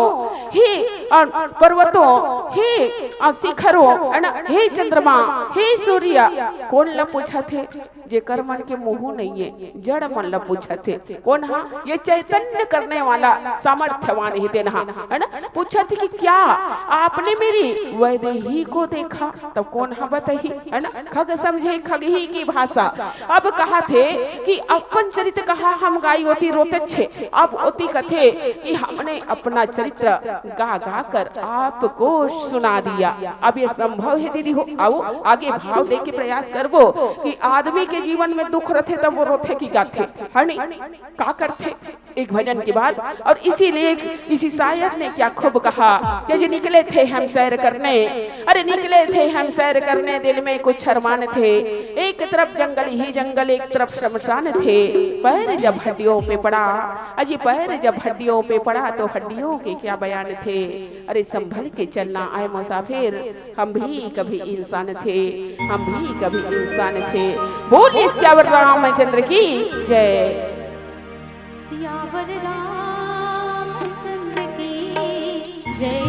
हे पर्वतों, हे शिखरों, है ना, हे चंद्रमा, हे सूर्य, कौन ला पूछा थे? जे कर मन के मुंह नहीं है, जड़ मन ला पूछा थे। कौन? हाँ, ये चैतन्य करने वाला सामर्थ्यवान ही देना, है ना। पूछा थे कि क्या आपने मेरी वैदेही को देखा? तब कौन? हाँ बताही, है ना। खग समझे खग ही की भाषा। अब कहा थे कि अपन चरित्र कहा हम गाई होती रोते छे, अब होती कथे कि हमने अपना चरित्र गा गा कर आपको सुना दिया। अब ये संभव है दीदी हो? आओ आगे भाव दे के प्रयास करबो कि आदमी के जीवन में दुख रथे तब वो रोथे की गाथे, है नहीं, का करथे एक भजन के बाद। और इसीलिए किसी शायर ने क्या खूब कहा कि जो निकले थे हम सैर करने, अरे निकले थे हम सैर करने, दिल में कुछ अरमान थे, एक तरफ जंगल ही जंगल, एक तरफ शमशान थे। पैर जब हड्डियों पे पड़ा, अजी पैर जब हड्डियों पे पड़ा तो हड्डियों के क्या बयान थे। अरे संभल के चलना आए मुसाफिर, हम भी कभी इंसान थे, हम भी कभी इंसान थे। बोलिए श्यावर रामचंद्र की जय। सियावर रामचंद्र की जय।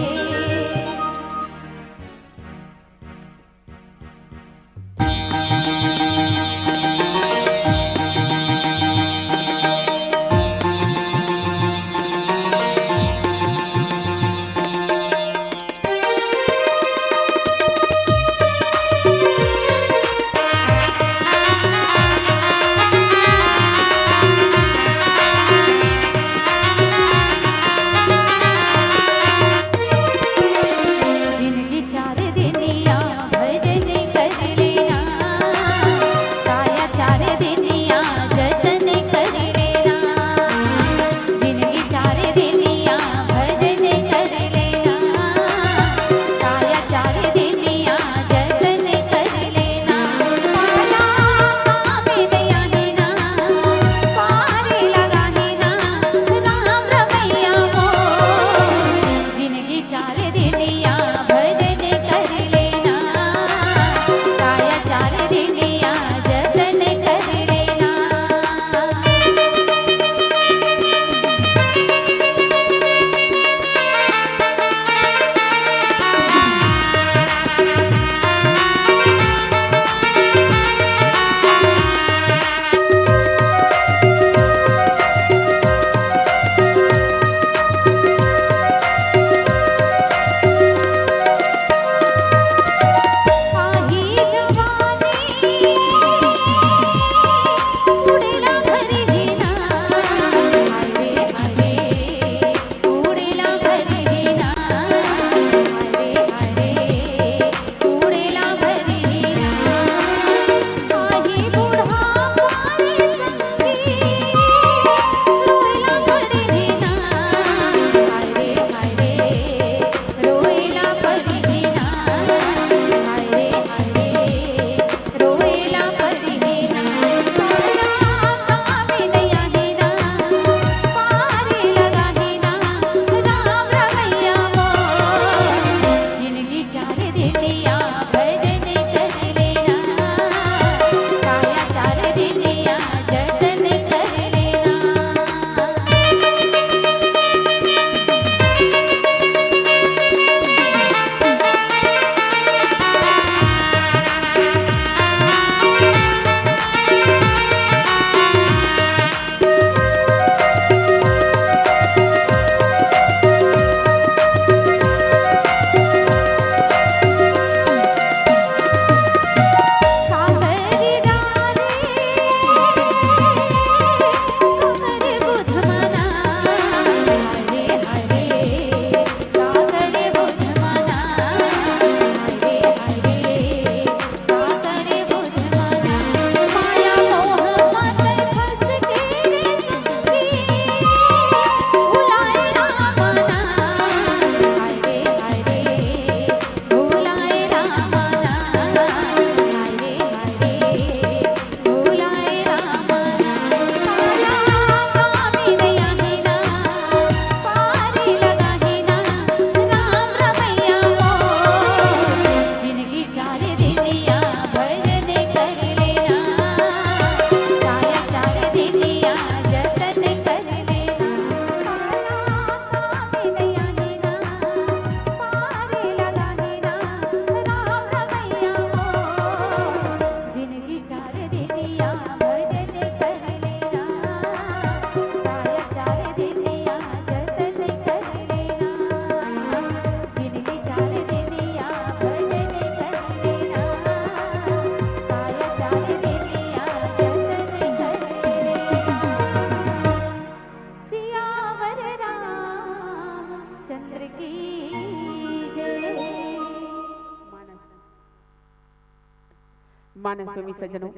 मानस प्रेमी सज्जनों,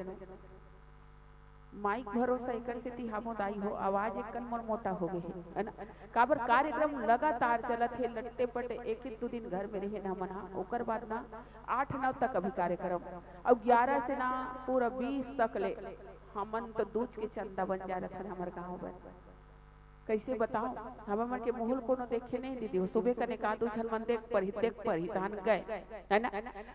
माइक भरोसा एकर से ती हमोदाई हो, आवाज एक मोर मोटा हो गए है ना। काबर कार्यक्रम लगातार चलत है, लट्टे पटे एक दो दिन घर में रहे ना मना, ओकर बाद ना 8-9 तक अभी कार्यक्रम, अब 11 से ना पूरा 20 तक ले हमन तो दूज के चंदा बन जा रहा था हमारे गाँव में। कैसे बताओ, हम मन के मुहल को देखे नहीं दीदी, वो सुबह का निकाल दो छल मन देख पर ही जान गए है ना।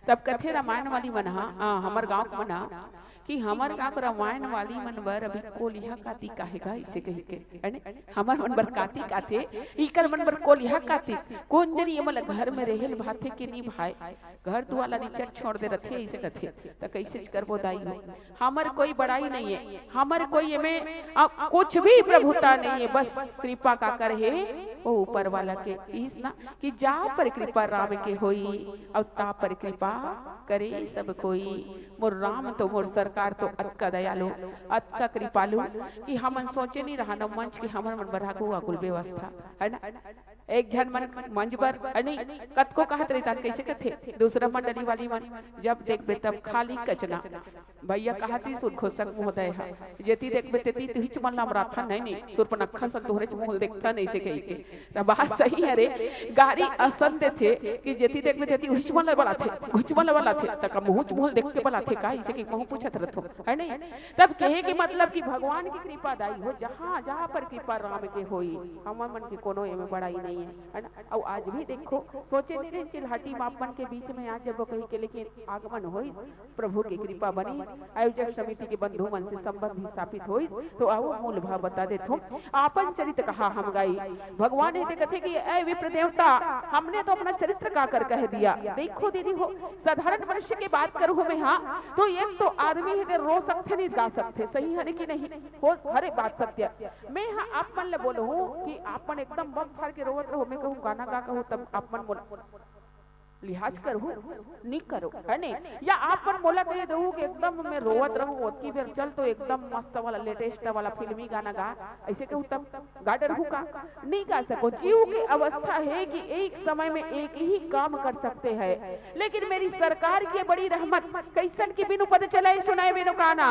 तब कथे रामायण वाली मन हमार गांव को मना कि हमार गांव को रामायण वाली मन बर अभी कोलिया काती काहेगा इसे कही के है ना। हमार मन बर काती काथे इकर मन बर कोलिया काती कौन जरी ये मतलब घर में रहेल भाथे के नहीं भाई, घर दुआला नीचे छोड़ दे रथे इसे कथे तो कैसे करबो दाई हो। हमार कोई बड़ाई नहीं है, हमार कोई में कुछ भी प्रभुता नहीं है, बस कृपा का कर है वो ऊपर वाला के इस ना कि जा पर कृपा राम के होई और ता पर कृपा करे सब कोई। मोर राम तो मोर सरकार तो अतका दयालु अतका कृपालु कि हमन सोचे नहीं रहा न मंच की हमन मन बरागु आकुल व्यवस्था है ना। एक झन मन मंच पर नहीं कतको कहत रहता कैसे कथे, दूसरा मंडली वाली मन जब देखबे तब खाली कचना भैया कहती सुध घोषक महोदय है जेती देखबे तेती तुहिच मन नाम राथा नहीं सुरपनखा सन तोहरे मुंह देखता नहीं से कही के तब बात सही है रे। गाड़ी असन दे थे कि जेती देखबे तेती उहिच मन वाला थे घुच मन वाला थे तक मुंह देख के वाला थे का इसे के मुंह पूछत रहथो है नहीं। तब कहे कि मतलब कि भगवान की कृपा दाई हो, जहां जहां पर कृपा राम के होई हमर मन के कोनो एमे बड़ाई नहीं है ना। और आज भी देखो सोचे नहीं चिल्हाटी मापन के बीच में आज जब वो कही के लेकिन आगमन होई प्रभु की कृपा बनी, आयोजक समिति के बंधु मन से संबंध स्थापित होई तो आओ मूल भाव बता देथो। आपन चरित्र कहा हम गाई भगवान ने कथे कि ऐ विप्र देवता हमने तो अपना चरित्र का कर कह दिया। देखो दीदी हो साधारण मनुष्य की बात करूं मैं हाँ तो एक तो आदमी है रो सकते नहीं गा सकते, सही है कि नहीं हो हरे बात सत्य। मैं हाँ आप मन ले बोलो हूँ कि आप मन एकदम बम फाड़ के रोवत रहो, मैं कहूँ गाना गा कहूँ तब आप मन बोलो लिहाज करो नहीं करो है नहीं, या आप पर बोला कह दो कि एकदम मैं रोवत रहूं की फिर चल तो एकदम मस्त वाला लेटेस्ट वाला फिल्मी गाना गा ऐसे कहूँ तब गाडर हूँ का नहीं गा सको। जीव की अवस्था है कि एक समय में एक ही काम कर सकते हैं, लेकिन मेरी सरकार की बड़ी रहमत कैसन की बिनु पद चलाए सुनाए बिनु गाना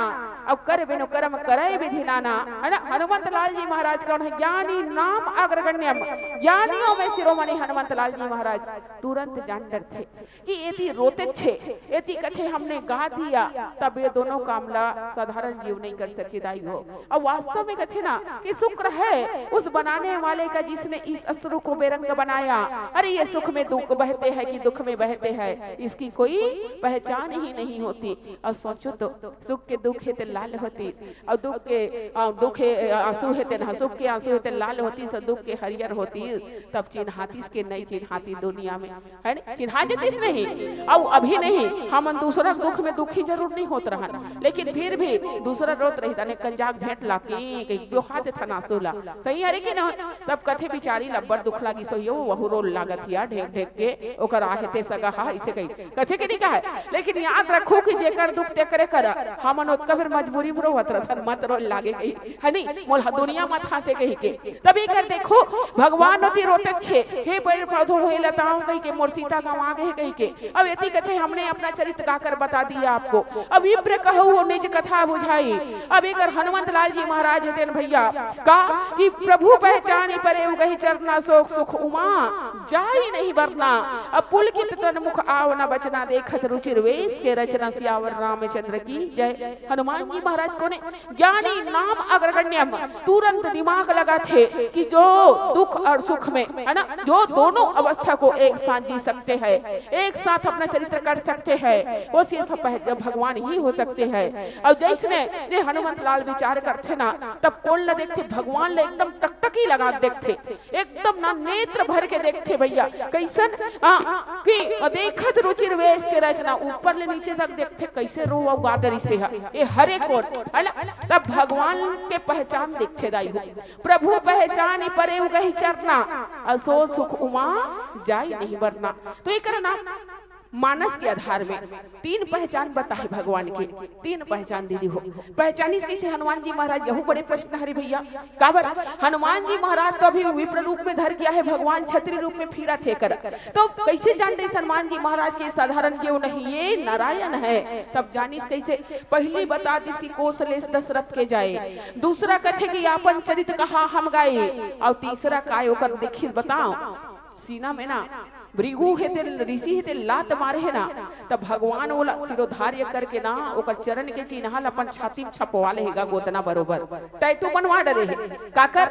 अब कर बिनु कर्म करे विधि नाना है ना। हनुमंत लाल जी महाराज कौन है? ज्ञानी नाम अग्रगण्यम, ज्ञानियों में शिरोमणि हनुमंत लाल जी महाराज तुरंत जान थे कि एती रोते छे एती कथे हमने गा दिया तब ये दोनों कामला साधारण जीव नहीं कर सके दाई हो। अब वास्तव में कथे ना कि शुक्र है उस बनाने वाले का जिसने इस अश्रु को बेरंग बनाया। अरे ये सुख में दुख बहते हैं कि दुख में बहते हैं इसकी कोई पहचान ही नहीं होती। और सोचो तो सुख के दुख है तो लाल होती और दुख के दुख आंसू है तो सुख के आंसू है तो लाल होती सब दुख के हरियर होती तब चिन्हातीस के नहीं चिन्हाती दुनिया में है ना। चिन्हाजतीस नहीं अब अभी नहीं हम दूसरा दुख में दुखी जरूर नहीं होत रहा, लेकिन फिर भी दूसरा रोत रही था कंजाक भेंट लाके हाथ था नासोला सही है कि ना। तब कथे बिचारी लब्बर दुख लागी सोयो वहु रोल लागत हिया ढेक ढेक के ओकर आहेते सगा हा इसे कही कथे के नहीं कहा। लेकिन याद रखो कि जेकर दुख ते करे कर हमन ओत का फिर मजबूरी में रोवत रहन मत रोल लागे कही है नहीं मोल दुनिया मत हंसे कही के। तभी कर देखो भगवान नती रोते छे हे पेड़ पौधो होए लताओं कही के मोर सीता गाँव आ गए कही के। अब यति कथे हमने अपना चरित्र गाकर बता दिया आपको। अब विप्र कहू निज कथा बुझाई। अब एक हनुमंत लाल जी महाराज देन भैया का कि प्रभु पहचानी परे उगही चरना शोक सुख उमा जाई नहीं वरना। अब पुलकित तन मुख आव न बचना देखत रुचिर वेश के रचना सियावर रामचंद्र की जय। हनुमान जी महाराज को ने ज्ञानी नाम अग्रगण्यम तुरंत दिमाग लगा थे कि जो दुख और सुख में है ना जो दोनों अवस्था को एक साथ जी सकते हैं एक साथ अपना चरित्र कर सकते हैं वो सिर्फ भगवान ही हो सकते हैं। और जैसे हनुमंत लाल विचार करते ना तब कौन न देखते भगवान ले एकदम टकटकी लगा देखते एकदम ना नेत्र भर के देखते भैया कैसन कि देखत रुचिर वेश के रचना ऊपर ले नीचे तक देखते कैसे रो गाडरी से ये हरे कौन है ना। तब भगवान के पहचान देखते दाई हो प्रभु पहचान परे उगही चरना असो सुख उमा जाई नहीं वरना। तो एक नाम मानस के आधार में 3 पहचान बताए भगवान के। 3 पहचान दीदी हो पहचानिस कैसे हनुमान जी महाराज, यहू बड़े प्रश्न हरे भैया। काबर हनुमान जी महाराज तो अभी विप्र रूप में धर गया है, भगवान क्षत्रिय रूप में फिरा थे कर, तो कैसे जान रहे हनुमान जी महाराज के साधारण जीव नहीं, ये नारायण है। तब जानिस कैसे, पहली बता दिस की कौशलेश दशरथ के जाए, दूसरा कथे कि आपन चरित कहा हम गाए, और तीसरा काय ओकर देखी बताओ सीना में ना भृगु है ते ऋषि है ते लात मारे है ना, तब भगवान बोला सिरोधार्य करके ना ओकर चरण के चिन्ह अपन छाती में छपवा लेगा गोतना बरोबर, टैटू बनवा डरे है काकर।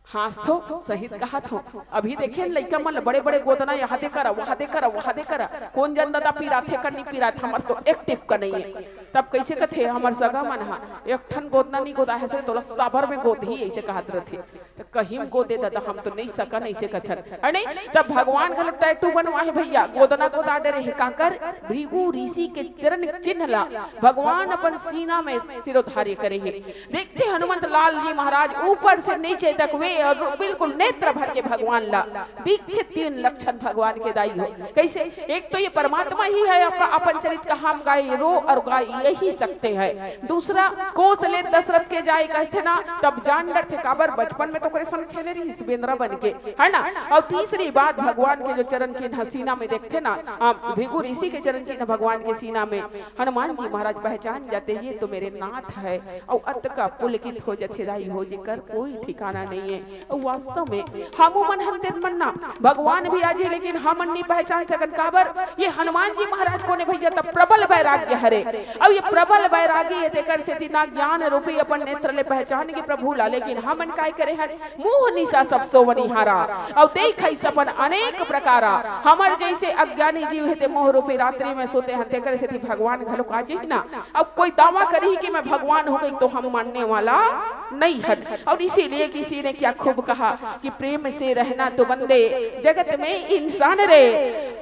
हाँ तो सहित कहा तो अभी देखिए लड़का मन बड़े बड़े गोदना यहाँ दे करा वहाँ दे करा वहाँ दे करा, कौन जन दादा पीरा थे कर नहीं पीरा था, हमार तो एक टिप का नहीं है। तब कैसे कथे हमार सगा मन हा एक ठन गोदना नहीं गोदा है से तोला साभर में गोद ही ऐसे कहत रहते, तो कहीं गोदे दादा हम तो नहीं सका नहीं से कथन अरे नहीं। तब भगवान का टैटू बनवाए भैया, गोदना गोदा डरे है काकर, भृगु ऋषि के चरण चिन्ह ला भगवान अपन सीना में सिरोधार्य करे है। देखते हनुमंत लाल जी महाराज ऊपर से नीचे तक वे और बिल्कुल नेत्र भर के भगवान ला दिखे। 3 लक्षण भगवान के दाई हो कैसे, एक तो ये परमात्मा ही है, अपन चरित का हम गाय रो और गाय यही सकते हैं। दूसरा कौशले दशरथ के जाए कहते ना, तब जान डर थे काबर बचपन में तो कृष्ण खेले रही बेंद्रा बन के है ना। और तीसरी बात भगवान के जो चरण चिन्ह सीना में देखते ना, भृगु ऋषि के चरण चिन्ह भगवान के सीना में, हनुमान जी महाराज पहचान जाते ये तो मेरे नाथ है, और अत का पुलकित हो जाते दाई हो जिकर कोई ठिकाना नहीं है। वास्तव में हम मन हंते मन्ना भगवान भी आज है, लेकिन हम नहीं पहचान सकन काबर, ये हनुमान जी महाराज को ने भैया तब प्रबल वैराग्य हरे, अब ये प्रबल वैरागी है तेकर से तिना ज्ञान रूपी अपन नेत्र ले पहचान के प्रभु ला, लेकिन हमन काय करे हन मुंह निशा सब सोवनी हारा, और देखै सपन अनेक प्रकारा। हमर जैसे अज्ञानी जीव है ते मोह रूपी रात्रि में सोते हैं, तेकर से भगवान घलो काजे ना। अब कोई दावा करी कि मैं भगवान हो गई तो हम मानने वाला नहीं है। और इसीलिए किसी ने क्या खूब कहा कि प्रेम से रहना तो बंदे जगत में इंसान रे,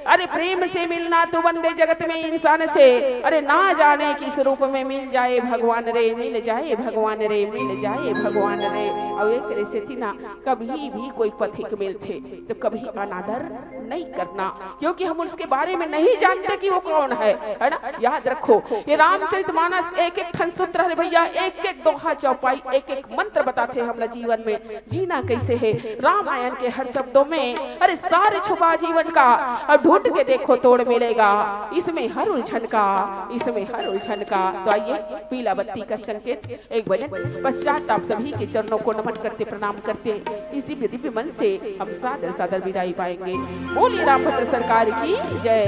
अरे प्रेम से मिलना तो बंदे जगत में इंसान से, अरे ना जाने किस रूप में मिल जाए भगवान रे, मिल जाए भगवान रे, मिल जाए भगवान रे। और एक से ना कभी भी कोई पथिक मिलते तो कभी अनादर नहीं करना, क्योंकि हम उसके बारे में नहीं जानते कि वो कौन है ना। याद रखो ये रामचरितमानस एक एक ठन सूत्र है भैया, एक एक दोहा चौपाई, एक एक मंत्र बताते हैं हमारा जीवन में जीना कैसे है। रामायण के हर शब्दों में अरे सारे छुपा जीवन का, अब ढूंढ के देखो तोड़ मिलेगा, इसमें हर उलझन का, इसमें हर उलझन का। तो आइए पीला बत्ती का संकेत एक भजन पश्चात आप सभी के चरणों को नमन करते प्रणाम करते इस दिव्य दिव्य मन से हम सादर सादर विदाई पाएंगे। बोलिए रामभद्र सरकार की जय।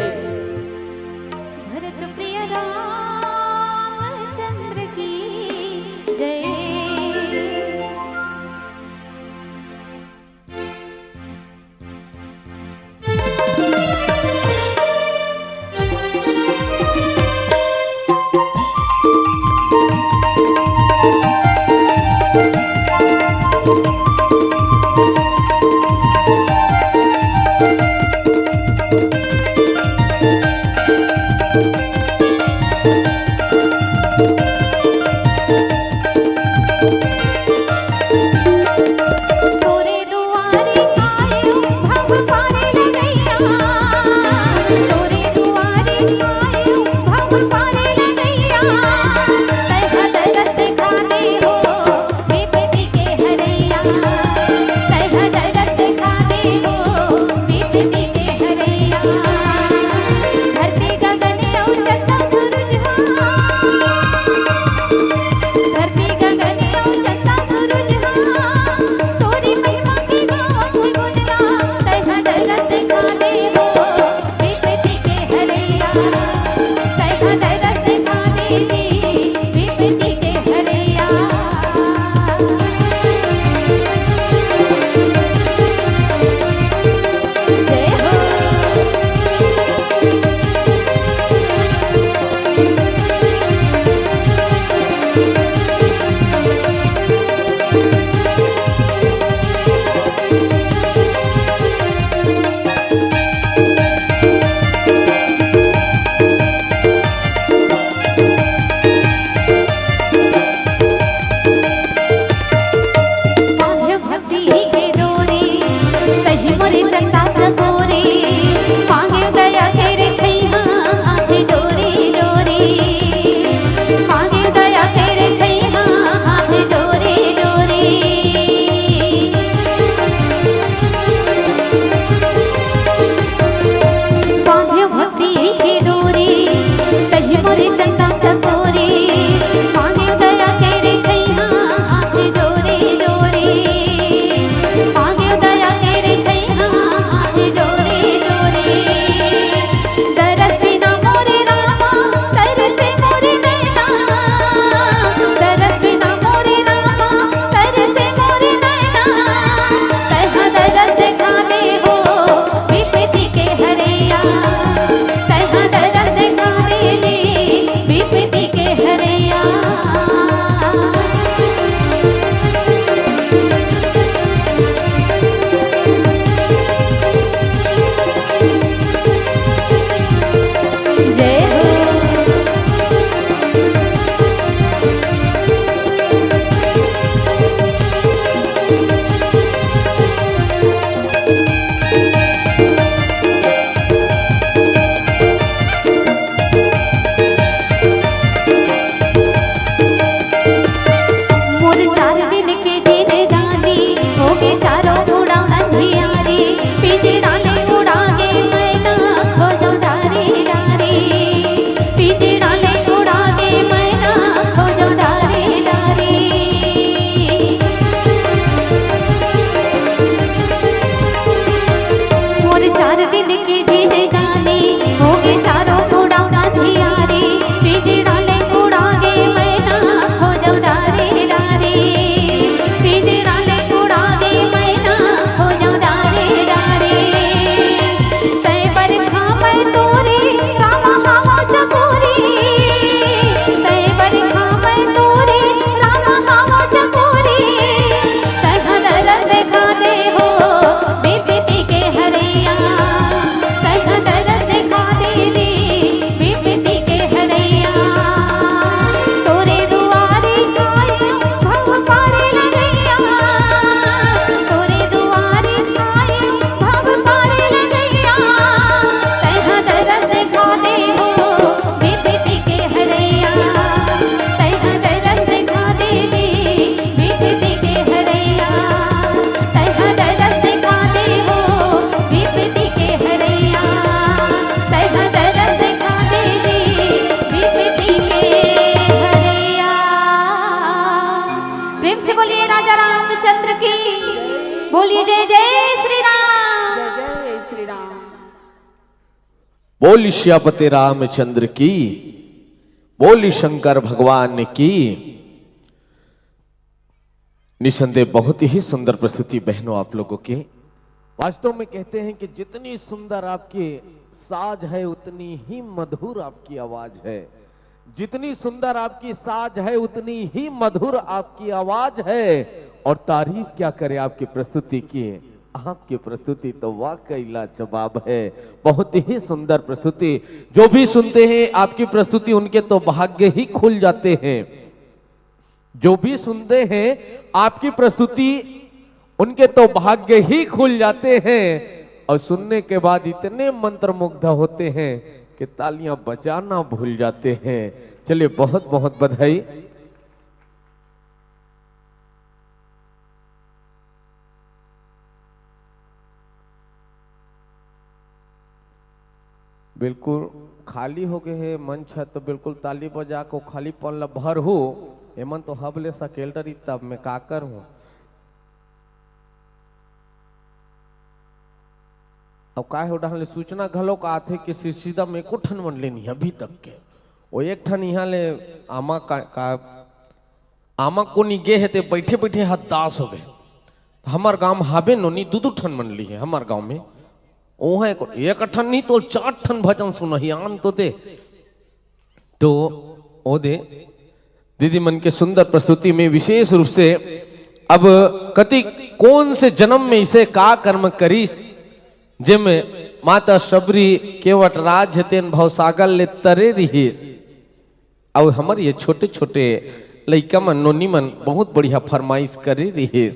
भरत प्रिय रामचंद्र की जय। जय हो। चार दिन की जीत गानी होगी चारों कूड़ा अंधियारी बीजी डाले कूड़ागे मैना हो जाओ डारे डारे बीजी डाले कूड़ागे मैना हो जाओ डारे डारे तय बरखा मैं तोरी रामा हावा चकोरी तय बरखा मैं तोरी रामा हावा चकोरी तह दरद देखा दे हो विपत्ति के हरैया तह दरद देखा दे रे विपत्ति के हरैया तोरे दुआरे आए भव पारे लगैया तोरे दुआरे आए भव पारे लगैया तह दरद देखा दे हो विपत्ति के हरैया तह दरद देखा दे रे विपत्ति के हरैया तह दरद देखा दे हो विपत्ति के हरैया तह दरद देखा दे रे विपत्ति के हरैया। प्रेम से बोलिए राजा रामचंद्र की, बोलिए जय जय श्री राम। जय जय श्री राम। बोली श्यापति रामचंद्र की, बोली शंकर भगवान की। निसंदेह बहुत ही सुंदर प्रस्तुति बहनों आप लोगों की। वास्तव में कहते हैं कि जितनी सुंदर आपकी साज है उतनी ही मधुर आपकी आवाज है, जितनी सुंदर आपकी साज है उतनी ही मधुर आपकी आवाज है। और तारीफ क्या करे आपकी प्रस्तुति की, आपकी प्रस्तुति तो वाकई लाजवाब है, बहुत ही सुंदर प्रस्तुति। जो भी सुनते हैं आपकी प्रस्तुति उनके तो भाग्य ही खुल जाते हैं, जो भी सुनते हैं आपकी प्रस्तुति उनके तो भाग्य ही खुल जाते हैं और सुनने के बाद इतने मंत्रमुग्ध होते हैं कि तालियां बजाना भूल जाते हैं। चलिए बहुत बहुत बधाई। बिल्कुल खाली हो गए है मंच है तो बिल्कुल ताली बजा को खाली पल भर हो एमन तो हबले सकेल्डरी तब मैं काकर हूं। अब का हो डाले सूचना घलो का आथे कि सीधा में को ठन मन लेनी अभी तक के वो एक ठन यहाँ ले आमा का आमा को नहीं गे है ते बैठे बैठे हाथ दास हो गए। हमार गांव हाबे नोनी दू ठन मन ली है हमार गांव में ओ है एक ठन नहीं तो 4 ठन भजन सुनही आन तो दे तो ओ दे दीदी मन के सुंदर प्रस्तुति में विशेष रूप से अब कति कौन से जन्म में इसे का कर्म करीस जिम माता शबरी केवट राज तेन भवसागर ले तरे रही। अब हमारे ये छोटे छोटे लइका मन नोनी मन बहुत बढ़िया फरमाइश करे रही,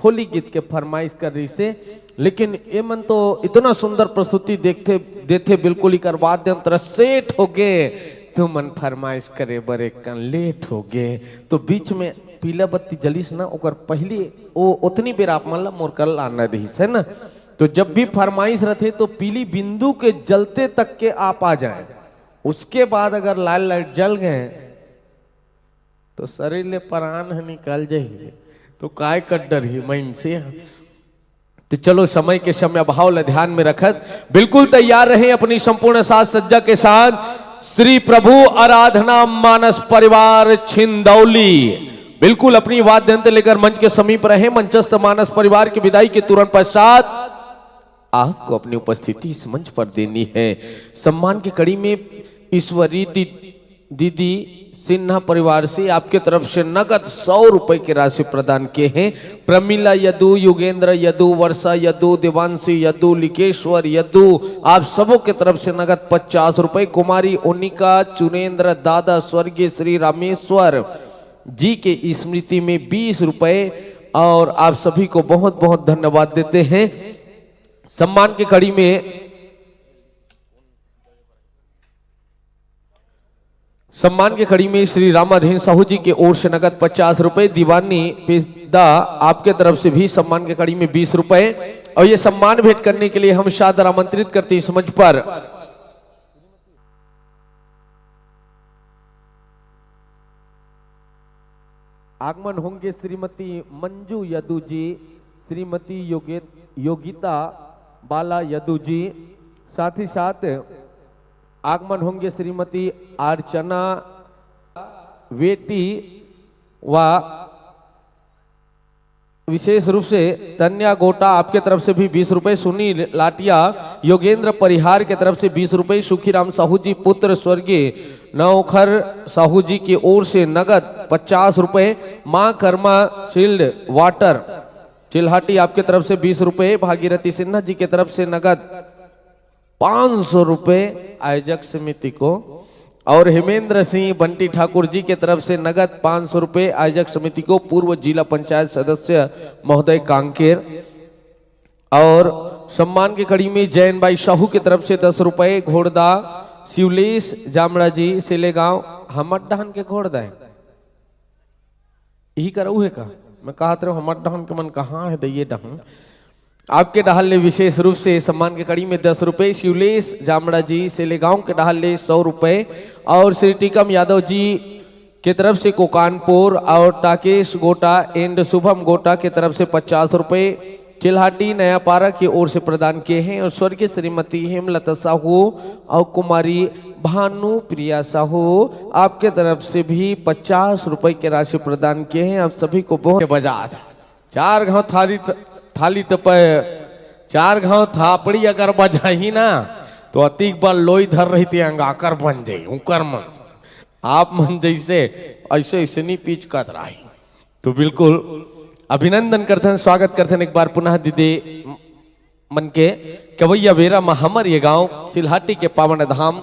होली गीत के फरमाइश कर रही से। लेकिन ये मन तो इतना सुंदर प्रस्तुति देखते देते बिल्कुल ही करवाद अंतर सेठ हो गए तो मन फरमाइश करे बरे कन लेट हो गए तो बीच में पीला बत्ती जलीस ना ओकर पहले वो उतनी बेर आप मन ला मोर कल आना रही है ना। तो जब भी फरमाइश रहते तो पीली बिंदु के जलते तक के आप आ जाए, उसके बाद अगर लाल लाइट जल गए तो शरीर ले प्राण निकल जाइए तो काय कर डर ही मैं से। तो चलो समय के समय भाव ले ध्यान में रखत बिल्कुल तैयार रहे अपनी संपूर्ण साज सज्जा के साथ। श्री प्रभु आराधना मानस परिवार छिंदौली बिल्कुल अपनी वाद्य यंत्र लेकर मंच के समीप रहे। मंचस्थ मानस परिवार की विदाई के तुरंत पश्चात आपको अपनी उपस्थिति इस मंच पर देनी है। सम्मान की कड़ी में ईश्वरी दीदी सिन्हा परिवार से आपके तरफ से नगद 100 रुपए की राशि प्रदान किए हैं। प्रमिला यदु, युगेंद्र यदु, वर्षा यदु, देवांशी यदु, लिकेश्वर यदु, आप सबों के तरफ से नगद 50 रुपए। कुमारी ओनिका चुनेन्द्र दादा स्वर्गीय श्री रामेश्वर जी के स्मृति में 20 रुपए और आप सभी को बहुत बहुत धन्यवाद देते हैं। सम्मान की कड़ी में श्री रामाधीन साहू जी की ओर से नगद 50 रुपए। दीवानी पेदा आपके तरफ से भी सम्मान की कड़ी में 20 रुपए और ये सम्मान भेंट करने के लिए हम सादर आमंत्रित करते हैं इस मंच पर आगमन होंगे श्रीमती मंजू यदु जी, श्रीमती योगिता बाला यदु जी, साथ ही साथ आगमन होंगे श्रीमती अर्चना वेटी व विशेष रूप से तन्या गोटा आपके तरफ से भी 20 रुपए, सुनील लाटिया योगेंद्र परिहार के तरफ से 20 रुपए, सुखीराम साहू जी पुत्र स्वर्गीय नौखर साहू जी की ओर से नगद 50 रुपए, मां कर्मा चिल्ड वाटर चिल्हाटी आपके तरफ से 20 रुपए, भागीरथी सिन्हा जी के तरफ से नगद 500 रुपए आयोजक समिति को, और हेमेंद्र सिंह बंटी ठाकुर जी के तरफ से नगद 500 रुपए आयोजक समिति को, पूर्व जिला पंचायत सदस्य महोदय कांकेर। और सम्मान की कड़ी में जैन भाई साहू की तरफ से 10 रुपए, घोड़दा शिवलेश जामड़ा जी सिलेगांव हमर डहन के घोड़दा है यही करू है का मैं कहा हमर डहन के मन कहाँ है दैये डहन आपके डहाल ने विशेष रूप से सम्मान के कड़ी में 10 रुपए, शिवलेश जामड़ा जी सेलेगांव के डहाल ने 100 रुपए, और श्री टीकम यादव जी के तरफ से कोकानपुर और टाकेश गोटा एंड शुभम गोटा के तरफ से 50 रुपए चिल्हाटी नया पारा की ओर से प्रदान किए हैं, और स्वर्गीय श्रीमती हेमलता साहू और कुमारी भानु प्रिया साहू आपके तरफ से भी 50 रुपए की राशि प्रदान किए हैं। आप सभी को बहुत बजात 4 घाव थाली टपे 4 घाव थापड़ी अगर बजाही ना तो अतिक बार लोई धर रही थी अंगाकर बन जाये उकर मन आप मन जैसे ऐसे ऐसे नहीं पीछ कर रही। तो बिल्कुल अभिनंदन करते हैं, स्वागत करते हैं एक बार पुनः दीदी मन के कवैया बेरा हमर ये गांव चिल्हाटी के पावन धाम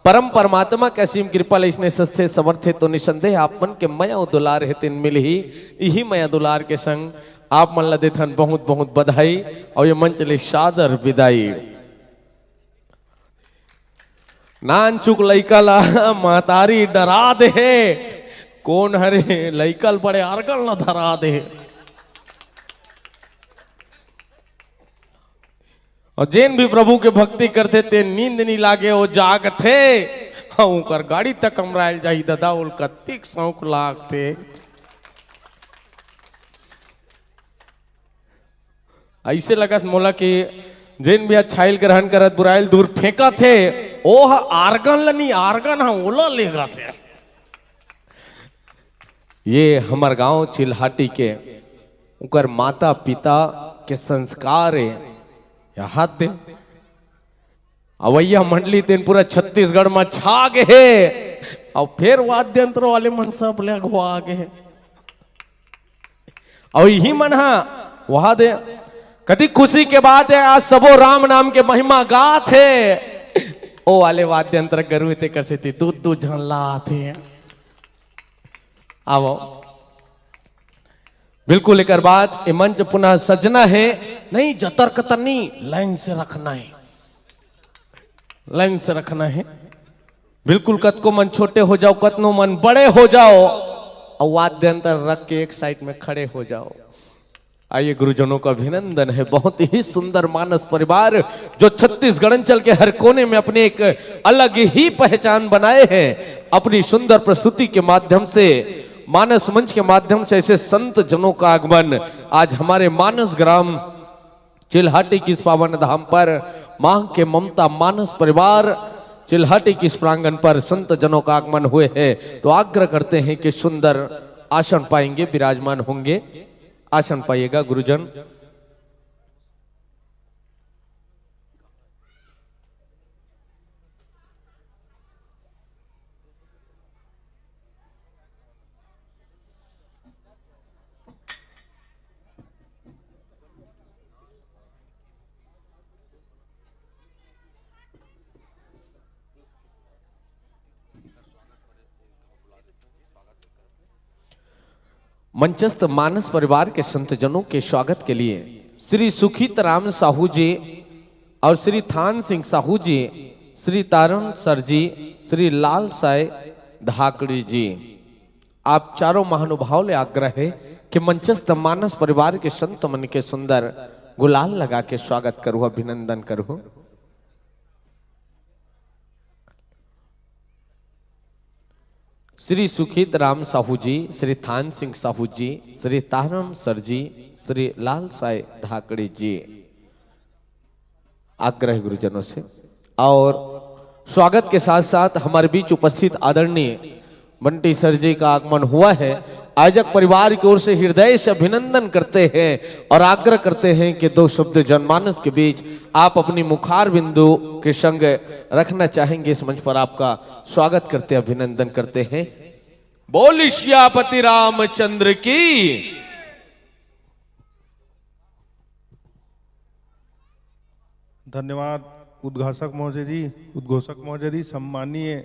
परम परमात्मा के असीम कृपा ले इसने सस्ते समर्थे तो निसंदेह आप मन के मया दुलार है तीन मिल ही यही मया दुलार के संग आप मन ला देथन बहुत बहुत बधाई और ये मंच ले सादर विदाई। नान चुक लइका ला महतारी डरा दे कौन हरे लइकल बड़े आरगल न धरा दे, और जैन भी प्रभु के भक्ति करते थे नींद नहीं लागे वो जाग थे कर गाड़ी तक कमराइल जाही दादा उल कत्तिक शौक लाग थे। ऐसे लगत मोला कि जैन भी छाइल ग्रहण करत बुराइल दूर फेंका थे ओह आर्गन लनी आर्गन हा ओला लेगा थे। ये हमार गांव चिल्हाटी के उकर माता पिता के संस्कार है हाथ दे अवैया मंडली तेन पूरा छत्तीसगढ़ में छा गए और फिर वाद्य यंत्र वाले मन सब लगवा गए और यही मन हा वहां दे कति खुशी के बात है आज सबो राम नाम के महिमा गात है ओ वाले वाद्य यंत्र गरु थे कर से दूध झनला थे। आओ बिल्कुल एक बाद ये मंच पुनः सजना है नहीं जतर कतर नहीं लाइन से रखना है, लाइन से रखना है बिल्कुल। कत को मन छोटे हो जाओ कतनो मन बड़े हो जाओ और वाद्य यंत्र रख के एक साइड में खड़े हो जाओ। आइए गुरुजनों का अभिनंदन है, बहुत ही सुंदर मानस परिवार जो छत्तीसगढ़ अंचल के हर कोने में अपने एक अलग ही पहचान बनाए हैं अपनी सुंदर प्रस्तुति के माध्यम से। मानस मंच के माध्यम से ऐसे संत जनों का आगमन आज हमारे मानस ग्राम चिल्हाटी की इस पावन धाम पर मां के ममता मानस परिवार चिल्हाटी की इस प्रांगण पर संत जनों का आगमन हुए हैं। तो आग्रह करते हैं कि सुंदर आसन पाएंगे, विराजमान होंगे, आसन पाइएगा गुरुजन। मंचस्थ मानस परिवार के संतजनों के स्वागत के लिए श्री सुखित राम साहू जी और श्री थान सिंह साहू जी, श्री तारण सर जी, श्री लाल साय धाकड़ी जी, आप चारों महानुभाव ले आग्रह है कि मंचस्थ मानस परिवार के संत मन के सुंदर गुलाल लगा के स्वागत करूँ, अभिनंदन करूँ। श्री सुखित राम साहू जी, श्री थान सिंह साहू जी, श्री तारम सर जी, श्री लाल साय धाकड़ी जी, आग्रह गुरुजनों से। और स्वागत के साथ साथ हमारे बीच उपस्थित आदरणीय बंटी सर जी का आगमन हुआ है। आयोजक परिवार की ओर से हृदय से अभिनंदन करते हैं और आग्रह करते हैं कि दो शब्द जनमानस के बीच आप अपनी मुखार बिंदु के संग रखना चाहेंगे। इस मंच पर आपका स्वागत करते अभिनंदन करते हैं। बोल सियापति रामचंद्र की। धन्यवाद उद्घोषक महोदय जी, सम्मानीय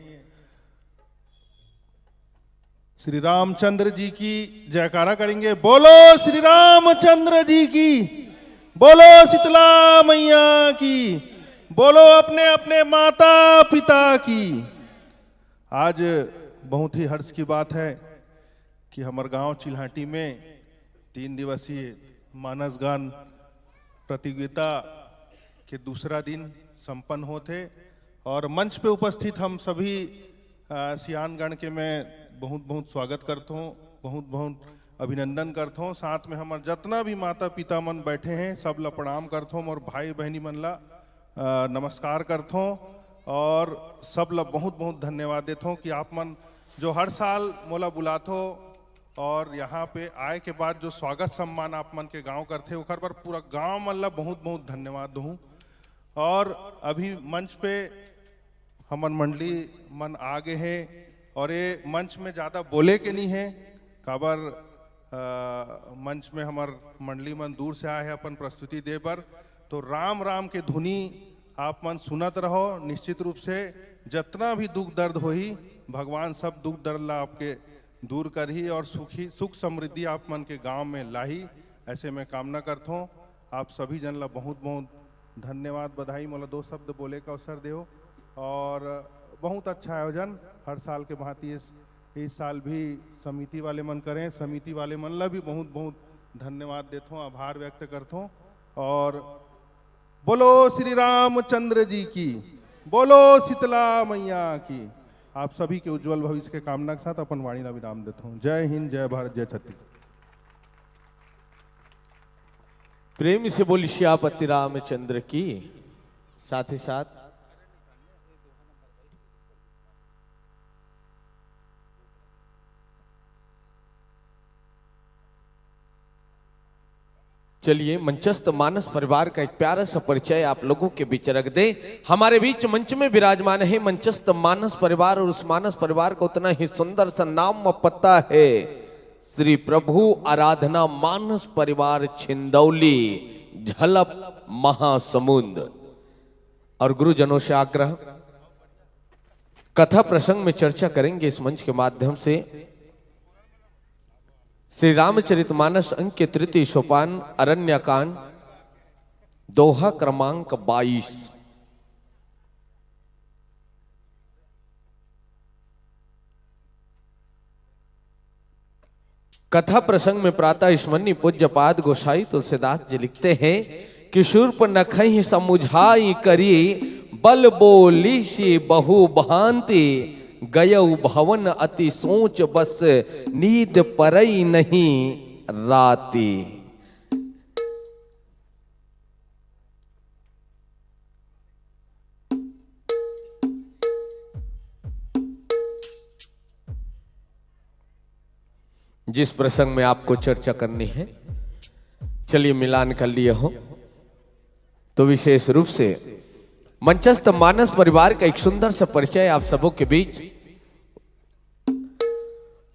श्री रामचंद्र जी की जयकारा करेंगे। बोलो श्री रामचंद्र जी की, बोलो शीतला मैया की, बोलो अपने अपने माता पिता की। आज बहुत ही हर्ष की बात है कि हमारे गांव चिल्हाटी में 3 दिवसीय मानस गान प्रतियोगिता के दूसरा दिन संपन्न होते और मंच पे उपस्थित हम सभी सियानगण के मैं बहुत बहुत स्वागत करता हूँ, बहुत बहुत अभिनंदन करता हूँ। साथ में हमारे जितना भी माता पिता मन बैठे हैं सब ला प्रणाम करता हूँ और भाई बहनी मन ला नमस्कार करता हूँ और सब ला बहुत बहुत धन्यवाद देता हूँ कि आप मन जो हर साल मोला बुलाते और यहाँ पे आए के बाद जो स्वागत सम्मान आप मन के गांव करते ओकर पर पूरा गांव मन ला बहुत बहुत धन्यवाद दूँ। और अभी मंच पे हमन मंडली मन आगे हैं और ये मंच में ज़्यादा बोले के नहीं है काबर मंच में हमार मंडली मन दूर से आए हैं अपन प्रस्तुति दे पर। तो राम राम के धुनी आप मन सुनत रहो। निश्चित रूप से जितना भी दुख दर्द होही भगवान सब दुख दर्द ला आपके दूर कर ही और सुख समृद्धि आप मन के गांव में लाही, ऐसे मैं कामना करता हूँ। आप सभी जन ला बहुत बहुत धन्यवाद, बधाई। मोला 2 शब्द बोले का अवसर दो और बहुत अच्छा आयोजन हर साल के भांति इस साल भी समिति वाले मन करें। समिति वाले मन ला भी बहुत बहुत धन्यवाद देता हूँ, आभार व्यक्त करता हूँ। और बोलो श्री रामचंद्र जी की, बोलो शीतला मैया की। आप सभी के उज्जवल भविष्य के कामना के साथ अपन वाणी ला विराम देता हूँ। जय हिंद, जय भारत, जय छत्तीसगढ़। प्रेम से बोली सियापति रामचंद्र की। साथ ही साथ चलिए मंचस्थ मानस परिवार का एक प्यारा सा परिचय आप लोगों के बीच रख दे। हमारे बीच मंच में विराजमान है मंचस्थ मानस परिवार और उस मानस परिवार का उतना ही सुंदर सा नाम व पता है श्री प्रभु आराधना मानस परिवार छिंदौली झलप महासमुंद। और गुरुजनों से आग्रह, कथा प्रसंग में चर्चा करेंगे इस मंच के माध्यम से। श्री रामचरितमानस अंक के 3 सोपान अरण्यकांड दोहा क्रमांक 22। कथा प्रसंग में प्रातः स्मरणीय पूज्यपाद गोसाई तुलसीदास जी लिखते हैं कि शूर्प नखहि समुझाई करी बल बोली सी बहु भांति गयउ भवन अति सोच बस नींद परई नहीं राती। जिस प्रसंग में आपको चर्चा करनी है, चलिए मिलान कर लिए हो तो विशेष रूप से मंचस्थ मानस परिवार का एक सुंदर सा परिचय आप सबों के बीच।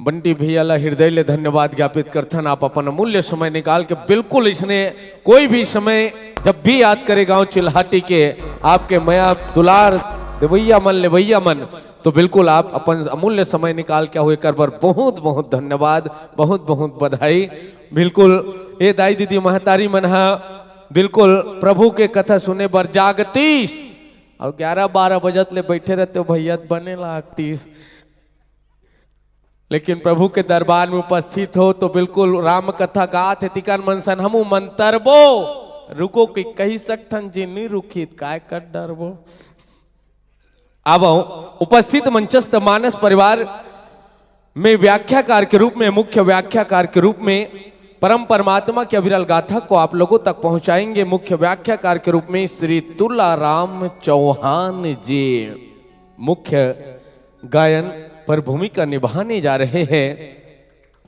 बंटी भैया ला हृदय ले धन्यवाद ज्ञापित करथन। आप अपन अमूल्य समय निकाल के बिल्कुल इसने कोई भी समय जब भी याद करे गांव चिल्हाटी के आपके मया दुलार देवैया मन लेवैया मन, तो बिल्कुल आप अपन अमूल्य समय निकाल के हुए कर पर बहुत बहुत धन्यवाद, बहुत बहुत बधाई। बिल्कुल ये दाई दीदी महतारी मन हा बिल्कुल प्रभु के कथा सुने बर जागतीस और 11-12 बजत ले बैठे रहते हो भैया बने लागतीस, लेकिन प्रभु के दरबार में उपस्थित हो तो बिल्कुल राम कथा गात है तिकर मनसन हमू मंतरबो रुको कि कही सकथन जी नहीं रुखित काय कर डरबो। अब उपस्थित मंचस्थ मानस परिवार में व्याख्याकार के रूप में, मुख्य व्याख्याकार के रूप में परम परमात्मा की अविरल गाथा को आप लोगों तक पहुंचाएंगे मुख्य व्याख्याकार के रूप में श्री तुलाराम चौहान जी मुख्य गायन पर भूमिका निभाने जा रहे हैं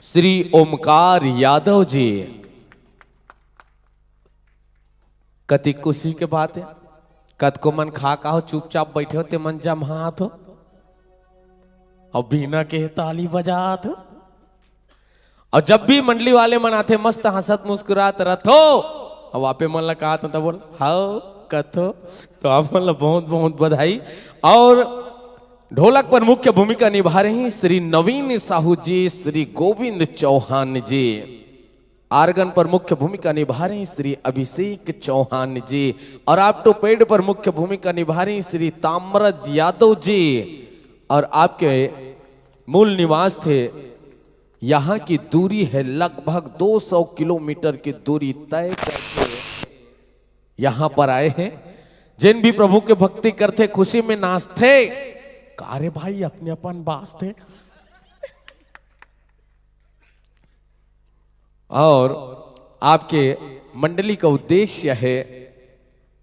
श्री ओमकार यादव जी। कति खुशी के बात है, कत को मन खा का हो चुपचाप बैठे होते मन जमात हो और बिना के ताली बजात हो। और जब भी मंडली वाले मनाते मस्त हंसत मुस्कुरात रथो अब आपे मन लगा तो बोल हाओ कथो, तो आप मतलब बहुत बहुत बधाई। और ढोलक पर मुख्य भूमिका निभा रहे हैं श्री नवीन साहू जी, श्री गोविंद चौहान जी। आर्गन पर मुख्य भूमिका निभा रहे हैं श्री अभिषेक चौहान जी। और ऑप्टोपेड पर मुख्य भूमिका निभा रहे हैं श्री ताम्रज यादव जी। और आपके मूल निवास थे, यहाँ की दूरी है लगभग 200 किलोमीटर की दूरी तय करके यहाँ पर आए हैं। जिन भी प्रभु के भक्ति करते खुशी में नाचते कारे भाई अपने अपन बास थे। और आपके मंडली का उद्देश्य है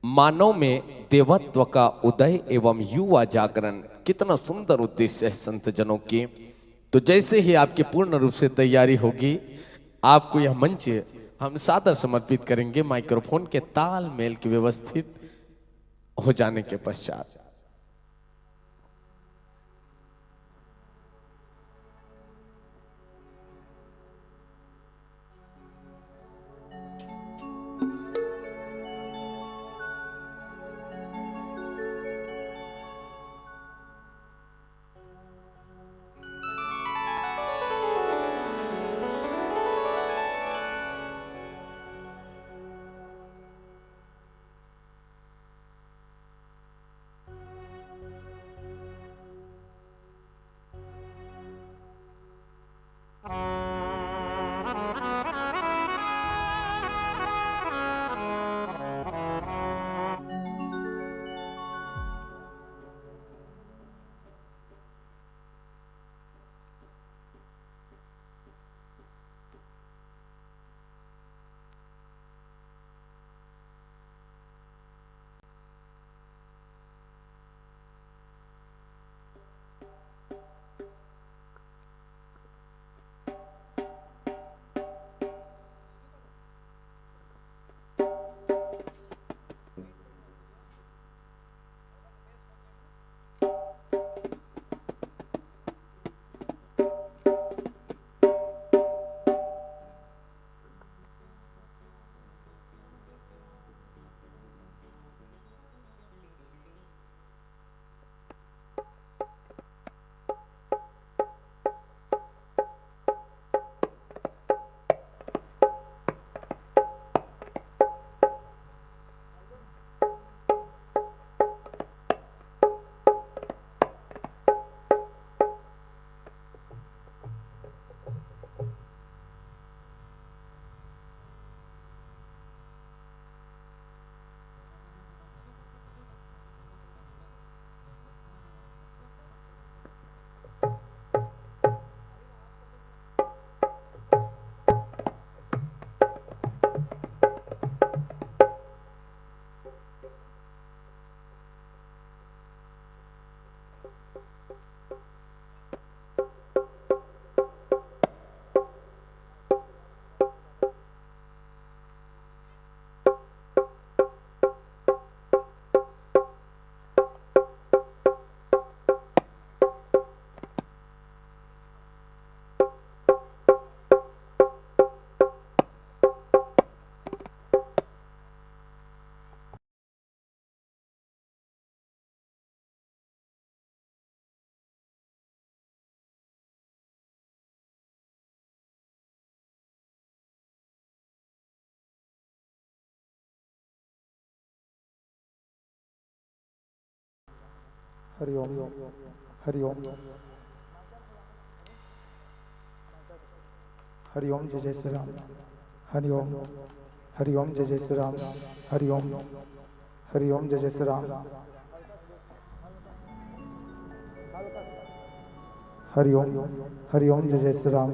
मानव में देवत्व का उदय एवं युवा जागरण। कितना सुंदर उद्देश्य है संत जनों की। तो जैसे ही आपकी पूर्ण रूप से तैयारी होगी आपको यह मंच हम सादर समर्पित करेंगे माइक्रोफोन के तालमेल के व्यवस्थित हो जाने के पश्चात। हरि ओम हरि ओम हरि ओम जय जय श्री राम हरि ओम जय जय श्री राम हरि ओम जय जय श्री राम हरि ओम जय जय श्री राम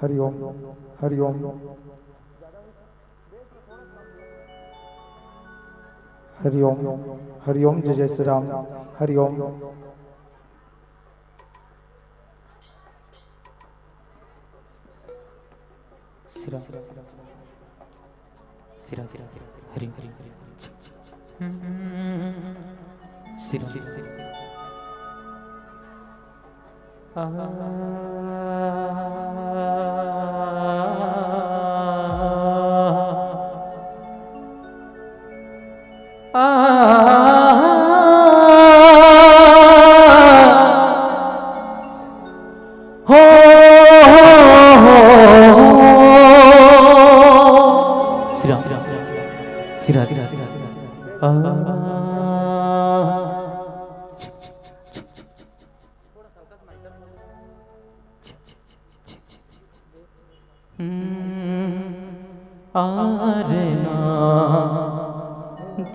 हरि ओम हरिओम हरिओम जय जय श्री राम हरिओम सिरा सिरा हरि हरि सिरा सिरा सिरा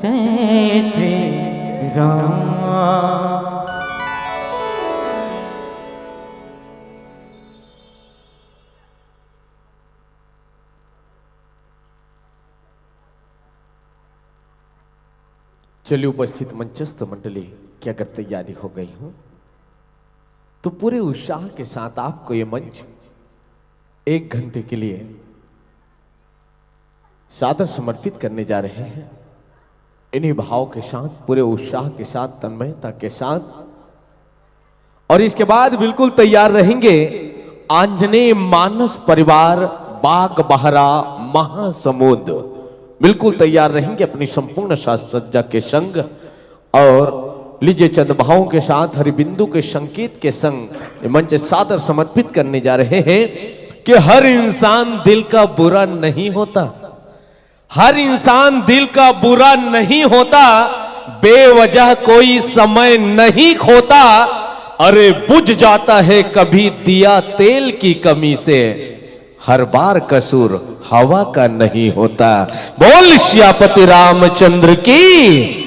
जय श्री राम। चलिए उपस्थित मंचस्थ मंडली क्या कर तैयारी हो गई हूं तो पूरे उत्साह के साथ आपको ये मंच 1 घंटे के लिए सादर समर्पित करने जा रहे हैं। इन्हीं भाव के साथ पूरे उत्साह के साथ तन्मयता के साथ और इसके बाद बिल्कुल तैयार रहेंगे आंजनेय मानस परिवार बाग बहरा महासमुद बिल्कुल तैयार रहेंगे अपनी संपूर्ण साज सज्जा के संग और लीजिए चंद भावों के साथ हरिबिंदु के संकेत के संग मंच सादर समर्पित करने जा रहे हैं कि हर इंसान दिल का बुरा नहीं होता, हर इंसान दिल का बुरा नहीं होता, बेवजह कोई समय नहीं खोता, अरे बुझ जाता है कभी दिया तेल की कमी से, हर बार कसूर हवा का नहीं होता। बोल श्यापति रामचंद्र की।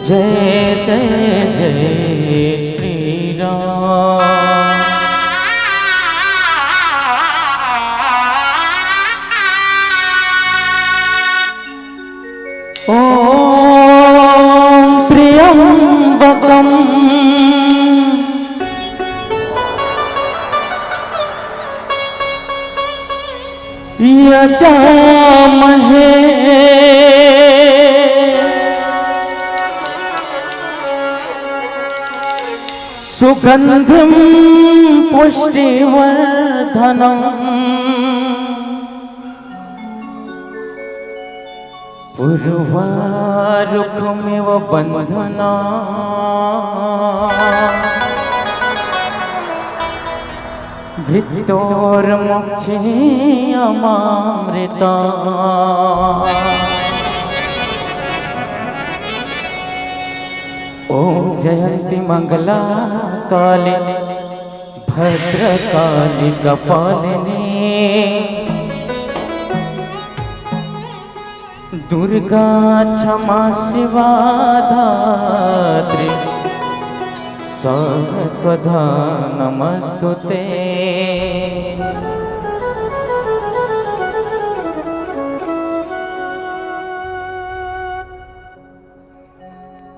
जय जय जय श्री राम। ओम त्र्यंबकम यजामहे सुगंधिं पुष्टिवर्धनम् उर्वारुकमिव बन्धना भित्तोर्मुक्षीयमामृता ओम जयंती मंगला काली भद्रकाली कपालिनी दुर्गा क्षमा शिवा धात्री सरस्वधा नमस्तुते।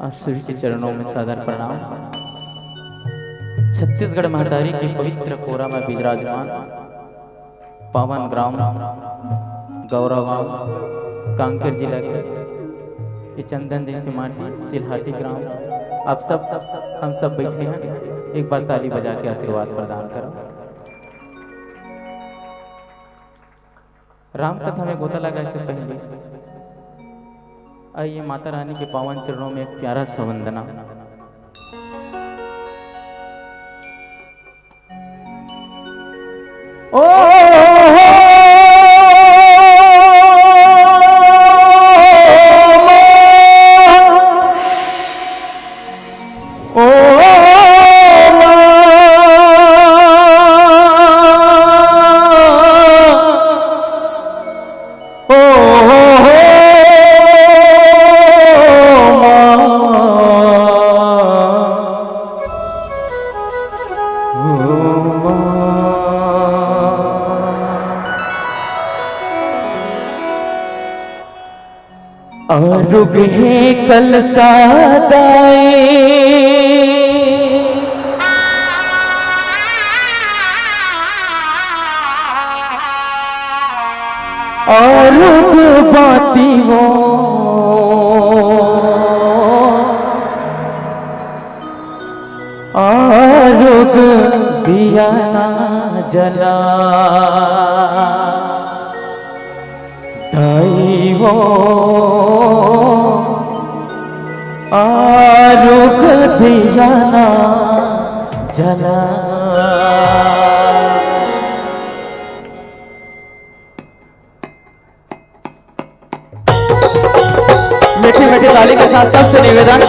आप सभी के चरणों में सादर प्रणाम। छत्तीसगढ़ महतारी की पवित्र कोरा में विराजमान पावन ग्राम गौरव कांकेर जिला के ये चंदन देसी माटी चिल्हाटी ग्राम आप सब हम सब बैठे हैं। एक बार ताली बजा के आशीर्वाद प्रदान करो। राम कथा में गोता लगा इससे पहले आइए माता रानी के पावन चरणों में एक प्यारा सा वंदना। ओ रुग है कल सादाए और रुग बाती वो और रुग दिया ना जला दाई वो आरुख दिया ना जला। मीठी मीठी ताली के साथ सबसे निवेदन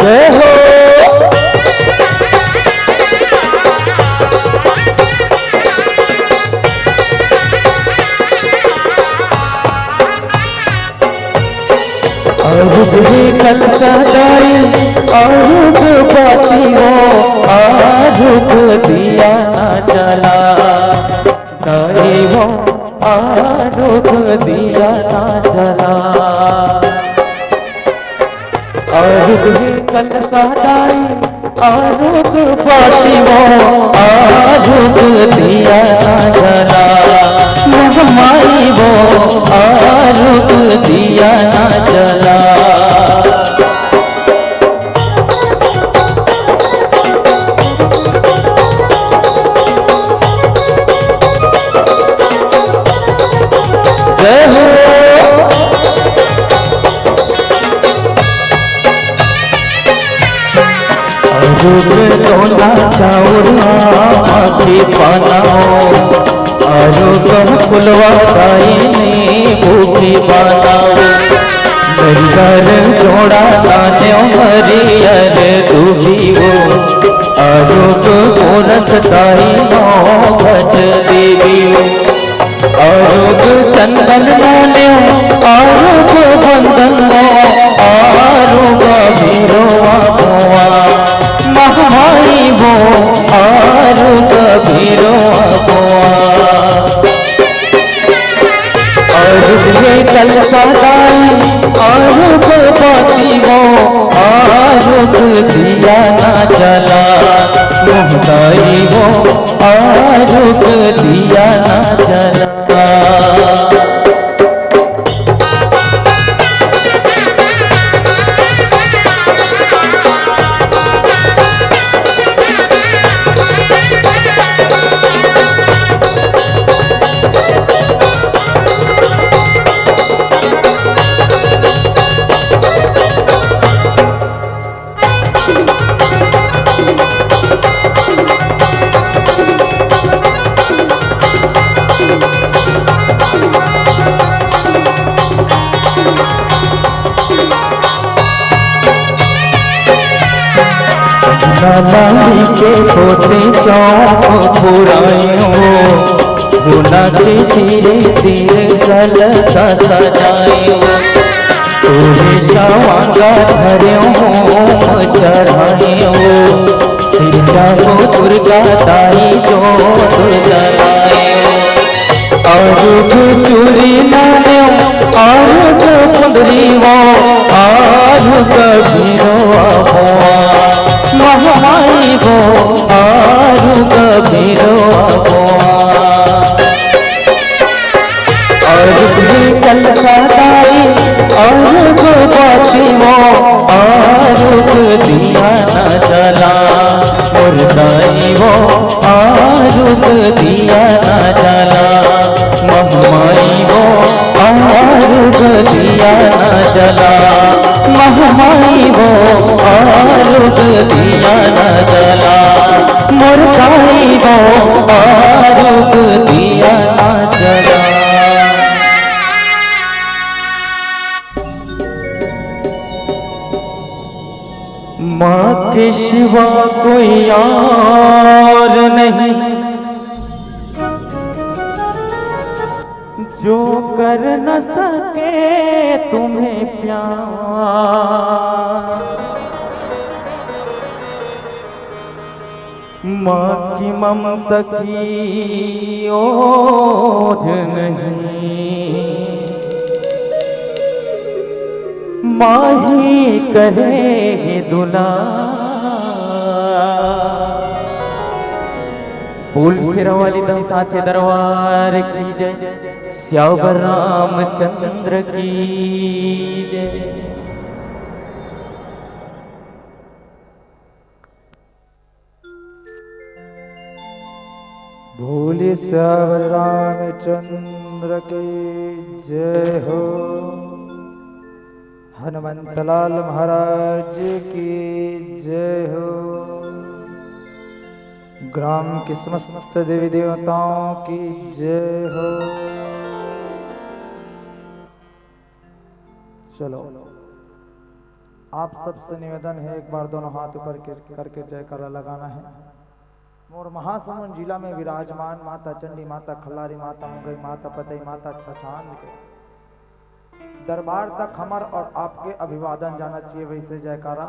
जय हो। आरुग कल सदाई आरुग बाती हो आरुग दिया जला दाई हो आरुग दिया जला। आरुग कल सदाई आरुग बाती हो आरुग दिया जला। माई वो आरुग आरुग दोना चाउरा माखी बनाओ आरुग फुलवा दाई भूखी बनाओ घर जोड़ा ताने हरियर दुभियो आरुग बोनस दाई नो भट देवियो आरुग चंदन नाने आरुग बंदन आरुग भीरोवा भोआ महाई वो आरुग भीरोवा भोआ आरुग ये कल सदाई आरुग पाती वो आरुग दिया ना जला मुहताई वो आरुग दिया ना जला लाली के पोते चौक फुरायो गुना के धीरे धीरे कल सजायो तोरे सवांगा धर्यो चढ़ायो सिरजा को दुर्गा दाई जोत जलायो आरुग चूड़ी लायो आरुग पुंदरी वो आरुग भीरोवा भोआ महाई वो आरुग भीरोवा भोआ आरुग कल सदाई आरुग बाती वो आरुग दिया न जला मुर्दाई वो आरुग दिया न जला महाई वो आरुग दिया न जला महाई वो आरुग दिया न जला मुर्दाई वो आरुग दिया न जला माँ के सिवा कोई और नहीं जो कर न सके तुम्हें प्यार माँ की ममता की ओझ नहीं माँ ही करेगी दुला फूल सिरा वाली दम साचे दरबार की जय श्यावर रामचंद्र की जय। भोले श्यावर रामचंद्र की जय हो। हनुमंतलाल महाराज की जय हो। ग्राम के समस्त देवी देवताओं की जय हो। चलो आप सबसे निवेदन है एक बार दोनों हाथ ऊपर करके जयकारा लगाना है। मोर महासमुंद जिला में विराजमान माता चंडी माता खल्लारी माता मुंगई माता पतई माता छछान के दरबार तक हमार और आपके अभिवादन जाना चाहिए। वैसे जयकारा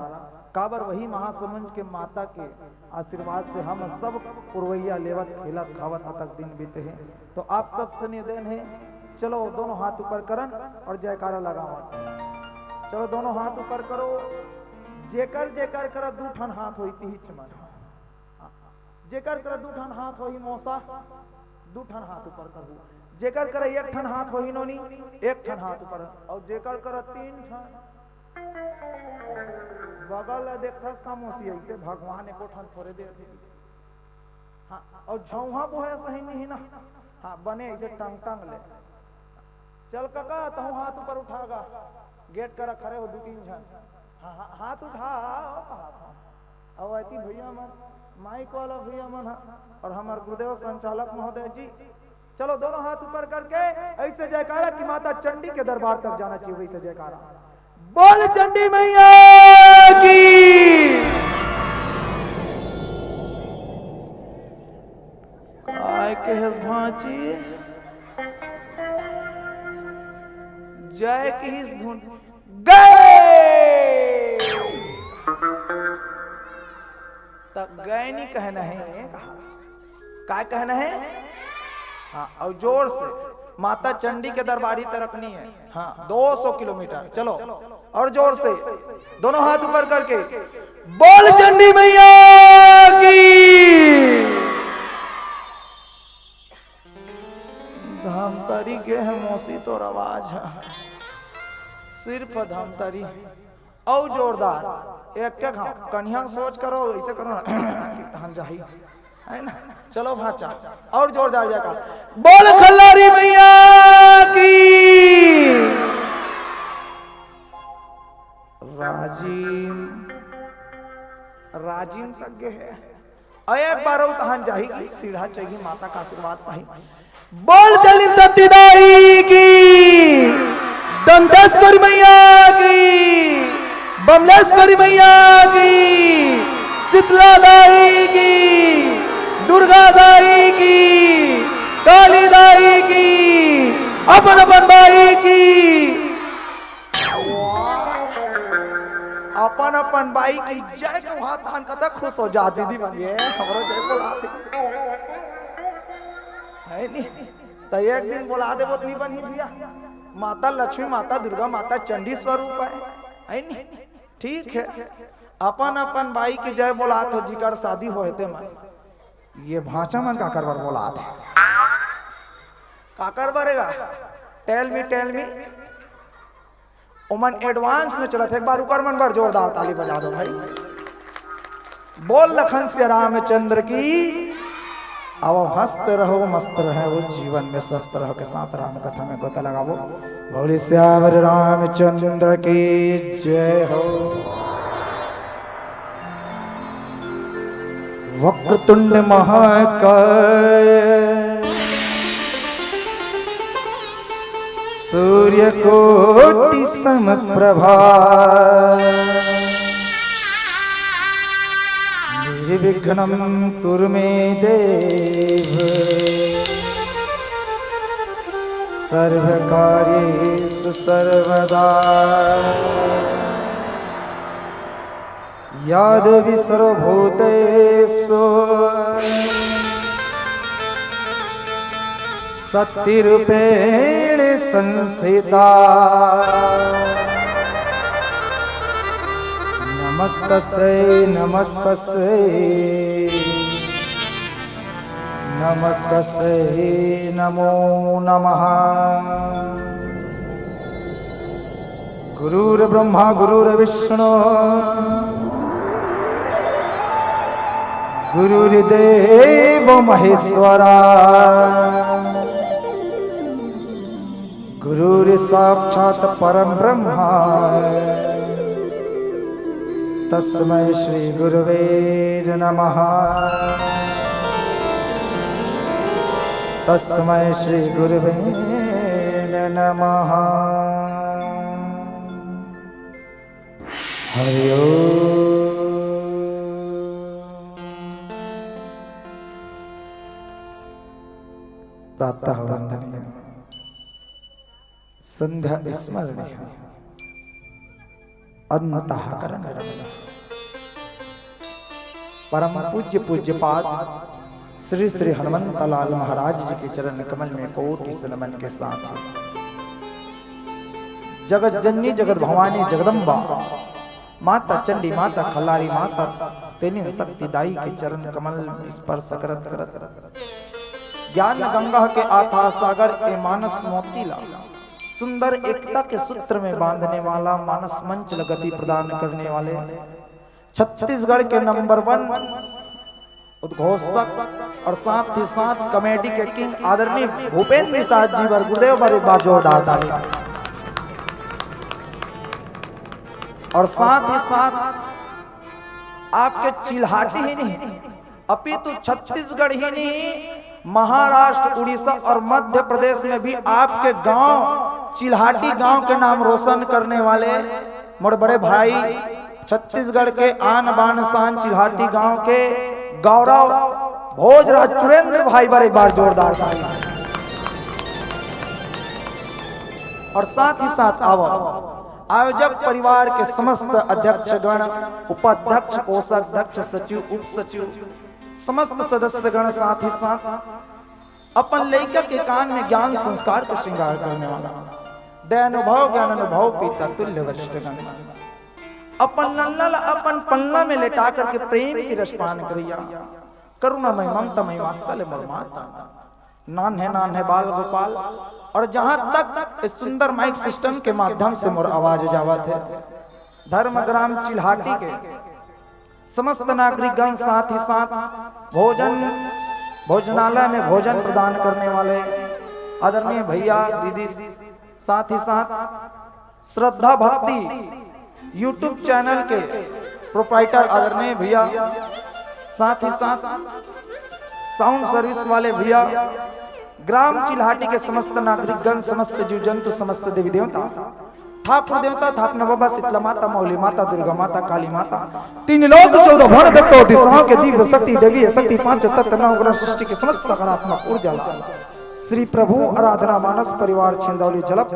काबर वही महासमुंद के माता के आशीर्वाद से हम सब पुरवैया लेवत खेलत खावत तक दिन बीते हैं। तो आप सबसे निवेदन है चलो दोनों हाथ ऊपर करन और जयकारा लगाओ। चलो दोनों हाथ ऊपर करो। जेकर जेकर कर दू ठन हाथ होई तीच मन जेकर कर दू ठन हाथ होई मौसा दू ठन हाथ ऊपर करू। जेकर कर एक ठन हाथ होई नोनी एक ठन हाथ ऊपर और जेकर कर तीन ठन बगल देखथस का मोसी ऐसे भगवान एको ठन थोड़े देर थे। हाँ और झौहा बोहे सही नहीं ना। हाँ बने ऐसे टंग टंग ले चल काका तहु हाथ ऊपर उठागा गेट कर खड़े हो दू तीन जन। हाँ हाथ उठा अवैती भैया मन, माइक वाला भैया मन और हमारे गुरुदेव संचालक महोदय जी, चलो दोनों हाथ ऊपर करके ऐसे जयकारा कि माता चंडी के दरबार तक जाना चाहिए, वैसे जयकारा बोल चंडी मैया की। काय के हस भांची जय की हिस धुन गए तक गए नहीं कहना है, क्या कहना है? हाँ, और जोर से माता चंडी के दरबारी तरफनी है। हाँ, 200 किलोमीटर चलो और जोर से दोनों हाथ ऊपर करके बोल चंडी मैया की। धमतरी के है मौसी तो आवाज है, सिर्फ धमतरी और जोरदार एक के घाव कन्या सोच करो, ऐसे करो ना जाही है ना। चलो भाचा और जोरदार जाकर बोल खल्लारी मैया की। राजीम तक गे है और एक बार तहन जाही सीढ़ा चाहिए माता का आशीर्वाद पाही। बोल दलित सत्यदाई की, दंतेश्वरी मैया की, बमलेश्वरी मैया की, शीतला दाई की, दुर्गा दाई की, काली दाई की, अपन अपन बाई की, अपन अपन बाई की जय को हाथ धान कदा खुश हो जा दीदी बनिए हमरो जय बोला है नहीं तो एक दिन बोला दे वो नहीं बनी भैया। माता लक्ष्मी, माता दुर्गा, माता चंडी स्वरूप है नहीं। ठीक है, अपन अपन बाई की जय बोला तो जिकर शादी होते मन ये भाषा मन का करवर बोला थे का कर बरेगा। टेल मी ओमन एडवांस में चला था, एक बार ऊपर मन बार जोरदार ताली बजा दो भाई। बोल लखन से रामचंद्र की। अब हंसत रहो मस्त रहो जीवन में स्वस्थ रहो के साथ राम कथा में गोता लगावो। बोले श्यावर रामचंद्र की जय हो। वक्रतुंड महाकाय सूर्य कोटि समप्रभा निर्विघ्नं कुरु मे देव सर्वकार्येषु सर्वदा। या देवी सर्वभूतेषु शक्तिरूपेण संस्थिता। नमस्तस्यै नमस्तस्यै नमस्तस्यै नमो नमः। गुरुर्ब्रह्मा गुरुर्विष्णु गुरुर्देव महेश्वरा गुरुर्साक्षात् परम ब्रह्मा तस्मै श्री गुरुवे नमः। तस्मै श्री गुरुवे नमः। हरि ओम। प्रातः वंदनीय, संध्या स्मरणीय, अंतः करण रमणीय। परम पूज्य पूज्यपाद श्री श्री हनुमंत लाल महाराज जी के चरण कमल में कोटि नमन के साथ जगत जननी जगत भवानी जगदम्बा माता चंडी, माता खल्लारी, माता तेनिन शक्तिदाई के चरण कमल स्पर्श करत करत ज्ञान गंगा के आथा सागर के मानस मोतीला सुंदर एकता के सूत्र में बांधने वाला, मानस मंच गति प्रदान करने वाले, छत्तीसगढ़ के नंबर 1 उद्घोषक और साथ ही साथ कॉमेडी के किंग आदरणीय भूपेंद्र निषाद जी वर गुरुदेव पर एक बार जोरदार ताली। और साथ ही साथ आपके चिल्हाटी ही नहीं अपितु छत्तीसगढ़ ही नहीं, महाराष्ट्र, उड़ीसा और मध्य प्रदेश में भी आपके गांव चिल्हाटी गांव के नाम रोशन करने वाले मोर बड़े भाई छत्तीसगढ़ के आन बान शान चिल्हाटी गांव के गौरव भोजराज चुरेंद्र भाई पर एक बार जोरदार ताली। और साथ ही साथ आयोजक परिवार के समस्त अध्यक्षगण, उपाध्यक्ष, कोषाध्यक्ष, सचिव, उप सचिव, समस्त सदस्यगण, साथ ही साथ अपन लड़का के कान में ज्ञान संस्कार को श्रृंगार करने वाला दयानुभव ज्ञान अनुभव पिता तुल्य वरिष्ठगण, अपन नल्ला अपन पन्ना में लेटा करके प्रेम की रसपान करिया, करुणामय ममतामय वात्सल्य माता, नान है बाल गोपाल। और जहां तक इस सुंदर माइक सिस्टम के माध्यम से मोर आवाज जावत है, धर्मग्राम चिल्हाटी के समस्त नागरिकगण, साथ ही साथ भोजनालय में भोजन प्रदान करने वाले आदरणीय भैया दीदी, साथ ही साथ श्रद्धा भक्ति यूट्यूब चैनल के प्रोप्राइटर आदरणीय भैया, साथ ही साथ साउंड सर्विस वाले भैया, ग्राम चिल्हाटी के समस्त नागरिकगण, समस्त जीव जंतु, समस्त देवी देवता, ठाकुर देवता, थापना बाबा, शीतला माता, मौली माता, दुर्गा माता, काली माता, तीन लोक 14 भुवन 10 दिशाओं के दिव्य शक्ति, देवी शक्ति, पांच तत्व, नवग्रह सृष्टि के समस्त सकारात्मक ऊर्जा श्री प्रभु आराधना मानस परिवार छिंदौली जलप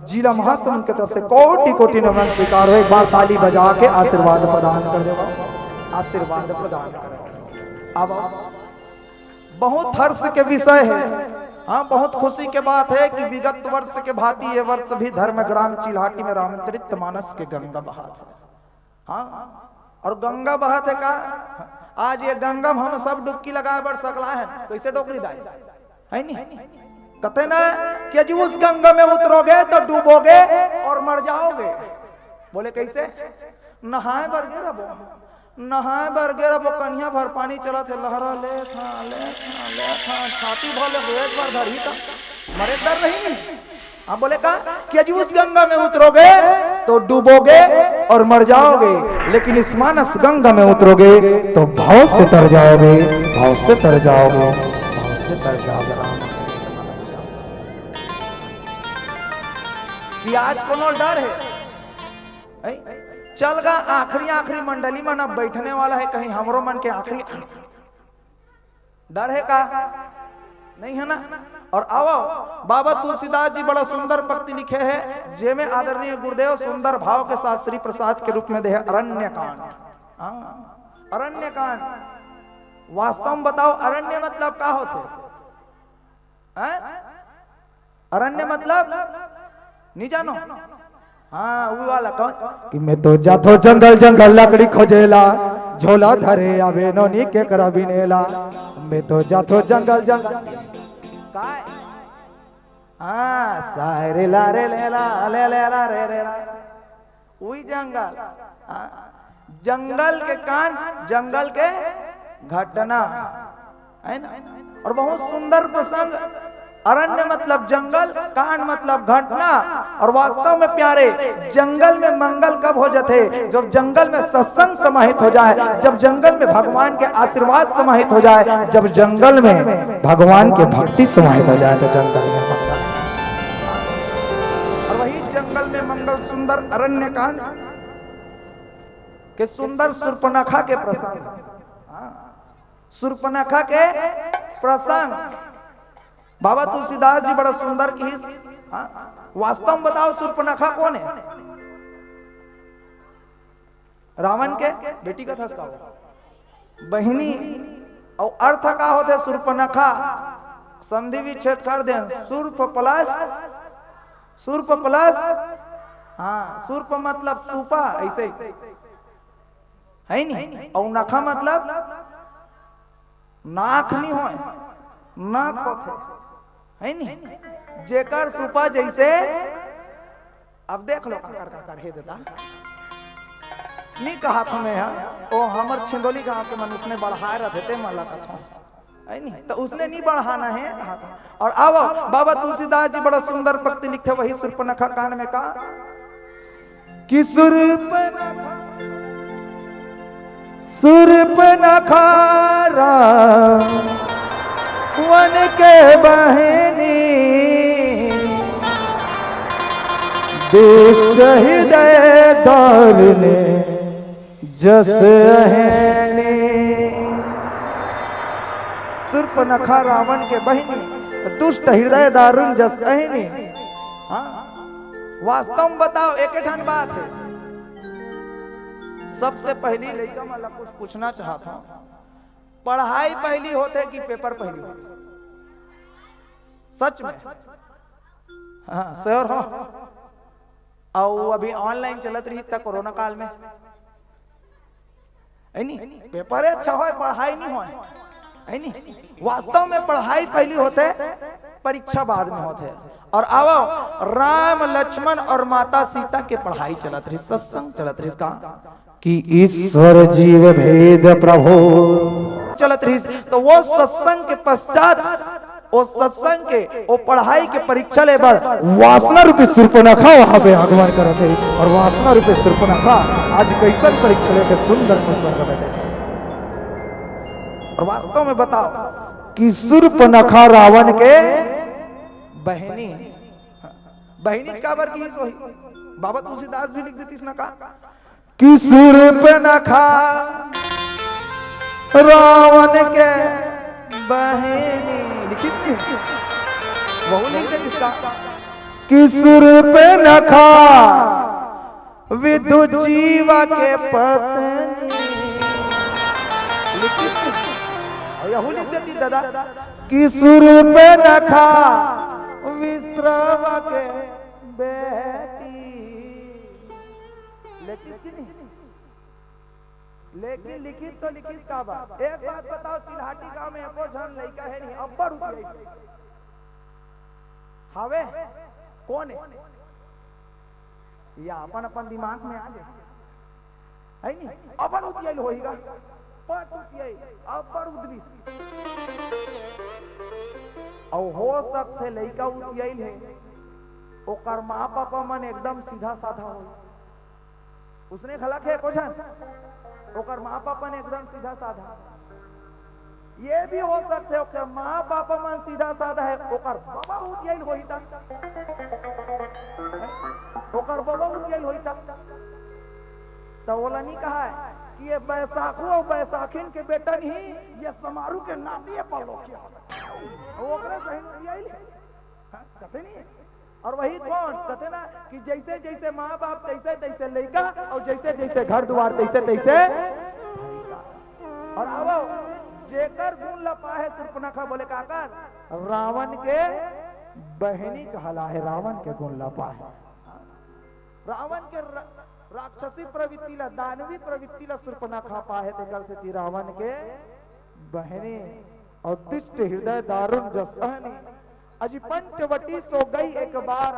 जिला महासमुंद की तरफ से कोटि कोटि नमन स्वीकार हो। एक बार ताली बजा के आशीर्वाद प्रदान कर दो, आशीर्वाद प्रदान करो। अब बहुत हर्ष के विषय है, हाँ बहुत खुशी के बात है कि विगत वर्ष के भांति ये वर्ष भी धर्मग्राम चिल्हाटी में रामचरित मानस के गंगा बहात है। हाँ और गंगा बहात है का आज ये गंगा में हम सब डुबकी लगाए बढ़ सकला है, कैसे डोकरी दाई है नहीं, कहते ना कि जी उस गंगा में उतरोगे तो डूबोगे और मर जाओगे। बोले कैसे? नहाए बर गे रबो, नहाए बर गे रबो, कन्या भर पानी चला थे, लहरा ले था छाती भले एक बार धरी था मरे डर नहीं। हाँ बोले का कि जी उस गंगा में उतरोगे तो डूबोगे और मर जाओगे, लेकिन इस मानस गंगा में उतरोगे तो भाव से तर जाओगे, भाव से तर जाओगे, भाव से तर जाओगे। आज कोनो डर है? चल गा आखिरी मंडली में ना बैठने वाला है, कहीं हमरो मन के आखिरी डर है का? नहीं है ना। और आओ बाबा तुलसीदास जी बड़ा सुंदर पंक्ति लिखे है, जेमे आदरणीय गुरुदेव सुंदर भाव के साथ श्री प्रसाद के रूप में दे अरण्य कांड। अरण्य कांड वास्तव में बताओ अरण्य मतलब क्या होते? अरण्य मतलब नहीं जानो? हाँ वो वाला कौन कि मैं तो जातो जंगल जंगल लकड़ी खोजेला, झोला धरे आवे नोनी के करा बिनेला, मैं तो जातो जंगल जंगल काय हाँ सारे ला रे ले ला ले ले ला रे रे ला वही जंगल। जंगल के कांड, जंगल के घटना है ना। और बहुत सुंदर प्रसंग, अरण्य मतलब जंगल, कांड मतलब घटना। और वास्तव में प्यारे जंगल में मंगल कब हो जाते? जब जंगल में सत्संग समाहित हो जाए, जब जंगल में भगवान के आशीर्वाद समाहित हो जाए, जब जंगल में भगवान के भक्ति समाहित हो जाए तो जंगल में मंगल। और वही जंगल में मंगल सुंदर अरण्य कांड के सुंदर शूर्पणखा के प्रसंग, शूर्पणखा के प्रसंग बाबा तुलसीदास जी बड़ा सुंदर की वास्तव में बताओ शूर्पणखा कौन है? रावण के बेटी का था बहिनी। और अर्थ का होते शूर्पणखा? संधि विच्छेद कर दे, शूर्प प्लस शूर्प प्लस हाँ शूर्प मतलब सूपा ऐसे है नहीं। और नखा मतलब नाक नहीं हो, नाक होते है नहीं। जेकर सुपा जैसे अब देख लो कर हे देता नहीं कहा तुम्हें ओ हमर छिंदोली गांव के मनुष्य ने बढ़ाए रहते थे मला कथा है नहीं, तो उसने नहीं बढ़ाना है। और आओ बाबा तुलसीदास जी बड़ा सुंदर पंक्ति लिखे वही शूर्पणखा कांड में कहा कि सूर्पनखा रावण के बहनी दुष्ट हृदय दारुने जस अहनी। सूर्पनखा रावण के बहनी दुष्ट हृदय दारुण जस अहनी। हाँ, वास्तव में बताओ एक ठन बात है। सबसे पहली लड़का मैं कुछ पूछना चाहता हूं, पढ़ाई पहली होते कि पेपर पहली होते? सच में? हाँ सर हो। और अभी ऑनलाइन चलत रही तक कोरोना काल में नहीं पेपर अच्छा हो, पढ़ाई नहीं हो नहीं। वास्तव में पढ़ाई पहली होते, परीक्षा बाद में होते। और आओ राम लक्ष्मण और माता सीता के पढ़ाई चलत रही, सत्संग चलत रही का कि ईश्वर जीव भेद प्रभु चलत रही। तो वो सत्संग के पश्चात वो सत्संग के वो पढ़ाई के परीक्षा ले बार वासना रूपी सूर्पनखा वहां पे आगमन करते हैं। और वासना रूपी सूर्पनखा आज कैसन परीक्षा लेके सुंदर प्रसंग बैठे। और वास्तव में बताओ कि सूर्पनखा रावण के बहनी बहनी का बर की सोही बाबा तुलसीदास भी लिख देती ना का कि सूर्पनखा रावण के बहनी लिखी वो लिख देती इसका कि सूर्पनखा विदु जीवा के पत्नी लिखी यहू लिख देती दादा कि सूर्पनखा विश्रवा के बेटी। लेकिन लिखित तो लिखित का बात। एक बात बताओ, चिल्हाटी गांव में एको जन लड़का है नहीं अब्बड़ हवे कौन है या अपन अपन दिमाग में आ जाए है नहीं अपन उतियल होएगा पट उतियल अब्बड़ उद्रिस और हो सकते लड़का उतियल है ओकर माँ पापा मन एकदम सीधा साधा हो, उसने खलक है क्वेश्चन ओकर माँ पापा ने एकदम सीधा साधा। ये भी हो सकते है ओकर माँ पापा मन सीधा साधा है ओकर बाबा उतियल होई तक ओकर बाबा उतियल होई तक तो बोला नहीं कहा है कि ये बैसाखू और बैसाखिन के बेटा नहीं ये समारू के नाती पर लोग किया ओकरे सही उतियल है कहते नहीं। और वही कौन कहते ना कि जैसे जैसे माँ बाप तैसे तैसे लड़का और जैसे जैसे घर द्वार तैसे तैसे। और अब जेकर गुण लपा है सूर्पनखा बोले काकर रावण के बहनी कहला है, रावण के गुण लपा है। रावण के राक्षसी प्रवृत्ति ला दानवी प्रवृत्ति ला सूर्पनखा पाए तेकर से ती रावण के बहनी और दुष्ट हृदय दारुण जसहनी। अजी पंचवटी सो गई एक बार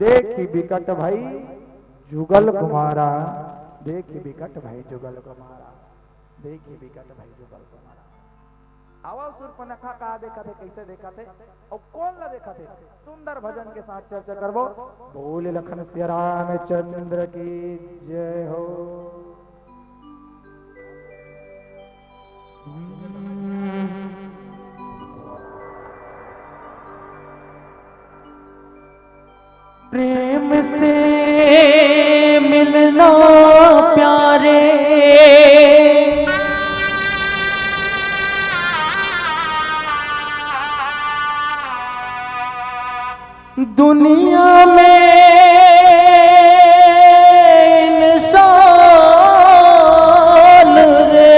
देखी बिकट भाई जुगल कुमारा, देखी बिकट भाई जुगल कुमारा, देखी बिकट भाई जुगल कुमारा। आवा सूर्पनखा का देखा थे कैसे देखा थे और कौन ला देखा थे सुंदर भजन के साथ चर्चा करबो। बोले लखन सिया रामचंद्र की जय हो। प्रेम से मिलना प्यारे दुनिया में इंसान रे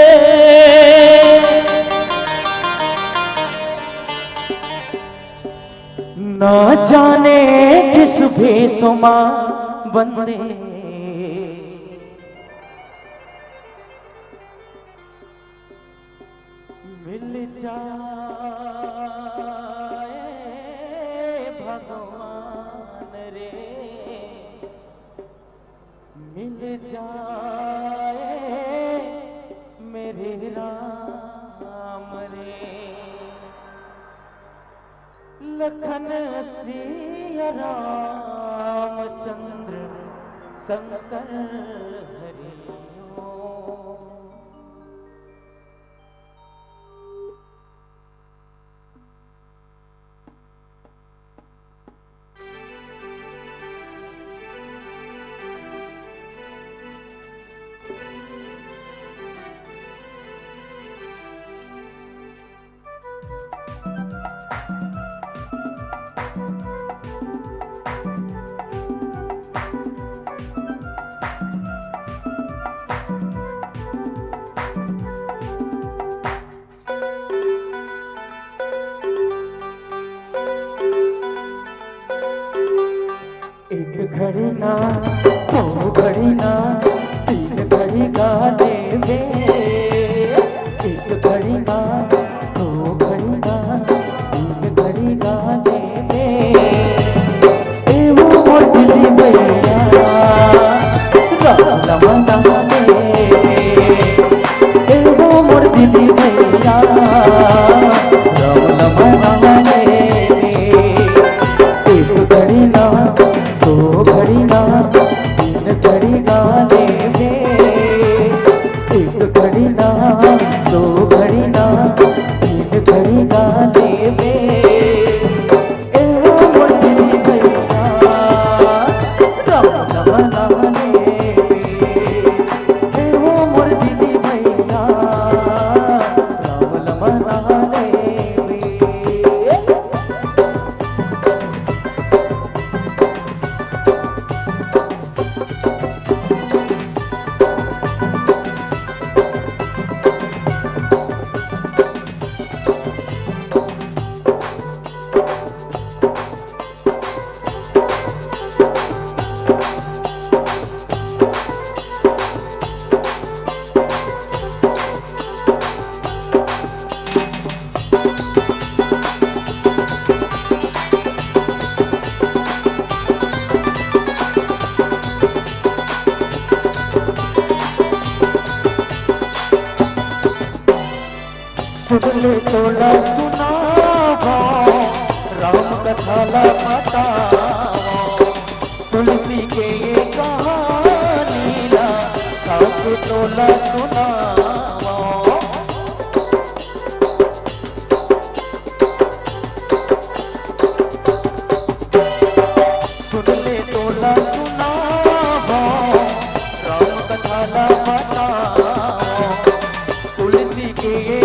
ना जाने किस भेषुमा बंदे मिल जाए भगवान रे, मिल जाए मेरे राम रे। लखन सिया रामचंद्र शंकर हरिओ घड़ी ना दो घड़ी ना तीन घड़ी गाने दे, एक घड़ी ना दो घड़ी ना तीन घड़ी गाने दे। ए वो मोटी भैया राम लमना दे, ए वो मोटी भैया राम लमना दे। एक घड़ी ना दो घड़ी ना तीन घड़ी गाने दे, एक घड़ी ना दो घड़ी ना तीन घड़ी गाने दे। ए वो मोटी भैया राम लमना दे, ए वो मोटी भैया राम लमना दे। सुनले तोला सुनावा राम कथा ला बतावा, तुलसी के ये कहानी ला काके तोला सुनावा। सुनले तोला सुनावा राम कथा ला बतावा, तुलसी के ये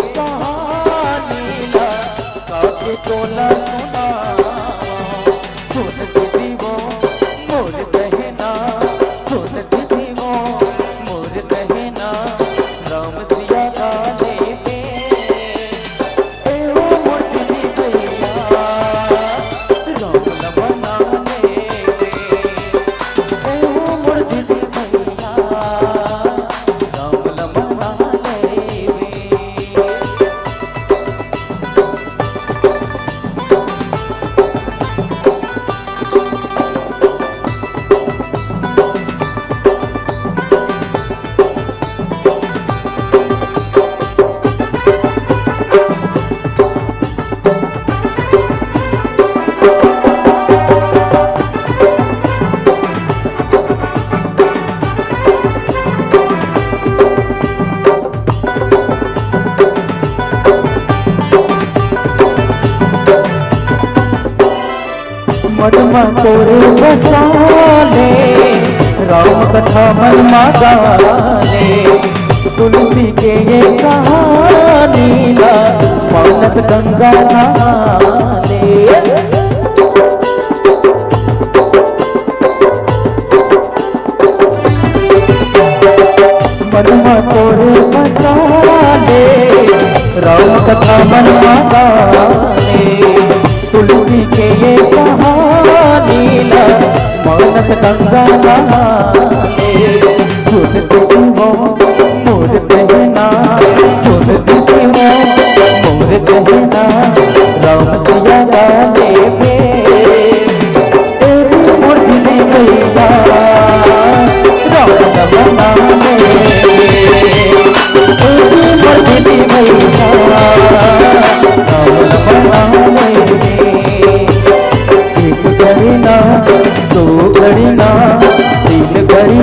तोला सुनावा। सुन दीदी वो मोर कहना, सुन दीदी वो मोर कहना राम सिया गाने दे। ए वो मोर दीदी भैया राम लमना दे, ए वो मोर दीदी भैया राम लमना दे। मनमा तोरे बसाले राम कथा मनमा गाले, तुलसी के ये कहानी ला मानस गंगा नहाले। मनमा तोरे बसाले राम कथा मनमा गाले, तुलसी के ये कहानी ला मानस गंगा नहाले। सुन दीदी वो मोर कहना, सुन दीदी वो मोर कहना राम सिया गाने दे। ए मोर दीदी भैया राम लमना दे, ए मोर दीदी भैया राम लमना दे। एक घड़ी ना दो घड़ी ना तीन घड़ी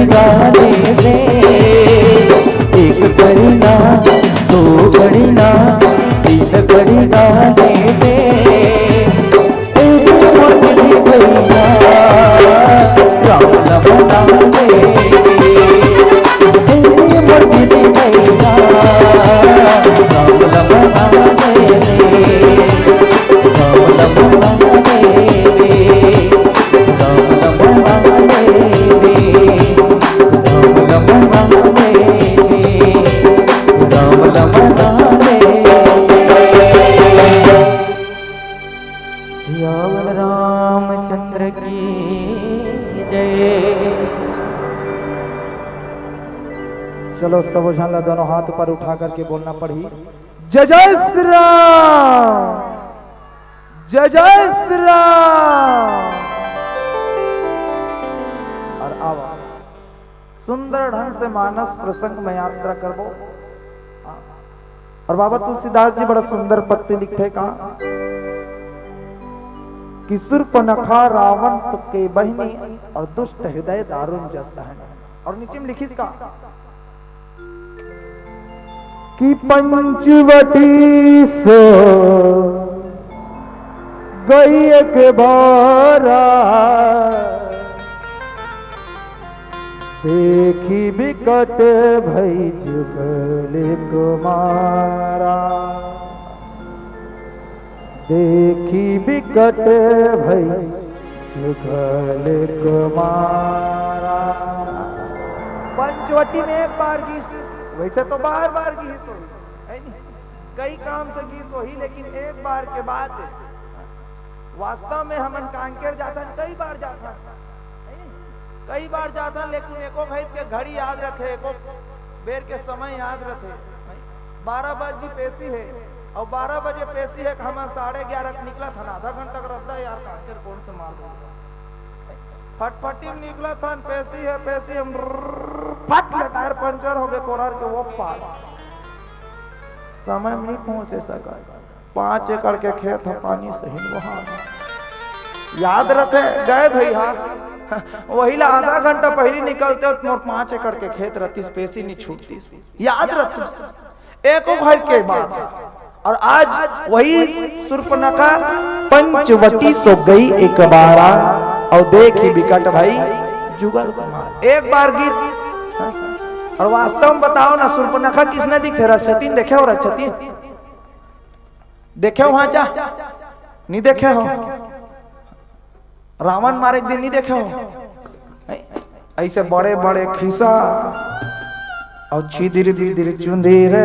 सियावर रामचंद्र की जय। चलो सब झाला दोनों हाथ पर उठा करके बोलना पड़ी जय जय श्री राम, जय जय श्री राम। और आवा सुंदर ढंग से मानस प्रसंग में यात्रा करबो। और बाबा तुलसीदास जी बड़ा सुंदर पत्ती लिखे का कि सुर्पनखा रावण के बहिनी और दुष्ट हृदय दारुण जस है। और नीचे में लिखी इसका कि पंचवटी सो गई एक बारा, देखी बिकट भई जुगल कुमारा, देखी बिकट भई जुगल कुमारा। पंचवटी में एक बार की, वैसे तो बार बार की सोई है नहीं, कई काम से की सोही, लेकिन एक बार के बाद वास्तव में हमन कांकेर जाता कई बार जाता, कई बार जाता, लेकिन एको भाई के घड़ी याद रखे, एको बेर के समय याद रखे। 12 बजे पेशी है और 12 बजे पेशी है, हम 11:30 निकला था, आधा घंटा का रद्दा यार कांकेर कौन से मार दूंगा। फटफटी में निकला था, पेशी है, पेशी हम फट ले, टायर पंचर हो गए कोरार के वो पार, समय में नहीं पहुंचे सका। 5 एकड़ के खेत है, पानी सही वहां याद रखे गए भैया, वही ला आधा घंटा पहले निकलते हो तो 5 एकड़ के खेत रहती, पेशी नहीं छूटती, याद रखे एको भाई के बाद। और आज वही सुर्पनखा पंचवटी सो गई एक बारा, और देखी बिकट भाई जुगल कुमार। एक बार गीत। और वास्तव में बताओ ना, सुर्पनखा किसने दिखे? रक्षतीन देखे हो? रक्षतीन देखे हो? वहां जा नहीं देखे हो? रावण मारे दिन नहीं देखे हो? ऐसे बड़े बड़े खिसा और छिदिर बिदिर चुंदीर,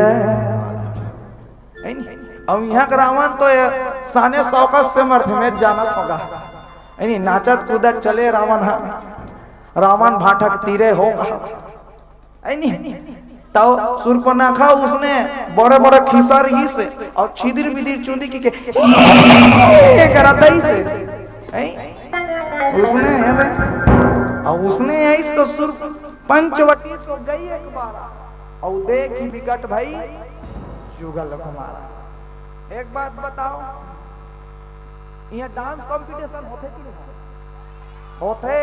और यहाँ का रावण तो साने सौकस से मर्थ में जानत होगा, नाचत कूदत चले रावण, रावण भाटक तीरे होगा। तो सुर्पनखा उसने बड़े बड़े खिसर ही से और छिदिर बिदिर चुंदी की कराता ही से उसने, और उसने ऐसे तो सुर पंचवटी सो गई एक बारा, और देखी बिकट भाई जुगल कुमारा। एक बात बताओ, यहाँ डांस कंपटीशन होते कि नहीं होते?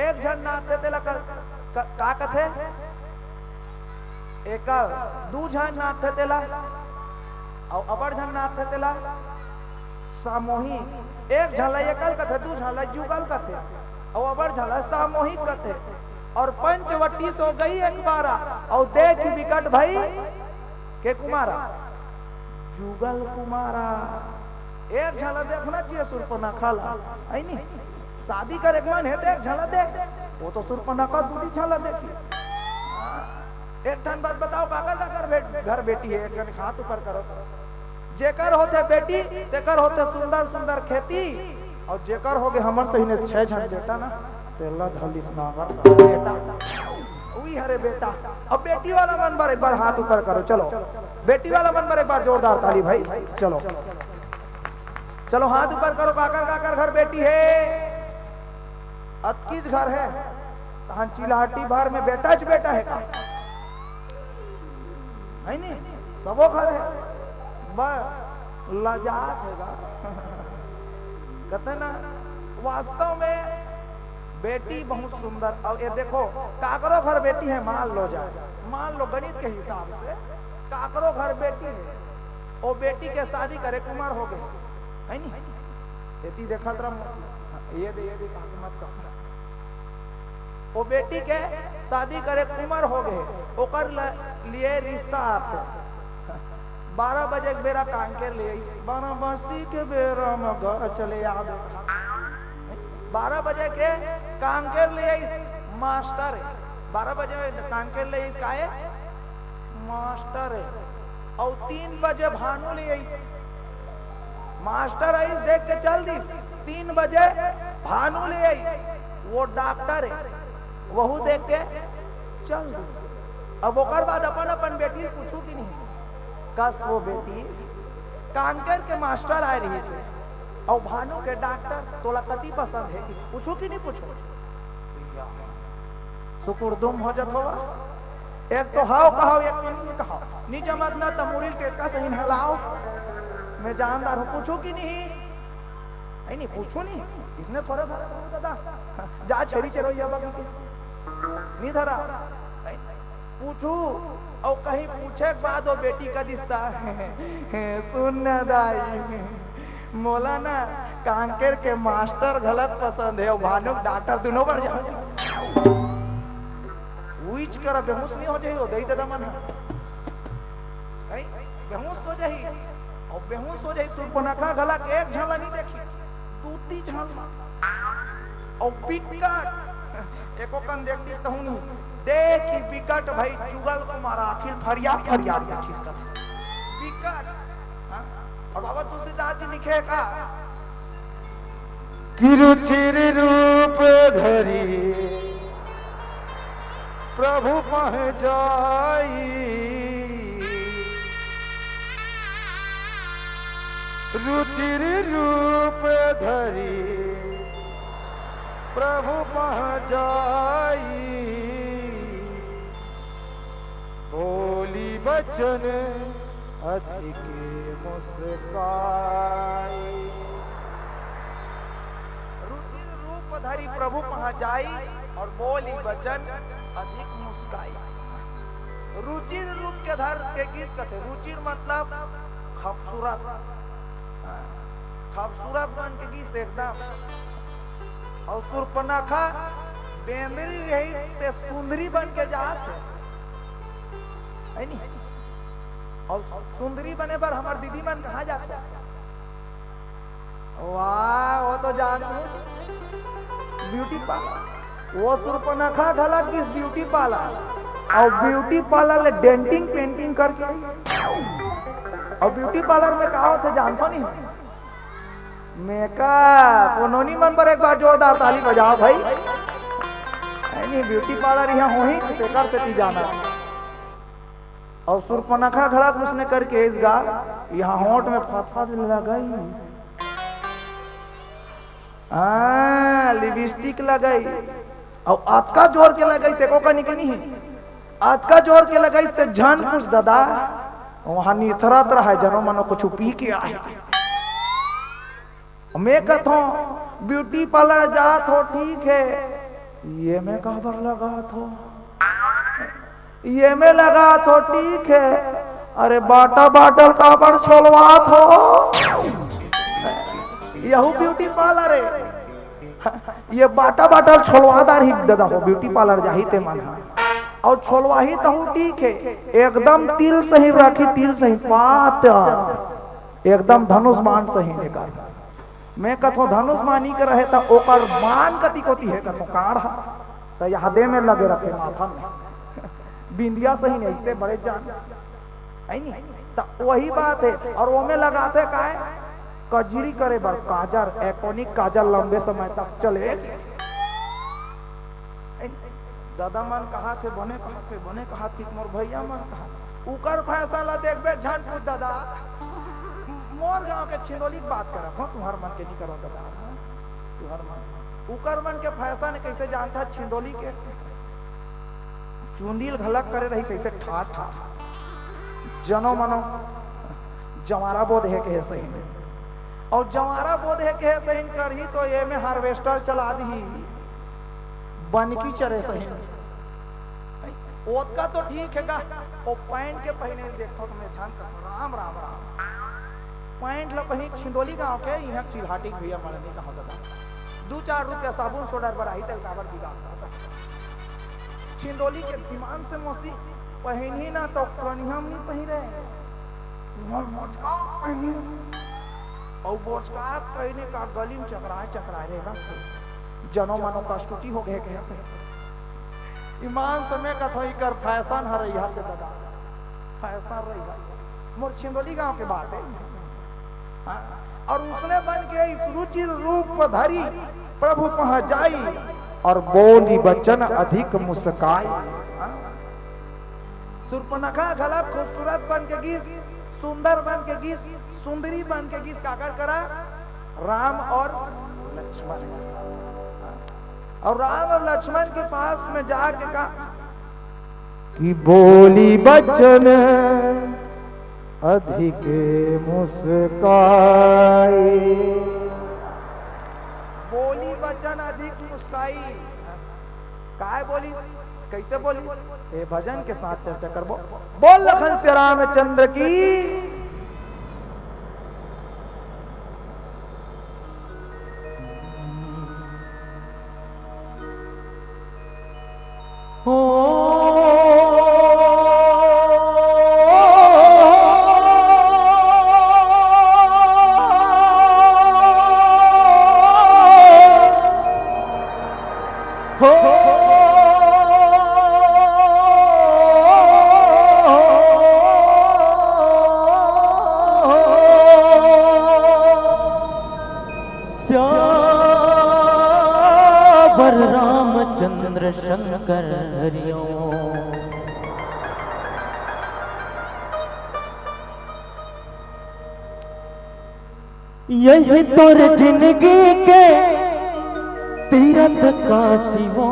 एक जन नाचते तेला का कथे, एक दू जन नाचते तेला, और अबर जन नाचते तेला सामूहिक। एक झला एकल कथे, दू झला जुगल कथे, और अबर झला सामूहिक कथे। और पंचवटी सो गई एक बारा, और देख बिकट भाई के कुमारा जुगल कुमारा। एक झलक देखना चाहिए सुर्पनखा ला, है नहीं? शादी करे मन है तो एक झलक देख, वो तो सुर्पनखा दूसरी झलक देखी। एक ठन बात बताओ, काकर घर बेटी है, एक हाथ ऊपर करो। जेकर होते बेटी तेकर होते सुंदर सुंदर खेती, और जेकर हो गए हमर सही ने 6 झन बेटा ना, तेला धलिस नागर बेटा वही हरे बेटा। अब बेटी वाला मन बार एक बार हाथ ऊपर करो, चलो बेटी वाला मन बार एक बार जोरदार ताली भाई, चलो चलो हाथ ऊपर करो। काकर काकर घर बेटी है? अतकीज घर है, चिल्हाटी भर में बेटा च बेटा है का, है नहीं? सबो घर है, बस लजात हैगा। कहते ना वास्तव में बेटी बहुत सुंदर। और ये देखो काकरो घर बेटी है, मान लो जाए, मान लो गणित के हिसाब से काकरो घर बेटी है, वो बेटी के शादी करे कुमार हो गए, है नहीं? बेटी देखा ये दे मत कहो, वो बेटी के शादी करे कुमार हो गए, ओकर लिए रिश्ता आते। 12 बजे के बेरा कांकेर ले, 12 बस्ती के बेरा में घर चले आवे। 12 बजे के कांकेर ले मास्टर है, 12 बजे कांकेर ले इसका है मास्टर है, और 3 बजे भानु ले मास्टर आई देख के चल दी 3 बजे भानु ले आई, वो डॉक्टर है, वहू देख के चल दी। अब ओकर बाद अपन अपन बेटी पूछू कि नहीं, कस वो बेटी कांकर के मास्टर आए रही से और भानु के डॉक्टर तोला कति पसंद है, पूछू कि नहीं पूछू? सुकुरदुम हो जत होगा, एक तो हाव कहाओ एक तो नहीं कहाओ, नहीं जमत ना तो मुरील टेटका सही हलाओ, मैं जानदार हूँ, पूछू कि नहीं? नहीं पूछू नहीं, इसने थोड़ा दादा जा छेड़ी चरोइया बाबू के नहीं धरा, पूछू और कहीं पूछे के बाद वो बेटी का दिस्ता सुन दाई मोला ना कांकेर के मास्टर गलत पसंद है और भानु डॉक्टर दोनों बढ़ जाओ उइच कर बेहोश नहीं हो जाइयो दई दादा मन है बेहोश हो जाई और बेहोश हो जाई सुर्पनखा गला के एक झलक नहीं देखी दूती झलक और बिकट एको कन देख दी तहु नहीं देखी बिकट भाई जुगल कुमार अखिल फरियाद फरियाद देखिस का बिकट और बाबा तुलसीदास जी लिखे का किरुचिर रूप धरी प्रभु पह जाई रुचिर रूप धरी प्रभु पह जाई बोली बचन अधिक मुस्काई रुचिर रूप धरी प्रभु पह जाई और बोली बचन अधिक मुस्काई। रुचिर रूप के धर के किस कथे रुचिर मतलब खूबसूरत खूबसूरत बन के किस एकदम और सुर्पनखा बेंदरी यही ते सुंदरी बन के जात है नहीं और सुंदरी बने पर हमार दीदी मन कहाँ जाते? वाह वो तो जानते ब्यूटी पार्लर वो सुर्पनखा गला किस ब्यूटी पार्लर और ब्यूटी पार्लर ले डेंटिंग पेंटिंग करके और ब्यूटी पार्लर में कहा होते जानते नहीं मेकअप उन्होंने मन पर एक बार जोरदार ताली बजाओ भाई नहीं ब्यूटी पार्लर यहाँ हो ही बेकार से जाना और सुर्पनखा खड़ा उसने करके इसका यहाँ होंठ में फाफा लगाई लिपस्टिक लगाई और आतका जोर के लगाई से को निकली नहीं आतका जोर के लगाई से जान कुछ दादा वहां निथरत रहा है जनो मनो कुछ पी के आए मैं कहता हूँ ब्यूटी पार्लर जात हो ठीक है ये मैं काबर लगा थो ये में लगा तो ठीक है अरे बाटा बाटल काबर छोड़वा थो यहू ब्यूटी पार्लर है ये बाटा बाटल छोड़वादार ही दादा हो ब्यूटी पार्लर जाही ते मन और छोड़वा ही तो ठीक है एकदम तिल सही रखी तिल सही पात एकदम धनुष मान सही निकाल मैं कथो धनुष मानी के रहे तो ओकर मान कति कोती है कथो काढ़ा तो यहाँ दे में लगे रखे माथा में बिंदिया सही नहीं से बड़े जान नहीं तो वही बात है और वो में लगाते का है कजरी करे बर काजर एकोनिक काजर लंबे समय तक चले दादा मन कहा थे बने कहा कि मोर भैया मन कहा उकर फैसला देखबे झट पूछ दादा मोर गांव के छिंदोली की बात करत हो तुम्हार मन के नहीं करो दादा तुम्हार मन उकर मन के फैसला ने कैसे जानता छिंदोली के चुंदील घलक करे रही सही से ठाठ ठाठ जनो मनो जवारा बोध है के सही और जवारा बोध है के सही कर ही तो ये में हार्वेस्टर चला दी बनकी चरे सही ओत का तो ठीक है का ओ पैंट के पहने देखो तुम्हें झांक राम राम राम पैंट ल पहनी छिंदोली गांव के यहाँ चिल्हाटी भैया मरने का होता था 2-4 रुपया साबुन सोडा बढ़ाई तेल काबर बिगाड़ छिंदोली के विमान से मौसी पहनी ना तो कनिया नहीं पहिरे बोचका पहनी और बोचका पहने का गली में चकराए रहेगा जनो मनो कष्टुटी हो गए कैसे ईमान समय का थोड़ी कर फैशन हर रही है दादा फैशन रही है मोर छिंदोली गांव के बात है और उसने बन के इस रुचिर रूप धरी प्रभु पहुंच जाई और बोली बचन अधिक मुस्काई। सुर्पनखा गला खूबसूरत बन के गीस, सुंदर बन के गीस, सुंदरी बन के गीस काकर करा राम और लक्ष्मण, और राम और लक्ष्मण के पास में जाके कहा कि बोली बचन अधिक मुस्काई, बोली बचन अधिक मुस्काई। काय बोली, कैसे बोली, ये भजन के साथ चर्चा करबो। बोल लखन से रामचंद्र की। रामचंद्र शंकर हरिओ। यही तोर जिंदगी के तीरथ का सिवो,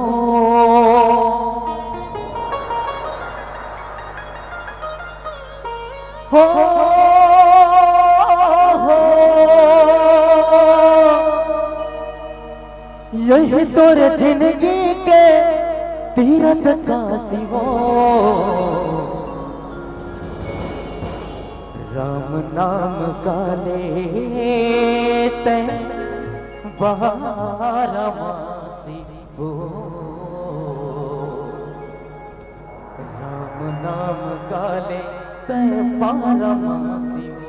हो यही तोर जिंदगी के तीरथ का सिवो। राम नाम का लेते बारहमासी हो, राम नाम का लेते बारहमासी हो।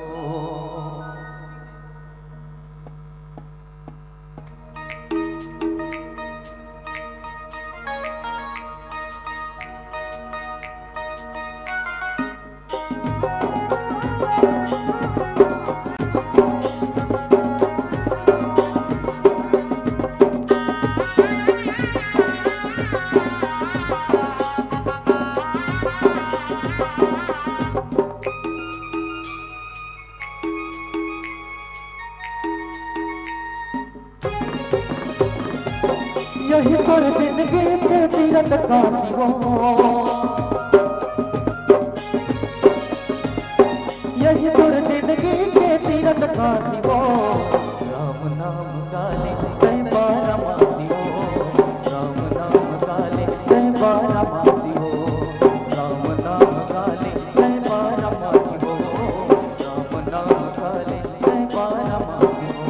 यही तोर जिंदगी के तीरथ का सिवो, यही तोर जिंदगी के तीरथ का सिवो। राम नाम का लेते बारहमासी हो, राम नाम का लेते बारहमासी हो, राम नाम का लेते बारहमासी हो, राम नाम का लेते बारहमासी हो।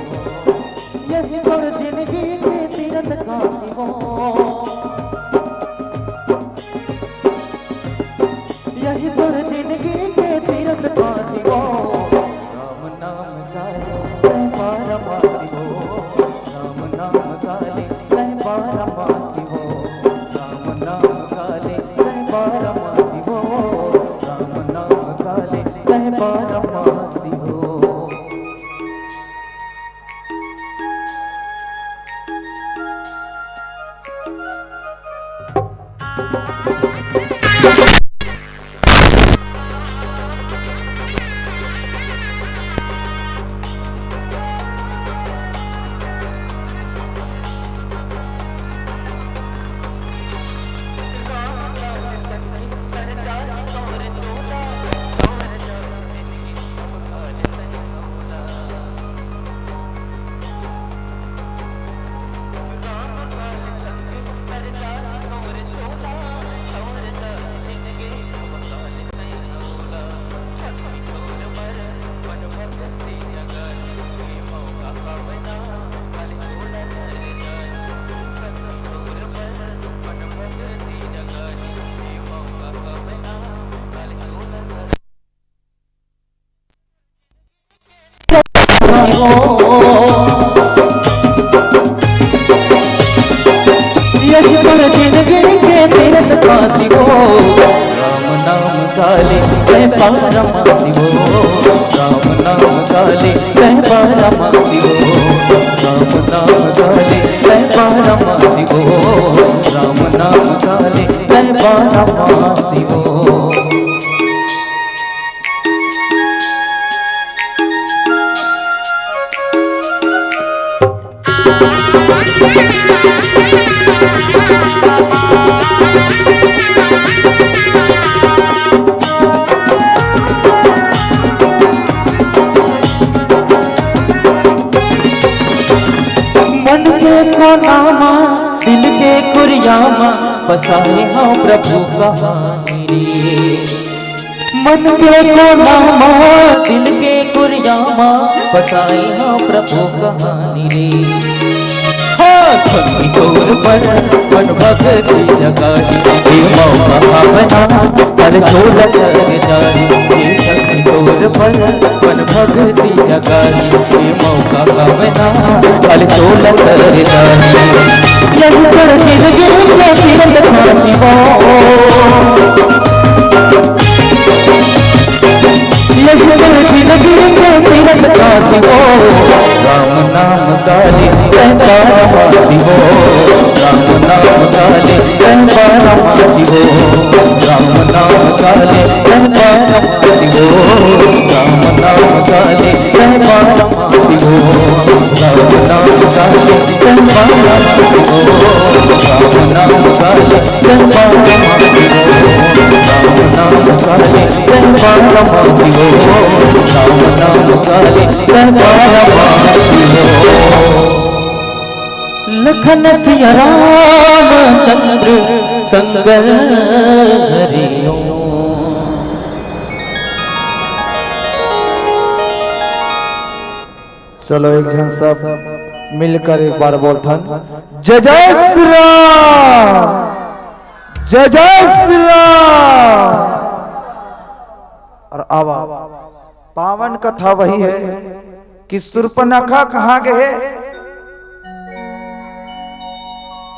यही तोर जिंदगी के तीरथ का सिवो, यही तोर जिंदगी के तीरथ का सिवो। राम नाम का लेते बारहमासी हो, राम नाम का लेते बारहमासी हो, राम नाम का लेते बारहमासी हो, राम नाम का लेते बारहमासी हो। यही तोर जिंदगी के तीरथ का सिवो। राम नाम का लेते बारहमासी हो, राम नाम का लेते बारहमासी बारमासी हो राम नाम गाले जय बारमासी हो राम नाम गाले जय बारमासी हो। नामा दिल के कुरियामा बसाए हाँ प्रभु कहानी रे मन के को नामा दिल के कुरियामा बसाए हाँ प्रभु कहानी रे। हाँ संगी तौर पर मन भक्ति जगाई ये मौका बना कर छोड़ कर जाई ये संगी तौर पर मन भक्ति जगाई ये मौका बना कर छोड़ कर जाई यही कर जिंदगी में तीरथ फांसी हो यही कर जिंदगी में तीरथ फांसी हो राम नाम गाले जय बारमासी हो राम नाम गाले जय बारमासी हो राम नाम गाले जय बारमासी हो राम नाम गाले जय बारमासी हो राम नाम गाले जय बारमासी हो राम नाम गाले जय बारमासी हो राम नाम गाले जय बारमासी हो राम नाम गाले जय बारमासी हो। लखन सिया राम चंद्र संगर हरिओ। चलो एक जन सब मिलकर एक बार बोलथन जय जय श्री राम जय जय श्री राम। और अब पावन कथा वही है कि शूर्पणखा कहाँ गए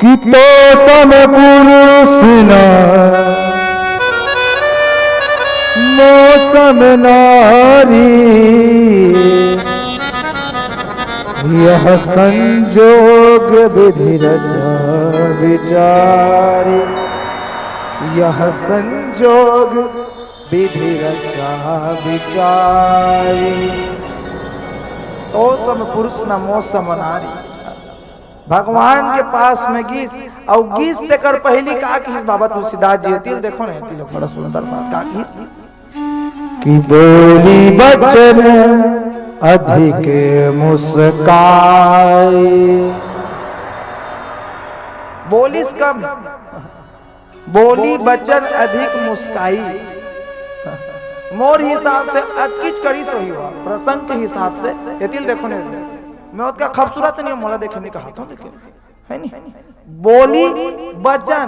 कि तो सम पुरुष न मौसम नारी यह संजोग विधि रचा विचारी यह संजोग विधि रचा विचारी। तो सम पुरुष न मौसम नारी भगवान के पास में गीस और गीस देकर पहली का किस बाबा तुलसीदास जी तिल देखो ना तिल बड़ा सुंदर बात का किस कि बोली बचन अधिक मुस्काई बोलिस कम बोली बचन अधिक मुस्काई मोर हिसाब से अतकिच करी सो ही हुआ प्रसंग के हिसाब से ये तिल देखो ना मैं उसका खूबसूरत नहीं मोला देखे नहीं कहा था लेकिन है नहीं बोली बचन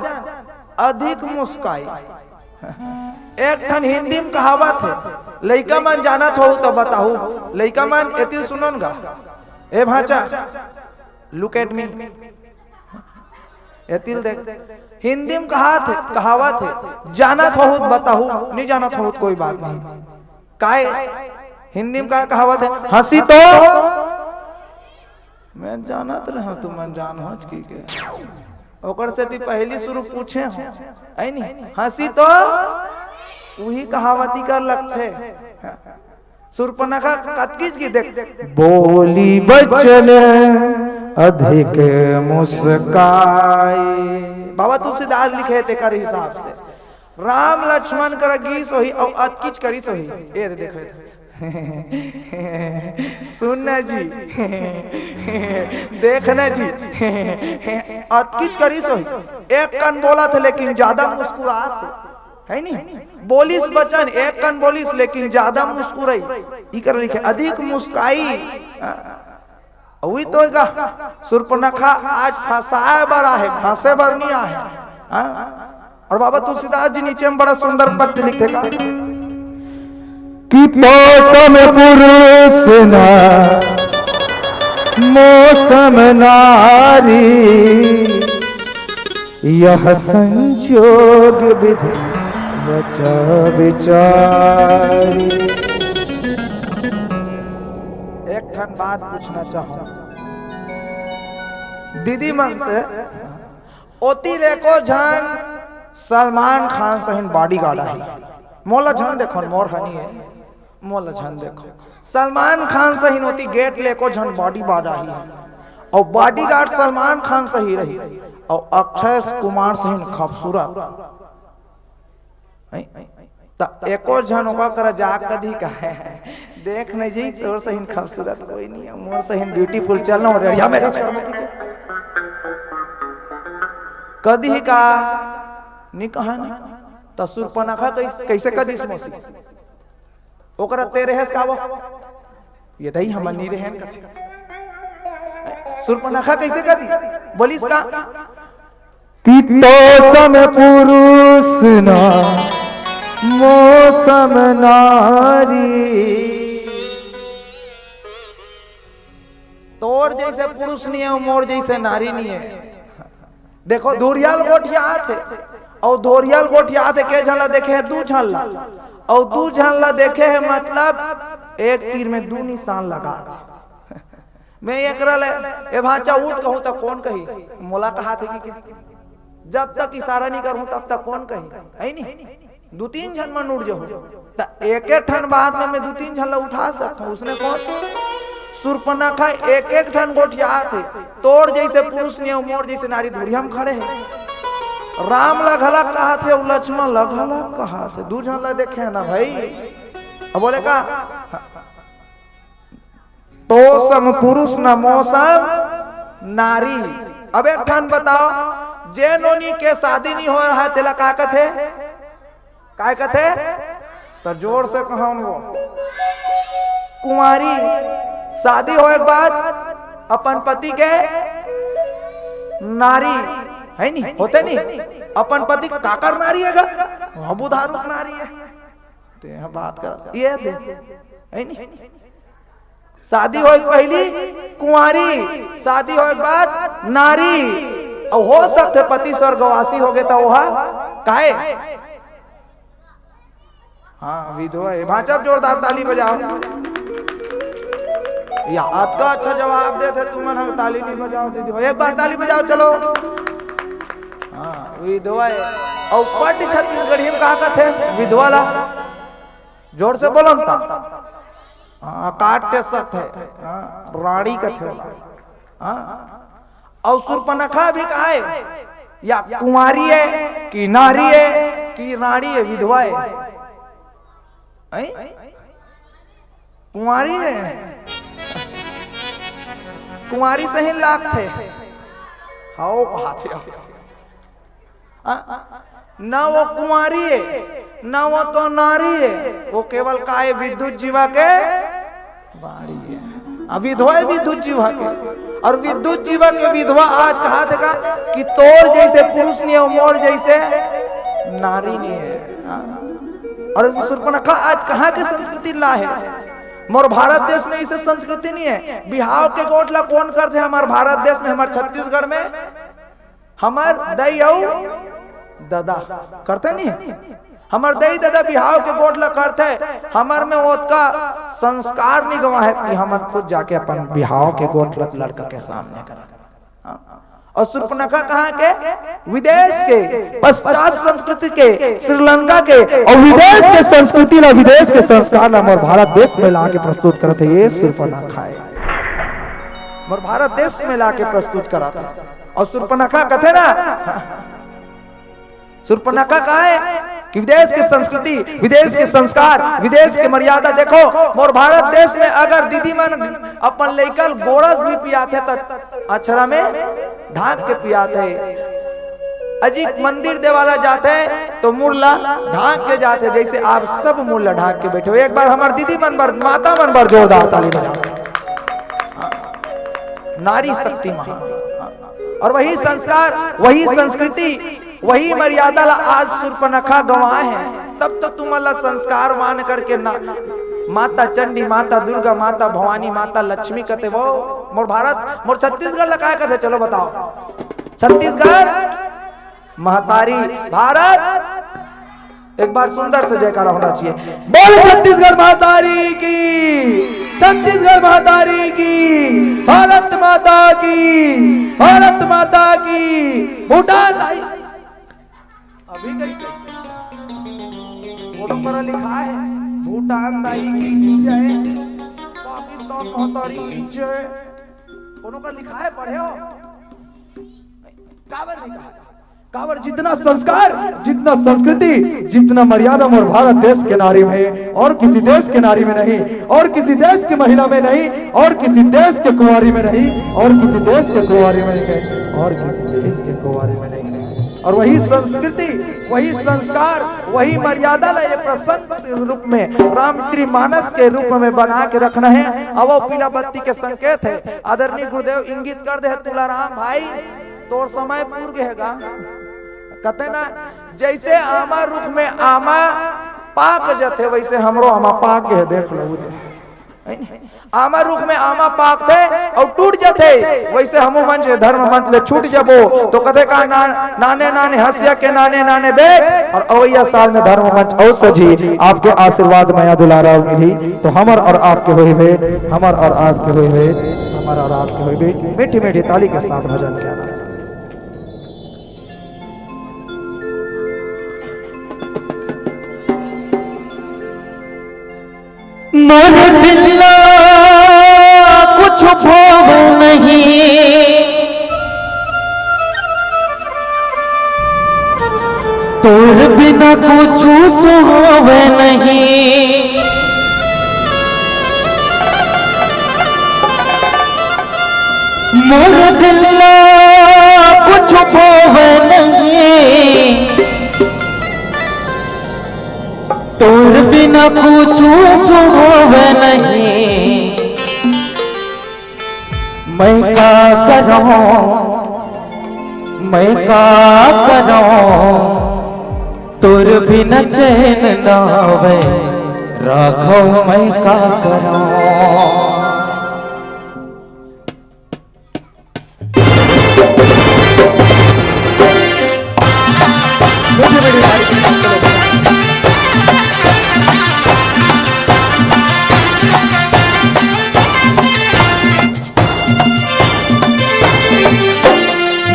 अधिक मुस्काई एक ठन हिंदी में कहावत है लइका मन जानत हो तो बताऊ लइका मन एतिल सुनन गा ए भाचा लुक एट मी एतिल देख हिंदी में कहावत है जानत हो बताऊ नहीं जानत हो कोई बात नहीं काय हिंदी में का कहावत है हंसी तो मैं जानत रहा तू मन जान हो के ओकर से ती पहली शुरू पूछे हो ऐ नहीं हंसी तो वही कहावती का लक्ष्य है शूर्पणखा कतकिस की देख बोली बचन अधिक मुस्काई बाबा तुलसीदास लिखे थे कर हिसाब से राम लक्ष्मण कर गीस होई और अतकिच करी सोही ए देखे सुनना जी देखना जी अतकिच करी सोही एक कान बोला था लेकिन ज्यादा मुस्कुरात है नहीं बोलिस बचन एक कान बोलिस लेकिन ज्यादा मुस्कुराई इकर लिखे अधिक मुस्काई वही तो का शूर्पणखा आज फंसाए बड़ा है फंसे बर नहीं आए। और बाबा तुलसीदास जी नीचे में बड़ा सुंदर पद लिखते का कि मौसम पुरुष ना मौसम नारी यह संजोग विधि रचा विचारी। एक ठन बात पूछना चाहूँ दीदी मन से। ओती लेको झन सलमान खान सहिन बॉडीगार्ड है, मोला झन देखो मोर हनी है, मोला झन देखो सलमान खान सहिन होती गेट लेको झन बॉडीगार्ड है, और बॉडीगार्ड सलमान खान सही रही, और अक्षय कुमार सहिन खूबसूरत एको झन ओका कर जा कदी कहे देख नहीं जी तोर सहिन खूबसूरत कोई नहीं है, मोर सहिन ब्यूटीफुल चल ना रेडिया में कदी का नी कहा त सुरपनखा कैसे कदी मोसी ओकरा तेरे है का वो ये दही हम नी रहन कछे सुरपनखा कैसे कदी बोलिस का कि तो सम पुरुष ना मौसम नारी, तोर जैसे पुरुष नहीं है मोर जैसे नारी नहीं है। देखो धोरियाल गोठिया थे और धोरियाल गोठिया थे के झल्ला देखे है दू झल्ला, और दू झल्ला देखे है मतलब एक तीर में दू निशान लगा थे। मैं एक ए भाचा उठ कहूं तो कौन कही मोला कहा थे कि जब तक इशारा नहीं करूं तब तक कौन कही है नहीं, दो तीन झन मन उड़ जाओ एक एक ठन बाद में मैं दो तीन झन उठा सकता हूँ। उसने कौन सुरपनखा एक एक ठन गोठिया थे, तोर जैसे पुरुष ने मोर जैसे नारी धुरी हम खड़े हैं। राम लघला कहा थे और लक्ष्मण लघला कहा थे, दू झन ला देखे ना भाई। अब बोले का तो सम पुरुष न मौसम नारी। अब एक ठन बताओ जे नोनी के शादी नहीं हो रहा है तेला का कथे काय कथे तो जोर से कहा वो कुंवारी शादी होए के बाद अपन पति के नारी है नहीं होते नहीं अपन पति काकर नारी है बुधारू नारी है ते बात कर ये है नहीं शादी होए पहली कुंवारी शादी होए के बाद नारी और हो सकते पति स्वर्गवासी हो गए तो वह काहे हाँ विधवा है। भाजप जोरदार ताली बजाओ या आज का अच्छा जवाब देते तुम मन ताली नहीं बजाओ दीदी एक बार ताली बजाओ चलो। हाँ विधवा है और पट छत्तीसगढ़ी में कहा थे विधवा ला जोर से बोलो ना। हाँ काट के सत है राड़ी कथे। हाँ और सुरपनखा भी कहा है या कुंवारी है कि नारी है कि राड़ी है विधवा है कुंवारी है कुंवारी से ही लाख थे हाओ ना वो कुंवारी है ना वो तो नारी है वो केवल काय विद्युत जीवा के बाड़ी है विधवा है विद्युत जीवा के और विद्युत जीवा के विधवा आज कहा था कि तोर जैसे पुरुष नहीं है मोर जैसे नारी नहीं है। और सुरपनखा आज कहाँ की संस्कृति ला है मोर भारत देश में इसे संस्कृति नहीं है। बिहाव के गोटला कौन करते हैं हमारे भारत देश में हमारे छत्तीसगढ़ में हमार दई दादा करते नहीं हमार दई दादा बिहाव के गोटला करते हमार में ओतका संस्कार नहीं गवा है कि हम खुद जाके अपन बिहाव के गोटला लड़का के सामने करें। और सुरपनखा कहाँ के विदेश के पश्चात संस्कृति के श्रीलंका के और विदेश के संस्कृति ना विदेश के संस्कार और भारत देश में लाके प्रस्तुत करते ये सुरपनखा है और भारत देश में लाके प्रस्तुत करा था। और सुरपनखा कहते ना सुरपनखा कहा है कि विदेश की संस्कृति विदेश के संस्कार विदेश के मर्यादा देखो और भारत देश में अगर दीदी मन अपन लेकर गोरस भी पियाते तो अक्षरा में ढाक के पियाते अजीब मंदिर देवाला जाते तो मुरला ढाक के जाते जैसे आप सब मुरला ढाक के बैठे हो। एक बार हमारे दीदी मन पर माता मन पर जोरदार ताली बजाओ। नारी शक्ति महान और वही संस्कार वही संस्कृति वही मर्यादा आज सुरपनखा गवाए हैं। तब तो तुम अल्लाह संस्कार मान करके ना माता चंडी माता दुर्गा माता भवानी माता लक्ष्मी कहते वो मोर भारत मोर छत्तीसगढ़ लगा कहते चलो बताओ छत्तीसगढ़ महतारी भारत एक बार सुंदर से जयकारा होना चाहिए। बोल छत्तीसगढ़ महतारी की छत्तीसगढ़ महातारी की, भारत माता की, भारत माता की। भूटान दाई अभी कैसे फोटो पर लिखा है भूटान दाई की जय, पाकिस्तान महातारी की जय। कोनो का लिखा है, पढ़े हो? काबर नहीं कहा। काबर जितना संस्कार, जितना संस्कृति, जितना मर्यादा और भारत देश के नारी में और किसी देश के नारी में नहीं, और किसी देश की महिला में नहीं, और किसी देश के कुंवारी में नहीं, और किसी देश के कुंवारी में नहीं, और किसी देश के कुंवारी में नहीं। और वही संस्कृति, वही संस्कार, वही मर्यादा ला ये प्रसन्न रूप में रामचरितमानस के रूप में बना के रखना है। अब वो पीला बत्ती के संकेत है। आदरणीय गुरुदेव इंगित कर दे तुलाराम भाई, तोर समय पूर गएगा। कहते ना जैसे आमा रूप में आमा पाक जथे, वैसे हमरो आमा पाक गए। देख लो आमा रूप में आमा पाक थे और टूट जाते, वैसे हमू मन से धर्म मंच ले छूट जबो। तो कथे का नाने नाने हंसिया के नाने नाने बेट, और अवैया साल में धर्म मंच और सजी आपके आशीर्वाद माया दुलारा मिली। तो हमर और आपके हुई भेंट, हमर और आपके हुई भेंट, हमर और आपके हुई भेंट। मीठी मीठी ताली के साथ भजन किया। मोर दिल्ला कुछ भाव नहीं, तोर बिना कुछ सुहावे नहीं। मोर दिल्ला कुछ भाव नहीं, तोर बिना कुछ सुहावे नहीं। मैं का करूं, मैं का करूं, तोर बिना चैन ना आवे। राघव मैं का करूं।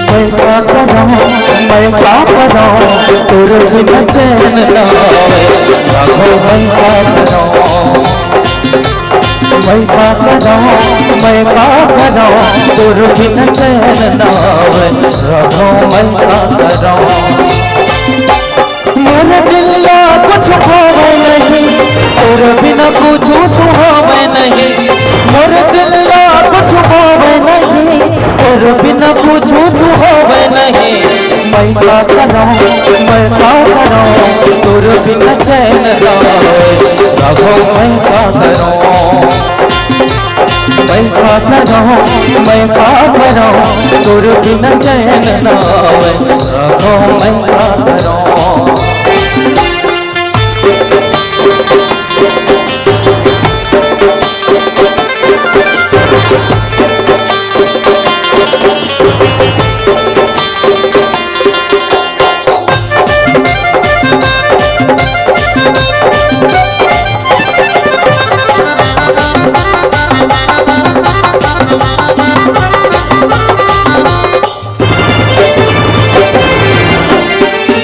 मैं क्या करूं, मैं क्या करूं, तोर बिना चैन ना आवे। राघव मैं क्या करूं, मैं क्या करूं, मैं क्या करूं, तोर बिना चैन ना आवे। राघव मैं क्या करूं। मोर दिल्ला कुछ भावे नहीं, तोर बिना कुछ सुहावे नहीं। मोर दिल्ला कुछ भावे नहीं, तोर बिना कुछ सुहावे नहीं। मैं क्या करूं, मैं क्या करूं, तोर बिना चैन ना आवे। राघव मैं क्या करूं, मैं क्या करूं, मैं क्या करूं, तोर बिना चैन ना आवे। राघव मैं क्या करूं।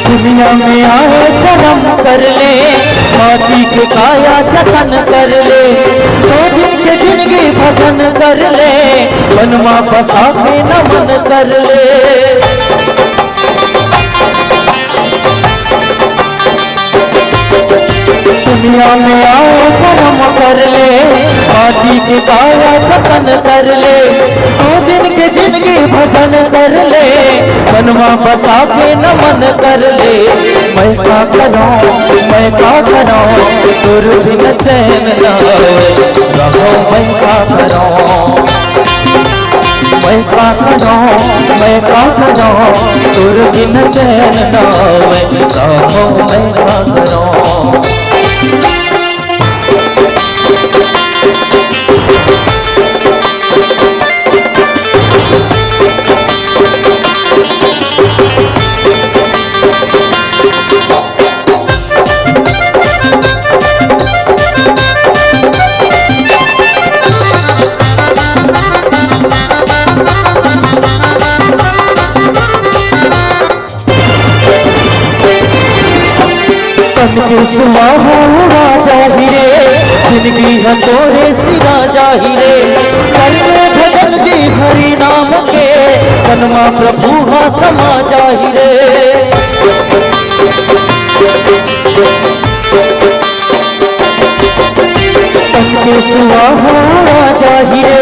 दुनिया में आए जन्म कर ले, माटी के काया जतन कर ले। दो दिन के जिंदगी भजन कर ले, वनमा बसा के नमन कर ले। दुनिया में आओ जन्म कर ले, माटी के काया जतन कर ले। दो दिन के जिंदगी भजन कर ले, वनमा बसा के नमन कर ले। मैं क्या करूं, मैं क्या करूं, तोर बिन चैन ना आवे। राघव मैं क्या करूं, मैं क्या करूं, मैं क्या करूं, तोर बिन चैन ना आवे। राघव मैं क्या करूं। सुहाओ राजा हीरे जिंदगी है तोरे सिरा जाहिरे करने भजन जी हरि नाम के तनमा प्रभु हा समा जाहिरे सुहाओ राजा हीरे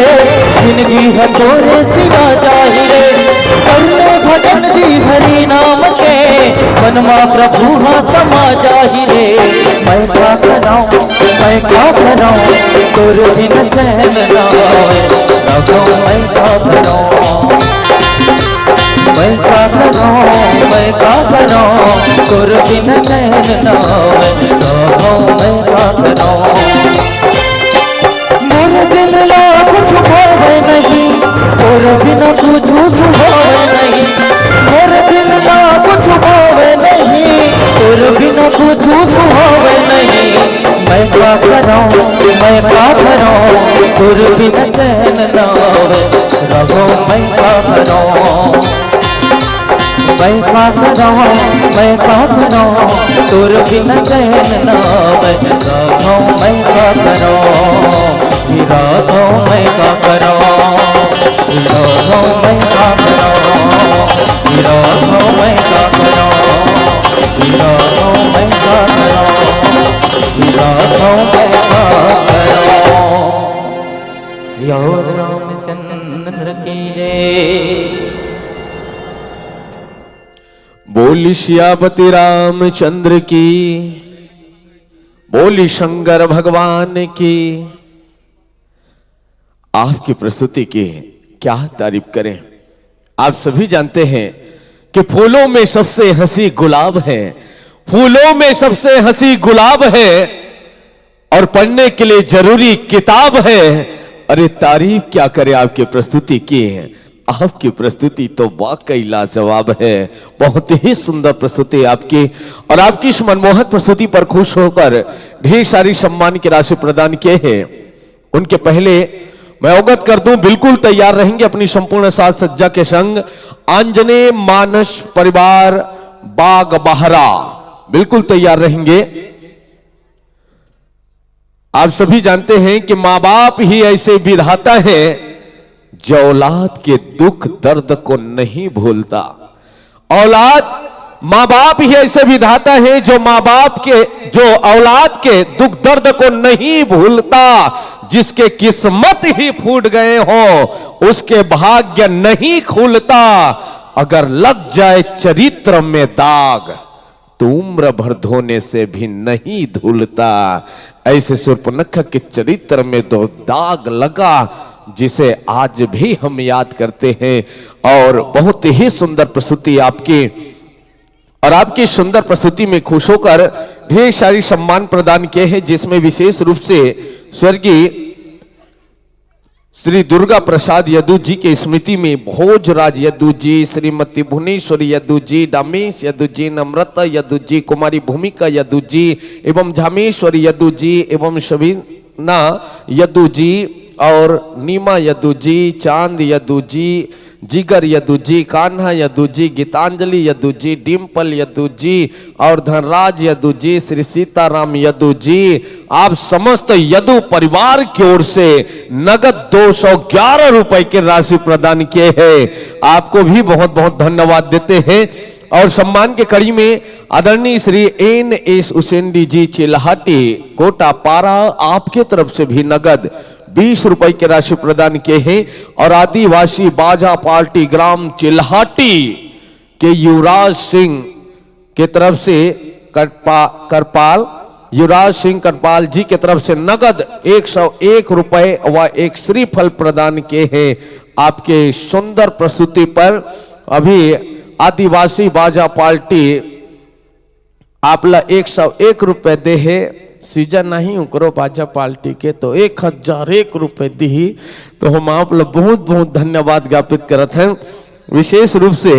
जिंदगी है तोरे सिरा जाहिरे करने भजन जी हरि नाम के मनमा प्रभु हा समा जाहिरे मैं क्या कराऊं तोर बिन चैन ना रखो मैं क्या कराऊं तोर बिन चैन ना रखो मैं क्या कराऊं मोर दिल ला कुछ होवे नहीं तोर बिन कुछ सुहावे नहीं मोर दिल ला कुछ होवे नहीं तोर बिन कुछ सुहावे नहीं मैं क्या कराऊं तोर बिन चैन ना रहो मैं क्या कराऊं तोर बिन चैन ना रहो मैं क्या कराऊं राधो मैं क्या कराऊं राधो मैं क्या कराऊं राधो मैं क्या कराऊं राधो मैं क्या कराऊं राधो मैं क्या कराऊं सिया रामचंद्र की जय। बोली सियापति रामचंद्र की, बोली शंकर भगवान की। आपकी प्रस्तुति की क्या तारीफ करें। आप सभी जानते हैं कि फूलों में सबसे हंसी गुलाब है, फूलों में सबसे हंसी गुलाब है और पढ़ने के लिए जरूरी किताब है। अरे तारीफ क्या करें आपकी प्रस्तुति की है। आपकी प्रस्तुति तो वाकई लाजवाब है। बहुत ही सुंदर प्रस्तुति आपकी, और आपकी इस मनमोहक प्रस्तुति पर खुश होकर ढेर सारी सम्मान की राशि प्रदान किए हैं। उनके पहले मैं अवगत कर दूं, बिल्कुल तैयार रहेंगे अपनी संपूर्ण साज सज्जा के संग आंजनेय मानस परिवार बाग बहरा, बिल्कुल तैयार रहेंगे। आप सभी जानते हैं कि मां बाप ही ऐसे विधाता है जो औलाद के दुख दर्द को नहीं भूलता। औलाद मां बाप ही ऐसे विधाता है जो औलाद के दुख दर्द को नहीं भूलता। जिसके किस्मत ही फूट गए हो उसके भाग्य नहीं खुलता। अगर लग जाए चरित्र में दाग तो उम्र भर धोने से भी नहीं धुलता। ऐसे शूर्पणखा के चरित्र में दो दाग लगा जिसे आज भी हम याद करते हैं। और बहुत ही सुंदर प्रस्तुति आपकी, और आपकी सुंदर प्रस्तुति में खुश होकर ढेर सारी सम्मान प्रदान किए हैं, जिसमें विशेष रूप से स्वर्गीय श्री दुर्गा प्रसाद यदु जी के स्मृति में भोजराज यदु जी, श्रीमती भुवनेश्वरी यदु जी, डामेश यदु जी, नम्रता यदु जी, कुमारी भूमिका यदु जी एवं झामेश्वरी यदु जी एवं शबीना यदु जी और नीमा यदु जी, चांद यदु जी, जिगर यदु जी, कान्हा यदु जी, गीतांजलि यदु जी, डिम्पल यदु जी और धनराज यदु जी, श्री सीताराम यदु जी, आप समस्त यदु परिवार की ओर से नगद 211 रुपए की राशि प्रदान किए हैं। आपको भी बहुत बहुत धन्यवाद देते हैं। और सम्मान के कड़ी में आदरणीय श्री NS उसेंडी जी चिल्हाटी कोटा पारा, आपके तरफ से भी नगद 20 रुपए की राशि प्रदान किए हैं। और आदिवासी बाजा पार्टी ग्राम चिल्हाटी के युवराज सिंह के तरफ से करपाल युवराज सिंह करपाल जी के तरफ से नगद 101 रुपए व एक श्रीफल प्रदान किए हैं आपके सुंदर प्रस्तुति पर। अभी आदिवासी बाजा पार्टी आपला 101 रुपए दे है, सीजन नहीं उकरो बाजा पार्टी के तो 1001 रुपए दी, तो हम आप लोग बहुत बहुत धन्यवाद ज्ञापित करते हैं। विशेष रूप से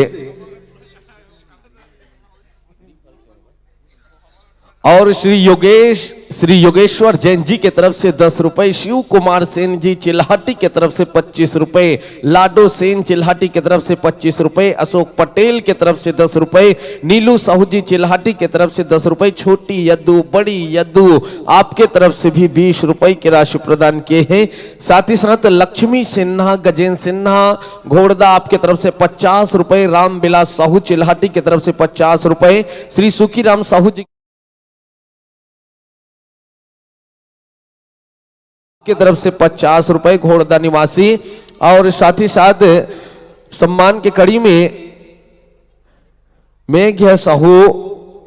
और श्री योगेश्वर जैन जी की तरफ से 10 रुपए, शिव कुमार सेन जी चिल्हाटी की तरफ से 25 रुपए, लाडो सेन चिल्हाटी की तरफ से 25 रुपए, अशोक पटेल की तरफ से 10 रुपए, नीलू साहू जी चिल्हाटी की तरफ से 10 रुपए, छोटी यद्दू बड़ी यद्दू आपके तरफ से भी 20 रुपए की राशि प्रदान किए हैं। साथ ही साथ लक्ष्मी सिन्हा, गजेंद्र सिन्हा घोड़दा आपके तरफ से 50 रुपए, राम बिलास साहू चिल्हाटी की तरफ से 50 रुपए, श्री सुखीराम साहू जी की तरफ से 50 रुपए घोड़दा निवासी, और साथ ही साथ सम्मान के कड़ी में मेघ साहू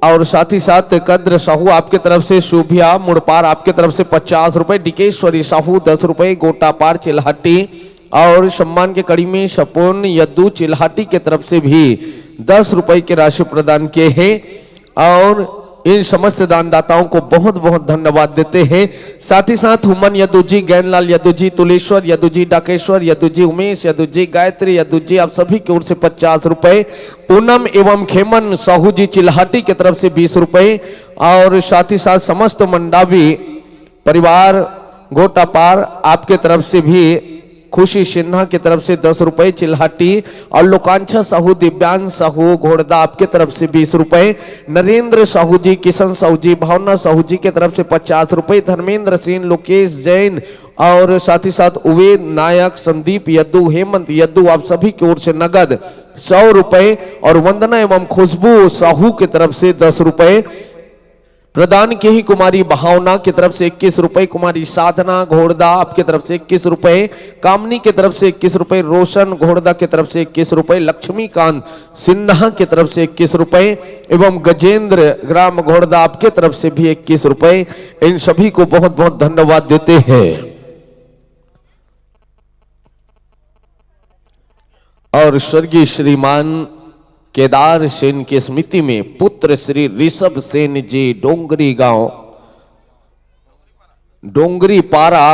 और साथ ही साथ कद्र साहू आपके तरफ से, शुभिया मुड़पार आपके तरफ से 50 रुपए, डिकेश्वरी साहू 10 रुपए, गोटापार चिल्हाटी, और सम्मान के कड़ी में सपोन यद्दू चिल्हाटी के तरफ से भी 10 रुपए की राशि प्रदान किए हैं। और इन समस्त दानदाताओं को बहुत बहुत धन्यवाद देते हैं। साथ ही साथ हुमन यदू जी, गैनलाल यदू जी, तुलेश्वर यदू जी, डाकेश्वर यदू जी, उमेश यदू जी, गायत्री यदू जी, आप सभी की ओर से 50 रुपए, पूनम एवं खेमन साहू जी चिल्हाटी की तरफ से 20 रुपए, और साथ ही साथ समस्त मंडावी परिवार गोटापार आपके तरफ से भी, खुशी सिन्हा की तरफ से 10 रुपए चिल्हाटी, और लोकांक्षा साहू, दिव्यांग साहू घोड़दा आपके तरफ से 20 रुपए, नरेंद्र साहू जी, किशन साहू जी, भावना साहू जी के तरफ से 50 रुपए, धर्मेंद्र सिंह, लोकेश जैन, और साथ ही साथ उवेद नायक, संदीप यद्दू, हेमंत यद्दू आप सभी की ओर से नगद 100 रुपए, और वंदना एवं खुशबू साहू की तरफ से 10 रुपए प्रदान की ही। कुमारी भावना की तरफ से 21 रुपए, कुमारी साधना घोड़दा आपके तरफ से 21 रुपए, कामनी की तरफ से 21 रुपए, रोशन घोड़दा की तरफ से 21 रुपए, लक्ष्मीकांत सिन्हा की तरफ से 21 रुपए, एवं गजेंद्र ग्राम घोड़दा आपके तरफ से भी 21 रुपए। इन सभी को बहुत बहुत धन्यवाद देते हैं। और स्वर्गीय श्रीमान केदार सेन की स्मृति में पुत्र श्री ऋषभ सेन जी डोंगरी गांव डोंगरी पारा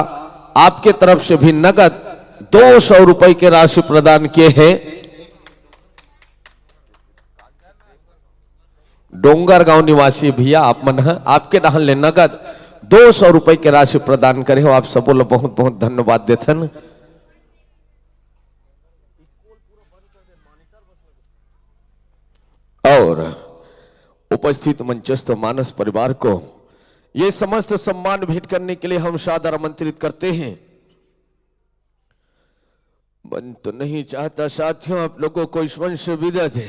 आपके तरफ से भी नगद 200 रुपए की राशि प्रदान किए हैं। डोंगर गांव निवासी भैया आप मन आपके डहन ले नगद 200 रुपए की राशि प्रदान करे हो, आप सबो लो बहुत बहुत धन्यवाद देथन। और उपस्थित मंचस्थ मानस परिवार को ये समस्त सम्मान भेंट करने के लिए हम सादर आमंत्रित करते हैं। मन तो नहीं चाहता साथियों आप लोगों को इस मंच से विदा दे,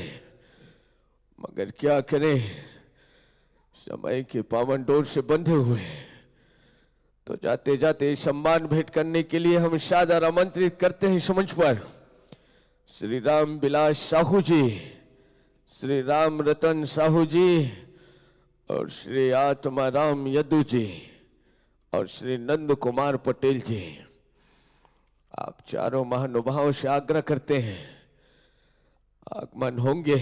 मगर क्या करें, समय के पावन डोर से बंधे हुए, तो जाते जाते सम्मान भेंट करने के लिए हम सादर आमंत्रित करते हैं इस मंच पर श्री राम बिलास साहू जी, श्री राम रतन साहू जी, और श्री आत्मा राम यदू जी, और श्री नंद कुमार पटेल जी। आप चारों महानुभावों से आग्रह करते हैं आगमन होंगे,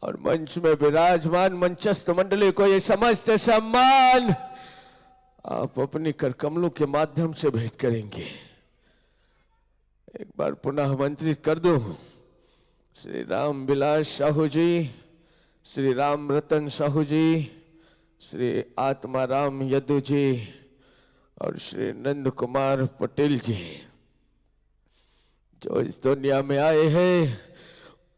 और मंच में विराजमान मंचस्थ मंडली को ये समस्त सम्मान आप अपनी कर कमलों के माध्यम से भेंट करेंगे। एक बार पुनः आमंत्रित कर दूं श्री राम बिलास साहू जी, श्री राम रतन साहू जी, श्री आत्मा राम यदू जी, और श्री नंद कुमार पटेल जी। जो इस दुनिया में आए हैं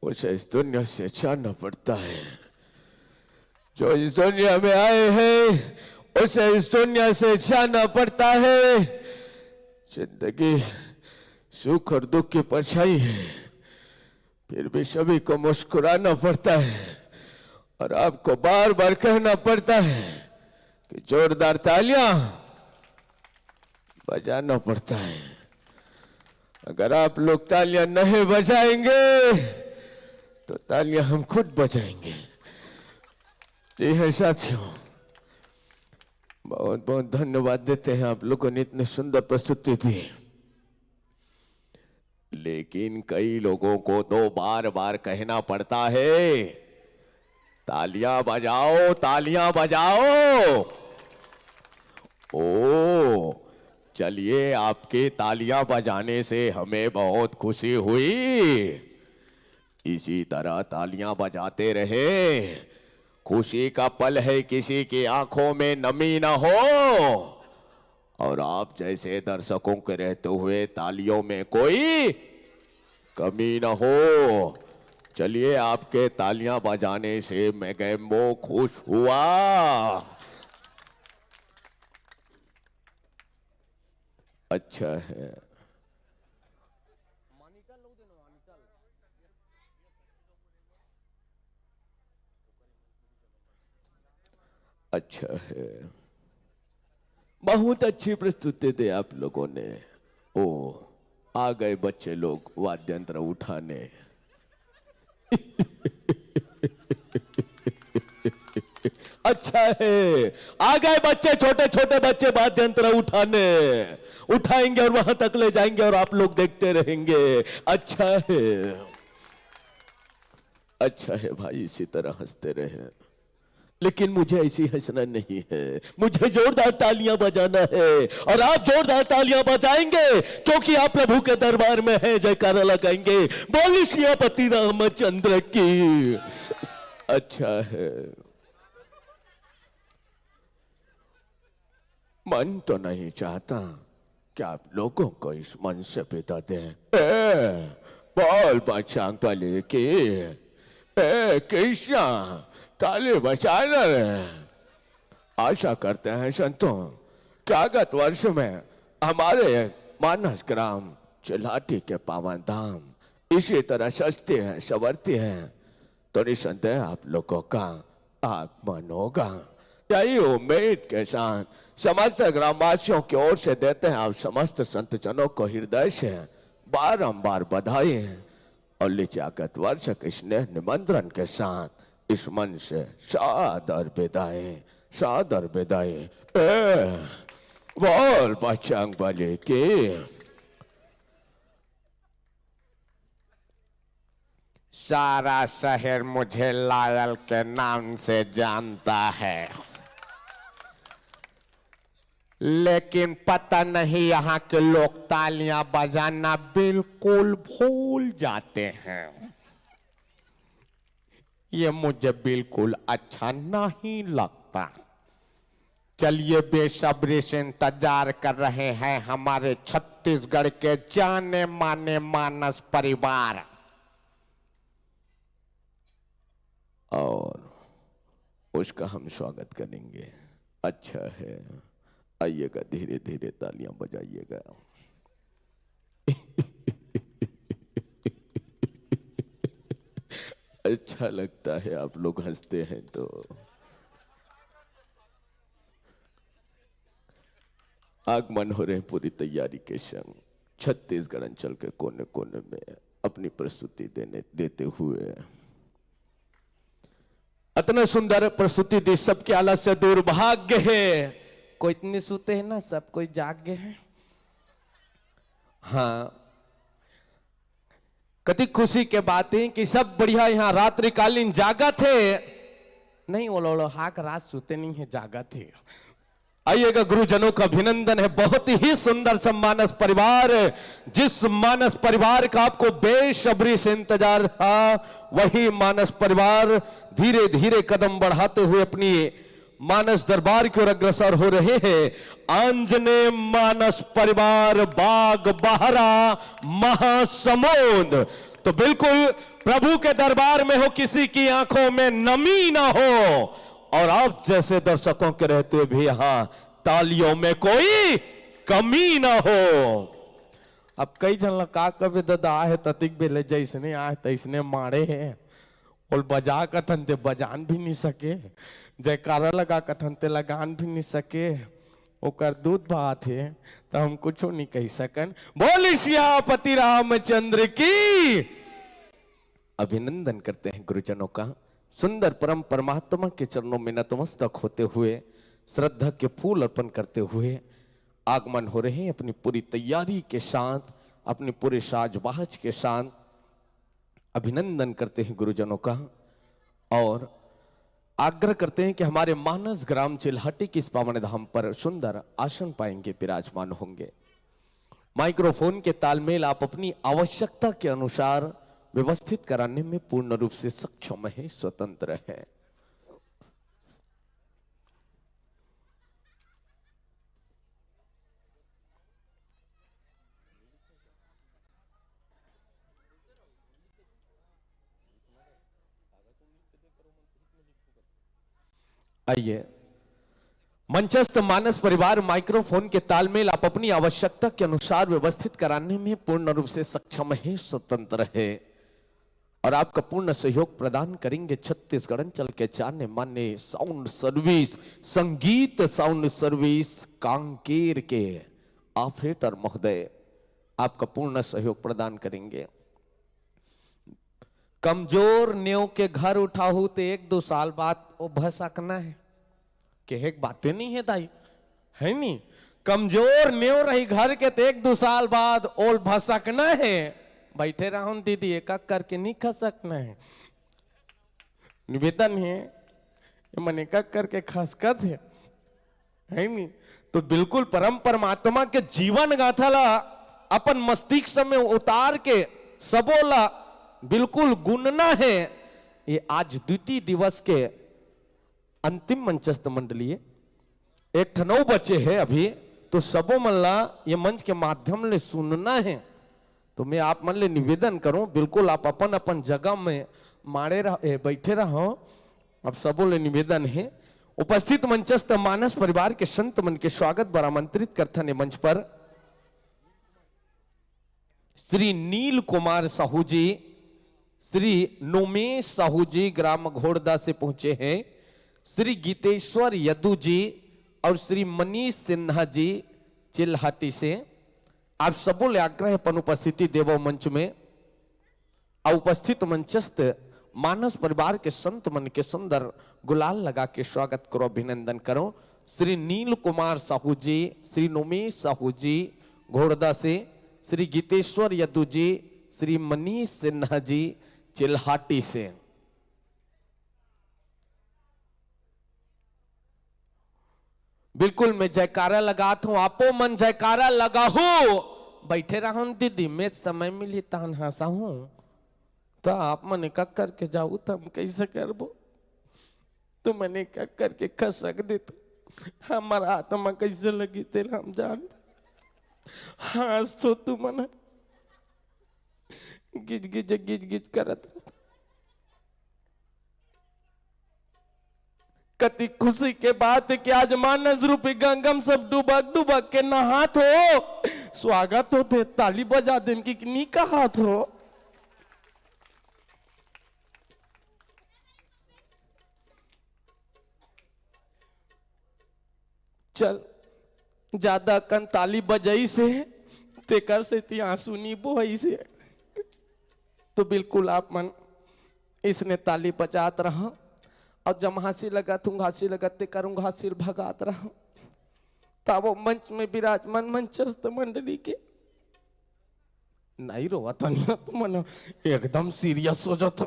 उसे इस दुनिया से जाना पड़ता है, जो इस दुनिया में आए हैं उसे इस दुनिया से जाना पड़ता है। जिंदगी सुख और दुख की परछाई है, फिर भी सभी को मुस्कुराना पड़ता है, और आपको बार बार कहना पड़ता है कि जोरदार तालियां बजाना पड़ता है। अगर आप लोग तालियां नहीं बजाएंगे तो तालियां हम खुद बजाएंगे। जी है साथियों, बहुत बहुत धन्यवाद देते हैं आप लोगों ने इतनी सुंदर प्रस्तुति दी, लेकिन कई लोगों को तो बार बार कहना पड़ता है तालियां बजाओ, तालियां बजाओ। ओ चलिए, आपके तालियां बजाने से हमें बहुत खुशी हुई, इसी तरह तालियां बजाते रहे खुशी का पल है, किसी की आंखों में नमी ना हो, और आप जैसे दर्शकों के रहते हुए तालियों में कोई कमी ना हो। चलिए, आपके तालियां बजाने से मैं गैम्बो खुश हुआ। अच्छा है। अच्छा है, बहुत अच्छी प्रस्तुति दी आप लोगों ने। ओ, आ गए बच्चे लोग वाद्य यंत्र उठाने। अच्छा है, आ गए बच्चे, छोटे छोटे बच्चे वाद्य यंत्र उठाने, उठाएंगे और वहां तक ले जाएंगे और आप लोग देखते रहेंगे। अच्छा है, अच्छा है भाई, इसी तरह हंसते रहे। लेकिन मुझे ऐसी हंसना नहीं है, मुझे जोरदार तालियां बजाना है, और आप जोरदार तालियां बजाएंगे क्योंकि आप प्रभु के दरबार में हैं। जयकारा लगाएंगे, बोलिए सियापति रामचंद्र की। अच्छा है, मन तो नहीं चाहता कि आप लोगों को इस मन से बिता दें। बोल बचांग पले की कृष्णा ताली बचाना। आशा करते हैं संतों कि आगत वर्ष में हमारे मानस ग्राम चिल्हाटी के पावन धाम इसी तरह सजते हैं, संवरते हैं, तो निसंदेह आप लोगों का आगमन होगा। यही उम्मीद के साथ समस्त ग्रामवासियों की ओर से देते हैं आप समस्त संतजनों को हृदय से बारंबार बधाई है, और लीजिए आगत वर्ष के स्नेह निमंत्रण के साथ इस मन से सादर विदाई, सादर विदाई। बोल बजरंग बली की। सारा शहर मुझे लायल के नाम से जानता है, लेकिन पता नहीं यहाँ के लोग तालियां बजाना बिल्कुल भूल जाते हैं। ये मुझे बिल्कुल अच्छा नहीं लगता। चलिए, बेसब्री से इंतजार कर रहे हैं हमारे छत्तीसगढ़ के जाने माने मानस परिवार, और उसका हम स्वागत करेंगे। अच्छा है, आइएगा, धीरे धीरे तालियां बजाइएगा। अच्छा लगता है आप लोग हंसते हैं तो। आगमन हो रहे हैं पूरी तैयारी के संग छत्तीसगढ़ अंचल के कोने कोने में अपनी प्रस्तुति देते हुए। इतने सुंदर प्रस्तुति दी, सबके आलस से दुर्भाग्य है। कोई इतने सोते हैं ना, सब कोई जाग गए हैं। हाँ, कति खुशी के बात है कि सब बढ़िया यहाँ रात्रिकालीन जागा थे। नहीं, वो लोग हाक रात सोते नहीं है, जागा थे। आइएगा, गुरुजनों का अभिनंदन है। बहुत ही सुंदर सा मानस परिवार, जिस मानस परिवार का आपको बेसब्री से इंतजार था, वही मानस परिवार धीरे धीरे कदम बढ़ाते हुए अपनी मानस दरबार की ओर अग्रसर हो रहे हैं। आंजनेय मानस परिवार, बाग बहरा महासमुंद। तो बिल्कुल प्रभु के दरबार में हो, किसी की आंखों में नमी ना हो, और आप जैसे दर्शकों के रहते भी यहां तालियों में कोई कमी ना हो। अब कई जन का कभी दादा है ततिक बेले जैसने आए तैसने मारे हैं, और बजा कथन ते बजान भी नहीं सके, जयकारा लगा कथन ते लगान भी नहीं सके। ओकर दूध भात है तो हम कुछ नहीं कह सकन। बोल सियापति रामचंद्र की। अभिनंदन करते हैं गुरुजनों का। सुंदर परम परमात्मा के चरणों में नतमस्तक होते हुए, श्रद्धा के फूल अर्पण करते हुए आगमन हो रहे हैं अपनी पूरी तैयारी के साथ, अपने पूरे साजबाज के साथ। अभिनंदन करते हैं गुरुजनों का, और आग्रह करते हैं कि हमारे मानस ग्राम चिल्हाटी की इस पावन धाम पर सुंदर आसन पाएंगे, विराजमान होंगे। माइक्रोफोन के तालमेल आप अपनी आवश्यकता के अनुसार व्यवस्थित कराने में पूर्ण रूप से सक्षम है, स्वतंत्र है। आइए, मंचस्थ मानस परिवार माइक्रोफोन के तालमेल आप अपनी आवश्यकता के अनुसार व्यवस्थित कराने में पूर्ण रूप से सक्षम है, स्वतंत्र है और आपका पूर्ण सहयोग प्रदान करेंगे छत्तीसगढ़ अंचल के जाने माने साउंड सर्विस, संगीत साउंड सर्विस कांकेर के ऑपरेटर महोदय आपका पूर्ण सहयोग प्रदान करेंगे। कमजोर नेव के घर उठाऊ तो 1-2 साल बाद वो भसकना है कि एक बातें नहीं है दाई, है नहीं? कमजोर नेव रही घर के तो 1-2 साल बाद ओल भसकना है। बैठे रहो दीदी, एक करके नहीं खसकना है। निवेदन है मन एक करके खसकत है नहीं? तो बिल्कुल परम परमात्मा के जीवन गाथा ला अपन मस्तिष्क में उतार के सबोला बिल्कुल गुनना है। ये आज द्वितीय दिवस के अंतिम मंचस्थ मंडलीय 1-9 बचे हैं अभी, तो सबो मल्ला ये मंच के माध्यम ले सुनना है। तो मैं आप मन ले निवेदन करूं, बिल्कुल आप अपन अपन जगह में मारे बैठे रहो। अब सबों ले निवेदन है, उपस्थित मंचस्थ मानस परिवार के संत मन के स्वागत बर आमंत्रित करता ने मंच पर श्री नील कुमार साहू जी, श्री नोमेश साहू जी ग्राम घोड़दा से पहुंचे हैं, श्री गीतेश्वर यदु जी और श्री मनीष सिन्हा जी चिल्हाटी से। आप सबों ले आग्रह अपन उपस्थिति देवो मंच में। और उपस्थित मंचस्थ मानस परिवार के संत मन के सुंदर गुलाल लगा के स्वागत करो, अभिनंदन करो। श्री नील कुमार साहू जी, श्री नोमेश साहू जी घोड़दा से, श्री गीतेश्वर यदु जी, श्री मनीष सिन्हा जी चिल्हाटी से। बिल्कुल मैं जयकारा लगाता हूं, आपो मन जयकारा लगाओ। बैठे रहो दीदी, मैं समय मिली तान हंसा हूं तो आप मने का करके जाऊ तो हम कैसे करबो? तो मैंने क्या करके खसक दे तो हमारा आत्मा कैसे लगी तेरा हम जान। हंस तो तू मन गिज गिज करत कति खुशी के बात है कि आज मानस रूपी गंगम सब डूबक डूबक के नहात हो। स्वागत हो थे, ताली बजा देन की नहीं कहा हो। चल ज्यादा कन ताली बजाई से तेकर से ती आंसू नी बोई से, तो बिल्कुल आप मन इसने ताली बजात रहा और जब हंसी लगा तुम हंसी लगाते करूंगा हंसी भगात रहा। तब वो मंच में विराजमान मंचस्थ मंडली के नहीं रोवा था, नहीं तो मन एकदम सीरियस हो जाता।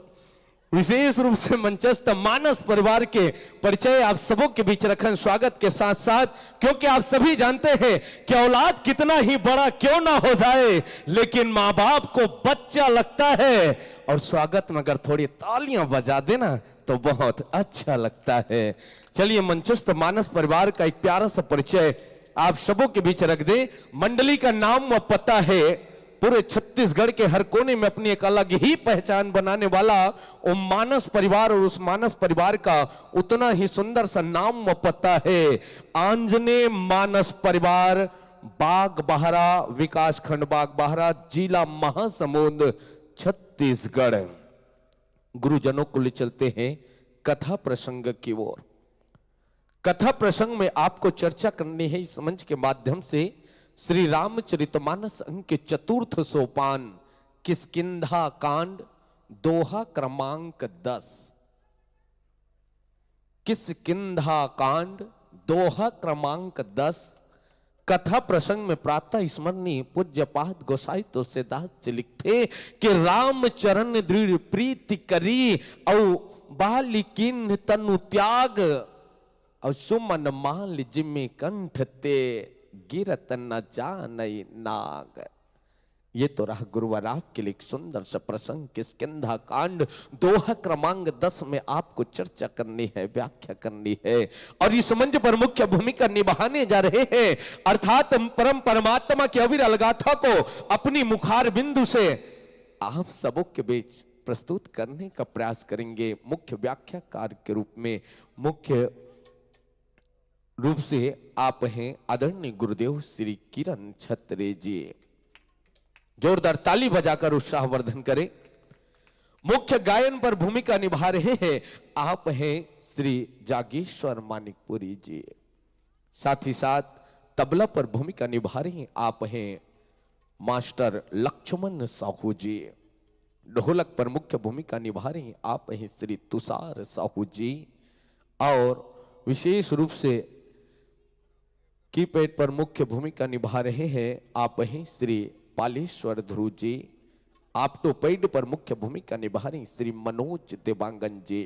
विशेष रूप से मंचस्थ मानस परिवार के परिचय आप सबों के बीच रखन स्वागत के साथ साथ, क्योंकि आप सभी जानते हैं कि औलाद कितना ही बड़ा क्यों ना हो जाए, लेकिन माँ बाप को बच्चा लगता है। और स्वागत में अगर थोड़ी तालियां बजा देना तो बहुत अच्छा लगता है। चलिए मंचस्थ मानस परिवार का एक प्यारा सा परिचय आप सबों के बीच रख दे। मंडली का नाम व पता है, पूरे छत्तीसगढ़ के हर कोने में अपनी एक अलग ही पहचान बनाने वाला वो मानस परिवार, और उस मानस परिवार का उतना ही सुंदर सा नाम व पता है आंजनेय मानस परिवार, बाग बहरा, विकास खंड बाग बहरा, जिला महासमुंद, छत्तीसगढ़। गुरुजनों को ले चलते हैं कथा प्रसंग की ओर। कथा प्रसंग में आपको चर्चा करनी है इस मंच के माध्यम से श्री रामचरितमानस अंक के 4th सोपान किष्किंधा कांड दोहा क्रमांक 10। किष्किंधा कांड दोहा क्रमांक 10। कथा प्रसंग में प्रातः स्मरणीय पूज्यपाद गोसाई तुलसीदास जी लिखते कि रामचरण दृढ़ प्रीति करी और बालिकिन तनु त्याग और सुमन माल जिम्मे कंठ ते गिरत न जानई नाग। ये तो रहा गुरुवर आपके लिए एक सुंदर सा प्रसंग किष्किंधा कांड दोहा क्रमांक 10 में आपको चर्चा करनी है, व्याख्या करनी है। और इस मंच पर मुख्य भूमिका निभाने जा रहे हैं अर्थात परम परमात्मा की अविरल गाथा को अपनी मुखार बिंदु से आप सबों के बीच प्रस्तुत करने का प्रयास करेंगे। मुख्य व्याख्याकार के रूप में, मुख्य रूप से आप हैं आदरणीय गुरुदेव श्री किरण छत्रे जी। जोरदार ताली बजाकर उत्साहवर्धन करें। मुख्य गायन पर भूमिका निभा रहे हैं आप हैं श्री जागेश्वर मानिकपुरी जी। साथ ही साथ तबला पर भूमिका निभा रहे हैं आप हैं मास्टर लक्ष्मण साहू जी। ढोलक पर मुख्य भूमिका निभा रहे हैं आप हैं श्री तुषार साहू जी। और विशेष रूप से कीपैड पर मुख्य भूमिका निभा रहे हैं आप हैं श्री पालेश्वर ध्रुव जी। ऑप्टोपैड पर मुख्य भूमिका निभा रहे हैं श्री मनोज देवांगन जी।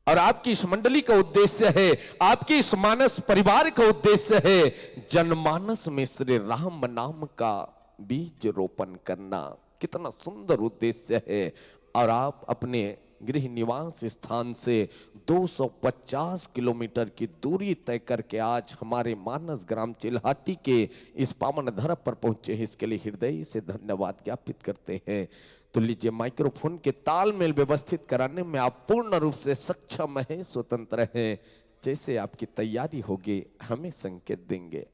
और आपकी इस मंडली का उद्देश्य है, आपकी इस मानस परिवार का उद्देश्य है जनमानस में श्री राम नाम का बीज रोपण करना। कितना सुंदर उद्देश्य है। और आप अपने गृह निवास स्थान से 250 किलोमीटर की दूरी तय करके आज हमारे मानस ग्राम चिल्हाटी के इस पावन धरा पर पहुंचे हैं। इसके लिए हृदय से धन्यवाद ज्ञापित करते हैं। तो लीजिए, माइक्रोफोन के तालमेल व्यवस्थित कराने में आप पूर्ण रूप से सक्षम हैं, स्वतंत्र हैं। जैसे आपकी तैयारी होगी हमें संकेत देंगे।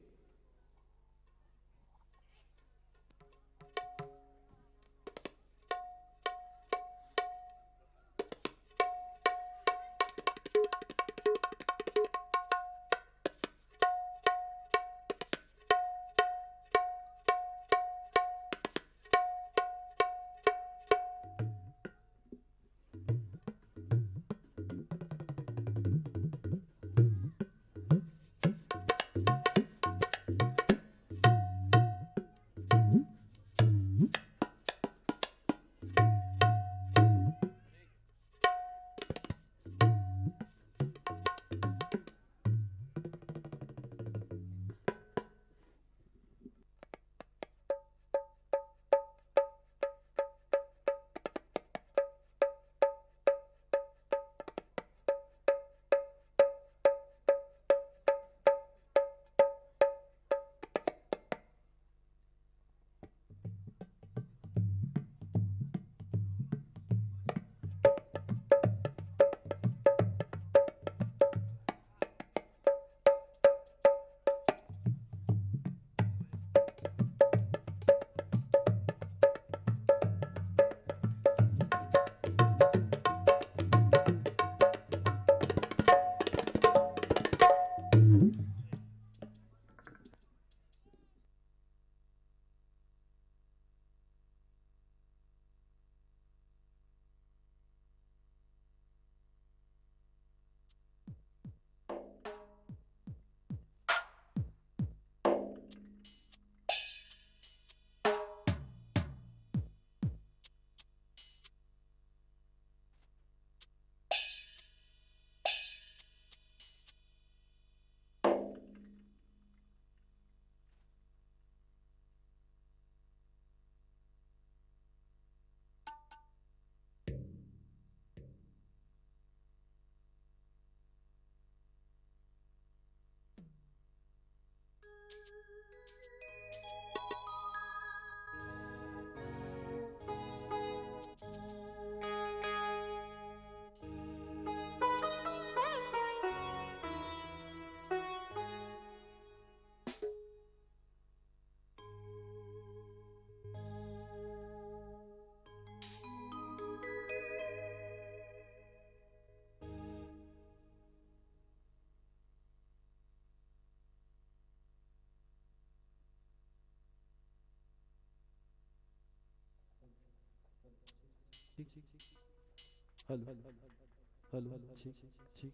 हेलो हेलो हेलो ठीक ठीक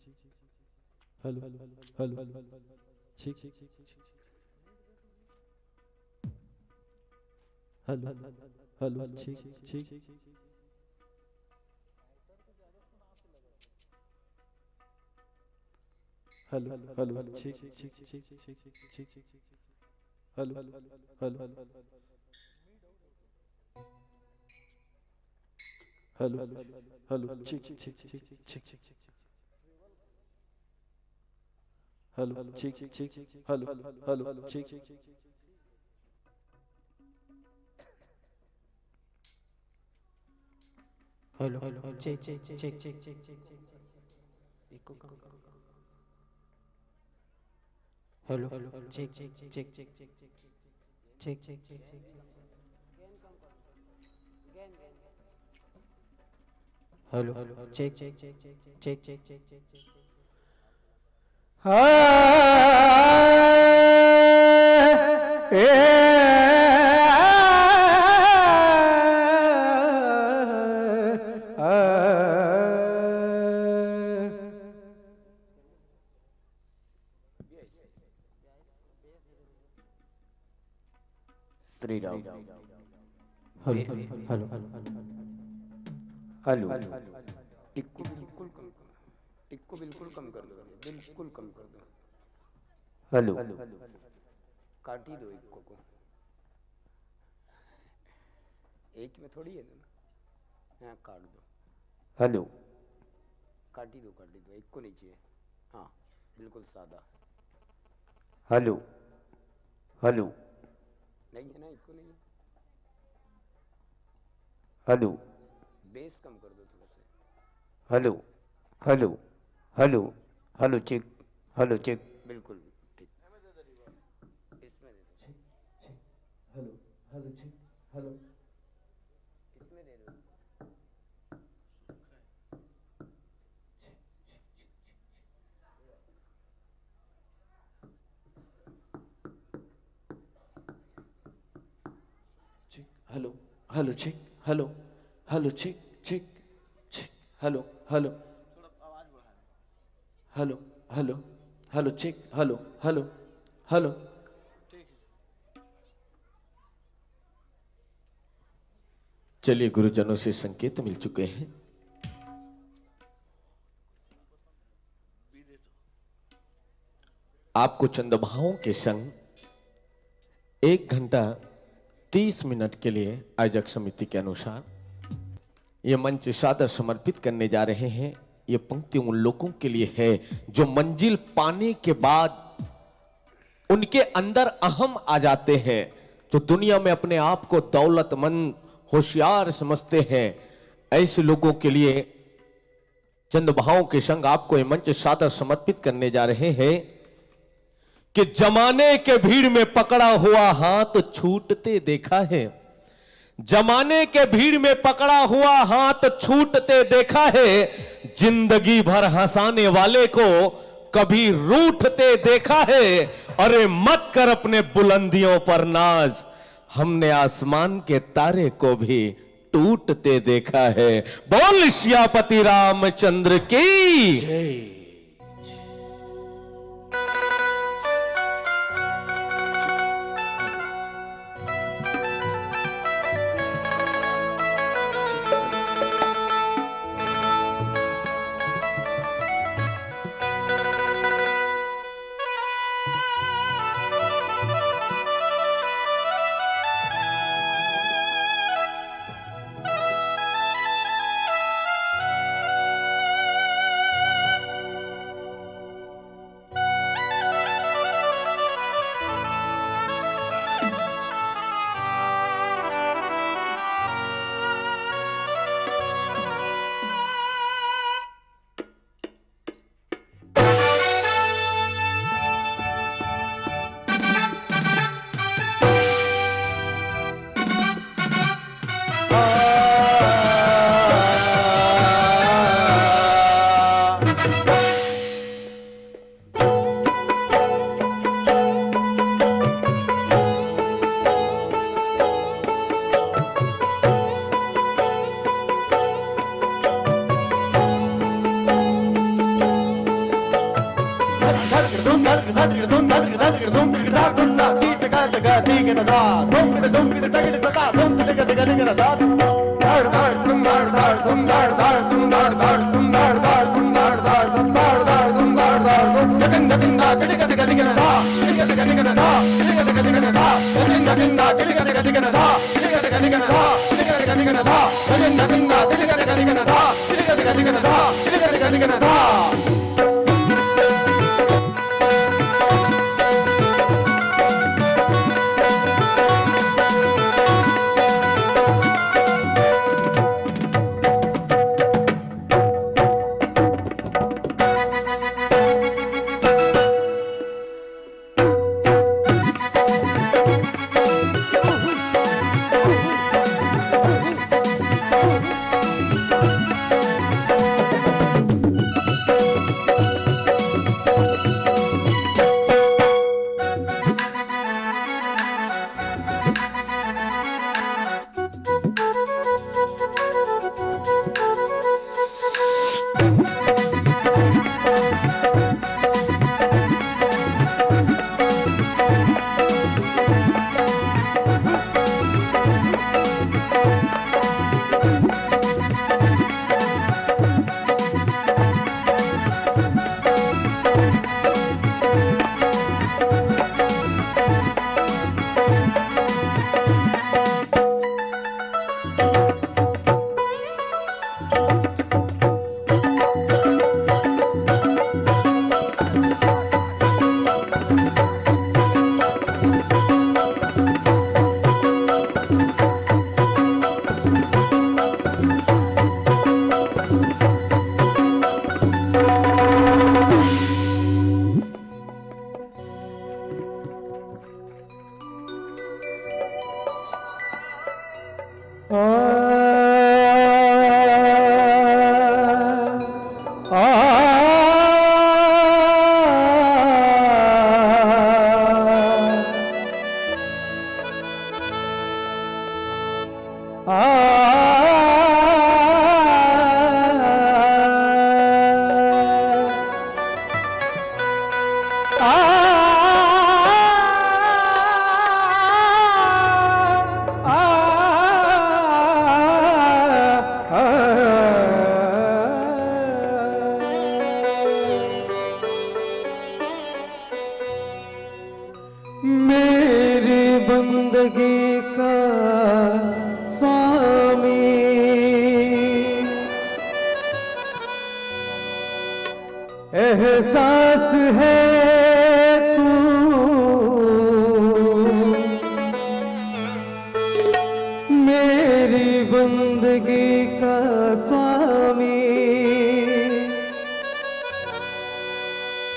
हेलो हेलो हेलो ठीक ठीक हेलो हेलो ठीक ठीक हेलो हेलो ठीक ठीक ठीक ठीक ठीक हेलो हेलो हेलो हेलो ठीक ठीक ठीक ठीक हेलो ठीक ठीक हेलो हेलो ठीक hello hello check check check check check check check echo hello check check check check check check check check hello check check check check check check check Shri Ram. Hello hello hello echo बिल्कुल कम करो, इक्को बिल्कुल कम कर दो, बिल्कुल कम कर दो। Hello काट ही दो इक्को को, एक में थोड़ी है ना, यहाँ काट दो। हेलो काट ही दो इक्को नहीं चाहिए। हाँ बिल्कुल सादा। हेलो हेलो नहीं है ना, इक्को नहीं है। हेलो बेस कम कर दो थोड़ा सा। Hello hello hello hello check, hello check बिल्कुल ठीक। इसमें दे दो। हेलो हेलो चेक, हेलो इसमें दे दो। Hello hello check, hello hello check check check, hello hello hello hello hello check, hello hello hello. चलिए गुरुजनों से संकेत मिल चुके हैं। आपको चंद्रभावों के संग 1 घंटा 30 मिनट के लिए आयोजक समिति के अनुसार ये मंच सादर समर्पित करने जा रहे हैं। ये पंक्ति उन लोगों के लिए है जो मंजिल पाने के बाद उनके अंदर अहम आ जाते हैं, जो दुनिया में अपने आप को दौलतमंद होशियार समझते हैं। ऐसे लोगों के लिए चंद्रभावों के संग आपको ये मंच सादर समर्पित करने जा रहे हैं कि जमाने के भीड़ में पकड़ा हुआ हाथ छूटते देखा है, जमाने के भीड़ में पकड़ा हुआ हाथ छूटते देखा है, जिंदगी भर हंसाने वाले को कभी रूठते देखा है। अरे मत कर अपने बुलंदियों पर नाज, हमने आसमान के तारे को भी टूटते देखा है। बोल सियापति रामचंद्र की जय। एहसास है तू मेरी बंदगी का स्वामी,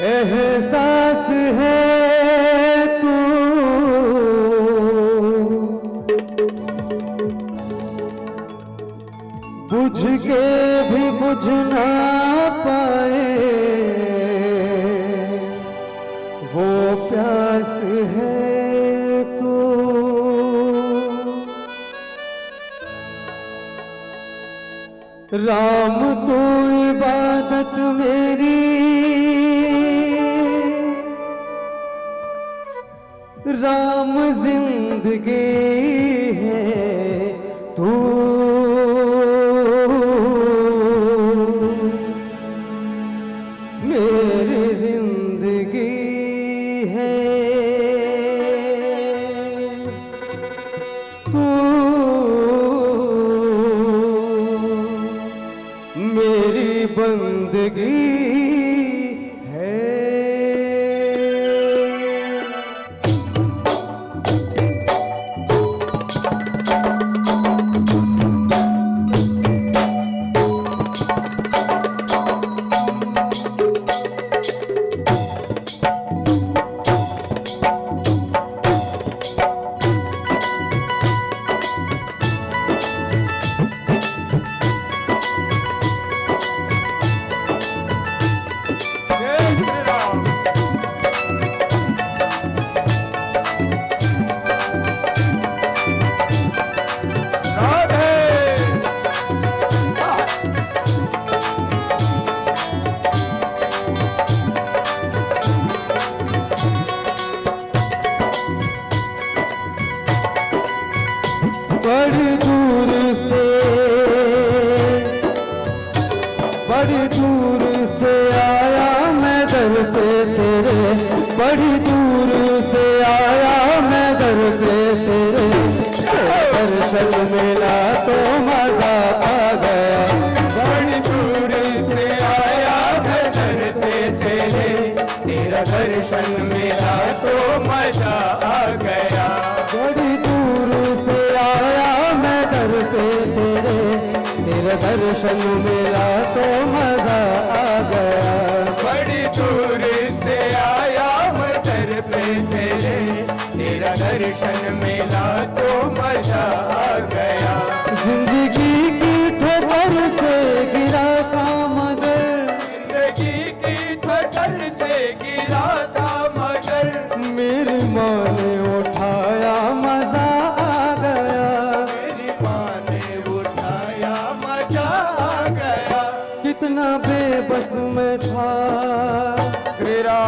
एहसास है तू बुझ के भी बुझ ना पाए वो प्यास है तू। राम तू इबादत मेरी, राम जिंदगी है तू, मेरी जिंदगी है तू, मेरी बंदगी है। बड़ी दूर से आया मैं दर पे तेरे, बड़ी दूर से आया मैं दर पे तेरे, दर्शन मिला तो मजा आ गया। बड़ी दूर से आया मैं दर पे तेरे, तेरा दर्शन मिला तो मजा आ गया। बड़ी दूर से आया मैं दर पे तेरे, तेरा दर्शन मिला तो मजा आ गया। बड़ी दूर से आया मैं दर पे तेरे, तेरा दर्शन मिला तो मजा आ गया। जिंदगी की ठोकर से गिरा था मगर, जिंदगी की ठोकर से गिरा था मगर, मेरी माँ ने उठाया मजा आ गया। मेरी माँ ने उठाया मजा आ गया। कितना बेबस में था तेरा,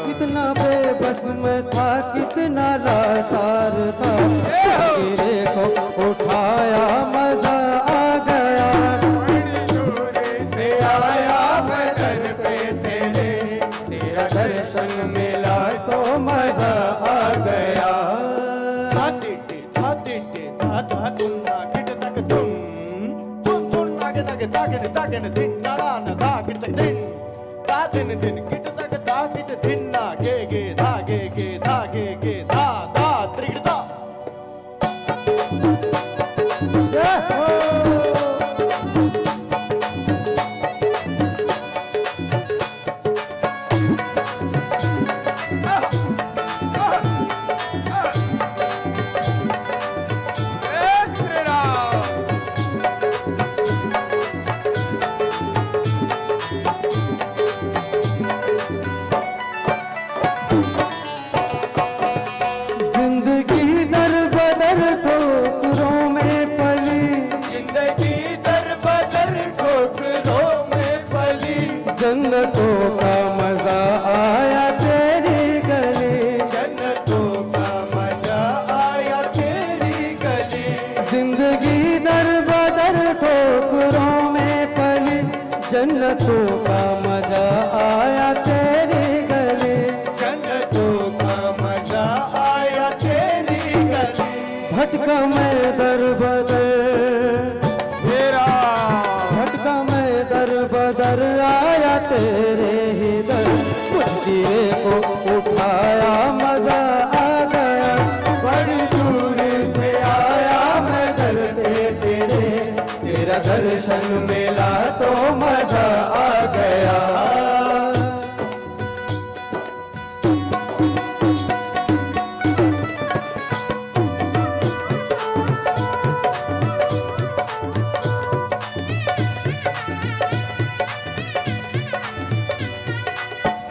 कितना बेबस में था, कितना लाचार था, तेरे को उठाया मजा आ गया। बड़ी दूर से आया मैं दर पे तेरे, तेरा दर्शन मिला तो मजा आ गया। जिंदगी दर बदर ठोकरों में पली, जिंदगी दर बदर ठोकरों में पली, जन्नतों का मजा आया तेरी गली, जन्नतों का मजा आया तेरी गली। जिंदगी दर बदर ठोकरों में पली, जन्नतों का मजा आया तेरी गली, जन्नतों का मजा आया तेरी गली। भटका मैं दर बदर तेरा, भटका मैं दर बदर आया तेरे दर्शन मिला तो मजा आ गया।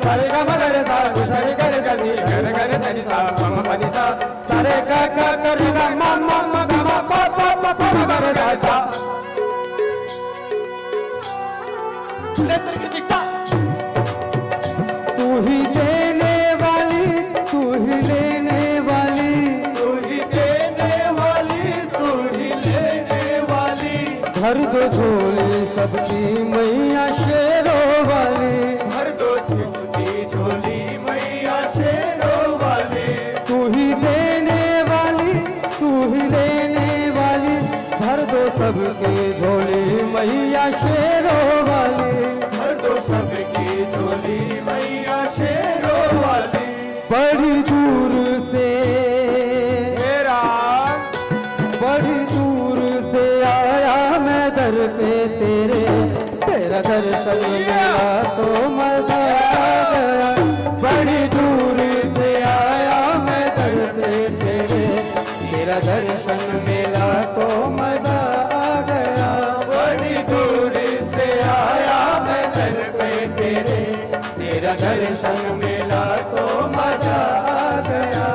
सारे गा मा रे सा सारे गा रे सा नी गा रे सा नी सा मा मा नी सा सारे गा गा गा रे गा मा मा मा गा मा पा पा पा पा गा रे सा सा ले तेरे की दिखता तू ही देने वाली तू ही लेने वाली तू ही देने वाली तू ही लेने वाली भर दो झोली सबकी मैया शेरों वाली भर दो झोली मैया शेरों वाली तू ही देने वाली तू ही लेने वाली भर दो सबकी झोली मैया शेरों वाली भर दो सबकी झोली मैया शेरों वाली बड़ी दूर से बड़ी दूर से आया मैं दर पे तेरे तेरा दर्शन मिला तो मजा आ गया। बड़ी दूर से आया मैं दर पे तेरे तेरा दर्शन मिला तो मजा आ गया। बड़ी दूर से आया मैं दर पे तेरे तेरा दर्शन मिला तो मजा आ गया।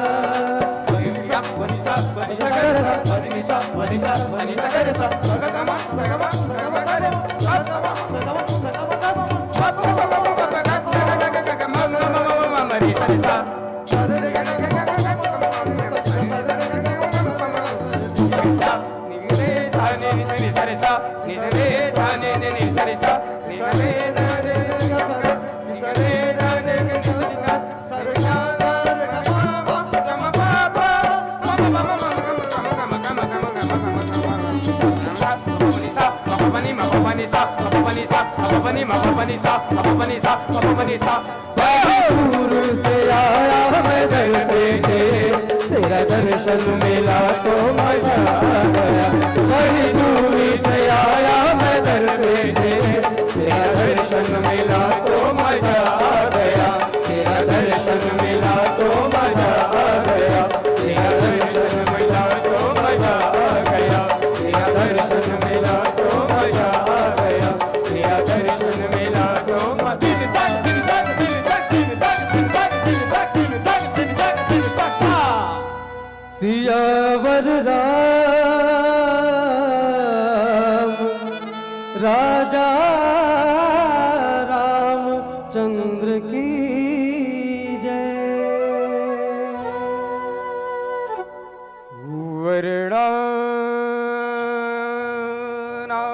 दूर से आया मैं दर पे तेरा दर्शन मिला तो मजा आ गया। बड़ी दूर से आया मैं दर पे तेरा दर्शन मिला तो मजा आ गया। तेरा दर्शन मिला तो मजा आ गया। तेरा दर्शन मिला तो मजा आ गया। तेरा दर्शन मिला तो मजा आ गया। तेरा दर्शन मिला तो मजा सियावर राम राजा रामचंद्र की जय। वर्णना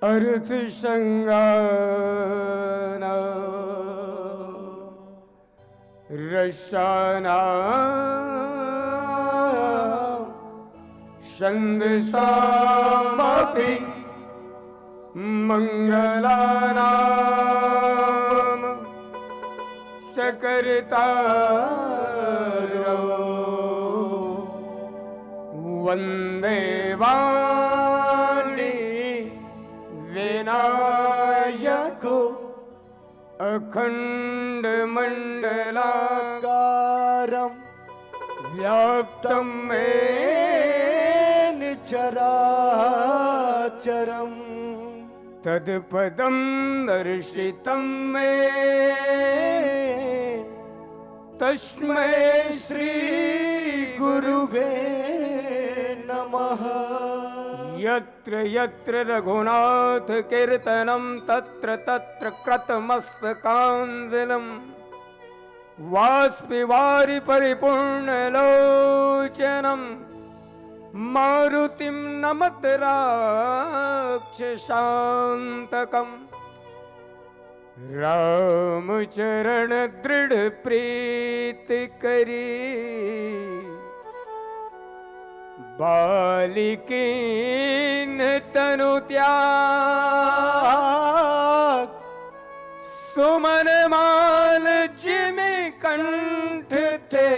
अर्थ संगाना रसाना छंदसामपि मंगलानाम सकर्तारो वंदे वाणी विनायको अखंड मंडलाकारं व्याप्तं येन चराचरं तत्पदं दर्शितं मे तस्मै श्री गुरुवे नमः। यत्र यत्र रघुनाथ कीर्तनं तत्र तत्र कृतमस्तकाञ्जलिं वाष्पीवारि परिपूर्णलोचनं मारुतिं नमत राक्षसान्तकं रामचरण दृढ़ प्रीति करी बालिकीन तनु त्याग सुमन माल जिमि कंठ थे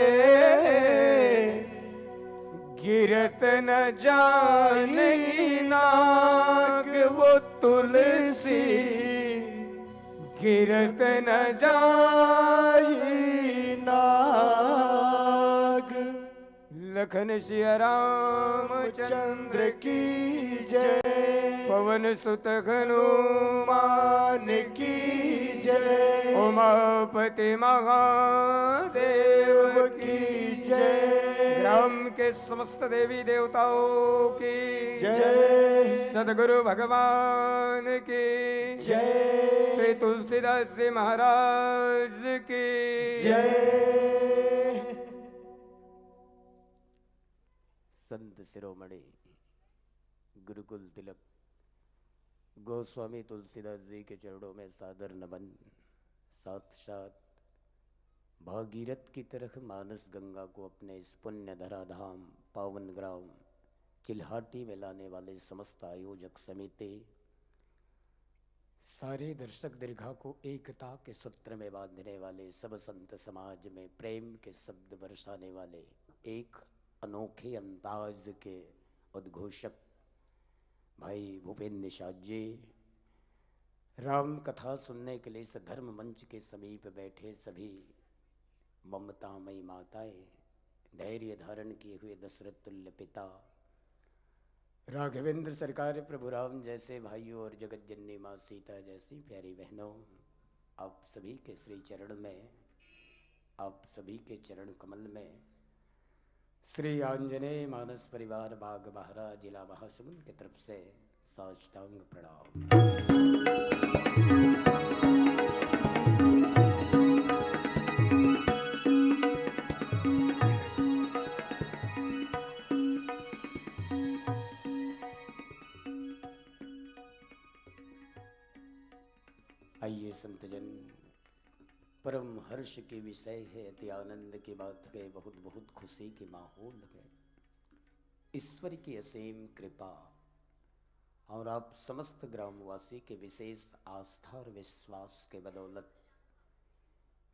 गे गिरत न जाने नाग वो तुलसी, गिरत न जाई नाग। लखन सिया राम चंद्र की जय, पवन सुत हनुमान की जय, उमापति महादेव की जय, ग्राम के समस्त देवी देवताओं की जय, सदगुरु भगवान की जय, श्री तुलसीदास जी महाराज की जय। संत शिरोमणि गुरुकुल तिलक गोस्वामी तुलसीदास जी के चरणों में सादर नमन। साथ साथ भागीरथ की तरह मानस गंगा को अपने इस पुण्य धराधाम पावन ग्राम चिल्हाटी में लाने वाले समस्त आयोजक समिति, सारे दर्शक दीर्घा को एकता के सूत्र में बांधने वाले सब संत समाज में प्रेम के शब्द बरसाने वाले एक अनोखे अंदाज के उद्घोषक भाई भूपेंद्र निषाद जी, राम कथा सुनने के लिए इस धर्म मंच के समीप बैठे सभी ममतामयी माताएं, धैर्य धारण किए हुए दशरथ तुल्य पिता, राघवेंद्र सरकार प्रभु राम जैसे भाइयों और जगत जननी माँ सीता जैसी प्यारी बहनों, आप सभी के श्री चरण में, आप सभी के चरण कमल में श्री आंजनेय मानस परिवार बाग बहरा जिला महासमुंद की तरफ से साष्टांग प्रणाम। आइए संतजन, परम हर्ष के विषय है, अति आनंद की बात है, बहुत बहुत खुशी के माहौल है। ईश्वर की असीम कृपा और आप समस्त ग्रामवासी के विशेष आस्था और विश्वास के बदौलत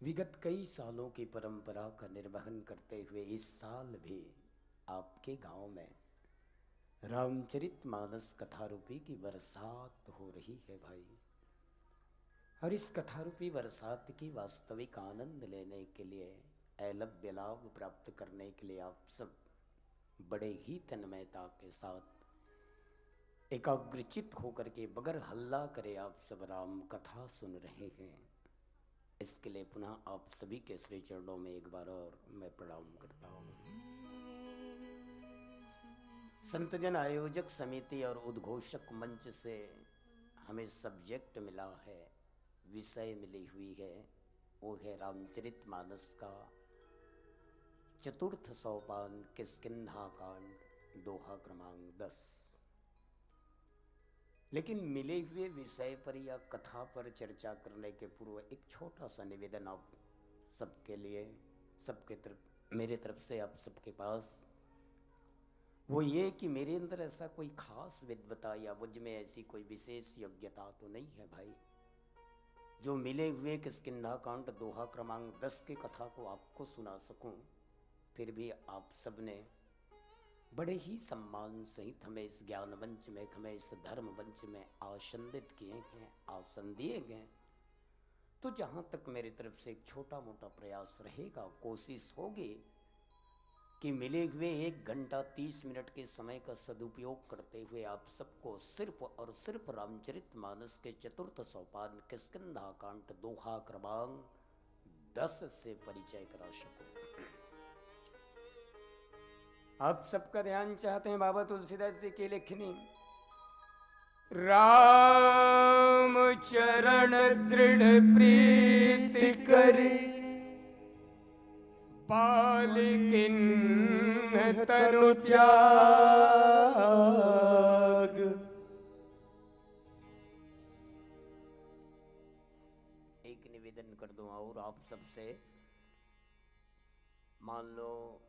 विगत कई सालों की परंपरा का निर्वहन करते हुए इस साल भी आपके गांव में रामचरितमानस कथा रूपी की बरसात हो रही है भाई। और इस कथा रूपी बरसात की वास्तविक आनंद लेने के लिए, ऐलव्य लाभ प्राप्त करने के लिए आप सब बड़े ही तन्मयता के साथ एकाग्रचित होकर के बगैर हल्ला करे आप सब राम कथा सुन रहे हैं। इसके लिए पुनः आप सभी के श्री चरणों में एक बार और मैं प्रणाम करता हूँ। संतजन आयोजक समिति और उद्घोषक मंच से हमें सब्जेक्ट मिला है, विषय मिली हुई है, वो है रामचरितमानस का चतुर्थ सोपान किष्किंधा कांड दोहा क्रमांक 10। लेकिन मिले हुए विषय पर या कथा पर चर्चा करने के पूर्व एक छोटा सा निवेदन आप सबके लिए, सबके तरफ, मेरे तरफ से आप सबके पास, वो ये कि मेरे अंदर ऐसा कोई खास विद्वता या मुझ में ऐसी कोई विशेष योग्यता तो नहीं है भाई, जो मिले हुए किष्किंधा कांड दोहा क्रमांक 10 की कथा को आपको सुना सकूं। फिर भी आप सबने बड़े ही सम्मान सहित हमें इस ज्ञान मंच में, हमें इस धर्म मंच में आसंदित किए गए, आसन दिए गए। तो जहाँ तक मेरी तरफ से एक छोटा मोटा प्रयास रहेगा, कोशिश होगी कि मिले हुए 1 घंटा 30 मिनट के समय का सदुपयोग करते हुए आप सबको सिर्फ और सिर्फ रामचरितमानस के चतुर्थ सोपान किष्किंधा कांड दोहा क्रमांक 10 से परिचय करा सकूं। आप सबका ध्यान चाहते हैं बाबा तुलसीदास जी की लिखनी। राम चरण दृढ़ प्रीति करी, पालिकिन तनु त्याग। एक निवेदन कर दूं और आप सबसे, मान लो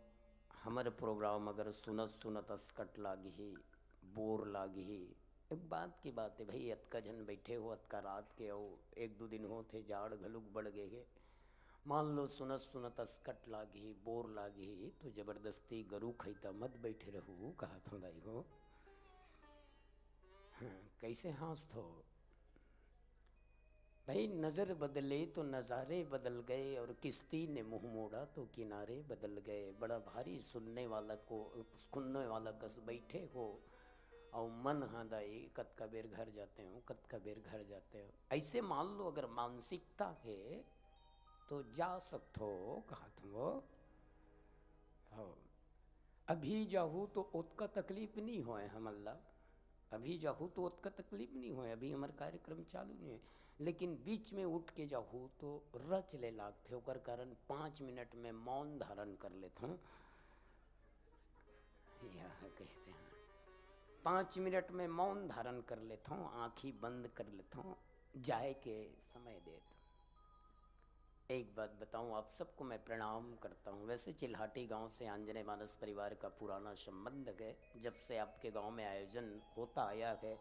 हमारे प्रोग्राम अगर सुनत सुनत अस्कट लागी ही, बोर लागी ही, एक बात की बात है भाई, अतका जन बैठे हो, अतका रात के हो, 1-2 दिन हो थे, जाड़ घलुक बढ़ गए है, मान लो सुनत सुनत अस्कट लागी बोर लागी तो जबरदस्ती गरु खैता मत बैठे रहू कहा थो दाई हो। हाँ, कैसे हंस थो भाई, नजर बदले तो नज़ारे बदल गए और किश्ती ने मुंह मोड़ा तो किनारे बदल गए। बड़ा भारी सुनने वाला कस बैठे हो और मन हाँ दाई कत का बेर घर जाते हो, कत का बेर घर जाते हो। ऐसे मान लो अगर मानसिकता है तो जा सकते हो कहा तुम वो। अभी जाहू तो उसका तकलीफ नहीं होए हम अल्लाह, अभी जाहू तो उसका तकलीफ नहीं होए, अभी हमारे कार्यक्रम चालू नहीं है। लेकिन बीच में उठ के जाहू तो रच ले लागते ओकर कारण 5 मिनट में मौन धारण कर लेता हूँ। कैसे 5 मिनट में मौन धारण कर लेता हूँ, आँखी बंद कर लेता हूँ, जाए के समय देता। एक बात बताऊं, आप सबको मैं प्रणाम करता हूं। वैसे चिल्हाटी गांव से आंजनेय मानस परिवार का पुराना संबंध है। जब से आपके गांव में आयोजन होता आया है,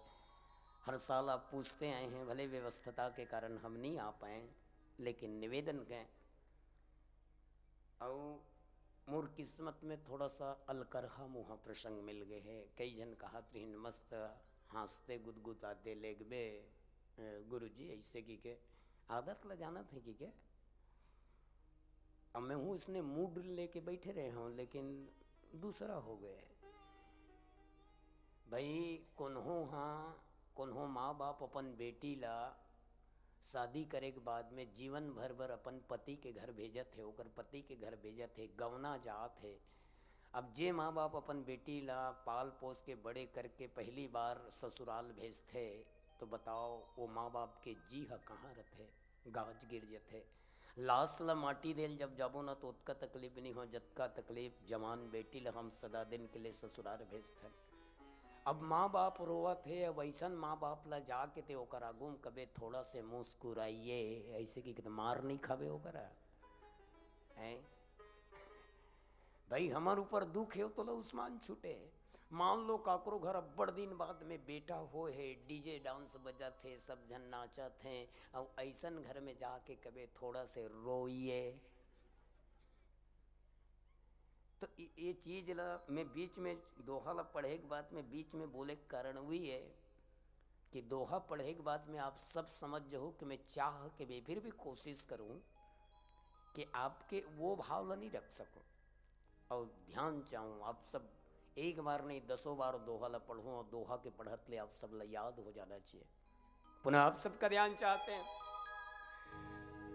हर साल आप पूछते आए हैं। भले व्यवस्था के कारण हम नहीं आ पाए, लेकिन निवेदन है और मोर किस्मत में थोड़ा सा अलकरहा मुहा प्रसंग मिल गए है। कई जन कहा त्रिन मस्त हंसते गुदगुदाते लेगबे गुरुजी ऐसे की के आदत ल जाना थे कि के। अब मैं हूँ इसने मूड लेके बैठे रहे हूँ, लेकिन दूसरा हो गए भाई। कोन्हो माँ बाप अपन बेटी ला शादी करे के बाद में जीवन भर अपन पति के घर भेजत थे, ओकर पति के घर भेजत थे, गवना जात है। अब जे माँ बाप अपन बेटी ला पाल पोस के बड़े करके पहली बार ससुराल भेजते, तो बताओ वो माँ बाप के जी हा कहाँ रहते, गाज गिर जाते। लाश ला माटी देल जब जाबो ना तो उतका तकलीफ नहीं हो जतका तकलीफ जवान बेटी ला हम सदा दिन के लिए ससुराल भेजते। अब माँ बाप रोवा थे, अब ऐसन माँ बाप ला जाके ते ओकर आगुम कबे थोड़ा से मुस्कुराइए, ऐसे कि मार नहीं खावे ओकरा हैं भाई। हमार ऊपर दुख है तो ला उस्मान छूटे। मान लो काकरो घर बड़ दिन बाद में बेटा हो है, डीजे डांस बजा थे, सब जन नाचा थे, अब ऐसन घर में जाके कबे थोड़ा से रोइए। तो ये चीज ला मैं बीच में दोहा ला पढ़े के बाद में बीच में बोले के कारण हुई है कि दोहा पढ़े के बाद में आप सब समझ जाओ कि मैं चाह के मैं फिर भी कोशिश करूं कि आपके वो भाव ला नहीं रख सकूं, और ध्यान चाहूँ आप सब एक बार नहीं 10 बार दोहा ला पढ़ूं, और दोहा के पढ़त ले आप सब ला याद हो जाना चाहिए। पुनः आप सबका ध्यान चाहते हैं।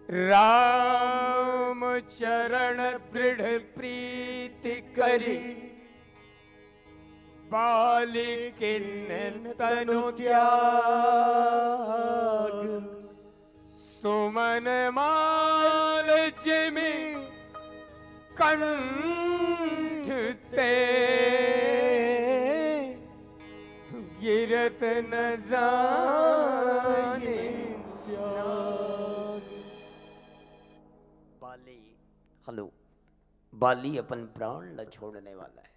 राम चरण दृढ़ प्रीति करी, बालिकिन तनु त्याग, सुमन माल जिमि कंठ ते, गिरत न जाने बाली अपन प्राण ल छोड़ने वाला है।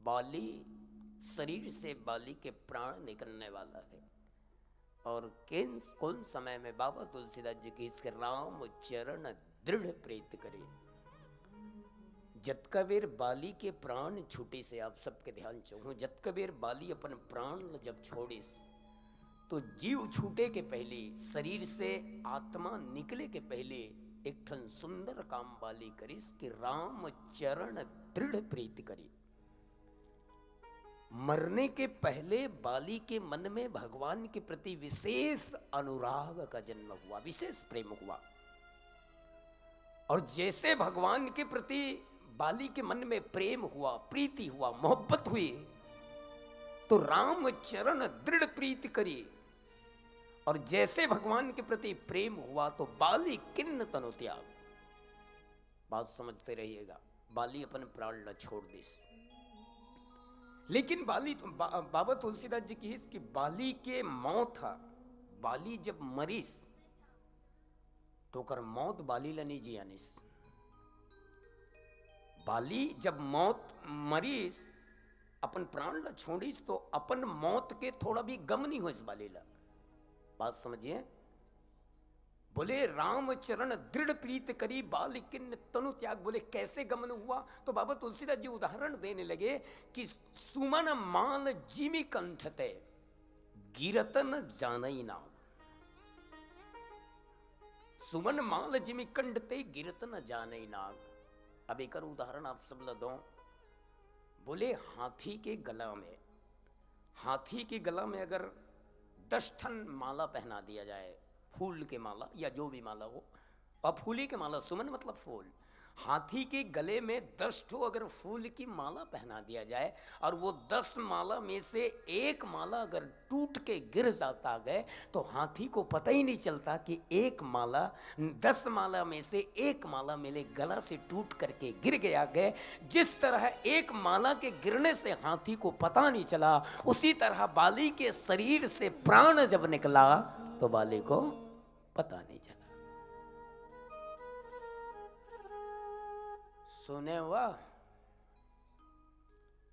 बाली शरीर से बाली के प्राण निकलने वाला है। और कौन समय में बाबा तुलसीदास जी की इसके राम चरण दृढ़ प्रीत करे। जत कबीर बाली के प्राण छूटे से आप सबके ध्यान चाहूँ, जत कबीर बाली अपन प्राण जब छोड़िस तो जीव छूटे के पहले, शरीर से आत्मा निकले के पहले एक ठन सुंदर काम बाली करिस कि राम चरण दृढ़ प्रीति करी। मरने के पहले बाली के मन में भगवान के प्रति विशेष अनुराग का जन्म हुआ, विशेष प्रेम हुआ। और जैसे भगवान के प्रति बाली के मन में प्रेम हुआ, प्रीति हुआ, मोहब्बत हुई, तो राम चरण दृढ़ प्रीति करी। और जैसे भगवान के प्रति प्रेम हुआ तो बाली किन्न तनु त्याग। बात समझते रहिएगा। बाली अपन प्राण ल छोड़ दिस, लेकिन बाबा तुलसीदास जी की इसकी बाली के मौत था। बाली जब मरीस तो कर मौत बाली ला नहीं जियानिस। बाली जब मौत मरीस अपन प्राण ला छोड़िस तो अपन मौत के थोड़ा भी गम नहीं हो इस बाली ला। बात समझिए, बोले राम चरण दृढ़ प्रीत करी बाल किन्न तनु त्याग। बोले कैसे गमन हुआ? तो बाबा तुलसीदास जी उदाहरण देने लगे कि सुमन माल जिमि कंठते गिरतन जानई नाम। सुमन माल जिमि कंठते गिरतन जानई नाग। अब एक और उदाहरण आप सब दो। बोले हाथी के गला में, हाथी के गला में अगर 10 ठन माला पहना दिया जाए, फूल के माला या जो भी माला हो, और फूली के माला, सुमन मतलब फूल, हाथी के गले में 10 ठो अगर फूल की माला पहना दिया जाए और वो 10 माला में से एक माला अगर टूट के गिर जाता है तो हाथी को पता ही नहीं चलता कि एक माला 10 माला में से एक माला मेरे गला से टूट करके गिर गया है। जिस तरह एक माला के गिरने से हाथी को पता नहीं चला, उसी तरह बाली के शरीर से प्राण जब निकला तो बाली को पता नहीं चला। सुने हुआ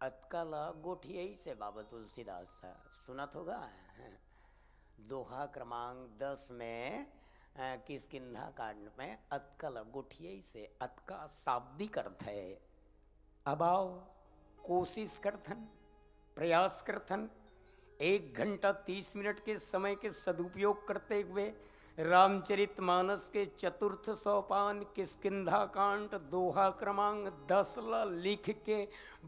अतकाला गोठिया से बाबा तुलसीदास सुनत होगा। दोहा क्रमांक 10 में किष्किंधा कांड में अतकाला गोठिया से, अत का शाब्दिक अर्थ है अभाव, कोशिश करथन, प्रयास करथन। 1 घंटा 30 मिनट के समय के सदुपयोग करते हुए रामचरितमानस के 4th सोपान किष्किंधा कांड दोहा क्रमांक 10 लिख के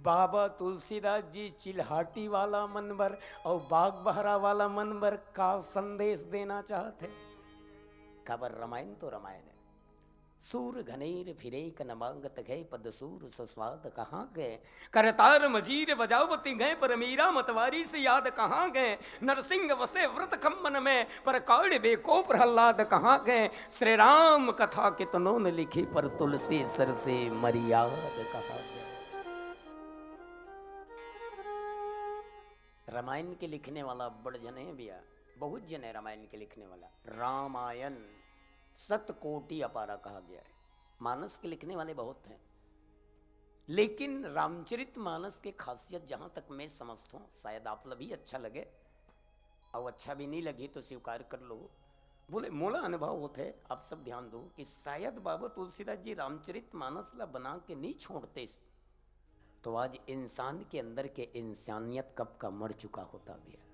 बाबा तुलसीदास जी चिल्हाटी वाला मनबर और बाग बहरा वाला मनबर का संदेश देना चाहते। खबर रामायण तो रामायण है। सूर घनेर फिरे कनमांगत गए पद सूर सस्वाद कहाँ गए, करतार मजीर बजावती गए पर मीरा मतवारी से याद कहाँ गए, नरसिंह वसे व्रत खम्मन में पर काड़ बेको प्रहलाद कहाँ गए, श्री राम कथा कितनों ने लिखी पर तुलसी सर से मर्याद कहाँ गए। रामायण के लिखने वाला बड़ जने हैं भैया, बहुत जने रामायण के लिखने वाला। रामायण 7 कोटि अपारा कहा गया है। मानस के लिखने वाले बहुत हैं, लेकिन रामचरित मानस के खासियत जहां तक मैं समझता हूँ, शायद आप लोग भी अच्छा लगे और अच्छा भी नहीं लगे तो स्वीकार कर लो। बोले मोला अनुभव होते, आप सब ध्यान दो कि शायद बाबा तुलसीदास जी रामचरित मानस ला बना के नहीं छोड़ते तो आज इंसान के अंदर के इंसानियत कब का मर चुका होता भैया।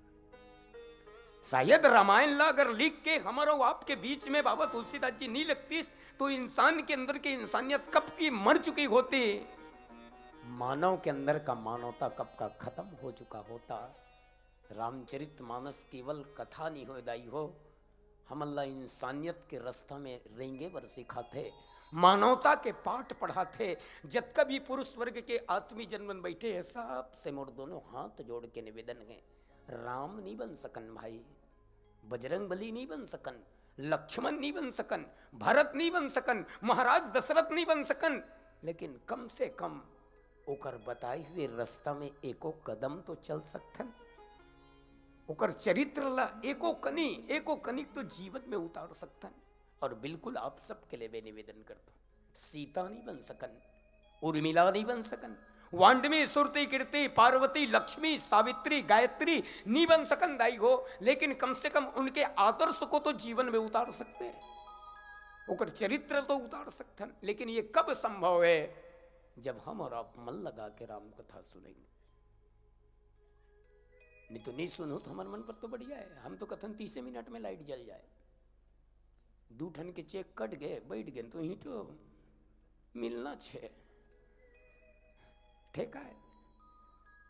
शायद रामायण ला अगर लिख के हमारा आपके बीच में बाबा तुलसीदास जी नहीं लगती तो इंसान के अंदर की इंसानियत कब की मर चुकी होती, मानव के अंदर का मानवता कब का खत्म हो चुका होता। रामचरित मानस केवल कथा नहीं हो दाई हो, हम अल्लाह इंसानियत के रास्ता में रेंगे बर सिखाते, मानवता के पाठ पढ़ाते। जब कभी पुरुष वर्ग के आत्मी जन्मन बैठे हैं, सब से मोड़ दोनों हाथ जोड़ के निवेदन है, राम नहीं बन सकन भाई, बजरंग बली नहीं बन सकन, लक्ष्मण नहीं बन सकन, भरत नहीं बन सकन, महाराज दशरथ नहीं बन सकन, लेकिन कम से कम ओकर बताए हुए रास्ता में एको कदम तो चल सकथन। ओकर चरित्र ला एको कनिक तो जीवन में उतार सकथन। और बिल्कुल आप सबके लिए मैं निवेदन करता हूँ, सीता नहीं बन सकन, उर्मिला नहीं बन सकन, वांडमी सुरती कीर्ति पार्वती लक्ष्मी सावित्री गायत्री नहीं बन सकन दाई हो, लेकिन कम से कम उनके आदर्श को तो जीवन में उतार सकते हैं, उनका चरित्र तो उतार सकते हैं। लेकिन ये कब संभव है? जब हम और आप मन लगा के राम कथा सुनेंगे। नहीं तो नहीं सुनो तो हमारे मन पर तो बढ़िया है, हम तो कथन 30 मिनट में लाइट जल जाए, 2 ठन के चेक कट गए बैठ गए तो ही तो मिलना छे ठेका है।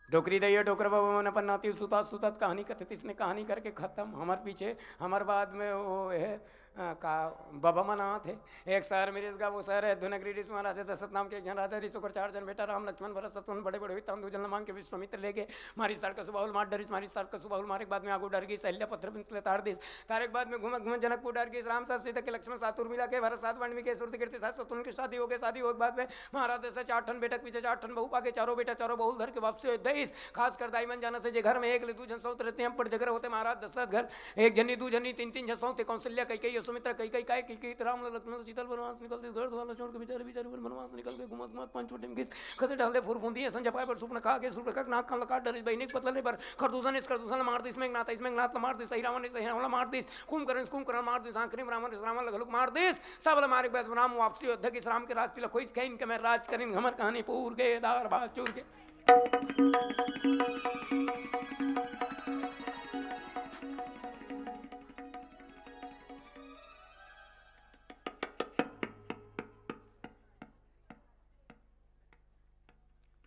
डोकरी दैया डोकर बाबा मन अपन नाती सुता सुतात कहानी कथित, इसने कहानी करके खत्म। हमारे पीछे हमारे बाद में वो है का बाबा मना थे। एक शहर मेरे इसका वो शहर है धुनगरी ऋषि महाराज दशरथ नाम के जन राजा ऋषि 4 जन बेटा राम लक्ष्मण भरत शत्रुघ्न बड़े बड़े हुई तम 2 जन मांग के विश्वामित्र ले गए। मारी स्टार का सुबाहुल मार डरिस मारी स्टार का सुबाहुल मारे के बाद में आगू डर गई सैल्या पत्थर बिंतले तार दिस तारे के बाद में घूम घूम जनकपुर डर गई। राम साथ सीता के लक्ष्मण साथ उर्मिला के भरत साथ वाल्मीकि के सुरत कीर्ति साथ शत्रुघ्न की शादी हो गई। शादी हो के बाद में महाराज दशरथ 4 ठन बेटा पीछे 4 ठन बहू पाके चारों बेटा चारों बहुल धर के वापसी 23 खास कर दाई मन जाना थे जे घर में 1 ले 2 जन सौत रहते हैं पर जगह होते महाराज दशरथ घर 1 जनी 2 जनी 3 जन सौते कौशल्या कई सुमित्रा कई कई काय की राम लक्ष्मण सीतल वनवास निकलते घर वाला छोड़ के बेचारे बेचारे वनवास निकल के घुमत घुमत पंच छोटे किस खते डालते फूर बूंदी संजय पाए पर सुपन खा के सुपन का नाक कान लगा डर बहिनी पतले पर खरदूषण इस खरदूषण मार दे इसमें नाता इसमें नात मार दे सही रावण मार दे कुंभकर्ण मार दे आखिरी रावण लगलुक मार दे सबल मारे बैठ राम वापसी अयोध्या के राम के राज पिला खोइस कहीं के मैं राज करें हमर कहानी पूर गए दार बात चूर के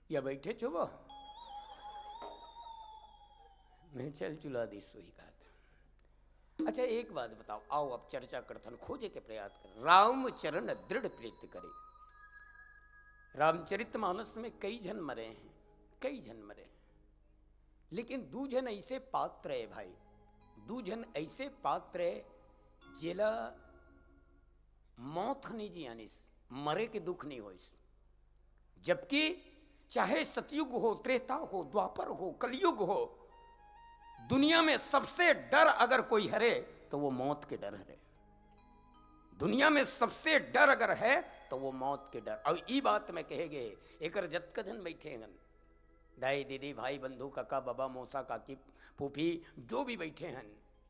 या बैठे चुबो मैं चल चुला दी सोई का। अच्छा एक बात बताओ, आओ अब चर्चा करथन खोजे के प्रयास कर। राम चरण दृढ़ प्रीत करे। रामचरितमानस में कई जन मरे हैं, कई जन मरे, लेकिन दू जन ऐसे पात्र है भाई, दू जन ऐसे पात्र है जेला मौत नहीं जियानिस, मरे के दुख नहीं होइस। जबकि चाहे सतयुग हो, त्रेता हो, द्वापर हो, कलयुग हो, दुनिया में सबसे डर अगर कोई हरे तो वो मौत के डर हरे। दुनिया में सबसे डर अगर है तो वो मौत के डर। और ई बात में कहेगे एक जतक जन बैठे हन, दाई दीदी भाई बंधु काका बाबा मौसा काकी फूफी जो भी बैठे हैं,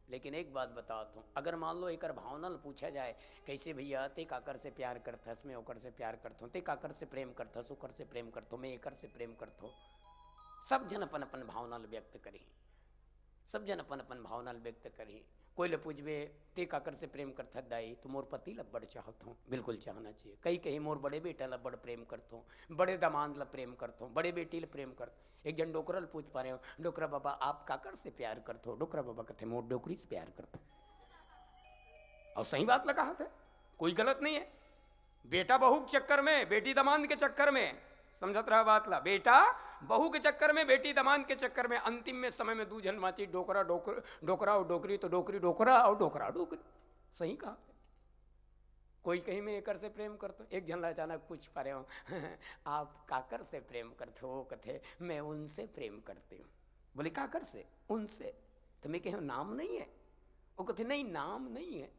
लेकिन एक बात बताता हूँ, अगर मान लो एक भावना पूछा जाए कैसे भैया ते काकर से प्यार करथस, मैं ओकर से प्यार करता हूँ, ते काकर से प्रेम करथस, ओकर से प्रेम करता हूँ, मैं एकर से प्रेम करता हूँ। सब जन अपन अपन भावना व्यक्त करी, सब जन अपन अपन भावना व्यक्त करी। कोई ले पूछबे ते काकर से प्रेम करता दाई, तो मोर पति ला बड़ चाहत हूँ, बिल्कुल चाहना चाहिए। कई कहीं मोर बड़े बेटा ला बड़ प्रेम करता हूँ, बड़े दामाद ला प्रेम करता हूँ, बड़े बेटी ला प्रेम करता। एक जन डोकरा पूछ पा रहे हो, डोकरा बाबा आप काकर से प्यार करते हो? डोकरा बाबा कहते मोर डोकरी से प्यार करता। और सही बात लगा हाथ है, कोई गलत नहीं है। बेटा बहू के चक्कर में, बेटी दामाद के चक्कर में, समझत रहा बात ला, बेटा बहू के चक्कर में, बेटी दामाद के चक्कर में, अंतिम में समय में दू जन माची डोकरा डोकरा और डोकरी, तो डोकरी डोकरा और डोकरा डोकरी। सही कहा। कोई कहीं में एकर से प्रेम करते हो, एक जन अचानक पूछ पा रहे हो आप काकर से प्रेम करते हो? कहते मैं उनसे प्रेम करती हूँ। बोले काकर से? उनसे। तो मैं कह नाम नहीं है? वो कहते नहीं नाम नहीं है।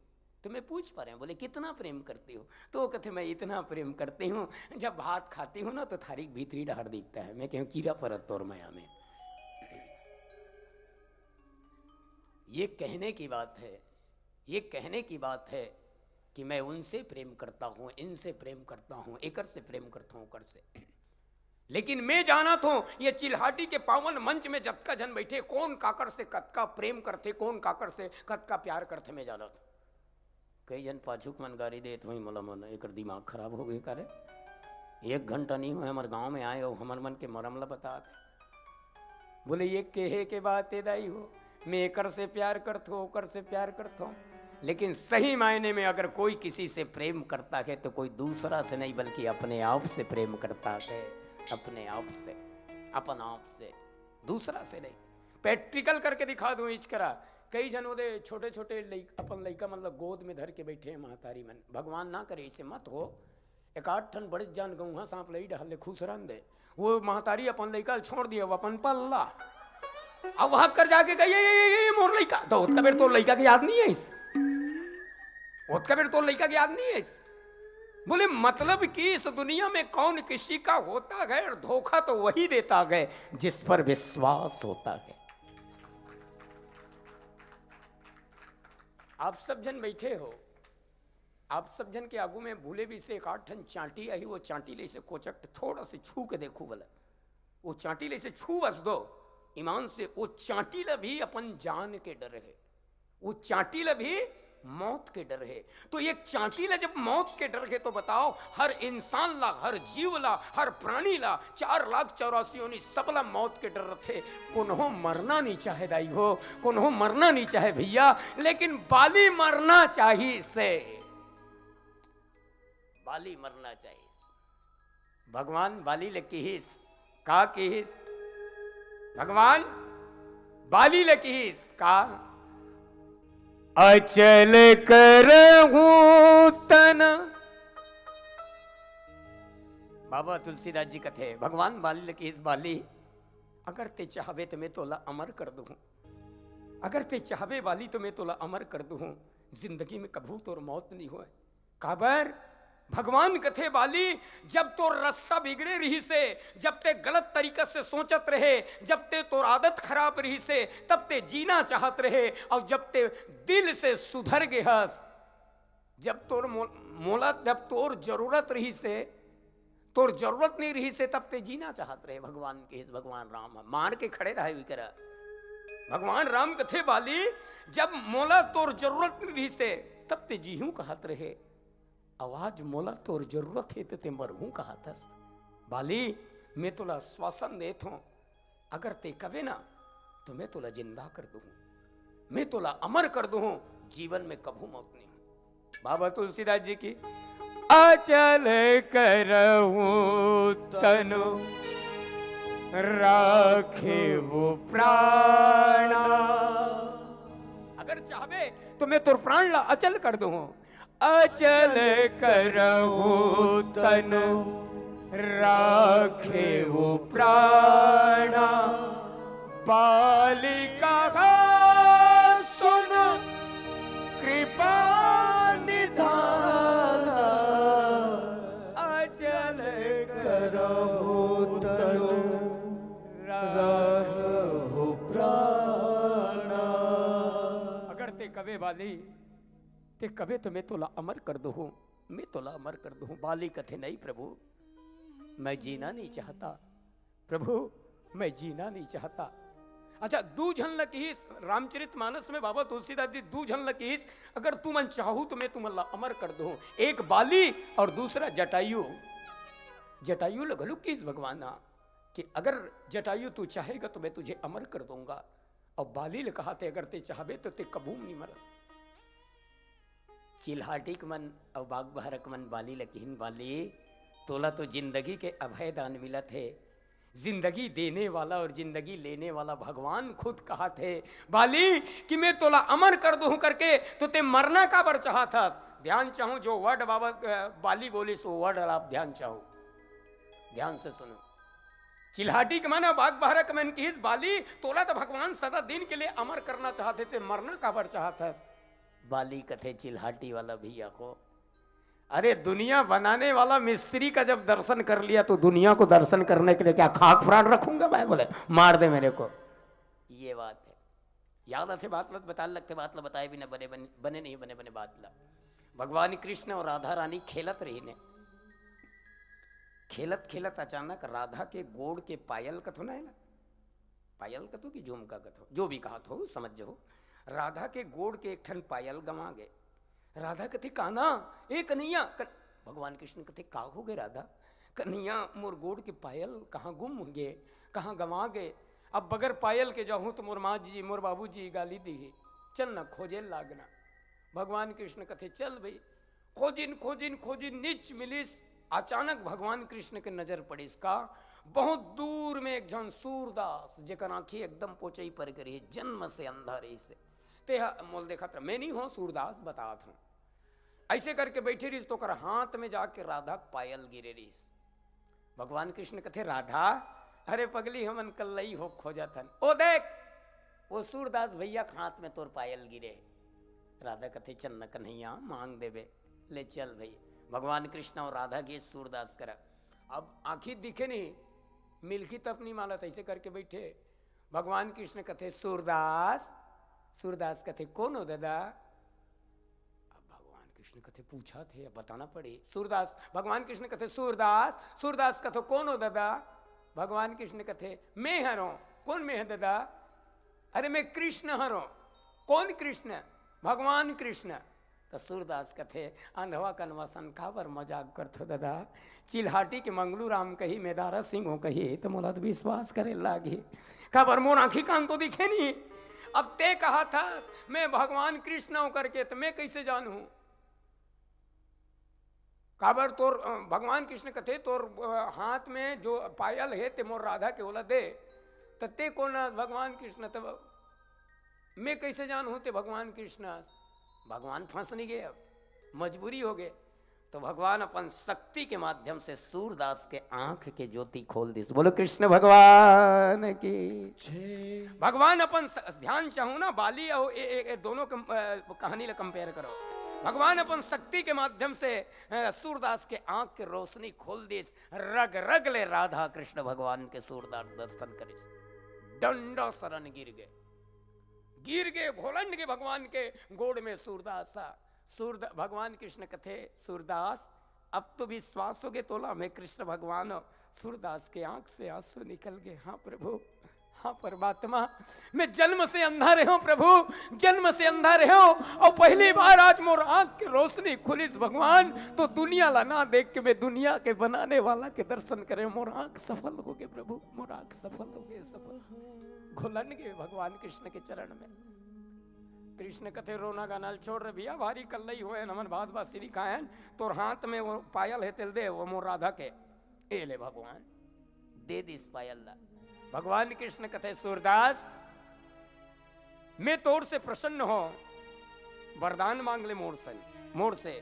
तो मैं पूछ पा रहे हैं, बोले कितना प्रेम करती हो? तो वो कहते मैं इतना प्रेम करती हूँ, जब भात खाती हूँ ना तो थारी भीतरी डहर दिखता है। मैं कहूँ कीड़ा परत तोर माया में। ये कहने की बात है, ये कहने की बात है कि मैं उनसे प्रेम करता हूँ, इनसे प्रेम करता हूँ, एकर से प्रेम करता हूँ, ओकर से। लेकिन मैं जाना तो ये चिल्हाटी के पावन मंच में जतका जन बैठे, कौन काकर से कतका प्रेम करते, कौन काकर से कतका प्यार करते, मैं जाना था। कई जन पाछुक मन गाड़ी देत वही मोला मन एक दिमाग खराब हो गए। करे 1 घंटा नहीं हुआ हमारे गांव में आए हो, हमार मन के मरम ला बता दे। बोले ये कहे के बात है दाई हो, मैं एकर से प्यार करता हूँ, ओकर से प्यार करता हूँ। लेकिन सही मायने में अगर कोई किसी से प्रेम करता है तो कोई दूसरा से नहीं बल्कि अपने आप से प्रेम करता है, अपने आप से, अपन आप से, दूसरा से नहीं। प्रैक्टिकल करके दिखा दूं इच करा। कई जन ओदे छोटे छोटे अपन लइका मतलब गोद में धर के बैठे हैं महतारी मन। भगवान ना करे इसे मत हो, 1-8 ठन बड़े जान गौहा सांप लई डहल खुश रन दे। वो महतारी अपन लइका छोड़ दिया, वो अपन पल्ला अब वहां कर जाके कही ये मोर लइका, तो उसका बेर तो लइका की याद नहीं है इस, उसका बेर तो लइका की याद नहीं है इस। बोले मतलब कि इस दुनिया में कौन किसी का होता है, और धोखा तो वही देता है जिस पर विश्वास होता है। आप सब जन बैठे हो, आप सब जन के आगू में भूले भी से 1-8 ठन चांटी आई, वो चांटी ले से कोचक थोड़ा से छू के देखो बोला, वो चांटी ले से छू बस दो ईमान से। वो चांटी ला भी अपन जान के डर है, वो चांटी ला भी मौत के डर है। तो एक चांटी ला जब मौत के डर है तो बताओ हर इंसान ला, हर जीव ला, हर प्राणी ला 4,84,000 सबला मौत के डर थे। कोन्हो मरना नहीं चाहे दाई हो, कोन्हो मरना नहीं चाहे भैया, लेकिन बाली मरना चाहिए से, बाली मरना चाहिए। भगवान बाली ले किहिस का किहिस, भगवान बाली ले किहिस का अचल करहूं तन। बाबा तुलसीदास जी कथे भगवान बाली लकी इस बाली, अगर ते चाहवे तो मैं तोला अमर कर दूं, अगर ते चाहवे बाली तो मैं तोला अमर कर दूं। जिंदगी में कभू तोर मौत नहीं होए। काबर भगवान कथे बाली, जब तोर रास्ता बिगड़े रही से, जब ते गलत तरीका से सोचत रहे, जब ते तोर आदत खराब रही से, तब ते जीना चाहत रहे, और जब ते दिल से सुधर गए हस, जब तोर मोला, जब तोर जरूरत रही से, तोर जरूरत नहीं रही से, तब ते जीना चाहत रहे। भगवान के भगवान राम मार के खड़े रहे हुई करा। भगवान राम कथे बाली, जब मोला तोर जरूरत नहीं रही से, तब ते जीहू कहत रहे। आवाज मोला तोर जरूरत है तो ते मरहू कहा थस। बाली मैं तुला श्वासन देत हूं, अगर ते कवे ना तो मैं तुला जिंदा कर दूं, मैं तुला अमर कर दूं, जीवन में कभू मौत नहीं हो। बाबा तुलसीदास जी की अचल करहूं तनु राखे वो प्राणा, अगर चाहे तो मैं तुर प्राण ला अचल कर दूं, अचल करहूं तनु राखे वो प्राणा, बालिका सुन कृपा निधान, अचल करहूं तनु राखे प्राणा। अगर ते कवे बाली, ते कवे तो मैं तोला अमर कर दूं, मैं तोला अमर कर दूं। बाली कथे नहीं प्रभु, मैं जीना नहीं चाहता, प्रभु मैं जीना नहीं चाहता। अच्छा दूझन लकीस रामचरित मानस में बाबा तुलसीदास जी दूझन लकीस, अगर तू मन चाहू तो मैं तुम्हारा अमर कर दूं। एक बाली और दूसरा जटायु। जटायु लगलू किस भगवान कि अगर जटायु तू चाहेगा तो मैं तुझे अमर कर दूंगा, और बाली ने कहा थे अगर ते चाहबे तो ते कबू नहीं मरस। चिल्हाटिक मन और बाग बहरक मन बाली लकीन बाली, तोला तो जिंदगी के अभय दान मिला थे। जिंदगी देने वाला और जिंदगी लेने वाला भगवान खुद कहा थे बाली कि मैं तोला अमर कर दूं करके, तो ते मरना का बर चाहा था। ध्यान चाहूं जो वर्ड बाबा बाली बोली सो वर्ड आप ध्यान चाहो, ध्यान से सुनो। चिल्हाटी के माना बाग बहरक मन की बाली, तोला तो भगवान सदा दिन के लिए अमर करना चाहते थे, मरना का बर चाहा था। बाली कथे चिल्हाटी वाला भैया को, अरे दुनिया बनाने वाला मिस्त्री का जब दर्शन कर लिया तो दुनिया को दर्शन करने के लिए क्या खाक प्राण रखूंगा मैं? बोले मार दे मेरे को। ये बात है, याद आते बात लत बता लगते, बात ला बताए भी ना बने बने नहीं बने बने बात ला। भगवान कृष्ण और राधा रानी खेलत रही ने, खेलत खेलत अचानक राधा के गोड़ के पायल कथो ना है ना, पायल कथो की झुमका कथो जो भी कहा हो समझ जो, राधा के गोड़ के एक ठन पायल गंवा गए। राधा कथे काना ए कन्हैया, भगवान कृष्ण कथे का हो गए राधा? कन्हैया मोर गोड़ के पायल कहाँ गुम हो गए, कहाँ गंवा गए। अब बगैर पायल के जाऊँ तो मोर माँ जी मोर बाबू जी गाली दी, चल न खोजे लागना। भगवान कृष्ण कथे चल भाई, खोजिन खोजिन खोजिन नीच मिलिस। अचानक भगवान कृष्ण के नजर पड़ी इसका, बहुत दूर में एक जन सूरदास जेकर आंखी एकदम पोचई पर करी, जन्म से अंधा रही से ते मोल देखा था, मैं नहीं हूं सूरदास बतात हूं। ऐसे करके बैठे रही तो कर हाथ में जाके राधा पायल गिरे रही। भगवान कृष्ण कथे राधा अरे पगली हमन कल्लई हो खोजा थन, ओ देख वो सूरदास भैया हाथ में तोर पायल गिरे। राधा कथे चल न कन्हैया मांग देवे, ले चल भाई। भगवान कृष्ण और राधा के सूरदास करा, अब आंखी दिखे नहीं, मिलकी तप नहीं माला, ऐसे करके बैठे। भगवान कृष्ण कथे सूरदास, सूरदास कथे कौन हो दादा? अब भगवान कृष्ण कथे पूछा थे, अब बताना पड़े। सूरदास, भगवान कृष्ण कथे सूरदास, सूरदास कथो कौन हो दादा? भगवान कृष्ण कथे मैं हरो। कौन मैं है दादा? अरे मैं कृष्ण हरो। कौन कृष्ण? भगवान कृष्ण। तो सूरदास कथे अंधवा कन्वासन का पर मजाक करथो दादा, चिल्हाटी के मंगलू राम कही मेदारा सिंह हो कही तो मोला तो विश्वास करे लागी, का पर मोर आंखी कान तो दिखे नहीं। अब ते कहा था मैं भगवान कृष्ण हूं करके, तो मैं कैसे जानू? काबर तोर भगवान कृष्ण कथे तोर हाथ में जो पायल है ते मोर राधा के ओला दे, तो ते कौन भगवान कृष्ण? तो मैं कैसे जानू ते भगवान कृष्ण? भगवान फंस नहीं गए, अब मजबूरी हो गए। तो भगवान अपन शक्ति के माध्यम से सूरदास के आंख के ज्योति खोल दी। बोलो कृष्ण भगवान की। भगवान अपन ध्यान चाहूं ना, बाली और दोनों कहानी ला कंपेयर करो। भगवान अपन शक्ति के माध्यम से सूरदास के आंख के रोशनी खोल दी। रग रग ले राधा कृष्ण भगवान के सूरदास दर्शन करे, डंडो शरण गिर गए घोलन के भगवान के गोड़ में सूरदास। भगवान कृष्ण कथे सूरदास अब तो विश्वास हो गए तोला मैं कृष्ण भगवान। सूरदास के आंख से आंसू निकल गए। हाँ प्रभु, हाँ परमात्मा, मैं जन्म से अंधा रहे हूं प्रभु, जन्म से अंधा रहे हूं, और पहली बार आज मोर आंख की रोशनी खुलिस भगवान। तो दुनिया ला ना देख के मैं दुनिया के बनाने वाला के दर्शन करे। मोर आंख सफल हो गए प्रभु, मोर आंख सफल हो गए, सफल घुलन गए भगवान कृष्ण के चरण में। कृष्ण कथे रोना गाना छोड़ रहे भैया, भारी कल्लई हुए नमन भात बा श्री कायन, तोर हाथ में वो पायल है तिल दे वो मोर राधा के। ए ले भगवान दे दिस पायल ला। भगवान कृष्ण कथे सूरदास मैं तोर से प्रसन्न हो, वरदान मांग ले मोर से।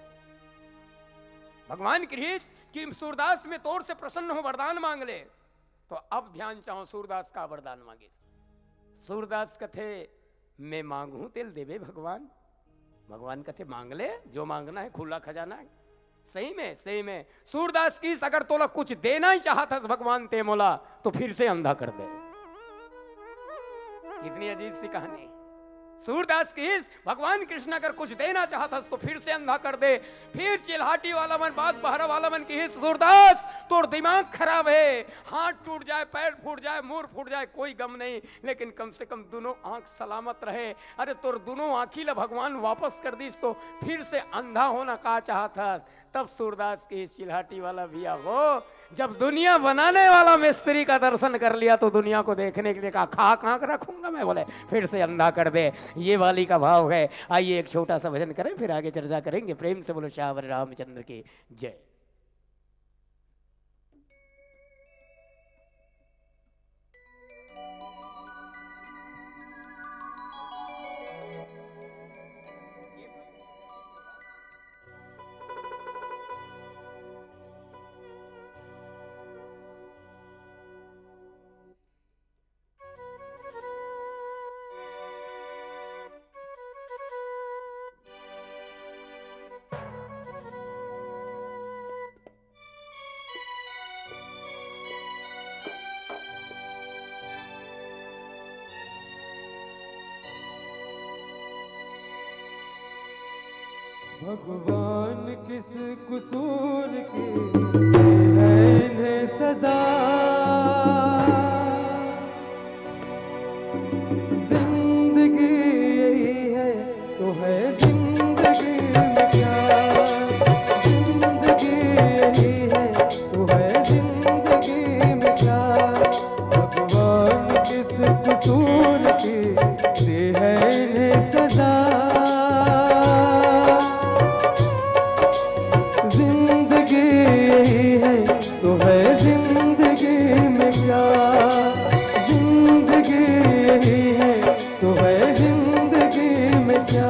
भगवान कृष्ण कि सूरदास में तोर से प्रसन्न हो, वरदान मांग ले। तो अब ध्यान चाहो सूरदास का वरदान मांगे। सूरदास कथे मैं मांगू तेल देवे भगवान। भगवान कथे मांग ले, जो मांगना है खुला खजाना है। सही में सूरदास की अगर तोला कुछ देना ही चाहता भगवान ते मोला तो फिर से अंधा कर दे। कितनी अजीब सी कहानी। सूरदास की भगवान कृष्ण अगर कुछ देना चाहता तो फिर से अंधा कर दे। फिर चिल्हाटी वाला मन, बाग बहरा वाला मन की सूरदास तोर दिमाग खराब है, हाथ टूट जाए, पैर फूट जाए, मुंह फूट जाए, कोई गम नहीं, लेकिन कम से कम दोनों आंख सलामत रहे। अरे तोर दोनों आंखी ला भगवान वापस कर दी तो फिर से अंधा होना का चाहता। तब सूरदास की चिल्हाटी वाला भैया वो जब दुनिया बनाने वाला मिस्त्री का दर्शन कर लिया तो दुनिया को देखने के लिए कहा कहाँ रखूंगा मैं, बोले फिर से अंधा कर दे। ये वाली का भाव है। आइए एक छोटा सा भजन करें फिर आगे चर्चा करेंगे। प्रेम से बोलो श्यावर रामचंद्र की जय। भगवान किस कसूर की है इन्हें सजा, जिंदगी यही है तो है जिंदगी में क्या, जिंदगी यही है तो है जिंदगी में क्या। भगवान किस कसूर की दे है इन्हें सजा, तो है जिंदगी में क्या, जिंदगी यही है तो है जिंदगी में क्या।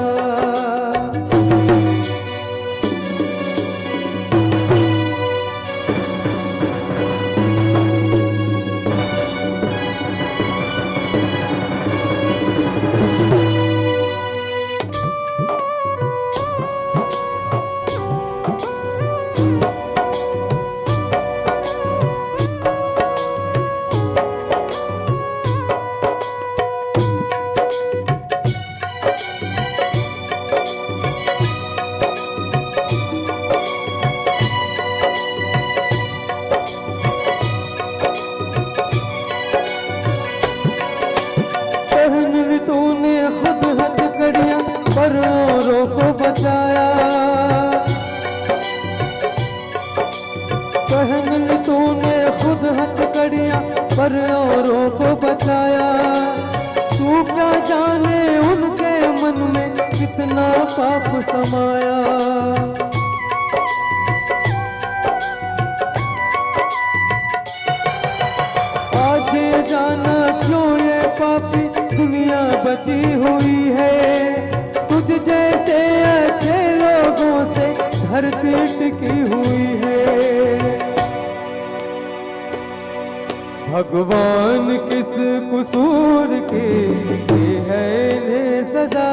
पर औरों को बचाया, पहन ली तूने खुद हथकड़ियां पर औरों को बचाया। तू क्या जाने उनके मन में कितना पाप समाया। आज ये जाना क्यों ये पापी दुनिया बची हुई है। तुझ जैसे अच्छे लोगों से धरती टिकी हुई है। भगवान किस कसूर की दी है इन्हें सजा।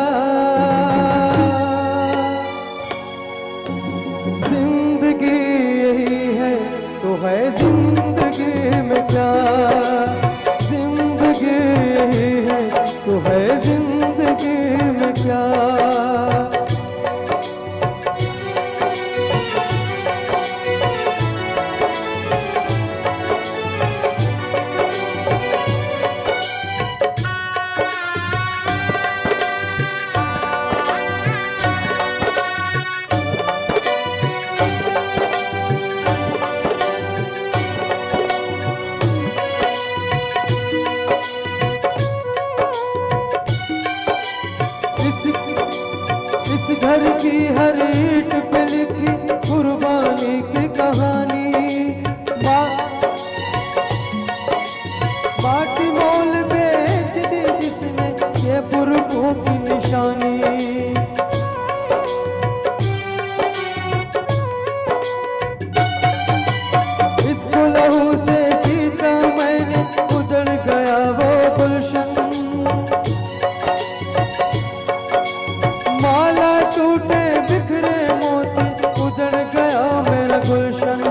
जिंदगी यही है तो है जिंदगी में क्या, जिंदगी यही है तो है जिंदगी में क्या। इस घर की हर ईंट पे लिखी कुर्बानी की कहानी। बाटी मोल बेच दी जिसने ये पुरखों की निशानी। इसको लहू से सींचा मैंने, उजड़ गया वो गुलशन। माला टूटे बिखरे मोती, उजड़ गया मेरा गुलशन।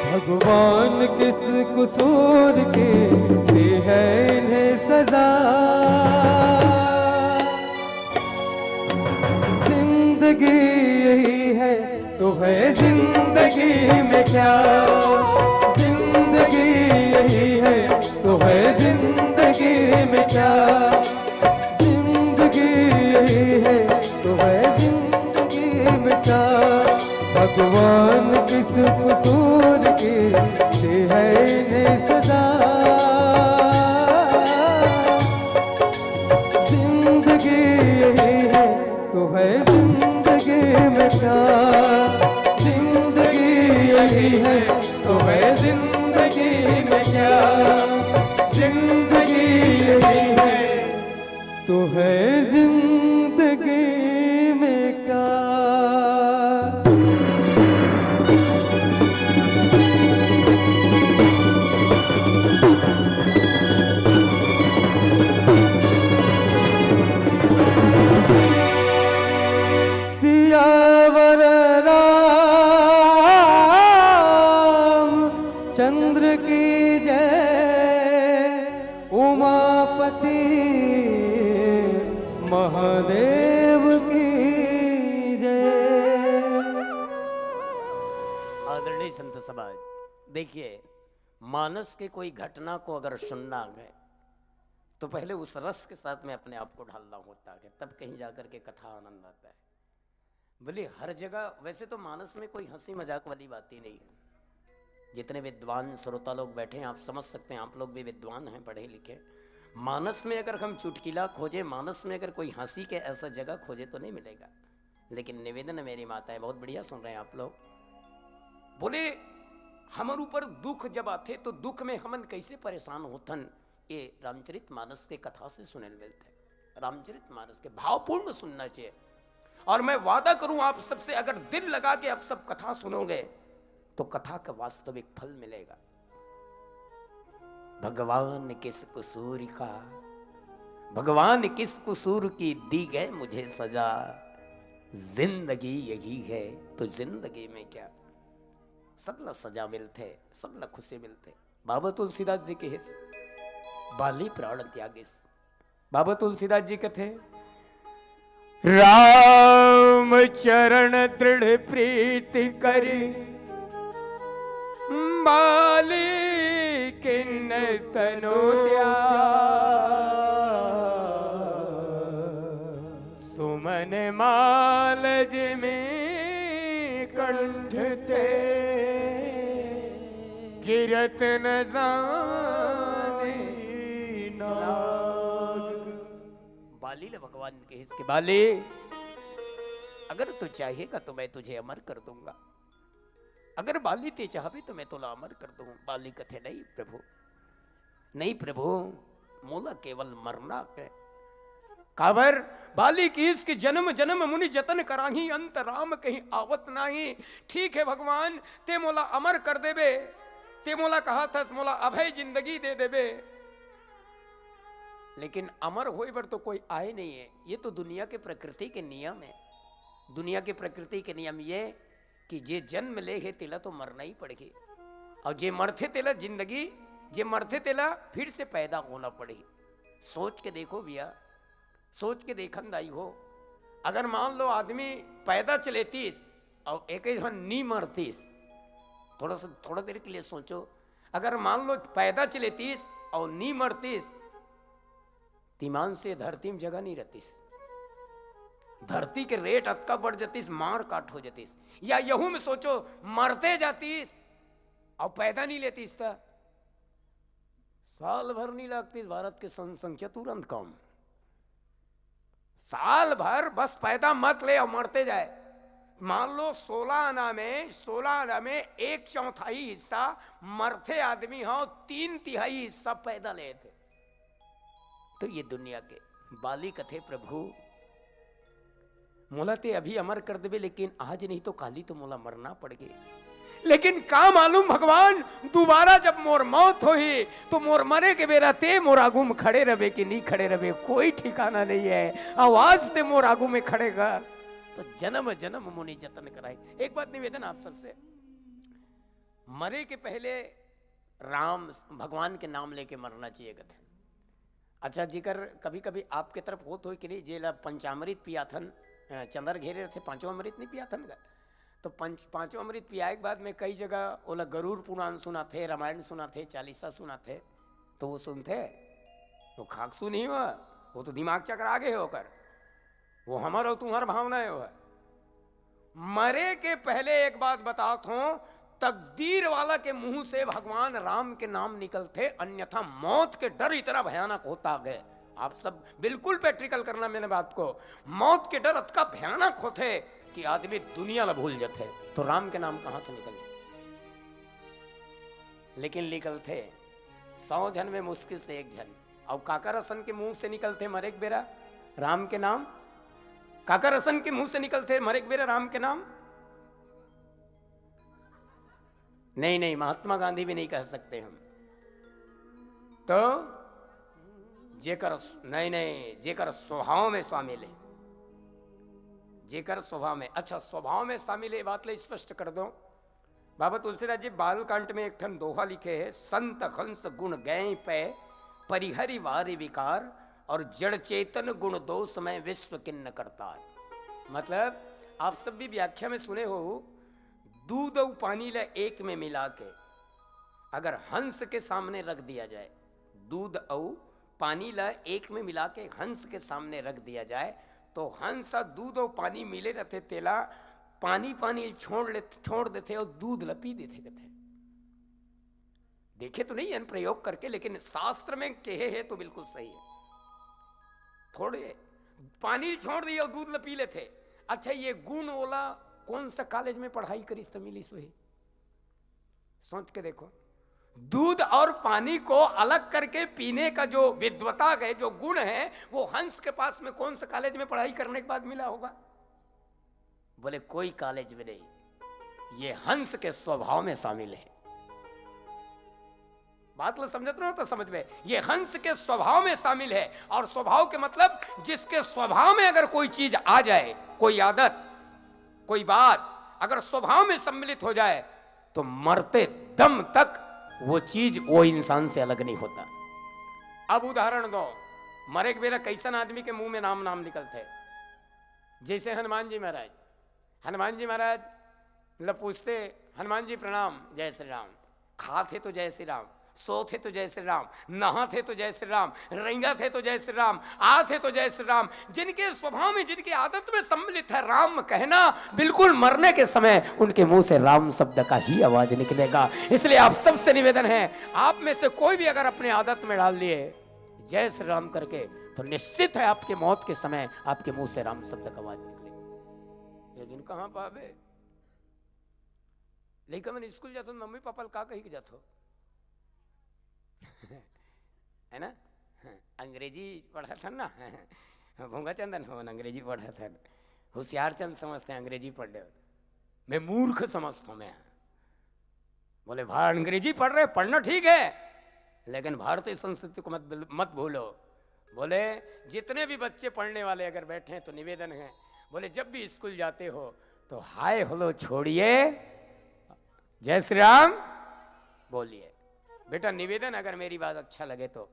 भगवान किस कसूर की दी है इन्हें सजा। जिंदगी यही है तो है जिंदगी में क्या, जिंदगी यही है तो है जिंदगी में क्या। जिंदगी यही है तो है जिंदगी में क्या। भगवान किस कसूर की दी है इन्हें सजा। जिंदगी यही है तो है जिंदगी में क्या। जिंदगी यही है तो है जिंदगी में क्या। जिंदगी यही है तो है जिंदगी में क्या। सियावर चंद्र की जय, उमापति महादेव की जय। आदरणीय संत समाज, देखिए मानस के कोई घटना को अगर सुनना है तो पहले उस रस के साथ में अपने आप को ढालना होता है, तब कहीं जाकर के कथा आनंद आता है। बोले हर जगह वैसे तो मानस में कोई हंसी मजाक वाली बात ही नहीं है। जितने विद्वान श्रोता लोग बैठे हैं आप समझ सकते हैं, आप लोग भी विद्वान हैं पढ़े लिखे। मानस में अगर हम चुटकिला खोजे, मानस में अगर कोई हंसी के ऐसा जगह खोजे तो नहीं मिलेगा। लेकिन निवेदन है मेरी माताएं, बहुत बढ़िया सुन रहे हैं आप लोग। बोले हमर ऊपर दुख जब आते तो दुख में हमन कैसे परेशान होतन, ये रामचरित मानस के कथा से सुने मिलते। रामचरित मानस के भावपूर्ण सुनना चाहिए। और मैं वादा करूं आप सबसे, अगर दिल लगा के आप सब कथा सुनोगे तो कथा का वास्तविक फल मिलेगा। भगवान किस कसूर का, भगवान किस कसूर की दी गए मुझे सजा। जिंदगी यही है तो जिंदगी में क्या। सब ला सजा मिलते, सब ला खुशी मिलते। बाबा तुलसीदास जी के हिस्स बाली प्राण त्यागिस। बाबा तुलसीदास जी कथे राम चरण दृढ़ प्रीति करी, बाली किन तनो सुमन माल में कंठ ते गिरत न जाने नाग। बाली ने भगवान के हिस्से बाली, अगर तू चाहेगा तो मैं तुझे अमर कर दूंगा। अगर बाली ते चाहे तो मैं तुला अमर कर दूं। बाली कथे नहीं प्रभु, नहीं प्रभु, मोला केवल मरना है। काबर बाली की इसकी जन्म जन्म मुनि जतन कराही, अंत राम कहीं आवत नाही। ठीक है भगवान, ते मोला अमर कर देबे, ते मोला कहा था मोला अभय जिंदगी दे देबे, लेकिन अमर होए पर तो कोई आए नहीं है। ये तो दुनिया के प्रकृति के नियम है। दुनिया के प्रकृति के नियम ये कि जे जन्म ले है तेला तो मरना ही पड़ेगी, और जे मरथे तेला जिंदगी, जे मरथे तेला फिर से पैदा होना पड़ेगी। सोच के देखो भैया, सोच के देखन दाई हो, अगर मान लो आदमी पैदा चलेतीस और एक ही नी मरतीस, थोड़ा देर के लिए सोचो, अगर मान लो पैदा चलेतीस और नी मरतीस, तीमान से धरती में जगह नहीं रहतीस, धरती के रेट अतका बढ़ जातीस, मार काट हो जातीस। या यहू में सोचो मरते जातीस और पैदा नहीं लेतीस था, साल भर नहीं लगतीस भारत के जनसंख्या तुरंत कम। साल भर बस पैदा मत ले और मरते जाए। मान लो 16 आना में 1/4 हिस्सा मरते आदमी हो, 3/3 हिस्सा पैदा ले थे। तो ये दुनिया के बाली कथे प्रभु मोला ते अभी अमर कर देवे, लेकिन आज नहीं तो काली तो मोला मरना पड़ गई। लेकिन का मालूम भगवान, दोबारा जब मोर मौत होही तो मोर मरे के बेरा ते मोर आगू में खड़े रहे कि नहीं खड़े रहे कोई ठिकाना नहीं है। आवाज ते मोर आगू में खड़ेगा तो जन्म जन्म मुनि जतन कराए। एक बात निवेदन आप सबसे, मरे के पहले राम भगवान के नाम लेके मरना चाहिए कहते। अच्छा जिक्र कभी कभी आपके तरफ हो तो कि नहीं, जेला पंचामृत पियाथन चंदर घेरे रहते, 5वां अमृत नहीं पियाथन का, तो 5वां अमृत पियाए के बाद में कई जगह ओला गरुड़ पुराण सुना थे, रामायण सुना थे, चालीसा सुना थे, तो वो सुनते वो खाकसू नहीं हुआ, वो तो दिमाग चक्कर आगे होकर, वो हमारा और तुम्हारा भावना है। वो मरे के पहले एक बात बताता हूं, तकदीर वाला के मुंह से भगवान राम के नाम निकलते, अन्यथा मौत के डर इतना भयानक होता गए। आप सब बिल्कुल प्रैक्टिकल करना मेरे बात को, मौत के डर इतना भयानक होते कि आदमी दुनिया ला भूल जाते। तो राम के नाम कहां से निकले, लेकिन निकलते 100 जन में मुश्किल से 1 जन। और काकर हसन के मुंह से निकलते मरे एक बेरा राम के नाम, काकर हसन के मुंह से निकलते मरे एक बेरा राम के नाम। नहीं, महात्मा गांधी भी नहीं कह सकते हम तो, जेकर नहीं जेकर स्वभाव में शामिल है, जेकर स्वभाव में, अच्छा स्वभाव में शामिल है, बात ले स्पष्ट कर दो। बाबा तुलसीदास जी बालकांड में एक ठन दोहा लिखे है, संत हंस गुण गए पे परिहरि वारि विकार, और जड़ चेतन गुण दोष में विश्व किन्न करता है। मतलब आप सब भी व्याख्या में सुने हो, दूध और पानी ला एक में मिला के अगर हंस के सामने रख दिया जाए, दूध और पानी ला एक में मिला के हंस के सामने रख दिया जाए, तो हंस दूध और पानी मिले रहते, तेला पानी छोड़ देते और दूध ला पी देते कहते। देखे तो नहीं है प्रयोग करके, लेकिन शास्त्र में कहे है तो बिल्कुल सही है। थोड़े पानी छोड़ दिए और दूध ला पी लेते। अच्छा ये गुण ओला कौन सा कॉलेज में पढ़ाई करीस तो मिली सो, सोच के देखो। दूध और पानी को अलग करके पीने का जो विद्वता है, जो गुण है, वो हंस के पास में कौन सा कॉलेज में पढ़ाई करने के बाद मिला होगा? बोले कोई कॉलेज में नहीं, ये हंस के स्वभाव में शामिल है। बात लो समझते रहो तो समझ में, ये हंस के स्वभाव में शामिल है। और स्वभाव के मतलब जिसके स्वभाव में अगर कोई चीज आ जाए, कोई आदत, कोई बात अगर स्वभाव में सम्मिलित हो जाए, तो मरते दम तक वो चीज वो इंसान से अलग नहीं होता। अब उदाहरण दो, मरे के बेरा कैसन आदमी के मुंह में नाम निकलते, जैसे हनुमान जी महाराज। हनुमान जी महाराज मतलब पूछते, हनुमान जी प्रणाम, जय श्री राम। खाते तो जय श्री राम, सोते तो जय श्री राम, नहाते तो जय श्री राम, रेंगा थे तो जय श्री राम, आते तो जय श्री राम। जिनके स्वभाव में, जिनकी आदत में सम्मिलित है राम कहना, बिल्कुल मरने के समय उनके मुंह से राम शब्द का ही आवाज निकलेगा। इसलिए आप सबसे निवेदन है, आप में से कोई भी अगर अपने आदत में डाल लिए जय श्री राम करके, तो निश्चित है आपके मौत के समय आपके मुंह से राम शब्द का आवाज निकलेगा। लेकिन कहां पावे, लेकिन मैंने स्कूल जाता हूँ, मम्मी पापा का कही के जाता है ना, अंग्रेजी पढ़ा था ना, भूंगा चंदन हो अंग्रेजी पढ़ा था, होशियार चंद समझते हैं अंग्रेजी पढ़ रहे, मैं मूर्ख समझता हूँ मैं। बोले भाई अंग्रेजी पढ़ रहे, पढ़ना ठीक है, लेकिन भारतीय संस्कृति को मत भूलो। बोले जितने भी बच्चे पढ़ने वाले अगर बैठे हैं तो निवेदन है, बोले जब भी स्कूल जाते हो तो हाय हेलो छोड़िए, जय श्री राम बोलिए। बेटा निवेदन, अगर मेरी बात अच्छा लगे तो।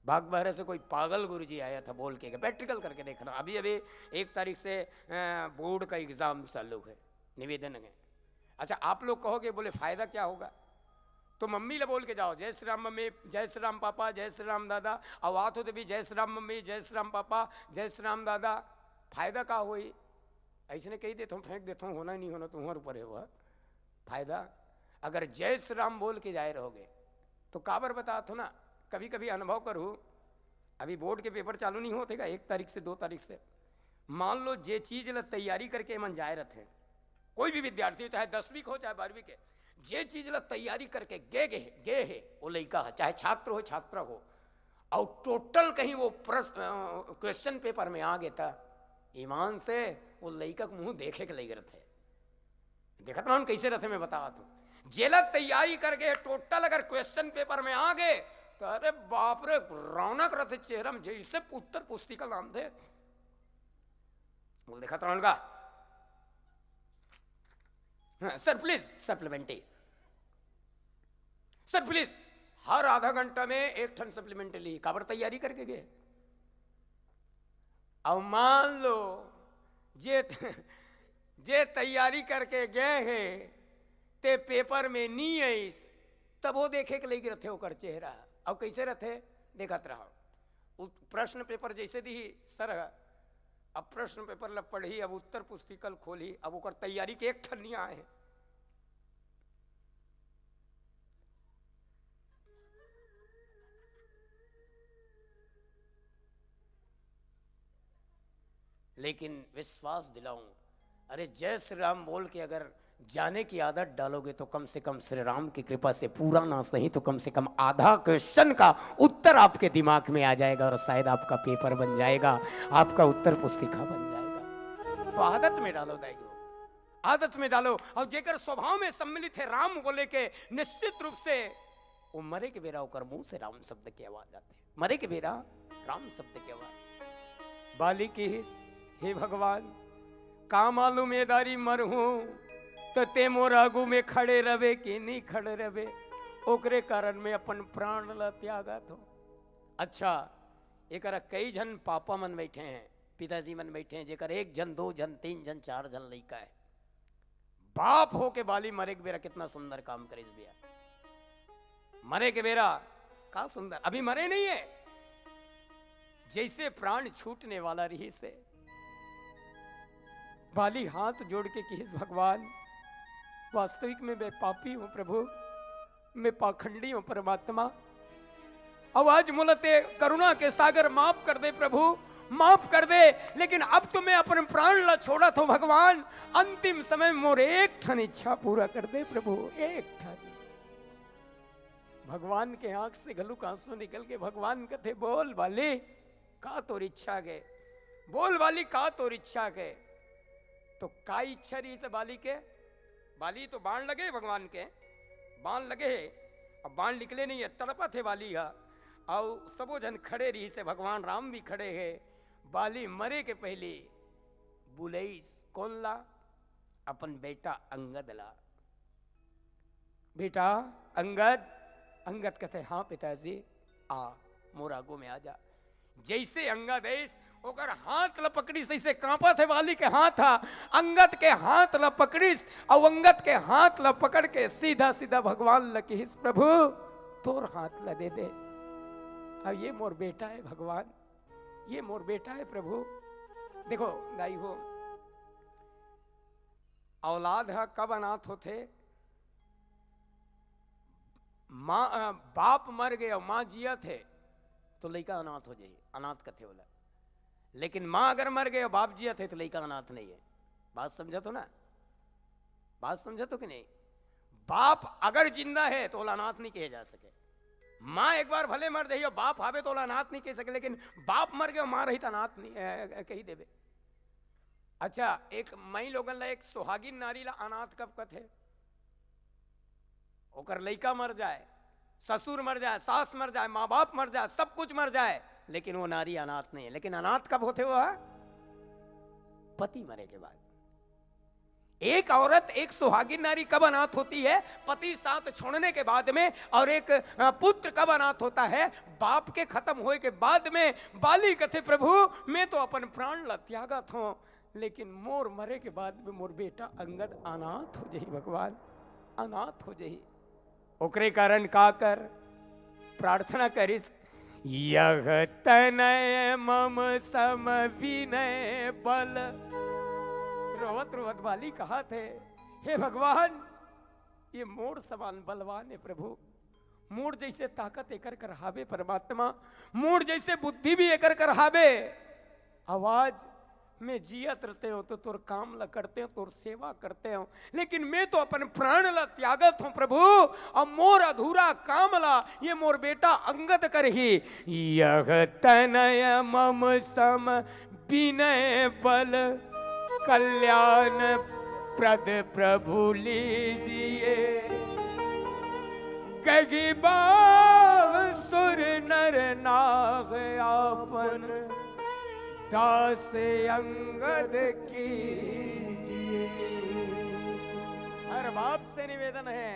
बागबाहरा से कोई पागल गुरुजी आया था, बोल के प्रैक्टिकल करके देखना। अभी अभी 1 तारीख से बोर्ड का एग्जाम चालू है, निवेदन है। अच्छा आप लोग कहोगे बोले फायदा क्या होगा, तो मम्मी ले बोल के जाओ, जय श्री राम मम्मी, जय श्री राम पापा, जय श्री राम दादा। और आत हो तो भी जय श्री राम मम्मी, जय श्री राम पापा, जय श्री राम दादा। फायदा का हुई, ऐसे कही देता हूँ, फेंक देता हूँ, होना नहीं होना तुम्हारे ऊपर है। वह फायदा अगर जय श्री राम बोल के जाए रहोगे तो काबर बता तो ना, कभी कभी अनुभव करूँ। अभी बोर्ड के पेपर चालू नहीं होते का 1 तारीख से 2 तारीख से। मान लो जे चीज ला तैयारी करके मन जाए रहते, कोई भी विद्यार्थी हो, चाहे 10वीं हो चाहे 12वीं के, जे चीज ला तैयारी करके गे है वो लड़का है, चाहे छात्र हो छात्रा हो, और टोटल कहीं वो क्वेश्चन पेपर में आ गया था, ईमान से वो लड़का को मुंह देखे के लग रहे थे। देखा था कैसे रहते, मैं बता तू। जेला तैयारी करके टोटल अगर क्वेश्चन पेपर में आ गए तो अरे बाप रे रौनक रहते चेहरा में, जैसे उत्तर पुस्तिका नाम थे। बोल देखा था उनका, sir please supplementary, sir please हर आधा घंटा में 1 टन सप्लीमेंट्री ली, काबर तैयारी करके गए। अब मान लो जे तैयारी करके गए हैं ते पेपर में नहीं आई, तब वो देखे के लगे रहते होकर चेहरा। अब कैसे रहते देखत रहो, प्रश्न पेपर जैसे दी सर, अब प्रश्न पेपर ला पढ़ी, अब उत्तर पुस्तिकल खोली, अब ओकर तैयारी के 1 ठन नहीं आए। लेकिन विश्वास दिलाऊं, अरे जय श्री राम बोल के अगर जाने की आदत डालोगे तो कम से कम श्री राम की कृपा से पूरा ना सही तो कम से कम आधा क्वेश्चन का उत्तर आपके दिमाग में आ जाएगा, और शायद आपका पेपर बन जाएगा, आपका उत्तर पुस्तिका बन जाएगा। तो आदत में डालो दाइयो, आदत में डालो। और जेकर स्वभाव में सम्मिलित है राम बोले के, निश्चित रूप से वो मरे के बेरा होकर मुंह से राम शब्द की आवाज आते हैं, मरे के बेरा राम शब्द की आवाज। बाली की हे भगवान का मालूम एदारी मरहूं तो ते मोर आगू में खड़े रवे कि नहीं खड़े रवे, ओकरे कारण में अपन प्राण ला त्यागत हो। अच्छा एक कई जन पापा मन बैठे हैं, पिताजी मन बैठे हैं, जेकर 1 जन 2 जन 3 जन 4 जन लड़का है। बाप हो के बाली मरे के बेरा कितना सुंदर काम करे भैया, मरे के बेरा का सुंदर, अभी मरे नहीं है, जैसे प्राण छूटने वाला रही से बाली हाथ जोड़ के किस भगवान, वास्तविक में मैं पापी हूं प्रभु, मैं पाखंडी हूं परमात्मा, आवाज मुलते करुणा के सागर माफ कर दे प्रभु, माफ कर दे। लेकिन अब तो मैं अपने प्राण ला छोड़ा था भगवान, अंतिम समय मोर 1 ठन इच्छा पूरा कर दे प्रभु, 1 ठन। भगवान के आंख से घलुक आंसू निकल के भगवान कहते बोल वाली का तोर इच्छा के, बोल वाली का तोर इच्छा के। तो का इच्छा रही से बाली के, बाली तो बाण लगे भगवान के, बाण लगे है, अब बाण निकले नहीं है, तड़पा थे बाली हा, और सबो जन खड़े रही से, भगवान राम भी खड़े है। बाली मरे के पहले बुलईस कौन ला, अपन बेटा अंगद ला। बेटा अंगद, अंगद कहते हाँ पिताजी आ मोर आगू में आ जा। जैसे अंगद ऐस ओकर हाथ ला पकड़ीस, ऐसे कांपा थे वाली के हाथ था, अंगद के हाथ ला पकड़ीस, और अंगद के हाथ ला पकड़ के सीधा सीधा भगवान ला कहिस प्रभु तोर हाथ ला दे दे, और ये मोर बेटा है भगवान, ये मोर बेटा है प्रभु। देखो दाई हो, औलाद है कब अनाथ होते, माँ बाप मर गए और माँ जिया थे तो लड़का अनाथ हो जाए, अनाथ कथे होला। लेकिन माँ अगर मर गए और बाप जिया थे तो लड़का अनाथ नहीं है। बात समझा तो ना, बात समझा तो कि नहीं। बाप अगर जिंदा है तो अनाथ नहीं कहे जा सके, माँ एक बार भले मर जाइए, बाप आवे तो अनाथ नहीं कह सके, लेकिन बाप मर गए माँ रही तो अनाथ नहीं कही देवे। अच्छा, एक मई लोगन ला एक सुहागिन नारी ला अनाथ कब कथे? ओकर लइका मर जाए, ससुर मर जाए, सास मर जाए, माँ बाप मर जाए, सब कुछ मर जाए, लेकिन वो नारी अनाथ नहीं है। लेकिन अनाथ कब होते वो? पति मरे के बाद। एक औरत, एक सुहागिन नारी कब अनाथ होती है? पति साथ छोड़ने के बाद में। और एक पुत्र कब अनाथ होता है? बाप के खत्म होए के बाद में। बाली कथे प्रभु मैं तो अपन प्राण ला त्यागत हूं, लेकिन मोर मरे के बाद में मोर बेटा अंगद अनाथ हो जाही, भगवान अनाथ हो जाही। ओकरे कारण का कर प्रार्थना करिस, यह तनय मम सम विनय बल। रोवत रोवत बाली कहा थे, हे भगवान ये मोर समान बलवान है प्रभु, मोर जैसे ताकत एकर कर हावे परमात्मा, मोर जैसे बुद्धि भी एकर कर हावे। आवाज मैं जियत रहते हो तो तोर काम ला करते हो, तोर सेवा करते हो, लेकिन मैं तो अपन प्राण ला त्यागत हूं प्रभु। और मोर अधूरा काम ला ये मोर बेटा अंगद कर ही। यह तनय मम सम विनय बल, कल्याण प्रद प्रभु लीजिए। गगी बाव सुर नर नाग आपन, दास अंगद कीजिए। हर बाप से निवेदन है,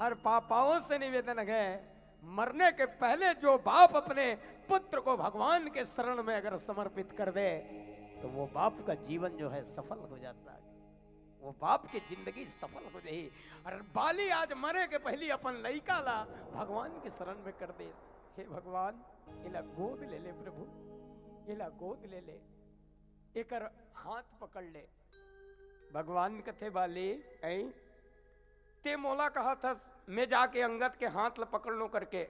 हर पापाओं से निवेदन है, मरने के पहले जो बाप अपने पुत्र को भगवान के शरण में अगर समर्पित कर दे तो वो बाप का जीवन जो है सफल हो जाता है, वो बाप की जिंदगी सफल हो जाए। और बाली आज मरे के पहले अपन लइका ला भगवान के शरण में कर दे। हे भगवान इला गोद ले ले प्रभु, इला गोद ले ले, एकर हाथ पकड़ ले। भगवान कथे बाली ऐ ते मोला कहा था मैं जाके अंगद के हाथ ला पकड़ लो करके,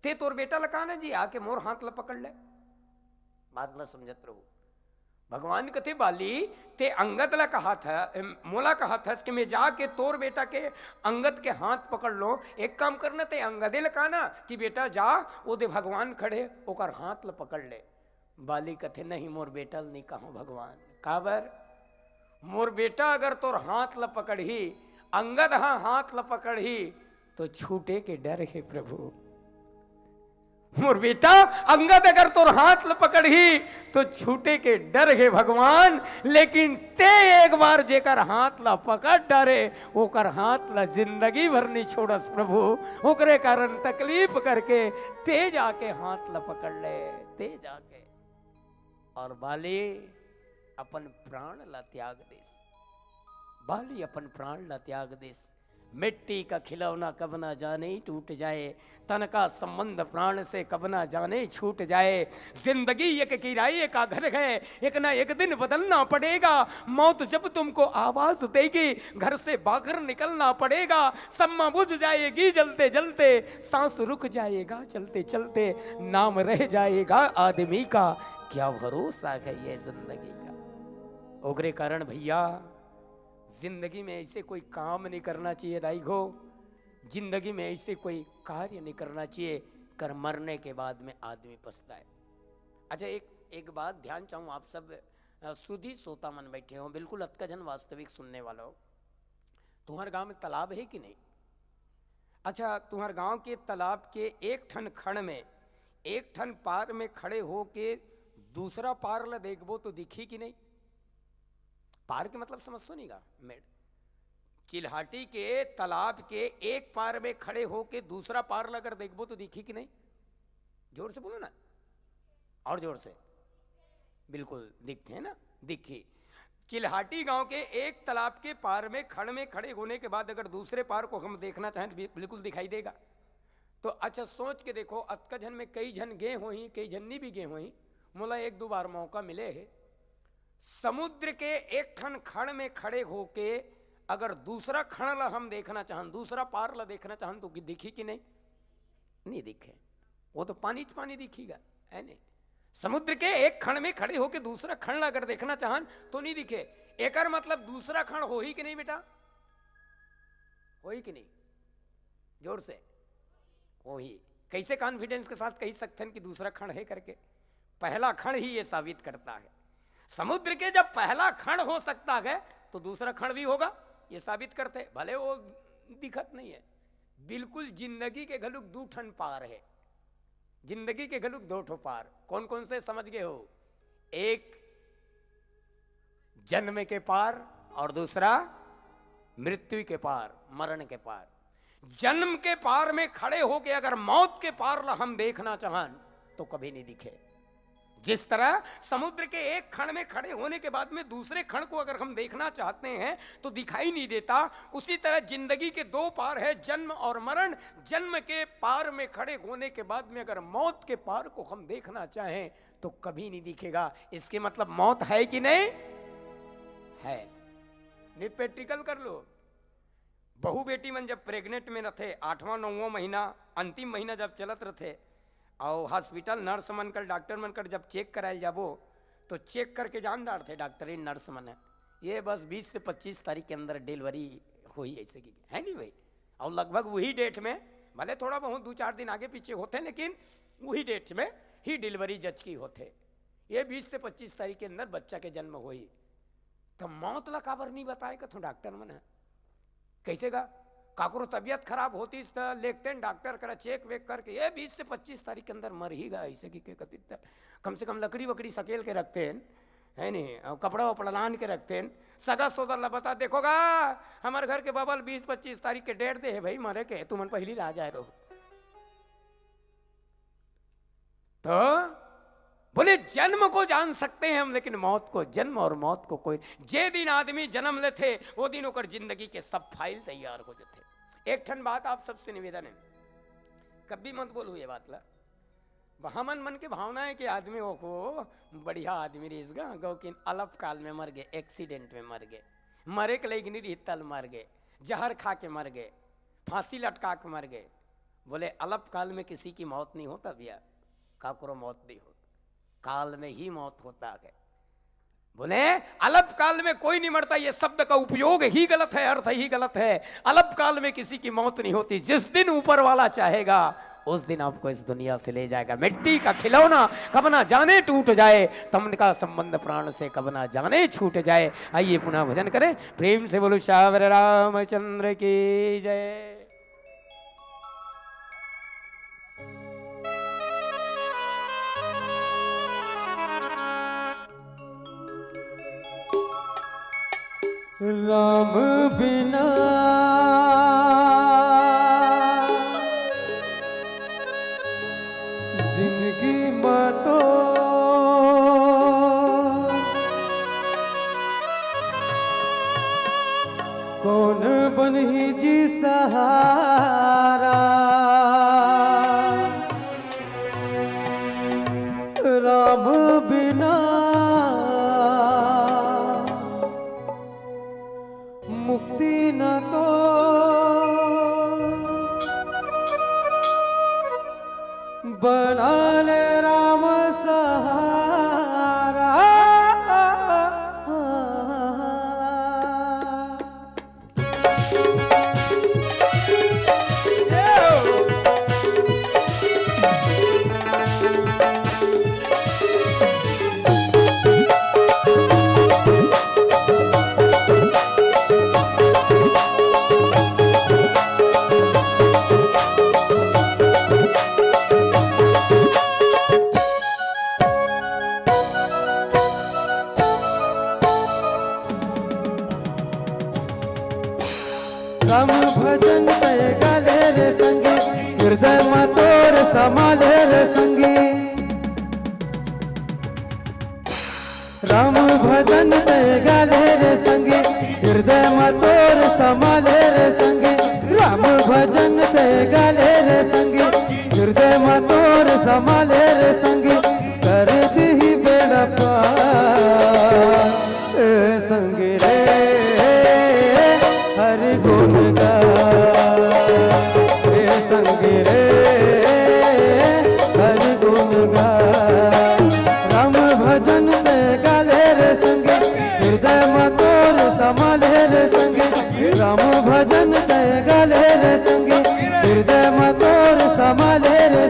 ते तोर बेटा लकाना जी आके मोर हाथ ला पकड़ ले। बात ला समझत प्रभु। भगवान कथे बाली ते अंगद ला कहा था, मोला कहा था कि मैं जाके तोर बेटा के अंगद के हाथ पकड़ लो। एक काम करना ते अंगदे लकाना कि बेटा जा वो दे भगवान खड़े ओकर हाथ ला पकड़ ले। बाली कथे नहीं मोर बेटा नहीं कहो भगवान, काबर मोर बेटा अगर तोर हाथ ला पकड़ ही, अंगद हाँ हाथ ला पकड़ ही तो छूटे के डर है प्रभु। मोर बेटा अंगद अगर तोर हाथ ला पकड़ ही तो छूटे के डर है भगवान। लेकिन ते एक बार जेकर हाथ ला पकड़ डरे ओकर हाथ ला जिंदगी भर नहीं छोड़स प्रभु। ओकरे कारण तकलीफ करके ते जाके हाथ ला पकड़ ले, ते जाके। और बाली अपन प्राण ला त्याग देस, बाली अपन प्राण ला त्याग देस। मिट्टी का खिलौना कब ना जाने टूट जाए, तन का संबंध प्राण से कब ना जाने छूट जाए। जिंदगी एक किराए का घर है, एक ना एक दिन बदलना पड़ेगा। मौत जब तुमको आवाज देगी घर से बाहर निकलना पड़ेगा। सम्मा बुझ जाएगी जलते जलते, सांस रुक जाएगा चलते चलते, नाम रह जाएगा आदमी का, क्या भरोसा है ये जिंदगी का। ओकरे कारण भैया जिंदगी में ऐसे कोई काम नहीं करना चाहिए राइगो, जिंदगी में ऐसे कोई कार्य नहीं करना चाहिए कर मरने के बाद में आदमी पछता है। अच्छा एक बात ध्यान चाहूँ, आप सब सुधी सोता मन बैठे हो, बिल्कुल अतकजन वास्तविक सुनने वाला हो। तुम्हारे गांव में तालाब है कि नहीं? अच्छा तुम्हारे गांव के तालाब के एक ठन खड़ में एक ठन पार में खड़े हो के दूसरा पार ला देखबो तो दिखी कि नहीं? पार के मतलब समझ तो नहीं गा मेड। चिल्हाटी के तालाब के एक पार में खड़े होके दूसरा पार लगर देखबो तो दिखी कि नहीं? जोर से बोलो ना, और जोर से। बिल्कुल दिखते हैं ना, दिखी। चिल्हाटी गांव के एक तालाब के पार में खड़ में खड़े होने के बाद अगर दूसरे पार को हम देखना चाहें तो बिल्कुल दिखाई देगा। तो अच्छा सोच के देखो, अतकजन में कई जन गए हो ही, कई जन नहीं भी गए हो ही। मोला एक दो बार मौका मिले है, समुद्र के एक ठन खड़ में खड़े होके अगर दूसरा खड़ ला हम देखना चाहन, दूसरा पार ला देखना चाहन तो दिखी कि नहीं? नहीं दिखे, वो तो पानी पानी दिखेगा है नहीं। समुद्र के एक खड़ में खड़े होके दूसरा खड़ ला अगर देखना चाहन तो नहीं दिखे। एक मतलब दूसरा खड़ हो ही कि नहीं बेटा? हो ही कि नहीं? जोर से हो ही। कैसे कॉन्फिडेंस के साथ कह सकते हैं कि दूसरा खंड है करके? पहला खंड ही ये साबित करता है। समुद्र के जब पहला खंड हो सकता है तो दूसरा खंड भी होगा, ये साबित करते। भले वो दिखत नहीं है, बिल्कुल जिंदगी के घलुक दो ठन पार है, जिंदगी के घलुक दो ठो पार। कौन कौन से समझ गए हो? एक जन्म के पार और दूसरा मृत्यु के पार, मरण के पार। जन्म के पार में खड़े होके अगर मौत के पार ला हम देखना चाहन तो कभी नहीं दिखे। जिस तरह समुद्र के एक खंड में खड़े होने के बाद में दूसरे खंड को अगर हम देखना चाहते हैं तो दिखाई नहीं देता, उसी तरह जिंदगी के दो पार है, जन्म और मरण। जन्म के पार में खड़े होने के बाद में अगर मौत के पार को हम देखना चाहें तो कभी नहीं दिखेगा। इसके मतलब मौत है कि नहीं है? नहीं प्रैक्टिकल कर लो। बहू बेटी मन जब प्रेग्नेंट में रथे, 8वां 9वां महीना, अंतिम महीना जब चलत रथे और हॉस्पिटल नर्स मन कर डॉक्टर मन कर जब चेक कराए जाबो तो चेक करके जान डालते डॉक्टर इन नर्स मन है ये बस 20 से 25 तारीख के अंदर डिलीवरी हुई, ऐसे की है नहीं भाई। और लगभग वही डेट में, भले थोड़ा बहुत 2-4 दिन आगे पीछे होते लेकिन वही डेट में ही डिलीवरी जज की होते। ये 20 से 25 तारीख के अंदर बच्चा के जन्म हुई तो मौत ला काबर नहीं बताए कथो डॉक्टर मन है? कैसे का काकरो तबियत खराब होती तो लेखते हैं डॉक्टर करा चेक वेक करके ये 20 से 25 तारीख के अंदर मर ही गया, ऐसे की कथित कम से कम लकड़ी वकड़ी सकेल के रखते हैं, है नहीं, और कपड़ा वपड़ा लान के रखते हैं। सगा सोदर ला बता देखोगा हमारे घर के बबल 20-25 तारीख के डेट दे है भाई मरे के, तुम पहली ला जाए रहो। तो बोले जन्म को जान सकते हैं हम लेकिन मौत को, जन्म और मौत को कोई। जे दिन आदमी जन्म लेते वो दिन होकर जिंदगी के सब फाइल तैयार हो जाते। एक ठन बात आप सबसे निवेदन है, कभी मत बोलो ये बात ला। हमन मन के भावना है कि आदमी को बढ़िया आदमी रिसगा गौकिन अल्प काल में मर गए, एक्सीडेंट में मर गए, मरे के लेकिन रितल मर गए, जहर खा के मर गए, फांसी लटका के मर गए। बोले अल्प काल में किसी की मौत नहीं होता भैया, काकरो मौत नहीं हो, काल में ही मौत होता है। बोले अल्प काल में कोई नहीं मरता, ये शब्द का उपयोग ही गलत है, अर्थ ही गलत है। अल्प काल में किसी की मौत नहीं होती, जिस दिन ऊपर वाला चाहेगा उस दिन आपको इस दुनिया से ले जाएगा। मिट्टी का खिलौना कब ना जाने टूट जाए, तमन का संबंध प्राण से कब ना जाने छूट जाए। आइए पुनः भजन करें, प्रेम से बोलो श्यावर रामचंद्र की जय। राम बिना जिंदगी मातो कौन बनही जी सहारा। राम बिना मुक्ति न को बना ले राम सहारा। राम भजन तय गाले रे संगी, हृदय में तोर समाले रे संगी। राम भजन तय गाले रे संगी, हृदय में तोर समाले रे संगी। राम भजन तय गाले रे संगी, हृदय में तोर समाले रे संगी। कर दी बेड़ा पार संगी रे हरि गुण गा संगी रे हरि गुण गा। राम भजन ते गाले रे संगी, हृदय में तोर समाले रे संगी। राम भजन ते गाले रे संगी, हृदय में तोर समाले रे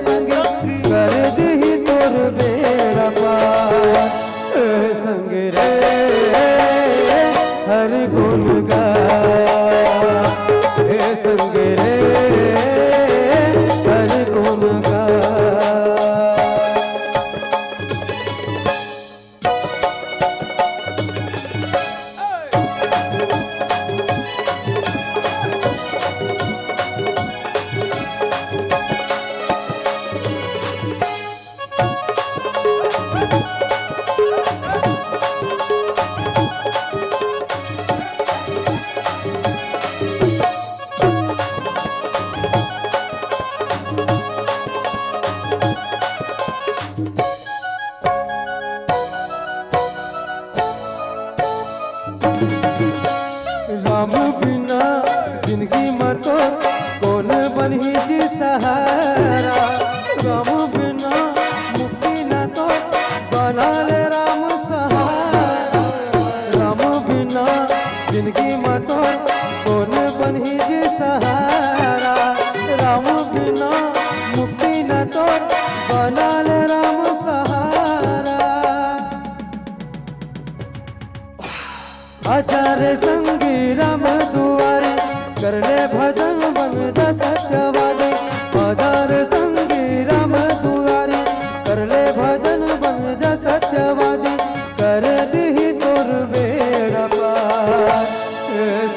सत्यवादी पधार संगी राम दुआरे कर ले भजन बन जा सत्यवादी कर दी तोर बेड़ा पार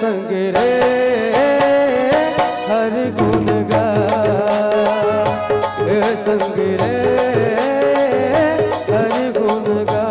संगी रे हरि गुण गा संगी रे हरि गुण गा।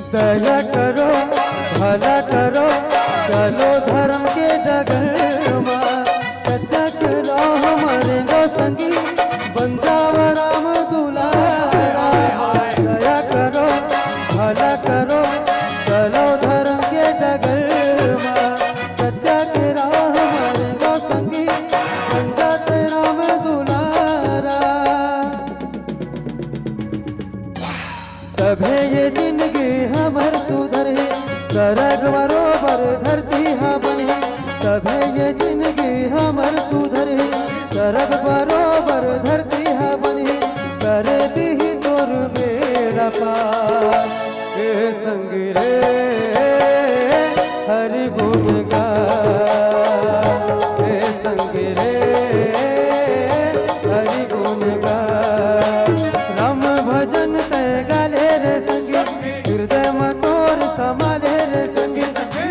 दया करो भला करो चलो धर्म के डगर में सत्य के राह हमारे गो संगी बंजाव राम दुलारा। दया करो भला करो चलो धर्म के डगर में सत्य के राह हमारे गो संगी बंजाते राम दुलारा। तभे ये जिंदगी हमर सुधर है सरग बरोबर धरती हा बने तभे ये जिंदगी हमर सुधर है सरग बरोबर धरती हा बने कर दी तोर बेड़ा पार ए संग रे हरि गुण गा ए संग रे हरि गुण गा। राम भजन तय गाले रे संगी हृदय में तोर समाले रे संगी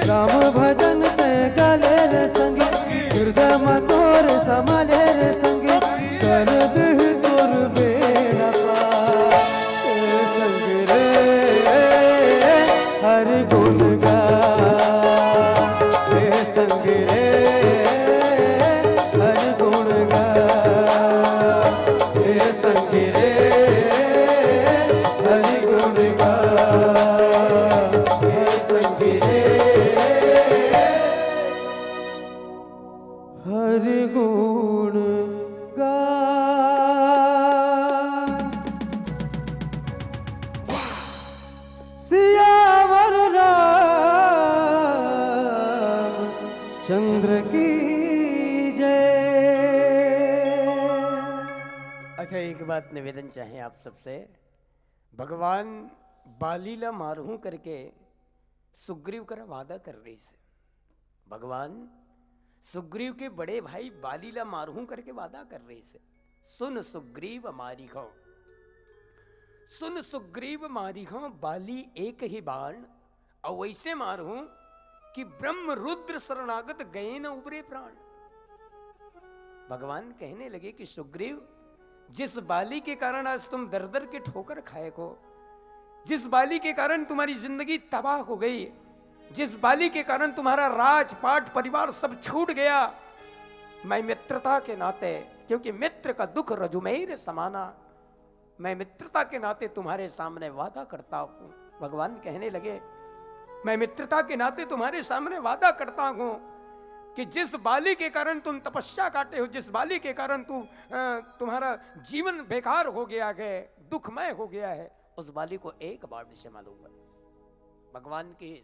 राम भजन तय गाले रे संगी हृदय में तोर समाले रे संगी कर दह तोर बेड़ा पार ए संगी रे हरि गुण गा ए संगी रे हरि गुण गा ए संगी रे हरि गुण गा ए संगी रे हरि गुण गा। सियावर चंद्र की जय। अच्छा एक बात निवेदन चाहें आप सबसे, भगवान बालीला मारहूं करके सुग्रीव का वादा कर रही से। भगवान सुग्रीव के बड़े भाई बालीला मारहूं करके वादा कर रही से। सुन सुग्रीव मारी खो, सुन सुग्रीव मारी खो, बाली एक ही बाण और वैसे मारहूं कि ब्रह्म रुद्र शरणागत गए न उबरे प्राण। भगवान कहने लगे कि सुग्रीव, जिस बाली के कारण आज तुम दर दर के ठोकर खाए को, जिस बाली के कारण तुम्हारी जिंदगी तबाह हो गई, जिस बाली के कारण तुम्हारा राजपाट परिवार सब छूट गया, मैं मित्रता के नाते, क्योंकि मित्र का दुख रजुमेर समाना, मैं मित्रता के नाते तुम्हारे सामने वादा करता हूं। भगवान कहने लगे, मैं मित्रता के नाते तुम्हारे सामने वादा करता हूं कि जिस बाली के कारण तुम तपस्या काटे हो, जिस बाली के कारण तुम्हारा जीवन बेकार हो गया है, दुखमय हो गया है, उस बाली को एक बार से मालूंगा। भगवान की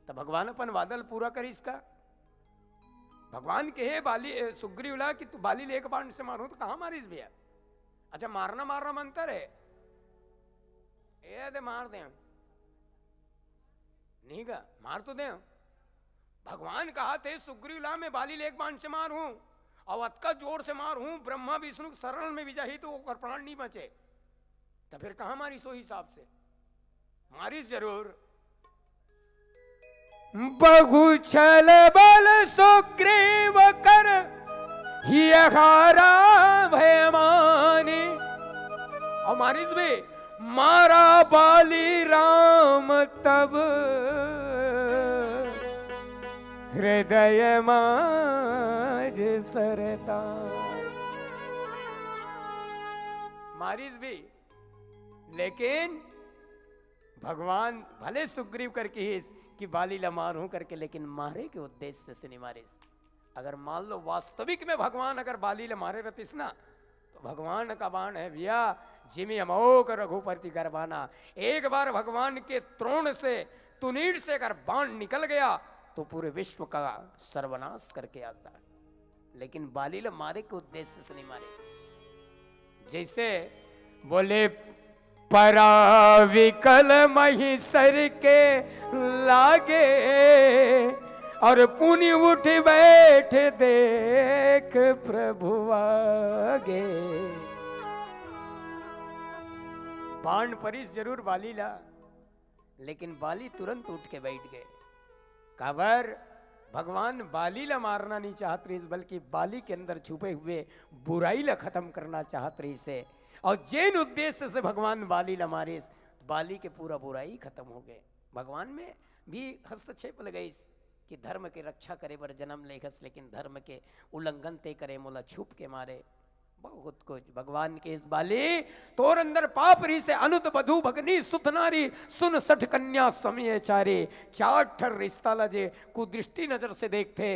तो भगवान अपन वादल पूरा कर इसका। भगवान कहे बाली सुग्रीवला कि तू बाली ले एक बाण से मारो, तो कहां मारिस भैया? अच्छा मारना मारना मंतर है, ये दे मार दे नहीं का, मार तो दे। भगवान कहा थे सुग्रीवला में बाली ले एक बाण से मारूं और अत का जोर से मारूं, ब्रह्मा विष्णु शरण में भी जाही तो वो प्राण नहीं बचे, तो फिर कहां मारी सो हिसाब से मारी जरूर। बहु छल बल सुग्रीव कर हियारा भयमानी, और मारिस भी मारा बाली राम तब हृदय माज सरता। मारिस भी, लेकिन भगवान भले सुग्रीव करके ही कि बाली ला मारूं करके, लेकिन मारे के उद्देश्य से नहीं मारे। अगर मान लो वास्तविक में भगवान अगर बाली ला मारे रहतीस ना, तो भगवान का बाण है भैया, जिमी अमोक रघुपति गरबाना। एक बार भगवान के त्रोण से तुनीर से अगर बाण निकल गया तो पूरे विश्व का सर्वनाश करके आता है। लेकिन बाली ला मारे के उद्देश्य से नहीं मारे। जैसे बोले पराविकल महिषर के लागे और पुनि उठ बैठ देख प्रभु आगे। बाण परिस जरूर बाली ला, लेकिन बाली तुरंत उठ के बैठ गए। काबर भगवान बाली ला मारना नहीं चाहत रही, बल्कि बाली के अंदर छुपे हुए बुराई ला खत्म करना चाहत रही से। और जैन उद्देश्य से भगवान बाली ला मारे, बाली के पूरा बुराई खत्म हो गए। भगवान में भी हस्तक्षेप लगे कि धर्म के रक्षा करे बर जन्म लेखस, लेकिन धर्म के उल्लंघन ते करे मोला छुप के मारे। बहुत कुछ भगवान के इस बाली तोर अंदर पाप रही से अनुत बधु भगनी सुत नारी सुन सठ कन्या समय चारे। चार ठर रिश्ता लजे कुदृष्टि नजर से देखते,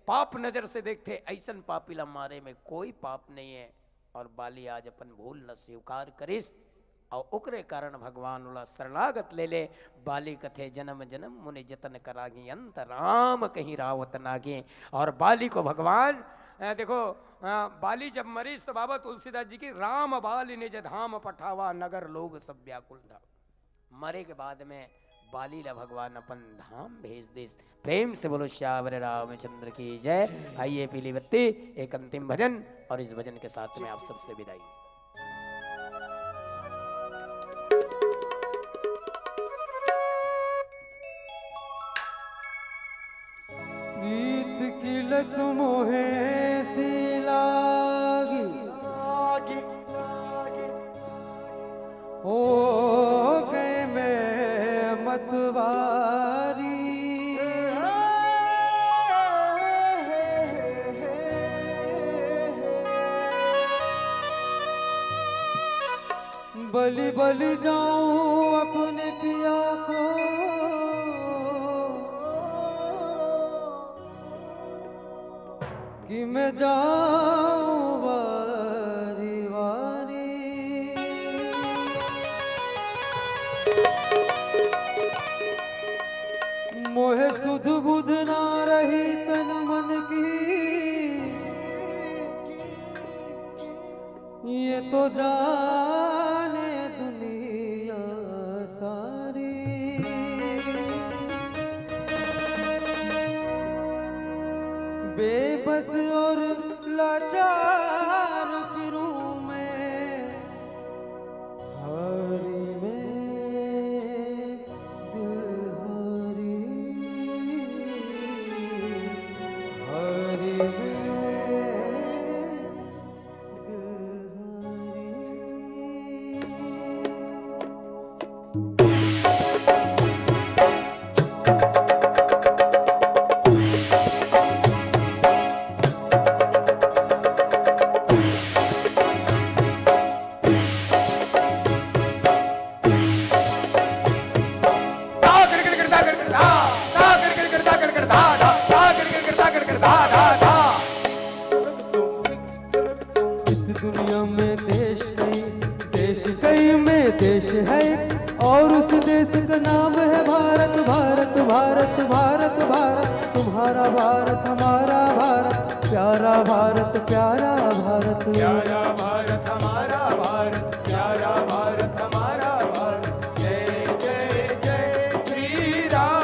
पाप नजर से देखते, ऐसन पापी ला मारे में कोई पाप नहीं है। और बाली आज अपन भूल न स्वीकार करिस, और ओकरे कारण भगवान उला शरणागत ले ले। बाली कथे जन्म जन्म मुनि जतन करागी, अंत राम कहीं रावत नागे। और बाली को भगवान देखो, बाली जब मरीज तो बाबा तुलसीदास जी की राम बाली निज धाम पठावा, नगर लोग सब व्याकुल था। मरे के बाद में बाली ला भगवान अपन धाम भेज देस। प्रेम से बोलो श्यावर रामचंद्र की जय। आइए पीली बत्ती, एक अंतिम भजन, और इस भजन के साथ में आप सबसे विदाई। प्रीत की लत मोहे सी लागी, हो गए मैं मतवारी। बलि बलि जाऊं अपने पिया को, कि मैं जाऊं वारी वारी। मोहे सुध बुध ना रही तन मन की, ये तो जाने दुनिया सारी। बेबस और लाचार फिरूं मैं, हारी में दिलहारी, हारी में देश है और उस देश का नाम है भारत। भारत भारत भारत भारत, तुम्हारा भारत हमारा भारत, प्यारा भारत प्यारा भारत, प्यारा भारत हमारा भारत, प्यारा भारत हमारा भारत। जय जय जय श्री राम।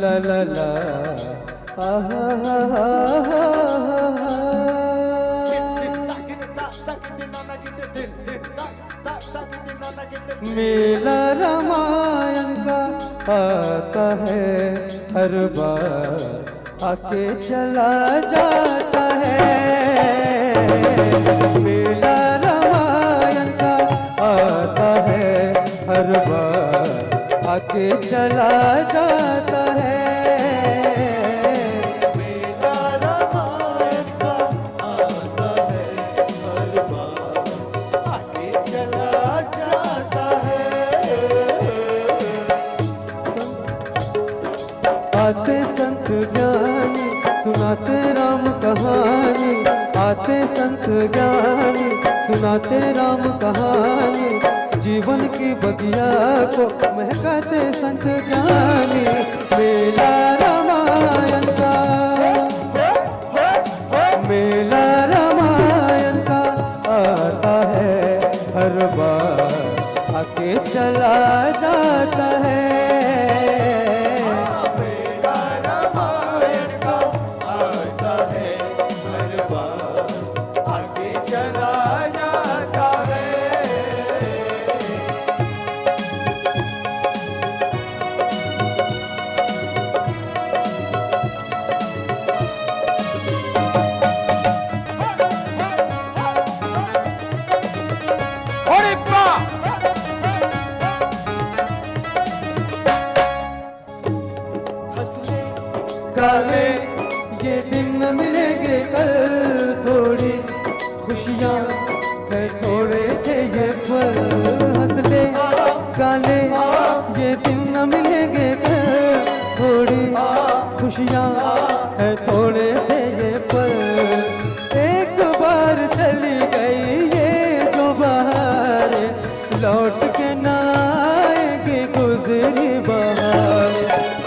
ला ला ला मेला रामायण का आता है हर बार, आके चला जाता है। मेला रामायण का आता है हर बार, आके चला जाता है। मेला रामायण का आता है हर सुनाते राम कहानी, जीवन की बगिया को महकाते संत ज्ञानी। मेला रामायण का, मेला रामायण का आता है हर बार, आके चला जाता है। काले ये दिन न मिलेंगे कल, थोड़ी खुशियाँ है थोड़े से ये पल। हंस ले काले ये दिन न मिलेंगे कल, थोड़ी खुशियाँ है थोड़े से ये पल। एक बार चली गई ये जो बहार, लौट के ना आएगी गुजरी बहार।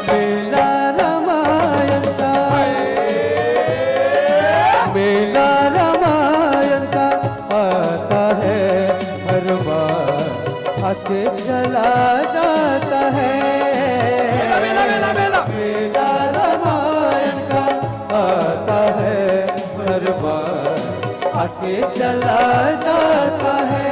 मेला रामायण का, मेला रामायण का आता है हर बार, आके चला जाता है। मेला रामायण का आता है हर बार, आके चला जाता है।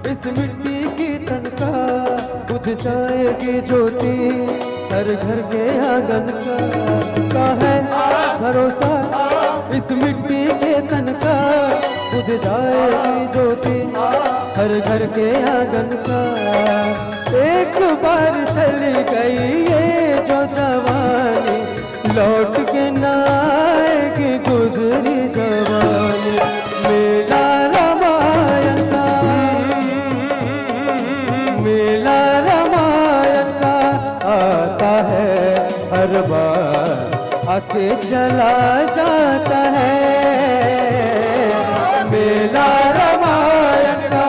इस मिट्टी की तन का बुझ जाएगी ज्योति, हर घर के आंगन का है भरोसा। इस मिट्टी के तन का बुझ जाएगी ज्योति, हर घर के आंगन का। एक बार चली गई ये जो जवानी, लौट के ना आएगी गुजरी जवानी। मेला रामायण का, मेला रामायण का आता है हर बार, आके चला जाता है। मेला रामायण का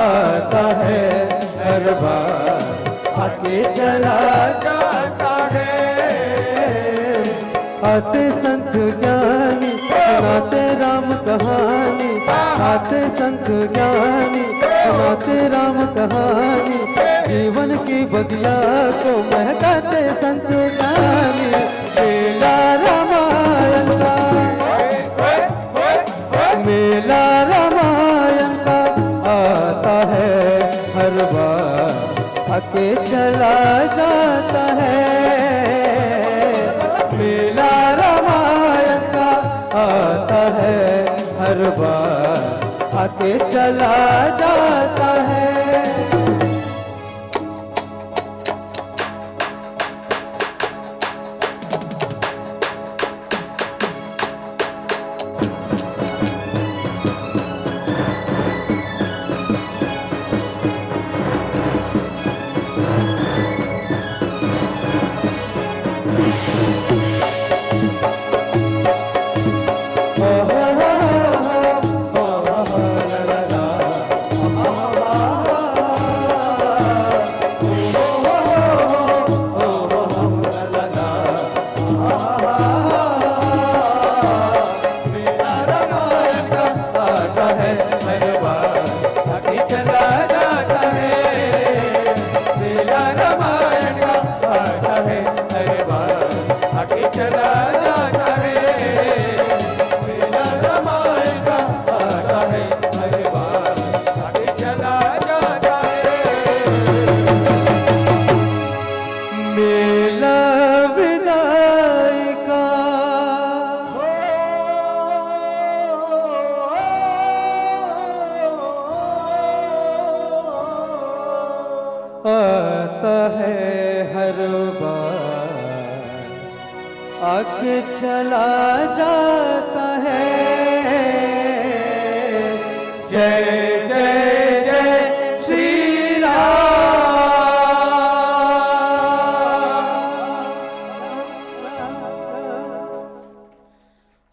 आता है हर बार, आके चला जाता है। आते संत ज्ञानी सुनाते राम कहानी, आते संत ज्ञानी सुनाते राम कहानी, जीवन की बगिया को महकाते संत ज्ञानी। मेला रामायण का, मेला रामायण का आता है हर बार, आके चला जाता है। मेला रामायण का आता है हर बार, आके चला जाता है। जाता है हर बार, आके चला जाता है। जय जय जय श्री राम।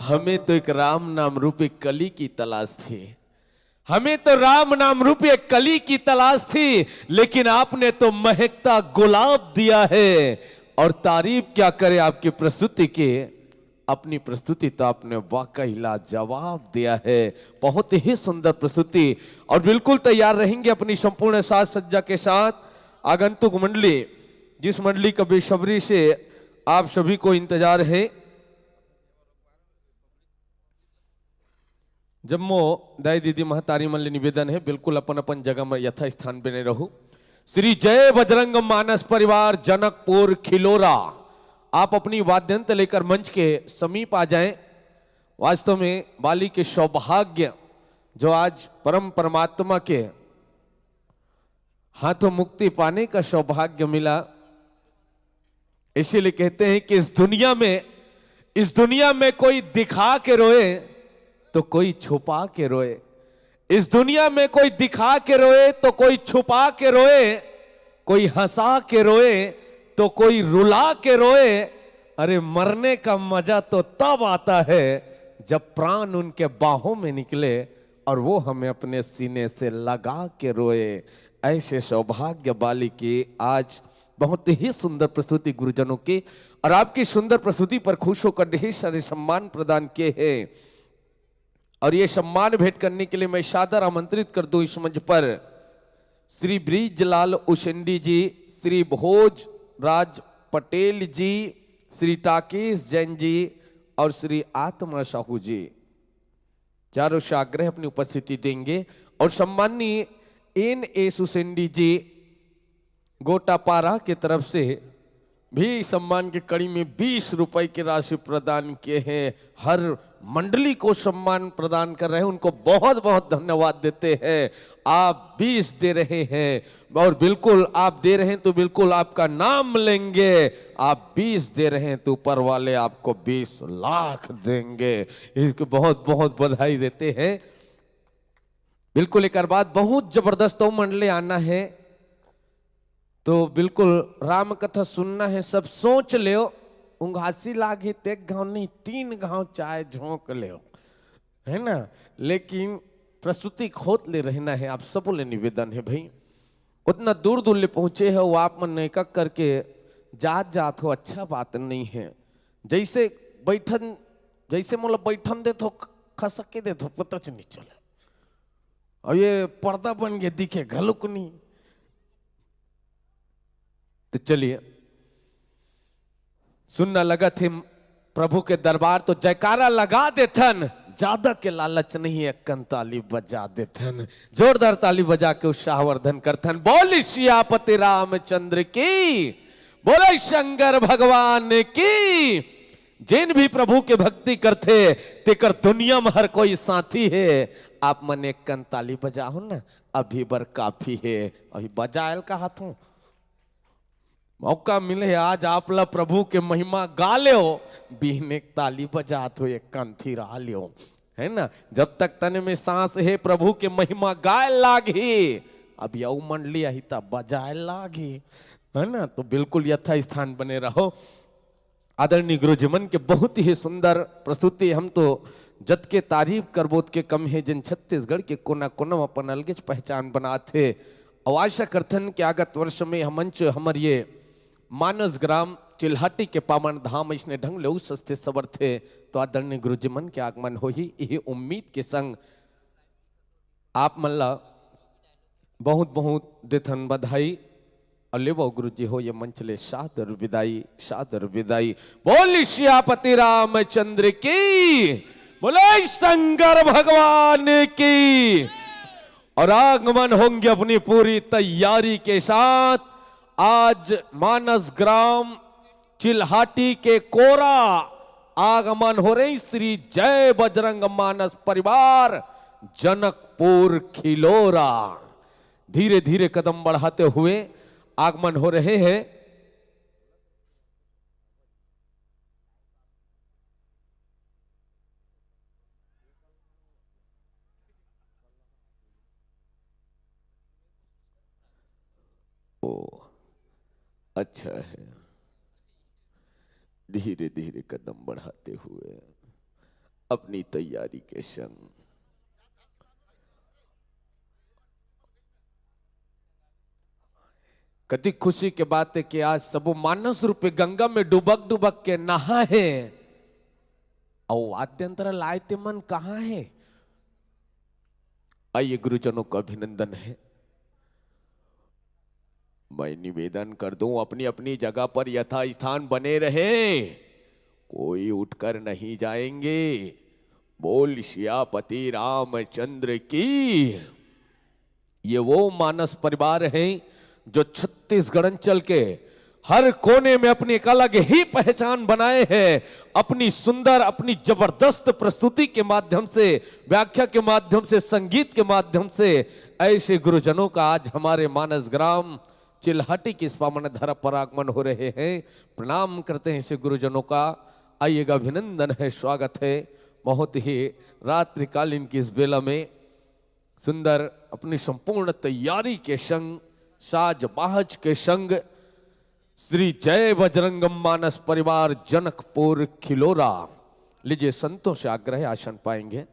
हमें तो एक राम नाम रूपी कली की तलाश थी, हमें तो राम नाम रूपी एक कली की तलाश थी, लेकिन आपने तो महकता गुलाब दिया है। और तारीफ क्या करे आपकी प्रस्तुति की, अपनी प्रस्तुति तो आपने वाकई लाजवाब दिया है। बहुत ही सुंदर प्रस्तुति। और बिल्कुल तैयार रहेंगे अपनी संपूर्ण साज सज्जा के साथ आगंतुक मंडली, जिस मंडली का बेसब्री से आप सभी को इंतजार है। जम्मो दाई दीदी महतारी मल्ल निवेदन है, बिल्कुल अपन अपन जगह में यथा स्थान बने रहो। श्री जय बजरंग मानस परिवार जनकपुर खिलोरा, आप अपनी वाद्यंत्र लेकर मंच के समीप आ जाएं। वास्तव में बाली के सौभाग्य जो आज परम परमात्मा के हाथों मुक्ति पाने का सौभाग्य मिला, इसीलिए कहते हैं कि इस दुनिया में कोई दिखा के रोए तो कोई छुपा के रोए, इस दुनिया में कोई दिखा के रोए तो कोई छुपा के रोए, कोई हंसा के रोए तो कोई रुला के रोए। अरे मरने का मजा तो तब आता है जब प्राण उनके बाहों में निकले और वो हमें अपने सीने से लगा के रोए। ऐसे सौभाग्य वाली की आज बहुत ही सुंदर प्रस्तुति गुरुजनों की, और आपकी सुंदर प्रस्तुति पर खुश होकर ढेर सारे सम्मान प्रदान किए हैं। और ये सम्मान भेंट करने के लिए मैं सादर आमंत्रित कर दूं इस मंच पर श्री ब्रिजलाल उसेंडी जी, श्री भोज राज पटेल जी, श्री टाकेश जैन जी और श्री आत्मा साहू जी। चारों से आग्रह अपनी उपस्थिति देंगे। और सम्माननीय NS उसेंडी जी गोटापारा की तरफ से भी सम्मान की कड़ी में 20 रुपए की राशि प्रदान किए हैं। हर मंडली को सम्मान प्रदान कर रहे हैं, उनको बहुत बहुत धन्यवाद देते हैं। आप 20 दे रहे हैं और बिल्कुल आप दे रहे हैं तो बिल्कुल आपका नाम लेंगे। आप 20 दे रहे हैं तो ऊपर वाले आपको 20 लाख देंगे। इसको बहुत बहुत बधाई देते हैं। बिल्कुल एक बाद बहुत जबरदस्त मंडली आना है तो बिल्कुल राम कथा सुनना है, सब सोच ले उंघासी लागे ते गाँव नहीं 3 गाँव चाय झोंक ले, है ना। लेकिन प्रस्तुति खोद ले रहना है। आप सबों ले निवेदन है भाई, उतना दूर दूर ले पहुंचे हो आप मन एक करके जात हो, अच्छा बात नहीं है। जैसे बैठन जैसे मतलब बैठन दे तो खसके दे तो पता नहीं चले, और ये पर्दा बन गए दिखे घलुक नहीं। तो चलिए सुनना लगा थे प्रभु के दरबार तो जयकारा लगा देथन, ज्यादा के लालच नहीं है, कन ताली बजा देथन। जोरदार ताली बजा के उत्साहवर्धन करथन। बोल सियापति रामचंद्र की, बोले शंकर भगवान की। जिन भी प्रभु के भक्ति करते तेकर दुनिया में हर कोई साथी है। आप मन एक कन ताली बजाओ ना, अभी बर काफी है। अभी बजायल का हाथों मौका मिले आज आप ला प्रभु के महिमा गा लियो, बीन एक ताली बजा तो एक कंथी रहा लियो, है ना। जब तक तन में सांस है प्रभु के महिमा गाय लागी, अब यऊ मंडली आई तब बजाए लागी, है ना। तो बिल्कुल यथा स्थान बने रहो। आदरणीय गुरुजीमन के बहुत ही सुंदर प्रस्तुति, हम तो जत के तारीफ करबोत के कम है, जिन छत्तीसगढ़ के कोना कोना अपन अलग पहचान बनाते। और आशा करथन कि आगत वर्ष में हम मंच हमर ये मानस ग्राम चिल्हाटी के पावन धाम इसने ढंग ले उस सस्ते सबर थे। तो आदरणीय गुरुजी मन के आगमन हो ही यही उम्मीद के संग आप मल्ला बहुत बहुत देथन बधाई। अले वो गुरु जी हो ये मंच ले सादर विदाई, सादर विदाई। बोल सियापति रामचंद्र की, बोले शंकर भगवान की। और आगमन होंगे अपनी पूरी तैयारी के साथ। आज मानस ग्राम चिल्हाटी के कोरा आगमन हो रही श्री जय बजरंग मानस परिवार जनकपुर खिलोरा। धीरे धीरे कदम बढ़ाते हुए आगमन हो रहे हैं। ओ अच्छा है, धीरे धीरे कदम बढ़ाते हुए अपनी तैयारी के संग कति खुशी के बात है कि आज सब मानस रूपे गंगा में डुबक डुबक के नहा है और आद्यंतर लाए ते मन कहां है। आइए गुरुजनों का अभिनंदन है। मैं निवेदन कर दूं अपनी अपनी जगह पर यथा स्थान बने रहे, कोई उठकर नहीं जाएंगे। बोल सियापति रामचंद्र की। ये वो मानस परिवार हैं जो छत्तीसगढ़ अंचल के हर कोने में अपनी एक अलग ही पहचान बनाए हैं। अपनी सुंदर, अपनी जबरदस्त प्रस्तुति के माध्यम से, व्याख्या के माध्यम से, संगीत के माध्यम से ऐसे गुरुजनों का आज हमारे मानस ग्राम चिल्हाटी की इस पावन धरा पर आगमन हो रहे हैं। प्रणाम करते हैं ऐसे गुरुजनों का। आइएगा, अभिनंदन है, स्वागत है। बहुत ही रात्रिकालीन की इस बेला में सुंदर अपनी संपूर्ण तैयारी के संग, साज बाहज के संग श्री जय बजरंगम मानस परिवार जनकपुर खिलोरा। लीजिए, संतों से आग्रह, आसन पाएंगे,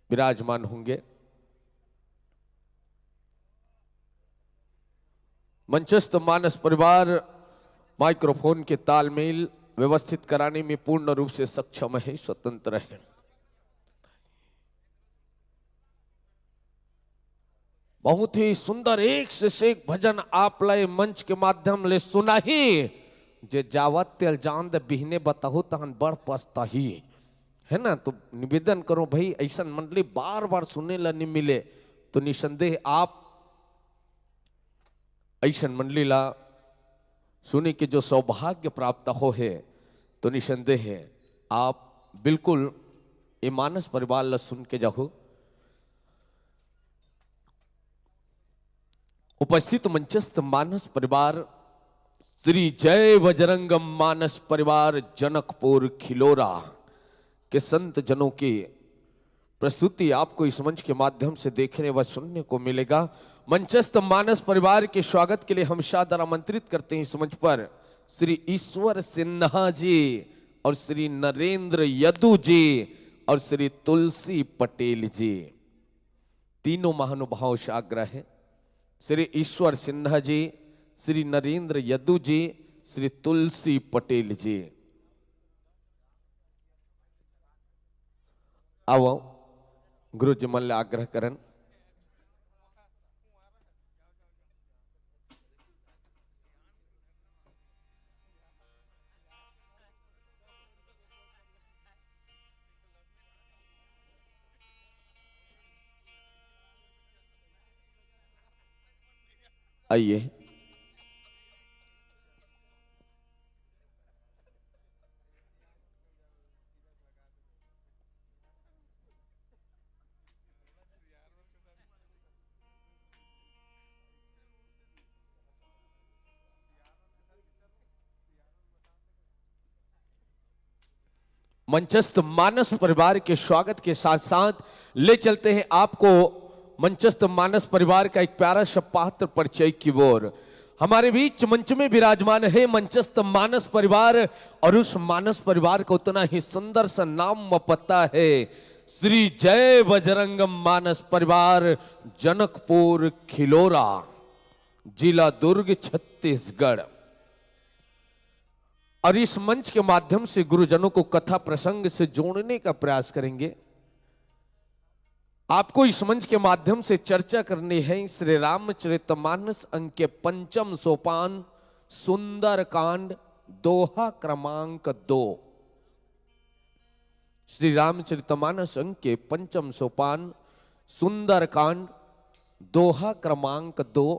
विराजमान होंगे। मंचस्थ मानस परिवार माइक्रोफोन के तालमेल व्यवस्थित कराने में पूर्ण रूप से सक्षम है, स्वतंत्र है। बहुत ही सुंदर एक से एक भजन आप लय मंच के माध्यम ले सुना ही जे जावत तेल जान दे बिहने बताहु तहन बड़ पछताही है ना। तो निवेदन करो भाई, ऐसा मंडली बार बार सुनने ला नहीं मिले तो निसंदेह आप ऐसा मंडली ला सुने के जो सौभाग्य प्राप्त हो है तो निसंदेह है आप बिल्कुल ये मानस परिवार ला सुन के जाओ। उपस्थित मंचस्थ मानस परिवार श्री जय बजरंगम मानस परिवार जनकपुर खिलोरा के संत जनों की प्रस्तुति आपको इस मंच के माध्यम से देखने व सुनने को मिलेगा। मंचस्थ मानस परिवार के स्वागत के लिए हम सादर आमंत्रित करते हैं इस मंच पर श्री ईश्वर सिन्हा जी और श्री नरेंद्र यदु जी और श्री तुलसी पटेल जी। तीनों महानुभाव से आग्रह है, श्री ईश्वर सिन्हा जी, श्री नरेंद्र यदु जी, श्री तुलसी पटेल जी। आओ गुरु जी मन आग्रह करन। आइए, मंचस्थ मानस परिवार के स्वागत के साथ साथ ले चलते हैं आपको मंचस्थ मानस परिवार का एक प्यारा सा पात्र परिचय की ओर। हमारे बीच मंच में विराजमान है मंचस्थ मानस परिवार और उस मानस परिवार का उतना ही सुंदर सा नाम व पता है श्री जय बजरंगम मानस परिवार जनकपुर खिलोरा, जिला दुर्ग, छत्तीसगढ़। और इस मंच के माध्यम से गुरुजनों को कथा प्रसंग से जोड़ने का प्रयास करेंगे। आपको इस मंच के माध्यम से चर्चा करनी है श्री रामचरितमानस अंक के 5 सोपान सुंदर कांड दोहा क्रमांक 2। श्री रामचरितमानस अंक के 5 सोपान सुंदर कांड दोहा क्रमांक 2।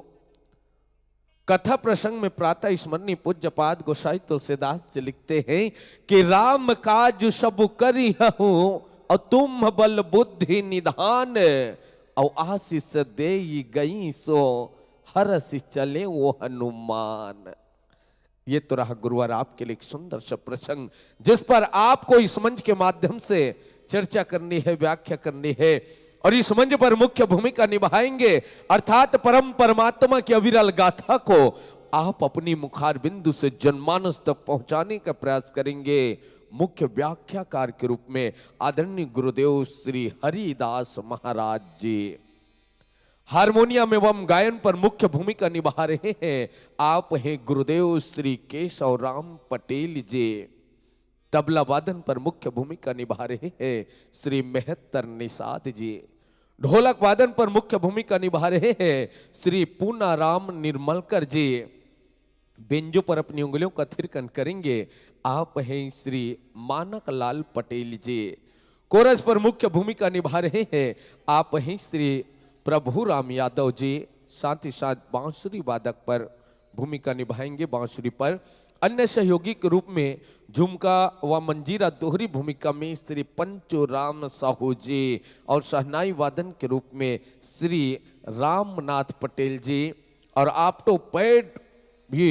कथा प्रसंग में प्रातः स्मरणीय पूज्यपाद गोसाई तुलसीदास से लिखते हैं कि राम काज सब करी हूं और तुम बल बुद्धि निधान और आशीष दे गई सो हरस चले वो हनुमान। ये तो रहा गुरुवार आपके लिए एक सुंदर सा प्रसंग, जिस पर आपको इस मंच के माध्यम से चर्चा करनी है, व्याख्या करनी है, और इस मंच पर मुख्य भूमिका निभाएंगे, अर्थात परम परमात्मा की अविरल गाथा को आप अपनी मुखार बिंदु से जनमानस तक पहुंचाने का प्रयास करेंगे। मुख्य व्याख्याकार के रूप में आदरणीय गुरुदेव श्री हरिदास महाराज जी, हारमोनियम एवं गायन पर मुख्य भूमिका निभा रहे हैं आप हैं गुरुदेव श्री केशव राम पटेल जी। तबला वादन पर मुख्य भूमिका निभा रहे हैं श्री मेहतर निषाद जी। ढोलक वादन पर मुख्य भूमिका निभा रहे हैं श्री पूनाराम निर्मलकर जी। बेंजो पर अपनी उंगलियों का थिरकन करेंगे आप हैं श्री मानक लाल पटेल जी। कोरस पर मुख्य भूमिका निभा रहे हैं आप हैं श्री प्रभु राम यादव जी। साथ ही साथ बांसुरी वादक पर भूमिका निभाएंगे, बांसुरी पर अन्य सहयोगी के रूप में झुमका व मंजीरा दोहरी भूमिका में श्री पंचो राम साहू जी, और शहनाई वादन के रूप में श्री रामनाथ पटेल जी, और आपटो पैड भी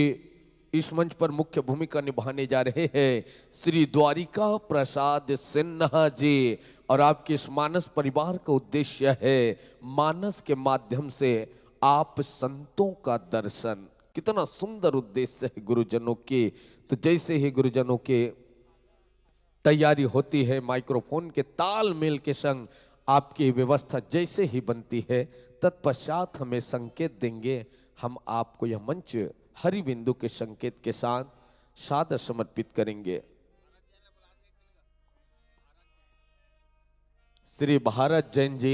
इस मंच पर मुख्य भूमिका निभाने जा रहे हैं श्री द्वारिका प्रसाद सिन्हा जी। और आपके इस मानस परिवार का उद्देश्य है मानस के माध्यम से आप संतों का दर्शन। कितना सुंदर उद्देश्य है गुरुजनों की। तो जैसे ही गुरुजनों के तैयारी होती है, माइक्रोफोन के तालमेल के संग आपकी व्यवस्था जैसे ही बनती है, तत्पश्चात हमें संकेत देंगे। हम आपको यह मंच हरि बिंदु के संकेत के साथ सादर समर्पित करेंगे। श्री भारत जैन जी,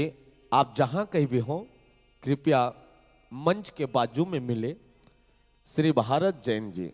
आप जहां कहीं भी हो कृपया मंच के बाजू में मिले। श्री भारत जैन जी।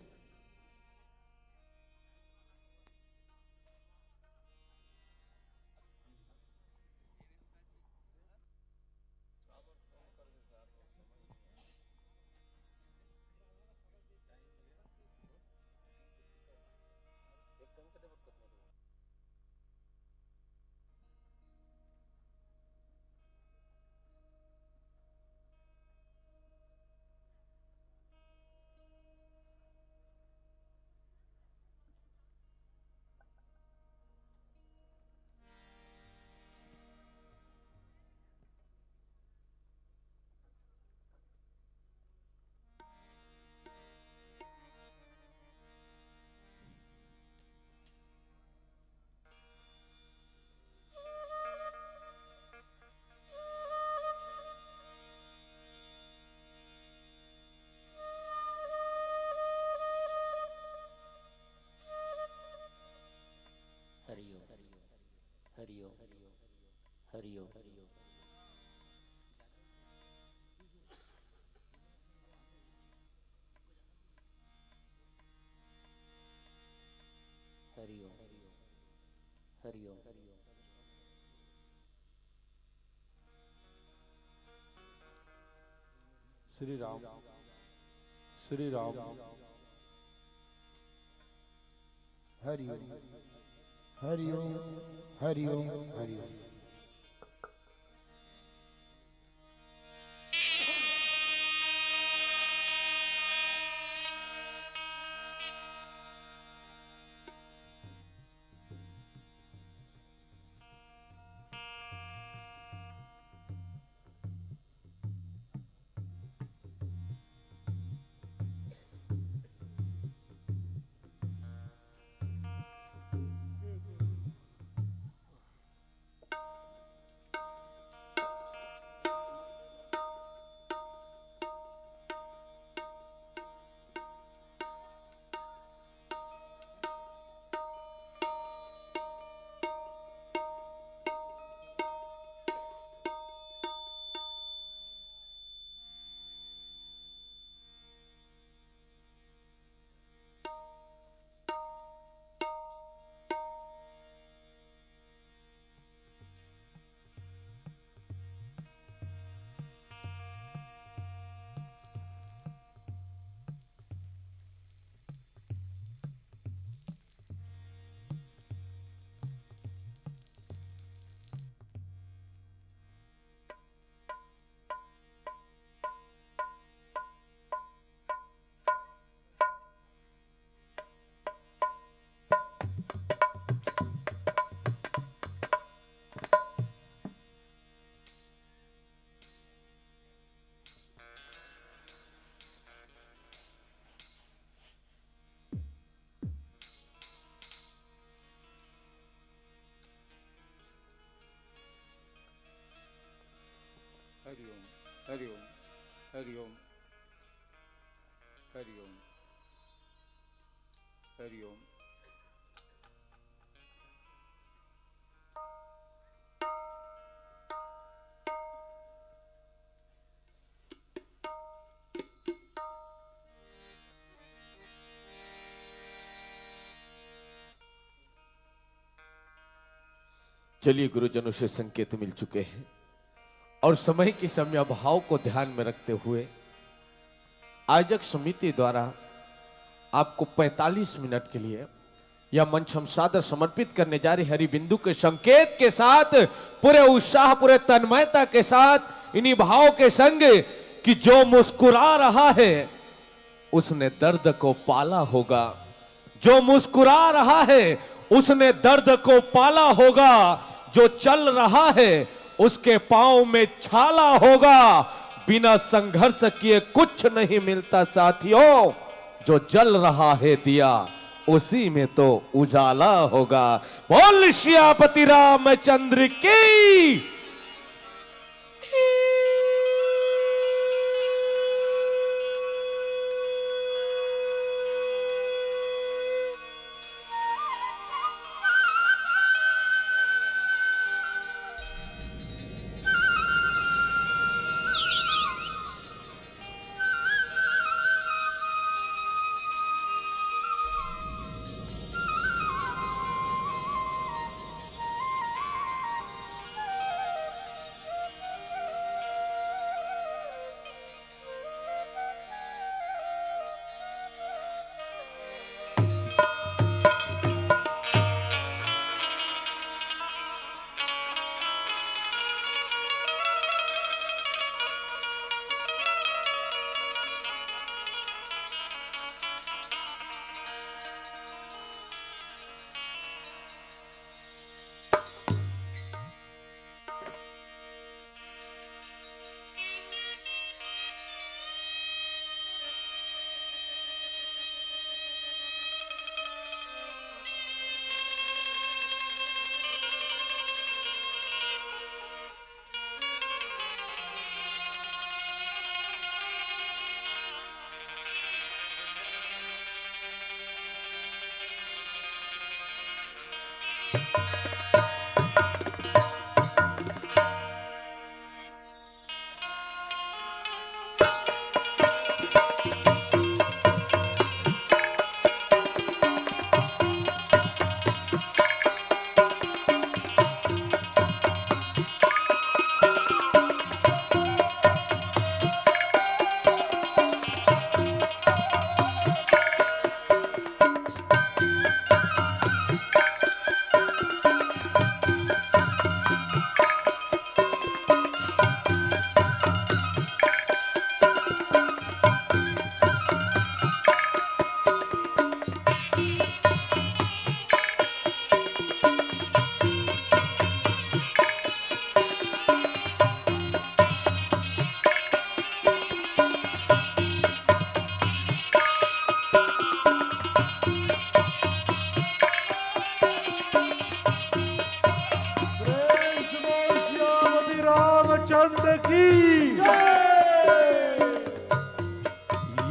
हरिओ हरिओ हरिओ हरिओ श्री राम श्री राम हरिओम हरिओम हरिओम हरिओम। हरिओम हरिओम हरिओम हरिओम हरिओम। चलिए गुरुजनों से संकेत मिल चुके हैं और समय की समय अभाव को ध्यान में रखते हुए आयोजक समिति द्वारा आपको 45 मिनट के लिए यह मंच हम सादर समर्पित करने जा रहे हरि बिंदु के संकेत के साथ, पूरे उत्साह पूरे तन्मयता के साथ, इन्हीं भाव के संग कि जो मुस्कुरा रहा है उसने दर्द को पाला होगा, जो मुस्कुरा रहा है उसने दर्द को पाला होगा, जो चल रहा है उसके पांव में छाला होगा। बिना संघर्ष किए कुछ नहीं मिलता साथियों, जो जल रहा है दिया उसी में तो उजाला होगा। बोल श्यापति रामचंद्र की।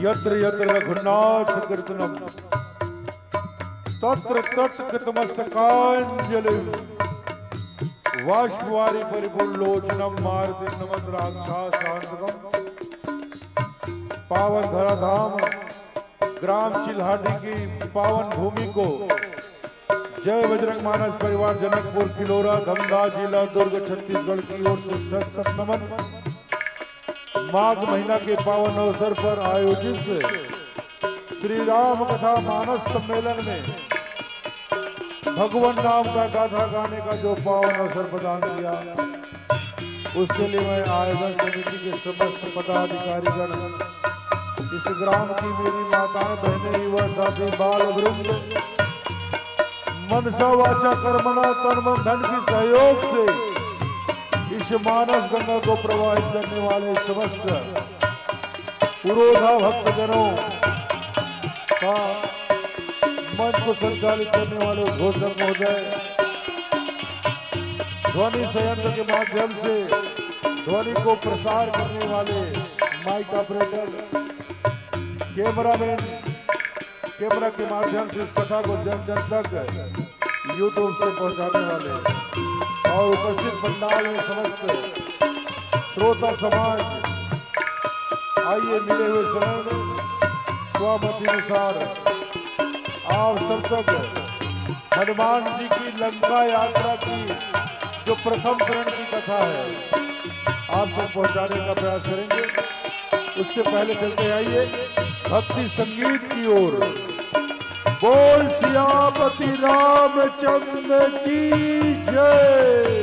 यत्र यत्र रघुनाथ कीर्तनम तत्र तत्र कृतमस्तकांजलिं वाष्पवारी परिपूर्णलोचनम मारुति नमत राक्षसांतकम। पावन धराधाम ग्राम चिल्हाटी की पावन भूमि को जय बजरंग मानस परिवार जनकपुर किलोरा धमदा जिला दुर्ग छत्तीसगढ़ की ओर से सत सत नमन। माघ महीना के पावन अवसर पर आयोजित श्री राम कथा मानस सम्मेलन में भगवान नाम का गाथा गाने का जो पावन अवसर प्रदान किया, उसके लिए मैं आयोजन समिति के समस्त पदाधिकारीगण, इस ग्राम की मेरी माताएं बहनें युवा साथी बाल वृंद, मनसा वाचा कर्मणा तन मन धन की सहयोग से इस मानस गंगा को प्रवाहित करने वाले समस्त पुरोधा भक्तजनों का मंच को संचालित करने वाले घोषक महोदय, ध्वनि संयंत्र के माध्यम से ध्वनि को प्रसार करने वाले माइक ऑपरेटर, कैमरामैन, कैमरा के माध्यम से इस कथा को जन जन तक यूट्यूब से पहुंचाने वाले और उपस्थित पंडाल में समस्त श्रोता समाज, आइए मिले हुए समय में स्वामति अनुसार आप सब तक हनुमान जी की लंका यात्रा की जो प्रथम चरण की कथा है आप तक पहुंचाने का प्रयास करेंगे। उससे पहले चलते आइए भक्ति संगीत की ओर। बोल सियापति रामचंद्र की जय।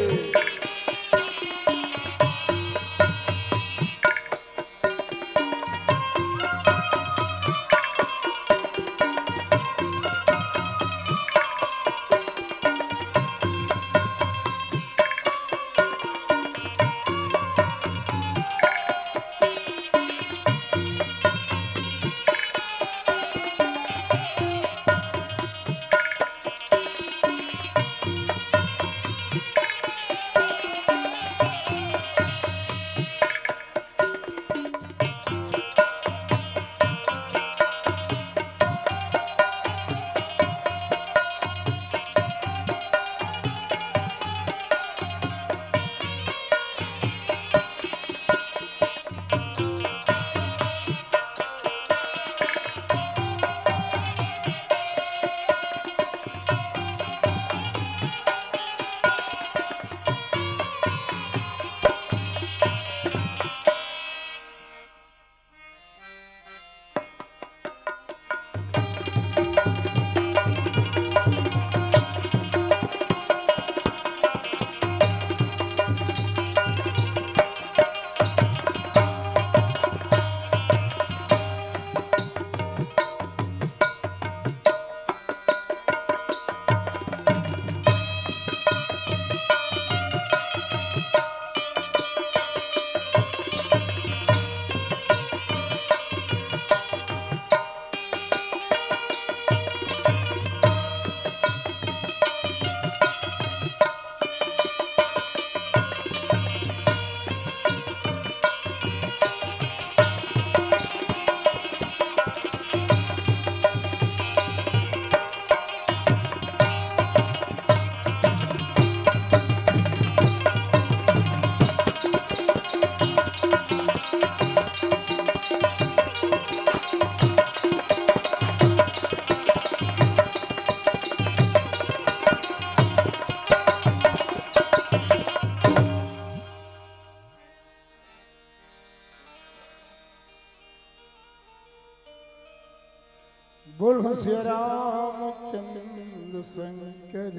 बोल श्री रामचंद्र शंकर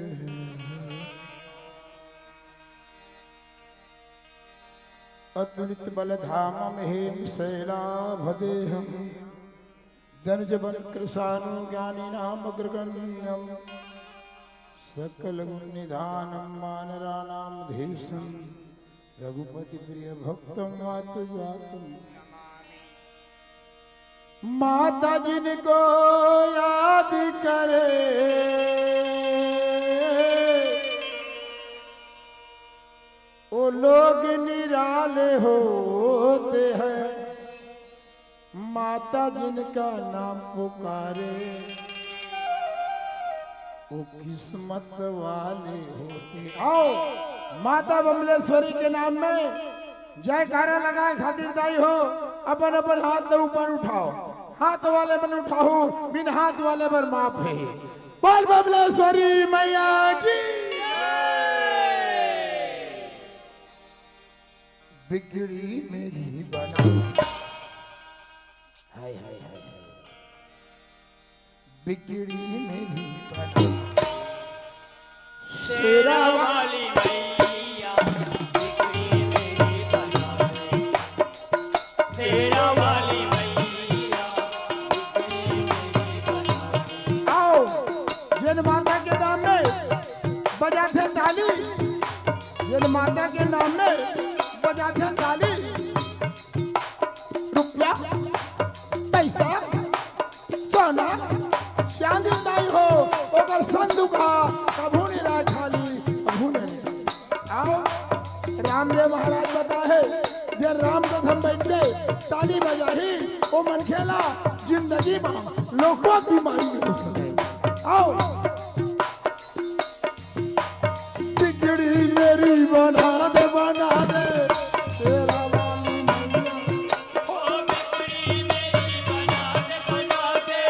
अतुलित बल धाम में शैलाभदेहम धनजबन कृषानु ज्ञानी नाम अग्रगण्यम सकल निधानम मानराणाम धीशम रघुपति प्रिय भक्तम मातुजातम माता जिनको याद करे वो लोग निराले होते हैं, माता जिनका नाम पुकारे वो किस्मत वाले होते। आओ माता बमलेश्वरी के नाम में जयकारा लगाए खातिरदारी हो। अपन अपन हाथ तो ऊपर उठाओ, हाथ वाले पर उठाओ, बिन हाथ वाले पर माफ है। बोल बमलेश्वरी मैया की। बिगड़ी मेरी बना हाय हाय हाय, बिगड़ी मेरी बना शेरा वाली मैया, बिगड़ी मेरी बना शेरा वाली मैया, बिगड़ी मेरी बना। आओ जिन माता के नाम में बजाते ताली, जिन माता के नाम में बजाते ताली, रुपया पैसा सोना चांदी दाई हो ओकर संदूका कभू नहीं रह खाली, कभू नहीं। आओ रामदेव महाराज बताए जे राम कथम बैठ गए ताली बजाही ओ मन खेला जिंदगी में लोगों की बीमारी नहीं हो सके। आओ बिगड़ी मेरी बना दे तेरा वाली मैया ओ बिगड़ी मेरी बना दे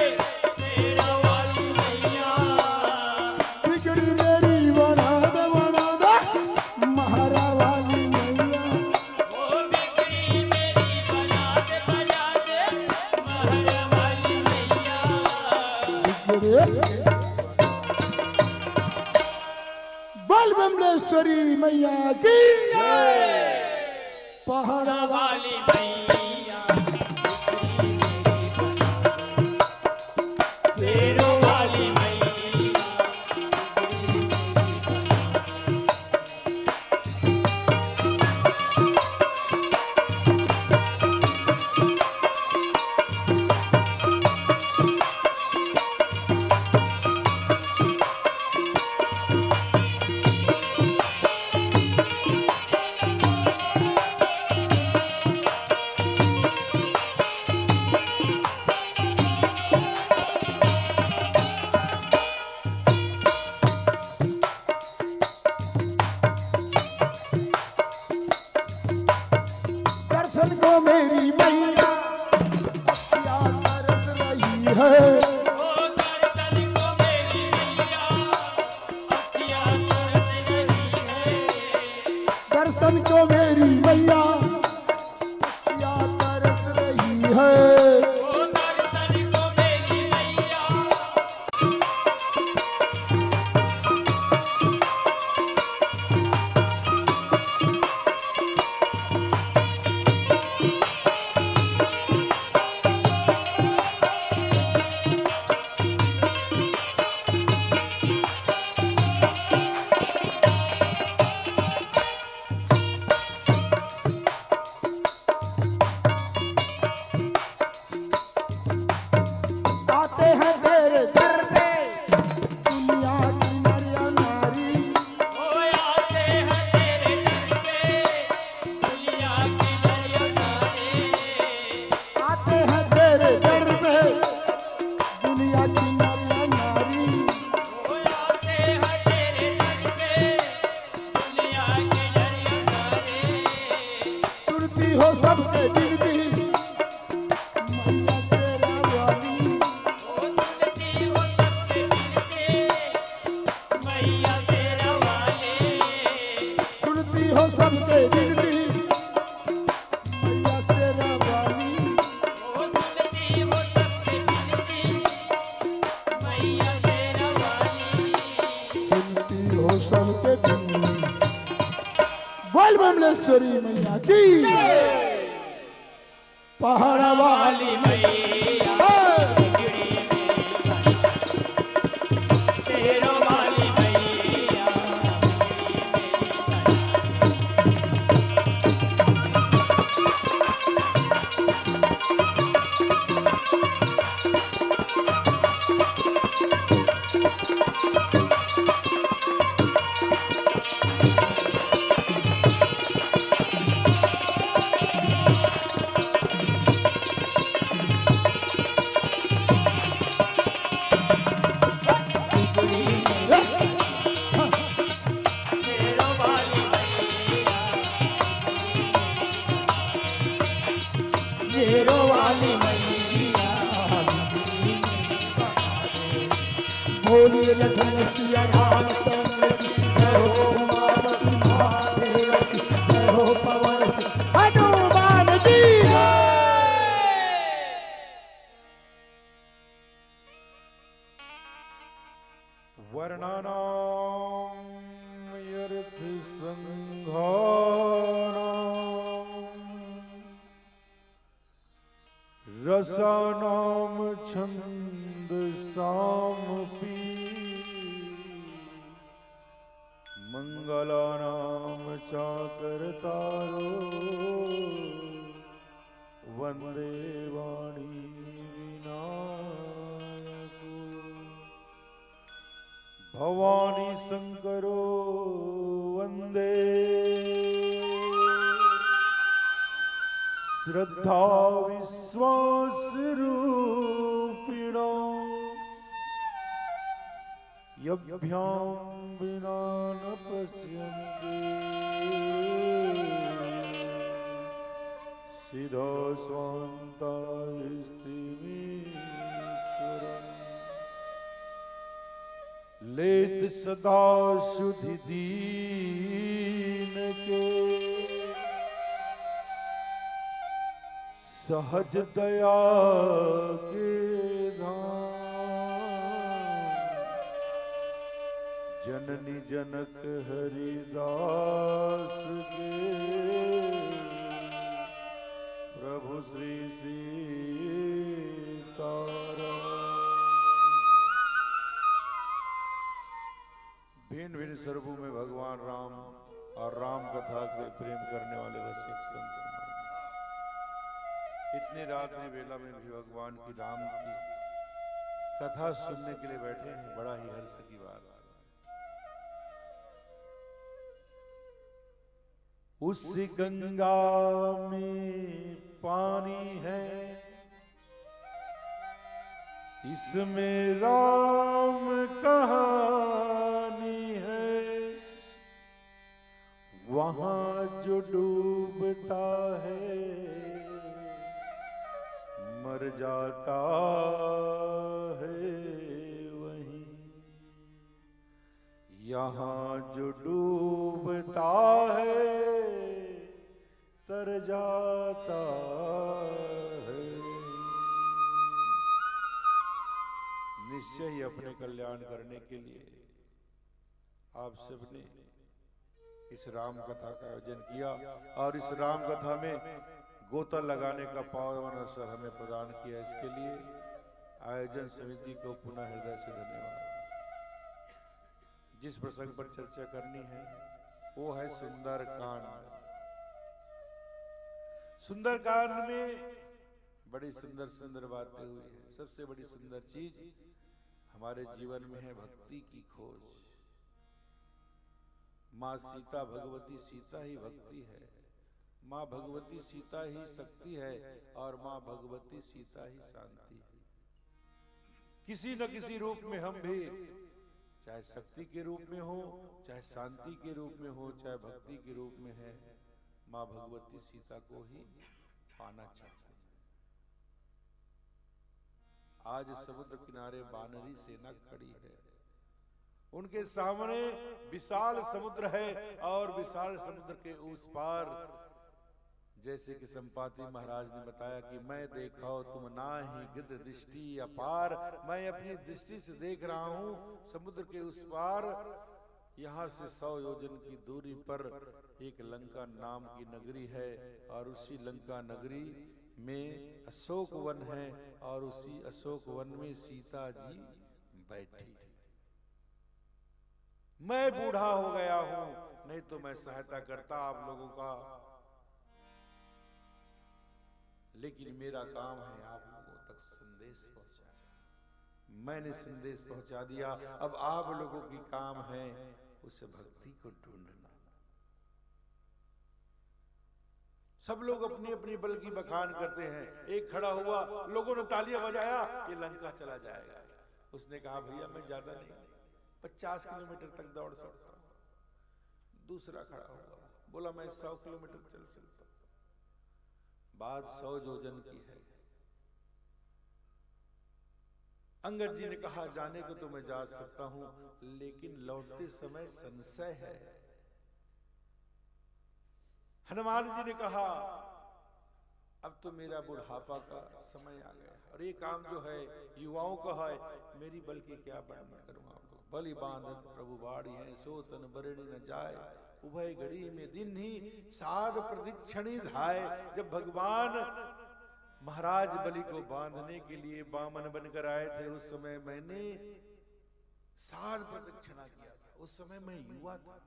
तेरा वाली मैया बिगड़ी मेरी बना दे महारा वाली मैया ओ बिगड़ी मेरी बना दे महारा वाली मैया बोल बमलेश्वरी मैया की पहाड़ा वाली मैया शेरों वाली मैया दर्शन को मेरी मैया क्या तरस रही है ओ दर्शन को मेरी मैया क्या तरस रही है दर्शन को मेरी मैया क्या तरस रही है ओ दर्शन को मेरी मैया आते हैं तेरे दर पे दुनिया की नर नारी ओ आते हैं तेरे दर पे दुनिया की नर नारी आते हैं तेरे दर पे दुनिया की नर नारी ओ आते हैं तेरे दर पे दुनिया की नर नारी सुनती हो सबके जिंदगी सुनती हो सबके गिनती मैया तेरा वाली सुनती हो सबके गिनती मैया तेरा वाली सुनती हो सबके गिनती बोल बमलेश्वरी मैया की पहाड़ा वाली मैया तेरा वाली मैया शेरों वाली मैया बोलिए लखन सिया राम चंद्र की जय हो उमापति महादेव की जय हो पवन सिंह हनुमान की वर्णानां यर्थ संघानां रसानां छन्दसामपि मंगलानां चाकर्तारो वन्दे वाणी विनायको भवानी शंकरो वन्दे श्रद्धा विश्वास रूपिणो यभ्याम विना न पश्यन्ते सिद्धा स्वान्ता स्थिमीश्वरम् लेत सदा शुद्धि दीन के सहज दया के धाम जननी जनक हरिदास के प्रभु श्री सीताराम। भिन्न भिन्न स्वरूपों में भगवान राम और राम कथा के प्रेम करने वाले रसिक संत इतनी रात्रि वेला में भी भगवान की राम की कथा सुनने के लिए बैठे हैं, बड़ा ही हर्ष की बात। उस गंगा में पानी है, इसमें राम कहानी है, वहां जो डूबता है मर जाता है वहीं, यहाँ जो डूबता है तर जाता है। निश्चय ही अपने कल्याण करने के लिए आप सबने इस राम कथा का आयोजन किया और इस राम कथा में गोता लगाने का पावन अवसर हमें प्रदान किया। इसके लिए आयोजन समिति को पुनः हृदय से धन्यवाद। जिस प्रसंग पर चर्चा करनी है वो है सुंदरकांड। सुंदरकांड में बड़ी सुंदर सुंदर बातें हुई है। सबसे बड़ी सुंदर चीज हमारे जीवन में है भक्ति की खोज। माँ सीता भगवती सीता ही भक्ति है, माँ भगवती सीता ही शक्ति है और माँ भगवती सीता ही शांति है। किसी न किसी रूप में हम भी, चाहे शक्ति के रूप में हो, चाहे शांति के रूप में हो, चाहे भक्ति के रूप में है, माँ भगवती सीता को ही पाना चाहते हैं। आज समुद्र किनारे वानरी सेना खड़ी है, उनके सामने विशाल समुद्र है और विशाल समुद्र के उस पार जैसे कि संपाति महाराज ने बताया कि मैं देखा तुम ना ही गिद्ध दृष्टि अपार, मैं अपनी दृष्टि से देख रहा हूं समुद्र के उस पार यहाँ से 100 योजन की दूरी पर एक लंका नाम की नगरी है और उसी लंका नगरी में अशोक वन है और उसी अशोक वन में सीता जी बैठी। मैं बूढ़ा हो गया हूं, नहीं तो मैं सहायता करता आप लोगों का, लेकिन मेरा काम है आप लोगों तक संदेश पहुंचाना। मैंने संदेश पहुंचा दिया, अब आप लोगों की काम है उस भक्ति को ढूंढना। सब लोग अपनी अपनी बल की बखान करते हैं। एक खड़ा हुआ, लोगों ने तालियां बजाया, ये लंका चला जाएगा। उसने कहा भैया मैं ज्यादा नहीं, 50 किलोमीटर तक दौड़ सकता हूं। दूसरा खड़ा हुआ, बोला मैं 100 किलोमीटर चल सकता हूं। बात 100 योजन की है। अंगद जी ने कहा जाने को तो मैं जा सकता हूं, लेकिन लौटते समय संशय है। हनुमान जी ने कहा अब तो मेरा बुढ़ापा का समय आ गया और ये काम जो है युवाओं का है, मेरी बल की क्या वर्णन करूं आपको। बलि बांधत प्रभु बाड़ी है, सो तन बरणी न जाए, उभय घड़ी में दिन ही साध प्रदीक्षणी धाय। जब भगवान महाराज बलि को बांधने के लिए बामन बनकर आए थे, उस समय मैंने साध प्रदक्षिणा किया था। उस समय मैं युवा था,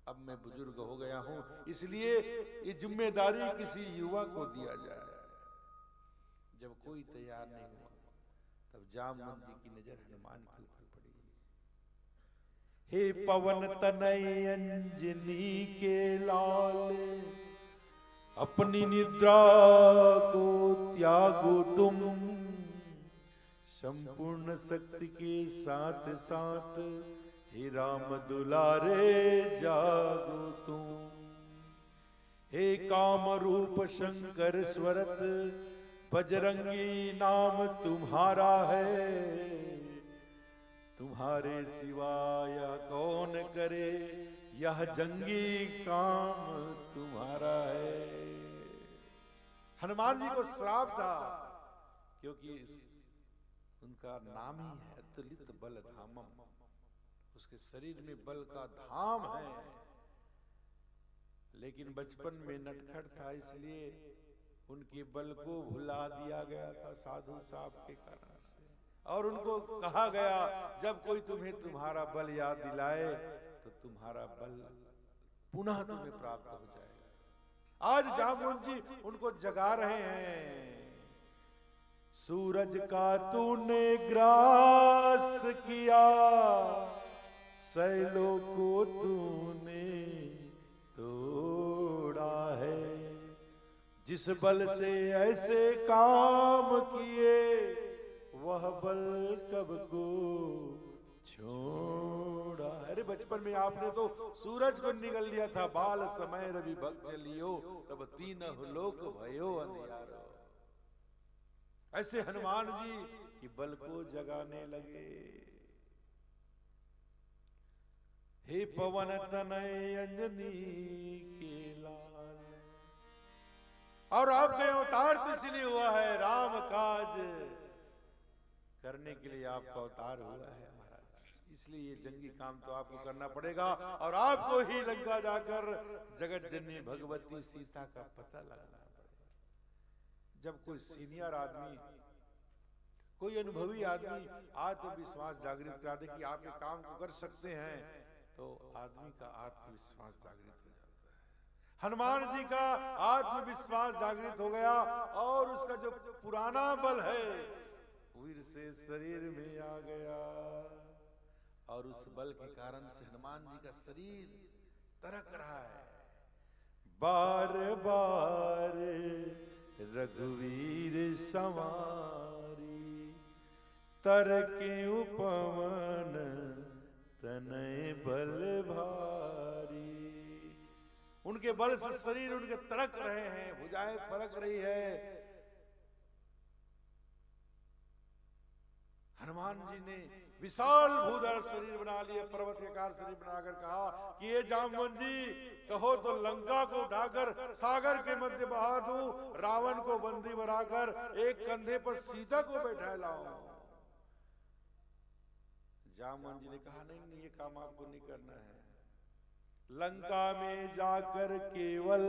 अब मैं बुजुर्ग हो गया हूं, इसलिए ये जिम्मेदारी किसी युवा को दिया जाए। जब कोई तैयार नहीं हुआ तब जामवंत जी की नजर हनुमान के ऊपर पड़ी। हे पवन तनय अंजनी के लाल, अपनी निद्रा को त्यागो तुम, संपूर्ण शक्ति के साथ साथ हे राम दुलारे जागो तुम। हे काम रूप शंकर स्वरत बजरंगी नाम तुम्हारा है, तुम्हारे सिवाय कौन करे यह जंगी काम तुम्हारा है। हनुमान जी को श्राप था क्योंकि उनका नाम ही है अतुलित बल धामम, उसके शरीर में बल का धाम है, लेकिन बचपन में नटखट था इसलिए उनके बल को भुला दिया गया था साधु साहब के कारण से। और उनको कहा गया जब कोई तुम्हें तुम्हारा बल याद दिलाए तो तुम्हारा बल पुनः तुम्हें प्राप्त हो जाएगा। आज जामुन जी उनको जगा रहे हैं। सूरज का तूने ग्रास किया, सैलों को तूने तोड़ा है, जिस बल से ऐसे काम किए वह बल कब को छोड़ा। अरे बचपन में आपने तो सूरज को निगल लिया था, बाल समय रवि भग चलियो, तब तीनह लोक भयो अंधियारो। ऐसे हनुमान जी की बल को जगाने लगे। हे पवन तनय अंजनी के लाल, और आपके अवतार तो इसलिए हुआ है, राम काज करने के लिए आपका अवतार हुआ है महाराज, इसलिए ये जंगी काम तो आपको करना पड़ेगा और आपको ही लंका जाकर जगत जननी भगवती सीता का पता लगाना पड़ेगा। जब कोई सीनियर आदमी, कोई अनुभवी आदमी आत्मविश्वास जागृत करा दे कि आप ये काम को कर सकते हैं, तो आदमी का आत्मविश्वास जागृत हो जाता है। हनुमान जी का आत्मविश्वास जागृत हो गया और उसका जो पुराना बल है फिर से शरीर में आ गया, और उस बल के कारण से हनुमान जी का शरीर तरक रहा है। बार बार रघुवीर संवारी, तरके पवन तनय बल भारी। उनके बल से शरीर उनके तड़क रहे हैं, भुजाएं फड़क रही है। हनुमान जी ने विशाल भूधर शरीर बना लिया, पर्वत के आकार शरीर बनाकर कहा कि ये जामवन जी कहो तो लंका को उठाकर सागर के मध्य बहा दूं, रावण को बंदी बनाकर एक कंधे पर सीता को बैठा लाऊं। जामवन जी ने कहा नहीं, ये काम आपको नहीं करना है। लंका में जाकर केवल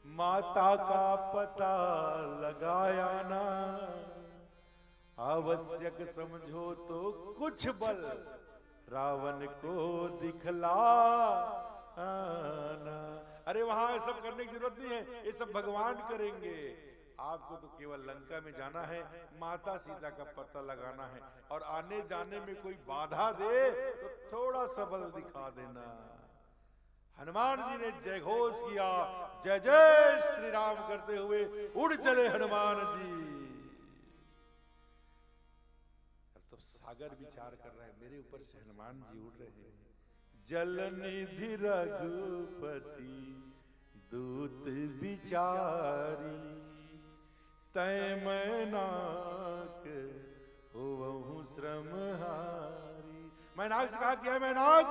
माता का पता लगाया ना, आवश्यक समझो तो कुछ बल रावण को दिखलाना। अरे वहां सब करने की जरूरत नहीं है, ये सब भगवान करेंगे। आपको तो केवल लंका में जाना है, माता सीता का पता लगाना है, और आने जाने में कोई बाधा दे तो थोड़ा सा बल दिखा देना। हनुमान जी ने जय घोष किया, जय जय श्री राम करते हुए उड़ चले हनुमान जी। तब सागर विचार कर रहा है, मेरे ऊपर से हनुमान जी उड़ रहे हैं। जल निधि रघुपति दूत विचारी, तय मैनाक होवहु श्रमहारी। मैनाक से कहा कि मैनाक,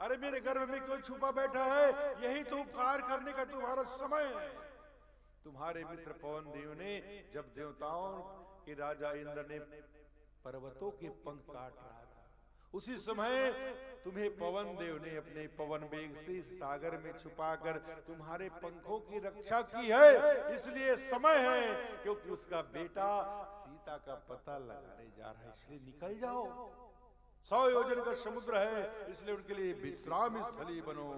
अरे मेरे गर्भ में कोई छुपा बैठा है, यही तो उपकार करने का तुम्हारा समय है। तुम्हारे मित्र पवन देव ने जब देवताओं के राजा इंद्र ने पर्वतों के पंख काट रहा था, उसी समय तुम्हें पवन देव ने अपने पवन वेग से सागर में छुपाकर तुम्हारे पंखों की रक्षा की है। इसलिए समय है, क्योंकि उसका बेटा सीता का पता लगाने जा रहा है, इसलिए निकल जाओ। 100 योजन का समुद्र है, इसलिए उनके लिए विश्राम स्थली बनो।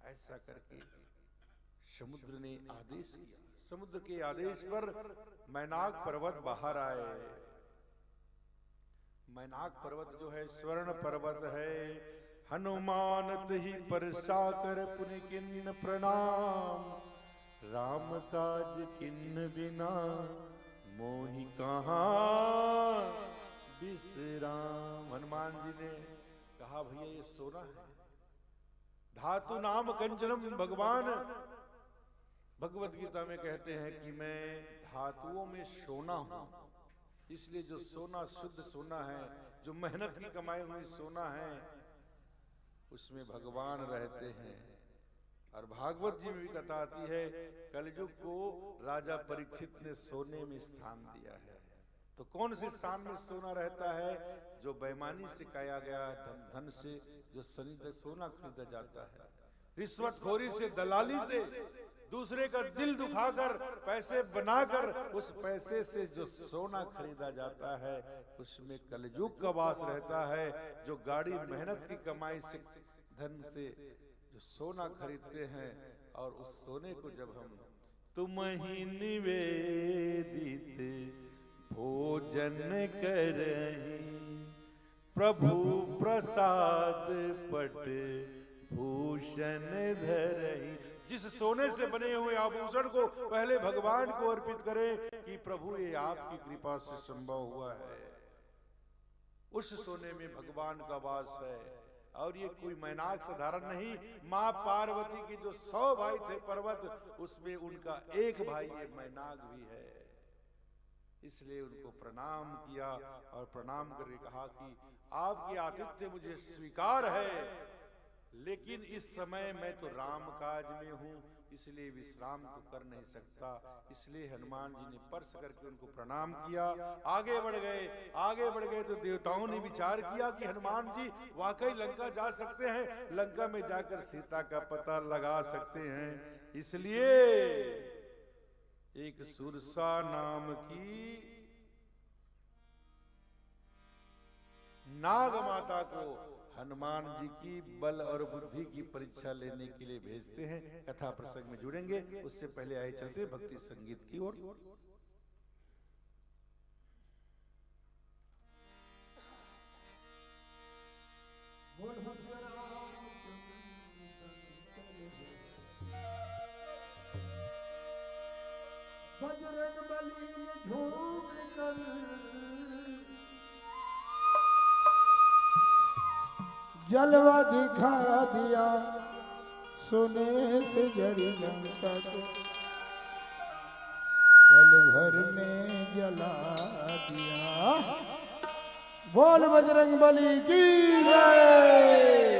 ऐसा करके समुद्र ने आदेश किया। समुद्र के आदेश पर मैनाक पर्वत बाहर आए। मैनाक पर्वत जो है स्वर्ण पर्वत है, हनुमानत ही परसा कर पुनि किन्न प्रणाम। राम काज किन्न बिना मोहि कहाँ विश्राम। हनुमान जी ने कहा भैया ये सोना है, धातु नाम कंचनम। भगवान भगवत गीता में कहते हैं कि मैं धातुओं में सोना हूं, इसलिए जो सोना शुद्ध सोना है, जो मेहनत की कमाई हुई सोना है, उसमें भगवान रहते हैं। और भागवत जी में भी कथा आती है, कलयुग को राजा परीक्षित ने सोने में स्थान दिया है। तो कौन से स्थान में सोना रहता है? जो बेईमानी से खाया गया धन से जो सोना खरीदा जाता है, रिश्वतखोरी से, दलाली से, दूसरे का दिल दुखाकर पैसे बनाकर उस पैसे से जो सोना खरीदा जाता है, उसमें कलयुग का वास रहता है। जो गाड़ी मेहनत की कमाई से, धन से जो सोना खरीदते हैं, और उस सोने को जब हम तुम ही निवेदित भोजन करहीं, प्रभु प्रसाद पट भूषण धरहीं। जिस सोने से बने हुए आभूषण को पहले भगवान को अर्पित करें कि प्रभु ये आपकी कृपा से संभव हुआ है, उस सोने में भगवान का वास है। और ये कोई मैनाक साधारण नहीं, माँ पार्वती के जो 100 भाई थे पर्वत, उसमें उनका एक भाई ये मैनाक भी है। इसलिए उनको प्रणाम किया और प्रणाम करके कहा कि आपकी आतिथ्य मुझे स्वीकार है, लेकिन इस समय मैं तो राम काज में हूं, इसलिए विश्राम तो कर नहीं सकता। इसलिए हनुमान जी ने स्पर्श करके उनको प्रणाम किया। आगे बढ़ गए तो देवताओं ने विचार किया कि हनुमान जी वाकई लंका जा सकते हैं, लंका में जाकर सीता का पता लगा सकते हैं। इसलिए एक सुरसा नाम की नाग माता को हनुमान जी की बल और बुद्धि की परीक्षा लेने के लिए भेजते हैं। कथा प्रसंग में जुड़ेंगे, उससे पहले आए चलते भक्ति संगीत की ओर। बजरंग बली ने झूम कर जलवा दिखा दिया, सोने से जड़ी लंका को पल भर में जला दिया। बोल बजरंग बली की जय।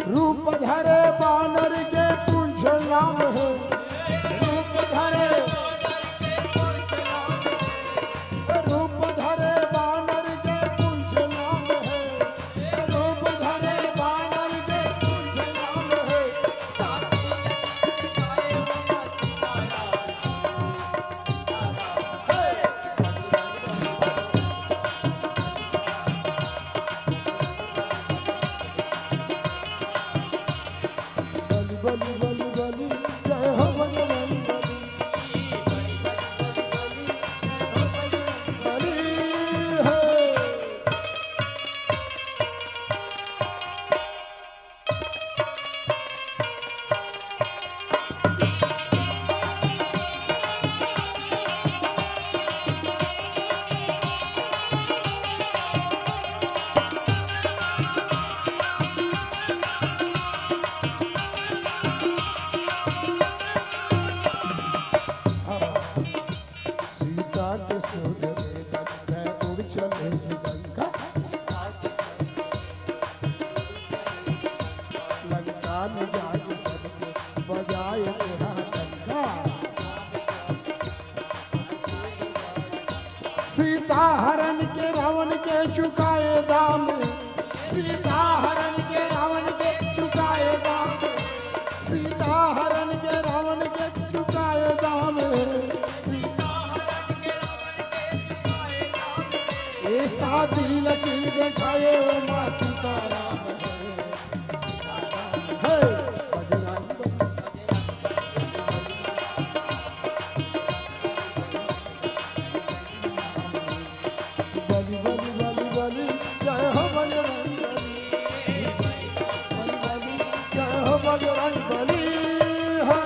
रूप धरे बानर के पूछ नाम है, रूप धरे बानर के पूछ नाम है, रूप धरे बानर के पूछ नाम है। सूर्य मैं उड़ चले लंका लंका में जाके सबके बजाए तेरा लंका सीता हरण के रावण के चुकाए दाम सीता हरण के रावण के चुकाए दाम सीता हरण के रावण के चुकाए दाम ऐसा दिल की दिखाए माँ सीताराम है बलि बलि बलि बलि जय हो बजरंग बली बलि बलि जय हो बजरंग बली है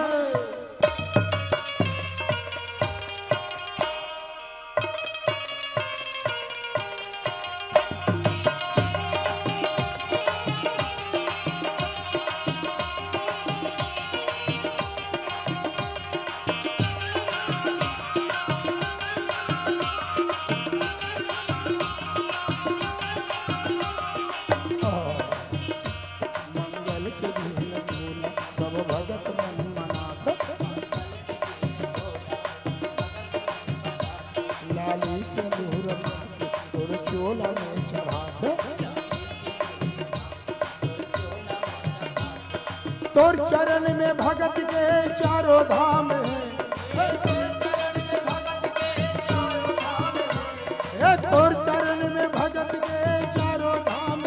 मंगल के दिन फूल सब भगत मन मनात लाली सिंदूर तोर चोला में चढ़ात तोर चरण में भगत के चारों धाम है तोर चरण में भगत के चारों धाम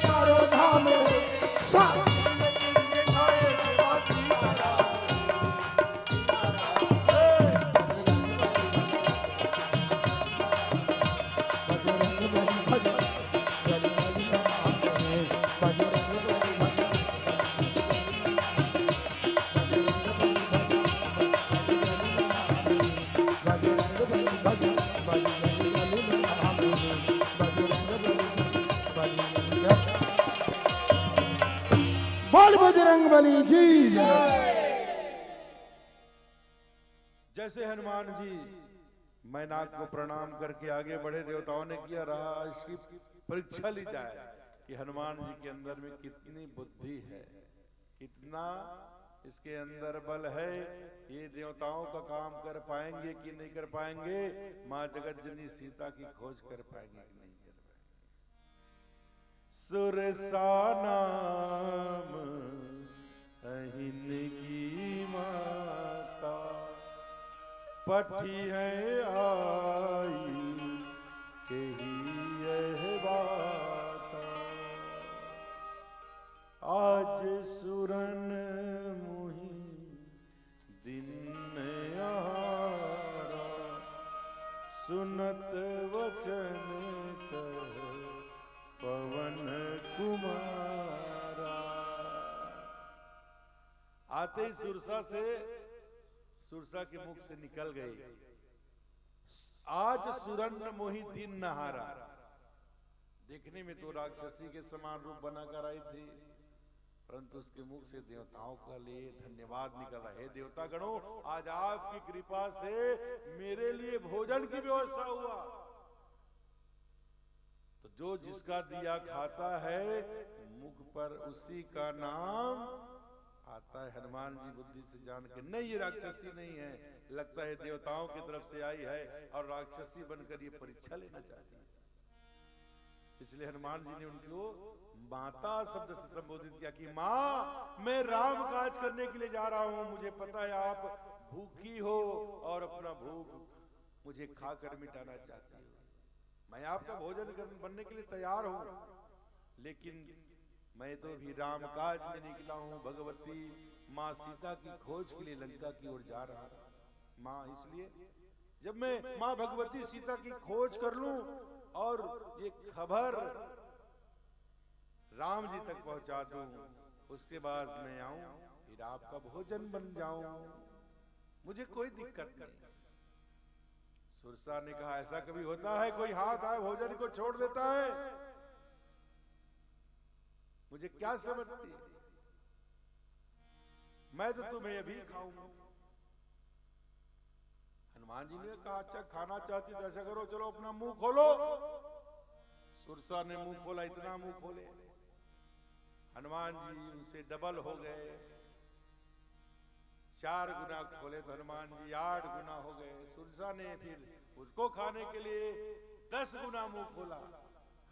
चारों धाम बोल बजरंग बली की जैसे हनुमान जी मैनाक को प्रणाम करके आगे बढ़े, देवताओं ने किया रहा इसकी परीक्षा ली जाए कि हनुमान जी के अंदर में कितनी बुद्धि है, कितना इसके अंदर बल है, ये देवताओं का काम कर पाएंगे कि नहीं कर पाएंगे, माँ जगत जननी सीता की खोज कर पाएंगे कि नहीं कर पाएंगे। सुरसा नाम अहिन की माता पठी है आई कही यह बात, आज सुरन मुहि दिन आरा सुनत वचन कह पवन कुमारा। आते ही सुरसा के मुख से निकल गई, आज सुरन्न मोहि दिन नहारा। देखने में तो राक्षसी के समान रूप बनाकर आई थी, परंतु उसके मुख से देवताओं का लिए धन्यवाद निकल रहा है। देवता गणों, आज आपकी कृपा से मेरे लिए भोजन की व्यवस्था हुआ। तो जो जिसका दिया खाता है मुख पर उसी का नाम आता है। हनुमान जी बुद्धि से जान के नहीं, ये राक्षसी नहीं है, लगता है देवताओं की तरफ से आई है और राक्षसी बनकर ये परीक्षा लेना चाहती है। इसलिए हनुमान जी ने उनको माता शब्द से संबोधित किया कि माँ, मैं राम काज करने के लिए जा रहा हूं, मुझे पता है आप भूखी हो और अपना भूख मुझे खाकर मिटाना चाहती हो। मैं आपका भोजन बनने के लिए तैयार हूं, लेकिन मैं तो भी राम काज में निकला हूं, भगवती माँ सीता की खोज के लिए लंका की ओर जा रहा हूं। माँ, इसलिए जब मैं माँ भगवती सीता की खोज कर लूं और ये खबर राम जी तक पहुंचा दूं, उसके बाद मैं आऊं, फिर आपका भोजन बन जाऊं, मुझे कोई दिक्कत नहीं। सुरसा ने कहा, ऐसा कभी होता है कोई हाथ आए भोजन को छोड़ देता है? मुझे क्या समझती, मैं तो तुम्हें अभी खाऊंगा। हनुमान जी ने कहा अच्छा खाना चाहती तो ऐसा करो, चलो अपना मुंह खोलो। सुरसा ने मुंह खोला, इतना मुंह खोले, हनुमान जी उनसे डबल हो गए। 4 गुना खोले तो हनुमान जी 8 गुना हो गए। सुरसा ने फिर उसको खाने के लिए 10 गुना मुंह खोला,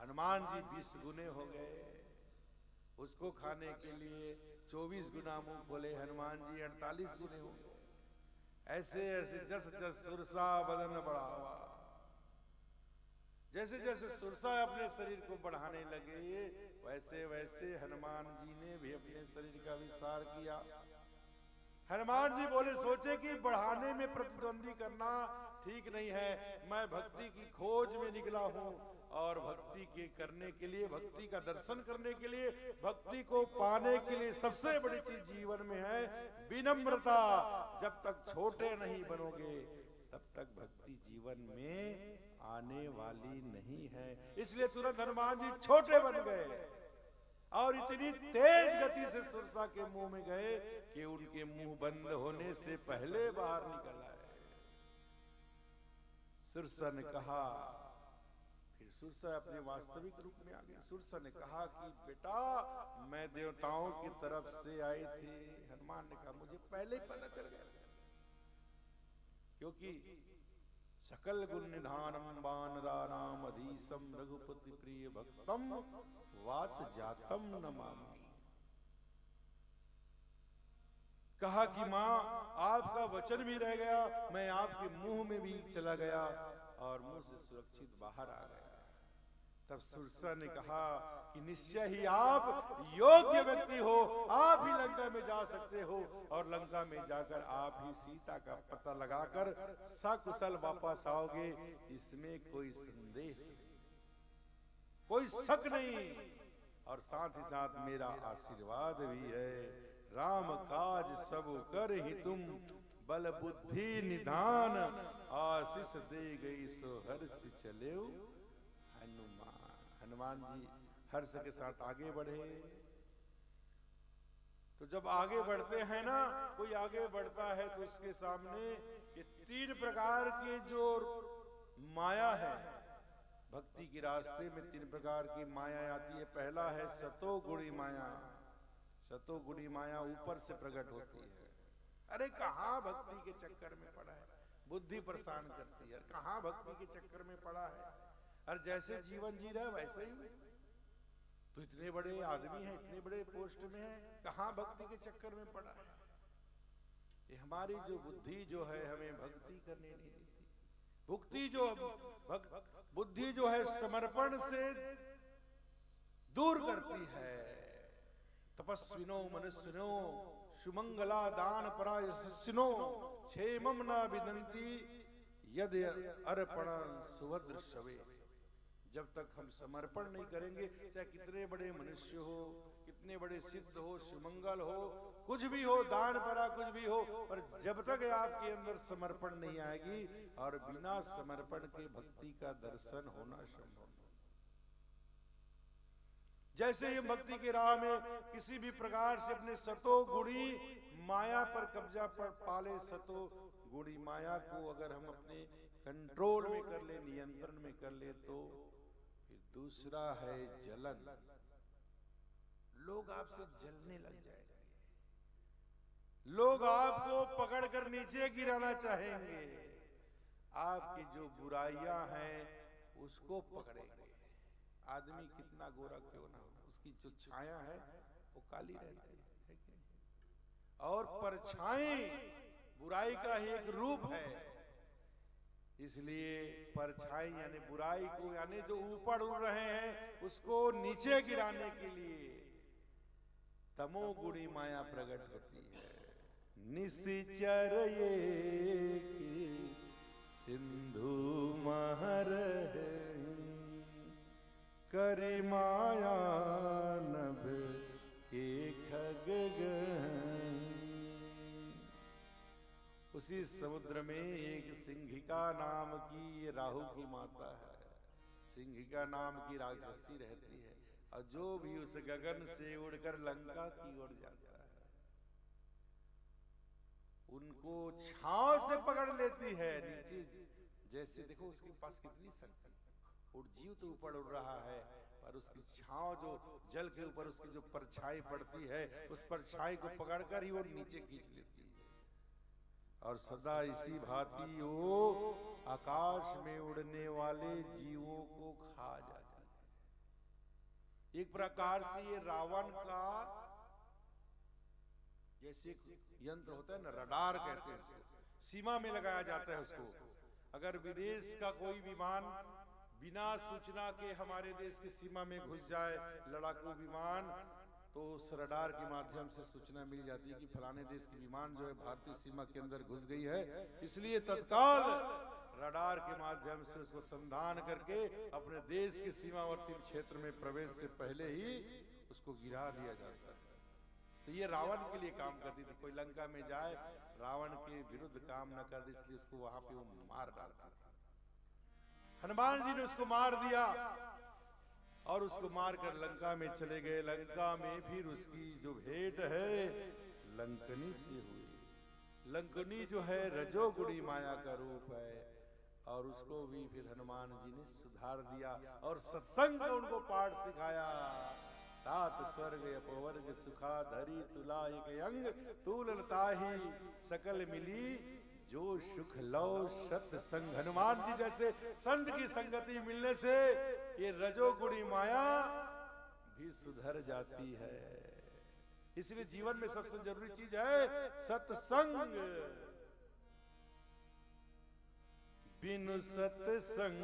हनुमान जी 20 गुने हो गए। उसको खाने के लिए 24 गुना मुंह खोले, हनुमान जी 48 गुने हो गए। ऐसे ऐसे जस जस सुरसा बदन बढ़ावा, जैसे जैसे सुरसा अपने शरीर को बढ़ाने लगे वैसे वैसे हनुमान जी ने भी अपने शरीर का विस्तार किया। हनुमान जी बोले, सोचे कि बढ़ाने में प्रतिद्वंदी करना ठीक नहीं है, मैं भक्ति की खोज में निकला हूं और भक्ति के करने के लिए, भक्ति का दर्शन करने के लिए, भक्ति को पाने के लिए सबसे बड़ी चीज जीवन में है विनम्रता। जब तक छोटे नहीं बनोगे तब तक भक्ति जीवन में आने वाली नहीं है। इसलिए तुरंत हनुमान जी छोटे बन गए और इतनी तेज गति से सुरसा के मुंह में गए कि उनके मुंह बंद होने से पहले बाहर निकल आए। सुरसा ने कहा, फिर सुरसा अपने वास्तविक रूप में आ गई। सुरसा ने कहा कि बेटा मैं देवताओं की तरफ से आई थी। हनुमान ने कहा मुझे पहले ही पता चल गया, क्योंकि सकल गुण निधानम वानराणाम अधीशम रघुपति प्रिय भक्तम वात जातम नमामि। कहा कि मां आपका वचन भी रह गया, मैं आपके मुंह में भी चला गया और मुंह से सुरक्षित बाहर आ गया। तब सुरसा ने कहा कि निश्चय ही आप योग्य व्यक्ति हो, आप ही लंका में जा सकते हो और लंका में जाकर आप ही सीता का पता लगाकर सकुशल वापस आओगे, इसमें कोई संदेश नहीं, कोई शक नहीं। और साथ ही साथ मेरा आशीर्वाद भी है, राम काज सब कर ही तुम बल बुद्धि निधान, आशीष दे गई सो हर्ष चले हनुमान। हनुमान जी हर्ष के साथ आगे बढ़े। तो जब आगे बढ़ते हैं ना, कोई आगे बढ़ता है तो उसके सामने ये 3 प्रकार के जो माया है, भक्ति के रास्ते में 3 प्रकार की माया आती है। पहला है सतोगुणी माया। सतोगुणी माया ऊपर से प्रकट होती है, अरे कहाँ भक्ति के चक्कर में पड़ा है, बुद्धि परेशान करती है, कहाँ भक्ति के चक्कर में पड़ा है, और जैसे जीवन जी रहा है वैसे ही तो इतने बड़े आदमी हैं, इतने बड़े पोस्ट में हैं, कहाँ भक्ति के चक्कर में पड़ा है। ये हमारी जो बुद्धि जो है हमें भक्ति करने नहीं देती। भक्ति जो बुद्धि जो है समर्पण से दूर करती है। तपस्विनो मनुष्यनो सुमंगला दान पराय सस्सिनो क्षेमम न विदंती यदि अर्पण सुभद्र शवे। जब तक हम समर्पण नहीं करेंगे, चाहे कितने बड़े मनुष्य हो, कितने बड़े सिद्ध हो, सुमंगल हो, कुछ भी हो, दान परा कुछ भी हो, पर जब तक आपके अंदर समर्पण नहीं आएगी और बिना समर्पण के भक्ति का दर्शन होना संभव नहीं। जैसे ही भक्ति के राह में किसी भी प्रकार से अपने सतो गुणी माया पर कब्जा पर पाले, सतो गुणी माया को अगर हम अपने कंट्रोल में कर ले, नियंत्रण में कर ले, तो फिर दूसरा है जलन। लोग आपसे जलने लग जाएंगे, लोग आपको पकड़कर नीचे गिराना चाहेंगे, आपकी जो बुराइयां हैं उसको पकड़ेंगे। आदमी कितना गोरा क्यों ना हो, उसकी जो छाया है वो काली रहती है कि नहीं? और परछाई बुराई का ही एक रूप है। इसलिए परछाई यानी बुराई को, यानी जो ऊपर उड़ रहे हैं उसको नीचे गिराने के लिए तमोगुणी माया प्रकट होती है। निश्चर ये सिंधु महर करी माया नभ के खगगन। उसी समुद्र में एक सिंहिका नाम की राहु की माता है, सिंहिका नाम की राक्षसी रहती है, और जो भी उस गगन से उड़कर लंका की ओर जाता है उनको छांव से पकड़ लेती है, नीचे जैसे देखो उसके पास कितनी शक्ति, और जीव तो ऊपर उड़ रहा है और उसकी छांव जो जल के ऊपर उसकी जो परछाई पड़ती है, उस परछाई को पकड़कर ही वो नीचे खींच लेती है। और सदा इसी भांति वो आकाश में उड़ने वाले जीवों को खा जाती है। एक प्रकार से ये रावण का जैसे यंत्र होता है ना, रडार कहते हैं उसको, सीमा में लगाया जाता है उसको। अगर विदेश का कोई विमान बिना सूचना के हमारे देश की सीमा में घुस जाए, लड़ाकू विमान, तो उस रडार के माध्यम से सूचना मिल जाती है कि फलाने देश की विमान जो है भारतीय सीमा के अंदर घुस गई है। इसलिए तत्काल रडार के माध्यम से उसको संधान करके अपने देश के सीमावर्ती क्षेत्र में प्रवेश से पहले ही उसको गिरा दिया जाता है। तो ये रावण के लिए काम करती थी। कोई लंका में जाए, रावण के विरुद्ध काम न कर दे, इसलिए उसको वहां पे वो मार डालता था। हनुमान जी ने उसको मार दिया और उसको मारकर लंका में चले गए। लंका में फिर उसकी जो भेंट है लंकनी से हुई। लंकनी जो है रजोगुणी माया का रूप है, और उसको भी फिर हनुमान जी ने सुधार दिया और सत्संग का उनको पाठ सिखाया। तात स्वर्ग अपवर्ग सुखा धरी तुला एक अंग, तूलता ही सकल मिली जो सुख लो सत्संग। हनुमान जी जैसे संत की संगति मिलने से ये रजोगुणी माया भी सुधर जाती है। इसलिए जीवन में सबसे जरूरी चीज है सत्संग। बिनु सत्संग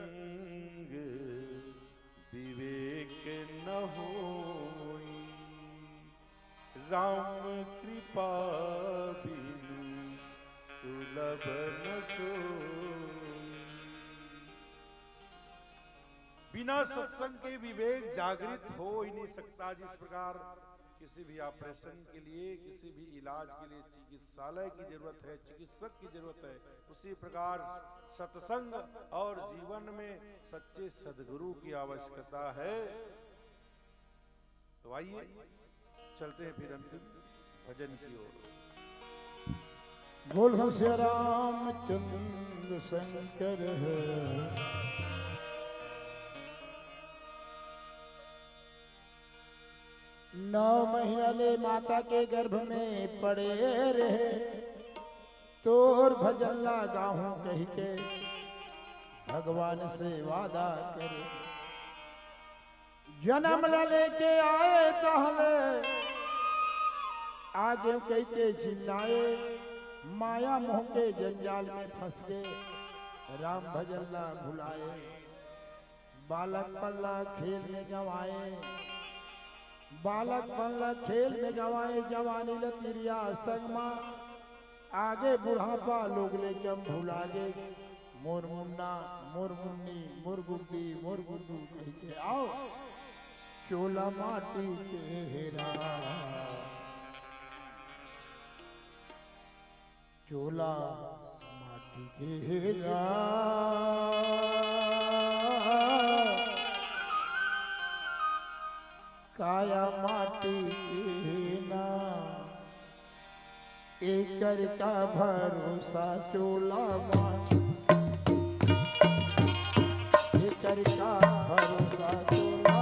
विवेक न होई, राम कृपा बिनु सुलभ न सोई। बिना सत्संग के विवेक जागृत हो ही नहीं सकता। जिस प्रकार किसी भी ऑपरेशन के लिए, किसी भी इलाज के लिए चिकित्सालय की जरूरत है, चिकित्सक की जरूरत है, उसी प्रकार सत्संग और जीवन में सच्चे सद्गुरु की आवश्यकता है। तो आइए चलते हैं फिर अंतिम भजन की ओर। बोल श्री रामचंद्र शंकर है। नौ महीना ले माता के गर्भ में पड़े रहे, तोर भजन लगाहूं कह के भगवान से वादा करे। जन्म लेके आए तहले आगे कह के चिल्लाए, माया मोह के जंजाल में फंस के राम भजन ला भुलाए। बालक पल्ला खेल में गवाए, बालक पल्ला खेल में गवाए। जवानी लतिरिया संगमा आगे बुढ़ापा लोग लेके हम भुला गए। मोर मुन्ना मोर मुन्नी मोर गुड्डी मोर गुड्डू कह के आओ चोला माटी के हेरा, चोला माटी के हेरा। काया माटी के ना एकर का भरोसा, चोला माटी एकर का भरोसा, चोला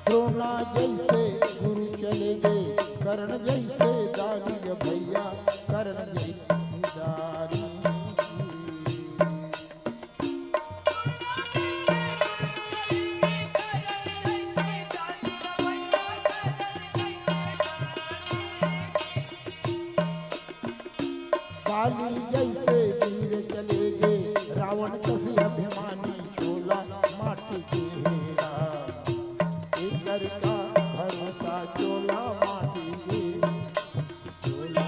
द्रोणा जैसे गुरु चले गए, कर्ण जैसे दानी भैया, कर्ण जैसे दानी। काली जैसे वीर चले गए, रावण कसी अभिमानी चोला माटी के हेरा, इधर का भरोसा चोला माटी के चोला।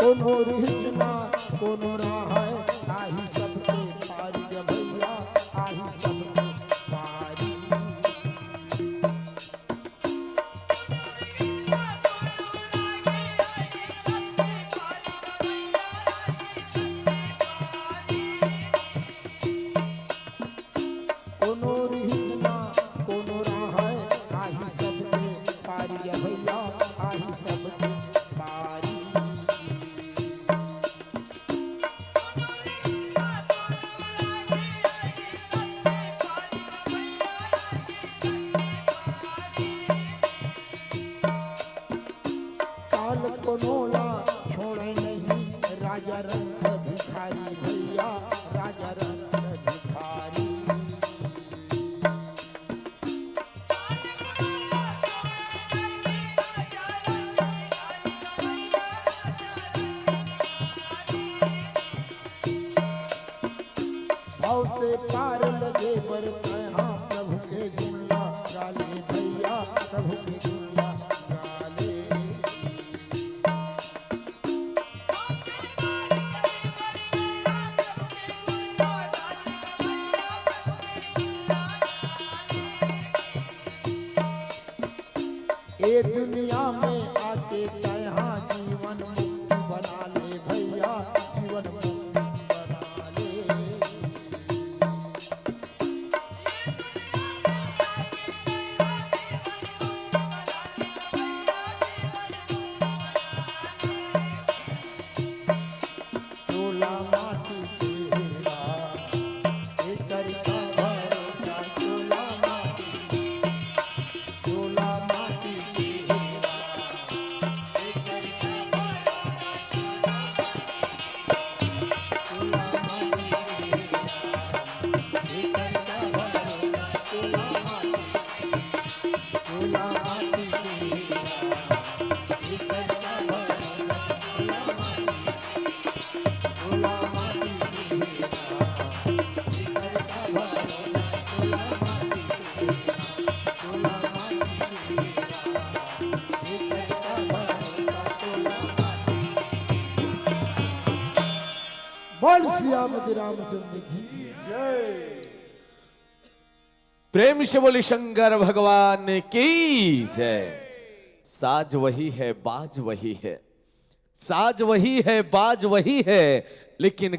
कोनो रिचना कोनो राय, आही सबके पारी ग भैया, आही सबके पारी। कोनो रिचना कोनो राय, आही सबके पारी ग भैया, आही सबके पारी। काल कोनोला छोड़े नहीं, राजा रंग भिखारी भैया, राजा रंग भिखारी। भाव से पार लगे बर कहाँ, प्रभु के गुणला गाले भैया, प्रभु के गुणला गाले। ये दुनिया में आके तहाँ जीवन मुक्ति बना ले भैया, जीवन मुक्ति बना ले। चोला माटी के हेरा, एकर का भरोसा चोला माटी, चोला माटी के हेरा, एकर का भरोसा चोला माटी के हेरा, एकर का भरोसा चोला माटी, चोला माटी के हेरा, एकर का भरोसा चोला माटी। बोल सियामती रामचंद्र की जय। प्रेम से बोली शंकर भगवान की जय। साज वही है, बाज वही है, साज वही है, बाज वही है, लेकिन